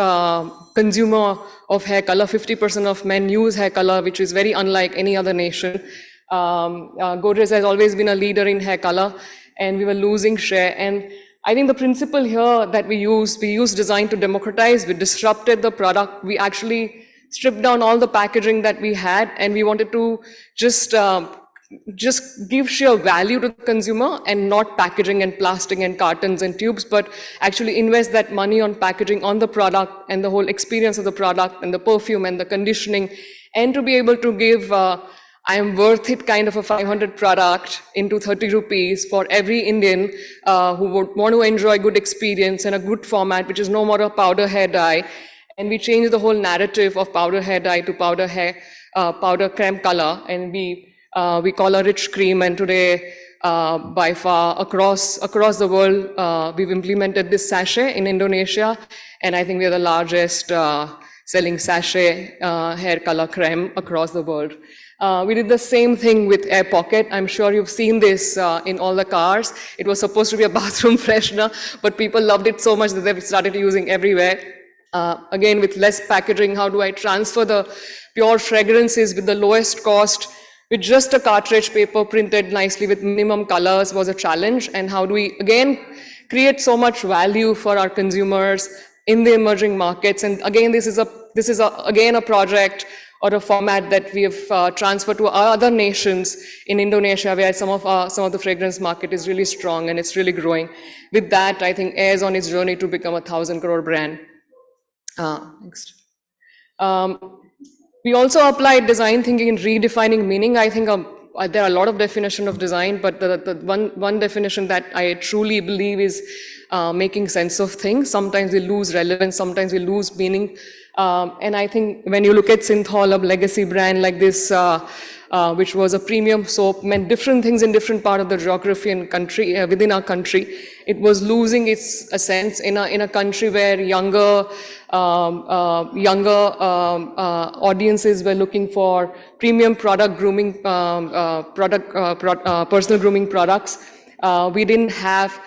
consumer of hair color. 50% of men use hair color, which is very unlike any other nation. Godrej has always been a leader in hair color, and we were losing share. And I think the principle here that we use design to democratize. We disrupted the product. We actually stripped down all the packaging that we had, and we wanted to just give sheer value to the consumer, and not packaging and plastic and cartons and tubes, but actually invest that money on packaging, on the product and the whole experience of the product and the perfume and the conditioning, and to be able to give I am worth it kind of a 500 product into 30 rupees for every Indian who would want to enjoy good experience and a good format, which is no more a powder hair dye. And we changed the whole narrative of powder hair dye to powder creme color, and we call a rich cream. And today, by far, across the world, we've implemented this sachet in Indonesia, and I think we're the largest selling sachet hair color creme across the world. We did the same thing with Air Pocket. I'm sure you've seen this in all the cars. It was supposed to be a bathroom freshener, but people loved it so much that they started using everywhere. Again, with less packaging, how do I transfer the pure fragrances with the lowest cost, with just a cartridge paper printed nicely with minimum colors was a challenge. And how do we, again, create so much value for our consumers in the emerging markets? And again, this is again a project or a format that we have transferred to other nations in Indonesia, where some of the fragrance market is really strong and it's really growing. With that, I think Air is on its journey to become a 1,000 crore brand. Next. We also applied design thinking in redefining meaning. I think there are a lot of definitions of design, but the one definition that I truly believe is making sense of things. Sometimes we lose relevance, sometimes we lose meaning. And I think when you look at Synthol, a legacy brand like this, which was a premium soap, meant different things in different part of the geography and country, within our country. It was losing its essence in a country where younger audiences were looking for premium product grooming, personal grooming products. We didn't have.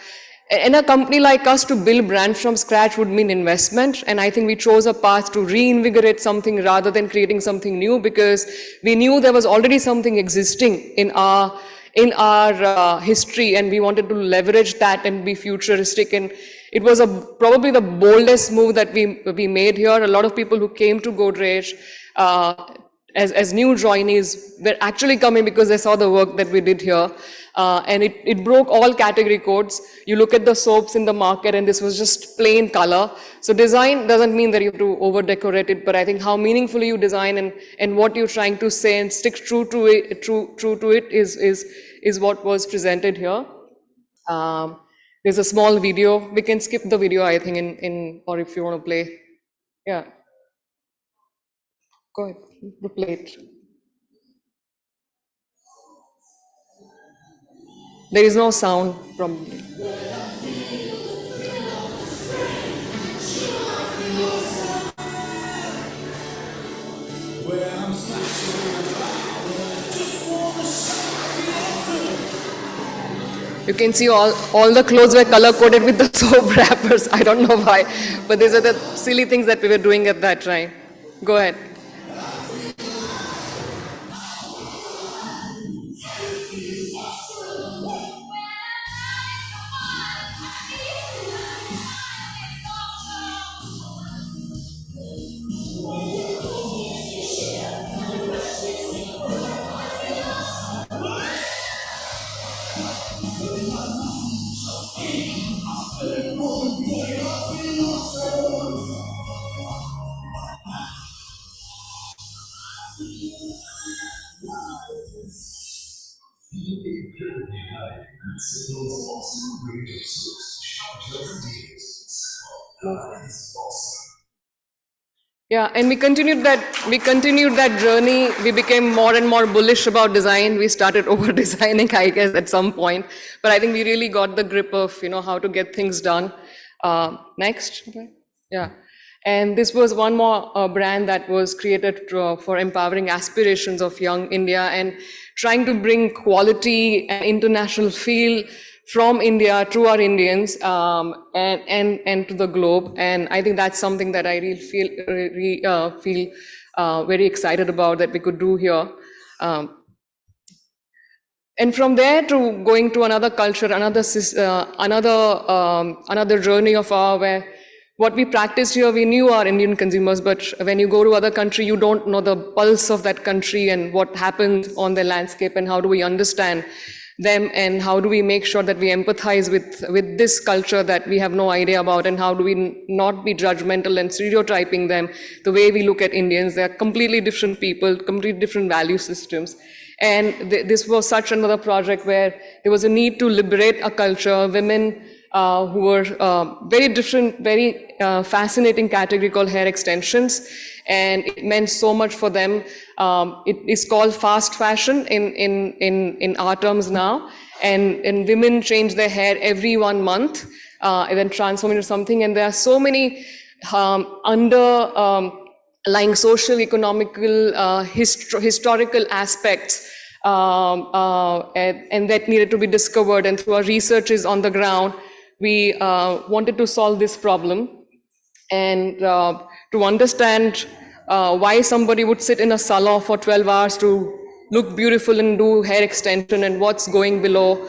In a company like us, to build brand from scratch would mean investment, and I think we chose a path to reinvigorate something rather than creating something new, because we knew there was already something existing in our history, and we wanted to leverage that and be futuristic. And it was probably the boldest move that we made here. A lot of people who came to Godrej as new joinees were actually coming because they saw the work that we did here. And it broke all category codes. You look at the soaps in the market and this was just plain color. So design doesn't mean that you have to over decorate it, but I think how meaningfully you design and what you're trying to say and stick true to it is what was presented here. There's a small video. We can skip the video, I think, or if you want to play. Yeah. Go ahead, play it. There is no sound from. You can see all the clothes were color coded with the soap wrappers. I don't know why, but these are the silly things that we were doing at that time. Go ahead. Yeah, and we continued that journey. We became more and more bullish about design. We started over designing, I guess, at some point. But I think we really got the grip of, how to get things done. Next. Yeah. And this was one more brand that was created for empowering aspirations of young India and trying to bring quality and international feel from India to our Indians and to the globe. And I think that's something that I really feel very excited about that we could do here. And from there to going to another culture, another journey of our where what we practiced here, we knew our Indian consumers, but when you go to other country, you don't know the pulse of that country and what happens on their landscape and how do we understand them and how do we make sure that we empathize with this culture that we have no idea about and how do we not be judgmental and stereotyping them the way we look at Indians. They're completely different people, completely different value systems. And this was such another project where there was a need to liberate a culture, women who were very different, very fascinating category called hair extensions. And it meant so much for them. It is called fast fashion in our terms now. And women change their hair every 1 month and then transform into something. And there are so many underlying social, economical, historical aspects and that needed to be discovered. And through our researches on the ground, we wanted to solve this problem and to understand why somebody would sit in a salon for 12 hours to look beautiful and do hair extension and what's going below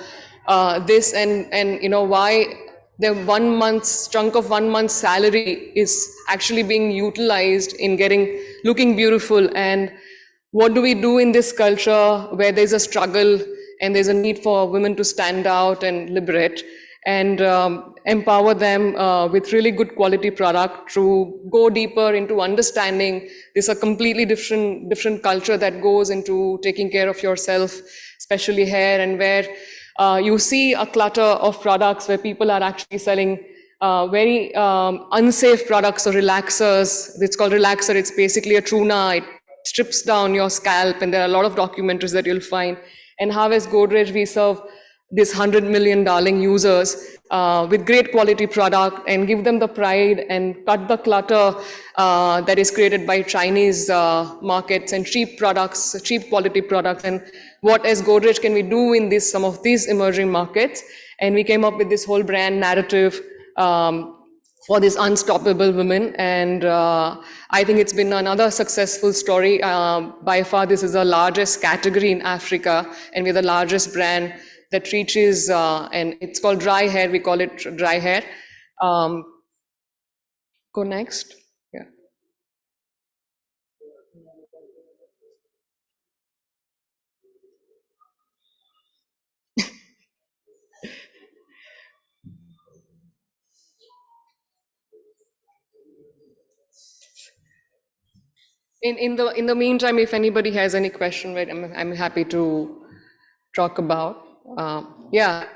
this and why the 1 month's chunk of 1 month's salary is actually being utilized in looking beautiful. And what do we do in this culture where there's a struggle and there's a need for women to stand out and liberate and empower them with really good quality product to go deeper into understanding this a completely different culture that goes into taking care of yourself, especially hair, and where you see a clutter of products where people are actually selling very unsafe products or relaxers. It's called relaxer. It's basically a truna. It strips down your scalp, and there are a lot of documentaries that you'll find. And how as Godrej we serve this 100 million darling users with great quality product and give them the pride and cut the clutter that is created by Chinese markets and cheap products, cheap quality products. And what as Godrej can we do in some of these emerging markets? And we came up with this whole brand narrative for these unstoppable women. And I think it's been another successful story. By far, this is the largest category in Africa, and we're the largest brand that reaches, and it's called dry hair, we call it dry hair. Go next. Yeah. In the meantime, if anybody has any question, right, I'm happy to talk about. Yeah.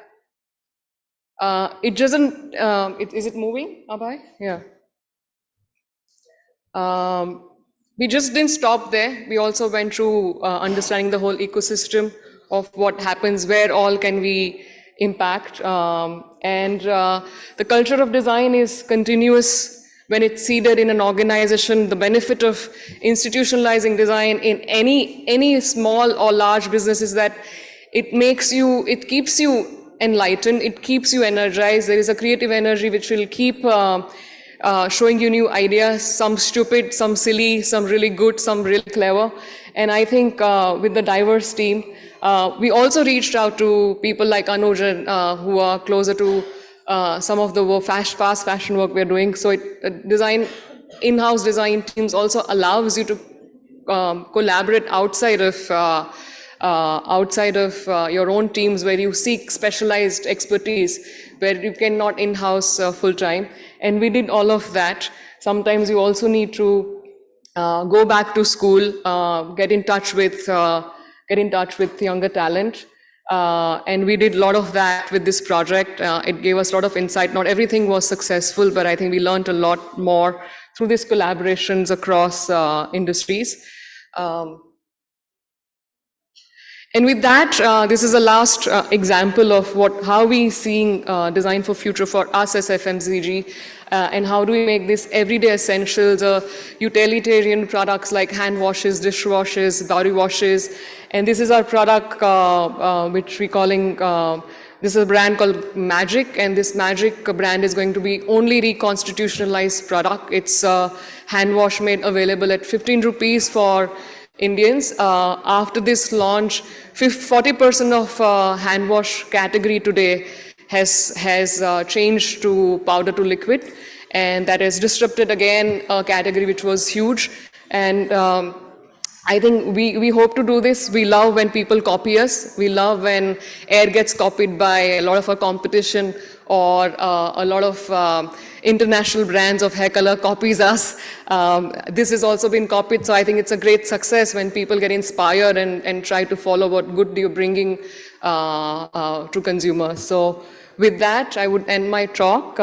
It doesn't. Is it moving, Abhay? Yeah. We just didn't stop there. We also went through understanding the whole ecosystem of what happens, where all can we impact. And the culture of design is continuous when it's seeded in an organization. The benefit of institutionalizing design in any small or large business is that it keeps you enlightened, it keeps you energized. There is a creative energy which will keep showing you new ideas, some stupid, some silly, some really good, some really clever. And I think with the diverse team, we also reached out to people like Anuj who are closer to some of the fast fashion work we're doing. So in-house design teams also allows you to collaborate outside of your own teams, where you seek specialized expertise, where you cannot in-house full-time. And we did all of that. Sometimes you also need to go back to school, get in touch with younger talent. And we did a lot of that with this project. It gave us a lot of insight. Not everything was successful, but I think we learned a lot more through these collaborations across industries. And with that, this is the last example of how we seeing design for future for us as FMCG, and how do we make this everyday essentials, utilitarian products like hand washes, dishwashes, body washes. And this is our product which we're calling, this is a brand called Magic, and this Magic brand is going to be only reconstitutionalized product. It's hand wash made available at 15 rupees for Indians. After this launch, 40% of hand wash category today has changed to powder to liquid, and that has disrupted again a category which was huge. And I think we hope to do this. We love when people copy us. We love when Air gets copied by a lot of our competition, or a lot of international brands of hair color copies us. This has also been copied, so I think it's a great success when people get inspired and try to follow what good you're bringing to consumers. So with that, I would end my talk.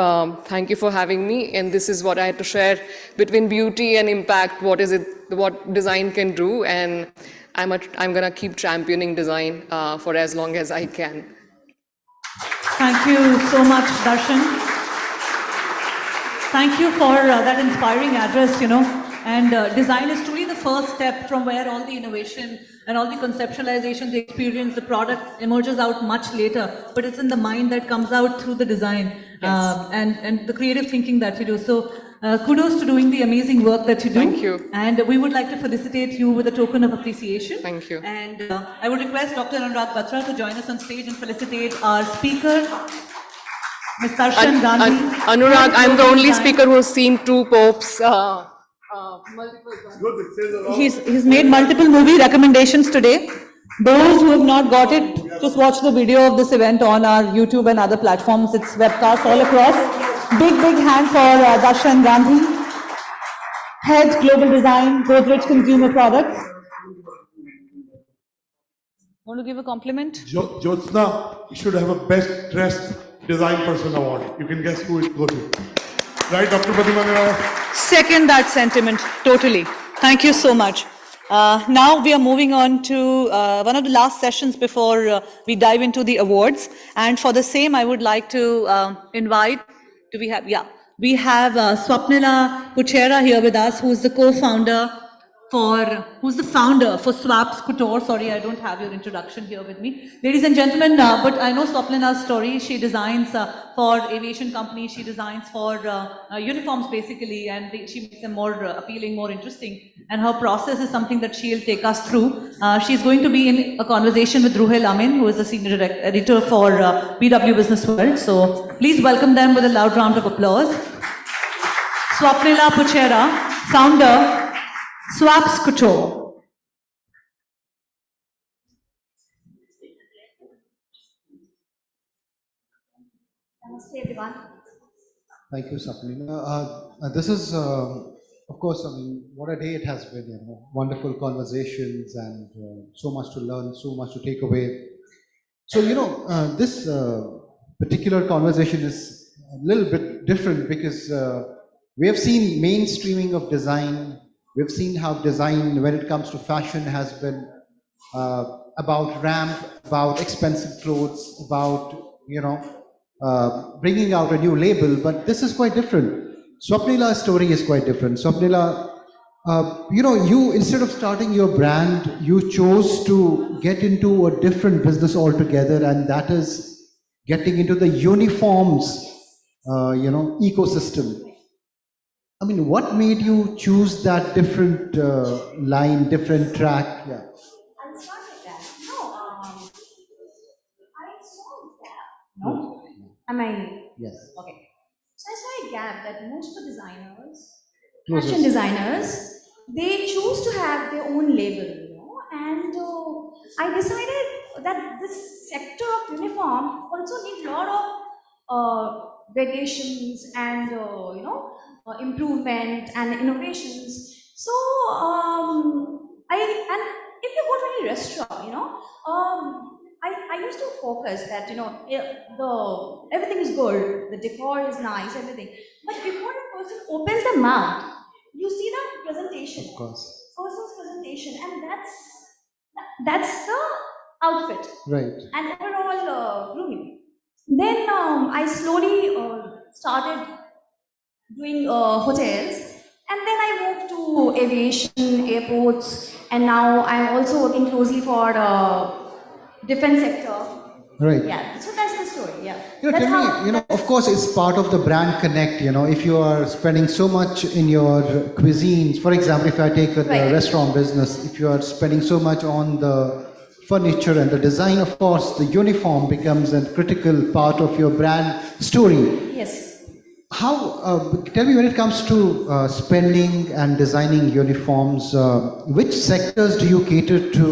Thank you for having me, and this is what I had to share between beauty and impact. What design can do, and I'm gonna keep championing design for as long as I can. Thank you so much, Darshan. Thank you for that inspiring address, And design is truly the first step from where all the innovation and all the conceptualization, the experience, the product emerges out much later. But it's in the mind that comes out through the design, yes. And the creative thinking that you do. So kudos to doing the amazing work that you do. Thank you. And we would like to felicitate you with a token of appreciation. Thank you. And I would request Dr. Anurag Batra to join us on stage and felicitate our speaker, Ms. Darshan Gandhi. Anurag, I'm the only speaker who has seen 2 popes. He's made multiple movie recommendations today. Those who have not got it, just watch the video of this event on our YouTube and other platforms. It's webcast all across. Big hand for Darshan Gandhi, Head Global Design, Godrej Consumer Products. Want to give a compliment? Jyotsna, you should have a Best Dressed Design Person Award. You can guess who it goes to. Right, Dr. Padmanabhan? Second that sentiment, totally. Thank you so much. Now we are moving on to one of the last sessions before we dive into the awards. And for the same, I would like to invite, do we have, yeah. We have Swapnila Puchera here with us, who is the co-founder who's the founder for Swaps Couture. Sorry, I don't have your introduction here with me. Ladies and gentlemen, but I know Swaplina's story. She designs for aviation companies. She designs for uniforms basically, and she makes them more appealing, more interesting. And her process is something that she'll take us through. She's going to be in a conversation with Ruhel Amin, who is the senior editor for BW Businessworld. So please welcome them with a loud round of applause. Swapnila Puchera, founder, Swaps Couture. Namaste everyone. Thank you, Swapnila. This is, of course, I mean, what a day it has been. You know, wonderful conversations and so much to learn, so much to take away. So, you know, this particular conversation is a little bit different because we have seen mainstreaming of design. We've seen how design, when it comes to fashion, has been about ramp, about expensive clothes, about, you know, bringing out a new label. But this is quite different. Swapnila's story is quite different. Swapnila, you know, you, instead of starting your brand, you chose to get into a different business altogether, and that is getting into the uniforms, you know, ecosystem. I mean, what made you choose that different line, different track? Yeah. I'll start with that. No, I saw a gap. No? Am I? Yes. Okay. So I saw a gap that most of the designers, Closest. fashion designers, they choose to have their own label, you know, and I decided that this sector of uniform also needs a lot of variations and, you know, improvement and innovations. So, and if you go to any restaurant, you know, I used to focus that, you know, everything is good, the decor is nice, everything. But before a person opens the mouth, you see the presentation. Of course. Person's presentation, and that's the outfit. Right. And overall grooming. Then I slowly started doing hotels, and then I moved to aviation, airports, and now I'm also working closely for defense sector. Right. Yeah, so that's the story. Yeah. You know, That's tell how- me, you know, of course, it's part of the brand connect. You know, if you are spending so much in your cuisines, for example, if I take the Right. restaurant business, if you are spending so much on the furniture and the design, of course, the uniform becomes a critical part of your brand story. Yes. How, tell me, when it comes to spending and designing uniforms, which sectors do you cater to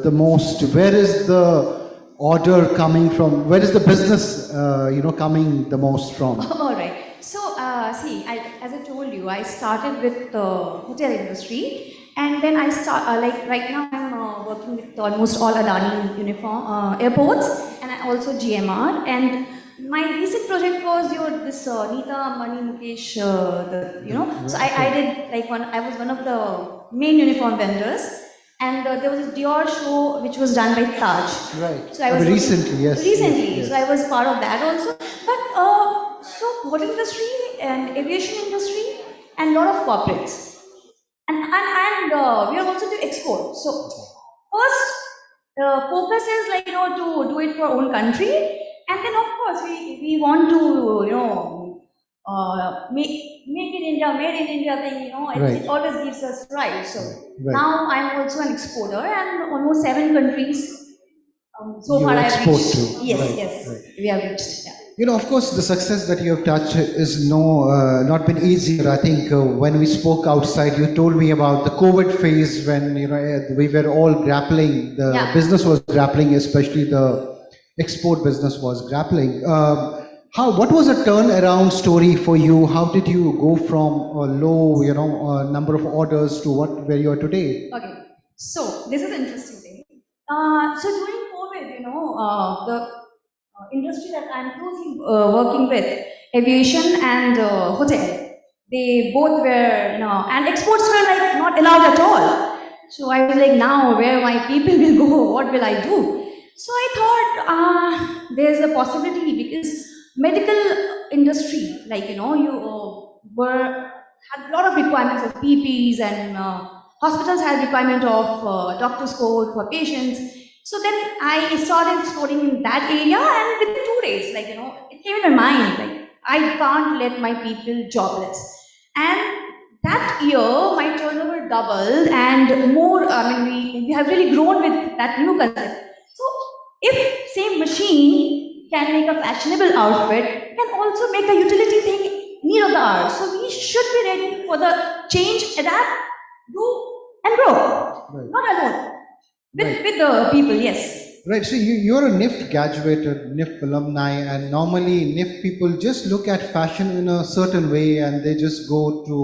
the most? Where is the order coming from? Where is the business, you know, coming the most from? All right. So, see, as I told you, I started with the hotel industry, and then I start like right now I'm working with almost all Adani uniform airports, and I also GMR. And my recent project was this Neeta, Mani, Mukesh, you know. So I did like I was one of the main uniform vendors. And there was this Dior show which was done by Taj. Right. So I was Recently, yes. Recently, Yes. so I was part of that also. But so hotel industry and aviation industry and lot of corporates, and we are also to export. So first focus is like, you know, to do it for our own country, and then of course we want to, you know, make in India, made in India thing, you know, Right. it always gives us pride. So Right. now I'm also an exporter, and almost 7 countries so You far I've export reached. to. Yes, Right, yes, right. we have reached. Yeah. You know, of course, the success that you have touched is not been easier. I think when we spoke outside, you told me about the COVID phase when, you know, we were all grappling. The Yeah. business was grappling, especially the export business was grappling. What was a turnaround story for you? How did you go from a low, you know, number of orders to where you are today? Okay, so this is an interesting thing. So during COVID, you know, the industry that I'm closely working with, aviation and hotel, they both were, you know, and exports were like not allowed at all. So I was like, now where my people will go, what will I do? So I thought there's a possibility because medical industry, like, you know, you had a lot of requirements of PPs and hospitals had requirement of doctor's code for patients. So then I started exploring in that area, and within 2 days, like, it came in my mind, like, I can't let my people jobless. And that year, my turnover doubled, and more, we have really grown with that new concept. So if same machine can make a fashionable outfit, it can also make a utility thing need of the hour. So we should be ready for the change, adapt, do, and grow. Right. Not alone. With the people, yes. Right, so you're a NIFT graduated, NIFT alumni, and normally NIFT people just look at fashion in a certain way and they just go to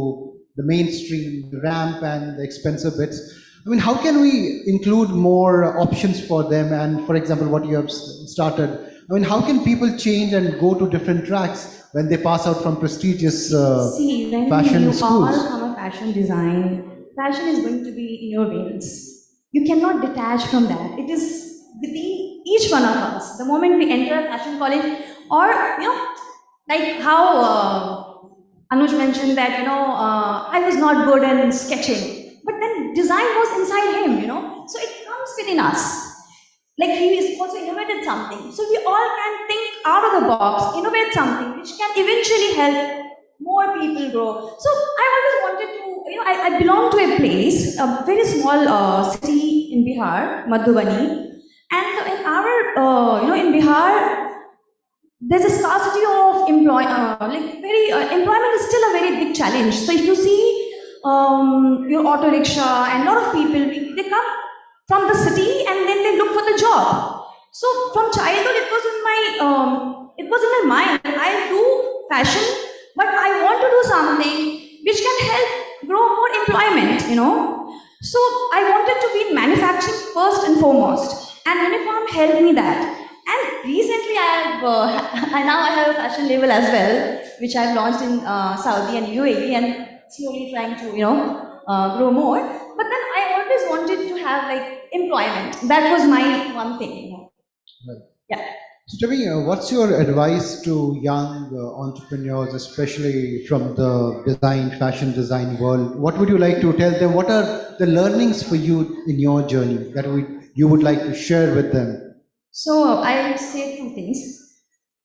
the mainstream, the ramp and the expensive bits. I mean, how can we include more options for them? And for example, what you have started, I mean, how can people change and go to different tracks when they pass out from prestigious See, when fashion you schools? are from a fashion design, fashion is going to be in your veins. You cannot detach from that. It is within each one of us. The moment we enter a fashion college, or, like how Anuj mentioned that, I was not good in sketching, but then design was inside him, so it comes within us. Like, he is also innovated something. So we all can think out of the box, innovate something which can eventually help more people grow. So I always wanted to, I belong to a place, a very small city in Bihar, Madhubani, and in our, in Bihar, there's a scarcity of employment is still a very big challenge. So if you see your auto rickshaw and a lot of people, they come from the city and then they look for the job. So from childhood, it was in my mind. I do fashion, but I want to do something which can help grow more employment, So I wanted to be in manufacturing first and foremost, and uniform helped me that. And recently I have a fashion label as well, which I've launched in Saudi and UAE, and slowly trying to, grow more. But then I always wanted to have like employment. That was my one thing, Right. Yeah. So tell me, what's your advice to young entrepreneurs, especially from the fashion design world? What would you like to tell them? What are the learnings for you in your journey that you would like to share with them? So I'll say two things.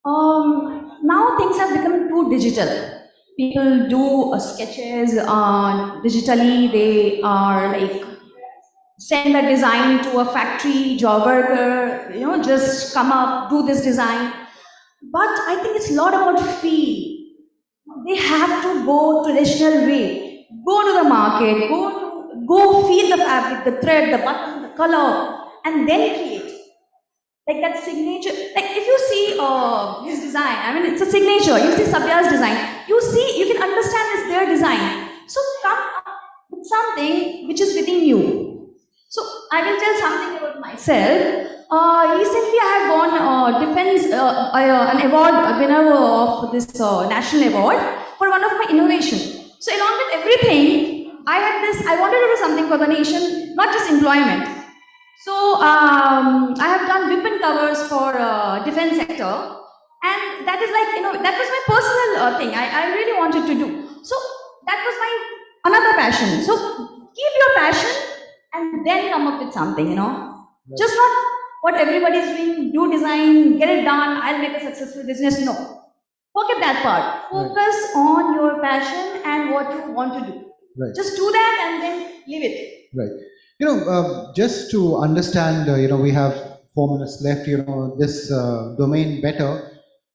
Now things have become too digital. People do sketches digitally. They are like send a design to a factory job worker, just come up, do this design. But I think it's a lot about feel. They have to go traditional way. Go to the market, go feel the fabric, the thread, the button, the color, and then create. Like that signature, like if you see his design, it's a signature. You see Sabya's design, you can understand it's their design. So come up with something which is within you. So I will tell something about myself. Recently I have won an award winner of this national award for one of my innovation. So along with everything, I wanted to do something for the nation, not just employment. So I have done ribbon covers for defense sector, and that is like, that was my personal thing. I really wanted to do. So that was my another passion. So keep your passion and then come up with something, Just not what everybody is doing, do design, get it done, I'll make a successful business. No. Forget that part. Focus on your passion and what you want to do. Right. Just do that and then leave it. Right. Just to understand, we have 4 minutes left, this domain better.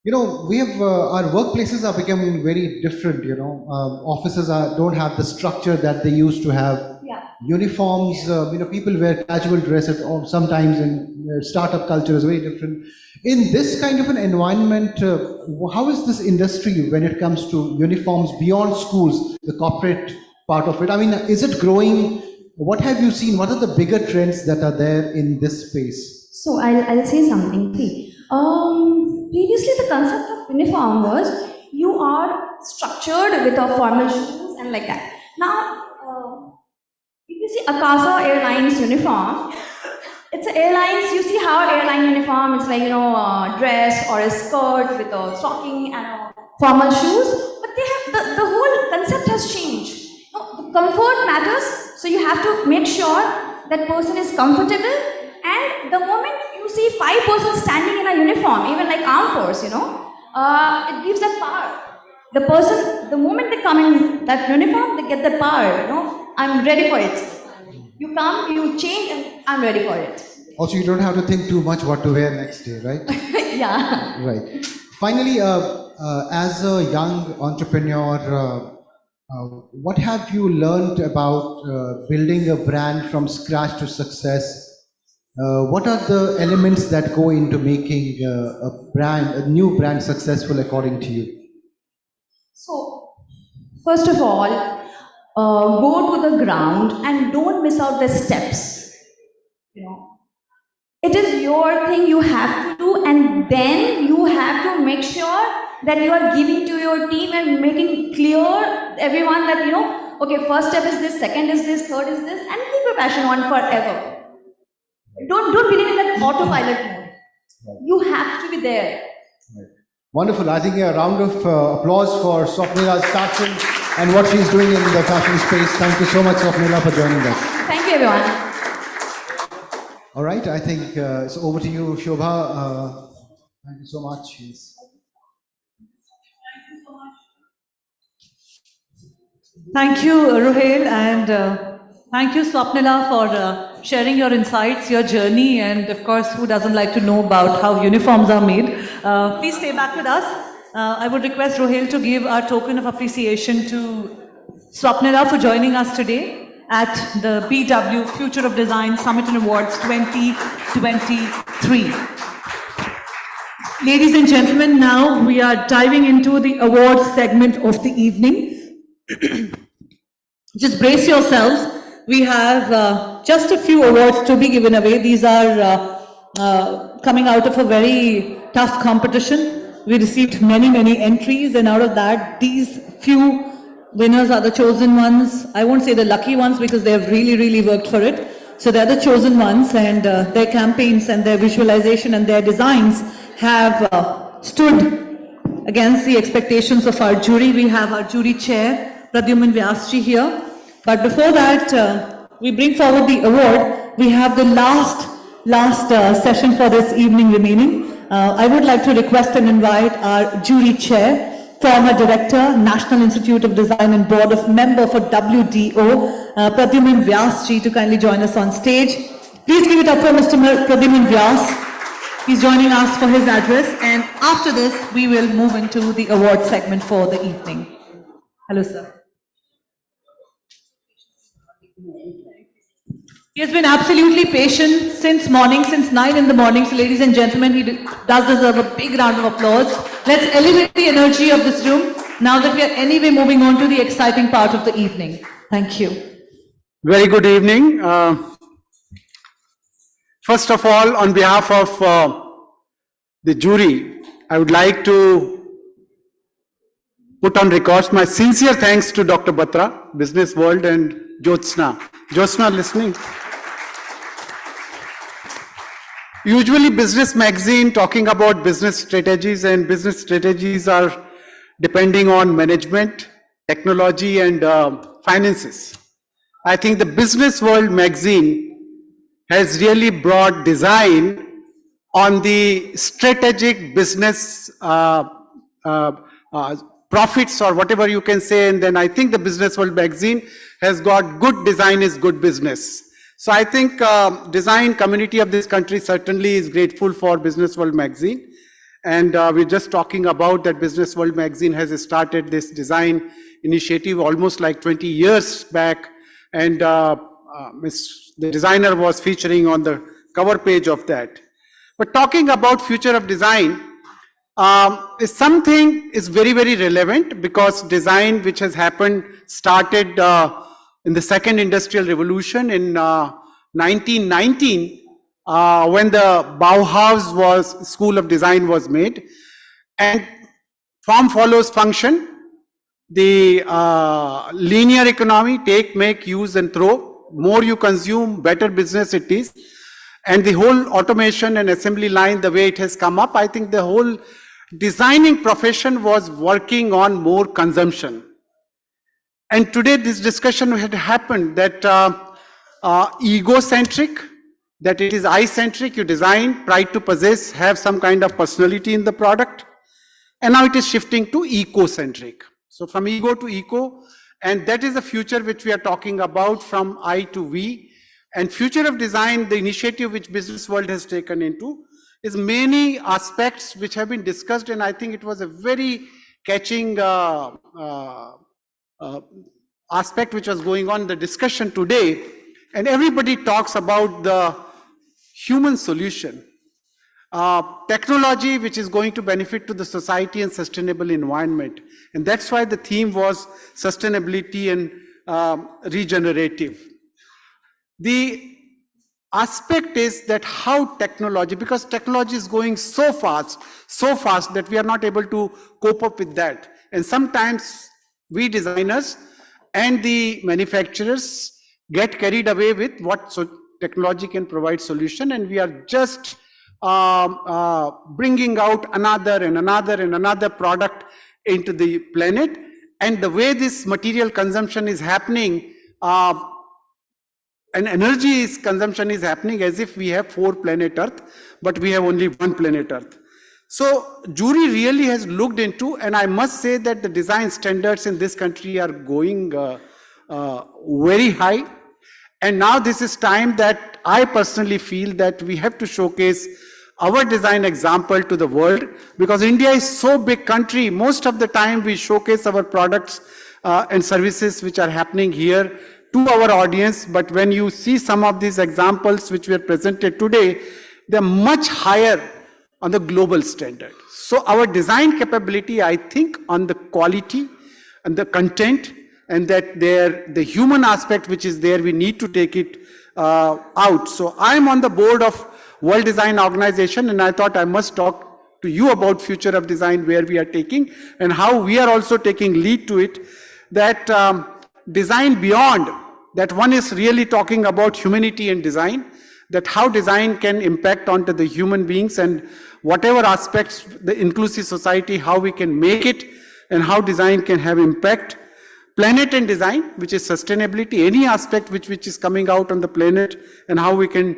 We have, our workplaces are becoming very different, offices don't have the structure that they used to have. Yeah. Uniforms, people wear casual dress or sometimes in startup culture is very different. In this kind of an environment, how is this industry when it comes to uniforms beyond schools, the corporate part of it? Is it growing? What have you seen? What are the bigger trends that are there in this space? So I'll say something. See, previously the concept of uniform was you are structured with a formal shoes and like that. Now, if you see Akasa Airlines uniform, it's airlines, you see how airline uniform, it's like, dress or a skirt with a stocking and formal shoes, but they have, the whole concept has changed. Comfort matters, so you have to make sure that person is comfortable, and the moment you see 5 persons standing in a uniform, even like armed force, it gives that power. The person, the moment they come in that uniform, they get that power, I'm ready for it. You come, you change, and I'm ready for it. Also, you don't have to think too much what to wear next day, right? Yeah. Right. Finally, as a young entrepreneur, what have you learned about building a brand from scratch to success? What are the elements that go into making a new brand successful according to you? So, first of all, go to the ground and don't miss out the steps. It is your thing you have to do, and then you have to make sure that you are giving to your team and making clear everyone that, okay, first step is this, second is this, third is this, and keep your passion on forever. Don't believe in that autopilot mode. You have to be there. Wonderful. I think a round of applause for Swapnila's passion and what she's doing in the fashion space. Thank you so much, Swapnila, for joining us. Thank you, everyone. All right, I think it's over to you, Shobha. Thank you so much. Yes. Thank you, Ruhail, and thank you, Swapnila, for sharing your insights, your journey, and of course, who doesn't like to know about how uniforms are made. Please stay back with us. I would request Ruhail to give our token of appreciation to Swapnila for joining us today at the BW Future of Design Summit and Awards 2023. Ladies and gentlemen, now we are diving into the awards segment of the evening. Just brace yourselves. We have just a few awards to be given away. These are coming out of a very tough competition. We received many entries, and out of that, these few winners are the chosen ones. I won't say the lucky ones because they have really worked for it. So they're the chosen ones, and their campaigns and their visualization and their designs have stood against the expectations of our jury. We have our jury chair, Pradyuman Vyasji, here. But before that, we bring forward the award. We have the last session for this evening remaining. I would like to request and invite our jury chair, former director, National Institute of Design and board of member for WDO, Pradyuman Vyasji, to kindly join us on stage. Please give it up for Mr. Pradyuman Vyas. He's joining us for his address, and after this, we will move into the award segment for the evening. Hello, sir. He has been absolutely patient since morning, since 9 in the morning. So ladies and gentlemen, he does deserve a big round of applause. Let's elevate the energy of this room now that we are anyway moving on to the exciting part of the evening. Thank you. Very good evening. First of all, on behalf of the jury, I would like to put on record my sincere thanks to Dr. Batra, Businessworld, and Jyotsna. Jyotsna, listening? Usually business magazine talking about business strategies, and business strategies are depending on management, technology, and finances. I think the Businessworld magazine has really brought design on the strategic business profits, or whatever you can say, and then I think the Businessworld magazine has got good design is good business. So I think design community of this country certainly is grateful for Businessworld magazine, and we're just talking about that Businessworld magazine has started this design initiative almost like 20 years back, and the designer was featuring on the cover page of that. But talking about future of design is something is very relevant, because design which has happened started in the second industrial revolution in 1919 when the Bauhaus school of design was made, and form follows function. The linear economy, take, make, use and throw. More you consume, better business it is. And the whole automation and assembly line, the way it has come up, I think the whole designing profession was working on more consumption. And today this discussion had happened that egocentric, that it is I-centric, you design, try to possess, have some kind of personality in the product. And now it is shifting to eco-centric. So from ego to eco, and that is the future which we are talking about, from I to we. And future of design, the initiative which Businessworld has taken into, is many aspects which have been discussed, and I think it was a very catching aspect which was going on in the discussion today. And everybody talks about the human solution. Technology which is going to benefit to the society and sustainable environment. And that's why the theme was sustainability and regenerative. The aspect is that how technology, because technology is going so fast that we are not able to cope up with that. And sometimes we designers and the manufacturers get carried away with what technology can provide solution, and we are just bringing out another and another and another product into the planet. And the way this material consumption is happening, and energy consumption is happening as if we have 4 planet Earth, but we have only 1 planet Earth. So jury really has looked into, and I must say that the design standards in this country are going very high. And now this is time that I personally feel that we have to showcase our design example to the world, because India is so big country. Most of the time we showcase our products and services which are happening here to our audience, but when you see some of these examples which were presented today, they're much higher on the global standard. So our design capability, I think, on the quality and the content, and that the human aspect which is there, we need to take it out. So I'm on the board of World Design Organization, and I thought I must talk to you about future of design, where we are taking and how we are also taking lead to it. That design beyond, that one is really talking about humanity and design, that how design can impact onto the human beings and whatever aspects, the inclusive society, how we can make it and how design can have impact. Planet and design, which is sustainability, any aspect which is coming out on the planet and how we can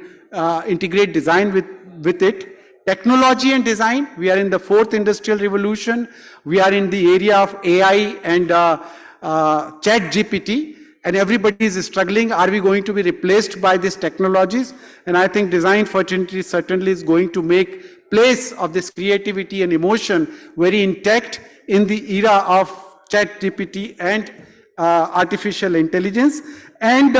integrate design with it. Technology and design, we are in the 4th industrial revolution. We are in the area of AI and chat GPT, and everybody is struggling. Are we going to be replaced by these technologies? And I think design fraternity certainly is going to make place of this creativity and emotion very intact in the era of chat GPT and artificial intelligence. And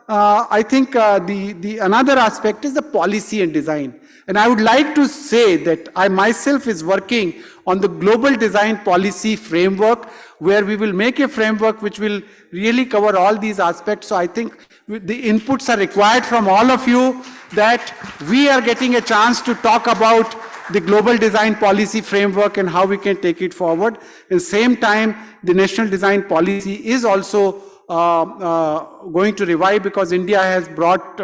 I think the another aspect is the policy and design. And I would like to say that I myself is working on the global design policy framework, where we will make a framework which will really cover all these aspects. So I think the inputs are required from all of you, that we are getting a chance to talk about the global design policy framework and how we can take it forward. At the same time, the national design policy is also going to revive, because India has brought,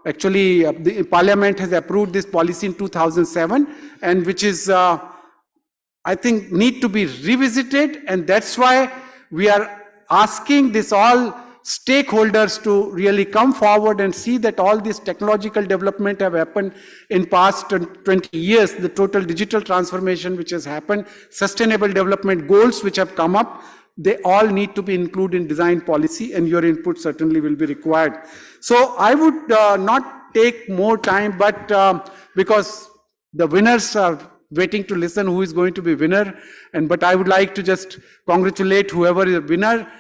actually the Parliament has approved this policy in 2007, and which is, I think, need to be revisited. And that's why we are asking this all stakeholders to really come forward and see that all this technological development have happened in past 20 years, the total digital transformation which has happened, sustainable development goals which have come up, they all need to be included in design policy, and your input certainly will be required. So I would not take more time, but because the winners are waiting to listen who is going to be winner, but I would like to just congratulate whoever is a winner.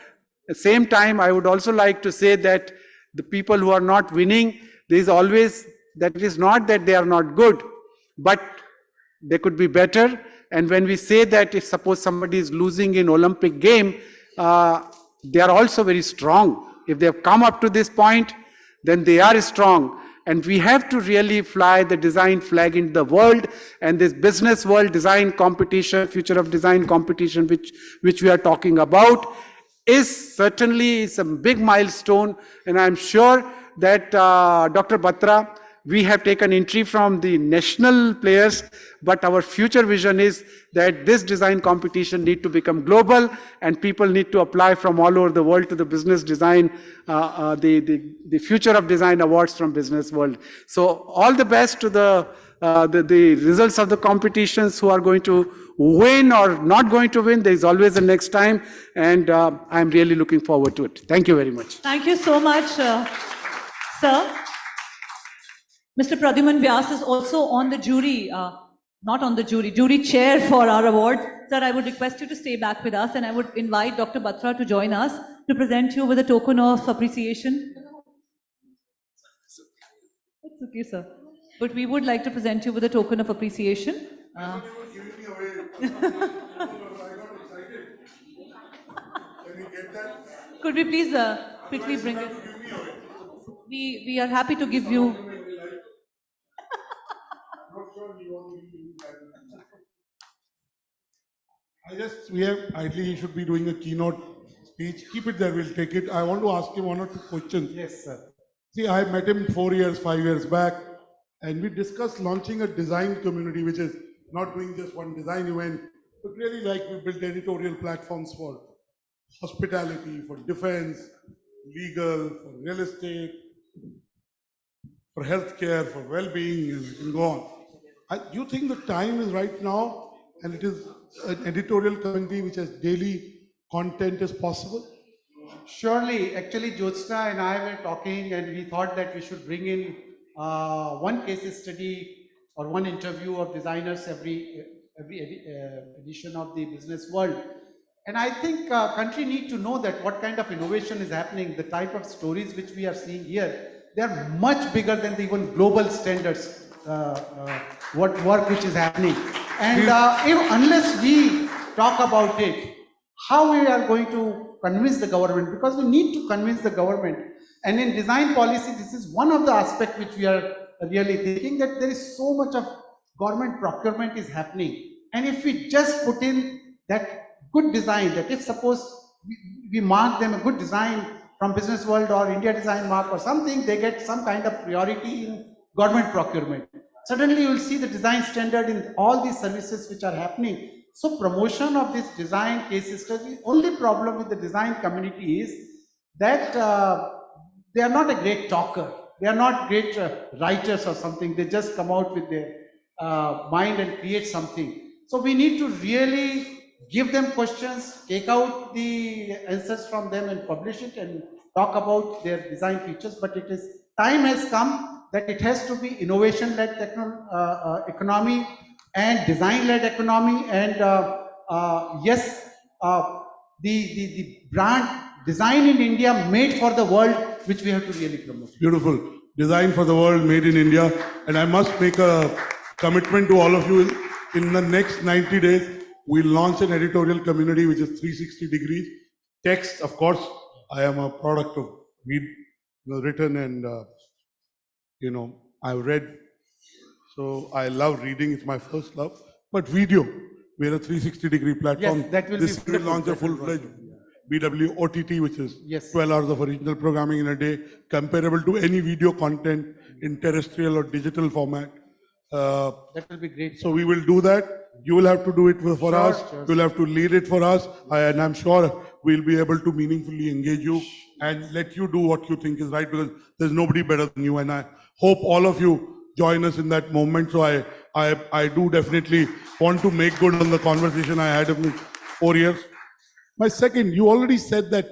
At the same time, I would also like to say that the people who are not winning, there is always, that it is not that they are not good, but they could be better. And when we say that if suppose somebody is losing in Olympic game, they are also very strong. If they have come up to this point, then they are strong. And we have to really fly the design flag in the world. And this business world design competition, future of design competition, which we are talking about, is certainly some big milestone. And I'm sure that Dr. Batra We have taken entry from the national players, but our future vision is that this design competition need to become global, and people need to apply from all over the world to the business design, the Future of Design Awards from Businessworld. So all the best to the results of the competitions, who are going to win or not going to win. There is always a next time, and I'm really looking forward to it. Thank you very much. Thank you so much, sir. Mr. Pradyuman Vyas is also on the jury, not on the jury chair for our award. Sir, I would request you to stay back with us, and I would invite Dr. Batra to join us to present you with a token of appreciation. It's okay, sir. But we would like to present you with a token of appreciation. Could we please quickly bring it? We are happy to give you. Ideally, he should be doing a keynote speech. Keep it there, we'll take it. I want to ask him one or two questions. Yes, sir. See, I met him 5 years back, and we discussed launching a design community, which is not doing just one design event, but really like we built editorial platforms for hospitality, for defense, legal, for real estate, for healthcare, for well-being, and you can go on. Do you think the time is right now, and it is an editorial community which has daily content is possible? Surely, actually, Jyotsna and I were talking, and we thought that we should bring in one case study or one interview of designers every edition of the Business World. And I think country need to know that what kind of innovation is happening, the type of stories which we are seeing here, they are much bigger than the even global standards, what work which is happening. And unless we talk about it, how we are going to convince the government? Because we need to convince the government. And in design policy, this is one of the aspects which we are really thinking, that there is so much of government procurement is happening. And if we just put in that good design, that if suppose we mark them a good design from Business World or India Design Mark or something, they get some kind of priority in government procurement. Suddenly you will see the design standard in all these services which are happening. So promotion of this design case study, only problem with the design community is that they are not a great talker. They are not great writers or something. They just come out with their mind and create something. So we need to really give them questions, take out the answers from them and publish it and talk about their design features. But it is, time has come that it has to be innovation-led economy and design-led economy, and yes, the brand design in India, made for the world, which we have to really promote. Beautiful. Design for the world, made in India. And I must make a commitment to all of you. In the next 90 days, we'll launch an editorial community which is 360 degrees. Text, of course, I am a product of written and, I've read. So I love reading, it's my first love. But video, we're a 360-degree platform. Yes, that will this be will launch a full-fledged BW OTT, which is 12 hours of original programming in a day, comparable to any video content in terrestrial or digital format. That will be great. So we will do that. You will have to do it for us. Sure. You'll have to lead it for us. And I'm sure we'll be able to meaningfully engage you and let you do what you think is right, because there's nobody better than you. And I hope all of you join us in that moment. So I do definitely want to make good on the conversation I had in 4 years. My second, you already said that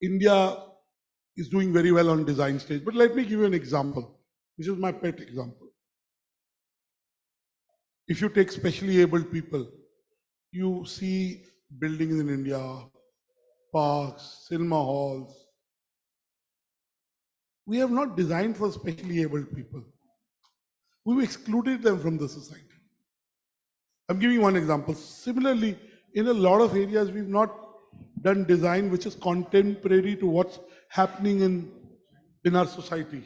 India is doing very well on design stage, but let me give you an example. This is my pet example. If you take specially abled people, you see buildings in India, parks, cinema halls. We have not designed for specially abled people. We've excluded them from the society. I'm giving one example. Similarly, in a lot of areas, we've not done design which is contemporary to what's happening in our society.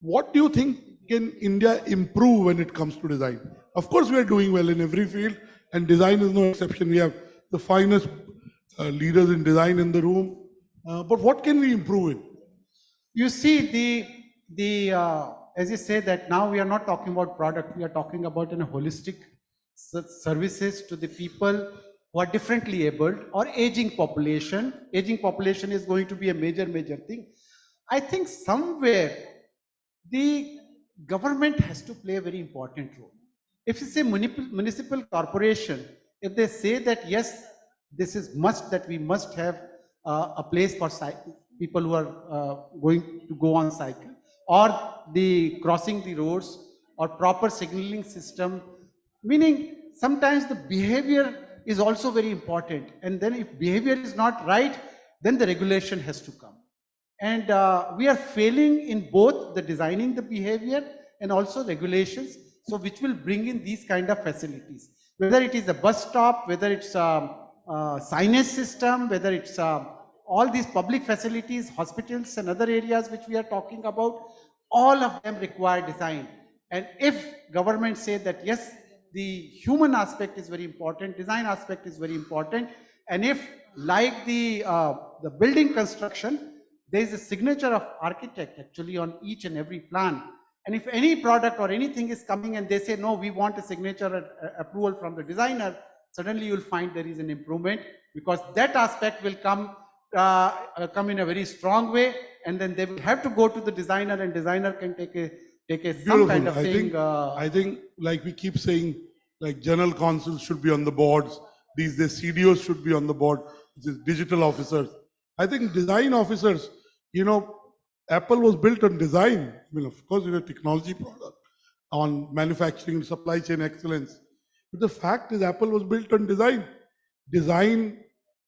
What do you think can India improve when it comes to design? Of course, we are doing well in every field, and design is no exception. We have the finest leaders in design in the room. But what can we improve in? You see, the as you say that now we are not talking about product, we are talking about a holistic services to the people who are differently abled or aging population. Aging population is going to be a major thing. I think somewhere the government has to play a very important role. If you say municipal corporation, if they say that yes, this is must that we must have a place for people who are going to go on cycle, or the crossing the roads, or proper signaling system, meaning sometimes the behavior is also very important, and then if behavior is not right, then the regulation has to come. And we are failing in both the designing the behavior and also regulations, so which will bring in these kind of facilities, whether it is a bus stop, whether it's a signage system, whether it's all these public facilities, hospitals and other areas which we are talking about, all of them require design. And if government say that yes, the human aspect is very important, design aspect is very important, and if like the building construction, there is a signature of architect actually on each and every plan. And if any product or anything is coming and they say, no, we want a signature approval from the designer, suddenly you'll find there is an improvement, because that aspect will come in a very strong way, and then they will have to go to the designer, and designer can take some kind of thing. I think like we keep saying, like general counsels should be on the boards, these days CDOs should be on the board, digital officers. I think design officers, you know, Apple was built on design. I mean, of course, it's a technology product on manufacturing, supply chain excellence. But the fact is, Apple was built on design. Design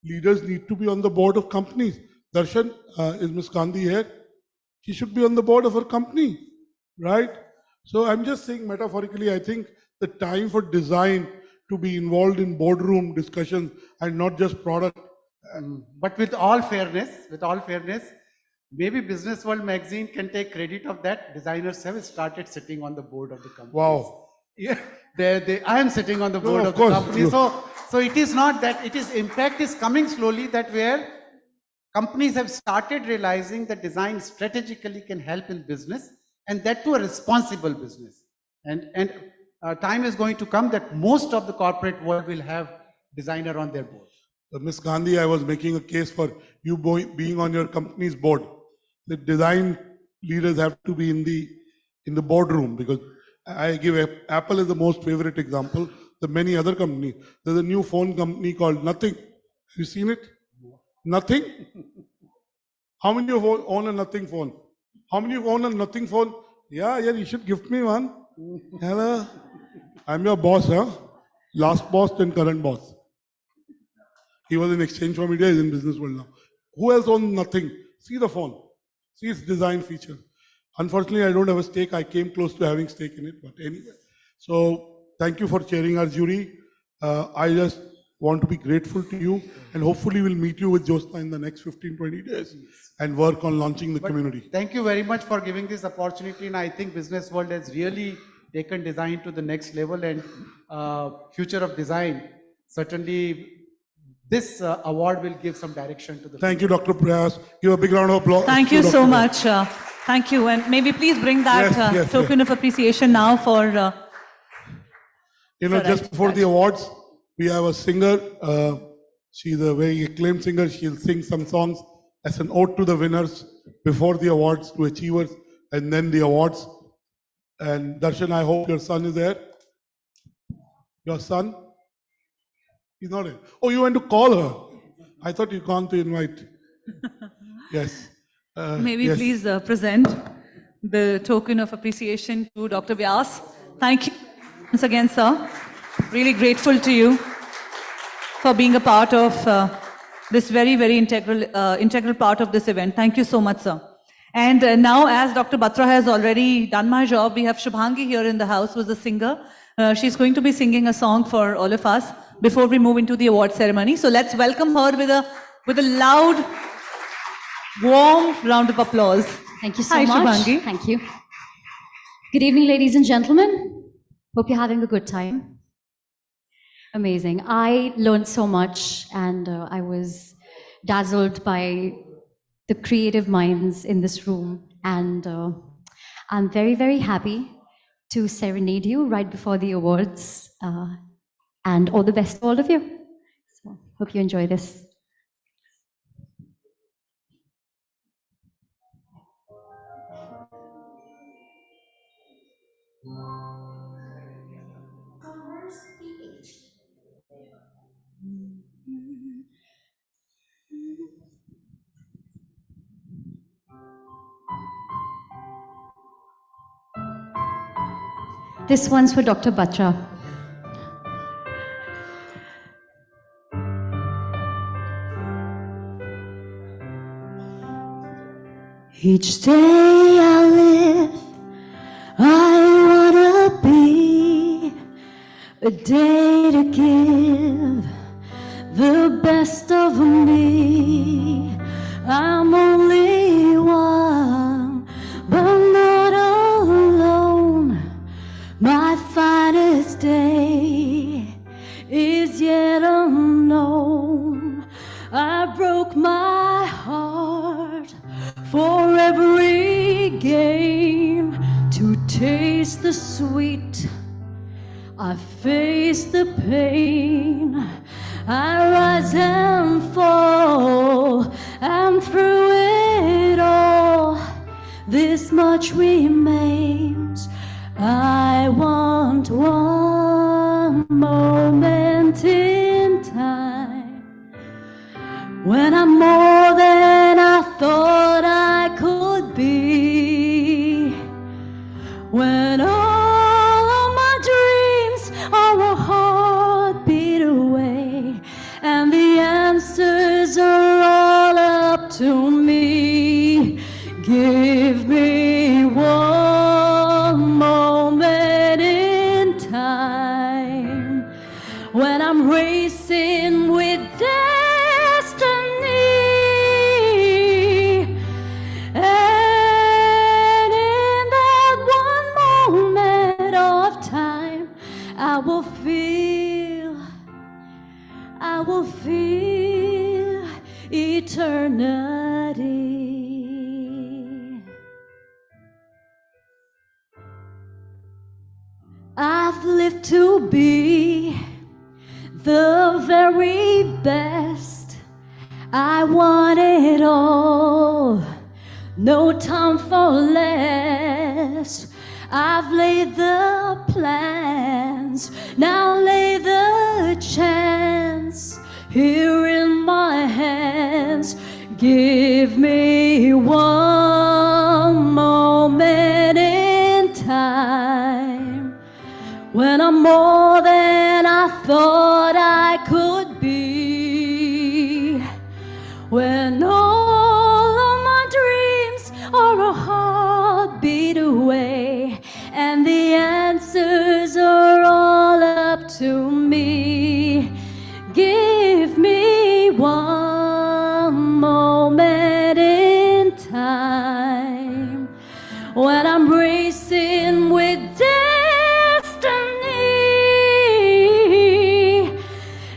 leaders need to be on the board of companies. Darshan, is Ms. Gandhi here? She should be on the board of her company, right? So I'm just saying metaphorically, I think the time for design to be involved in boardroom discussions and not just product. But with all fairness, maybe Businessworld magazine can take credit of that. Designers have started sitting on the board of the company. Wow. Yeah, I am sitting on the board of the company. So it is not that, it is, impact is coming slowly, that where companies have started realizing that design strategically can help in business, and that to a responsible business. And time is going to come that most of the corporate world will have designer on their board. Ms. Gandhi, I was making a case for you being on your company's board. The design leaders have to be in the boardroom, because I give Apple as the most favorite example. The many other companies. There's a new phone company called Nothing. Have you seen it? Nothing? How many of you own a Nothing phone? How many of you own a Nothing phone? Yeah, you should gift me one. Hello. I'm your boss, huh? Last boss, then current boss. He was in Exchange for Media, he's in Businessworld now. Who else owns Nothing? See the phone. See its design feature. Unfortunately, I don't have a stake. I came close to having stake in it, but anyway. So thank you for chairing our jury. I just want to be grateful to you, and hopefully we'll meet you with Josna in the next 15-20 days and work on launching the community. Thank you very much for giving this opportunity, and I think Businessworld has really taken design to the next level, and future of design, certainly this award will give some direction to the Thank you, Dr. Prayas. Give a big round of applause. Thank you so much. Thank you. And maybe please bring that token of appreciation now for... just before the awards, we have a singer. She's a very acclaimed singer. She'll sing some songs as an ode to the winners before the awards, to achievers, and then the awards. And Darshan, I hope your son is there. Your son? He's not here. Oh, you went to call her. I thought you gone to invite. Yes. Maybe please present the token of appreciation to Dr. Vyas. Thank you once again, sir. Really grateful to you for being a part of this very, very integral part of this event. Thank you so much, sir. And now, as Dr. Batra has already done my job, we have Shubhangi here in the house, who's a singer. She's going to be singing a song for all of us before we move into the award ceremony. So let's welcome her with a loud, warm round of applause. Thank you so much. Shubhangi. Thank you. Good evening, ladies and gentlemen. Hope you're having a good time. Amazing. I learned so much, and I was dazzled by the creative minds in this room. And I'm very, very happy to serenade you right before the awards. And all the best to all of you. So, hope you enjoy this. This one's for Dr. Batra. Each day I live, I wanna be a day to give the best of me. I'm only one, but not alone. My finest day is yet unknown. I broke my heart for every game to taste the sweet. I face the pain. I rise and fall, and through it all, this much remains. I want one moment in time when I'm more than I thought I could be, when all of my dreams are a heartbeat away, and the answers are all up to me. Give me one moment in time when I'm racing with destiny, and in that one moment of time I will feel eternity. I've lived to be the very best. I want it all, no time for less. I've laid the plans, now lay the chance here in my hands. Give me one moment in time when I'm more than I thought I could be, when all of my dreams are a heartbeat away, and the answers are all up to me. Give me one moment in time when I'm racing with destiny,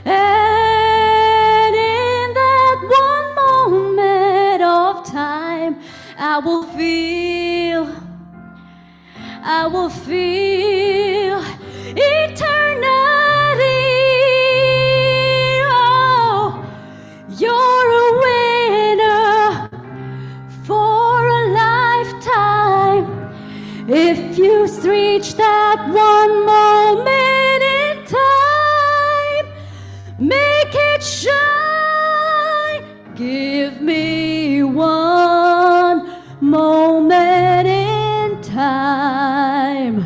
and in that one moment of time I will feel eternity. Oh, you're a winner for a lifetime if you reach that one moment in time. Make it shine. Give me one moment in time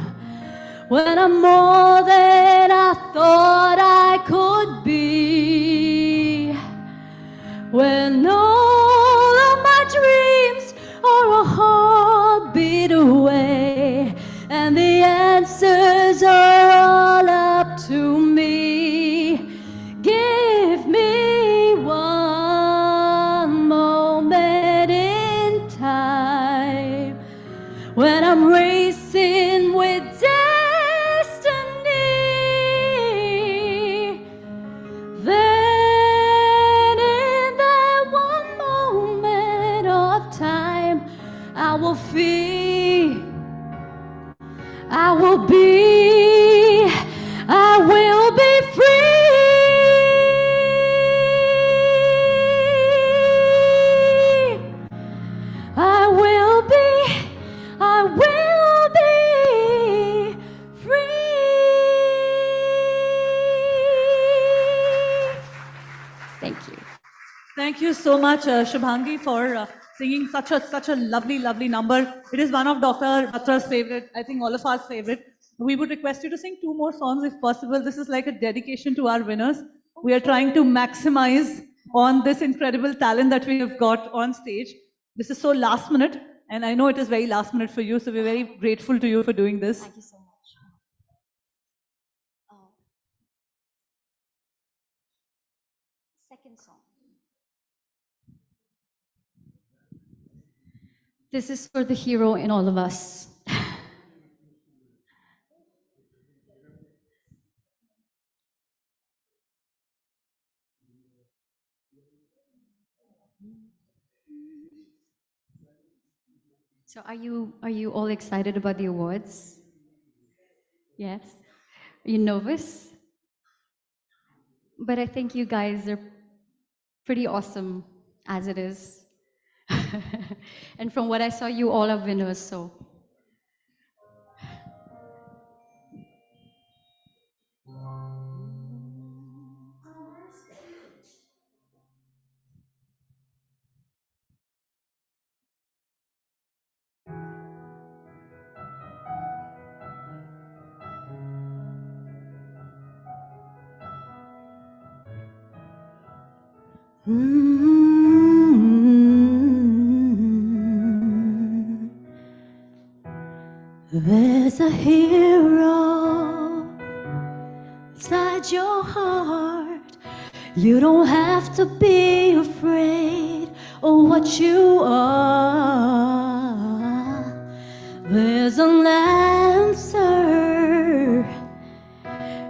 when I'm more than I thought I could be, when all of my dreams are a heartbeat away, and the answers are all up to me. Give me one moment in time when I'm racing with destiny. Then in that one moment of time I will feel I will be free. I will be free. Thank you. Thank you so much, Shubhangi, for singing such a lovely number. It is one of Dr. Batra's favorite, I think all of our favorite. We would request you to sing 2 more songs if possible. This is like a dedication to our winners. We are trying to maximize on this incredible talent that we have got on stage. This is so last minute, and I know it is very last minute for you, so we're very grateful to you for doing this. Thank you so much. Second song. This is for the hero in all of us. So are you all excited about the awards? Yes? Are you nervous? But I think you guys are pretty awesome as it is. And from what I saw, you all are winners, so. There's a hero inside your heart. You don't have to be afraid of what you are. There's an answer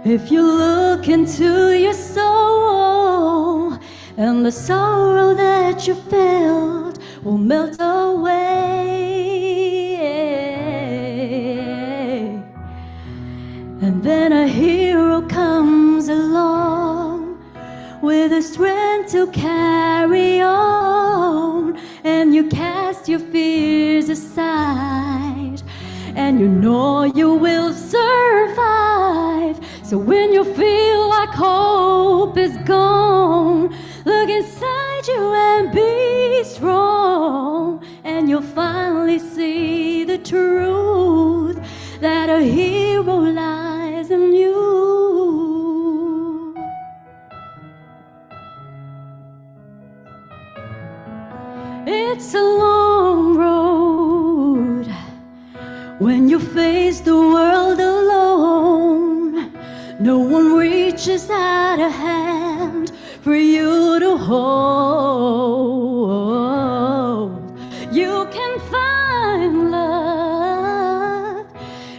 if you look into your soul, and the sorrow that you felt will melt away. And then a hero comes along with the strength to carry on, and you cast your fears aside, and you know you will survive. So when you feel like hope is gone, look inside you and be strong, and you'll finally see the truth that a hero lies in you. It's a long road when you face the world alone. No one reaches out a hand for you to hold. You can find love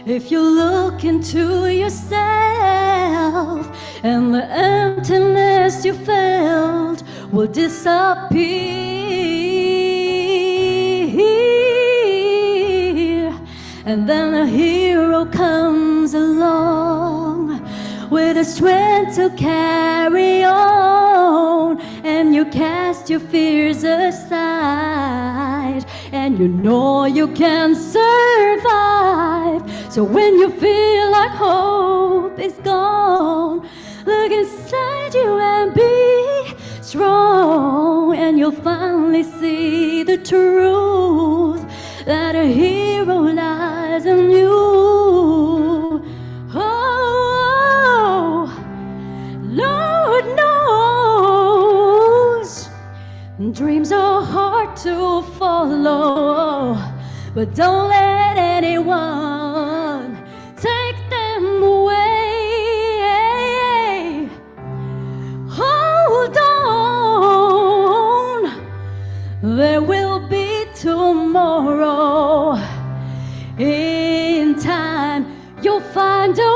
if you look into yourself, and the emptiness you felt will disappear. And then a hero comes along with the strength to carry on, and you cast your fears aside, and you know you can survive. So when you feel like hope is gone, look inside you and be strong, and you'll finally see the truth that a hero lies in you. Oh, Lord knows dreams are hard to follow, but don't let anyone take them away. Hold on, there will be tomorrow. In time, you'll find a way.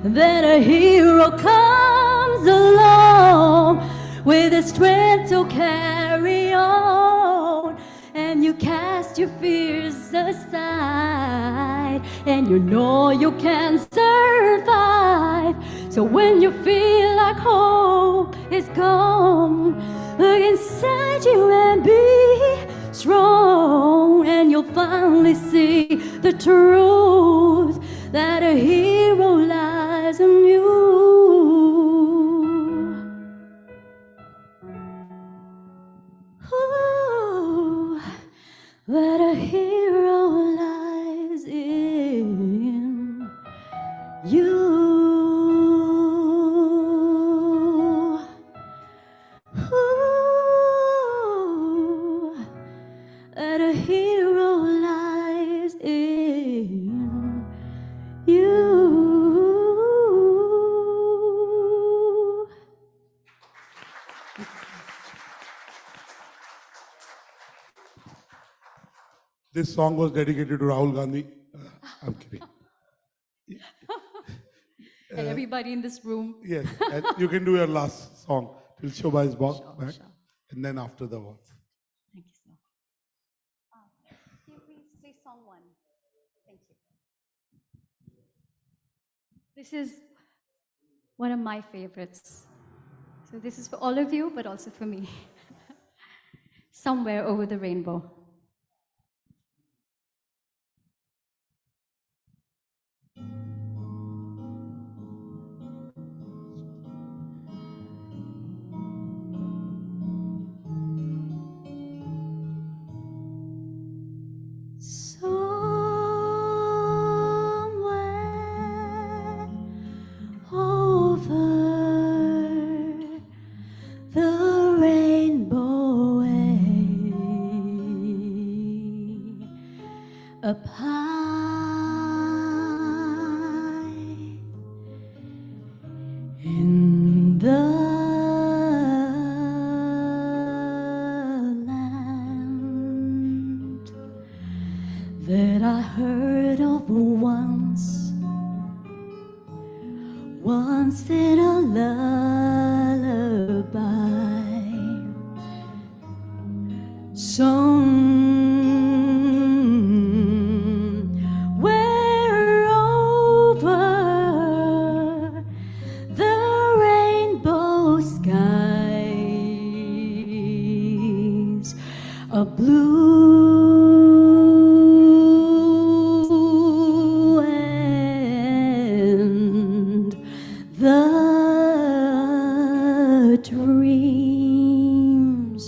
Then a hero comes along with the strength to carry on, and you cast your fears aside, and you know you can survive. So when you feel like hope is gone, look inside you and be strong, and you'll finally see the truth that a hero lies in you. Ooh, that a hero lies in you. Ooh, that a hero lies in you. This song was dedicated to Rahul Gandhi. I'm kidding. And everybody in this room. Yes, and you can do your last song till Shobha is back, and then after the awards. Thank you, sir. Can you please play song 1? Thank you. This is one of my favorites. So this is for all of you, but also for me. Somewhere Over the Rainbow. Somewhere over the rainbow way, up high in the land that I heard of once in a lullaby. Somewhere over the rainbow skies, a blue and the dreams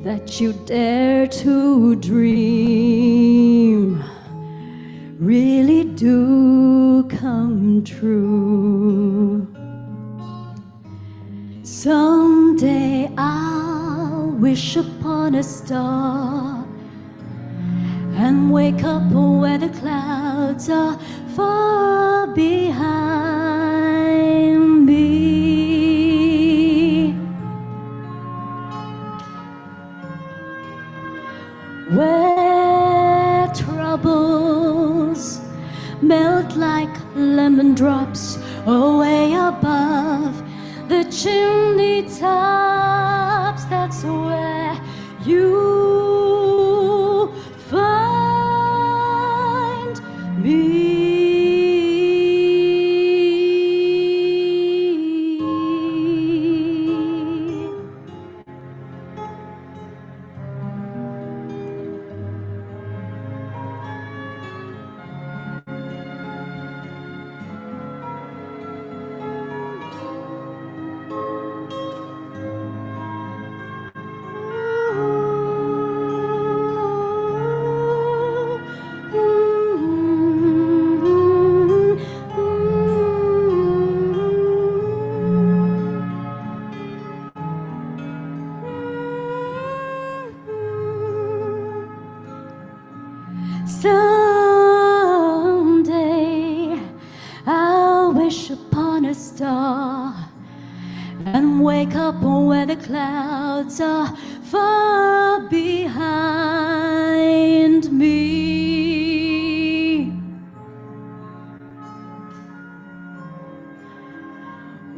that you dare to dream really do come true. Someday I'll wish upon a star and wake up where the clouds are far behind me, where troubles melt like lemon drops away above the chimney tops. That's where you find me. Someday I'll wish upon a star and wake up where the clouds are far behind me,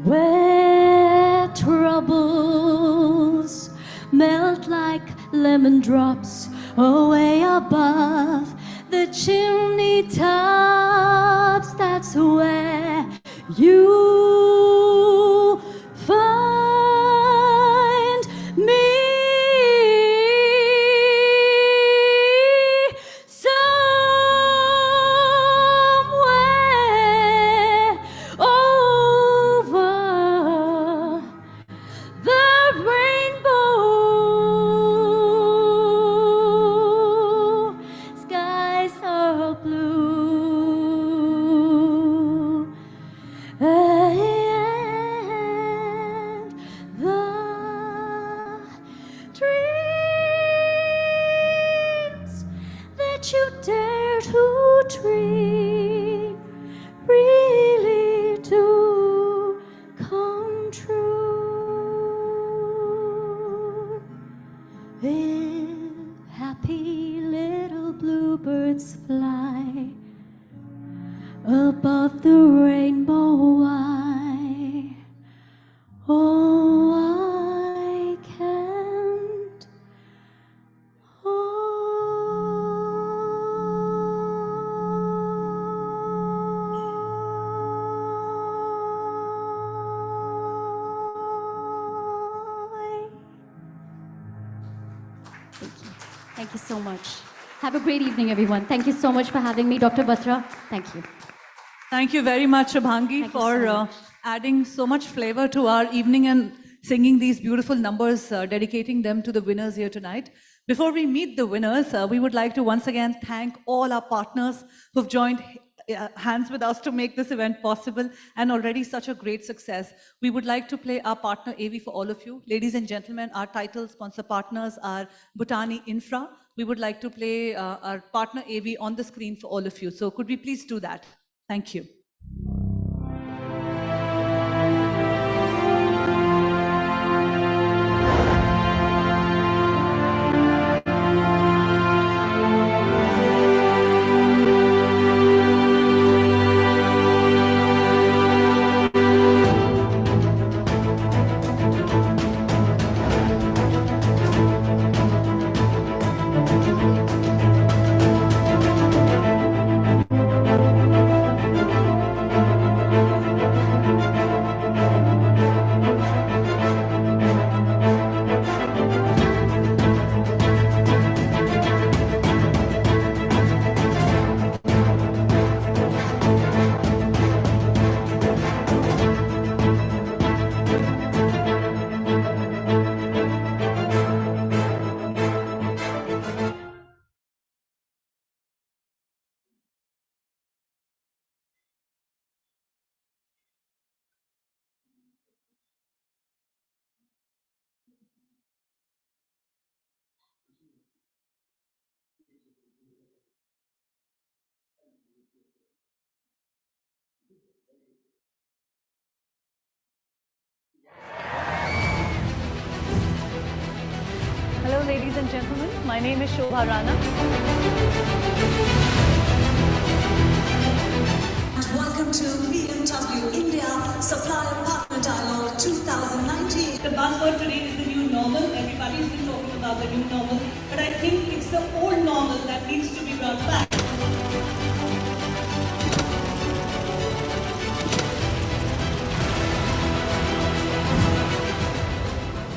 where troubles melt like lemon drops away above the chimney tops. That's where you find me. Somewhere over the rainbow, skies are blue, and the dreams that you dare to dream really do come true. If happy little bluebirds fly above the rainbow, I can't. Thank you so much. Have a great evening, everyone. Thank you so much for having me, Dr. Batra. Thank you. Thank you very much, Shubhangi, for adding so much flavor to our evening and singing these beautiful numbers, dedicating them to the winners here tonight. Before we meet the winners, we would like to once again thank all our partners who've joined hands with us to make this event possible, and already such a great success. We would like to play our partner AV for all of you. Ladies and gentlemen, our title sponsor partners are Bhutani Infra. We would like to play our partner AV on the screen for all of you. So could we please do that? Thank you. Hello, ladies and gentlemen. My name is Shobha Rana. Welcome to BMW India Supplier Partner Dialogue 2019. The buzzword today is the new normal. Everybody's been talking about the new normal, but I think it's the old normal that needs to be brought back.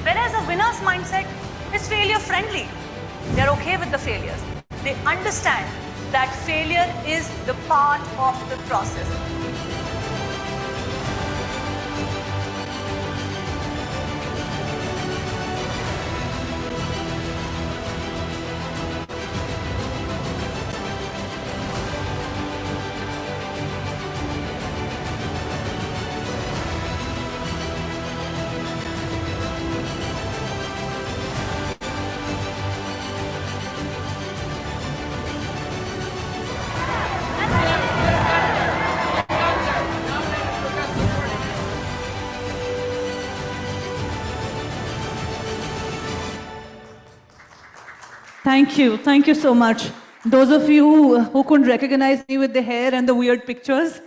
Whereas a winner's mindset is failure friendly. They're okay with the failures. They understand that failure is the part of the process. Thank you so much. Those of you who couldn't recognize me with the hair and the weird pictures,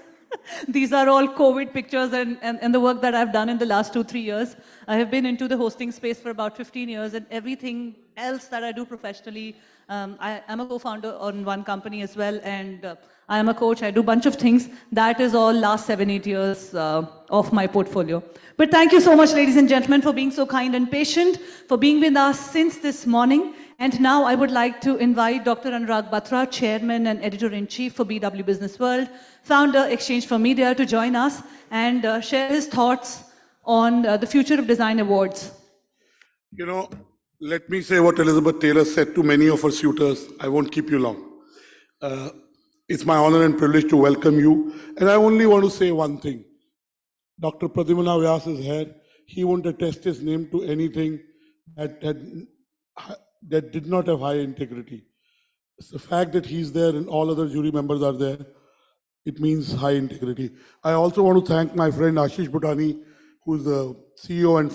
These are all COVID pictures and the work that I've done in the last 2-3 years. I have been into the hosting space for about 15 years, and everything else that I do professionally, I am a co-founder on one company as well, and I am a coach. I do a bunch of things. That is all last 7-8 years of my portfolio. But thank you so much, ladies and gentlemen, for being so kind and patient, for being with us since this morning. And now I would like to invite Dr. Anurag Batra, Chairman and Editor-in-Chief for BW Businessworld, founder Exchange for Media, to join us and share his thoughts on the Future of Design Awards. You know, let me say what Elizabeth Taylor said to many of her suitors. I won't keep you long. It's my honor and privilege to welcome you. And I only want to say one thing. Dr. Pradyumna Vyas is here. He won't attest his name to anything that did not have high integrity. It's the fact that he's there and all other jury members are there, it means high integrity. I also want to thank my friend Ashish Bhutani, who's the CEO and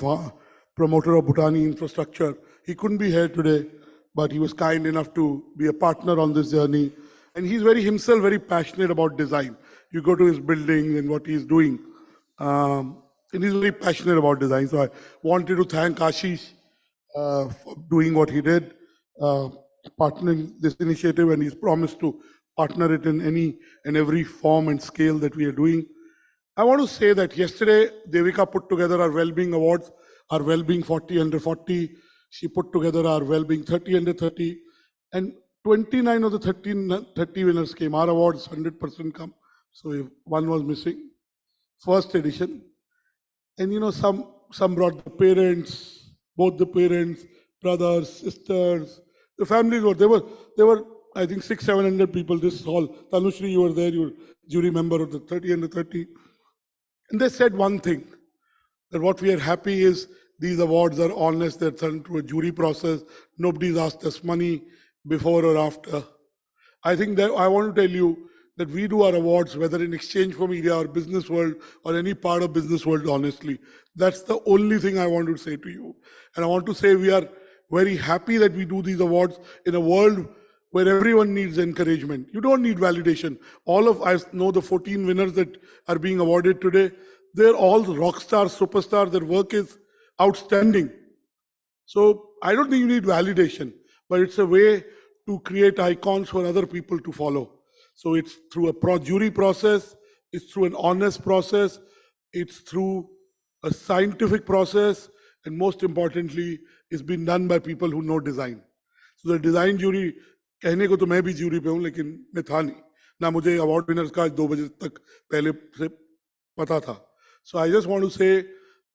promoter of Bhutani Infrastructure. He couldn't be here today, but he was kind enough to be a partner on this journey. And he's himself very passionate about design. You go to his buildings and what he's doing. And he's very passionate about design. So I wanted to thank Ashish for doing what he did, partnering this initiative, and he's promised to partner it in any and every form and scale that we are doing. I want to say that yesterday, Devika put together our Wellbeing Awards, our Wellbeing 40 under 40. She put together our Wellbeing 30 under 30. And 29 of the 30 winners came. Our awards 100% come. So if one was missing. First edition. And you know, some brought the parents, both the parents, brothers, sisters, the families were, there were I think 600-700 people, this hall. Tanushri, you were there, you were jury member of the 30 under 30. And they said one thing, that what we are happy is these awards are honest, they're done through a jury process. Nobody's asked us money before or after. I think that I want to tell you that we do our awards, whether in Exchange for Media or Businessworld or any part of Businessworld, honestly. That's the only thing I want to say to you. And I want to say we are very happy that we do these awards in a world where everyone needs encouragement. You don't need validation. I know the 14 winners that are being awarded today, they're all rock stars, superstars. Their work is outstanding. So I don't think you need validation, but it's a way to create icons for other people to follow. So it's through a jury process, it's through an honest process, it's through a scientific process, and most importantly, it's been done by people who know design. So the design jury, कहने को तो मैं भी jury पे हूँ, लेकिन मैं था नहीं. ना मुझे award winners का 2 बजे तक पहले से पता था. So I just want to say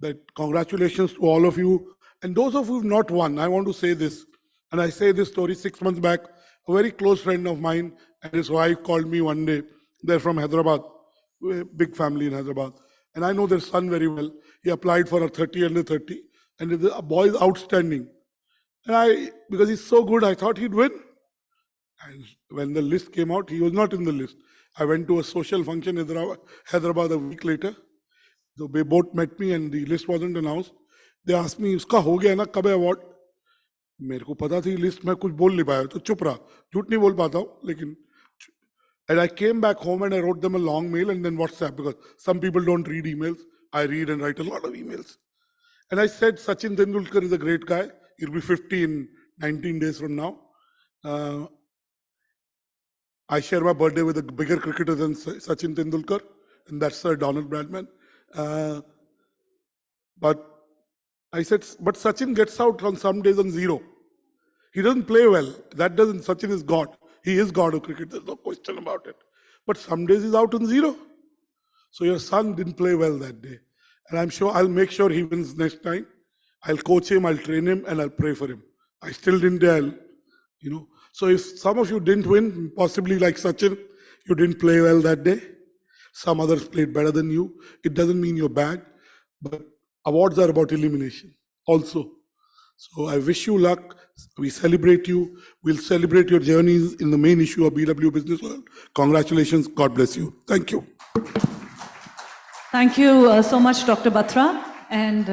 that congratulations to all of you. And those of you who've not won, I want to say this. And I say this story 6 months back. A very close friend of mine and his wife called me one day. They're from Hyderabad, a big family in Hyderabad. And I know their son very well. He applied for a 30 under 30. And the boy is outstanding. And because he's so good, I thought he'd win. And when the list came out, he was not in the list. I went to a social function in Hyderabad a week later. So they both met me and the list wasn't announced. They asked me, "Uska ho gaya na, kab hai award?" मेरे को पता थी list में कुछ बोल नहीं पाया तो चुप रहा झूठ नहीं बोल पाता हूँ लेकिन and I came back home and I wrote them a long mail and then WhatsApp because some people don't read emails. I read and write a lot of emails. And I said, Sachin Tendulkar is a great guy. He'll be 50 in 19 days from now. I share my birthday with a bigger cricketer than Sachin Tendulkar, and that's Sir Donald Bradman. But I said, but Sachin gets out on some days on 0. He doesn't play well. Sachin is God. He is God of cricket. There's no question about it. But some days he's out on 0. So your son didn't play well that day. And I'm sure I'll make sure he wins next time. I'll coach him, I'll train him, and I'll pray for him. I still didn't, So if some of you didn't win, possibly like Sachin, you didn't play well that day. Some others played better than you. It doesn't mean you're bad. But awards are about elimination also. So I wish you luck. We celebrate you. We'll celebrate your journeys in the main issue of BW Businessworld. Congratulations. God bless you. Thank you. Thank you so much, Dr. Batra. And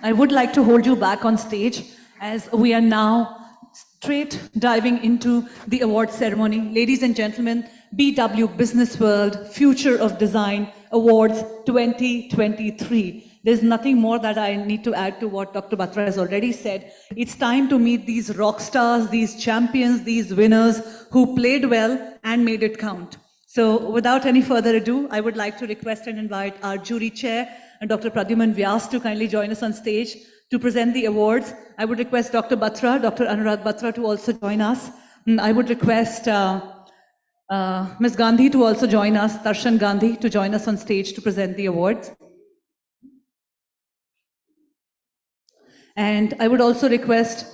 I would like to hold you back on stage as we are now straight diving into the award ceremony. Ladies and gentlemen, BW Businessworld Future of Design Awards 2023. There's nothing more that I need to add to what Dr. Batra has already said. It's time to meet these rock stars, these champions, these winners who played well and made it count. So without any further ado, I would like to request and invite our jury chair and Dr. Pradyuman Vyas to kindly join us on stage to present the awards. I would request Dr. Batra, Dr. Anurag Batra to also join us. And I would request Ms. Gandhi to also join us, Darshan Gandhi to join us on stage to present the awards. And I would also request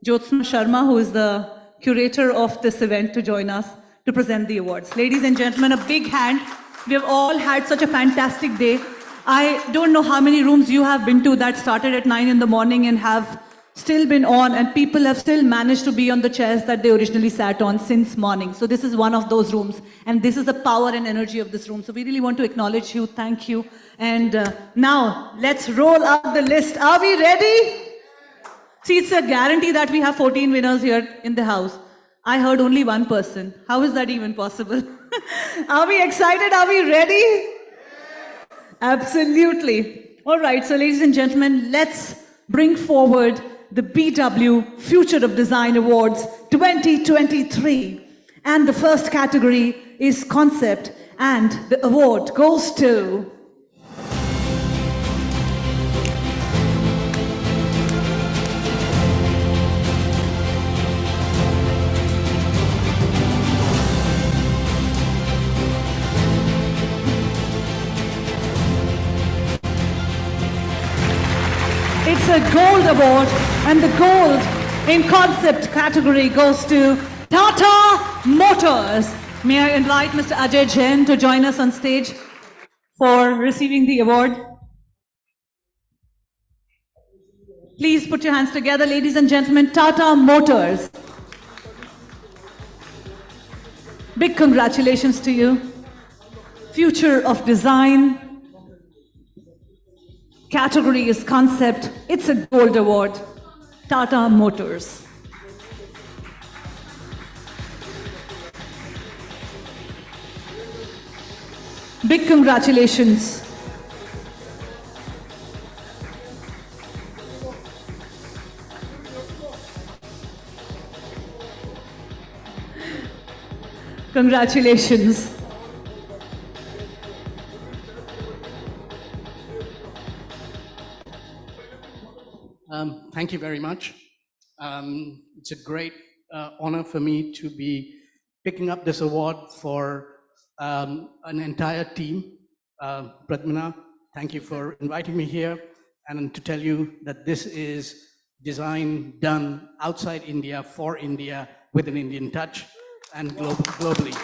Jyotsna Sharma, who is the curator of this event, to join us to present the awards. Ladies and gentlemen, a big hand. We have all had such a fantastic day. I don't know how many rooms you have been to that started at 9 in the morning and have still been on, and people have still managed to be on the chairs that they originally sat on since morning. So this is one of those rooms, and this is the power and energy of this room. So we really want to acknowledge you. Thank you. And now let's roll out the list. Are we ready? See, it's a guarantee that we have 14 winners here in the house. I heard only one person. How is that even possible? Are we excited? Are we ready? Absolutely. All right, so ladies and gentlemen, let's bring forward the BW Future of Design Awards 2023. And the first category is Concept, and the award goes to... It's a gold award, and the gold in concept category goes to Tata Motors. May I invite Mr. Ajay Jain to join us on stage for receiving the award. Please put your hands together, ladies and gentlemen. Tata Motors. Big congratulations to you. Future of Design. Category is Concept. It's a gold award. Tata Motors. Big congratulations. Congratulations. Thank you very much. It's a great honor for me to be picking up this award for an entire team. Pradmana, thank you for inviting me here, and to tell you that this is design done outside India for India with an Indian touch and globally.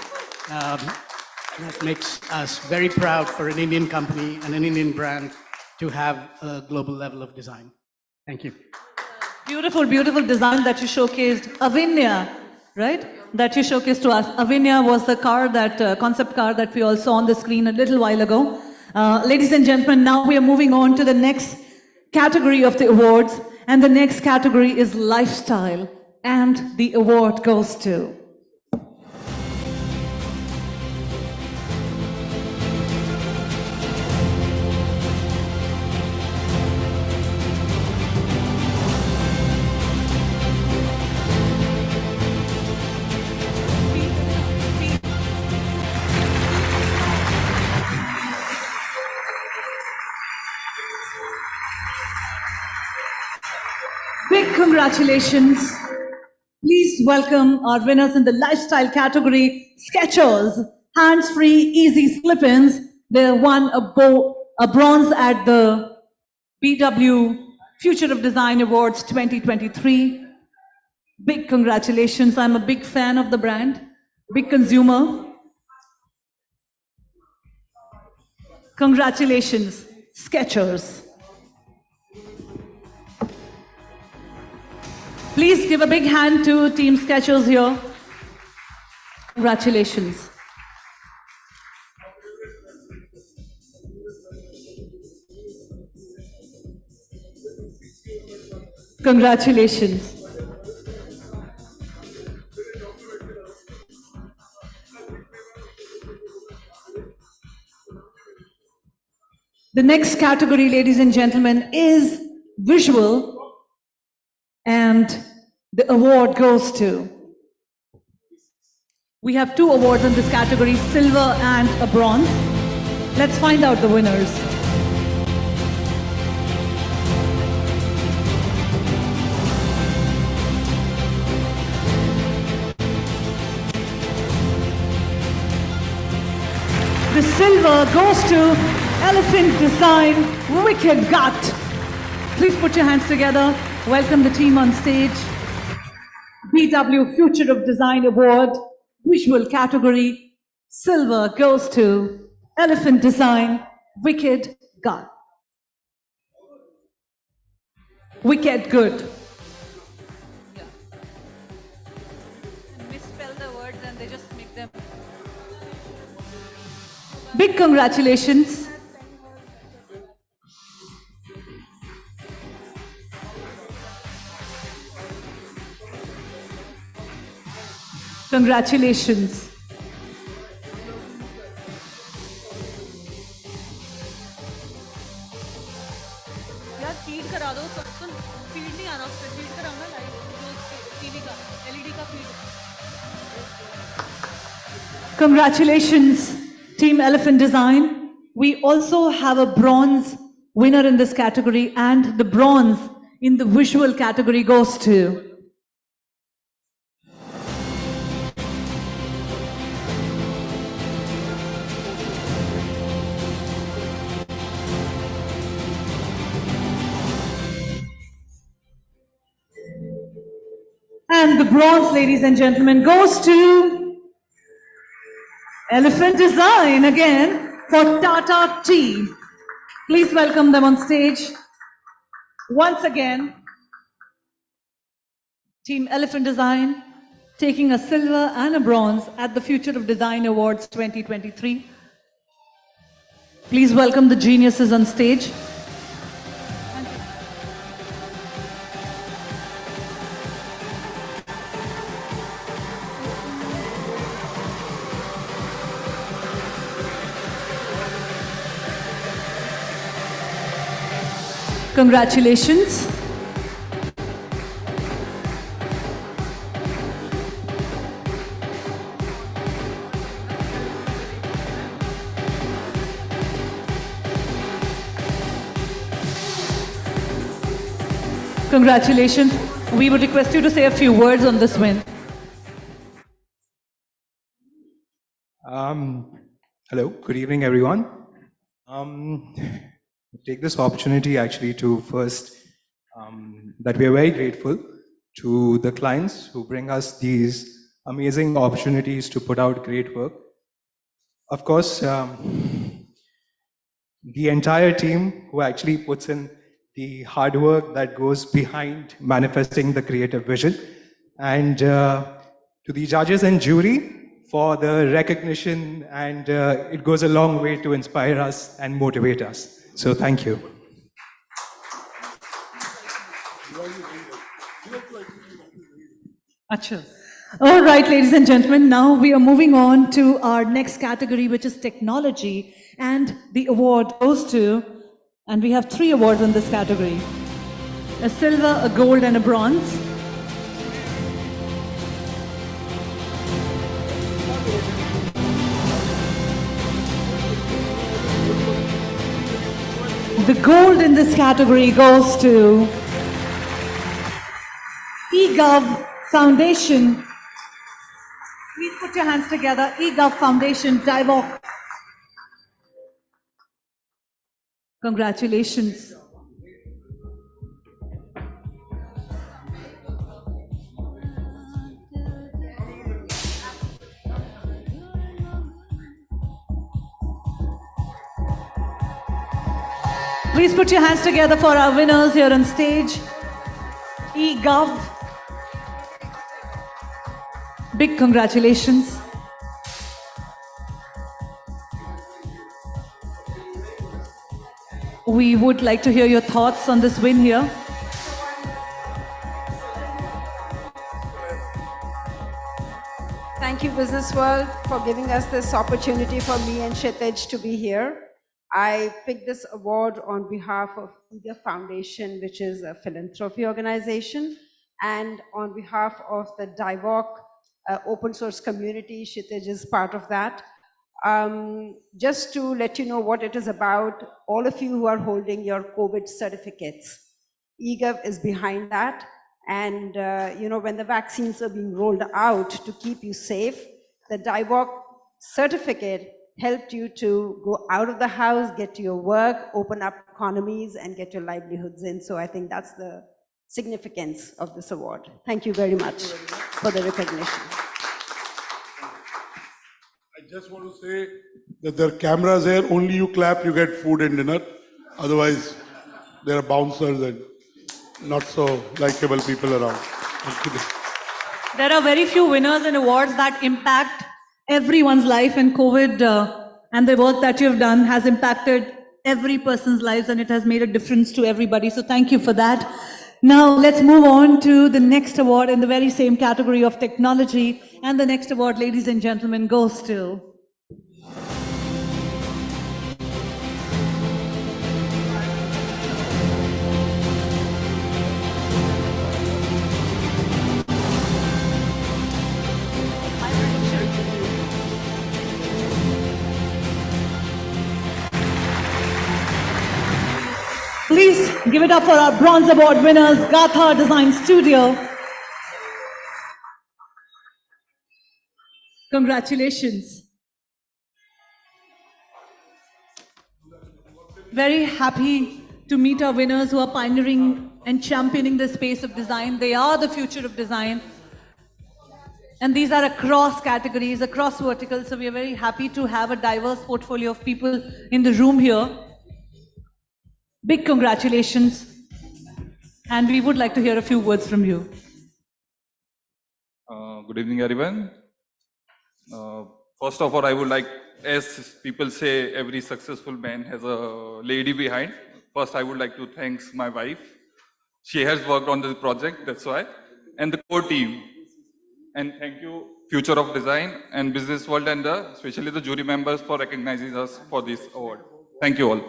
That makes us very proud for an Indian company and an Indian brand to have a global level of design. Thank you. Beautiful, beautiful design that you showcased. Avinya, right? That you showcased to us. Avinya was the car, that concept car that we all saw on the screen a little while ago. Ladies and gentlemen, now we are moving on to the next category of the awards. And the next category is Lifestyle. And the award goes to... Big congratulations. Please welcome our winners in the lifestyle category, Skechers, hands-free, easy slip-ins. They won a bronze at the BW Future of Design Awards 2023. Big congratulations. I'm a big fan of the brand, big consumer. Congratulations, Skechers. Please give a big hand to Team Skechers here. Congratulations. Congratulations. The next category, ladies and gentlemen, is visual, and the award goes to. We have 2 awards in this category, silver and a bronze. Let's find out the winners. The silver goes to Elephant Design Wicked Gut. Please put your hands together. Welcome the team on stage. BW Future of Design Award, visual category. Silver goes to Elephant Design Wicked Gut. Wicked Good. Misspell the words and they just make them. Big congratulations. Congratulations. यार feed करा दो सुन feed नहीं आ रहा उस पे feed कराओ ना live जो टीवी का एलईडी का feed Congratulations, Team Elephant Design. We also have a bronze winner in this category, and the bronze in the visual category goes to. And the bronze, ladies and gentlemen, goes to Elephant Design again for Tata Tea. Please welcome them on stage. Once again, Team Elephant Design taking a silver and a bronze at the Future of Design Awards 2023. Please welcome the geniuses on stage. Congratulations. Congratulations. We would request you to say a few words on this win. Hello, good evening, everyone. Take this opportunity actually to first that we are very grateful to the clients who bring us these amazing opportunities to put out great work. Of course, the entire team who actually puts in the hard work that goes behind manifesting the creative vision, and to the judges and jury for the recognition, and it goes a long way to inspire us and motivate us. So thank you. Achha. All right, ladies and gentlemen, now we are moving on to our next category, which is technology, and the award goes to, and we have 3 awards in this category: a silver, a gold, and a bronze. The gold in this category goes to eGov Foundation. Please put your hands together. eGov Foundation, Divok. Congratulations. Please put your hands together for our winners here on stage. eGov. Big congratulations. We would like to hear your thoughts on this win here. Thank you, Businessworld, for giving us this opportunity for me and Kshitij to be here. I picked this award on behalf of India Foundation, which is a philanthropy organization, and on behalf of the DIVOC open source community. Kshitij is part of that. Just to let you know what it is about, all of you who are holding your COVID certificates, eGov is behind that. And when the vaccines are being rolled out to keep you safe, the DIVOC certificate helped you to go out of the house, get to your work, open up economies, and get your livelihoods in. So I think that's the significance of this award. Thank you very much for the recognition. I just want to say that there are cameras here. Only you clap, you get food and dinner. Otherwise, there are bouncers and not so likable people around. There are very few winners and awards that impact everyone's life, and COVID and the work that you've done has impacted every person's lives, and it has made a difference to everybody. So thank you for that. Now let's move on to the next award in the very same category of technology. And the next award, ladies and gentlemen, goes to Please give it up for our Bronze Award winners, Gatha Design Studio. Congratulations. Very happy to meet our winners who are pioneering and championing the space of design. They are the future of design. And these are across categories, across verticals. So we are very happy to have a diverse portfolio of people in the room here. Big congratulations. And we would like to hear a few words from you. Good evening, everyone. First of all, I would like, as people say, every successful man has a lady behind. First, I would like to thank my wife. She has worked on this project, that's why. And the core team. And thank you, Future of Design and Businessworld, and especially the jury members for recognizing us for this award. Thank you all.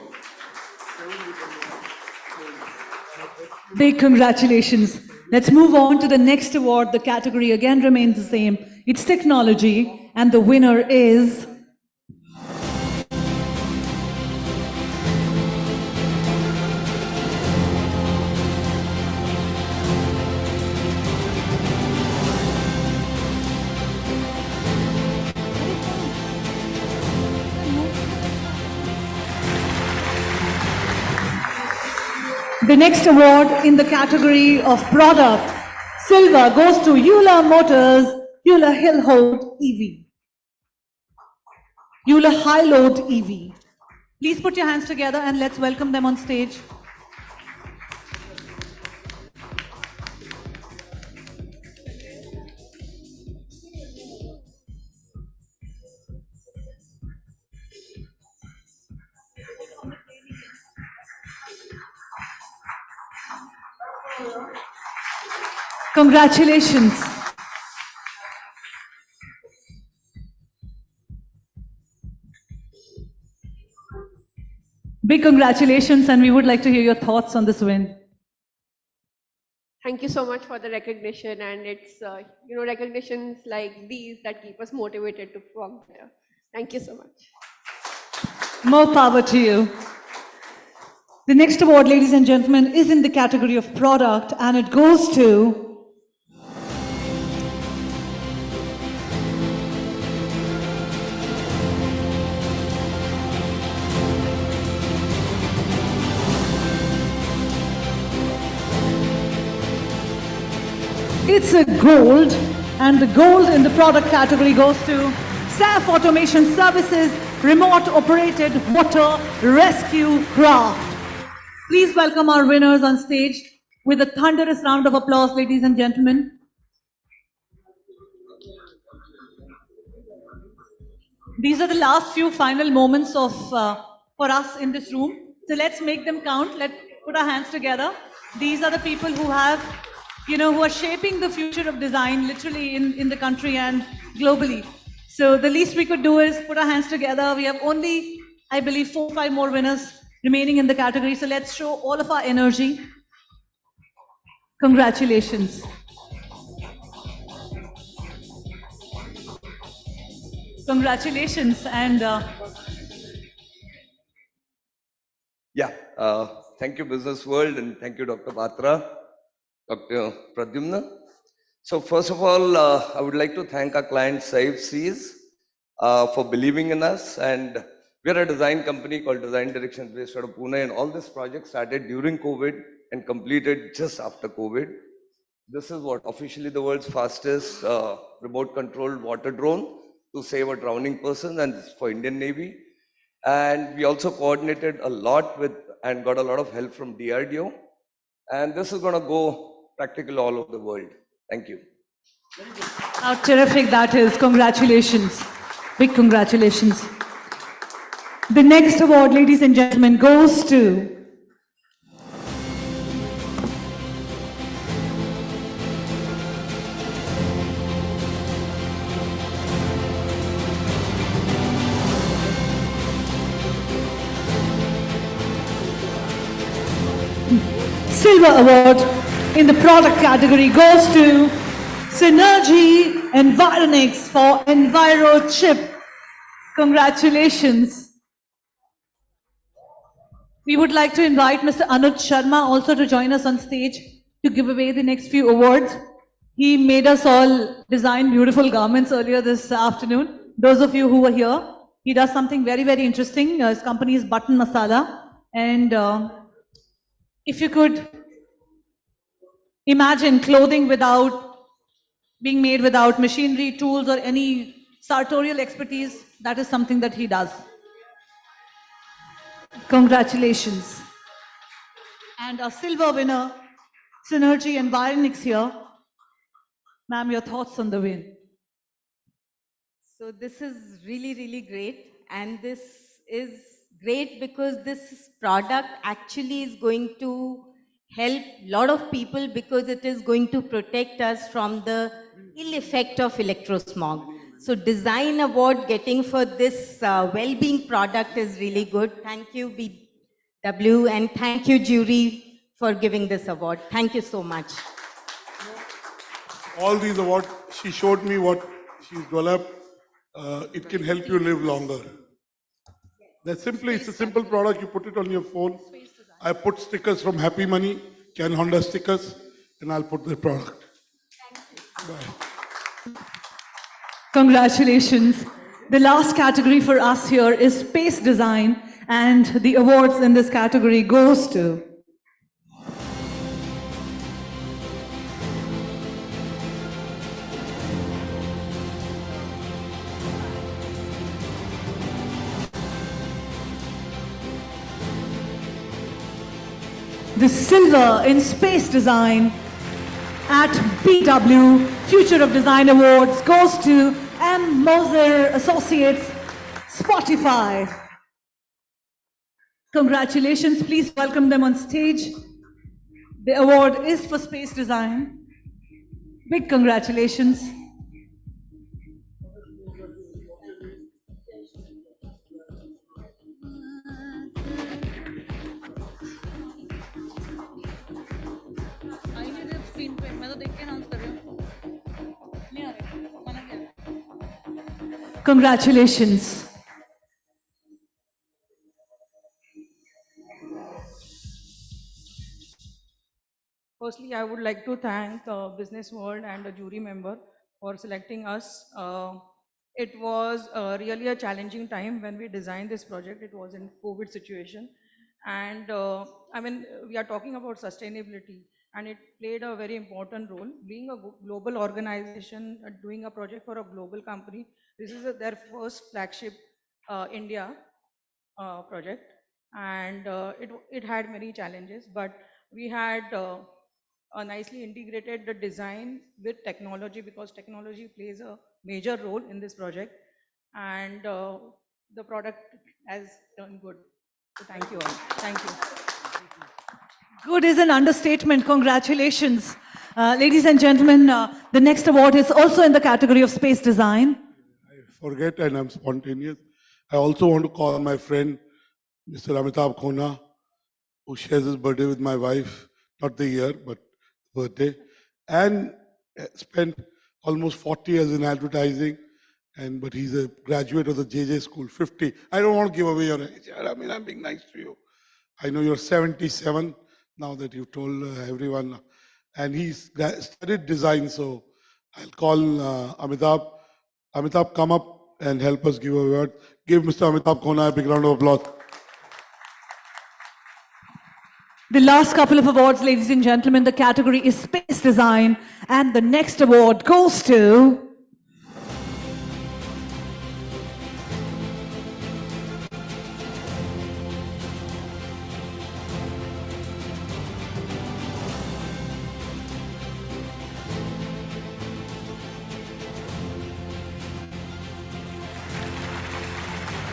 Big congratulations. Let's move on to the next award. The category again remains the same. It's technology, and the winner is the next award in the category of product. Silver goes to Euler Motors, Euler Hillholt EV. Euler High Load EV. Please put your hands together and let's welcome them on stage. Congratulations. Big congratulations, and we would like to hear your thoughts on this win. Thank you so much for the recognition, and it's recognitions like these that keep us motivated to perform better. Thank you so much. More power to you. The next award, ladies and gentlemen, is in the category of product, and it goes to it's a gold, and the gold in the product category goes to SAF Automation Services Remote Operated Water Rescue Craft. Please welcome our winners on stage with a thunderous round of applause, ladies and gentlemen. These are the last few final moments of for us in this room. So let's make them count. Let's put our hands together. These are the people who have, who are shaping the future of design literally in the country and globally. So the least we could do is put our hands together. We have only I believe 4 or 5 more winners remaining in the category. So let's show all of our energy. Congratulations. Congratulations. And thank you, Businessworld, and thank you, Dr. Batra, Dr. Pradyumna. So first of all, I would like to thank our client Saif Seas for believing in us. And we're a design company called Design Direction based out of Pune, and all this project started during COVID and completed just after COVID. This is what officially the world's fastest remote controlled water drone to save a drowning person, and it's for Indian Navy. And we also coordinated a lot with and got a lot of help from DRDO. And this is going to go practically all over the world. Thank you. how terrific that is. Congratulations. Big congratulations. The next award, ladies and gentlemen, goes to Silver Award in the product category goes to Synergy Environics for Enviro Chip. Congratulations. We would like to invite Mr. Anuj Sharma also to join us on stage to give away the next few awards. He made us all design beautiful garments earlier this afternoon. Those of you who were here, he does something very, very interesting. His company is Button Masala. And if you could imagine clothing being made without machinery, tools, or any sartorial expertise, that is something that he does. Congratulations. And our silver winner, Synergy Environics here. Ma'am, your thoughts on the win? So this is really, really great. And this is great because this product actually is going to help a lot of people because it is going to protect us from the ill effect of electrosmog. So design award getting for this well-being product is really good. Thank you, BW, and thank you, jury, for giving this award. Thank you so much. All these awards, she showed me what she's developed. It can help you live longer. That's simply, it's a simple product. You put it on your phone. I put stickers from Happy Money, Can Honda stickers, and I'll put the product. Bye. Congratulations. The last category for us here is space design, and the awards in this category goes to the silver in space design at BW Future of Design Awards goes to M. Moser Associates, Spotify. Congratulations. Please welcome them on stage. The award is for space design. Big congratulations. Congratulations. Firstly, I would like to thank Businessworld and the jury member for selecting us. It was really a challenging time when we designed this project. It was in COVID situation. And I mean, we are talking about sustainability, and it played a very important role. Being a global organization, doing a project for a global company, this is their first flagship India project. And it had many challenges, but we had nicely integrated the design with technology, because technology plays a major role in this project, and the product has turned good. So thank you all. Thank you. Good is an understatement. Congratulations. Ladies and gentlemen, the next award is also in the category of space design. I forget and I'm spontaneous. I also want to call my friend, Mr. Amitabh Khona, who shares his birthday with my wife, not the year, but birthday, and spent almost 40 years in advertising, but he's a graduate of the JJ School, 50. I don't want to give away your age. I mean, I'm being nice to you. I know you're 77, now that you've told everyone, and he's studied design, so I'll call Amitabh. Amitabh, come up and help us give a word. Give Mr. Amitabh Khona a big round of applause. The last couple of awards, ladies and gentlemen, the category is Space Design, and the next award goes to...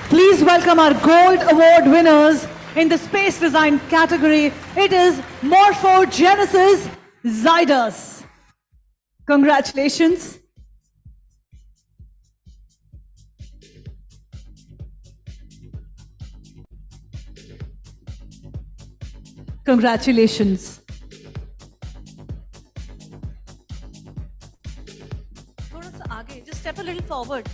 Please welcome our Gold Award winners in the Space Design category. It is Morphogenesis Zydus. Congratulations. Congratulations. Just step a little forward.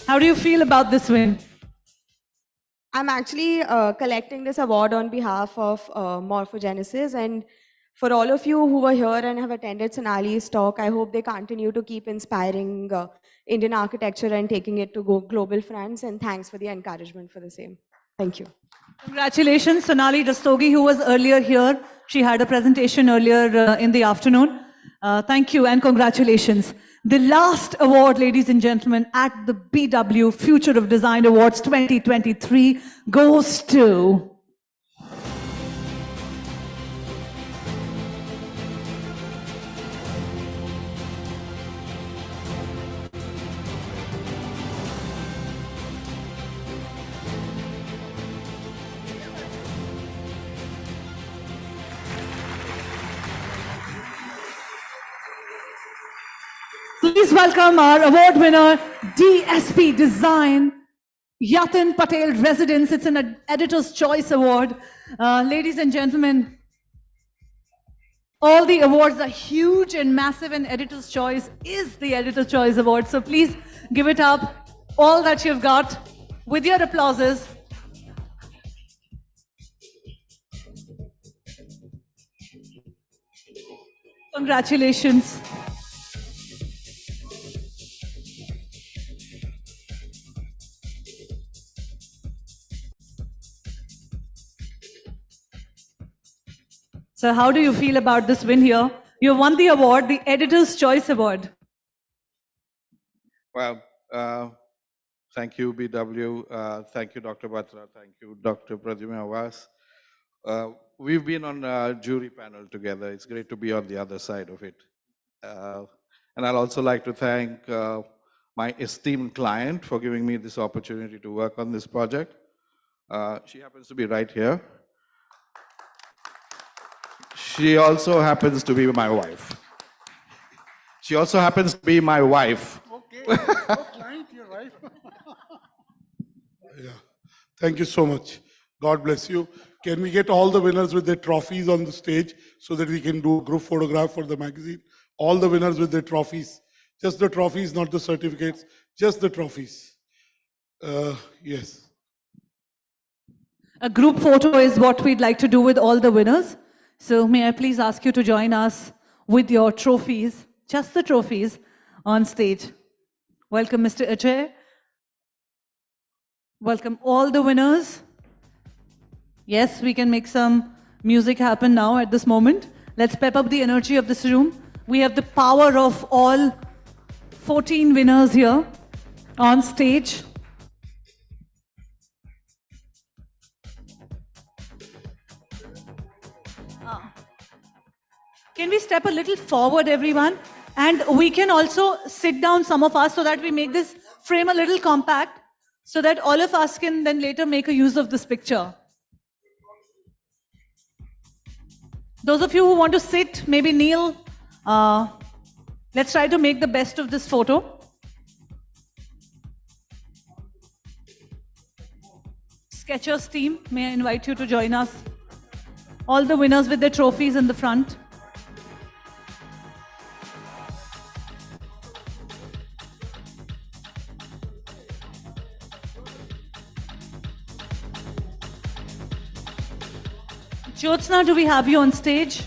How do you feel about this win? I'm actually collecting this award on behalf of Morphogenesis, and for all of you who were here and have attended Sonali's talk, I hope they continue to keep inspiring Indian architecture and taking it to global fronts, and thanks for the encouragement for the same. Thank you. Congratulations, Sonali Rastogi, who was earlier here. She had a presentation earlier in the afternoon. Thank you and congratulations. The last award, ladies and gentlemen, at the BW Future of Design Awards 2023 goes to... Please welcome our award winner, DSP Design, Yatin Patel Residence. It's an Editor's Choice Award. Ladies and gentlemen, all the awards are huge and massive, and Editor's Choice is the Editor's Choice Award. So please give it up, all that you've got, with your applauses. Congratulations. So how do you feel about this win here? You won the award, the Editor's Choice Award. Well, thank you, BW. Thank you, Dr. Batra. Thank you, Dr. Pradyumna Awas. We've been on a jury panel together. It's great to be on the other side of it. And I'll also like to thank my esteemed client for giving me this opportunity to work on this project. She happens to be right here. She also happens to be my wife. She also happens to be my wife. Okay, client, your wife. Yeah, thank you so much. God bless you. Can we get all the winners with their trophies on the stage so that we can do a group photograph for the magazine? All the winners with their trophies. Just the trophies, not the certificates. Just the trophies. Yes. A group photo is what we'd like to do with all the winners. So may I please ask you to join us with your trophies, just the trophies, on stage. Welcome, Mr. Ajay. Welcome all the winners. Yes, we can make some music happen now at this moment. Let's pep up the energy of this room. We have the power of all 14 winners here on stage. Can we step a little forward, everyone? And we can also sit down, some of us, so that we make this frame a little compact, so that all of us can then later make a use of this picture. Those of you who want to sit, maybe kneel. Let's try to make the best of this photo. Sketchers team, may I invite you to join us? All the winners with their trophies in the front. Jyotsna, do we have you on stage?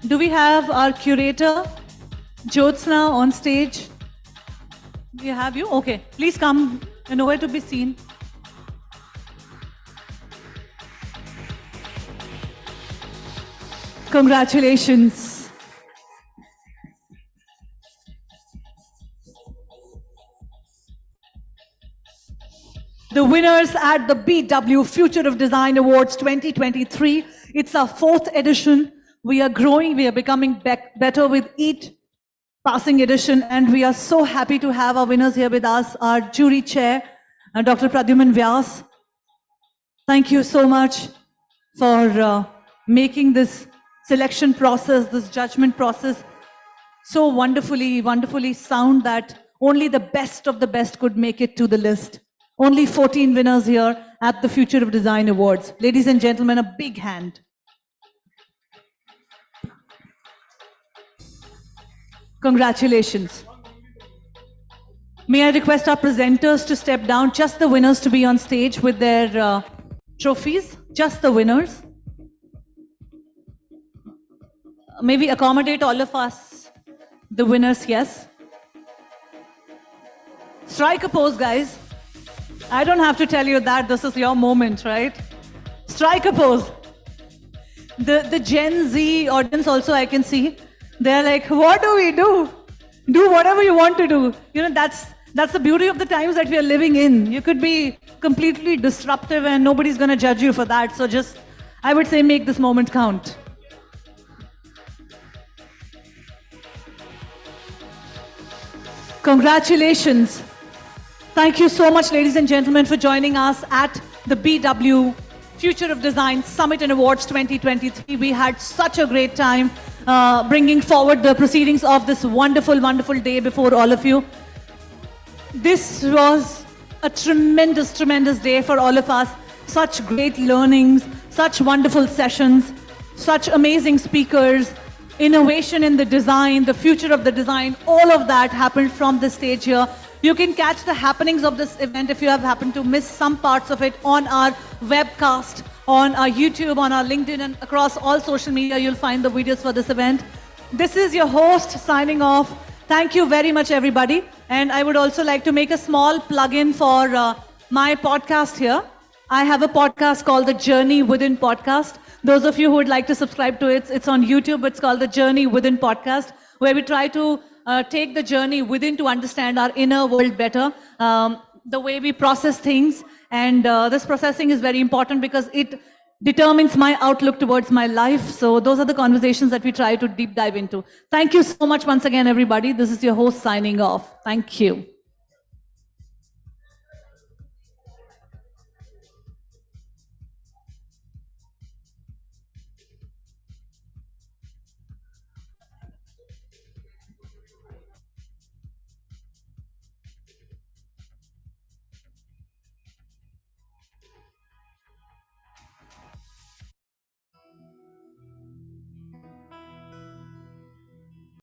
Do we have our curator, Jyotsna, on stage? Do we have you? Okay, please come. You're nowhere to be seen. Congratulations. The winners at the BW Future of Design Awards 2023. It's our 4th edition. We are growing, we are becoming better with each passing edition, and we are so happy to have our winners here with us, our jury chair, Dr. Pradyuman Vyas. Thank you so much for making this selection process, this judgment process, so wonderfully sound that only the best of the best could make it to the list. Only 14 winners here at the Future of Design Awards. Ladies and gentlemen, a big hand. Congratulations. May I request our presenters to step down, just the winners to be on stage with their trophies, just the winners. Maybe accommodate all of us, the winners, yes. Strike a pose, guys. I don't have to tell you that, this is your moment, right? Strike a pose. The Gen Z audience also I can see, they're like, what do we do? Do whatever you want to do. You know, that's the beauty of the times that we are living in. You could be completely disruptive and nobody's gonna judge you for that. So just, I would say, make this moment count. Congratulations. Thank you so much, ladies and gentlemen, for joining us at the BW Future of Design Summit and Awards 2023. We had such a great time bringing forward the proceedings of this wonderful, wonderful day before all of you. This was a tremendous, tremendous day for all of us. Such great learnings, such wonderful sessions, such amazing speakers, innovation in the design, the future of the design, all of that happened from the stage here. You can catch the happenings of this event if you have happened to miss some parts of it on our webcast, on our YouTube, on our LinkedIn, and across all social media. You'll find the videos for this event. This is your host signing off. Thank you very much, everybody. And I would also like to make a small plug-in for my podcast here. I have a podcast called The Journey Within Podcast. Those of you who would like to subscribe to it, it's on YouTube. It's called The Journey Within Podcast, where we try to take the journey within to understand our inner world better, the way we process things. And this processing is very important because it determines my outlook towards my life. So those are the conversations that we try to deep dive into. Thank you so much once again, everybody. This is your host signing off. Thank you.